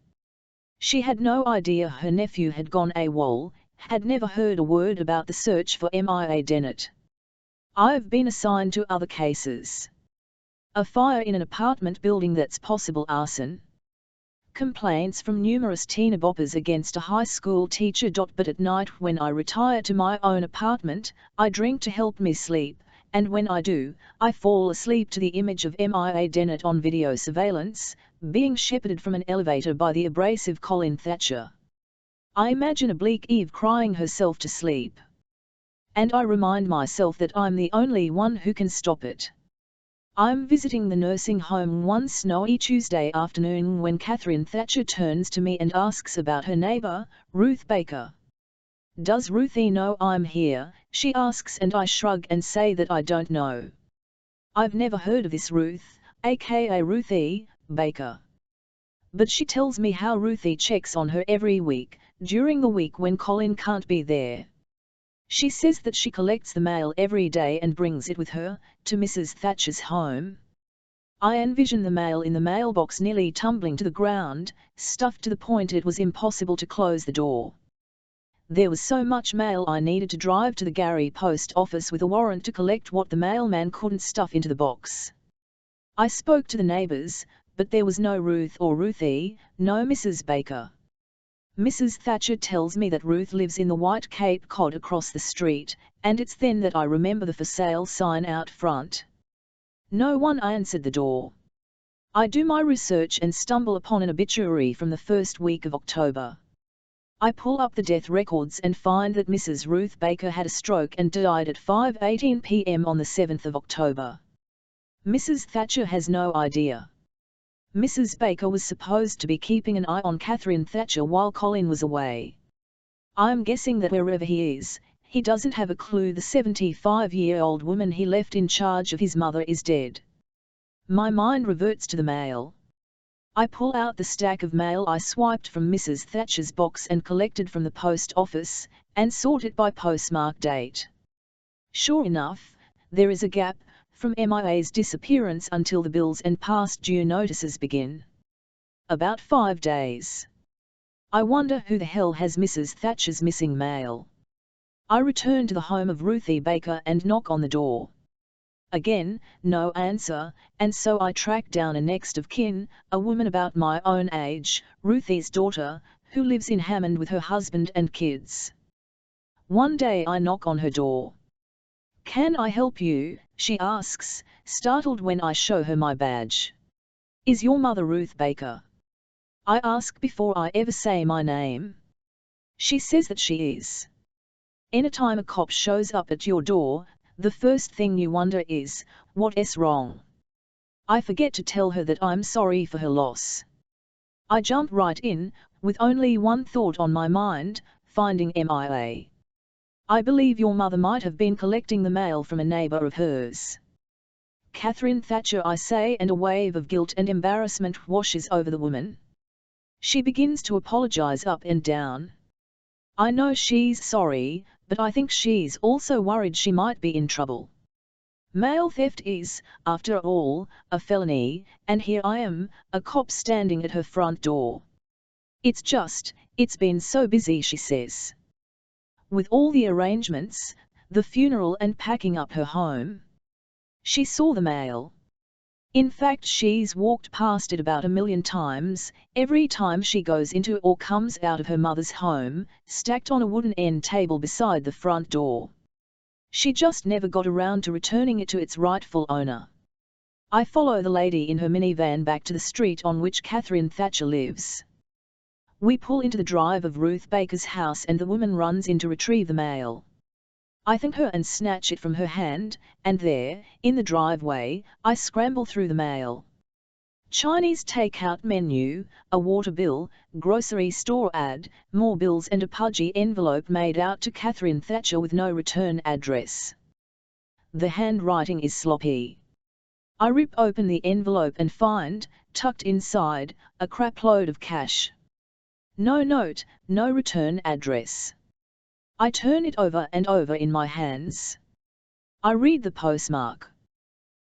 She had no idea her nephew had gone AWOL, had never heard a word about the search for MIA Dennett. I've been assigned to other cases. A fire in an apartment building that's possible arson. Complaints from numerous teen boppers against a high school teacher. But at night when I retire to my own apartment, I drink to help me sleep, and when I do, I fall asleep to the image of MIA Dennett on video surveillance, being shepherded from an elevator by the abrasive Colin Thatcher. I imagine a bleak Eve crying herself to sleep. And I remind myself that I'm the only one who can stop it. I'm visiting the nursing home one snowy Tuesday afternoon when Catherine Thatcher turns to me and asks about her neighbour, Ruth Baker. "Does Ruthie know I'm here?" she asks, and I shrug and say that I don't know. I've never heard of this Ruth, aka Ruthie Baker. But she tells me how Ruthie checks on her every week, during the week when Colin can't be there. She says that she collects the mail every day and brings it with her, to Mrs. Thatcher's home. I envision the mail in the mailbox nearly tumbling to the ground, stuffed to the point it was impossible to close the door. There was so much mail I needed to drive to the Gary post office with a warrant to collect what the mailman couldn't stuff into the box. I spoke to the neighbours, but there was no Ruth or Ruthie, no Mrs. Baker. Mrs. Thatcher tells me that Ruth lives in the White Cape Cod across the street, and it's then that I remember the for sale sign out front. No one answered the door. I do my research and stumble upon an obituary from the first week of October. I pull up the death records and find that Mrs. Ruth Baker had a stroke and died at 5:18 p.m. on the 7th of October. Mrs. Thatcher has no idea. Mrs. Baker was supposed to be keeping an eye on Catherine Thatcher while Colin was away. I'm guessing that wherever he is, he doesn't have a clue the 75-year-old woman he left in charge of his mother is dead. My mind reverts to the mail. I pull out the stack of mail I swiped from Mrs. Thatcher's box and collected from the post office, and sort it by postmark date. Sure enough, there is a gap from MIA's disappearance until the bills and past due notices begin. About 5 days. I wonder who the hell has Mrs. Thatcher's missing mail. I return to the home of Ruthie Baker and knock on the door. Again, no answer, and so I track down a next of kin, a woman about my own age, Ruthie's daughter, who lives in Hammond with her husband and kids. One day I knock on her door. "Can I help you?" she asks, startled when I show her my badge. "Is your mother Ruth Baker?" I ask before I ever say my name. She says that she is. Anytime a cop shows up at your door, the first thing you wonder is, what's wrong? I forget to tell her that I'm sorry for her loss. I jump right in, with only one thought on my mind, finding MIA. "I believe your mother might have been collecting the mail from a neighbour of hers." "Catherine Thatcher," I say, and a wave of guilt and embarrassment washes over the woman. She begins to apologise up and down. I know she's sorry, but I think she's also worried she might be in trouble. Mail theft is, after all, a felony, and here I am, a cop standing at her front door. It's been so busy," she says. "With all the arrangements, the funeral and packing up her home." She saw the mail. In fact, she's walked past it about 1,000,000 times, every time she goes into or comes out of her mother's home, stacked on a wooden end table beside the front door. She just never got around to returning it to its rightful owner. I follow the lady in her minivan back to the street on which Catherine Thatcher lives. We pull into the drive of Ruth Baker's house and the woman runs in to retrieve the mail. I thank her and snatch it from her hand, and there, in the driveway, I scramble through the mail. Chinese takeout menu, a water bill, grocery store ad, more bills and a pudgy envelope made out to Catherine Thatcher with no return address. The handwriting is sloppy. I rip open the envelope and find, tucked inside, a crapload of cash. No note, no return address. I turn it over and over in my hands. I read the postmark.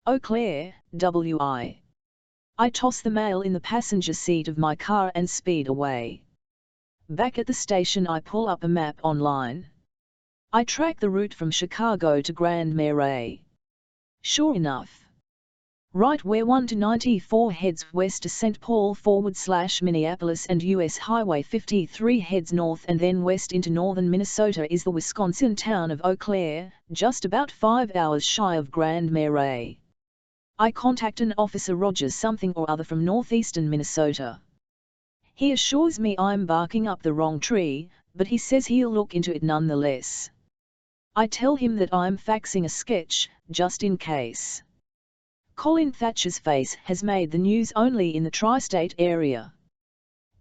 Eau Claire, WI. I toss the mail in the passenger seat of my car and speed away. Back at the station I pull up a map online. I track the route from Chicago to Grand Marais. Sure enough. Right where 1-94 heads west to St. Paul / Minneapolis and US Highway 53 heads north and then west into northern Minnesota is the Wisconsin town of Eau Claire, just about 5 hours shy of Grand Marais. I contact an officer Rogers something or other from northeastern Minnesota. He assures me I'm barking up the wrong tree, but he says he'll look into it nonetheless. I tell him that I'm faxing a sketch, just in case. Colin Thatcher's face has made the news only in the tri-state area.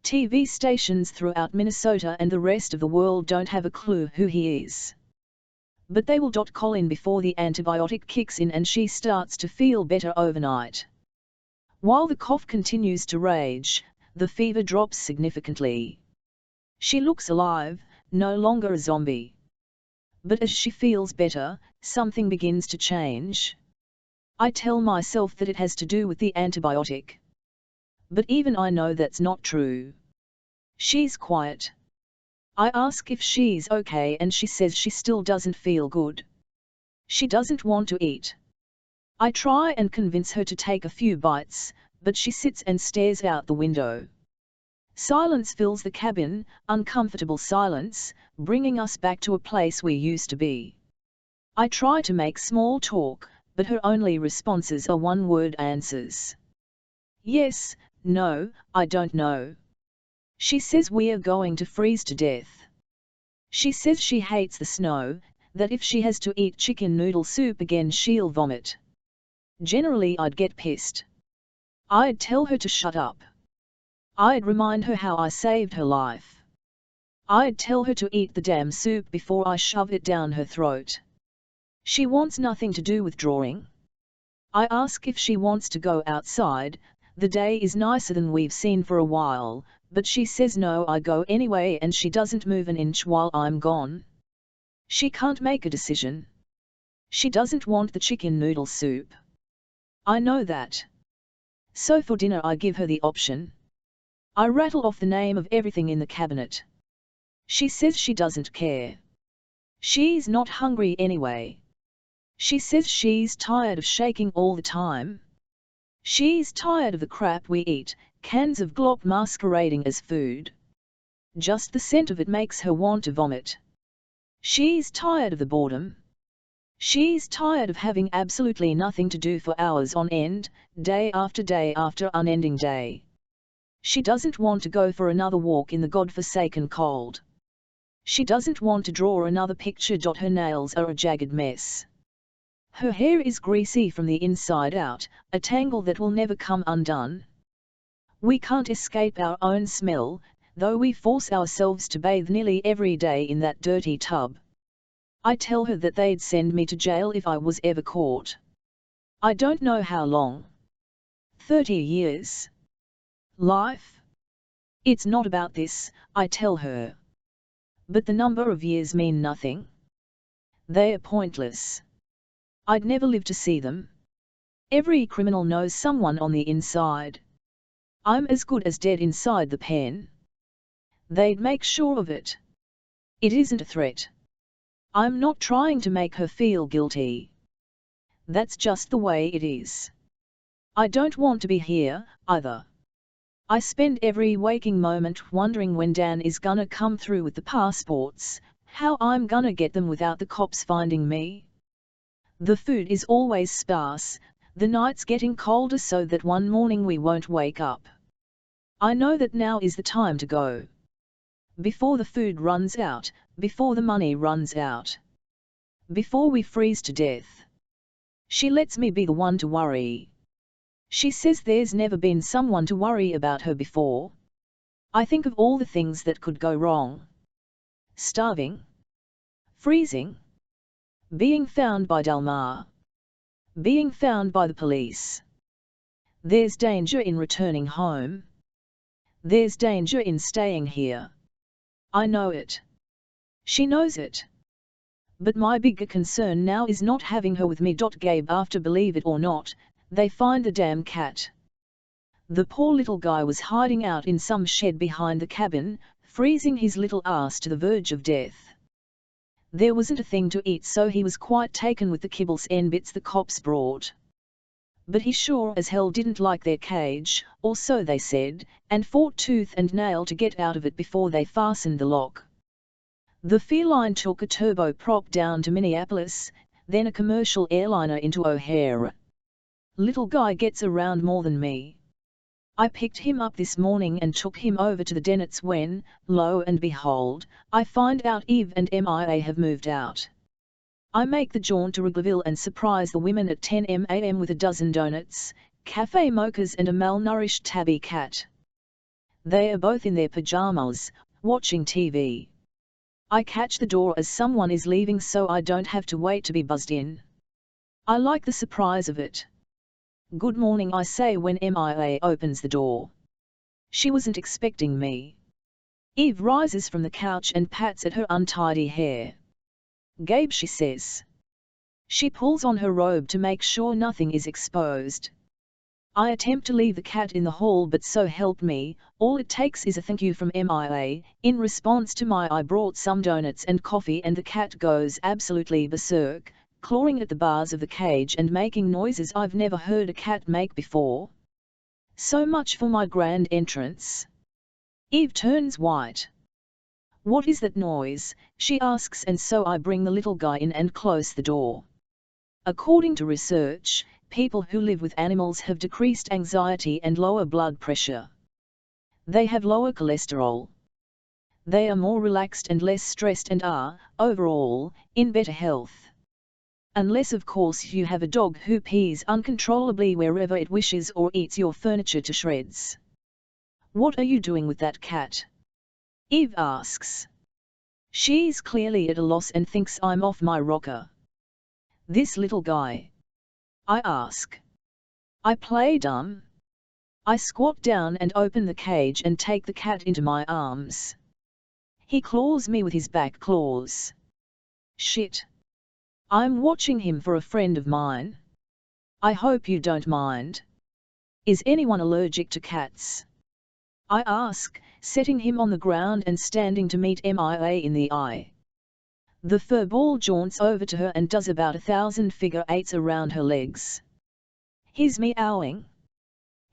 TV stations throughout Minnesota and the rest of the world don't have a clue who he is. But they will. Colin before the antibiotic kicks in and she starts to feel better overnight. While the cough continues to rage, the fever drops significantly. She looks alive, no longer a zombie. But as she feels better, something begins to change. I tell myself that it has to do with the antibiotic. But even I know that's not true. She's quiet. I ask if she's okay and she says she still doesn't feel good. She doesn't want to eat. I try and convince her to take a few bites, but she sits and stares out the window. Silence fills the cabin, uncomfortable silence, bringing us back to a place we used to be. I try to make small talk, but her only responses are one-word answers. Yes, no, I don't know. She says we're going to freeze to death. She says she hates the snow, that if she has to eat chicken noodle soup again she'll vomit. Generally I'd get pissed. I'd tell her to shut up. I'd remind her how I saved her life. I'd tell her to eat the damn soup before I shove it down her throat. She wants nothing to do with drawing. I ask if she wants to go outside. The day is nicer than we've seen for a while, but she says no. I go anyway and she doesn't move an inch while I'm gone. She can't make a decision. She doesn't want the chicken noodle soup. I know that. So for dinner I give her the option. I rattle off the name of everything in the cabinet. She says she doesn't care. She's not hungry anyway. She says she's tired of shaking all the time. She's tired of the crap we eat, cans of glop masquerading as food. Just the scent of it makes her want to vomit. She's tired of the boredom. She's tired of having absolutely nothing to do for hours on end, day after unending day. She doesn't want to go for another walk in the godforsaken cold. She doesn't want to draw another picture. Her nails are a jagged mess. Her hair is greasy from the inside out, a tangle that will never come undone. We can't escape our own smell, though we force ourselves to bathe nearly every day in that dirty tub. I tell her that they'd send me to jail if I was ever caught. I don't know how long. 30 years. Life? It's not about this, I tell her. But the number of years mean nothing. They are pointless. I'd never live to see them. Every criminal knows someone on the inside. I'm as good as dead inside the pen. They'd make sure of it. It isn't a threat. I'm not trying to make her feel guilty. That's just the way it is. I don't want to be here, either. I spend every waking moment wondering when Dan is gonna come through with the passports, how I'm gonna get them without the cops finding me. The food is always sparse, the nights getting colder so that one morning we won't wake up. I know that now is the time to go. Before the food runs out, before the money runs out. Before we freeze to death. She lets me be the one to worry. She says there's never been someone to worry about her before. I think of all the things that could go wrong. Starving. Freezing. Being found by Dalmar. Being found by the police. There's danger in returning home. There's danger in staying here. I know it. She knows it. But my bigger concern now is not having her with me. Gabe, after believe it or not, they find the damn cat. The poor little guy was hiding out in some shed behind the cabin, freezing his little ass to the verge of death. There wasn't a thing to eat, so he was quite taken with the kibbles and bits the cops brought. But he sure as hell didn't like their cage, or so they said, and fought tooth and nail to get out of it before they fastened the lock. The feline took a turboprop down to Minneapolis, then a commercial airliner into O'Hare. Little guy gets around more than me. I picked him up this morning and took him over to the Dennett's when, lo and behold, I find out Eve and MIA have moved out. I make the jaunt to Wrigleyville and surprise the women at 10 a.m. with a dozen donuts, cafe mochas and a malnourished tabby cat. They are both in their pajamas, watching TV. I catch the door as someone is leaving so I don't have to wait to be buzzed in. I like the surprise of it. Good morning, I say when MIA opens the door. She wasn't expecting me. Eve rises from the couch and pats at her untidy hair. Gabe, she says. She pulls on her robe to make sure nothing is exposed. I attempt to leave the cat in the hall, but so help me, all it takes is a thank you from MIA. In response to my I brought some donuts and coffee, and the cat goes absolutely berserk, clawing at the bars of the cage and making noises I've never heard a cat make before. So much for my grand entrance. Eve turns white. What is that noise? She asks, and so I bring the little guy in and close the door. According to research, people who live with animals have decreased anxiety and lower blood pressure. They have lower cholesterol. They are more relaxed and less stressed and are, overall, in better health. Unless of course you have a dog who pees uncontrollably wherever it wishes or eats your furniture to shreds. What are you doing with that cat? Eve asks. She's clearly at a loss and thinks I'm off my rocker. This little guy? I ask. I play dumb. I squat down and open the cage and take the cat into my arms. He claws me with his back claws. Shit. I'm watching him for a friend of mine. I hope you don't mind. Is anyone allergic to cats? I ask, setting him on the ground and standing to meet MIA in the eye. The furball jaunts over to her and does about 1,000 figure eights around her legs. He's meowing.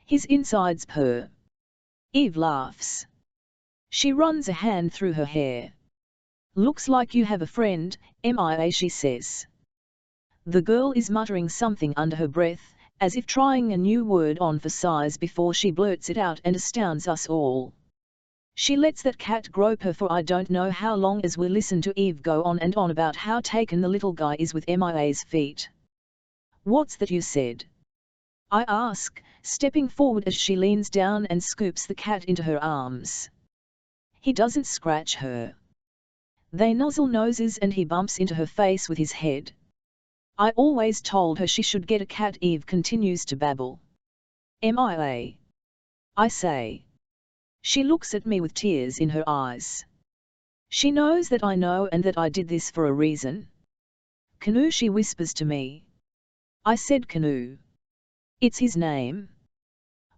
His insides purr. Eve laughs. She runs a hand through her hair. Looks like you have a friend, MIA, she says. The girl is muttering something under her breath, as if trying a new word on for size before she blurts it out and astounds us all. She lets that cat grope her for I don't know how long as we listen to Eve go on and on about how taken the little guy is with MIA's feet. What's that you said? I ask, stepping forward as she leans down and scoops the cat into her arms. He doesn't scratch her. They nuzzle noses and he bumps into her face with his head. I always told her she should get a cat, Eve continues to babble. MIA. I say. She looks at me with tears in her eyes. She knows that I know and that I did this for a reason. Canoe, she whispers to me. I said Canoe. It's his name.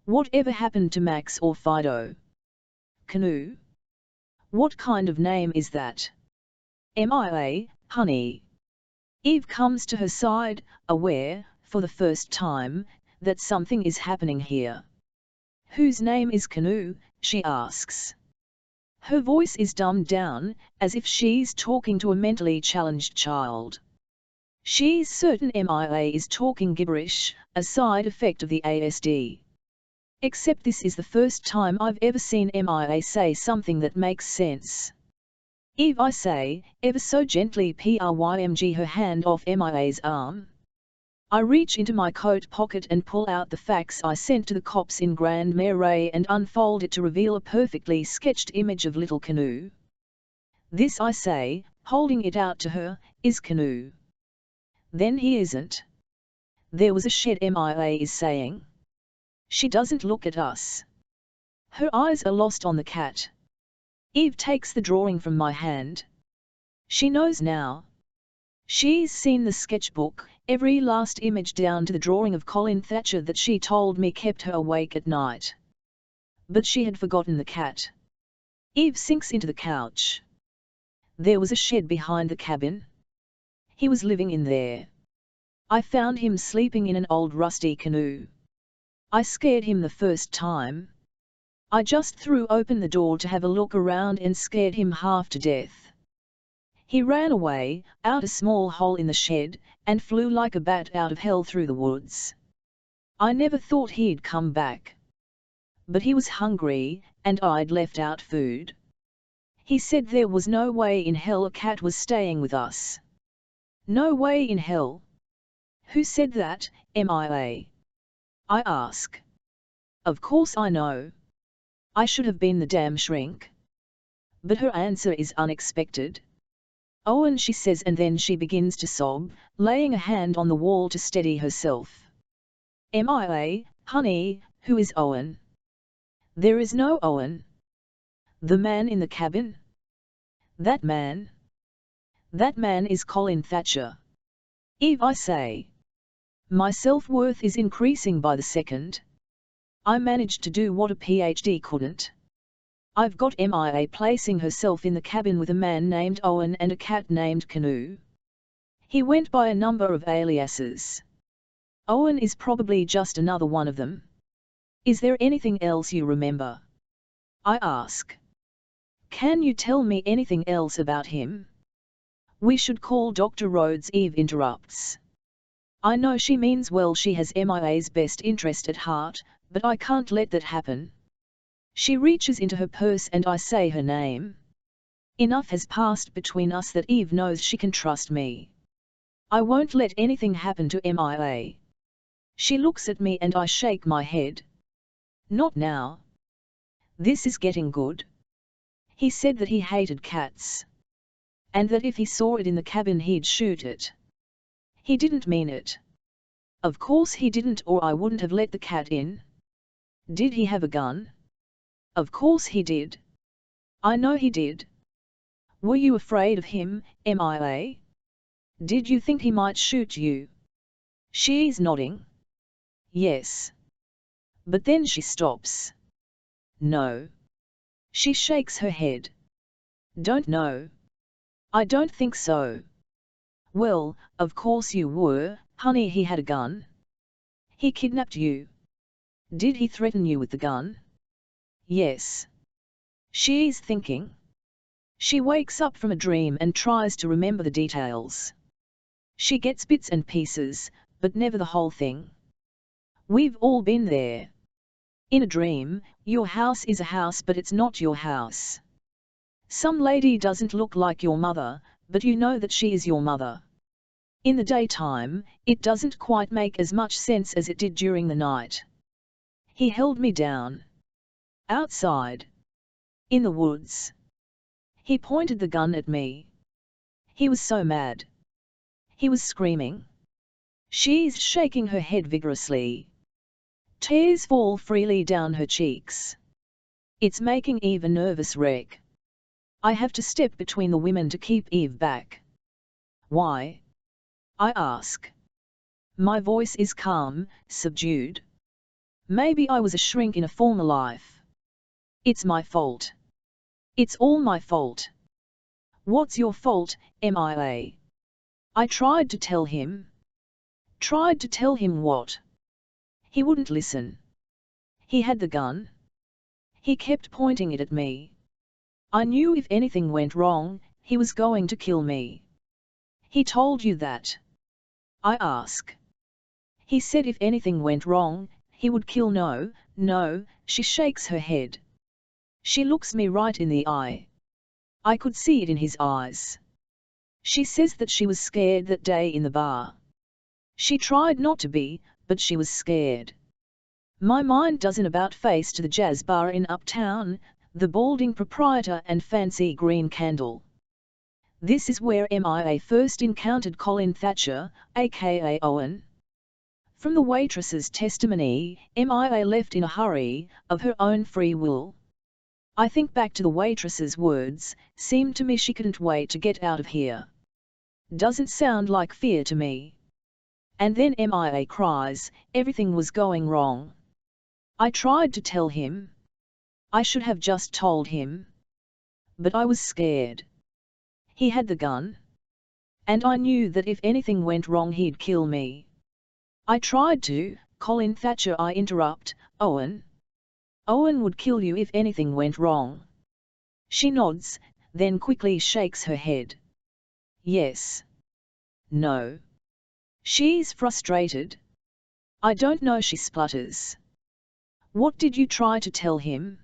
Whatever happened to Max or Fido? Canoe? What kind of name is that? MIA, honey. Eve comes to her side, aware, for the first time, that something is happening here. Whose name is Canoe? She asks. Her voice is dumbed down, as if she's talking to a mentally challenged child. She's certain MIA is talking gibberish, a side effect of the ASD. Except this is the first time I've ever seen MIA say something that makes sense. Eve, I say, ever so gently, prymg her hand off MIA's arm. I reach into my coat pocket and pull out the fax I sent to the cops in Grand Marais and unfold it to reveal a perfectly sketched image of little Canoe. This, I say, holding it out to her, is Canoe. Then he isn't. There was a shed, Mia is saying. She doesn't look at us. Her eyes are lost on the cat. Eve takes the drawing from my hand. She knows now. She's seen the sketchbook, every last image down to the drawing of Colin Thatcher that she told me kept her awake at night. But she had forgotten the cat. Eve sinks into the couch. There was a shed behind the cabin. He was living in there. I found him sleeping in an old rusty canoe. I scared him the first time. I just threw open the door to have a look around and scared him half to death. He ran away, out a small hole in the shed, and flew like a bat out of hell through the woods. I never thought he'd come back. But he was hungry, and I'd left out food. He said there was no way in hell a cat was staying with us. No way in hell. Who said that, Mia? I ask. Of course I know. I should have been the damn shrink. But her answer is unexpected. Owen, she says, and then she begins to sob, laying a hand on the wall to steady herself. Mia, honey, who is Owen? There is no Owen. The man in the cabin? That man? That man is Colin Thatcher. Eve, I say. My self-worth is increasing by the second. I managed to do what a PhD couldn't. I've got Mia placing herself in the cabin with a man named Owen and a cat named Canoe. He went by a number of aliases. Owen is probably just another one of them. Is there anything else you remember? I ask. Can you tell me anything else about him? We should call Dr. Rhodes, Eve interrupts. I know she means well, she has Mia's best interest at heart, but I can't let that happen. She reaches into her purse and I say her name. Enough has passed between us that Eve knows she can trust me. I won't let anything happen to Mia. She looks at me and I shake my head. Not now. This is getting good. He said that he hated cats. And that if he saw it in the cabin he'd shoot it. He didn't mean it. Of course he didn't, or I wouldn't have let the cat in. Did he have a gun? Of course he did. I know he did. Were you afraid of him, Mia? Did you think he might shoot you? She's nodding. Yes. But then she stops. No. She shakes her head. Don't know. I don't think so. Well, of course you were, honey. He had a gun. He kidnapped you. Did he threaten you with the gun? Yes. She's thinking. She wakes up from a dream and tries to remember the details. She gets bits and pieces, but never the whole thing. We've all been there. In a dream, your house is a house, but it's not your house. Some lady doesn't look like your mother, but you know that she is your mother. In the daytime, it doesn't quite make as much sense as it did during the night. He held me down. Outside. In the woods. He pointed the gun at me. He was so mad. He was screaming. She's shaking her head vigorously. Tears fall freely down her cheeks. It's making Eve a nervous wreck. I have to step between the women to keep Eve back. Why? I ask. My voice is calm, subdued. Maybe I was a shrink in a former life. It's my fault. It's all my fault. What's your fault, Mia? I tried to tell him. Tried to tell him what? He wouldn't listen. He had the gun. He kept pointing it at me. I knew if anything went wrong, he was going to kill me. He told you that? I ask. He said if anything went wrong, he would kill. No, no, she shakes her head. She looks me right in the eye. I could see it in his eyes. She says that she was scared that day in the bar. She tried not to be, but she was scared. My mind doesn't about face to the jazz bar in Uptown, the balding proprietor and fancy green candle. This is where MIA first encountered Colin Thatcher, aka Owen. From the waitress's testimony, MIA left in a hurry, of her own free will. I think back to the waitress's words, seemed to me she couldn't wait to get out of here. Doesn't sound like fear to me. And then MIA cries, everything was going wrong. I tried to tell him. I should have just told him. But I was scared. He had the gun. And I knew that if anything went wrong he'd kill me. I tried to, Colin Thatcher, I interrupt, Owen. Owen would kill you if anything went wrong. She nods, then quickly shakes her head. Yes. No. She's frustrated. I don't know, she splutters. What did you try to tell him?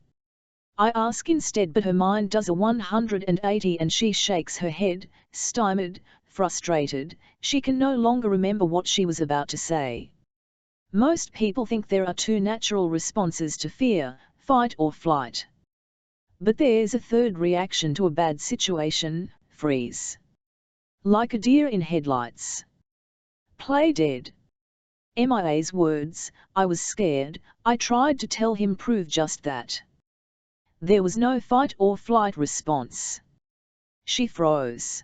I ask instead, but her mind does a 180 and she shakes her head, stymied, frustrated. She can no longer remember what she was about to say. Most people think there are two natural responses to fear, fight or flight. But there's a third reaction to a bad situation, freeze. Like a deer in headlights. Play dead. MIA's words, I was scared, I tried to tell him, prove just that. There was no fight or flight response. She froze.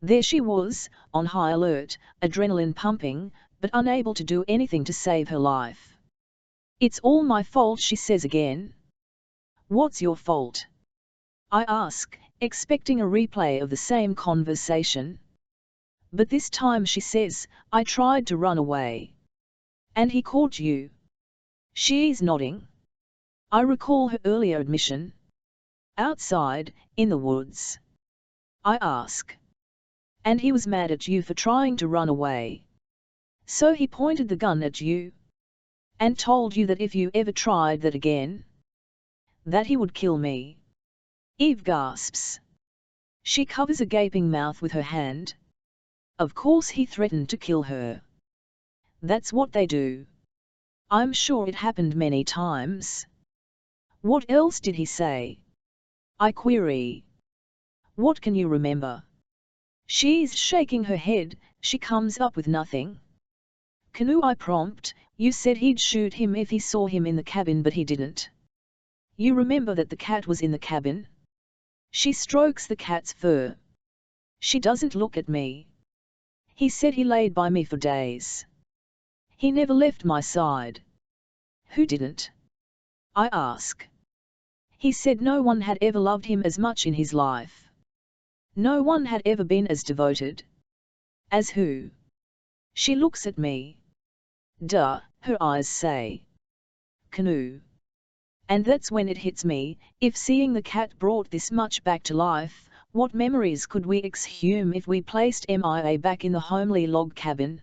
There she was, on high alert, adrenaline pumping, but unable to do anything to save her life. It's all my fault, she says again. What's your fault? I ask, expecting a replay of the same conversation. But this time she says, I tried to run away. And he caught you. She's nodding. I recall her earlier admission. Outside, in the woods. I ask. And he was mad at you for trying to run away. So he pointed the gun at you? And told you that if you ever tried that again, that he would kill me? Eve gasps. She covers a gaping mouth with her hand. Of course he threatened to kill her. That's what they do. I'm sure it happened many times. What else did he say? I query. What can you remember? She's shaking her head, she comes up with nothing. Canoe, I prompt, you said he'd shoot him if he saw him in the cabin, but he didn't. You remember that the cat was in the cabin? She strokes the cat's fur. She doesn't look at me. He said he laid by me for days. He never left my side. Who didn't? I ask. He said no one had ever loved him as much in his life. No one had ever been as devoted. As who? She looks at me. Duh, her eyes say. Canoe. And that's when it hits me, if seeing the cat brought this much back to life, what memories could we exhume if we placed MIA back in the homely log cabin?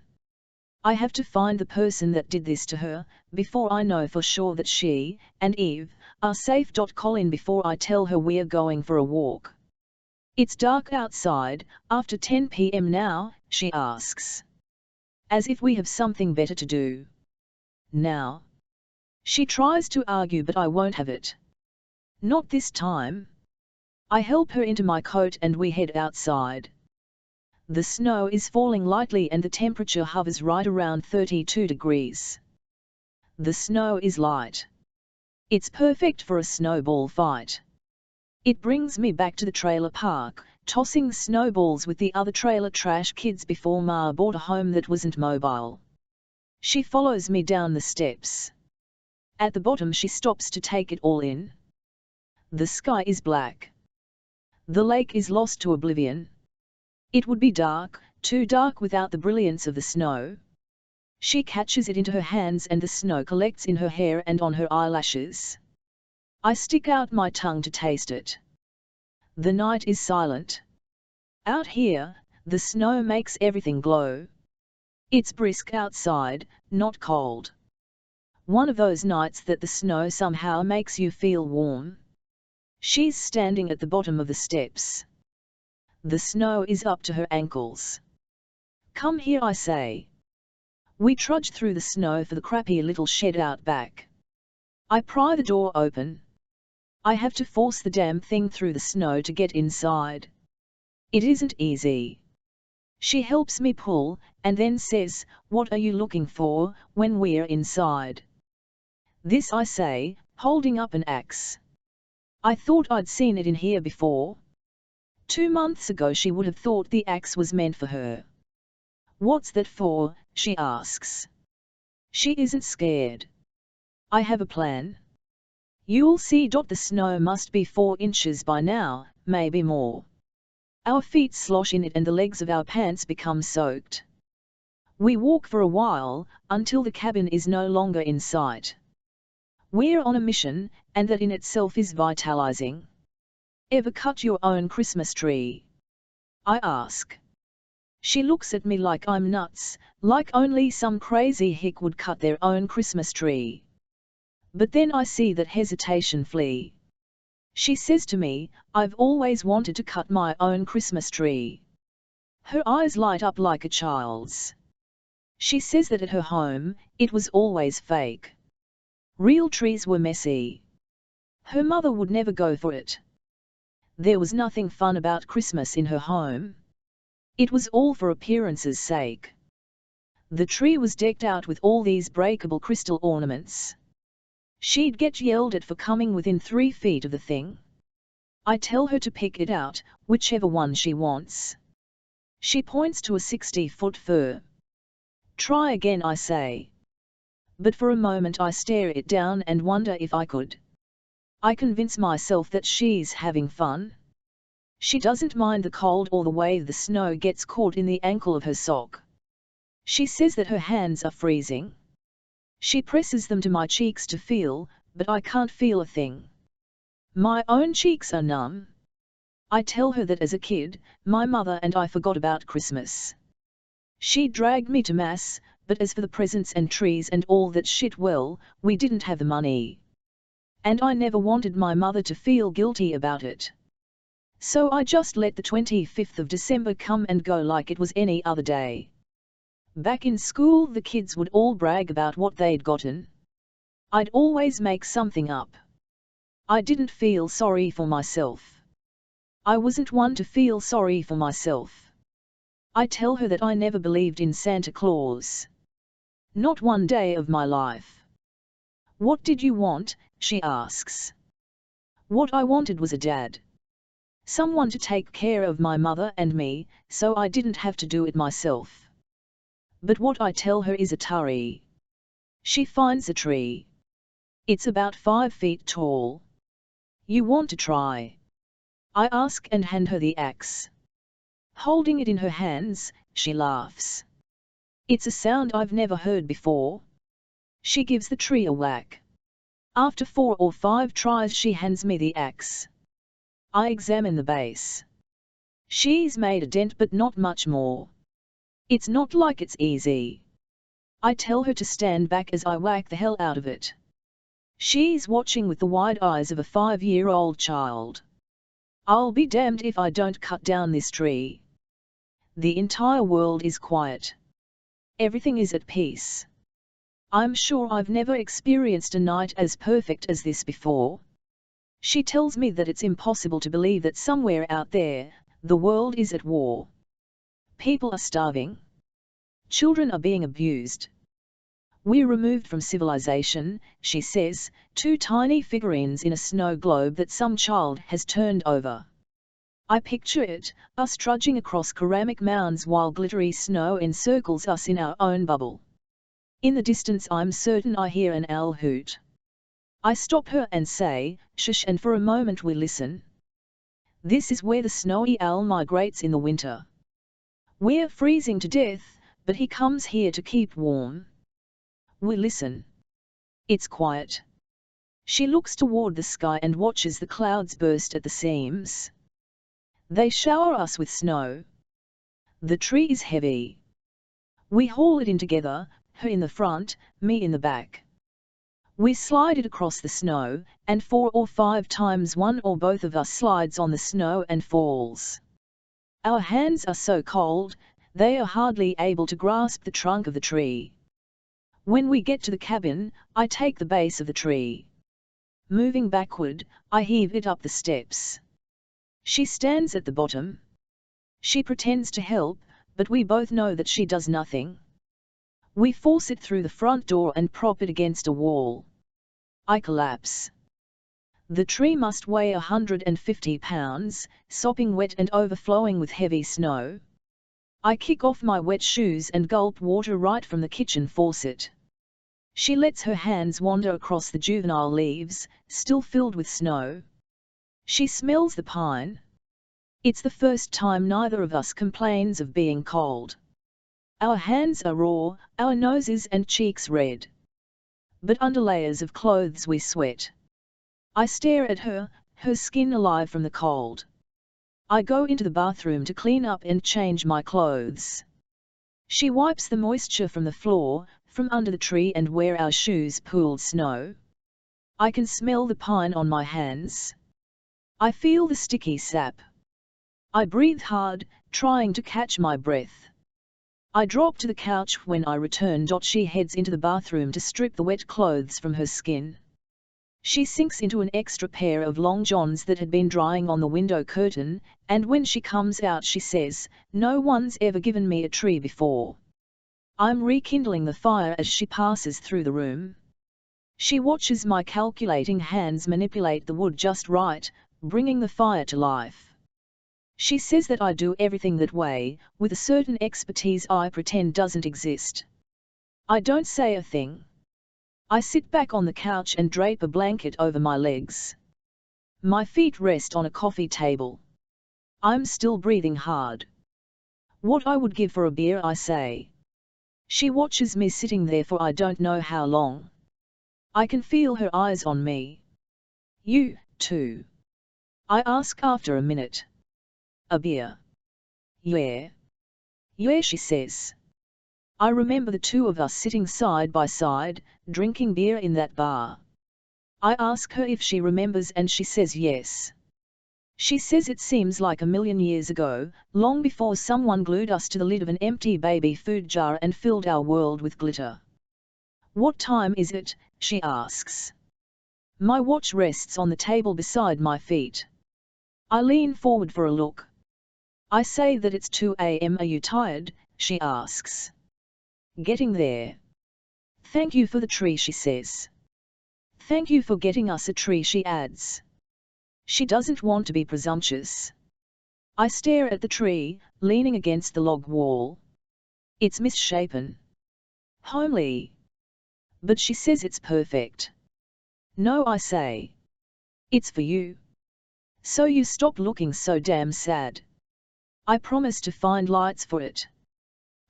I have to find the person that did this to her, before I know for sure that she, and Eve, are safe. Colin, before I tell her we're going for a walk. It's dark outside, after 10 p.m. now, she asks. As if we have something better to do. Now. She tries to argue, but I won't have it. Not this time. I help her into my coat and we head outside. The snow is falling lightly and the temperature hovers right around 32 degrees. The snow is light. It's perfect for a snowball fight. It brings me back to the trailer park, tossing snowballs with the other trailer trash kids before Ma bought a home that wasn't mobile. She follows me down the steps. At the bottom she stops to take it all in. The sky is black. The lake is lost to oblivion. It would be dark, too dark without the brilliance of the snow. She catches it into her hands and the snow collects in her hair and on her eyelashes. I stick out my tongue to taste it. The night is silent. Out here, the snow makes everything glow. It's brisk outside, not cold. One of those nights that the snow somehow makes you feel warm. She's standing at the bottom of the steps. The snow is up to her ankles. Come here, I say. We trudge through the snow for the crappy little shed out back. I pry the door open. I have to force the damn thing through the snow to get inside. It isn't easy. She helps me pull, and then says, "What are you looking for?" when we're inside. This I say, holding up an axe. I thought I'd seen it in here before. 2 months ago she would have thought the axe was meant for her. "What's that for?" she asks. She isn't scared. I have a plan. You'll see. The snow must be 4 inches by now, maybe more. Our feet slosh in it and the legs of our pants become soaked. We walk for a while, until the cabin is no longer in sight. We're on a mission, and that in itself is vitalizing. Ever cut your own Christmas tree? I ask. She looks at me like I'm nuts, like only some crazy hick would cut their own Christmas tree. But then I see that hesitation flee. She says to me, "I've always wanted to cut my own Christmas tree." Her eyes light up like a child's. She says that at her home, it was always fake. Real trees were messy. Her mother would never go for it. There was nothing fun about Christmas in her home. It was all for appearance's sake. The tree was decked out with all these breakable crystal ornaments. She'd get yelled at for coming within 3 feet of the thing. I tell her to pick it out, whichever one she wants. She points to a 60-foot fir. Try again, I say. But for a moment I stare it down and wonder if I could. I convince myself that she's having fun. She doesn't mind the cold or the way the snow gets caught in the ankle of her sock. She says that her hands are freezing. She presses them to my cheeks to feel, but I can't feel a thing. My own cheeks are numb. I tell her that as a kid, my mother and I forgot about Christmas. She dragged me to Mass, but as for the presents and trees and all that shit, well, we didn't have the money. And I never wanted my mother to feel guilty about it. So I just let the 25th of December come and go like it was any other day. Back in school the kids would all brag about what they'd gotten. I'd always make something up. I didn't feel sorry for myself. I wasn't one to feel sorry for myself. I tell her that I never believed in Santa Claus. Not one day of my life. "What did you want?" she asks. What I wanted was a dad. Someone to take care of my mother and me, so I didn't have to do it myself. But what I tell her is a turry. She finds a tree. It's about 5 feet tall. "You want to try?" I ask and hand her the axe. Holding it in her hands, she laughs. It's a sound I've never heard before. She gives the tree a whack. After 4 or 5 tries she hands me the axe. I examine the base. She's made a dent but not much more. It's not like it's easy. I tell her to stand back as I whack the hell out of it. She's watching with the wide eyes of a 5-year-old child. I'll be damned if I don't cut down this tree. The entire world is quiet. Everything is at peace. I'm sure I've never experienced a night as perfect as this before. She tells me that it's impossible to believe that somewhere out there, the world is at war. People are starving. Children are being abused. We're removed from civilization, she says, 2 tiny figurines in a snow globe that some child has turned over. I picture it, us trudging across ceramic mounds while glittery snow encircles us in our own bubble. In the distance I'm certain I hear an owl hoot. I stop her and say, "Shush," and for a moment we listen. This is where the snowy owl migrates in the winter. We're freezing to death, but he comes here to keep warm. We listen. It's quiet. She looks toward the sky and watches the clouds burst at the seams. They shower us with snow. The tree is heavy. We haul it in together, her in the front, me in the back. We slide it across the snow, and 4 or 5 times one or both of us slides on the snow and falls. Our hands are so cold, they are hardly able to grasp the trunk of the tree. When we get to the cabin, I take the base of the tree. Moving backward, I heave it up the steps. She stands at the bottom. She pretends to help, but we both know that she does nothing. We force it through the front door and prop it against a wall. I collapse. The tree must weigh 150 pounds, sopping wet and overflowing with heavy snow. I kick off my wet shoes and gulp water right from the kitchen faucet. She lets her hands wander across the juvenile leaves, still filled with snow. She smells the pine. It's the first time neither of us complains of being cold. Our hands are raw, our noses and cheeks red. But under layers of clothes we sweat. I stare at her, her skin alive from the cold. I go into the bathroom to clean up and change my clothes. She wipes the moisture from the floor, from under the tree and where our shoes pooled snow. I can smell the pine on my hands. I feel the sticky sap. I breathe hard, trying to catch my breath. I drop to the couch when I return. She heads into the bathroom to strip the wet clothes from her skin. She sinks into an extra pair of long johns that had been drying on the window curtain, and when she comes out she says, "No one's ever given me a tree before." I'm rekindling the fire as she passes through the room. She watches my calculating hands manipulate the wood just right, bringing the fire to life. She says that I do everything that way, with a certain expertise I pretend doesn't exist. I don't say a thing. I sit back on the couch and drape a blanket over my legs. My feet rest on a coffee table. I'm still breathing hard. What I would give for a beer, I say. She watches me sitting there for I don't know how long. I can feel her eyes on me. You, too? I ask after a minute. A beer? Yeah. Yeah, she says. I remember the two of us sitting side by side, drinking beer in that bar. I ask her if she remembers and she says yes. She says it seems like a million years ago, long before someone glued us to the lid of an empty baby food jar and filled our world with glitter. What time is it? She asks. My watch rests on the table beside my feet. I lean forward for a look. I say that it's 2 a.m. Are you tired? She asks. Getting there. Thank you for the tree, she says. Thank you for getting us a tree, she adds. She doesn't want to be presumptuous. I stare at the tree, leaning against the log wall. It's misshapen. Homely. But she says it's perfect. No, I say. It's for you. So you stop looking so damn sad. I promise to find lights for it.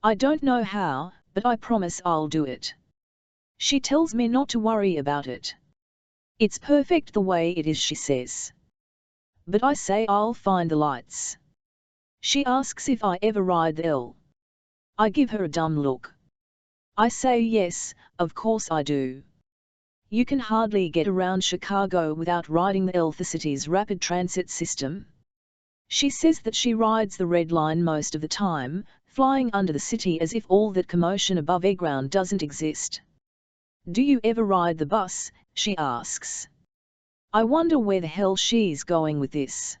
I don't know how, but I promise I'll do it. She tells me not to worry about it. It's perfect the way it is, she says. But I say I'll find the lights. She asks if I ever ride the L. I give her a dumb look. I say yes, of course I do. You can hardly get around Chicago without riding the L, the city's rapid transit system. She says that she rides the Red Line most of the time, flying under the city as if all that commotion above ground doesn't exist. Do you ever ride the bus? She asks. I wonder where the hell she's going with this.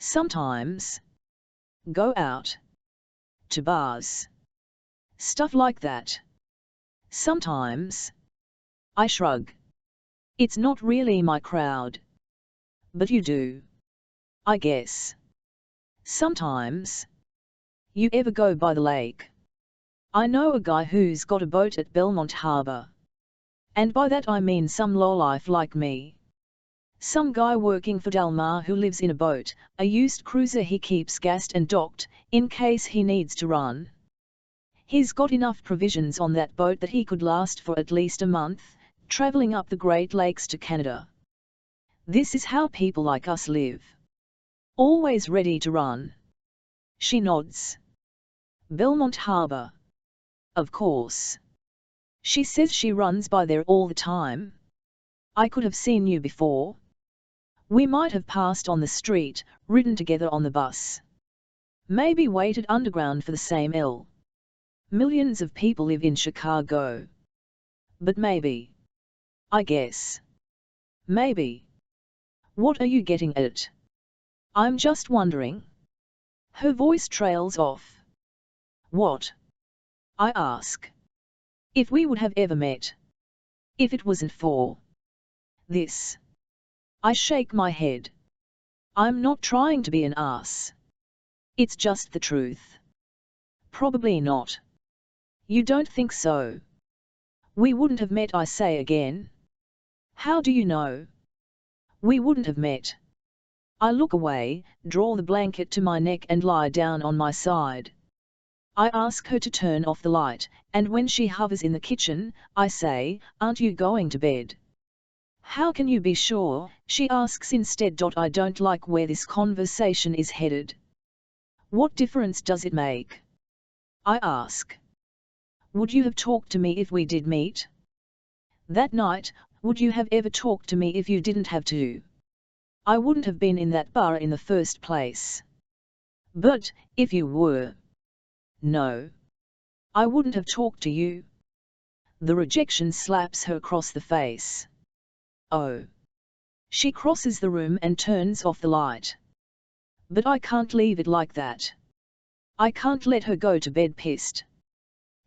Sometimes. Go out. To bars. Stuff like that. Sometimes. I shrug. It's not really my crowd. But you do. I guess. Sometimes. You ever go by the lake? I know a guy who's got a boat at Belmont Harbor. And by that I mean some lowlife like me. Some guy working for Del Mar who lives in a boat, a used cruiser he keeps gassed and docked, in case he needs to run. He's got enough provisions on that boat that he could last for at least a month, traveling up the Great Lakes to Canada. This is how people like us live. Always ready to run. She nods. Belmont Harbor. Of course. She says she runs by there all the time. I could have seen you before. We might have passed on the street, ridden together on the bus. Maybe waited underground for the same L. Millions of people live in Chicago. But maybe. I guess. Maybe. What are you getting at? I'm just wondering. Her voice trails off. What? I ask. If we would have ever met. If it wasn't for this. I shake my head. I'm not trying to be an ass. It's just the truth. Probably not. You don't think so? We wouldn't have met, I say again. How do you know? We wouldn't have met. I look away, draw the blanket to my neck and lie down on my side. I ask her to turn off the light, and when she hovers in the kitchen, I say, "Aren't you going to bed?" "How can you be sure?" she asks instead. I don't like where this conversation is headed. What difference does it make? I ask. Would you have talked to me if we did meet? That night, would you have ever talked to me if you didn't have to? I wouldn't have been in that bar in the first place. But, if you were. No. I wouldn't have talked to you. The rejection slaps her across the face. Oh. She crosses the room and turns off the light. But I can't leave it like that. I can't let her go to bed pissed.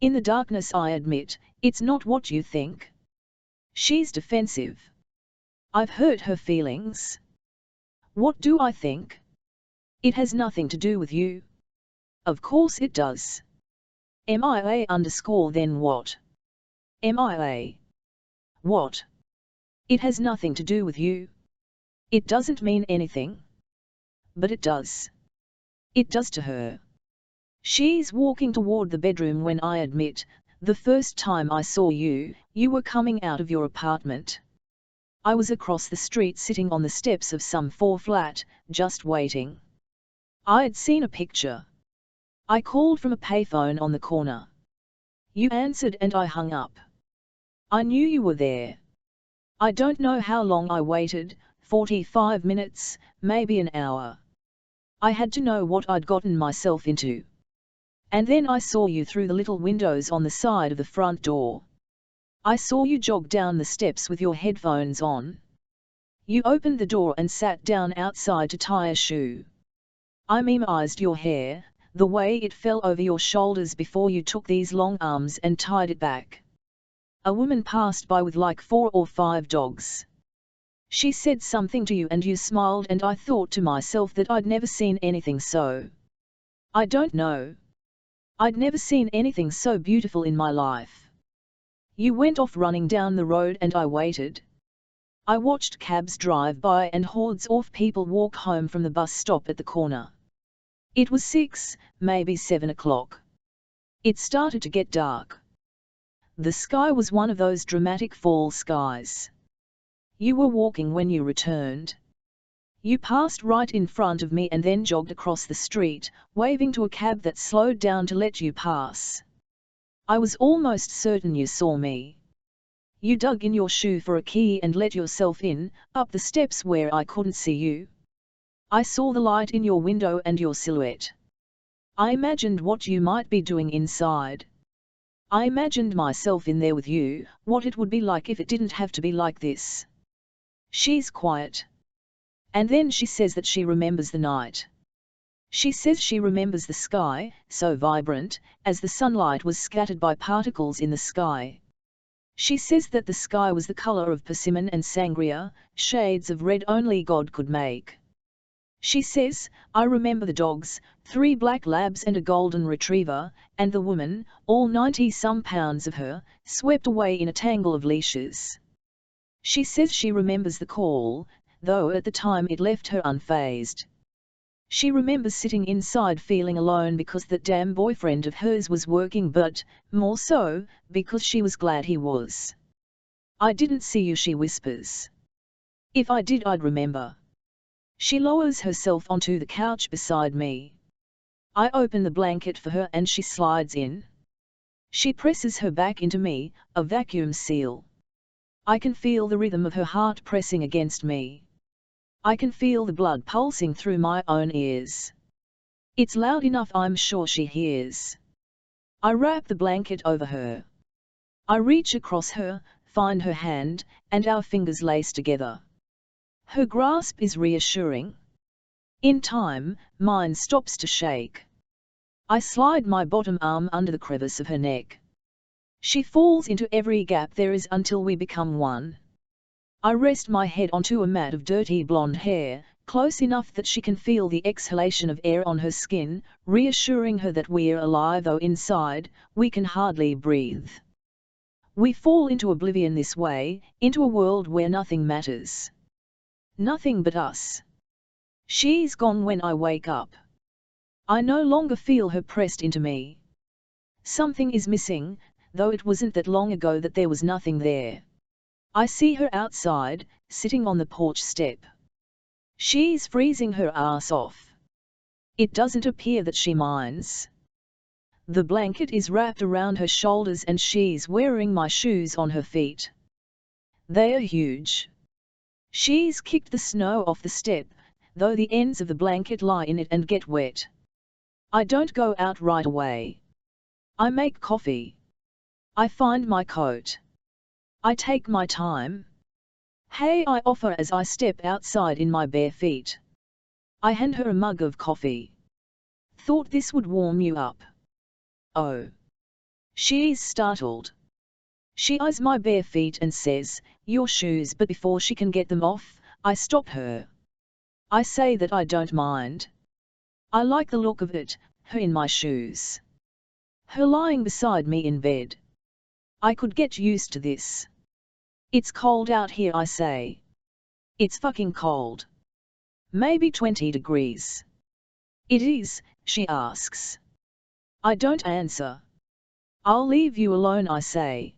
In the darkness I admit, it's not what you think. She's defensive. I've hurt her feelings. What do I think? It has nothing to do with you. Of course it does. MIA_ then what? MIA. What? It has nothing to do with you. It doesn't mean anything. But it does. It does to her. She's walking toward the bedroom when I admit, the first time I saw you, you were coming out of your apartment. I was across the street sitting on the steps of some 4 flat, just waiting. I'd seen a picture. I called from a payphone on the corner. You answered and I hung up. I knew you were there. I don't know how long I waited, 45 minutes, maybe an hour. I had to know what I'd gotten myself into. And then I saw you through the little windows on the side of the front door. I saw you jog down the steps with your headphones on. You opened the door and sat down outside to tie a shoe. I memorized your hair, the way it fell over your shoulders before you took these long arms and tied it back. A woman passed by with like 4 or 5 dogs. She said something to you and you smiled and I thought to myself that I'd never seen anything so. I don't know. I'd never seen anything so beautiful in my life. You went off running down the road and I waited. I watched cabs drive by and hordes of people walk home from the bus stop at the corner. It was 6, maybe 7 o'clock. It started to get dark. The sky was one of those dramatic fall skies. You were walking when you returned. You passed right in front of me and then jogged across the street, waving to a cab that slowed down to let you pass. I was almost certain you saw me. You dug in your shoe for a key and let yourself in, up the steps where I couldn't see you. I saw the light in your window and your silhouette. I imagined what you might be doing inside. I imagined myself in there with you, what it would be like if it didn't have to be like this. She's quiet. And then she says that she remembers the night. She says she remembers the sky, so vibrant, as the sunlight was scattered by particles in the sky. She says that the sky was the color of persimmon and sangria, shades of red only God could make. She says, I remember the dogs, 3 black labs and a golden retriever, and the woman, all 90-some pounds of her, swept away in a tangle of leashes. She says she remembers the call, though at the time it left her unfazed. She remembers sitting inside feeling alone because that damn boyfriend of hers was working, but, more so, because she was glad he was. I didn't see you, she whispers. If I did, I'd remember. She lowers herself onto the couch beside me. I open the blanket for her and she slides in. She presses her back into me, a vacuum seal. I can feel the rhythm of her heart pressing against me. I can feel the blood pulsing through my own ears. It's loud enough I'm sure she hears. I wrap the blanket over her. I reach across her, find her hand, and our fingers lace together. Her grasp is reassuring. In time, mine stops to shake. I slide my bottom arm under the crevice of her neck. She falls into every gap there is until we become one. I rest my head onto a mat of dirty blonde hair, close enough that she can feel the exhalation of air on her skin, reassuring her that we're alive though inside, we can hardly breathe. We fall into oblivion this way, into a world where nothing matters. Nothing but us. She's gone when I wake up. I no longer feel her pressed into me. Something is missing, though it wasn't that long ago that there was nothing there. I see her outside, sitting on the porch step. She's freezing her ass off. It doesn't appear that she minds. The blanket is wrapped around her shoulders and she's wearing my shoes on her feet. They are huge. She's kicked the snow off the step, though the ends of the blanket lie in it and get wet. I don't go out right away. I make coffee. I find my coat. I take my time. Hey, I offer as I step outside in my bare feet. I hand her a mug of coffee. Thought this would warm you up. Oh. She's startled. She eyes my bare feet and says, "Your shoes," but before she can get them off, I stop her. I say that I don't mind. I like the look of it, her in my shoes. Her lying beside me in bed. I could get used to this. It's cold out here, I say. It's fucking cold. Maybe 20 degrees. It is, she asks. I don't answer. I'll leave you alone, I say.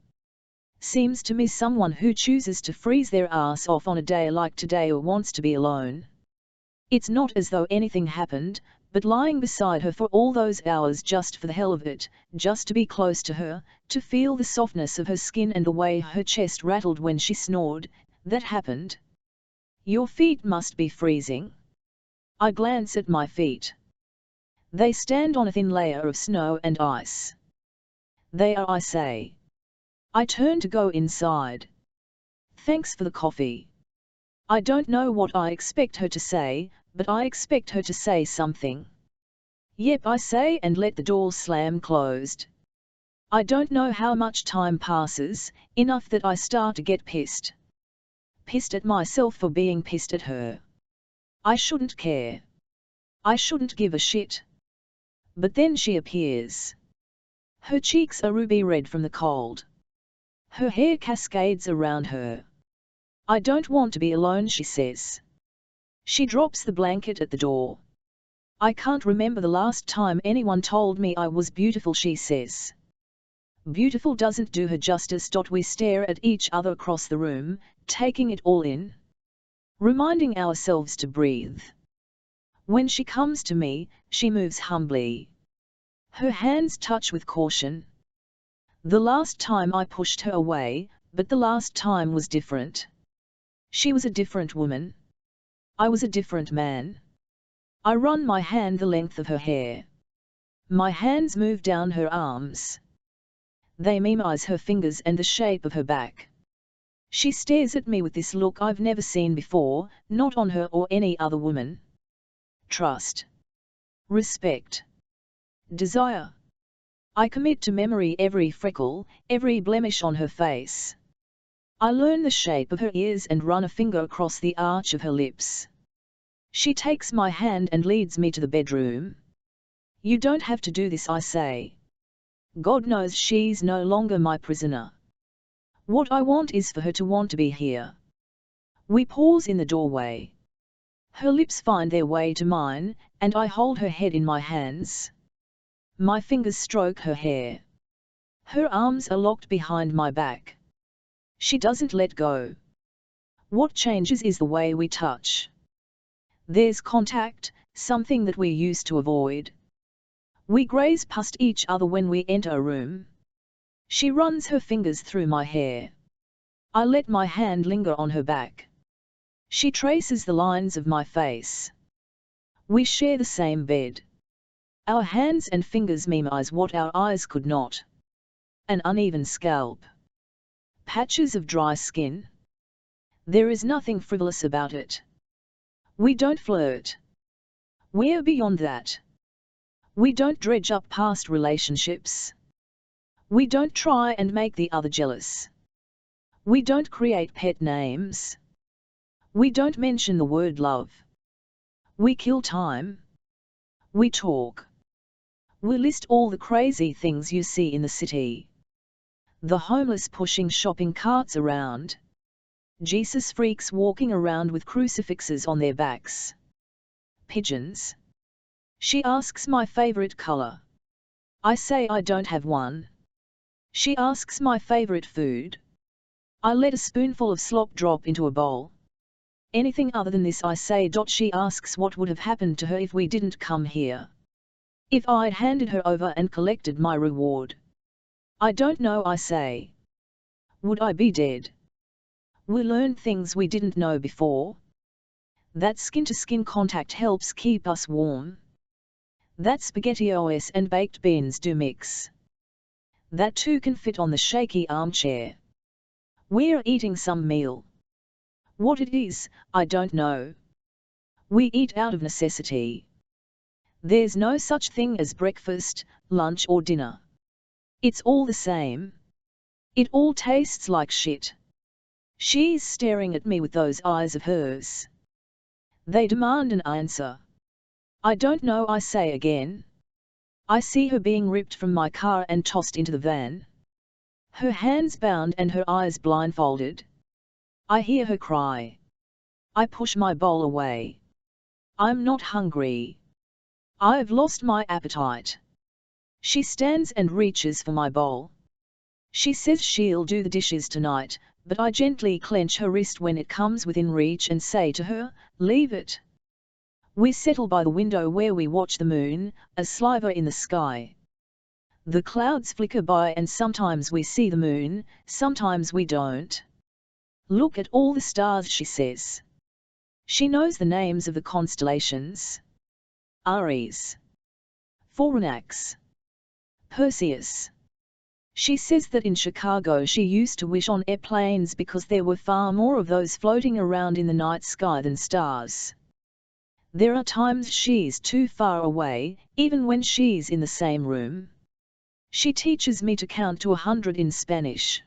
Seems to me someone who chooses to freeze their ass off on a day like today or wants to be alone. It's not as though anything happened, but lying beside her for all those hours just for the hell of it, just to be close to her, to feel the softness of her skin and the way her chest rattled when she snored, that happened. Your feet must be freezing. I glance at my feet. They stand on a thin layer of snow and ice. They are, I say. I turn to go inside. Thanks for the coffee. I don't know what I expect her to say, but I expect her to say something. Yep, I say and let the door slam closed. I don't know how much time passes, enough that I start to get pissed. Pissed at myself for being pissed at her. I shouldn't care. I shouldn't give a shit. But then she appears. Her cheeks are ruby red from the cold. Her hair cascades around her. I don't want to be alone, she says. She drops the blanket at the door. I can't remember the last time anyone told me I was beautiful, she says. Beautiful doesn't do her justice. We stare at each other across the room, taking it all in. Reminding ourselves to breathe. When she comes to me, she moves humbly. Her hands touch with caution. The last time I pushed her away, but the last time was different. She was a different woman. I was a different man. I run my hand the length of her hair. My hands move down her arms. They mimize her fingers and the shape of her back. She stares at me with this look I've never seen before, not on her or any other woman. Trust. Respect. Desire. I commit to memory every freckle, every blemish on her face. I learn the shape of her ears and run a finger across the arch of her lips. She takes my hand and leads me to the bedroom. You don't have to do this, I say. God knows she's no longer my prisoner. What I want is for her to want to be here. We pause in the doorway. Her lips find their way to mine, and I hold her head in my hands. My fingers stroke her hair. Her arms are locked behind my back. She doesn't let go. What changes is the way we touch. There's contact, something that we used to avoid. We graze past each other when we enter a room. She runs her fingers through my hair. I let my hand linger on her back. She traces the lines of my face. We share the same bed. Our hands and fingers mimize what our eyes could not. An uneven scalp. Patches of dry skin. There is nothing frivolous about it. We don't flirt. We're beyond that. We don't dredge up past relationships. We don't try and make the other jealous. We don't create pet names. We don't mention the word love. We kill time. We talk. We list all the crazy things you see in the city. The homeless pushing shopping carts around. Jesus freaks walking around with crucifixes on their backs. Pigeons. She asks my favorite color. I say I don't have one. She asks my favorite food. I let a spoonful of slop drop into a bowl. Anything other than this I say. She asks what would have happened to her if we didn't come here. If I'd handed her over and collected my reward. I don't know, I say. Would I be dead? We learn things we didn't know before. That skin-to-skin contact helps keep us warm. That SpaghettiOs and baked beans do mix. That too can fit on the shaky armchair. We're eating some meal. What it is, I don't know. We eat out of necessity. There's no such thing as breakfast, lunch or dinner. It's all the same. It all tastes like shit. She's staring at me with those eyes of hers. They demand an answer. I don't know, I say again. I see her being ripped from my car and tossed into the van. Her hands bound and her eyes blindfolded. I hear her cry. I push my bowl away. I'm not hungry. I've lost my appetite. She stands and reaches for my bowl. She says she'll do the dishes tonight, but I gently clench her wrist when it comes within reach and say to her, leave it. We settle by the window where we watch the moon, a sliver in the sky. The clouds flicker by and sometimes we see the moon, sometimes we don't. Look at all the stars, she says. She knows the names of the constellations. Aries, Phoronix, Perseus. She says that in Chicago she used to wish on airplanes because there were far more of those floating around in the night sky than stars. There are times she's too far away, even when she's in the same room. She teaches me to count to 100 in Spanish.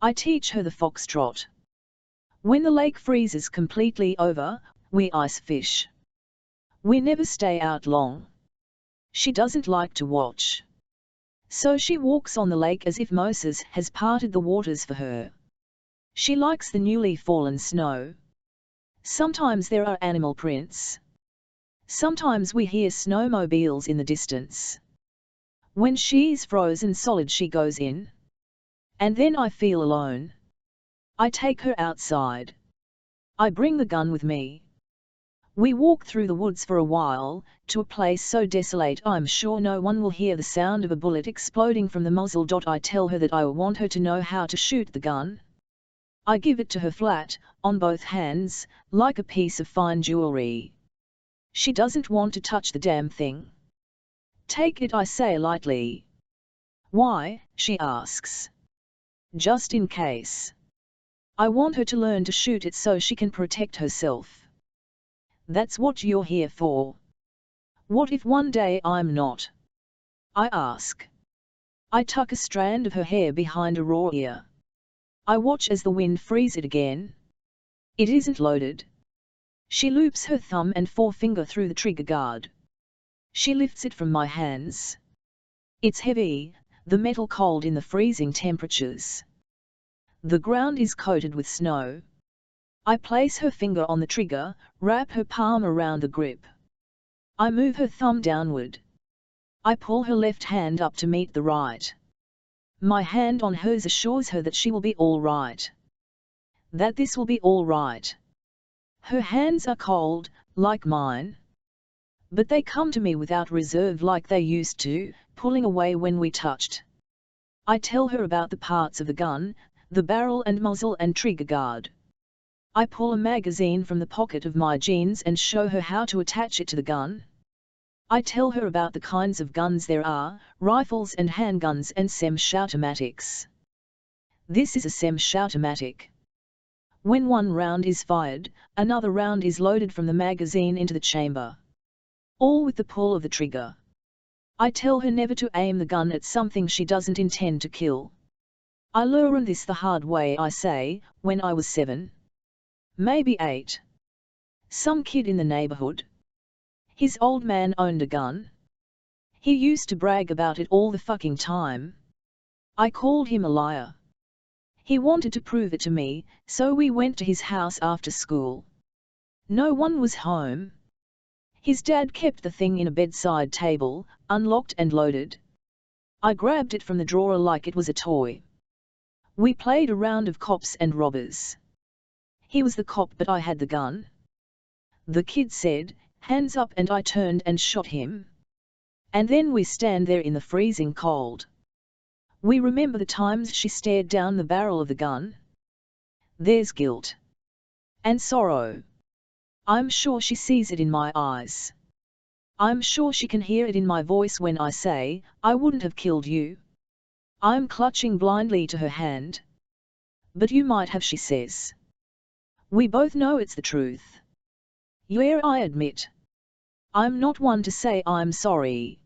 I teach her the foxtrot. When the lake freezes completely over, we ice fish. We never stay out long. She doesn't like to watch. So she walks on the lake as if Moses has parted the waters for her. She likes the newly fallen snow. Sometimes there are animal prints. Sometimes we hear snowmobiles in the distance. When she's frozen solid she goes in. And then I feel alone. I take her outside. I bring the gun with me. We walk through the woods for a while, to a place so desolate I'm sure no one will hear the sound of a bullet exploding from the muzzle. I tell her that I want her to know how to shoot the gun. I give it to her flat, on both hands, like a piece of fine jewelry. She doesn't want to touch the damn thing. Take it, I say lightly. Why? She asks. Just in case. I want her to learn to shoot it so she can protect herself. That's what you're here for. What if one day I'm not? I ask. I tuck a strand of her hair behind a raw ear. I watch as the wind frees it again. It isn't loaded. She loops her thumb and forefinger through the trigger guard. She lifts it from my hands. It's heavy, the metal cold in the freezing temperatures. The ground is coated with snow. I place her finger on the trigger, wrap her palm around the grip. I move her thumb downward. I pull her left hand up to meet the right. My hand on hers assures her that she will be all right. That this will be all right. Her hands are cold, like mine. But they come to me without reserve like they used to, pulling away when we touched. I tell her about the parts of the gun, the barrel and muzzle and trigger guard. I pull a magazine from the pocket of my jeans and show her how to attach it to the gun. I tell her about the kinds of guns there are, rifles and handguns and semi-automatics. This is a semi-automatic. When one round is fired, another round is loaded from the magazine into the chamber. all with the pull of the trigger. I tell her never to aim the gun at something she doesn't intend to kill. I learned this the hard way, I say, when I was 7. Maybe 8. Some kid in the neighborhood. His old man owned a gun. He used to brag about it all the fucking time. I called him a liar. He wanted to prove it to me, so we went to his house after school. No one was home. His dad kept the thing in a bedside table, unlocked and loaded. I grabbed it from the drawer like it was a toy. We played a round of cops and robbers. He was the cop but I had the gun. The kid said, "Hands up," and I turned and shot him. And then we stand there in the freezing cold. We remember the times she stared down the barrel of the gun. There's guilt. And sorrow. I'm sure she sees it in my eyes. I'm sure she can hear it in my voice when I say, "I wouldn't have killed you." I'm clutching blindly to her hand. "But you might have," she says. We both know it's the truth. Yeah, I admit. I'm not one to say I'm sorry.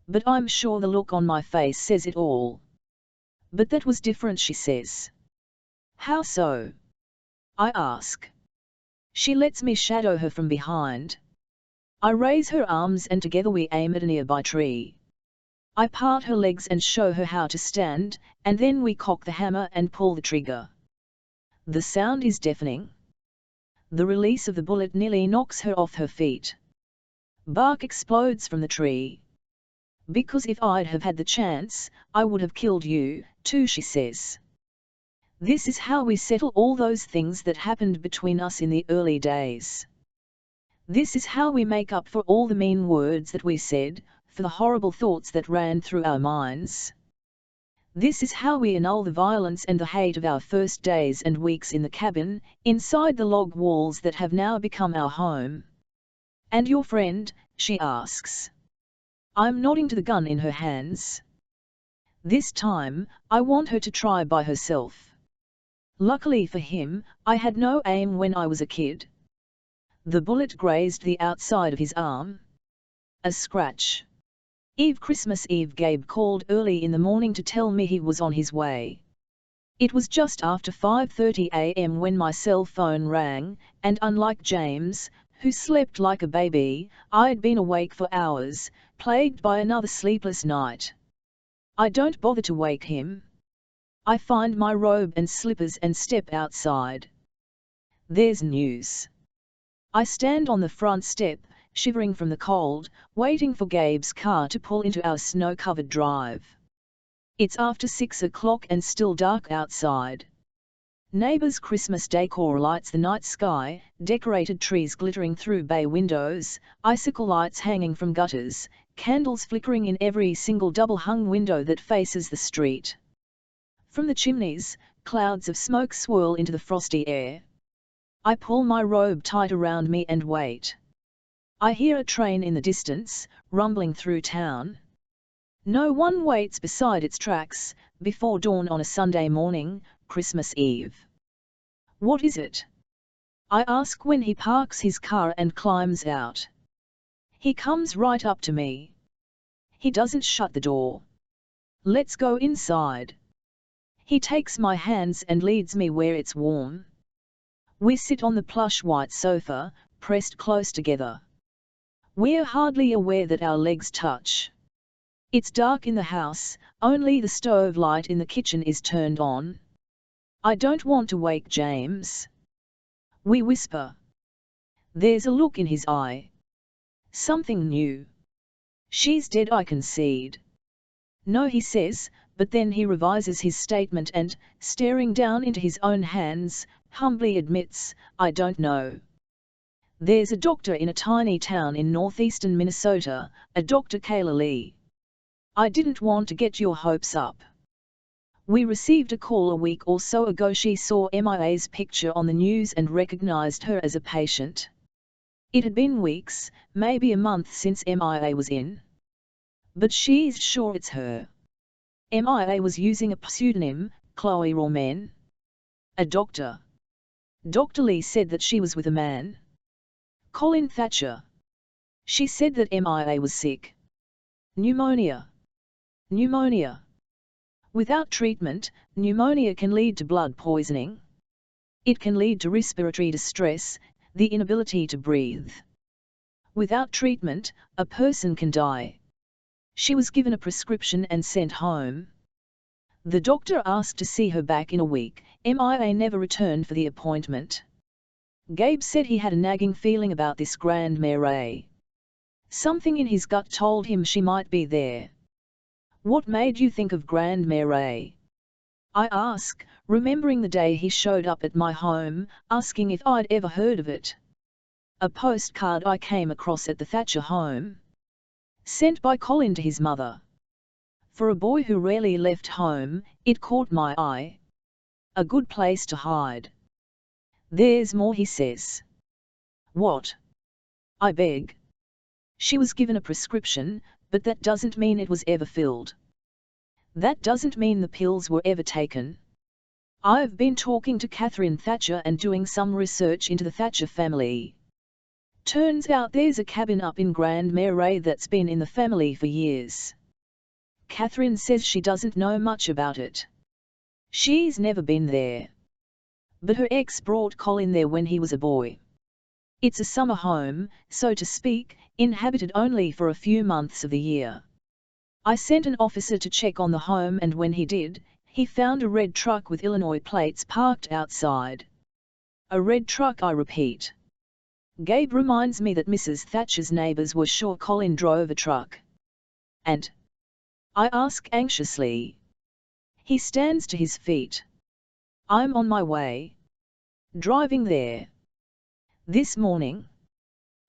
But I'm sure the look on my face says it all. "But that was different," she says. "How so?" I ask. She lets me shadow her from behind. I raise her arms and together we aim at a nearby tree. I part her legs and show her how to stand, and then we cock the hammer and pull the trigger. The sound is deafening. The release of the bullet nearly knocks her off her feet. Bark explodes from the tree. "Because if I'd have had the chance, I would have killed you, too," she says. This is how we settle all those things that happened between us in the early days. This is how we make up for all the mean words that we said, for the horrible thoughts that ran through our minds. This is how we annul the violence and the hate of our first days and weeks in the cabin, inside the log walls that have now become our home. "And your friend?" she asks. I'm nodding to the gun in her hands. This time, I want her to try by herself. Luckily for him, I had no aim when I was a kid. The bullet grazed the outside of his arm. A scratch. Christmas Eve, Gabe called early in the morning to tell me he was on his way. It was just after 5:30 a.m. when my cell phone rang, and unlike James, who slept like a baby, I'd been awake for hours, plagued by another sleepless night. I don't bother to wake him. I find my robe and slippers and step outside. There's news. I stand on the front step, shivering from the cold, waiting for Gabe's car to pull into our snow-covered drive. It's after 6 o'clock and still dark outside. Neighbors' Christmas decor lights the night sky, decorated trees glittering through bay windows, icicle lights hanging from gutters, candles flickering in every single double-hung window that faces the street. From the chimneys, clouds of smoke swirl into the frosty air. I pull my robe tight around me and wait. I hear a train in the distance, rumbling through town. No one waits beside its tracks, before dawn on a Sunday morning, Christmas Eve. What is it? I ask when he parks his car and climbs out. He comes right up to me. He doesn't shut the door. "Let's go inside." He takes my hands and leads me where it's warm. We sit on the plush white sofa, pressed close together. We're hardly aware that our legs touch. It's dark in the house, only the stove light in the kitchen is turned on. I don't want to wake James. We whisper. There's a look in his eye. Something new. "She's dead," I concede. "No," he says, but then he revises his statement and, staring down into his own hands, humbly admits, "I don't know. There's a doctor in a tiny town in northeastern Minnesota, a Dr. Kayla Lee. I didn't want to get your hopes up. We received a call a week or so ago. She saw MIA's picture on the news and recognized her as a patient. It had been weeks, maybe a month since MIA was in. But she's sure it's her. MIA was using a pseudonym, Chloe Romain. A doctor. Dr. Lee said that she was with a man. Colin Thatcher. She said that MIA was sick. Pneumonia. Pneumonia. Without treatment, pneumonia can lead to blood poisoning. It can lead to respiratory distress, the inability to breathe. Without treatment, a person can die. She was given a prescription and sent home. The doctor asked to see her back in a week. MIA never returned for the appointment. Gabe said he had a nagging feeling about this Grandmère. Something in his gut told him she might be there. What made you think of Grandmère? I ask, remembering the day he showed up at my home, asking if I'd ever heard of it. A postcard I came across at the Thatcher home. Sent by Colin to his mother. For a boy who rarely left home, it caught my eye. A good place to hide. There's more, he says. What? I beg. She was given a prescription, but that doesn't mean it was ever filled. That doesn't mean the pills were ever taken. I've been talking to Catherine Thatcher and doing some research into the Thatcher family. Turns out there's a cabin up in Grandmère that's been in the family for years. Catherine says she doesn't know much about it. She's never been there. But her ex brought Colin there when he was a boy. It's a summer home, so to speak, inhabited only for a few months of the year. I sent an officer to check on the home, and when he did, he found a red truck with Illinois plates parked outside. A red truck, I repeat. Gabe reminds me that Mrs. Thatcher's neighbours were sure Colin drove a truck. And? I ask anxiously. He stands to his feet. I'm on my way. Driving there. This morning.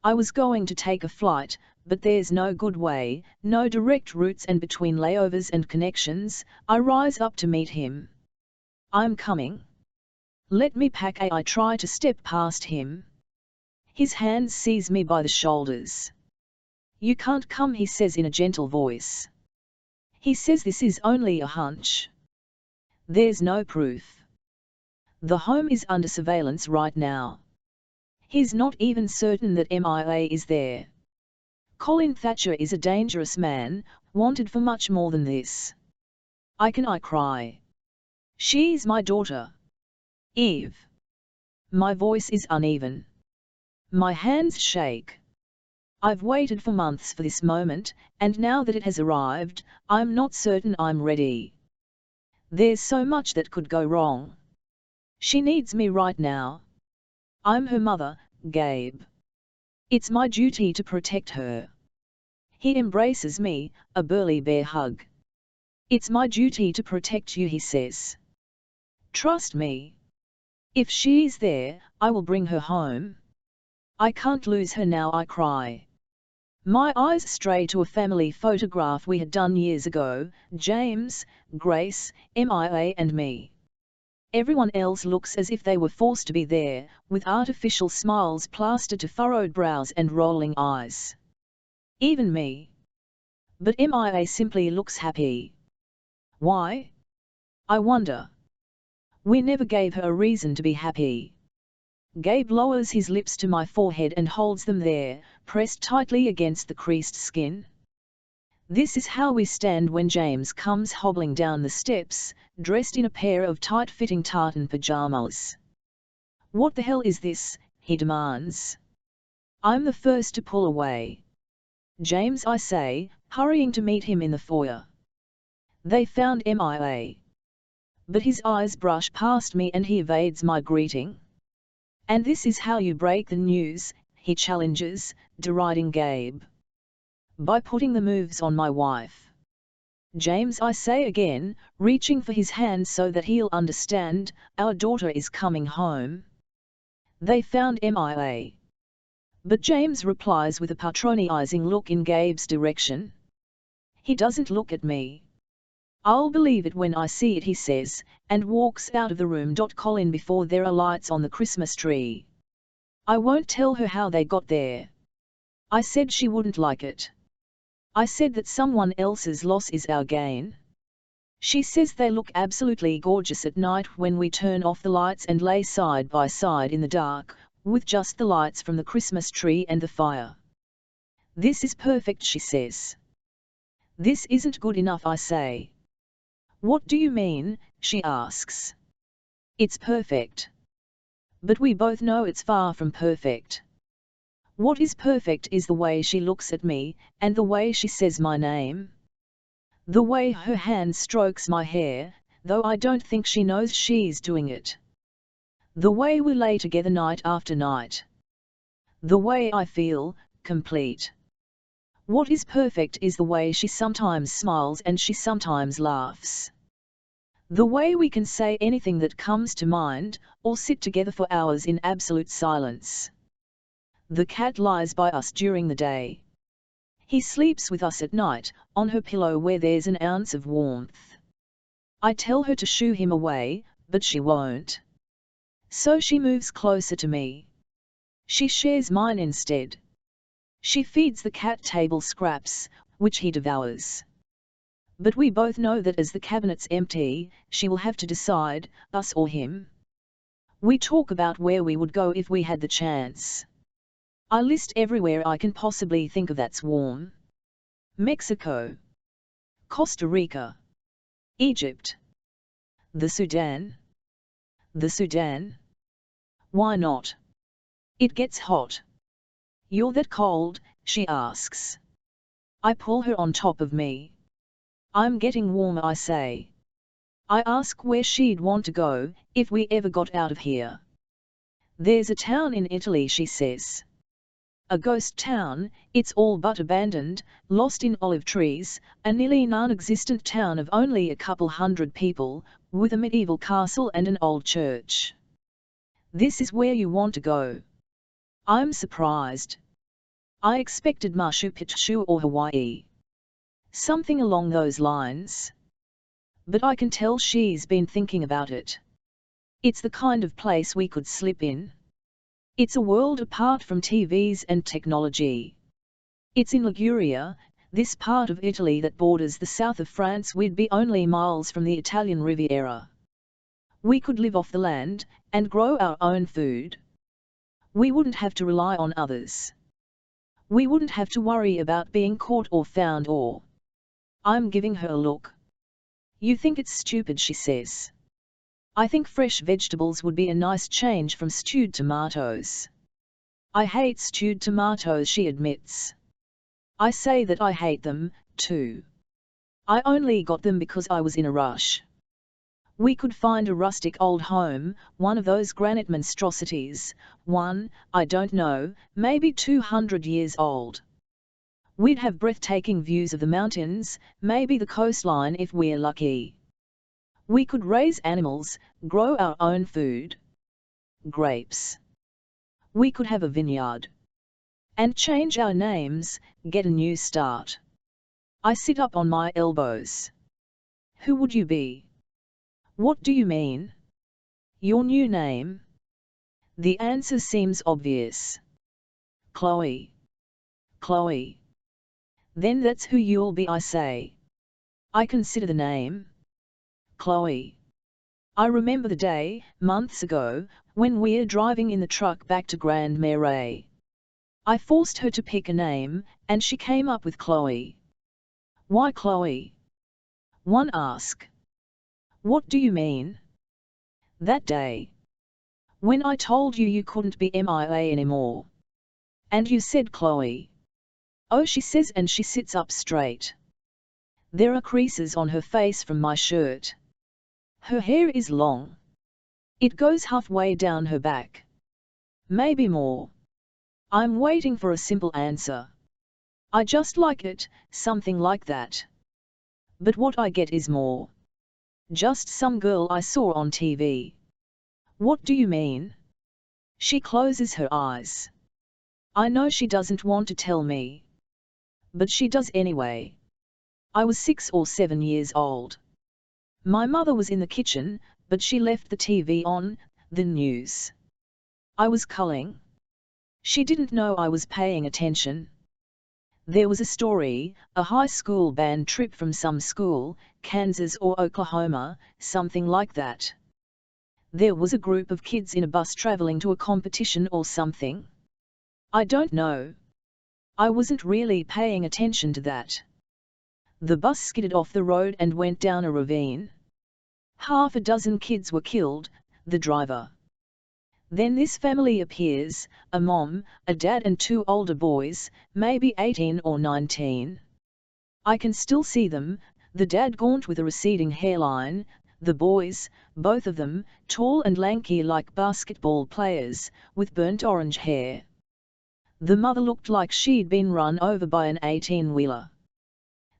I was going to take a flight, but there's no good way, no direct routes, and between layovers and connections, I rise up to meet him. I'm coming. Let me pack. I try to step past him. His hands seize me by the shoulders. You can't come, he says in a gentle voice. He says this is only a hunch. There's no proof. The home is under surveillance right now. He's not even certain that MIA is there. Colin Thatcher is a dangerous man, wanted for much more than this. I cry. She's my daughter. Eve. My voice is uneven. My hands shake. I've waited for months for this moment, and now that it has arrived, I'm not certain I'm ready. There's so much that could go wrong. She needs me right now. I'm her mother, Gabe. It's my duty to protect her. He embraces me, a burly bear hug. It's my duty to protect you, he says. Trust me. If she's there, I will bring her home. I can't lose her now, I cry. My eyes stray to a family photograph we had done years ago, James, Grace, MIA and me. Everyone else looks as if they were forced to be there, with artificial smiles plastered to furrowed brows and rolling eyes. Even me. But MIA simply looks happy. Why? I wonder. We never gave her a reason to be happy. Gabe lowers his lips to my forehead and holds them there, pressed tightly against the creased skin. This is how we stand when James comes hobbling down the steps, dressed in a pair of tight-fitting tartan pajamas. What the hell is this? He demands. I'm the first to pull away. James, I say, hurrying to meet him in the foyer. They found MIA. But his eyes brush past me and he evades my greeting. And this is how you break the news, he challenges, deriding Gabe. By putting the moves on my wife. James, I say again, reaching for his hand so that he'll understand, our daughter is coming home. They found MIA. But James replies with a patronizing look in Gabe's direction. He doesn't look at me. I'll believe it when I see it, he says, and walks out of the room. Colin, before there are lights on the Christmas tree. I won't tell her how they got there. I said she wouldn't like it. I said that someone else's loss is our gain. She says they look absolutely gorgeous at night when we turn off the lights and lay side by side in the dark, with just the lights from the Christmas tree and the fire. This is perfect, she says. This isn't good enough, I say. What do you mean, she asks. It's perfect. But we both know it's far from perfect. What is perfect is the way she looks at me, and the way she says my name. The way her hand strokes my hair, though I don't think she knows she's doing it. The way we lay together night after night. The way I feel complete. What is perfect is the way she sometimes smiles and she sometimes laughs. The way we can say anything that comes to mind, or sit together for hours in absolute silence. The cat lies by us during the day. He sleeps with us at night, on her pillow where there's an ounce of warmth. I tell her to shoo him away, but she won't. So she moves closer to me. She shares mine instead. She feeds the cat table scraps, which he devours. But we both know that as the cabinet's empty, she will have to decide, us or him. We talk about where we would go if we had the chance. I list everywhere I can possibly think of that's warm. Mexico. Costa Rica. Egypt. The Sudan. The Sudan? Why not? It gets hot. You're that cold, she asks. I pull her on top of me. I'm getting warmer, I say. I ask where she'd want to go, if we ever got out of here. There's a town in Italy, she says. A ghost town, it's all but abandoned, lost in olive trees, a nearly non-existent town of only a couple hundred people, with a medieval castle and an old church. This is where you want to go. I'm surprised. I expected Machu Picchu or Hawaii. Something along those lines. But I can tell she's been thinking about it. It's the kind of place we could slip in. It's a world apart from TVs and technology. It's in Liguria, this part of Italy that borders the south of France. We'd be only miles from the Italian Riviera. We could live off the land, and grow our own food. We wouldn't have to rely on others. We wouldn't have to worry about being caught or found or... I'm giving her a look. You think it's stupid, she says. I think fresh vegetables would be a nice change from stewed tomatoes. I hate stewed tomatoes, she admits. I say that I hate them, too. I only got them because I was in a rush. We could find a rustic old home, one of those granite monstrosities, one, I don't know, maybe 200 years old. We'd have breathtaking views of the mountains, maybe the coastline if we're lucky. We could raise animals, grow our own food. Grapes. We could have a vineyard. And change our names, get a new start. I sit up on my elbows. Who would you be? What do you mean? Your new name? The answer seems obvious. Chloe. Chloe. Then that's who you'll be, I say. I consider the name. Chloe. I remember the day, months ago, when we're driving in the truck back to Grand Marais. I forced her to pick a name, and she came up with Chloe. Why Chloe? One asked. What do you mean? That day. When I told you you couldn't be MIA anymore. And you said Chloe. Oh, she says, and she sits up straight. There are creases on her face from my shirt. Her hair is long. It goes halfway down her back. Maybe more. I'm waiting for a simple answer. I just like it, something like that. But what I get is more. Just some girl I saw on TV. What do you mean? She closes her eyes. I know she doesn't want to tell me. But she does anyway. I was 6 or 7 years old. My mother was in the kitchen, but she left the TV on, the news. I was culling. She didn't know I was paying attention. There was a story, a high school band trip from some school, Kansas or Oklahoma, something like that. There was a group of kids in a bus traveling to a competition or something. I don't know. I wasn't really paying attention to that. The bus skidded off the road and went down a ravine. Half a dozen kids were killed, the driver. Then this family appears, a mom, a dad and two older boys, maybe 18 or 19. I can still see them, the dad gaunt with a receding hairline, the boys, both of them, tall and lanky like basketball players, with burnt orange hair. The mother looked like she'd been run over by an 18-wheeler.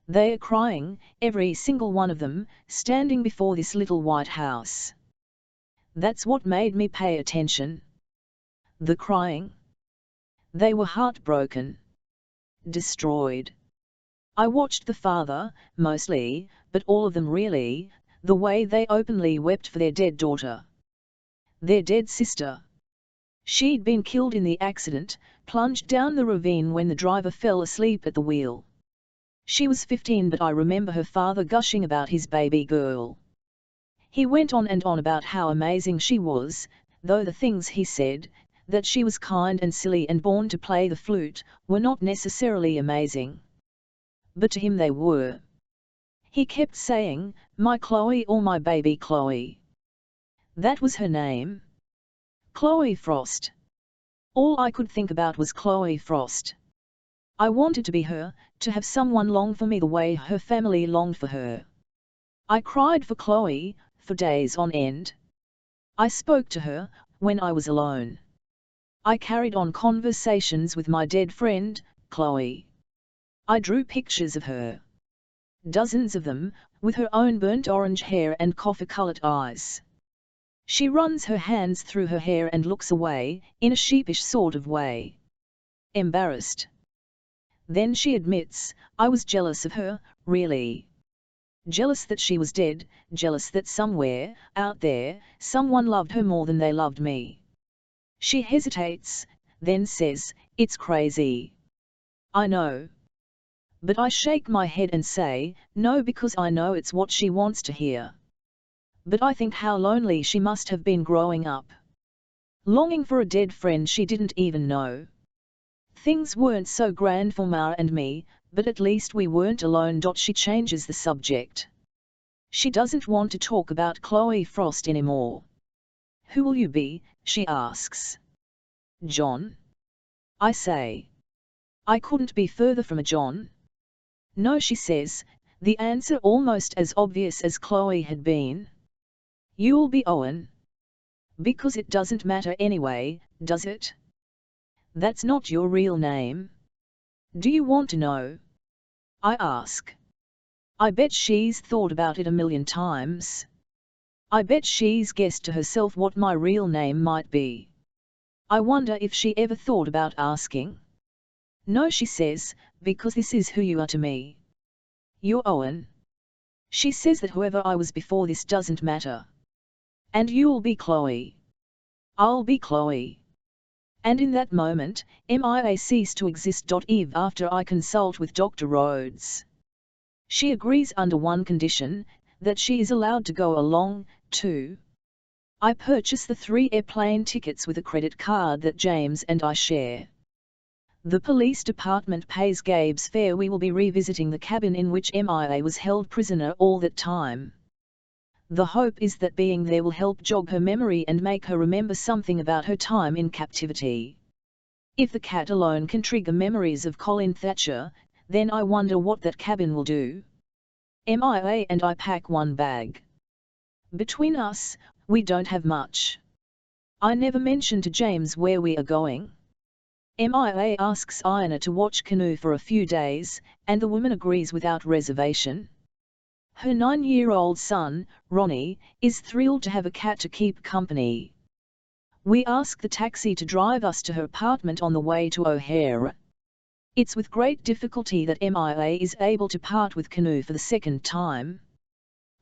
They are crying, every single one of them, standing before this little white house. That's what made me pay attention. The crying. They were heartbroken. Destroyed. I watched the father, mostly, but all of them really, the way they openly wept for their dead daughter. Their dead sister. She'd been killed in the accident, plunged down the ravine when the driver fell asleep at the wheel. She was 15, but I remember her father gushing about his baby girl. He went on and on about how amazing she was, though the things he said, that she was kind and silly and born to play the flute, were not necessarily amazing. But to him they were. He kept saying, "My Chloe or my baby Chloe." That was her name. Chloe Frost. All I could think about was Chloe Frost. I wanted to be her, to have someone long for me the way her family longed for her. I cried for Chloe, for days on end. I spoke to her, when I was alone. I carried on conversations with my dead friend, Chloe. I drew pictures of her. Dozens of them, with her own burnt orange hair and coffee-colored eyes. She runs her hands through her hair and looks away, in a sheepish sort of way. Embarrassed. Then she admits, I was jealous of her, really. Jealous that she was dead, jealous that somewhere, out there, someone loved her more than they loved me. She hesitates, then says, "It's crazy." I know. But I shake my head and say, no, because I know it's what she wants to hear. But I think how lonely she must have been growing up. Longing for a dead friend she didn't even know. Things weren't so grand for Ma and me, but at least we weren't alone. She changes the subject. She doesn't want to talk about Chloe Frost anymore. Who will you be? She asks. John? I say. I couldn't be further from a John. No, she says, the answer almost as obvious as Chloe had been. You'll be Owen. Because it doesn't matter anyway, does it? That's not your real name. Do you want to know? I ask. I bet she's thought about it a million times. I bet she's guessed to herself what my real name might be. I wonder if she ever thought about asking. No, she says, because this is who you are to me. You're Owen. She says that whoever I was before this doesn't matter. And you'll be Chloe. I'll be Chloe. And in that moment, MIA ceased to exist. Eve after I consult with Dr. Rhodes. She agrees under one condition, that she is allowed to go along, too. I purchase the 3 airplane tickets with a credit card that James and I share. The police department pays Gabe's fare. We will be revisiting the cabin in which MIA was held prisoner all that time. The hope is that being there will help jog her memory and make her remember something about her time in captivity. If the cat alone can trigger memories of Colin Thatcher, then I wonder what that cabin will do. MIA and I pack one bag. Between us, we don't have much. I never mention to James where we are going. MIA asks Ina to watch Canoe for a few days, and the woman agrees without reservation. Her 9-year-old son, Ronnie, is thrilled to have a cat to keep company. We ask the taxi to drive us to her apartment on the way to O'Hare. It's with great difficulty that MIA is able to part with Canoe for the second time.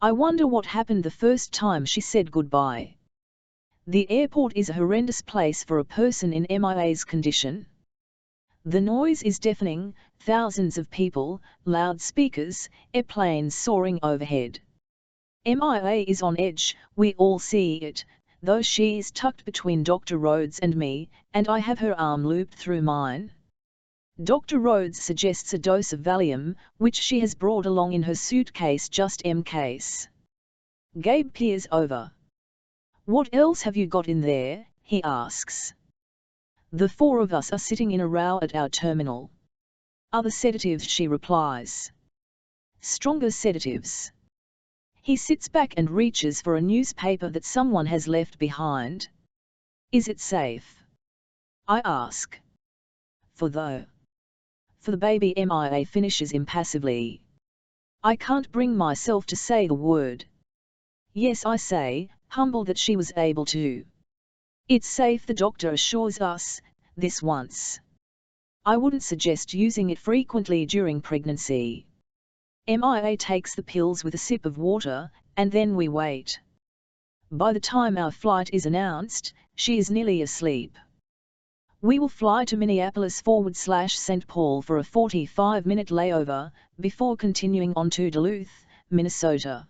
I wonder what happened the first time she said goodbye. The airport is a horrendous place for a person in MIA's condition. The noise is deafening, thousands of people, loudspeakers, airplanes soaring overhead. MIA is on edge, we all see it, though she is tucked between Dr. Rhodes and me, and I have her arm looped through mine. Dr. Rhodes suggests a dose of Valium, which she has brought along in her suitcase just in case. Gabe peers over. "What else have you got in there?" he asks. "The four of us are sitting in a row at our terminal." "Other sedatives," she replies. "Stronger sedatives." He sits back and reaches for a newspaper that someone has left behind. "Is it safe?" I ask. For the baby," Mia finishes impassively. I can't bring myself to say the word. "Yes," I say, humbled that she was able to. "It's safe," the doctor assures us, "this once. I wouldn't suggest using it frequently during pregnancy." Mia takes the pills with a sip of water, and then we wait. By the time our flight is announced, she is nearly asleep. We will fly to Minneapolis/St. Paul for a 45-minute layover, before continuing on to Duluth, Minnesota.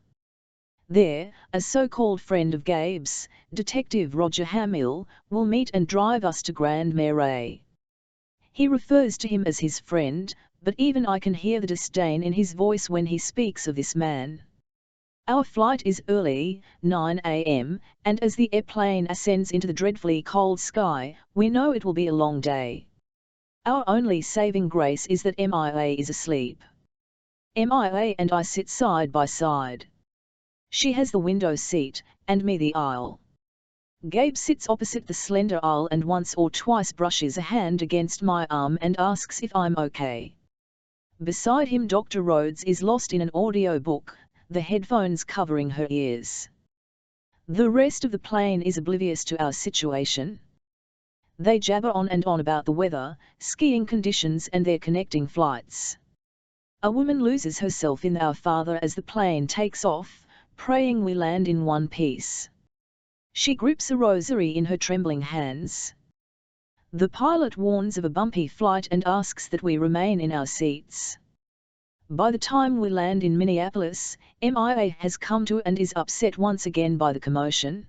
There, a so-called friend of Gabe's, Detective Roger Hamill, will meet and drive us to Grand Marais. He refers to him as his friend, but even I can hear the disdain in his voice when he speaks of this man. Our flight is early, 9 a.m., and as the airplane ascends into the dreadfully cold sky, we know it will be a long day. Our only saving grace is that Mia is asleep. Mia and I sit side by side. She has the window seat, and me the aisle. Gabe sits opposite the slender aisle and once or twice brushes a hand against my arm and asks if I'm okay. Beside him Dr. Rhodes is lost in an audio book, the headphones covering her ears. The rest of the plane is oblivious to our situation. They jabber on and on about the weather, skiing conditions and their connecting flights. A woman loses herself in Our Father as the plane takes off, praying we land in one piece. She grips a rosary in her trembling hands. The pilot warns of a bumpy flight and asks that we remain in our seats. By the time we land in Minneapolis, Mia has come to and is upset once again by the commotion.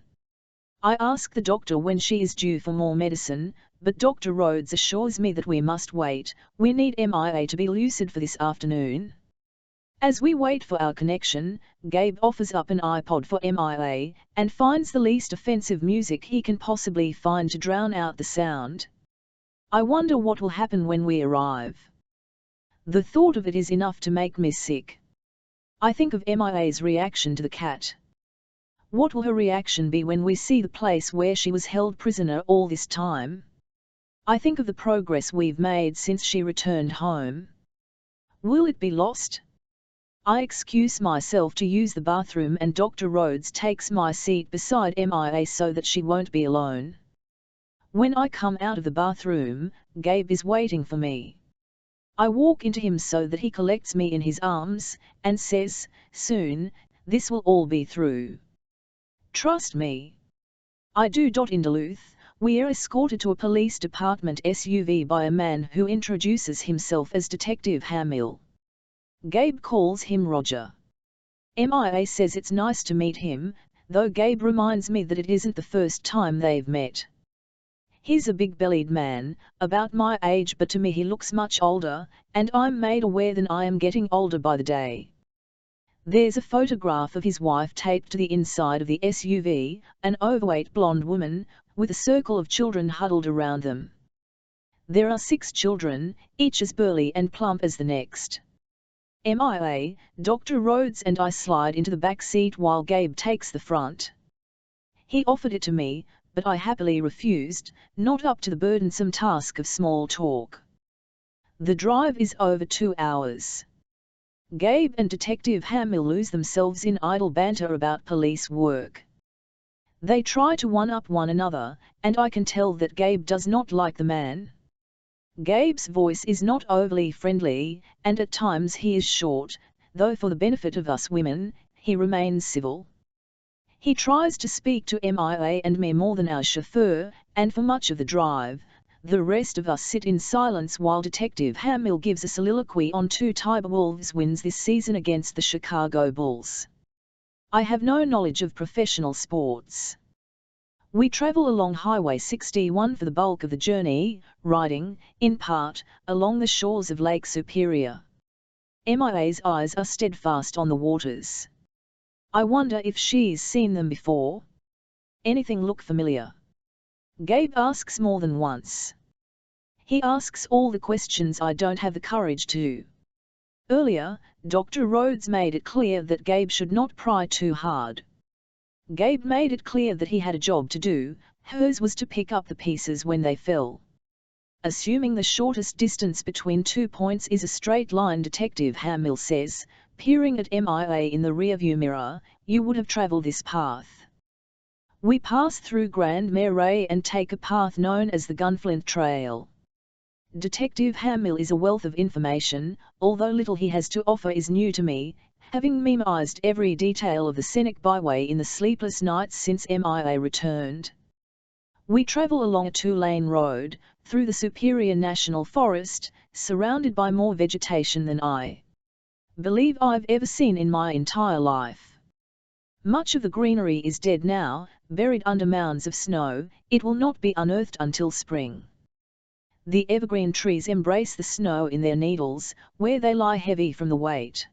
I ask the doctor when she is due for more medicine, but Dr. Rhodes assures me that we must wait. We need Mia to be lucid for this afternoon. As we wait for our connection, Gabe offers up an iPod for Mia, and finds the least offensive music he can possibly find to drown out the sound. I wonder what will happen when we arrive. The thought of it is enough to make me sick. I think of Mia's reaction to the cat. What will her reaction be when we see the place where she was held prisoner all this time? I think of the progress we've made since she returned home. Will it be lost? I excuse myself to use the bathroom and Dr. Rhodes takes my seat beside Mia so that she won't be alone. When I come out of the bathroom, Gabe is waiting for me. I walk into him so that he collects me in his arms, and says, "Soon, this will all be through. Trust me." I do. In Duluth, we are escorted to a police department SUV by a man who introduces himself as Detective Hamill. Gabe calls him Roger. Mia says it's nice to meet him, though Gabe reminds me that it isn't the first time they've met. He's a big-bellied man, about my age, but to me he looks much older, and I'm made aware that I am getting older by the day. There's a photograph of his wife taped to the inside of the SUV, an overweight blonde woman, with a circle of children huddled around them. There are 6 children, each as burly and plump as the next. Mia, Dr. Rhodes and I slide into the back seat while Gabe takes the front. He offered it to me, but I happily refused, not up to the burdensome task of small talk. The drive is over 2 hours. Gabe and Detective Hamill lose themselves in idle banter about police work. They try to one-up one another, and I can tell that Gabe does not like the man. Gabe's voice is not overly friendly, and at times he is short, though for the benefit of us women, he remains civil. He tries to speak to Mia and me more than our chauffeur, and for much of the drive, the rest of us sit in silence while Detective Hamill gives a soliloquy on 2 Timberwolves wins this season against the Chicago Bulls. I have no knowledge of professional sports. We travel along Highway 61 for the bulk of the journey, riding, in part, along the shores of Lake Superior. MIA's eyes are steadfast on the waters. I wonder if she's seen them before. Anything look familiar? Gabe asks more than once. He asks all the questions I don't have the courage to. Earlier, Dr. Rhodes made it clear that Gabe should not pry too hard. Gabe made it clear that he had a job to do, hers was to pick up the pieces when they fell. Assuming the shortest distance between 2 points is a straight line, Detective Hamill says, peering at MIA in the rearview mirror, you would have travelled this path. We pass through Grand Marais and take a path known as the Gunflint Trail. Detective Hamill is a wealth of information, although little he has to offer is new to me, having memorized every detail of the scenic byway in the sleepless nights since MIA returned. We travel along a 2-lane road, through the Superior National Forest, surrounded by more vegetation than I believe I've ever seen in my entire life. Much of the greenery is dead now, buried under mounds of snow. It will not be unearthed until spring. The evergreen trees embrace the snow in their needles, where they lie heavy from the weight.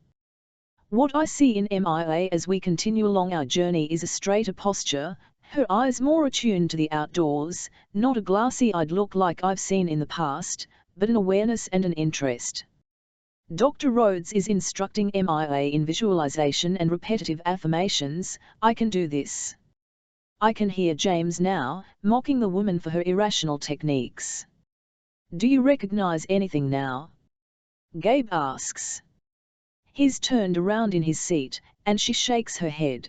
What I see in MIA as we continue along our journey is a straighter posture, her eyes more attuned to the outdoors, not a glassy-eyed look like I've seen in the past, but an awareness and an interest. Dr. Rhodes is instructing MIA in visualization and repetitive affirmations. I can do this. I can hear James now, mocking the woman for her irrational techniques. Do you recognize anything now? Gabe asks. He's turned around in his seat, and she shakes her head.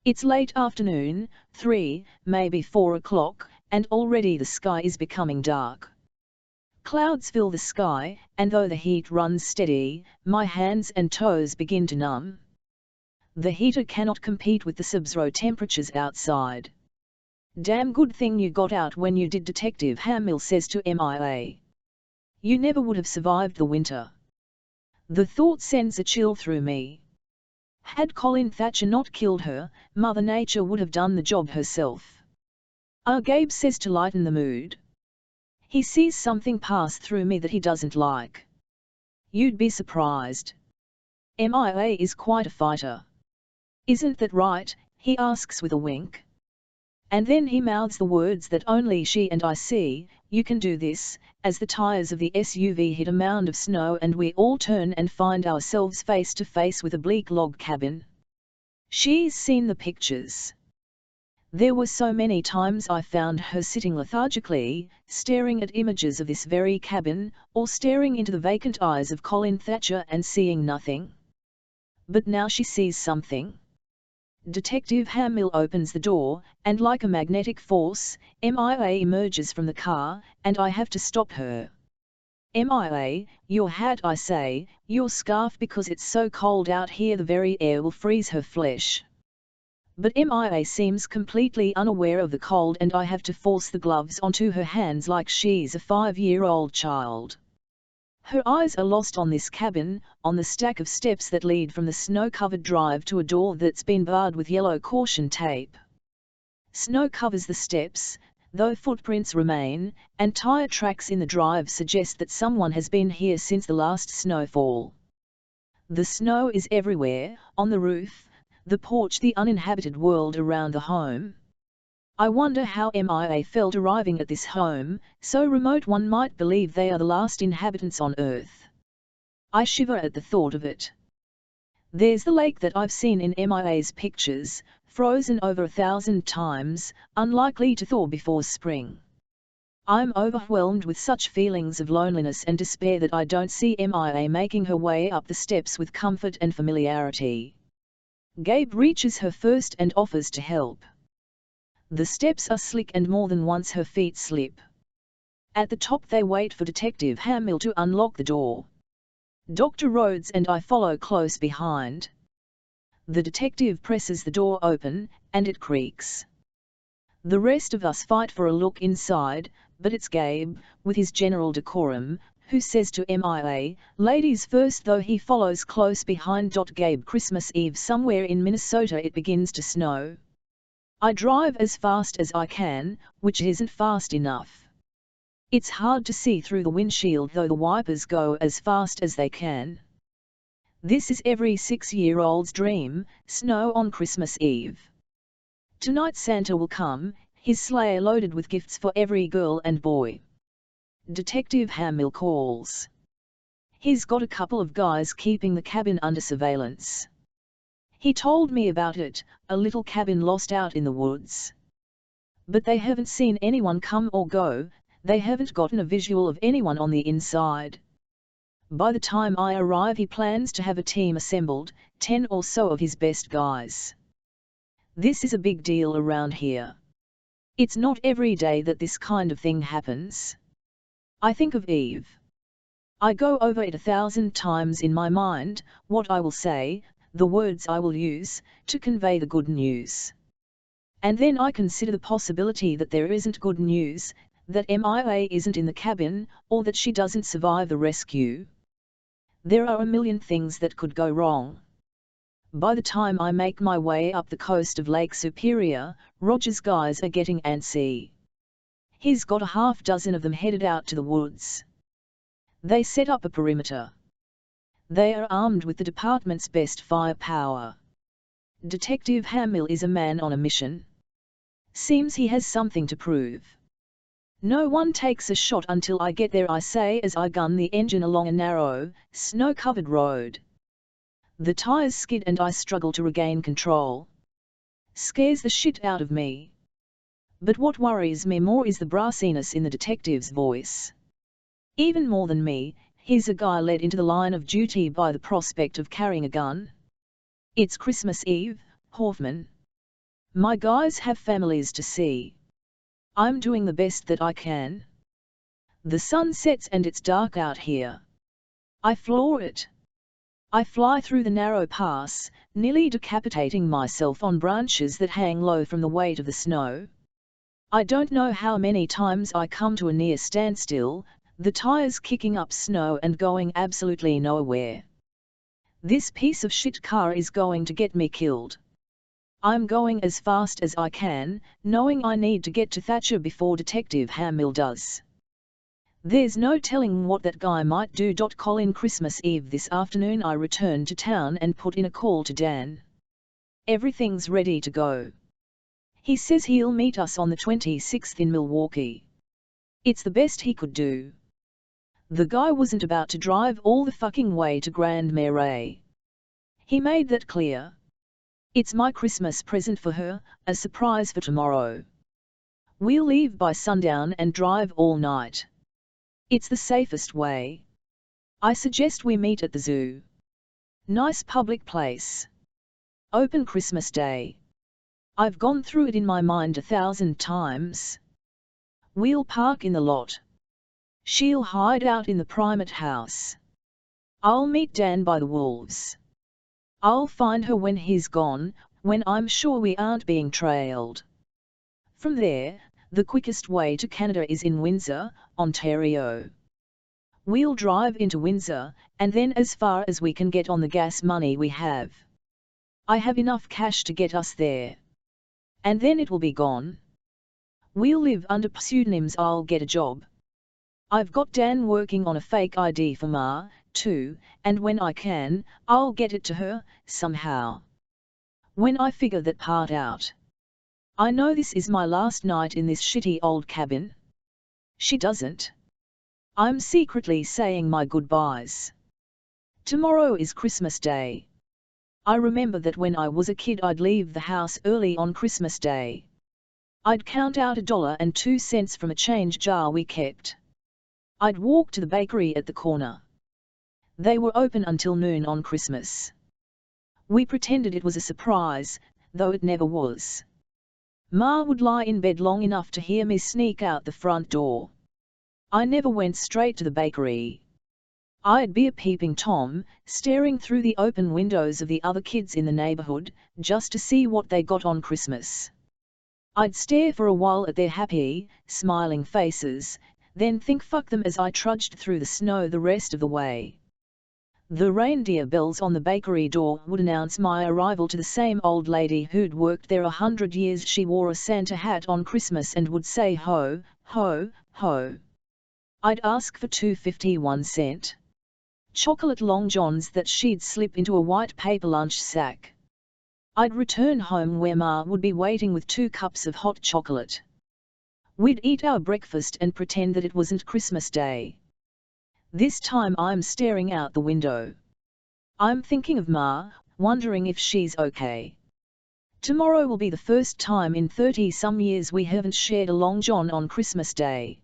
It's late afternoon, 3, maybe 4 o'clock, and already the sky is becoming dark. Clouds fill the sky, and though the heat runs steady, my hands and toes begin to numb. The heater cannot compete with the sub-zero temperatures outside. Damn good thing you got out when you did, Detective Hamill says to MIA. You never would have survived the winter. The thought sends a chill through me. Had Thatcher not killed her, Mother Nature would have done the job herself. Gabe says to lighten the mood. He sees something pass through me that he doesn't like. You'd be surprised. MIA is quite a fighter. Isn't that right? He asks with a wink. And then he mouths the words that only she and I see, you can do this, as the tires of the SUV hit a mound of snow and we all turn and find ourselves face to face with a bleak log cabin. She's seen the pictures. There were so many times I found her sitting lethargically, staring at images of this very cabin, or staring into the vacant eyes of Colin Thatcher and seeing nothing. But now she sees something. Detective Hamill opens the door, and like a magnetic force, MIA emerges from the car, and I have to stop her. MIA, your hat, I say, your scarf, because it's so cold out here the very air will freeze her flesh. But MIA seems completely unaware of the cold and I have to force the gloves onto her hands like she's a 5-year-old child. Her eyes are lost on this cabin, on the stack of steps that lead from the snow-covered drive to a door that's been barred with yellow caution tape. Snow covers the steps, though footprints remain, and tire tracks in the drive suggest that someone has been here since the last snowfall. The snow is everywhere, on the roof, the porch, the uninhabited world around the home. I wonder how MIA felt arriving at this home, so remote one might believe they are the last inhabitants on Earth. I shiver at the thought of it. There's the lake that I've seen in MIA's pictures, frozen over 1,000 times, unlikely to thaw before spring. I'm overwhelmed with such feelings of loneliness and despair that I don't see MIA making her way up the steps with comfort and familiarity. Gabe reaches her first and offers to help. The steps are slick and more than once her feet slip. At the top they wait for Detective Hamill to unlock the door. Dr. Rhodes and I follow close behind. The detective presses the door open, and it creaks. The rest of us fight for a look inside, but it's Gabe, with his general decorum, who says to MIA, ladies first, though he follows close behind. Gabe, Christmas Eve somewhere in Minnesota it begins to snow. I drive as fast as I can, which isn't fast enough. It's hard to see through the windshield though the wipers go as fast as they can. This is every 6-year-old's dream, snow on Christmas Eve. Tonight Santa will come, his sleigh loaded with gifts for every girl and boy. Detective Hamill calls. He's got a couple of guys keeping the cabin under surveillance. He told me about it, a little cabin lost out in the woods. But they haven't seen anyone come or go, they haven't gotten a visual of anyone on the inside. By the time I arrive he plans to have a team assembled, 10 or so of his best guys. This is a big deal around here. It's not every day that this kind of thing happens. I think of Eve. I go over it 1,000 times in my mind, what I will say, the words I will use, to convey the good news. And then I consider the possibility that there isn't good news, that MIA isn't in the cabin, or that she doesn't survive the rescue. There are a million things that could go wrong. By the time I make my way up the coast of Lake Superior, Roger's guys are getting antsy. He's got a half dozen of them headed out to the woods. They set up a perimeter. They are armed with the department's best firepower. Detective Hamill is a man on a mission. Seems he has something to prove. No one takes a shot until I get there, I say as I gun the engine along a narrow, snow-covered road. The tires skid and I struggle to regain control. Scares the shit out of me. But what worries me more is the brassiness in the detective's voice. Even more than me, he's a guy led into the line of duty by the prospect of carrying a gun. It's Christmas Eve, Hoffman. My guys have families to see. I'm doing the best that I can. The sun sets and it's dark out here. I floor it. I fly through the narrow pass, nearly decapitating myself on branches that hang low from the weight of the snow. I don't know how many times I come to a near standstill, the tires kicking up snow and going absolutely nowhere. This piece of shit car is going to get me killed. I'm going as fast as I can, knowing I need to get to Thatcher before Detective Hamill does. There's no telling what that guy might do. Colin Christmas Eve this afternoon I return to town and put in a call to Dan. Everything's ready to go. He says he'll meet us on the 26th in Milwaukee. It's the best he could do. The guy wasn't about to drive all the fucking way to Grand Marais. He made that clear. It's my Christmas present for her, a surprise for tomorrow. We'll leave by sundown and drive all night. It's the safest way. I suggest we meet at the zoo. Nice public place. Open Christmas Day. I've gone through it in my mind 1,000 times. We'll park in the lot. She'll hide out in the Primate house. I'll meet Dan by the wolves. I'll find her when he's gone, when I'm sure we aren't being trailed. From there, the quickest way to Canada is in Windsor, Ontario. We'll drive into Windsor, and then as far as we can get on the gas money we have. I have enough cash to get us there. And then it will be gone. We'll live under pseudonyms. I'll get a job. I've got Dan working on a fake ID for Ma, too, and when I can, I'll get it to her, somehow. When I figure that part out. I know this is my last night in this shitty old cabin. She doesn't. I'm secretly saying my goodbyes. Tomorrow is Christmas Day. I remember that when I was a kid I'd leave the house early on Christmas Day. I'd count out $1.02 from a change jar we kept. I'd walk to the bakery at the corner. They were open until noon on Christmas. We pretended it was a surprise, though it never was. Ma would lie in bed long enough to hear me sneak out the front door. I never went straight to the bakery. I'd be a peeping Tom, staring through the open windows of the other kids in the neighborhood, just to see what they got on Christmas. I'd stare for a while at their happy, smiling faces, then think fuck them as I trudged through the snow the rest of the way. The reindeer bells on the bakery door would announce my arrival to the same old lady who'd worked there 100 years. She wore a Santa hat on Christmas and would say ho, ho, ho. I'd ask for 2.51-cent chocolate long johns that she'd slip into a white paper lunch sack. I'd return home where Ma would be waiting with 2 cups of hot chocolate. We'd eat our breakfast and pretend that it wasn't Christmas Day. This time I'm staring out the window. I'm thinking of Ma, wondering if she's okay. Tomorrow will be the first time in 30-some years we haven't shared a long john on Christmas Day.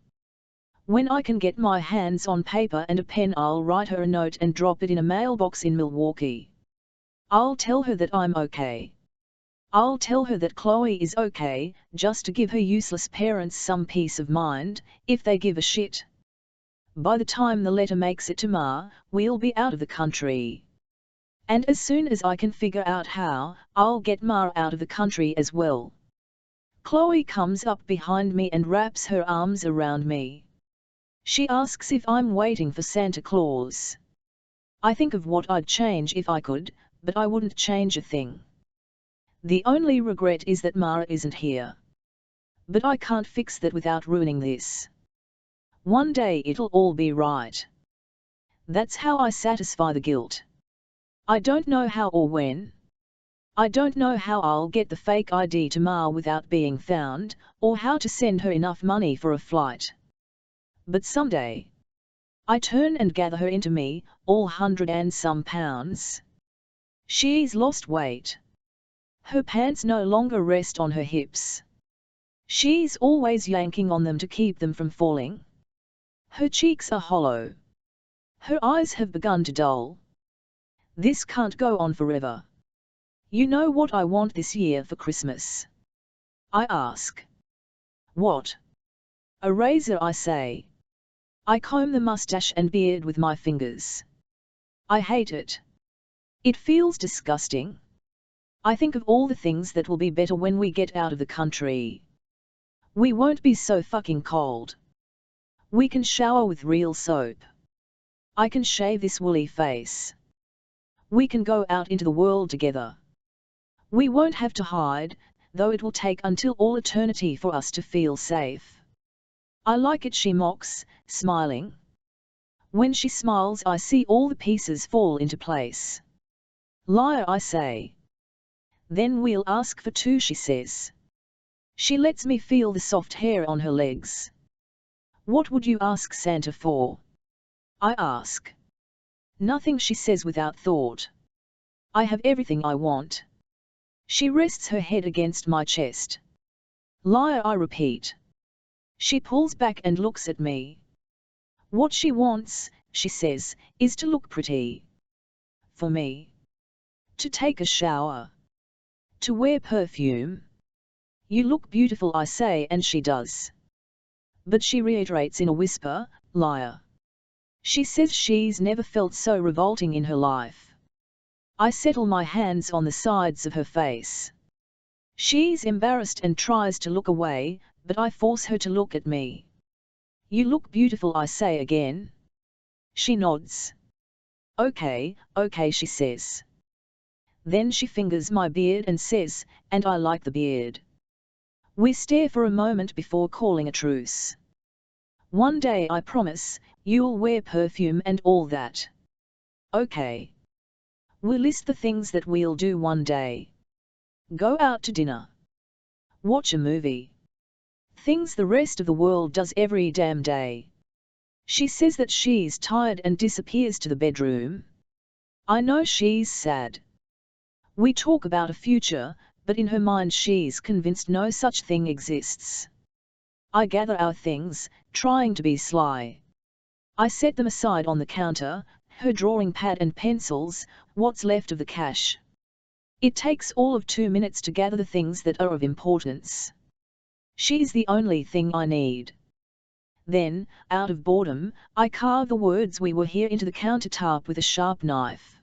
When I can get my hands on paper and a pen, I'll write her a note and drop it in a mailbox in Milwaukee. I'll tell her that I'm okay. I'll tell her that Chloe is okay, just to give her useless parents some peace of mind, if they give a shit. By the time the letter makes it to Ma, we'll be out of the country. And as soon as I can figure out how, I'll get Ma out of the country as well. Chloe comes up behind me and wraps her arms around me. She asks if I'm waiting for Santa Claus. I think of what I'd change if I could, but I wouldn't change a thing. The only regret is that Ma isn't here. But I can't fix that without ruining this. One day it'll all be right. That's how I satisfy the guilt. I don't know how or when. I don't know how I'll get the fake ID to Ma without being found, or how to send her enough money for a flight. But someday, I turn and gather her into me, all 100 and some pounds. She's lost weight. Her pants no longer rest on her hips. She's always yanking on them to keep them from falling. Her cheeks are hollow. Her eyes have begun to dull. This can't go on forever. You know what I want this year for Christmas? I ask. What? A razor, I say. I comb the mustache and beard with my fingers. I hate it. It feels disgusting. I think of all the things that will be better when we get out of the country. We won't be so fucking cold. We can shower with real soap. I can shave this woolly face. We can go out into the world together. We won't have to hide, though it will take until all eternity for us to feel safe. I like it, she mocks, smiling. When she smiles, I see all the pieces fall into place. Liar, I say. Then we'll ask for 2, she says. She lets me feel the soft hair on her legs. What would you ask Santa for? I ask. Nothing, she says without thought. I have everything I want. She rests her head against my chest. Liar, I repeat. She pulls back and looks at me. What she wants, she says, is to look pretty. For me. To take a shower. To wear perfume. You look beautiful, I say, and she does. But she reiterates in a whisper, liar. She says she's never felt so revolting in her life. I settle my hands on the sides of her face. She's embarrassed and tries to look away, but I force her to look at me. You look beautiful, I say again. She nods. Okay, okay, she says. Then she fingers my beard and says, and I like the beard. We stare for a moment before calling a truce. One day, I promise, you'll wear perfume and all that. Okay. We'll list the things that we'll do one day. Go out to dinner. Watch a movie. Things the rest of the world does every damn day. She says that she's tired and disappears to the bedroom. I know she's sad. We talk about a future, but in her mind she's convinced no such thing exists. I gather our things, trying to be sly. I set them aside on the counter, her drawing pad and pencils, what's left of the cash. It takes all of 2 minutes to gather the things that are of importance. She's the only thing I need. Then, out of boredom, I carve the words "we were here" into the countertop with a sharp knife.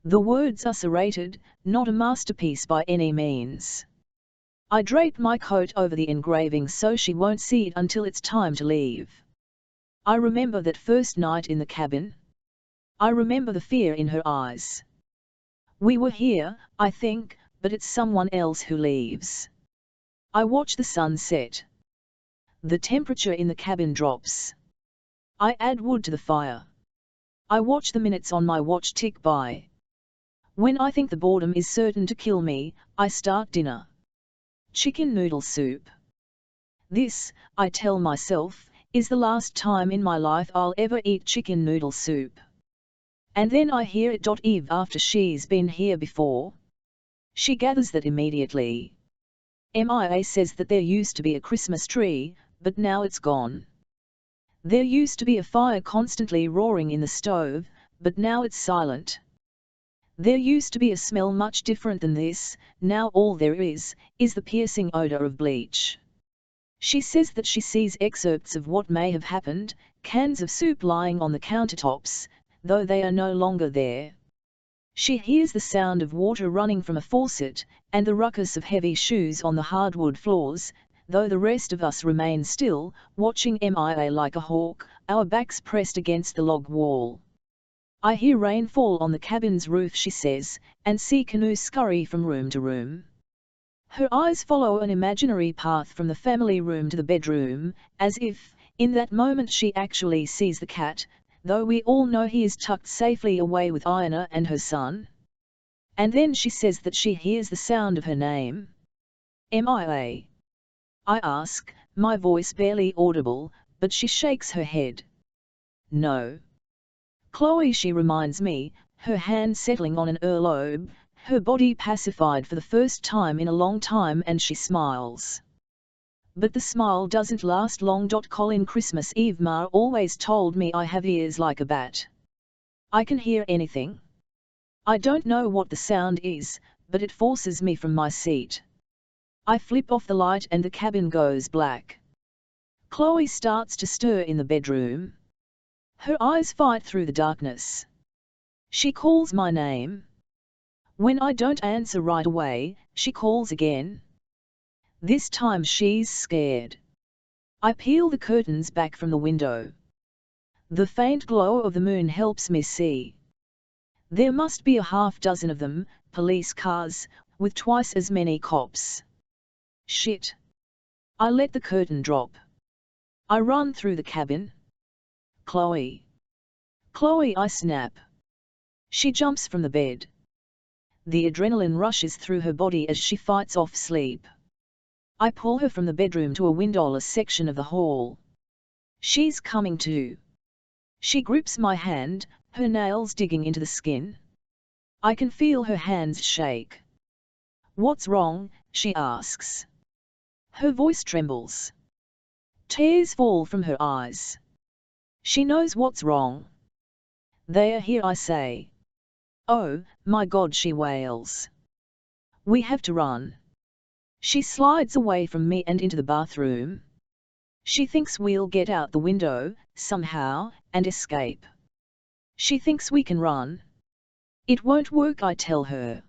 The words are serrated, not a masterpiece by any means. I drape my coat over the engraving so she won't see it until it's time to leave. I remember that first night in the cabin. I remember the fear in her eyes. We were here, I think, but it's someone else who leaves. I watch the sun set. The temperature in the cabin drops. I add wood to the fire. I watch the minutes on my watch tick by. When I think the boredom is certain to kill me, I start dinner. Chicken noodle soup. This, I tell myself, is the last time in my life I'll ever eat chicken noodle soup. And then I hear it. Eve after she's been here before. She gathers that immediately. Mia says that there used to be a Christmas tree, but now it's gone. There used to be a fire constantly roaring in the stove, but now it's silent. There used to be a smell much different than this, now all there is the piercing odor of bleach. She says that she sees excerpts of what may have happened, cans of soup lying on the countertops, though they are no longer there. She hears the sound of water running from a faucet, and the ruckus of heavy shoes on the hardwood floors, though the rest of us remain still, watching Mia like a hawk, our backs pressed against the log wall. I hear rain fall on the cabin's roof, she says, and see canoes scurry from room to room. Her eyes follow an imaginary path from the family room to the bedroom, as if, in that moment she actually sees the cat, though we all know he is tucked safely away with Ina and her son. And then she says that she hears the sound of her name. Mia. I ask, my voice barely audible, but she shakes her head. No. Chloe, she reminds me, her hand settling on an earlobe, her body pacified for the first time in a long time, and she smiles. But the smile doesn't last long. Colin Christmas Eve Ma always told me I have ears like a bat. I can hear anything. I don't know what the sound is, but it forces me from my seat. I flip off the light and the cabin goes black. Chloe starts to stir in the bedroom. Her eyes fight through the darkness. She calls my name. When I don't answer right away, she calls again. This time she's scared. I peel the curtains back from the window. The faint glow of the moon helps me see. There must be a half-dozen of them, police cars, with twice as many cops. Shit. I let the curtain drop. I run through the cabin. Chloe. Chloe, I snap. She jumps from the bed. The adrenaline rushes through her body as she fights off sleep. I pull her from the bedroom to a windowless section of the hall. She's coming to. She grips my hand, her nails digging into the skin. I can feel her hands shake. What's wrong? She asks. Her voice trembles. Tears fall from her eyes. She knows what's wrong. They are here, I say. Oh, my God, she wails. We have to run. She slides away from me and into the bathroom. She thinks we'll get out the window, somehow, and escape. She thinks we can run. It won't work, I tell her.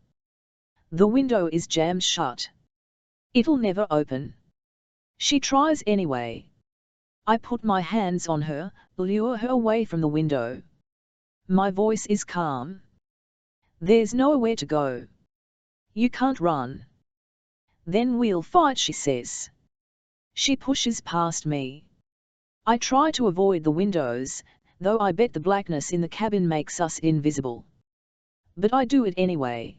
The window is jammed shut. It'll never open. She tries anyway. I put my hands on her, lure her away from the window. My voice is calm. There's nowhere to go. You can't run. Then we'll fight, she says. She pushes past me. I try to avoid the windows, though I bet the blackness in the cabin makes us invisible. But I do it anyway.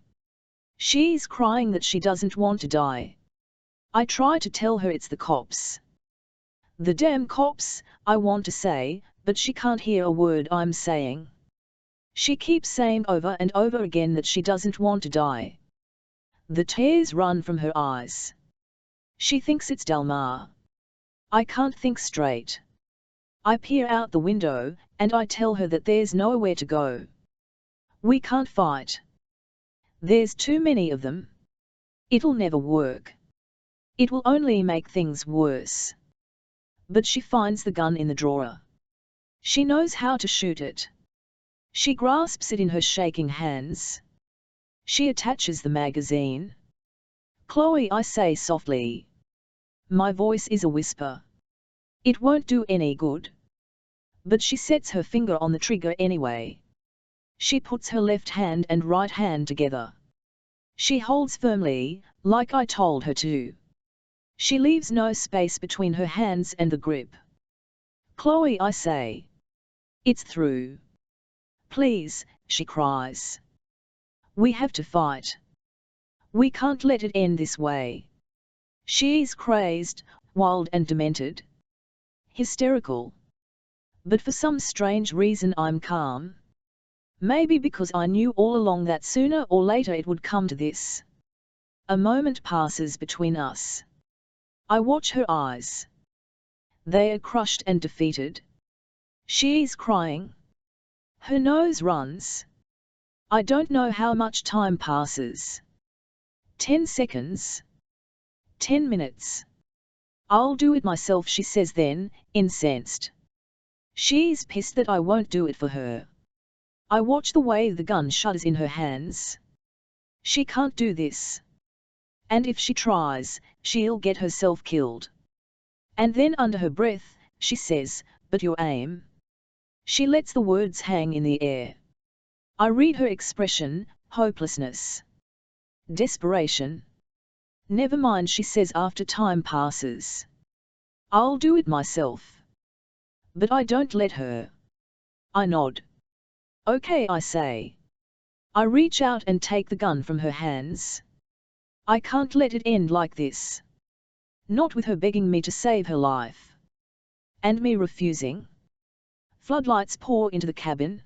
She's crying that she doesn't want to die. I try to tell her it's the cops. The damn cops, I want to say, but she can't hear a word I'm saying. She keeps saying over and over again that she doesn't want to die. The tears run from her eyes. She thinks it's Delmar. I can't think straight. I peer out the window, and I tell her that there's nowhere to go. We can't fight. There's too many of them. It'll never work. It will only make things worse. But she finds the gun in the drawer. She knows how to shoot it. She grasps it in her shaking hands. She attaches the magazine. Chloe, I say softly. My voice is a whisper. It won't do any good. But she sets her finger on the trigger anyway. She puts her left hand and right hand together. She holds firmly, like I told her to. She leaves no space between her hands and the grip. Chloe, I say. It's through. Please, she cries. We have to fight. We can't let it end this way. She's crazed, wild and demented. Hysterical. But for some strange reason I'm calm. Maybe because I knew all along that sooner or later it would come to this. A moment passes between us. I watch her eyes. They are crushed and defeated. She's crying. Her nose runs. I don't know how much time passes. 10 seconds. 10 minutes. I'll do it myself, she says then, incensed. She's pissed that I won't do it for her. I watch the way the gun shudders in her hands. She can't do this. And if she tries, she'll get herself killed. And then under her breath, she says, but your aim? She lets the words hang in the air. I read her expression, hopelessness. Desperation. Never mind, she says after time passes. I'll do it myself. But I don't let her. I nod. Okay, I say. I reach out and take the gun from her hands. I can't let it end like this. Not with her begging me to save her life. And me refusing. Floodlights pour into the cabin.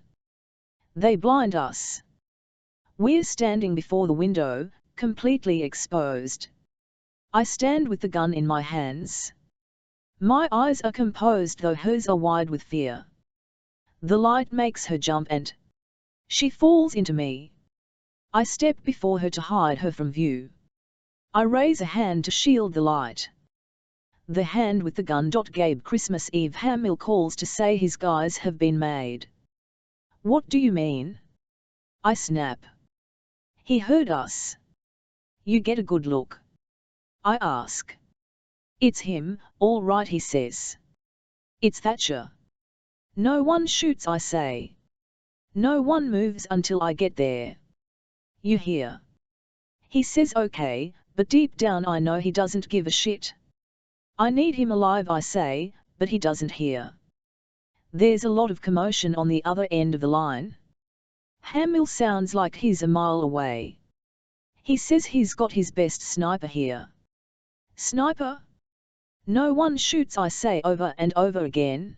They blind us. We're standing before the window, completely exposed. I stand with the gun in my hands. My eyes are composed though hers are wide with fear. The light makes her jump and she falls into me. I step before her to hide her from view. I raise a hand to shield the light. The hand with the gun. Gabe, Christmas Eve. Hamill calls to say his guys have been made. What do you mean? I snap. He heard us. You get a good look. I ask. It's him, all right, he says. It's Thatcher. No one shoots, I say. No one moves until I get there. You hear? He says okay, but deep down I know he doesn't give a shit. I need him alive, I say, but he doesn't hear. There's a lot of commotion on the other end of the line. Hamill sounds like he's a mile away. He says he's got his best sniper here. Sniper? No one shoots, I say over and over again.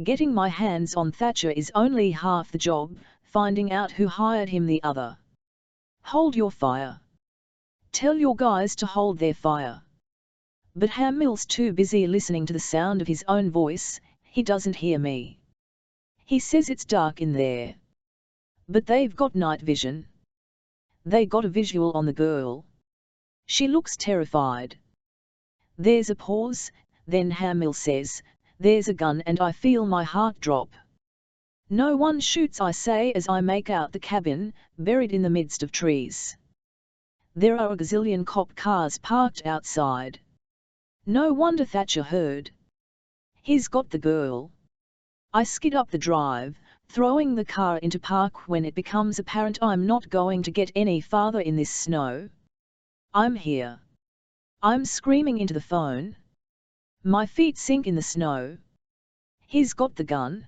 Getting my hands on Thatcher is only half the job, finding out who hired him the other. Hold your fire. Tell your guys to hold their fire. But Hamill's too busy listening to the sound of his own voice, he doesn't hear me. He says it's dark in there. But they've got night vision. They got a visual on the girl. She looks terrified. There's a pause, then Hamill says, there's a gun, and I feel my heart drop. No one shoots, I say as I make out the cabin, buried in the midst of trees. There are a gazillion cop cars parked outside. No wonder Thatcher heard. He's got the girl. I skid up the drive, throwing the car into park when it becomes apparent I'm not going to get any farther in this snow. I'm here. I'm screaming into the phone. My feet sink in the snow. He's got the gun.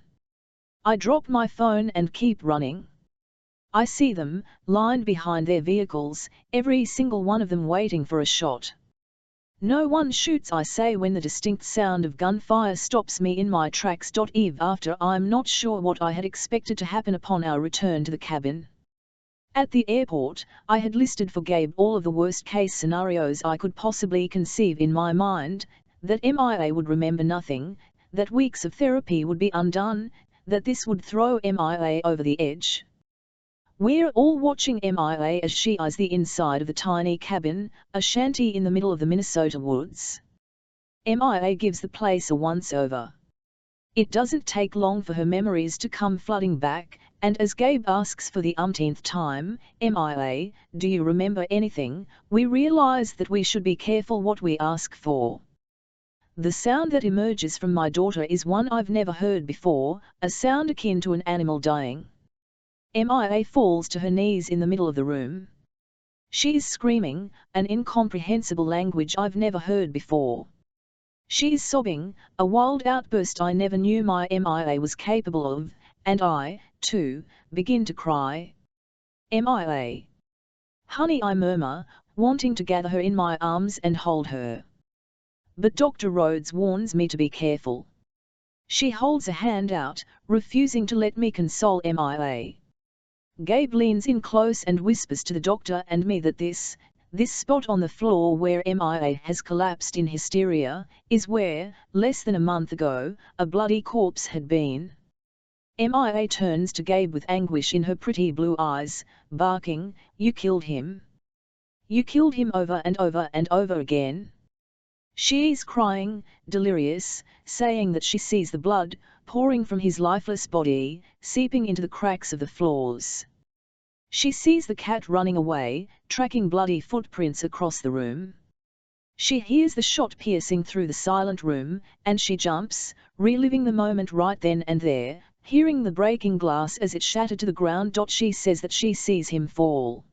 I drop my phone and keep running. I see them, lined behind their vehicles, every single one of them waiting for a shot. No one shoots, I say when the distinct sound of gunfire stops me in my tracks. Eve after I'm not sure what I had expected to happen upon our return to the cabin. At the airport, I had listed for Gabe all of the worst-case scenarios I could possibly conceive in my mind, that MIA would remember nothing, that weeks of therapy would be undone, that this would throw MIA over the edge. We're all watching MIA as she eyes the inside of the tiny cabin, a shanty in the middle of the Minnesota woods. MIA gives the place a once-over. It doesn't take long for her memories to come flooding back, and as Gabe asks for the umpteenth time, MIA, do you remember anything, we realize that we should be careful what we ask for. The sound that emerges from my daughter is one I've never heard before, a sound akin to an animal dying. MIA falls to her knees in the middle of the room. She is screaming, an incomprehensible language I've never heard before. She is sobbing, a wild outburst I never knew my MIA was capable of, and I, too, begin to cry. MIA. Honey, I murmur, wanting to gather her in my arms and hold her. But Dr. Rhodes warns me to be careful. She holds a hand out, refusing to let me console MIA. Gabe leans in close and whispers to the doctor and me that this spot on the floor where MIA has collapsed in hysteria, is where, less than a month ago, a bloody corpse had been. MIA turns to Gabe with anguish in her pretty blue eyes, barking, "You killed him. You killed him over and over and over again." She is crying, delirious, saying that she sees the blood, pouring from his lifeless body, seeping into the cracks of the floors. She sees the cat running away, tracking bloody footprints across the room. She hears the shot piercing through the silent room, and she jumps, reliving the moment right then and there, hearing the breaking glass as it shattered to the ground. She says that she sees him fall.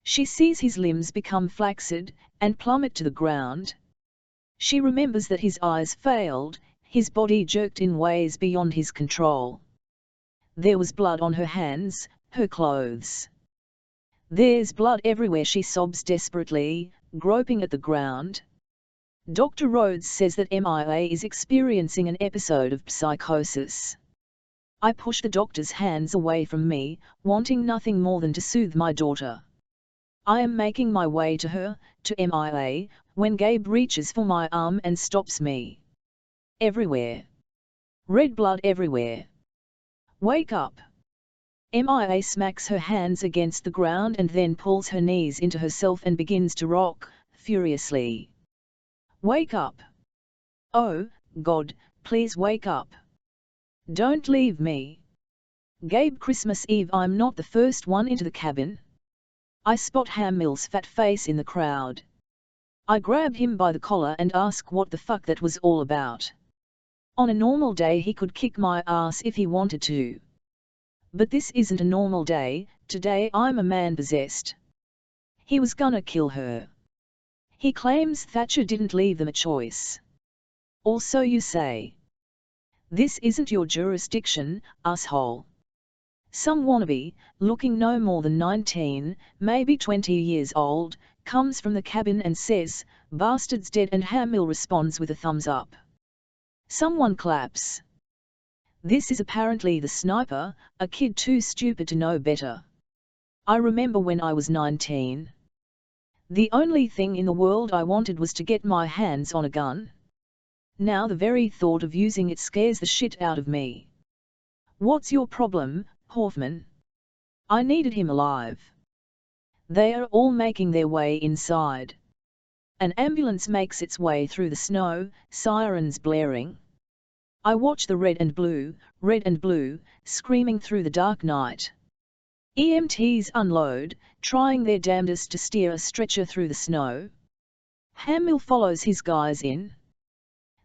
She sees his limbs become flaccid, and plummet to the ground. She remembers that his eyes failed, his body jerked in ways beyond his control. There was blood on her hands, her clothes. "There's blood everywhere," she sobs desperately, groping at the ground. Dr. Rhodes says that MIA is experiencing an episode of psychosis. I push the doctor's hands away from me, wanting nothing more than to soothe my daughter. I am making my way to her, to MIA, when Gabe reaches for my arm and stops me. "Everywhere. Red blood everywhere. Wake up." MIA smacks her hands against the ground and then pulls her knees into herself and begins to rock, furiously. "Wake up. Oh, God, please wake up. Don't leave me. Gabe, Christmas Eve." I'm not the first one into the cabin. I spot Hamill's fat face in the crowd. I grab him by the collar and ask what the fuck that was all about. On a normal day he could kick my ass if he wanted to. But this isn't a normal day. Today I'm a man possessed. He was gonna kill her. He claims Thatcher didn't leave them a choice. Or so you say. This isn't your jurisdiction, asshole. Some wannabe, looking no more than 19, maybe 20 years old, comes from the cabin and says, "Bastard's dead," and Hamill responds with a thumbs up. Someone claps. This is apparently the sniper, a kid too stupid to know better. I remember when I was 19. The only thing in the world I wanted was to get my hands on a gun. Now the very thought of using it scares the shit out of me. "What's your problem, Hoffman?" I needed him alive. They are all making their way inside. An ambulance makes its way through the snow, sirens blaring. I watch the red and blue, screaming through the dark night. EMTs unload, trying their damnedest to steer a stretcher through the snow. Hamill follows his guys in.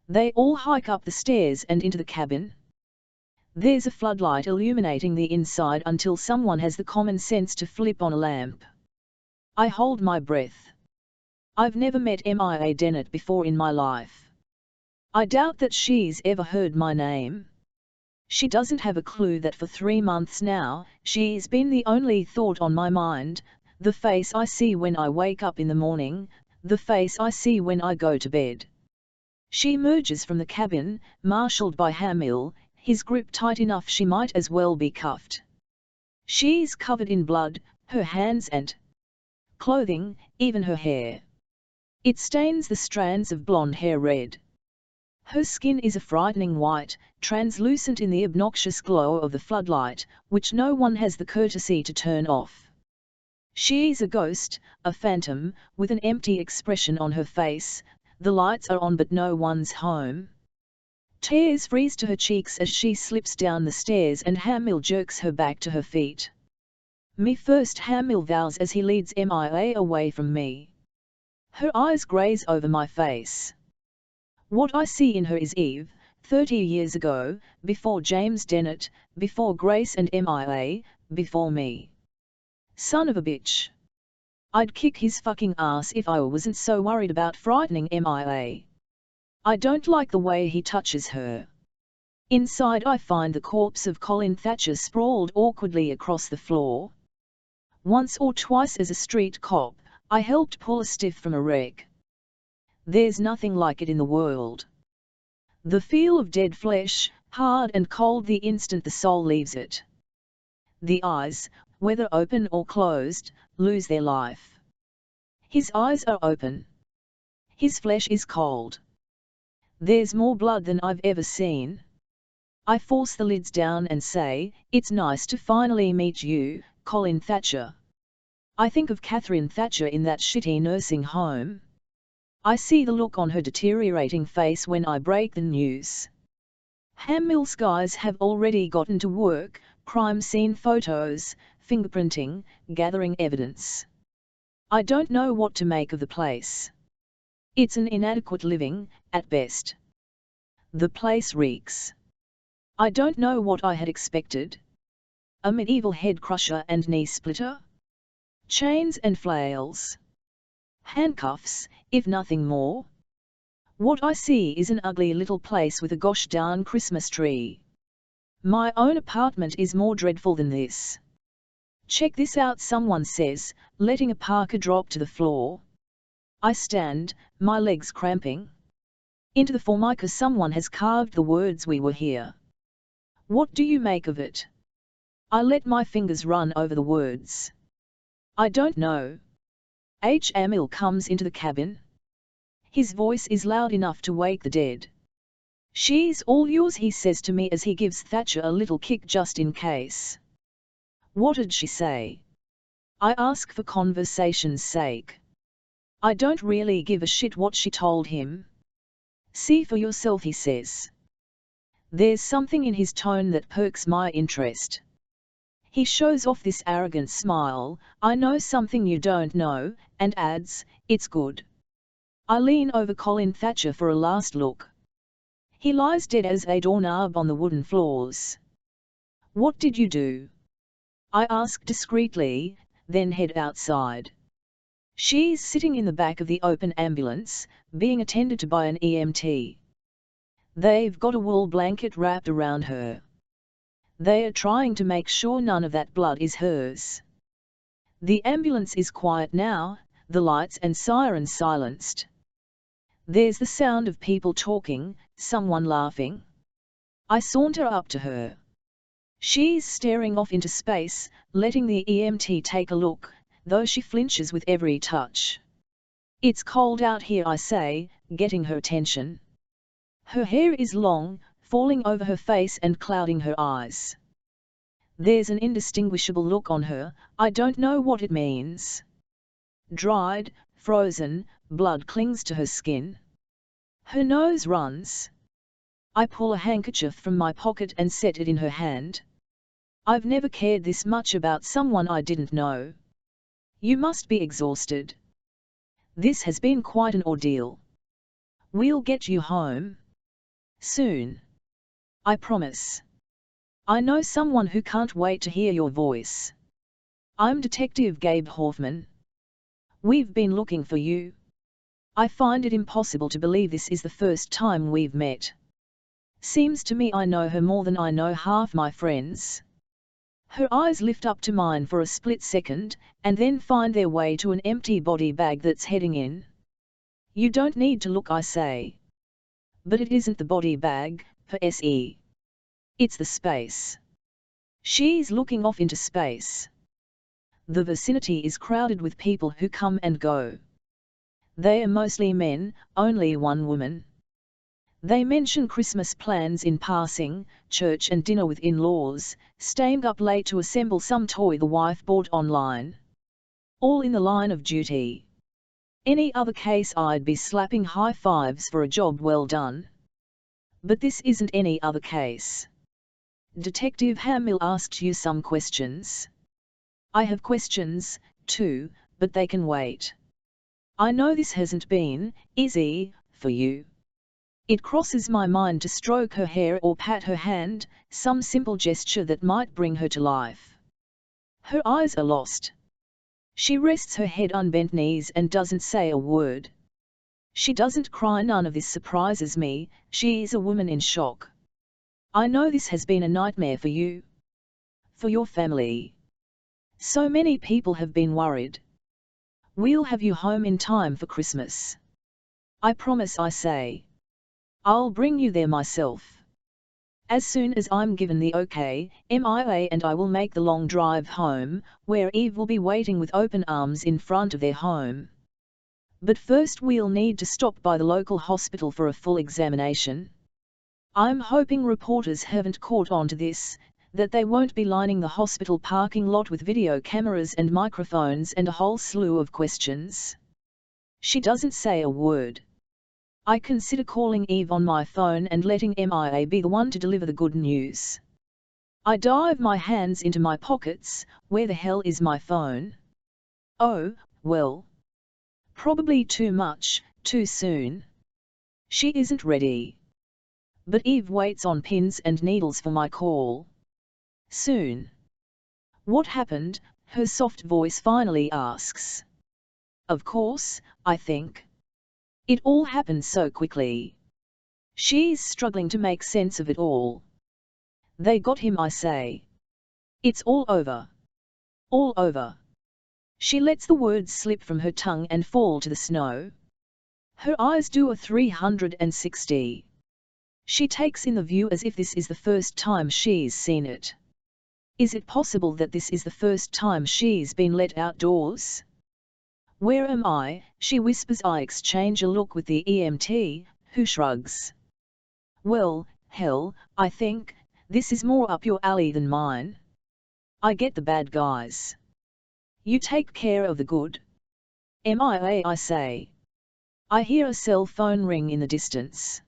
They all hike up the stairs and into the cabin. There's a floodlight illuminating the inside until someone has the common sense to flip on a lamp. I hold my breath. I've never met MIA Dennett before in my life. I doubt that she's ever heard my name. She doesn't have a clue that for 3 months now, she's been the only thought on my mind, the face I see when I wake up in the morning, the face I see when I go to bed. She emerges from the cabin, marshaled by Hamill, his grip tight enough she might as well be cuffed. She's covered in blood, her hands and clothing, even her hair. It stains the strands of blonde hair red. Her skin is a frightening white, translucent in the obnoxious glow of the floodlight, which no one has the courtesy to turn off. She's a ghost, a phantom, with an empty expression on her face. The lights are on but no one's home. Tears freeze to her cheeks as she slips down the stairs and Hamill jerks her back to her feet. "Me first," Hamill vows as he leads MIA away from me. Her eyes graze over my face. What I see in her is Eve, 30 years ago, before James Dennett, before Grace and MIA, before me. Son of a bitch. I'd kick his fucking ass if I wasn't so worried about frightening MIA. I don't like the way he touches her. Inside I find the corpse of Colin Thatcher sprawled awkwardly across the floor. Once or twice as a street cop, I helped pull a stiff from a wreck. There's nothing like it in the world. The feel of dead flesh, hard and cold the instant the soul leaves it. The eyes, whether open or closed, lose their life. His eyes are open. His flesh is cold. There's more blood than I've ever seen. I force the lids down and say, "It's nice to finally meet you, Colin Thatcher." I think of Catherine Thatcher in that shitty nursing home. I see the look on her deteriorating face when I break the news. Ham Mill's guys have already gotten to work, crime scene photos, fingerprinting, gathering evidence. I don't know what to make of the place. It's an inadequate living, at best. The place reeks. I don't know what I had expected. A medieval head crusher and knee splitter? Chains and flails. Handcuffs, if nothing more. What I see is an ugly little place with a gosh darn Christmas tree. My own apartment is more dreadful than this. Check this out, someone says, letting a parka drop to the floor. I stand, my legs cramping. Into the formica someone has carved the words "We were here." What do you make of it? I let my fingers run over the words. I don't know. H. Emil comes into the cabin. His voice is loud enough to wake the dead. "She's all yours," he says to me as he gives Thatcher a little kick just in case. What did she say? I ask for conversation's sake. I don't really give a shit what she told him. See for yourself, he says. There's something in his tone that perks my interest. He shows off this arrogant smile, "I know something you don't know," and adds, "It's good." I lean over Colin Thatcher for a last look. He lies dead as a doorknob on the wooden floors. What did you do? I ask discreetly, then head outside. She's sitting in the back of the open ambulance, being attended to by an EMT. They've got a wool blanket wrapped around her. They are trying to make sure none of that blood is hers. The ambulance is quiet now, the lights and sirens silenced. There's the sound of people talking, someone laughing. I saunter up to her. She's staring off into space, letting the EMT take a look, though she flinches with every touch. "It's cold out here," I say, getting her attention. Her hair is long, falling over her face and clouding her eyes. There's an indistinguishable look on her, I don't know what it means. Dried, frozen, blood clings to her skin. Her nose runs. I pull a handkerchief from my pocket and set it in her hand. I've never cared this much about someone I didn't know. You must be exhausted. This has been quite an ordeal. We'll get you home soon. I promise. I know someone who can't wait to hear your voice. I'm Detective Gabe Hoffman. We've been looking for you. I find it impossible to believe this is the first time we've met. Seems to me I know her more than I know half my friends. Her eyes lift up to mine for a split second, and then find their way to an empty body bag that's heading in. You don't need to look, I say. But it isn't the body bag, per se. It's the space. She's looking off into space. The vicinity is crowded with people who come and go. They are mostly men, only one woman. They mention Christmas plans in passing, church and dinner with in-laws, staying up late to assemble some toy the wife bought online. All in the line of duty. Any other case I'd be slapping high fives for a job well done. But this isn't any other case. Detective Hamill asked you some questions. I have questions, too, but they can wait. I know this hasn't been easy for you. It crosses my mind to stroke her hair or pat her hand, some simple gesture that might bring her to life. Her eyes are lost. She rests her head on bent knees and doesn't say a word. She doesn't cry. None of this surprises me. She is a woman in shock. I know this has been a nightmare for you. For your family. So many people have been worried. We'll have you home in time for Christmas. I promise, I say. I'll bring you there myself. As soon as I'm given the okay, Mia and I will make the long drive home, where Eve will be waiting with open arms in front of their home. But first we'll need to stop by the local hospital for a full examination. I'm hoping reporters haven't caught on to this, that they won't be lining the hospital parking lot with video cameras and microphones and a whole slew of questions. She doesn't say a word. I consider calling Eve on my phone and letting Mia be the one to deliver the good news. I dive my hands into my pockets. Where the hell is my phone? Oh, well. Probably too much, too soon. She isn't ready. But Eve waits on pins and needles for my call. Soon. What happened? Her soft voice finally asks. Of course, I think. It all happened so quickly. She's struggling to make sense of it all. They got him, I say. It's all over. All over. She lets the words slip from her tongue and fall to the snow. Her eyes do a 360. She takes in the view as if this is the first time she's seen it. Is it possible that this is the first time she's been let outdoors? Where am I? She whispers. I exchange a look with the EMT, who shrugs. Well, hell, I think, this is more up your alley than mine. I get the bad guys. You take care of the good. Mia, I say. I hear a cell phone ring in the distance.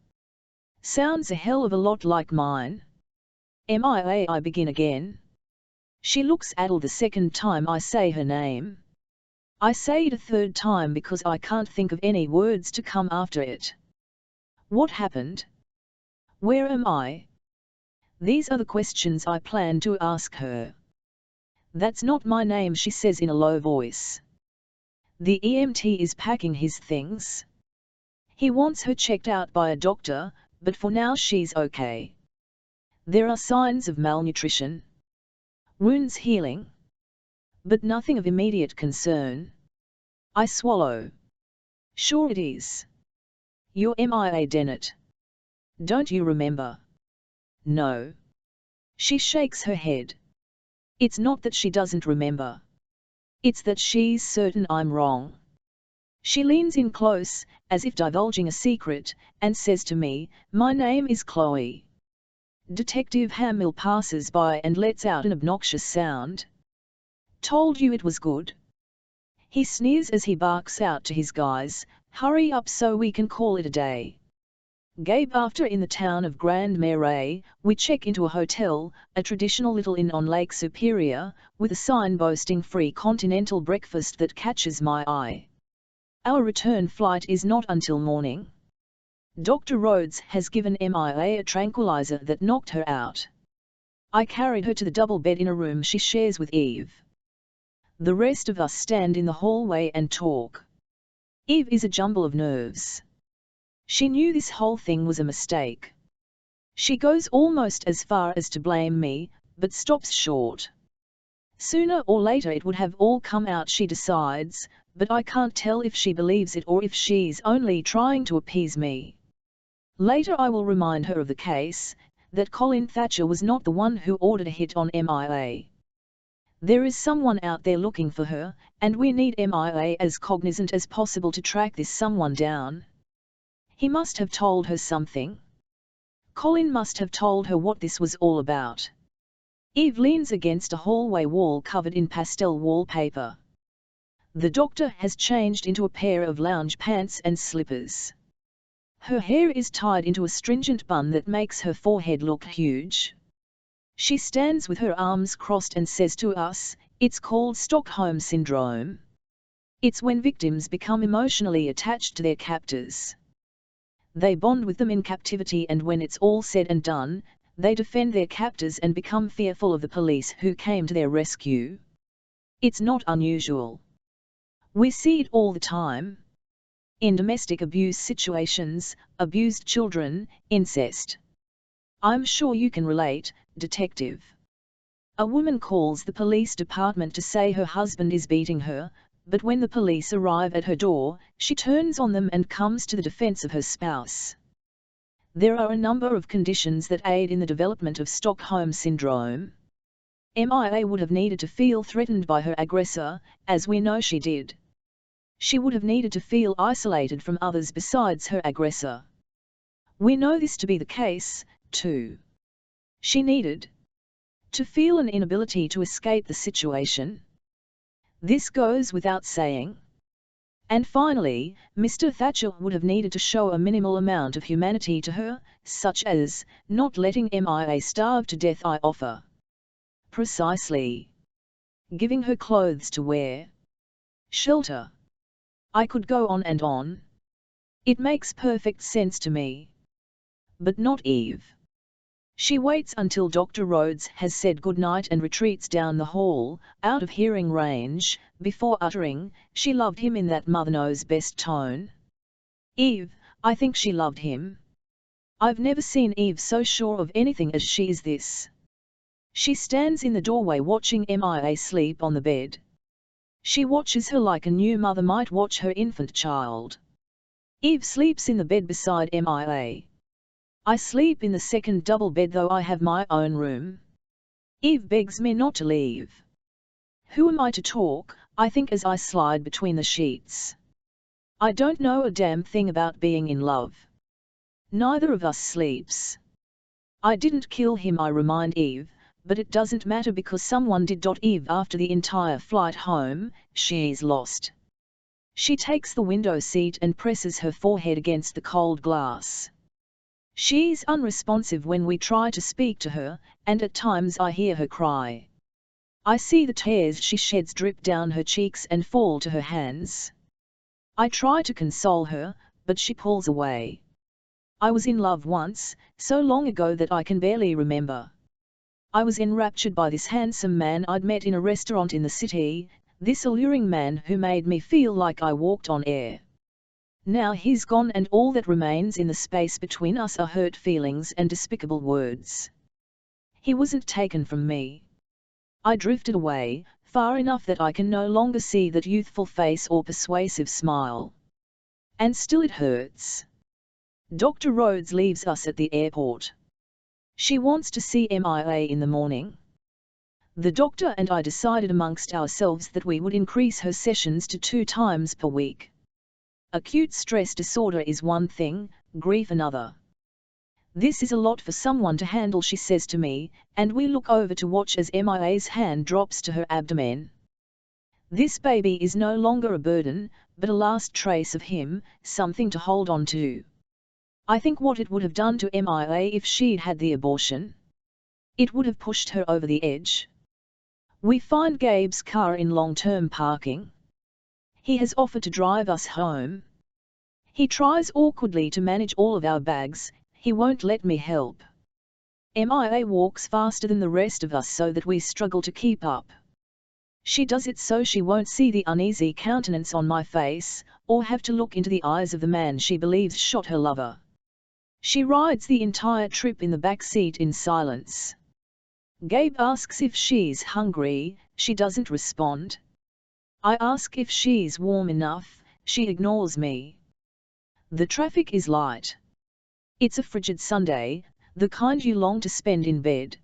Sounds a hell of a lot like mine. Mia, I begin again. She looks addled the second time I say her name. I say it a third time because I can't think of any words to come after it. What happened? Where am I? These are the questions I plan to ask her. That's not my name, she says in a low voice. The EMT is packing his things. He wants her checked out by a doctor, but for now she's okay. There are signs of malnutrition. Wounds healing. But nothing of immediate concern. I swallow. Sure it is. You're Mia Dennett. Don't you remember? No. She shakes her head. It's not that she doesn't remember. It's that she's certain I'm wrong. She leans in close, as if divulging a secret, and says to me, my name is Chloe. Detective Hamill passes by and lets out an obnoxious sound. Told you it was good. He sneers as he barks out to his guys, hurry up so we can call it a day. Gabe, after in the town of Grand Marais, we check into a hotel, a traditional little inn on Lake Superior, with a sign boasting free continental breakfast that catches my eye. Our return flight is not until morning. Dr. Rhodes has given Mia a tranquilizer that knocked her out. I carried her to the double bed in a room she shares with Eve. The rest of us stand in the hallway and talk. Eve is a jumble of nerves. She knew this whole thing was a mistake. She goes almost as far as to blame me, but stops short. Sooner or later it would have all come out, she decides, but I can't tell if she believes it or if she's only trying to appease me. Later I will remind her of the case, that Colin Thatcher was not the one who ordered a hit on Mia. There is someone out there looking for her, and we need Mia as cognizant as possible to track this someone down. He must have told her something. Colin must have told her what this was all about. Eve leans against a hallway wall covered in pastel wallpaper. The doctor has changed into a pair of lounge pants and slippers. Her hair is tied into a stringent bun that makes her forehead look huge. She stands with her arms crossed and says to us, it's called Stockholm Syndrome. It's when victims become emotionally attached to their captors. They bond with them in captivity, and when it's all said and done, they defend their captors and become fearful of the police who came to their rescue. It's not unusual. We see it all the time. In domestic abuse situations, abused children, incest. I'm sure you can relate, Detective. A woman calls the police department to say her husband is beating her, but when the police arrive at her door, she turns on them and comes to the defense of her spouse. There are a number of conditions that aid in the development of Stockholm Syndrome. Mia would have needed to feel threatened by her aggressor, as we know she did. She would have needed to feel isolated from others besides her aggressor. We know this to be the case, too. She needed to feel an inability to escape the situation. This goes without saying. And finally, Mr. Thatcher would have needed to show a minimal amount of humanity to her, such as not letting Mia starve to death. I offer. Precisely. Giving her clothes to wear. Shelter. I could go on and on. It makes perfect sense to me. But not Eve. She waits until Dr. Rhodes has said goodnight and retreats down the hall, out of hearing range, before uttering, she loved him in that mother-knows-best tone. Eve, I think she loved him. I've never seen Eve so sure of anything as she is this. She stands in the doorway watching Mia sleep on the bed. She watches her like a new mother might watch her infant child. Eve sleeps in the bed beside Mia. I sleep in the second double bed though I have my own room. Eve begs me not to leave. Who am I to talk, I think as I slide between the sheets. I don't know a damn thing about being in love. Neither of us sleeps. I didn't kill him, I remind Eve, but it doesn't matter because someone did. Eve, after the entire flight home, she's lost. She takes the window seat and presses her forehead against the cold glass. She's unresponsive when we try to speak to her, and at times I hear her cry. I see the tears she sheds drip down her cheeks and fall to her hands. I try to console her, but she pulls away. I was in love once, so long ago that I can barely remember. I was enraptured by this handsome man I'd met in a restaurant in the city, this alluring man who made me feel like I walked on air. Now he's gone and all that remains in the space between us are hurt feelings and despicable words. He wasn't taken from me. I drifted away, far enough that I can no longer see that youthful face or persuasive smile. And still it hurts. Dr. Rhodes leaves us at the airport. She wants to see Mia in the morning. The doctor and I decided amongst ourselves that we would increase her sessions to 2 times per week. Acute stress disorder is one thing, grief another. This is a lot for someone to handle, she says to me, and we look over to watch as Mia's hand drops to her abdomen. This baby is no longer a burden, but a last trace of him, something to hold on to. I think what it would have done to Mia if she'd had the abortion. It would have pushed her over the edge. We find Gabe's car in long-term parking. He has offered to drive us home. He tries awkwardly to manage all of our bags, he won't let me help. Mia walks faster than the rest of us so that we struggle to keep up. She does it so she won't see the uneasy countenance on my face, or have to look into the eyes of the man she believes shot her lover. She rides the entire trip in the back seat in silence. Gabe asks if she's hungry, she doesn't respond. I ask if she's warm enough, she ignores me. The traffic is light. It's a frigid Sunday, the kind you long to spend in bed.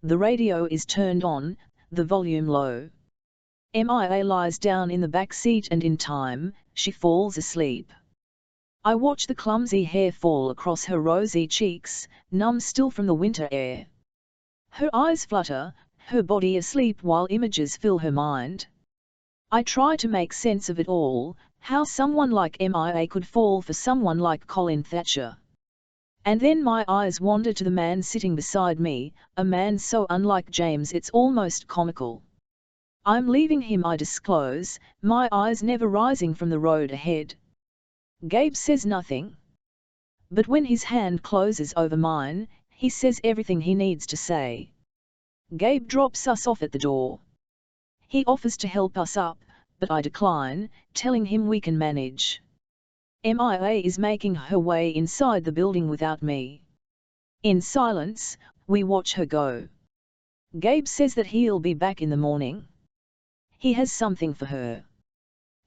The radio is turned on, the volume low. Mia lies down in the back seat and in time, she falls asleep. I watch the clumsy hair fall across her rosy cheeks, numb still from the winter air. Her eyes flutter, her body asleep while images fill her mind. I try to make sense of it all, how someone like Mia could fall for someone like Colin Thatcher. And then my eyes wander to the man sitting beside me, a man so unlike James it's almost comical. I'm leaving him, I disclose, my eyes never rising from the road ahead. Gabe says nothing. But when his hand closes over mine, he says everything he needs to say. Gabe drops us off at the door. He offers to help us up, but I decline, telling him we can manage. Mia is making her way inside the building without me. In silence, we watch her go. Gabe says that he'll be back in the morning. He has something for her.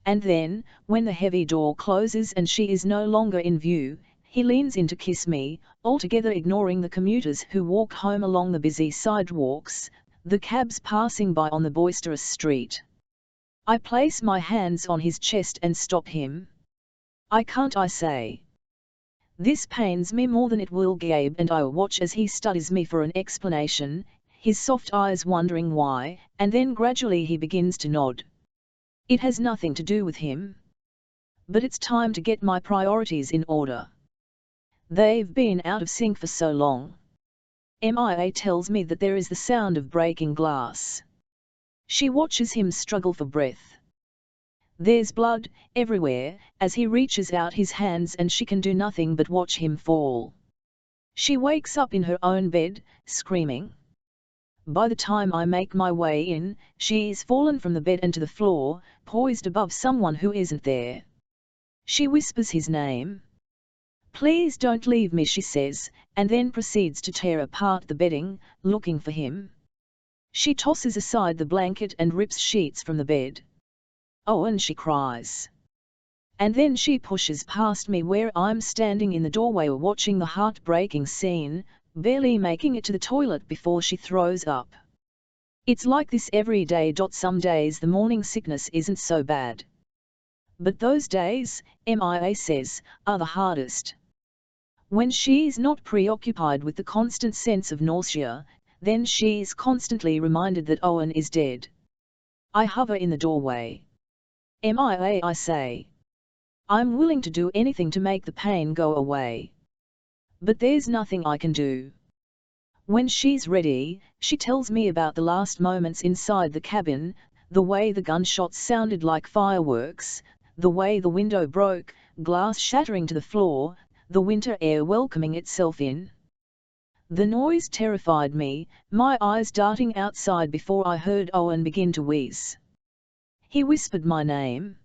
And then, when the heavy door closes and she is no longer in view, he leans in to kiss me, altogether ignoring the commuters who walk home along the busy sidewalks, the cabs passing by on the boisterous street. I place my hands on his chest and stop him. I can't, I say. This pains me more than it will. Gabe and I watch as he studies me for an explanation, his soft eyes wondering why, and then gradually he begins to nod. It has nothing to do with him. But it's time to get my priorities in order. They've been out of sync for so long. Mia tells me that there is the sound of breaking glass. She watches him struggle for breath. There's blood everywhere as he reaches out his hands and she can do nothing but watch him fall. She wakes up in her own bed, screaming. By the time I make my way in, she's fallen from the bed and to the floor, poised above someone who isn't there. She whispers his name. "Please don't leave me," she says, and then proceeds to tear apart the bedding, looking for him. She tosses aside the blanket and rips sheets from the bed. "Owen," she cries. And then she pushes past me where I'm standing in the doorway watching the heartbreaking scene, barely making it to the toilet before she throws up. It's like this every day. Some days the morning sickness isn't so bad. But those days, Mia says, are the hardest. When she's not preoccupied with the constant sense of nausea, then she's constantly reminded that Owen is dead. I hover in the doorway. "Mia," I say. "I'm willing to do anything to make the pain go away. But there's nothing I can do." When she's ready, she tells me about the last moments inside the cabin, the way the gunshots sounded like fireworks, the way the window broke, glass shattering to the floor, the winter air welcoming itself in. The noise terrified me, my eyes darting outside before I heard Owen begin to wheeze. He whispered my name.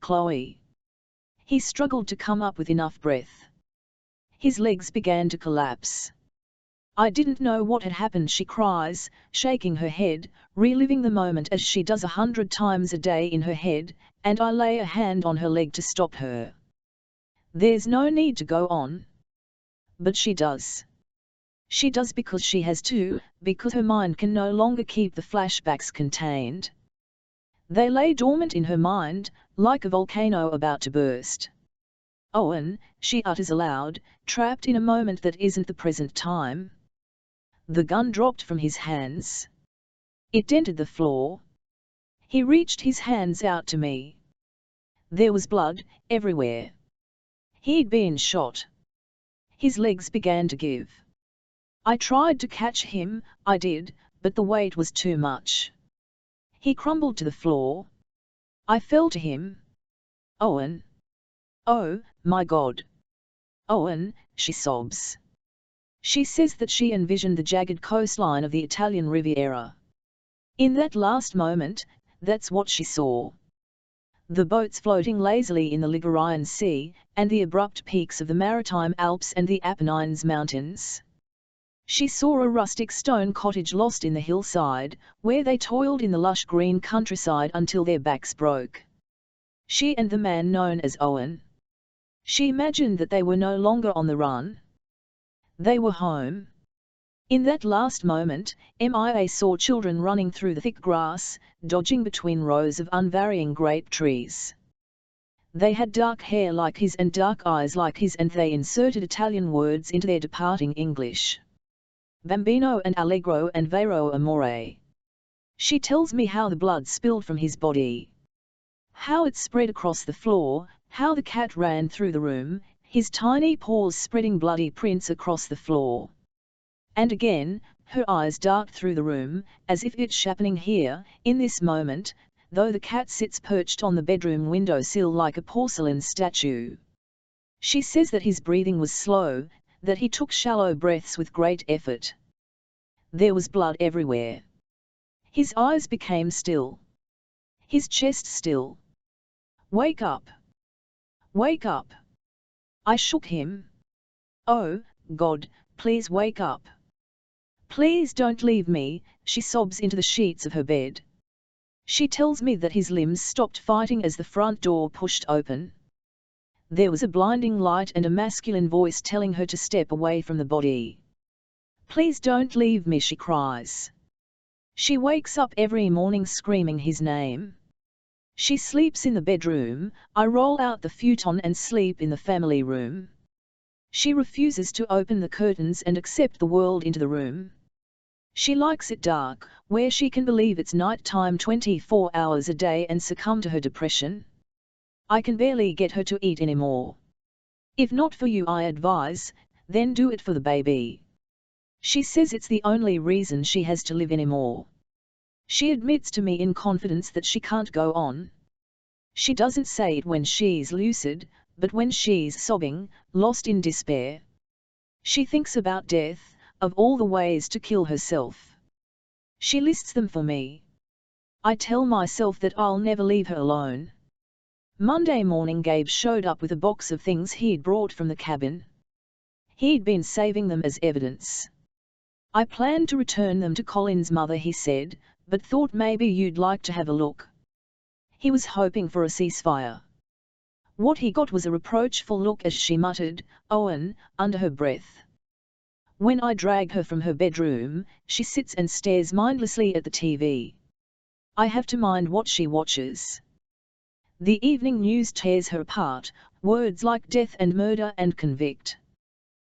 "Chloe." He struggled to come up with enough breath. His legs began to collapse. "I didn't know what had happened," she cries, shaking her head, reliving the moment as she does 100 times a day in her head, and I lay a hand on her leg to stop her. There's no need to go on. But she does. She does because she has to, because her mind can no longer keep the flashbacks contained. They lay dormant in her mind, like a volcano about to burst. "Owen," she utters aloud, trapped in a moment that isn't the present time. The gun dropped from his hands. It dented the floor. He reached his hands out to me. There was blood everywhere. He'd been shot. His legs began to give. I tried to catch him, I did, but the weight was too much. He crumbled to the floor. I fell to him. "Owen. Oh, my God. Owen," she sobs. She says that she envisioned the jagged coastline of the Italian Riviera. In that last moment, that's what she saw. The boats floating lazily in the Ligurian Sea, and the abrupt peaks of the Maritime Alps and the Apennines Mountains. She saw a rustic stone cottage lost in the hillside, where they toiled in the lush green countryside until their backs broke. She and the man known as Owen. She imagined that they were no longer on the run. They were home. In that last moment, Mia saw children running through the thick grass, dodging between rows of unvarying grape trees. They had dark hair like his and dark eyes like his, and they inserted Italian words into their departing English. Bambino and Allegro and Vero Amore. She tells me how the blood spilled from his body. How it spread across the floor, how the cat ran through the room, his tiny paws spreading bloody prints across the floor. And again, her eyes dart through the room, as if it's happening here, in this moment, though the cat sits perched on the bedroom windowsill like a porcelain statue. She says that his breathing was slow, that he took shallow breaths with great effort. There was blood everywhere. His eyes became still. His chest still. Wake up! Wake up! I shook him. Oh, God, please wake up. Please don't leave me, she sobs into the sheets of her bed. She tells me that his limbs stopped fighting as the front door pushed open. There was a blinding light and a masculine voice telling her to step away from the body. Please don't leave me, she cries. She wakes up every morning screaming his name. She sleeps in the bedroom, I roll out the futon and sleep in the family room. She refuses to open the curtains and accept the world into the room. She likes it dark, where she can believe it's night time 24 hours a day and succumb to her depression. I can barely get her to eat anymore. If not for you, I advise, then do it for the baby. She says it's the only reason she has to live anymore. She admits to me in confidence that she can't go on. She doesn't say it when she's lucid, but when she's sobbing, lost in despair. She thinks about death, of all the ways to kill herself. She lists them for me. I tell myself that I'll never leave her alone. Monday morning Gabe showed up with a box of things he'd brought from the cabin. He'd been saving them as evidence. I planned to return them to Colin's mother, he said, but thought maybe you'd like to have a look. He was hoping for a ceasefire. What he got was a reproachful look as she muttered, "Owen," under her breath. When I drag her from her bedroom, she sits and stares mindlessly at the TV. I have to mind what she watches. The evening news tears her apart, words like death and murder and convict.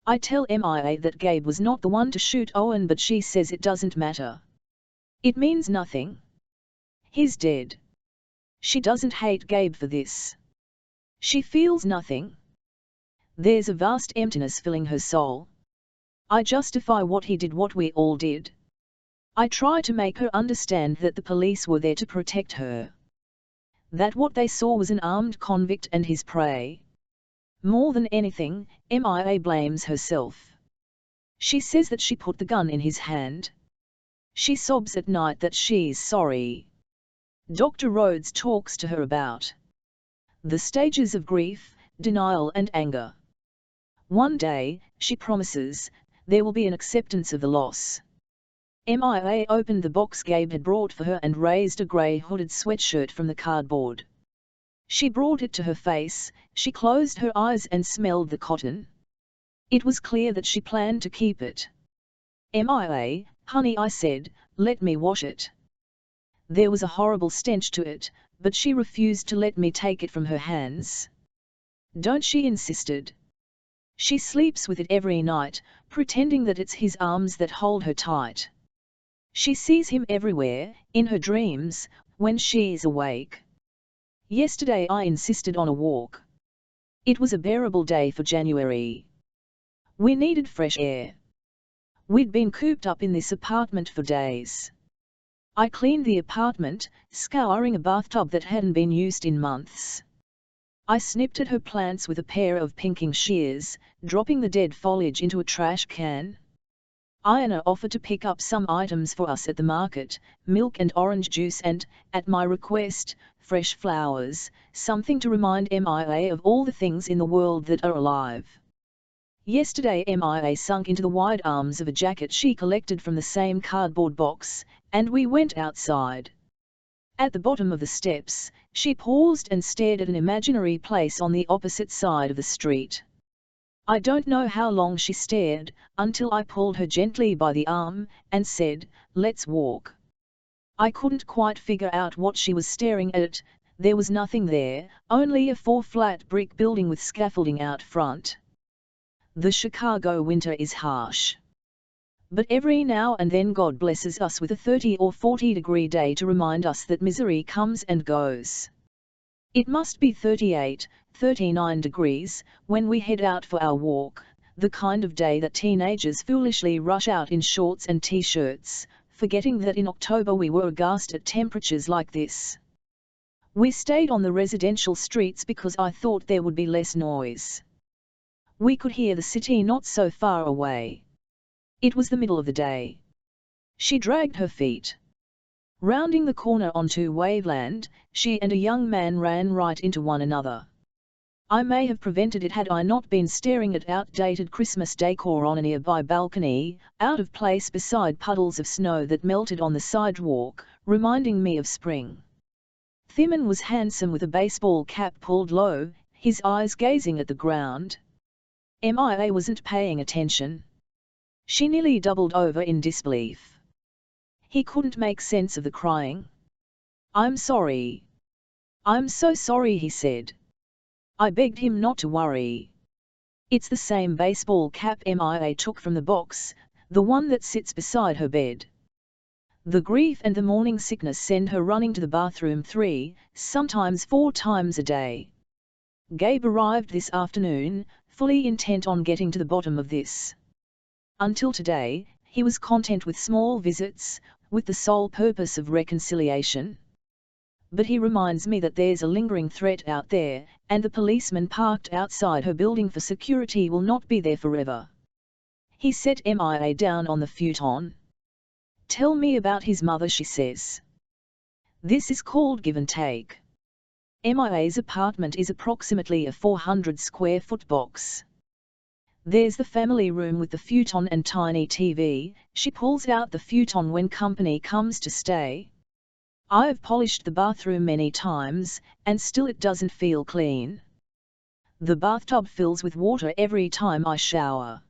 I tell Mia that Gabe was not the one to shoot Owen, but she says it doesn't matter. It means nothing. He's dead. She doesn't hate Gabe for this. She feels nothing. There's a vast emptiness filling her soul. I justify what he did, what we all did. I try to make her understand that the police were there to protect her. That what they saw was an armed convict and his prey. More than anything, Mia blames herself. She says that she put the gun in his hand. She sobs at night that she's sorry. Dr. Rhodes talks to her about the stages of grief, denial and anger. One day, she promises, there will be an acceptance of the loss. Mia opened the box Gabe had brought for her and raised a grey hooded sweatshirt from the cardboard. She brought it to her face, she closed her eyes and smelled the cotton. It was clear that she planned to keep it. "Mia, honey," I said, "let me wash it." There was a horrible stench to it, but she refused to let me take it from her hands. "Don't," she insisted. She sleeps with it every night, pretending that it's his arms that hold her tight. She sees him everywhere, in her dreams, when she's awake. Yesterday I insisted on a walk. It was a bearable day for January. We needed fresh air. We'd been cooped up in this apartment for days. I cleaned the apartment, scouring a bathtub that hadn't been used in months. I snipped at her plants with a pair of pinking shears, dropping the dead foliage into a trash can. Ina offered to pick up some items for us at the market, milk and orange juice and, at my request, fresh flowers, something to remind Mia of all the things in the world that are alive. Yesterday Mia sunk into the wide arms of a jacket she collected from the same cardboard box, and we went outside. At the bottom of the steps, she paused and stared at an imaginary place on the opposite side of the street. I don't know how long she stared, until I pulled her gently by the arm, and said, "Let's walk." I couldn't quite figure out what she was staring at. There was nothing there, only a 4-flat brick building with scaffolding out front. The Chicago winter is harsh. But every now and then God blesses us with a 30 or 40-degree day to remind us that misery comes and goes. It must be 38, 39 degrees, when we head out for our walk, the kind of day that teenagers foolishly rush out in shorts and t-shirts, forgetting that in October we were aghast at temperatures like this. We stayed on the residential streets because I thought there would be less noise. We could hear the city not so far away. It was the middle of the day. She dragged her feet. Rounding the corner onto Waveland, she and a young man ran right into one another. I may have prevented it had I not been staring at outdated Christmas decor on a nearby balcony, out of place beside puddles of snow that melted on the sidewalk, reminding me of spring. Theman was handsome with a baseball cap pulled low, his eyes gazing at the ground. Mia wasn't paying attention. She nearly doubled over in disbelief. He couldn't make sense of the crying. "I'm sorry. I'm so sorry," he said. I begged him not to worry. It's the same baseball cap Mia took from the box, the one that sits beside her bed. The grief and the morning sickness send her running to the bathroom 3, sometimes 4 times a day. Gabe arrived this afternoon, fully intent on getting to the bottom of this. Until today, he was content with small visits, with the sole purpose of reconciliation. But he reminds me that there's a lingering threat out there, and the policeman parked outside her building for security will not be there forever. He set Mia down on the futon. "Tell me about his mother," she says. "This is called give and take." Mia's apartment is approximately a 400 square foot box. There's the family room with the futon and tiny TV. She pulls out the futon when company comes to stay. I've polished the bathroom many times, and still it doesn't feel clean. The bathtub fills with water every time I shower.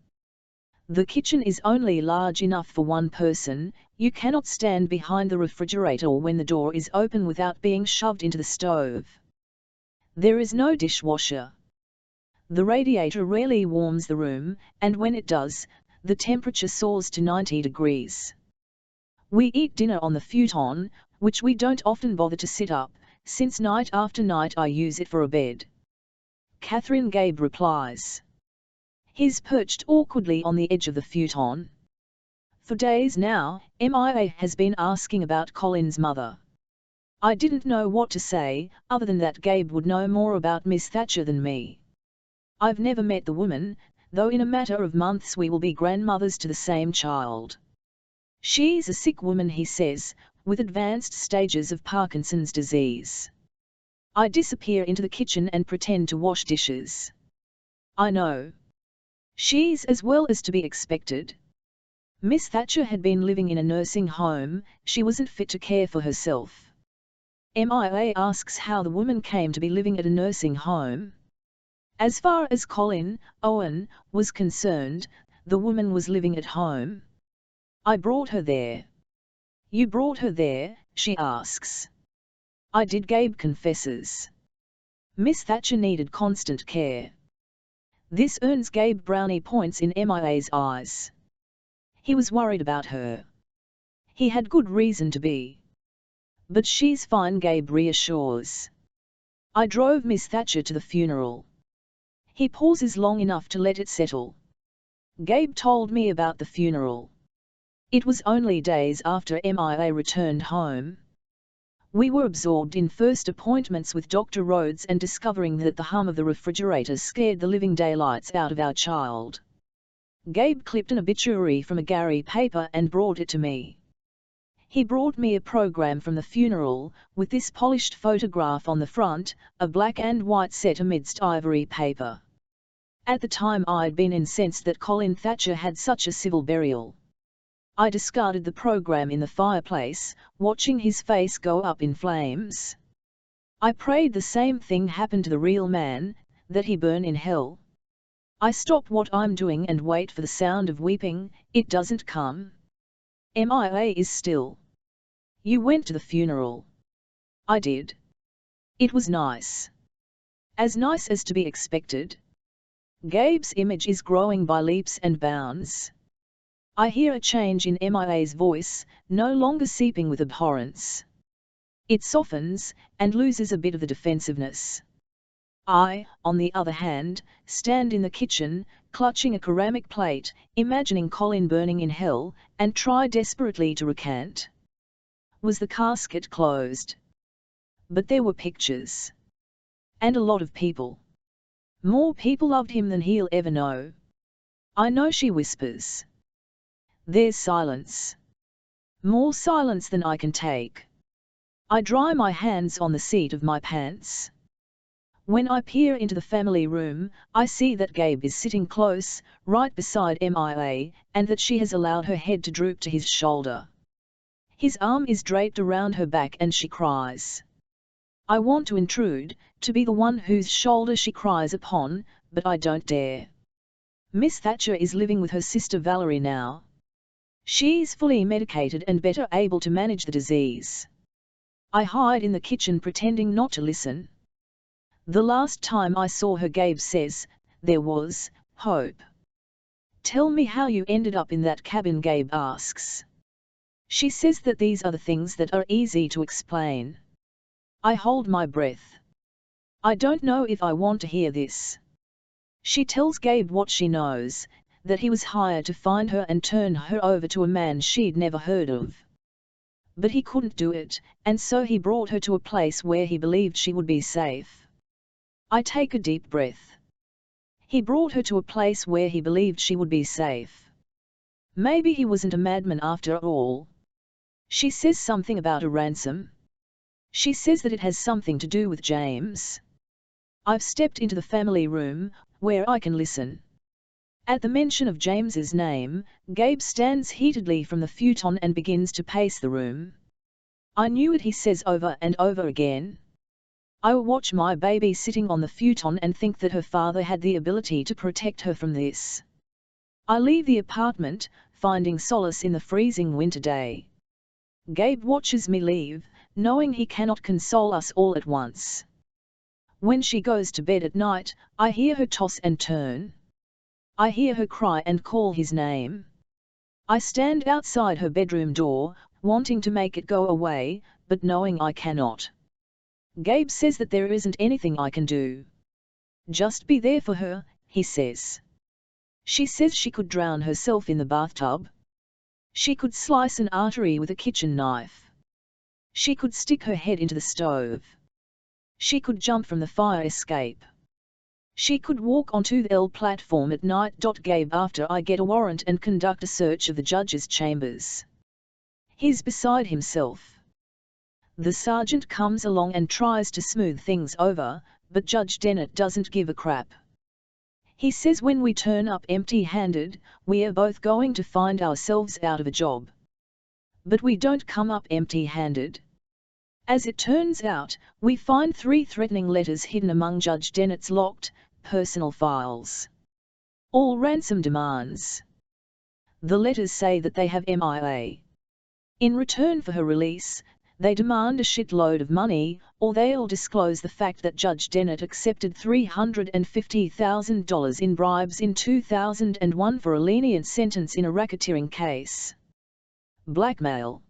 The kitchen is only large enough for one person. You cannot stand behind the refrigerator when the door is open without being shoved into the stove. There is no dishwasher. The radiator rarely warms the room, and when it does, the temperature soars to 90 degrees. We eat dinner on the futon, which we don't often bother to sit up, since night after night I use it for a bed. Catherine, Gabe replies. He's perched awkwardly on the edge of the futon. For days now, Mia has been asking about Colin's mother. I didn't know what to say, other than that Gabe would know more about Miss Thatcher than me. I've never met the woman, though in a matter of months we will be grandmothers to the same child. She's a sick woman, he says, with advanced stages of Parkinson's disease. I disappear into the kitchen and pretend to wash dishes. I know. She's as well as to be expected. Miss Thatcher had been living in a nursing home. She wasn't fit to care for herself. Mia asks how the woman came to be living at a nursing home. As far as Colin, Owen, was concerned, the woman was living at home. I brought her there. You brought her there? She asks. I did, Gabe confesses. Miss Thatcher needed constant care. This earns Gabe brownie points in Mia's eyes. He was worried about her. He had good reason to be. But she's fine, Gabe reassures. I drove Miss Thatcher to the funeral. He pauses long enough to let it settle. Gabe told me about the funeral. It was only days after Mia returned home. We were absorbed in first appointments with Dr. Rhodes and discovering that the hum of the refrigerator scared the living daylights out of our child. Gabe clipped an obituary from a Gary paper and brought it to me. He brought me a program from the funeral, with this polished photograph on the front, a black and white set amidst ivory paper. At the time I'd been incensed that Colin Thatcher had such a civil burial. I discarded the program in the fireplace, watching his face go up in flames. I prayed the same thing happened to the real man, that he burn in hell. I stop what I'm doing and wait for the sound of weeping. It doesn't come. Mia is still. You went to the funeral. I did. It was nice. As nice as to be expected. Gabe's image is growing by leaps and bounds. I hear a change in Mia's voice, no longer seeping with abhorrence. It softens, and loses a bit of the defensiveness. I, on the other hand, stand in the kitchen, clutching a ceramic plate, imagining Colin burning in hell, and try desperately to recant. Was the casket closed? But there were pictures. And a lot of people. More people loved him than he'll ever know. I know, she whispers. There's silence. More silence than I can take. I dry my hands on the seat of my pants. When I peer into the family room, I see that Gabe is sitting close, right beside Mia, and that she has allowed her head to droop to his shoulder. His arm is draped around her back and she cries. I want to intrude, to be the one whose shoulder she cries upon, but I don't dare. Miss Thatcher is living with her sister Valerie now. She's fully medicated and better able to manage the disease. I hide in the kitchen pretending not to listen. The last time I saw her, Gabe says, there was hope. Tell me how you ended up in that cabin, Gabe asks. She says that these are the things that are easy to explain. I hold my breath. I don't know if I want to hear this. She tells Gabe what she knows, that he was hired to find her and turn her over to a man she'd never heard of. But he couldn't do it, and so he brought her to a place where he believed she would be safe. I take a deep breath. He brought her to a place where he believed she would be safe. Maybe he wasn't a madman after all. She says something about a ransom. She says that it has something to do with James. I've stepped into the family room, where I can listen. At the mention of James's name, Gabe stands heatedly from the futon and begins to pace the room. I knew it, he says over and over again. I watch my baby sitting on the futon and think that her father had the ability to protect her from this. I leave the apartment, finding solace in the freezing winter day. Gabe watches me leave, knowing he cannot console us all at once. When she goes to bed at night, I hear her toss and turn. I hear her cry and call his name. I stand outside her bedroom door, wanting to make it go away, but knowing I cannot. Gabe says that there isn't anything I can do. Just be there for her, he says. She says she could drown herself in the bathtub. She could slice an artery with a kitchen knife. She could stick her head into the stove. She could jump from the fire escape. She could walk onto the L platform at night. Gabe, after I get a warrant and conduct a search of the judge's chambers. He's beside himself. The sergeant comes along and tries to smooth things over, but Judge Dennett doesn't give a crap. He says when we turn up empty-handed, we are both going to find ourselves out of a job. But we don't come up empty-handed. As it turns out, we find 3 threatening letters hidden among Judge Dennett's locked, personal files. All ransom demands. The letters say that they have Mia. In return for her release, they demand a shitload of money, or they'll disclose the fact that Judge Dennett accepted $350,000 in bribes in 2001 for a lenient sentence in a racketeering case. Blackmail.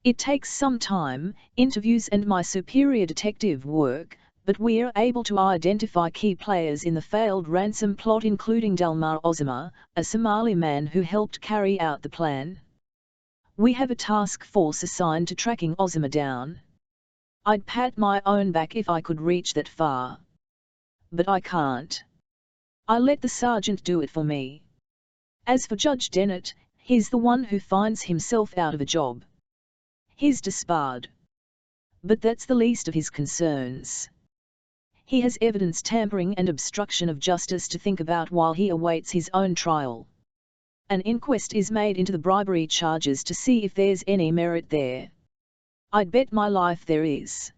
It takes some time, interviews and my superior detective work, but we're able to identify key players in the failed ransom plot, including Dalmar Ozema, a Somali man who helped carry out the plan. We have a task force assigned to tracking Ozema down. I'd pat my own back if I could reach that far. But I can't. I let the sergeant do it for me. As for Judge Dennett, he's the one who finds himself out of a job. He's disbarred. But that's the least of his concerns. He has evidence tampering and obstruction of justice to think about while he awaits his own trial. An inquest is made into the bribery charges to see if there's any merit there. I'd bet my life there is.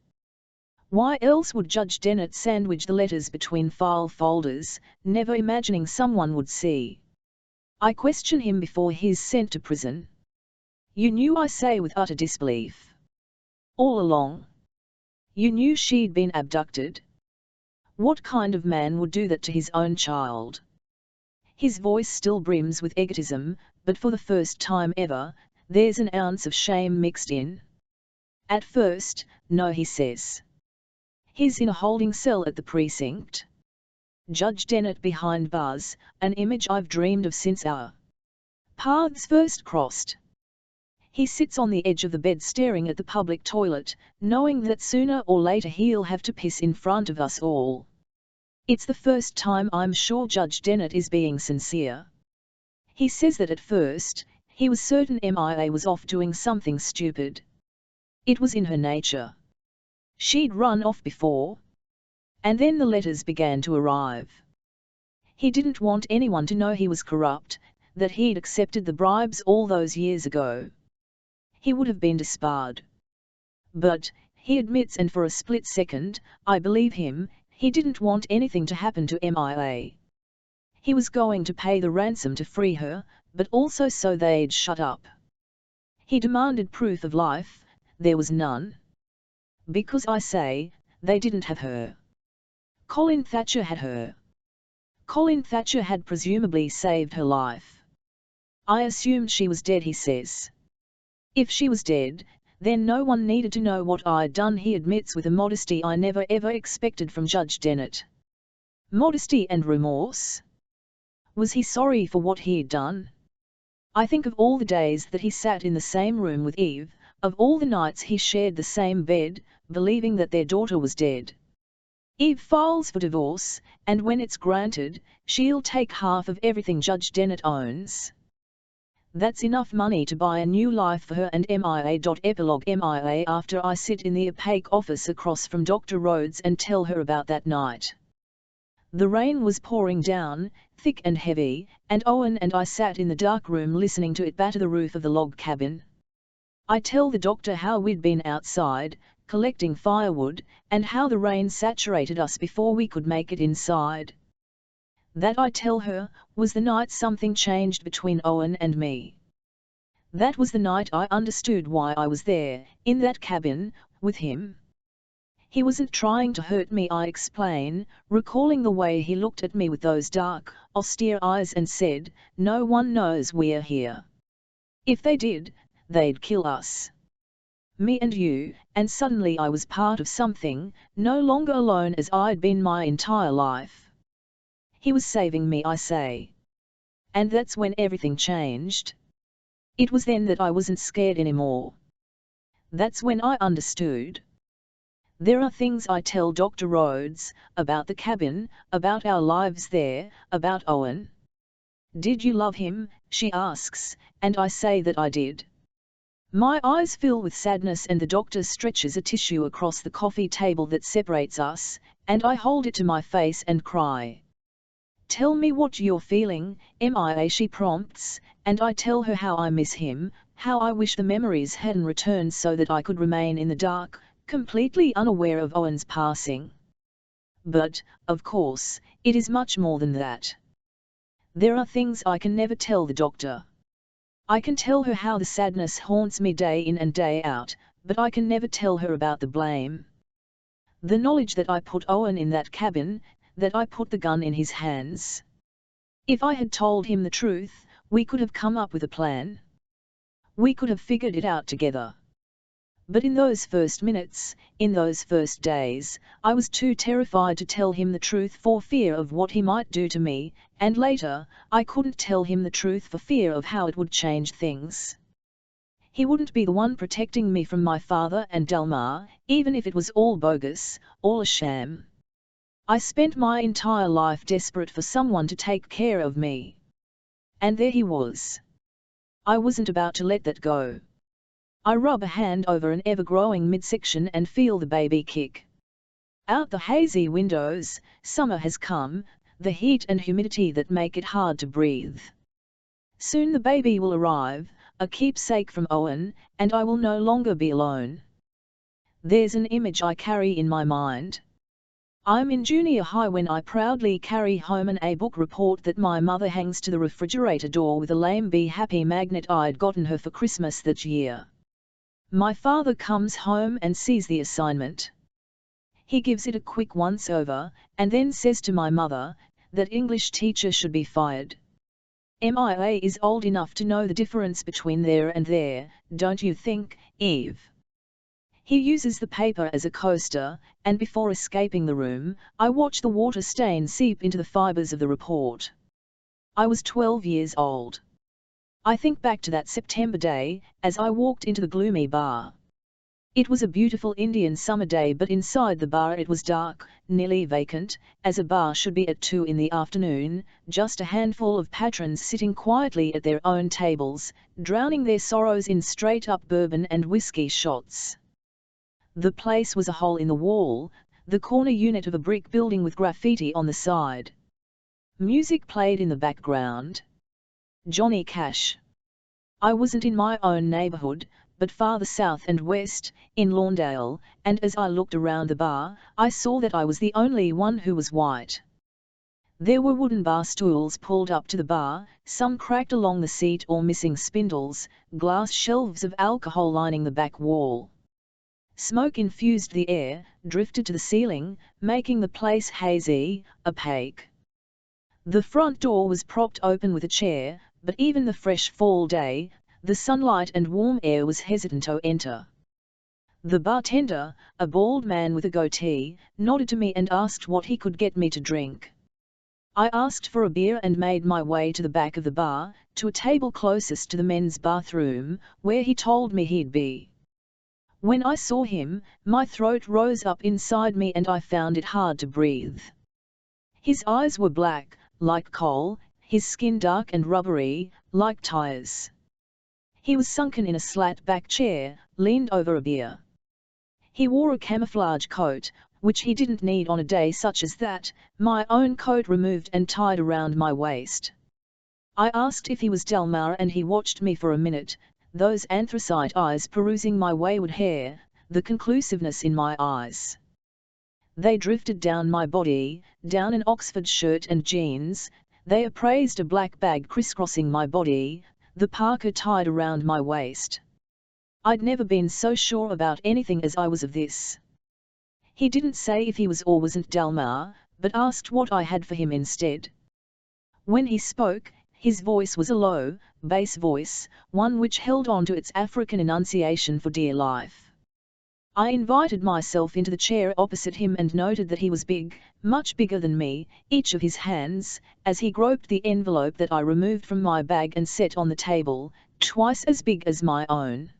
Why else would Judge Dennett sandwich the letters between file folders, never imagining someone would see? I question him before he's sent to prison. You knew, I say with utter disbelief. All along. You knew she'd been abducted. What kind of man would do that to his own child? His voice still brims with egotism, but for the first time ever, there's an ounce of shame mixed in. At first, no, he says. He's in a holding cell at the precinct. Judge Dennett behind bars, an image I've dreamed of since our paths first crossed. He sits on the edge of the bed staring at the public toilet, knowing that sooner or later he'll have to piss in front of us all. It's the first time I'm sure Judge Dennett is being sincere. He says that at first, He was certain MIA was off doing something stupid. It was in her nature. She'd run off before. And then the letters began to arrive. He didn't want anyone to know he was corrupt, that he'd accepted the bribes all those years ago. He would have been disbarred. But, he admits, and for a split second, I believe him, he didn't want anything to happen to MIA. He was going to pay the ransom to free her, but also so they'd shut up. He demanded proof of life. There was none. Because I say, they didn't have her. Colin Thatcher had her. Colin Thatcher had presumably saved her life. I assumed she was dead, he says. If she was dead, then no one needed to know what I'd done, he admits with a modesty I never ever expected from Judge Dennett. Modesty and remorse? Was he sorry for what he'd done? I think of all the days that he sat in the same room with Eve, of all the nights he shared the same bed, believing that their daughter was dead. Eve files for divorce, and when it's granted, she'll take half of everything Judge Dennett owns. That's enough money to buy a new life for her and MIA. Epilogue MIA. After I sit in the opaque office across from Dr. Rhodes and tell her about that night. The rain was pouring down, thick and heavy, and Owen and I sat in the dark room listening to it batter the roof of the log cabin. I tell the doctor how we'd been outside, collecting firewood, and how the rain saturated us before we could make it inside. That, I tell her, was the night something changed between Owen and me. That was the night I understood why I was there, in that cabin, with him. He wasn't trying to hurt me, I explain, recalling the way he looked at me with those dark, austere eyes and said, "No one knows we're here. If they did, they'd kill us. Me and you," and suddenly I was part of something, no longer alone as I'd been my entire life. He was saving me, I say. And that's when everything changed. It was then that I wasn't scared anymore. That's when I understood. There are things I tell Dr. Rhodes, about the cabin, about our lives there, about Owen. "Did you love him?" she asks, and I say that I did. My eyes fill with sadness and the doctor stretches a tissue across the coffee table that separates us, and I hold it to my face and cry. "Tell me what you're feeling, MIA," she prompts, and I tell her how I miss him, how I wish the memories hadn't returned so that I could remain in the dark, completely unaware of Owen's passing. But, of course, it is much more than that. There are things I can never tell the doctor. I can tell her how the sadness haunts me day in and day out, but I can never tell her about the blame. The knowledge that I put Owen in that cabin, that I put the gun in his hands. If I had told him the truth, we could have come up with a plan. We could have figured it out together. But in those first minutes, in those first days, I was too terrified to tell him the truth for fear of what he might do to me, and later, I couldn't tell him the truth for fear of how it would change things. He wouldn't be the one protecting me from my father and Delmar, even if it was all bogus, all a sham. I spent my entire life desperate for someone to take care of me. And there he was. I wasn't about to let that go. I rub a hand over an ever-growing midsection and feel the baby kick. Out the hazy windows, summer has come, the heat and humidity that make it hard to breathe. Soon the baby will arrive, a keepsake from Owen, and I will no longer be alone. There's an image I carry in my mind. I'm in junior high when I proudly carry home an A-book report that my mother hangs to the refrigerator door with a lame Be Happy magnet I'd gotten her for Christmas that year. My father comes home and sees the assignment. He gives it a quick once-over, and then says to my mother, that English teacher should be fired. MIA is old enough to know the difference between there and there, don't you think, Eve? He uses the paper as a coaster, and before escaping the room, I watch the water stain seep into the fibers of the report. I was 12 years old. I think back to that September day, as I walked into the gloomy bar. It was a beautiful Indian summer day, but inside the bar it was dark, nearly vacant, as a bar should be at 2 in the afternoon, just a handful of patrons sitting quietly at their own tables, drowning their sorrows in straight-up bourbon and whiskey shots. The place was a hole in the wall, the corner unit of a brick building with graffiti on the side. Music played in the background. Johnny Cash. I wasn't in my own neighborhood, but farther south and west, in Lawndale, and as I looked around the bar, I saw that I was the only one who was white. There were wooden bar stools pulled up to the bar, some cracked along the seat or missing spindles, glass shelves of alcohol lining the back wall. Smoke infused the air, drifted to the ceiling, making the place hazy, opaque. The front door was propped open with a chair, but even the fresh fall day, the sunlight and warm air was hesitant to enter. The bartender, a bald man with a goatee, nodded to me and asked what he could get me to drink. I asked for a beer and made my way to the back of the bar, to a table closest to the men's bathroom, where he told me he'd be. When I saw him, my throat rose up inside me and I found it hard to breathe. His eyes were black, like coal, his skin dark and rubbery, like tires. He was sunken in a slat-back chair, leaned over a beer. He wore a camouflage coat, which he didn't need on a day such as that, my own coat removed and tied around my waist. I asked if he was Delmar and he watched me for a minute, those anthracite eyes perusing my wayward hair, the conclusiveness in my eyes. They drifted down my body, down an Oxford shirt and jeans, they appraised a black bag crisscrossing my body, the parka tied around my waist. I'd never been so sure about anything as I was of this. He didn't say if he was or wasn't Delmar, but asked what I had for him instead. When he spoke, his voice was a low, bass voice, one which held on to its African enunciation for dear life. I invited myself into the chair opposite him and noted that he was big, much bigger than me, each of his hands, as he groped the envelope that I removed from my bag and set on the table, twice as big as my own.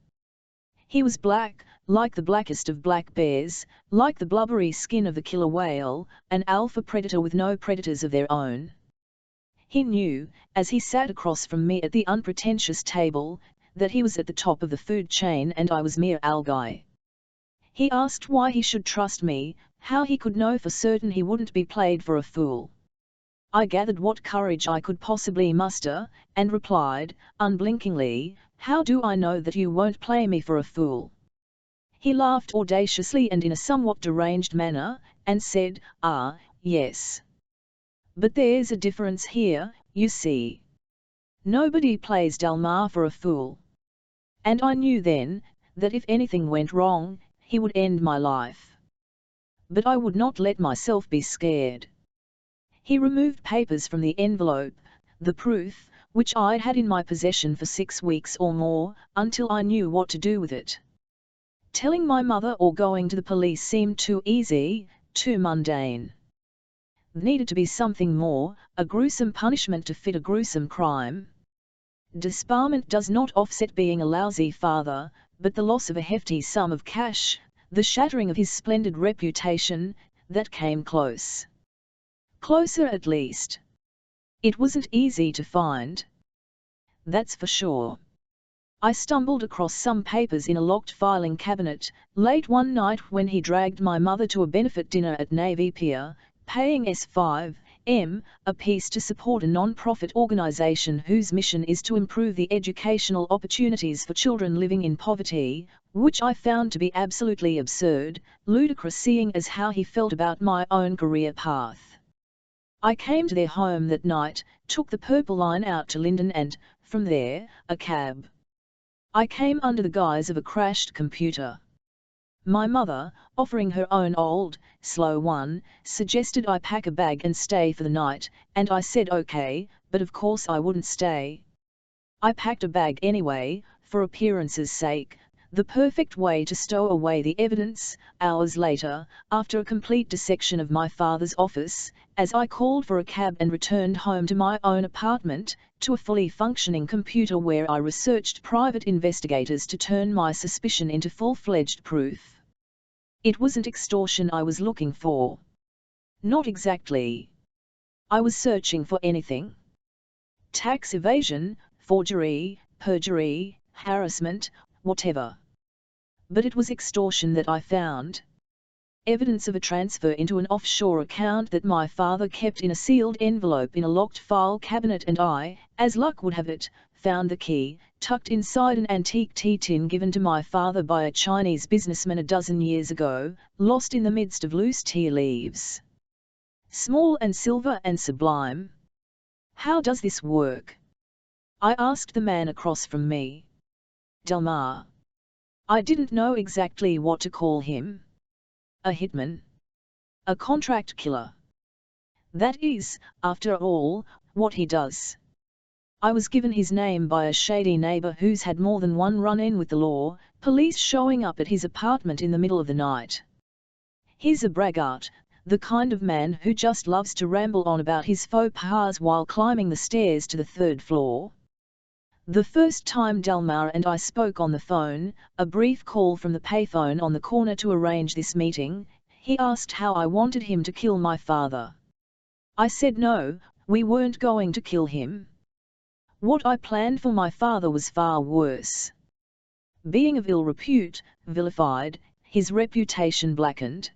He was black, like the blackest of black bears, like the blubbery skin of the killer whale, an alpha predator with no predators of their own. He knew, as he sat across from me at the unpretentious table, that he was at the top of the food chain and I was mere algae. He asked why he should trust me, how he could know for certain he wouldn't be played for a fool. I gathered what courage I could possibly muster, and replied, unblinkingly, "How do I know that you won't play me for a fool?" He laughed audaciously and in a somewhat deranged manner, and said, "Ah, yes. But there's a difference here, you see. Nobody plays Delmar for a fool." And I knew then, that if anything went wrong, he would end my life. But I would not let myself be scared. He removed papers from the envelope, the proof, which I'd had in my possession for 6 weeks or more, until I knew what to do with it. Telling my mother or going to the police seemed too easy, too mundane. There needed to be something more, a gruesome punishment to fit a gruesome crime. Disbarment does not offset being a lousy father, but the loss of a hefty sum of cash, the shattering of his splendid reputation, that came close. Closer at least. It wasn't easy to find. That's for sure. I stumbled across some papers in a locked filing cabinet, late one night when he dragged my mother to a benefit dinner at Navy Pier, paying S5M a piece to support a non-profit organization whose mission is to improve the educational opportunities for children living in poverty, which I found to be absolutely absurd, ludicrous seeing as how he felt about my own career path. I came to their home that night, took the Purple Line out to Linden and, from there, a cab. I came under the guise of a crashed computer. My mother, offering her own old, slow one, suggested I pack a bag and stay for the night, and I said okay, but of course I wouldn't stay. I packed a bag anyway, for appearance's sake, the perfect way to stow away the evidence. Hours later, after a complete dissection of my father's office, as I called for a cab and returned home to my own apartment, to a fully functioning computer where I researched private investigators to turn my suspicion into full-fledged proof. It wasn't extortion I was looking for. Not exactly. I was searching for anything. Tax evasion, forgery, perjury, harassment, whatever. But it was extortion that I found. Evidence of a transfer into an offshore account that my father kept in a sealed envelope in a locked file cabinet, and I, as luck would have it, found the key, tucked inside an antique tea tin given to my father by a Chinese businessman a dozen years ago, lost in the midst of loose tea leaves. Small and silver and sublime. How does this work? I asked the man across from me. Delmar. I didn't know exactly what to call him. A hitman? A contract killer? That is, after all, what he does. I was given his name by a shady neighbor who's had more than one run-in with the law, police showing up at his apartment in the middle of the night. He's a braggart, the kind of man who just loves to ramble on about his faux pas while climbing the stairs to the third floor. The first time Delmar and I spoke on the phone, a brief call from the payphone on the corner to arrange this meeting, he asked how I wanted him to kill my father. I said no, we weren't going to kill him. What I planned for my father was far worse. Being of ill repute, vilified, his reputation blackened.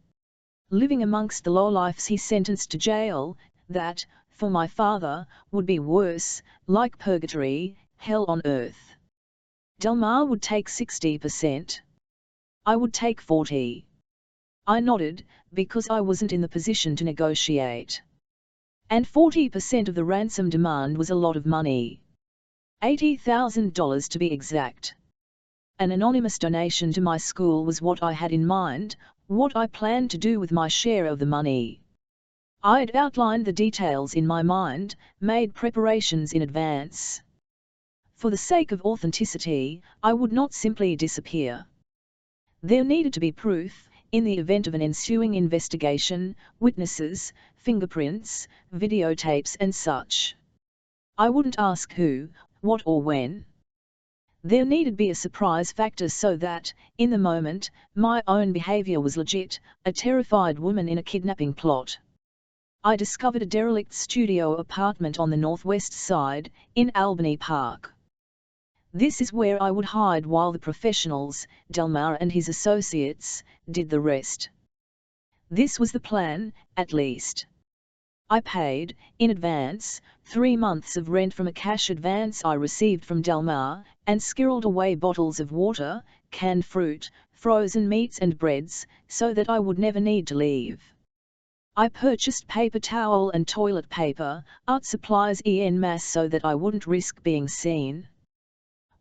Living amongst the lowlifes he sentenced to jail, that, for my father, would be worse, like purgatory, hell on earth. Delmar would take 60%. I would take 40%. I nodded, because I wasn't in the position to negotiate. And 40% of the ransom demand was a lot of money. $80,000 to be exact. An anonymous donation to my school was what I had in mind, what I planned to do with my share of the money. I'd outlined the details in my mind, made preparations in advance. For the sake of authenticity, I would not simply disappear. There needed to be proof, in the event of an ensuing investigation, witnesses, fingerprints, videotapes and such. I wouldn't ask who, what or when. There needed be a surprise factor so that, in the moment, my own behavior was legit, a terrified woman in a kidnapping plot. I discovered a derelict studio apartment on the northwest side, in Albany Park. This is where I would hide while the professionals, Delmar and his associates, did the rest. This was the plan, at least. I paid, in advance, 3 months of rent from a cash advance I received from Delmar, and squirreled away bottles of water, canned fruit, frozen meats and breads, so that I would never need to leave. I purchased paper towel and toilet paper, art supplies en masse so that I wouldn't risk being seen.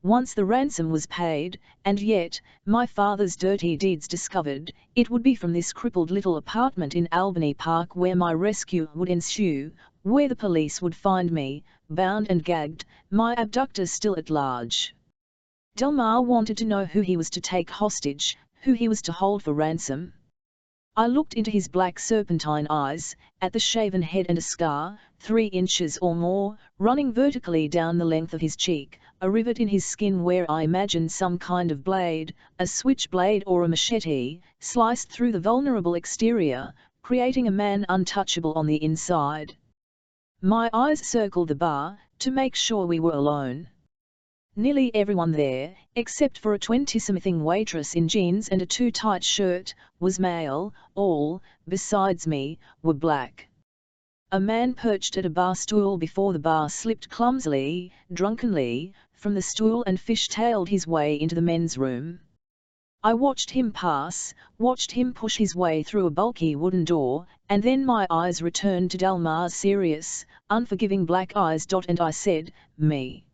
Once the ransom was paid, and yet, my father's dirty deeds discovered, it would be from this crippled little apartment in Albany Park where my rescue would ensue, where the police would find me, bound and gagged, my abductor still at large. Delmar wanted to know who he was to take hostage, who he was to hold for ransom. I looked into his black serpentine eyes, at the shaven head and a scar, 3 inches or more, running vertically down the length of his cheek, a rivet in his skin where I imagined some kind of blade, a switchblade or a machete, sliced through the vulnerable exterior, creating a man untouchable on the inside. My eyes circled the bar, to make sure we were alone. Nearly everyone there, except for a 20-something waitress in jeans and a too-tight shirt, was male, all, besides me, were black. A man perched at a bar stool before the bar slipped clumsily, drunkenly, from the stool and fish-tailed his way into the men's room. I watched him pass, watched him push his way through a bulky wooden door, and then my eyes returned to Delmar's serious, unforgiving black eyes. And I said, "Me."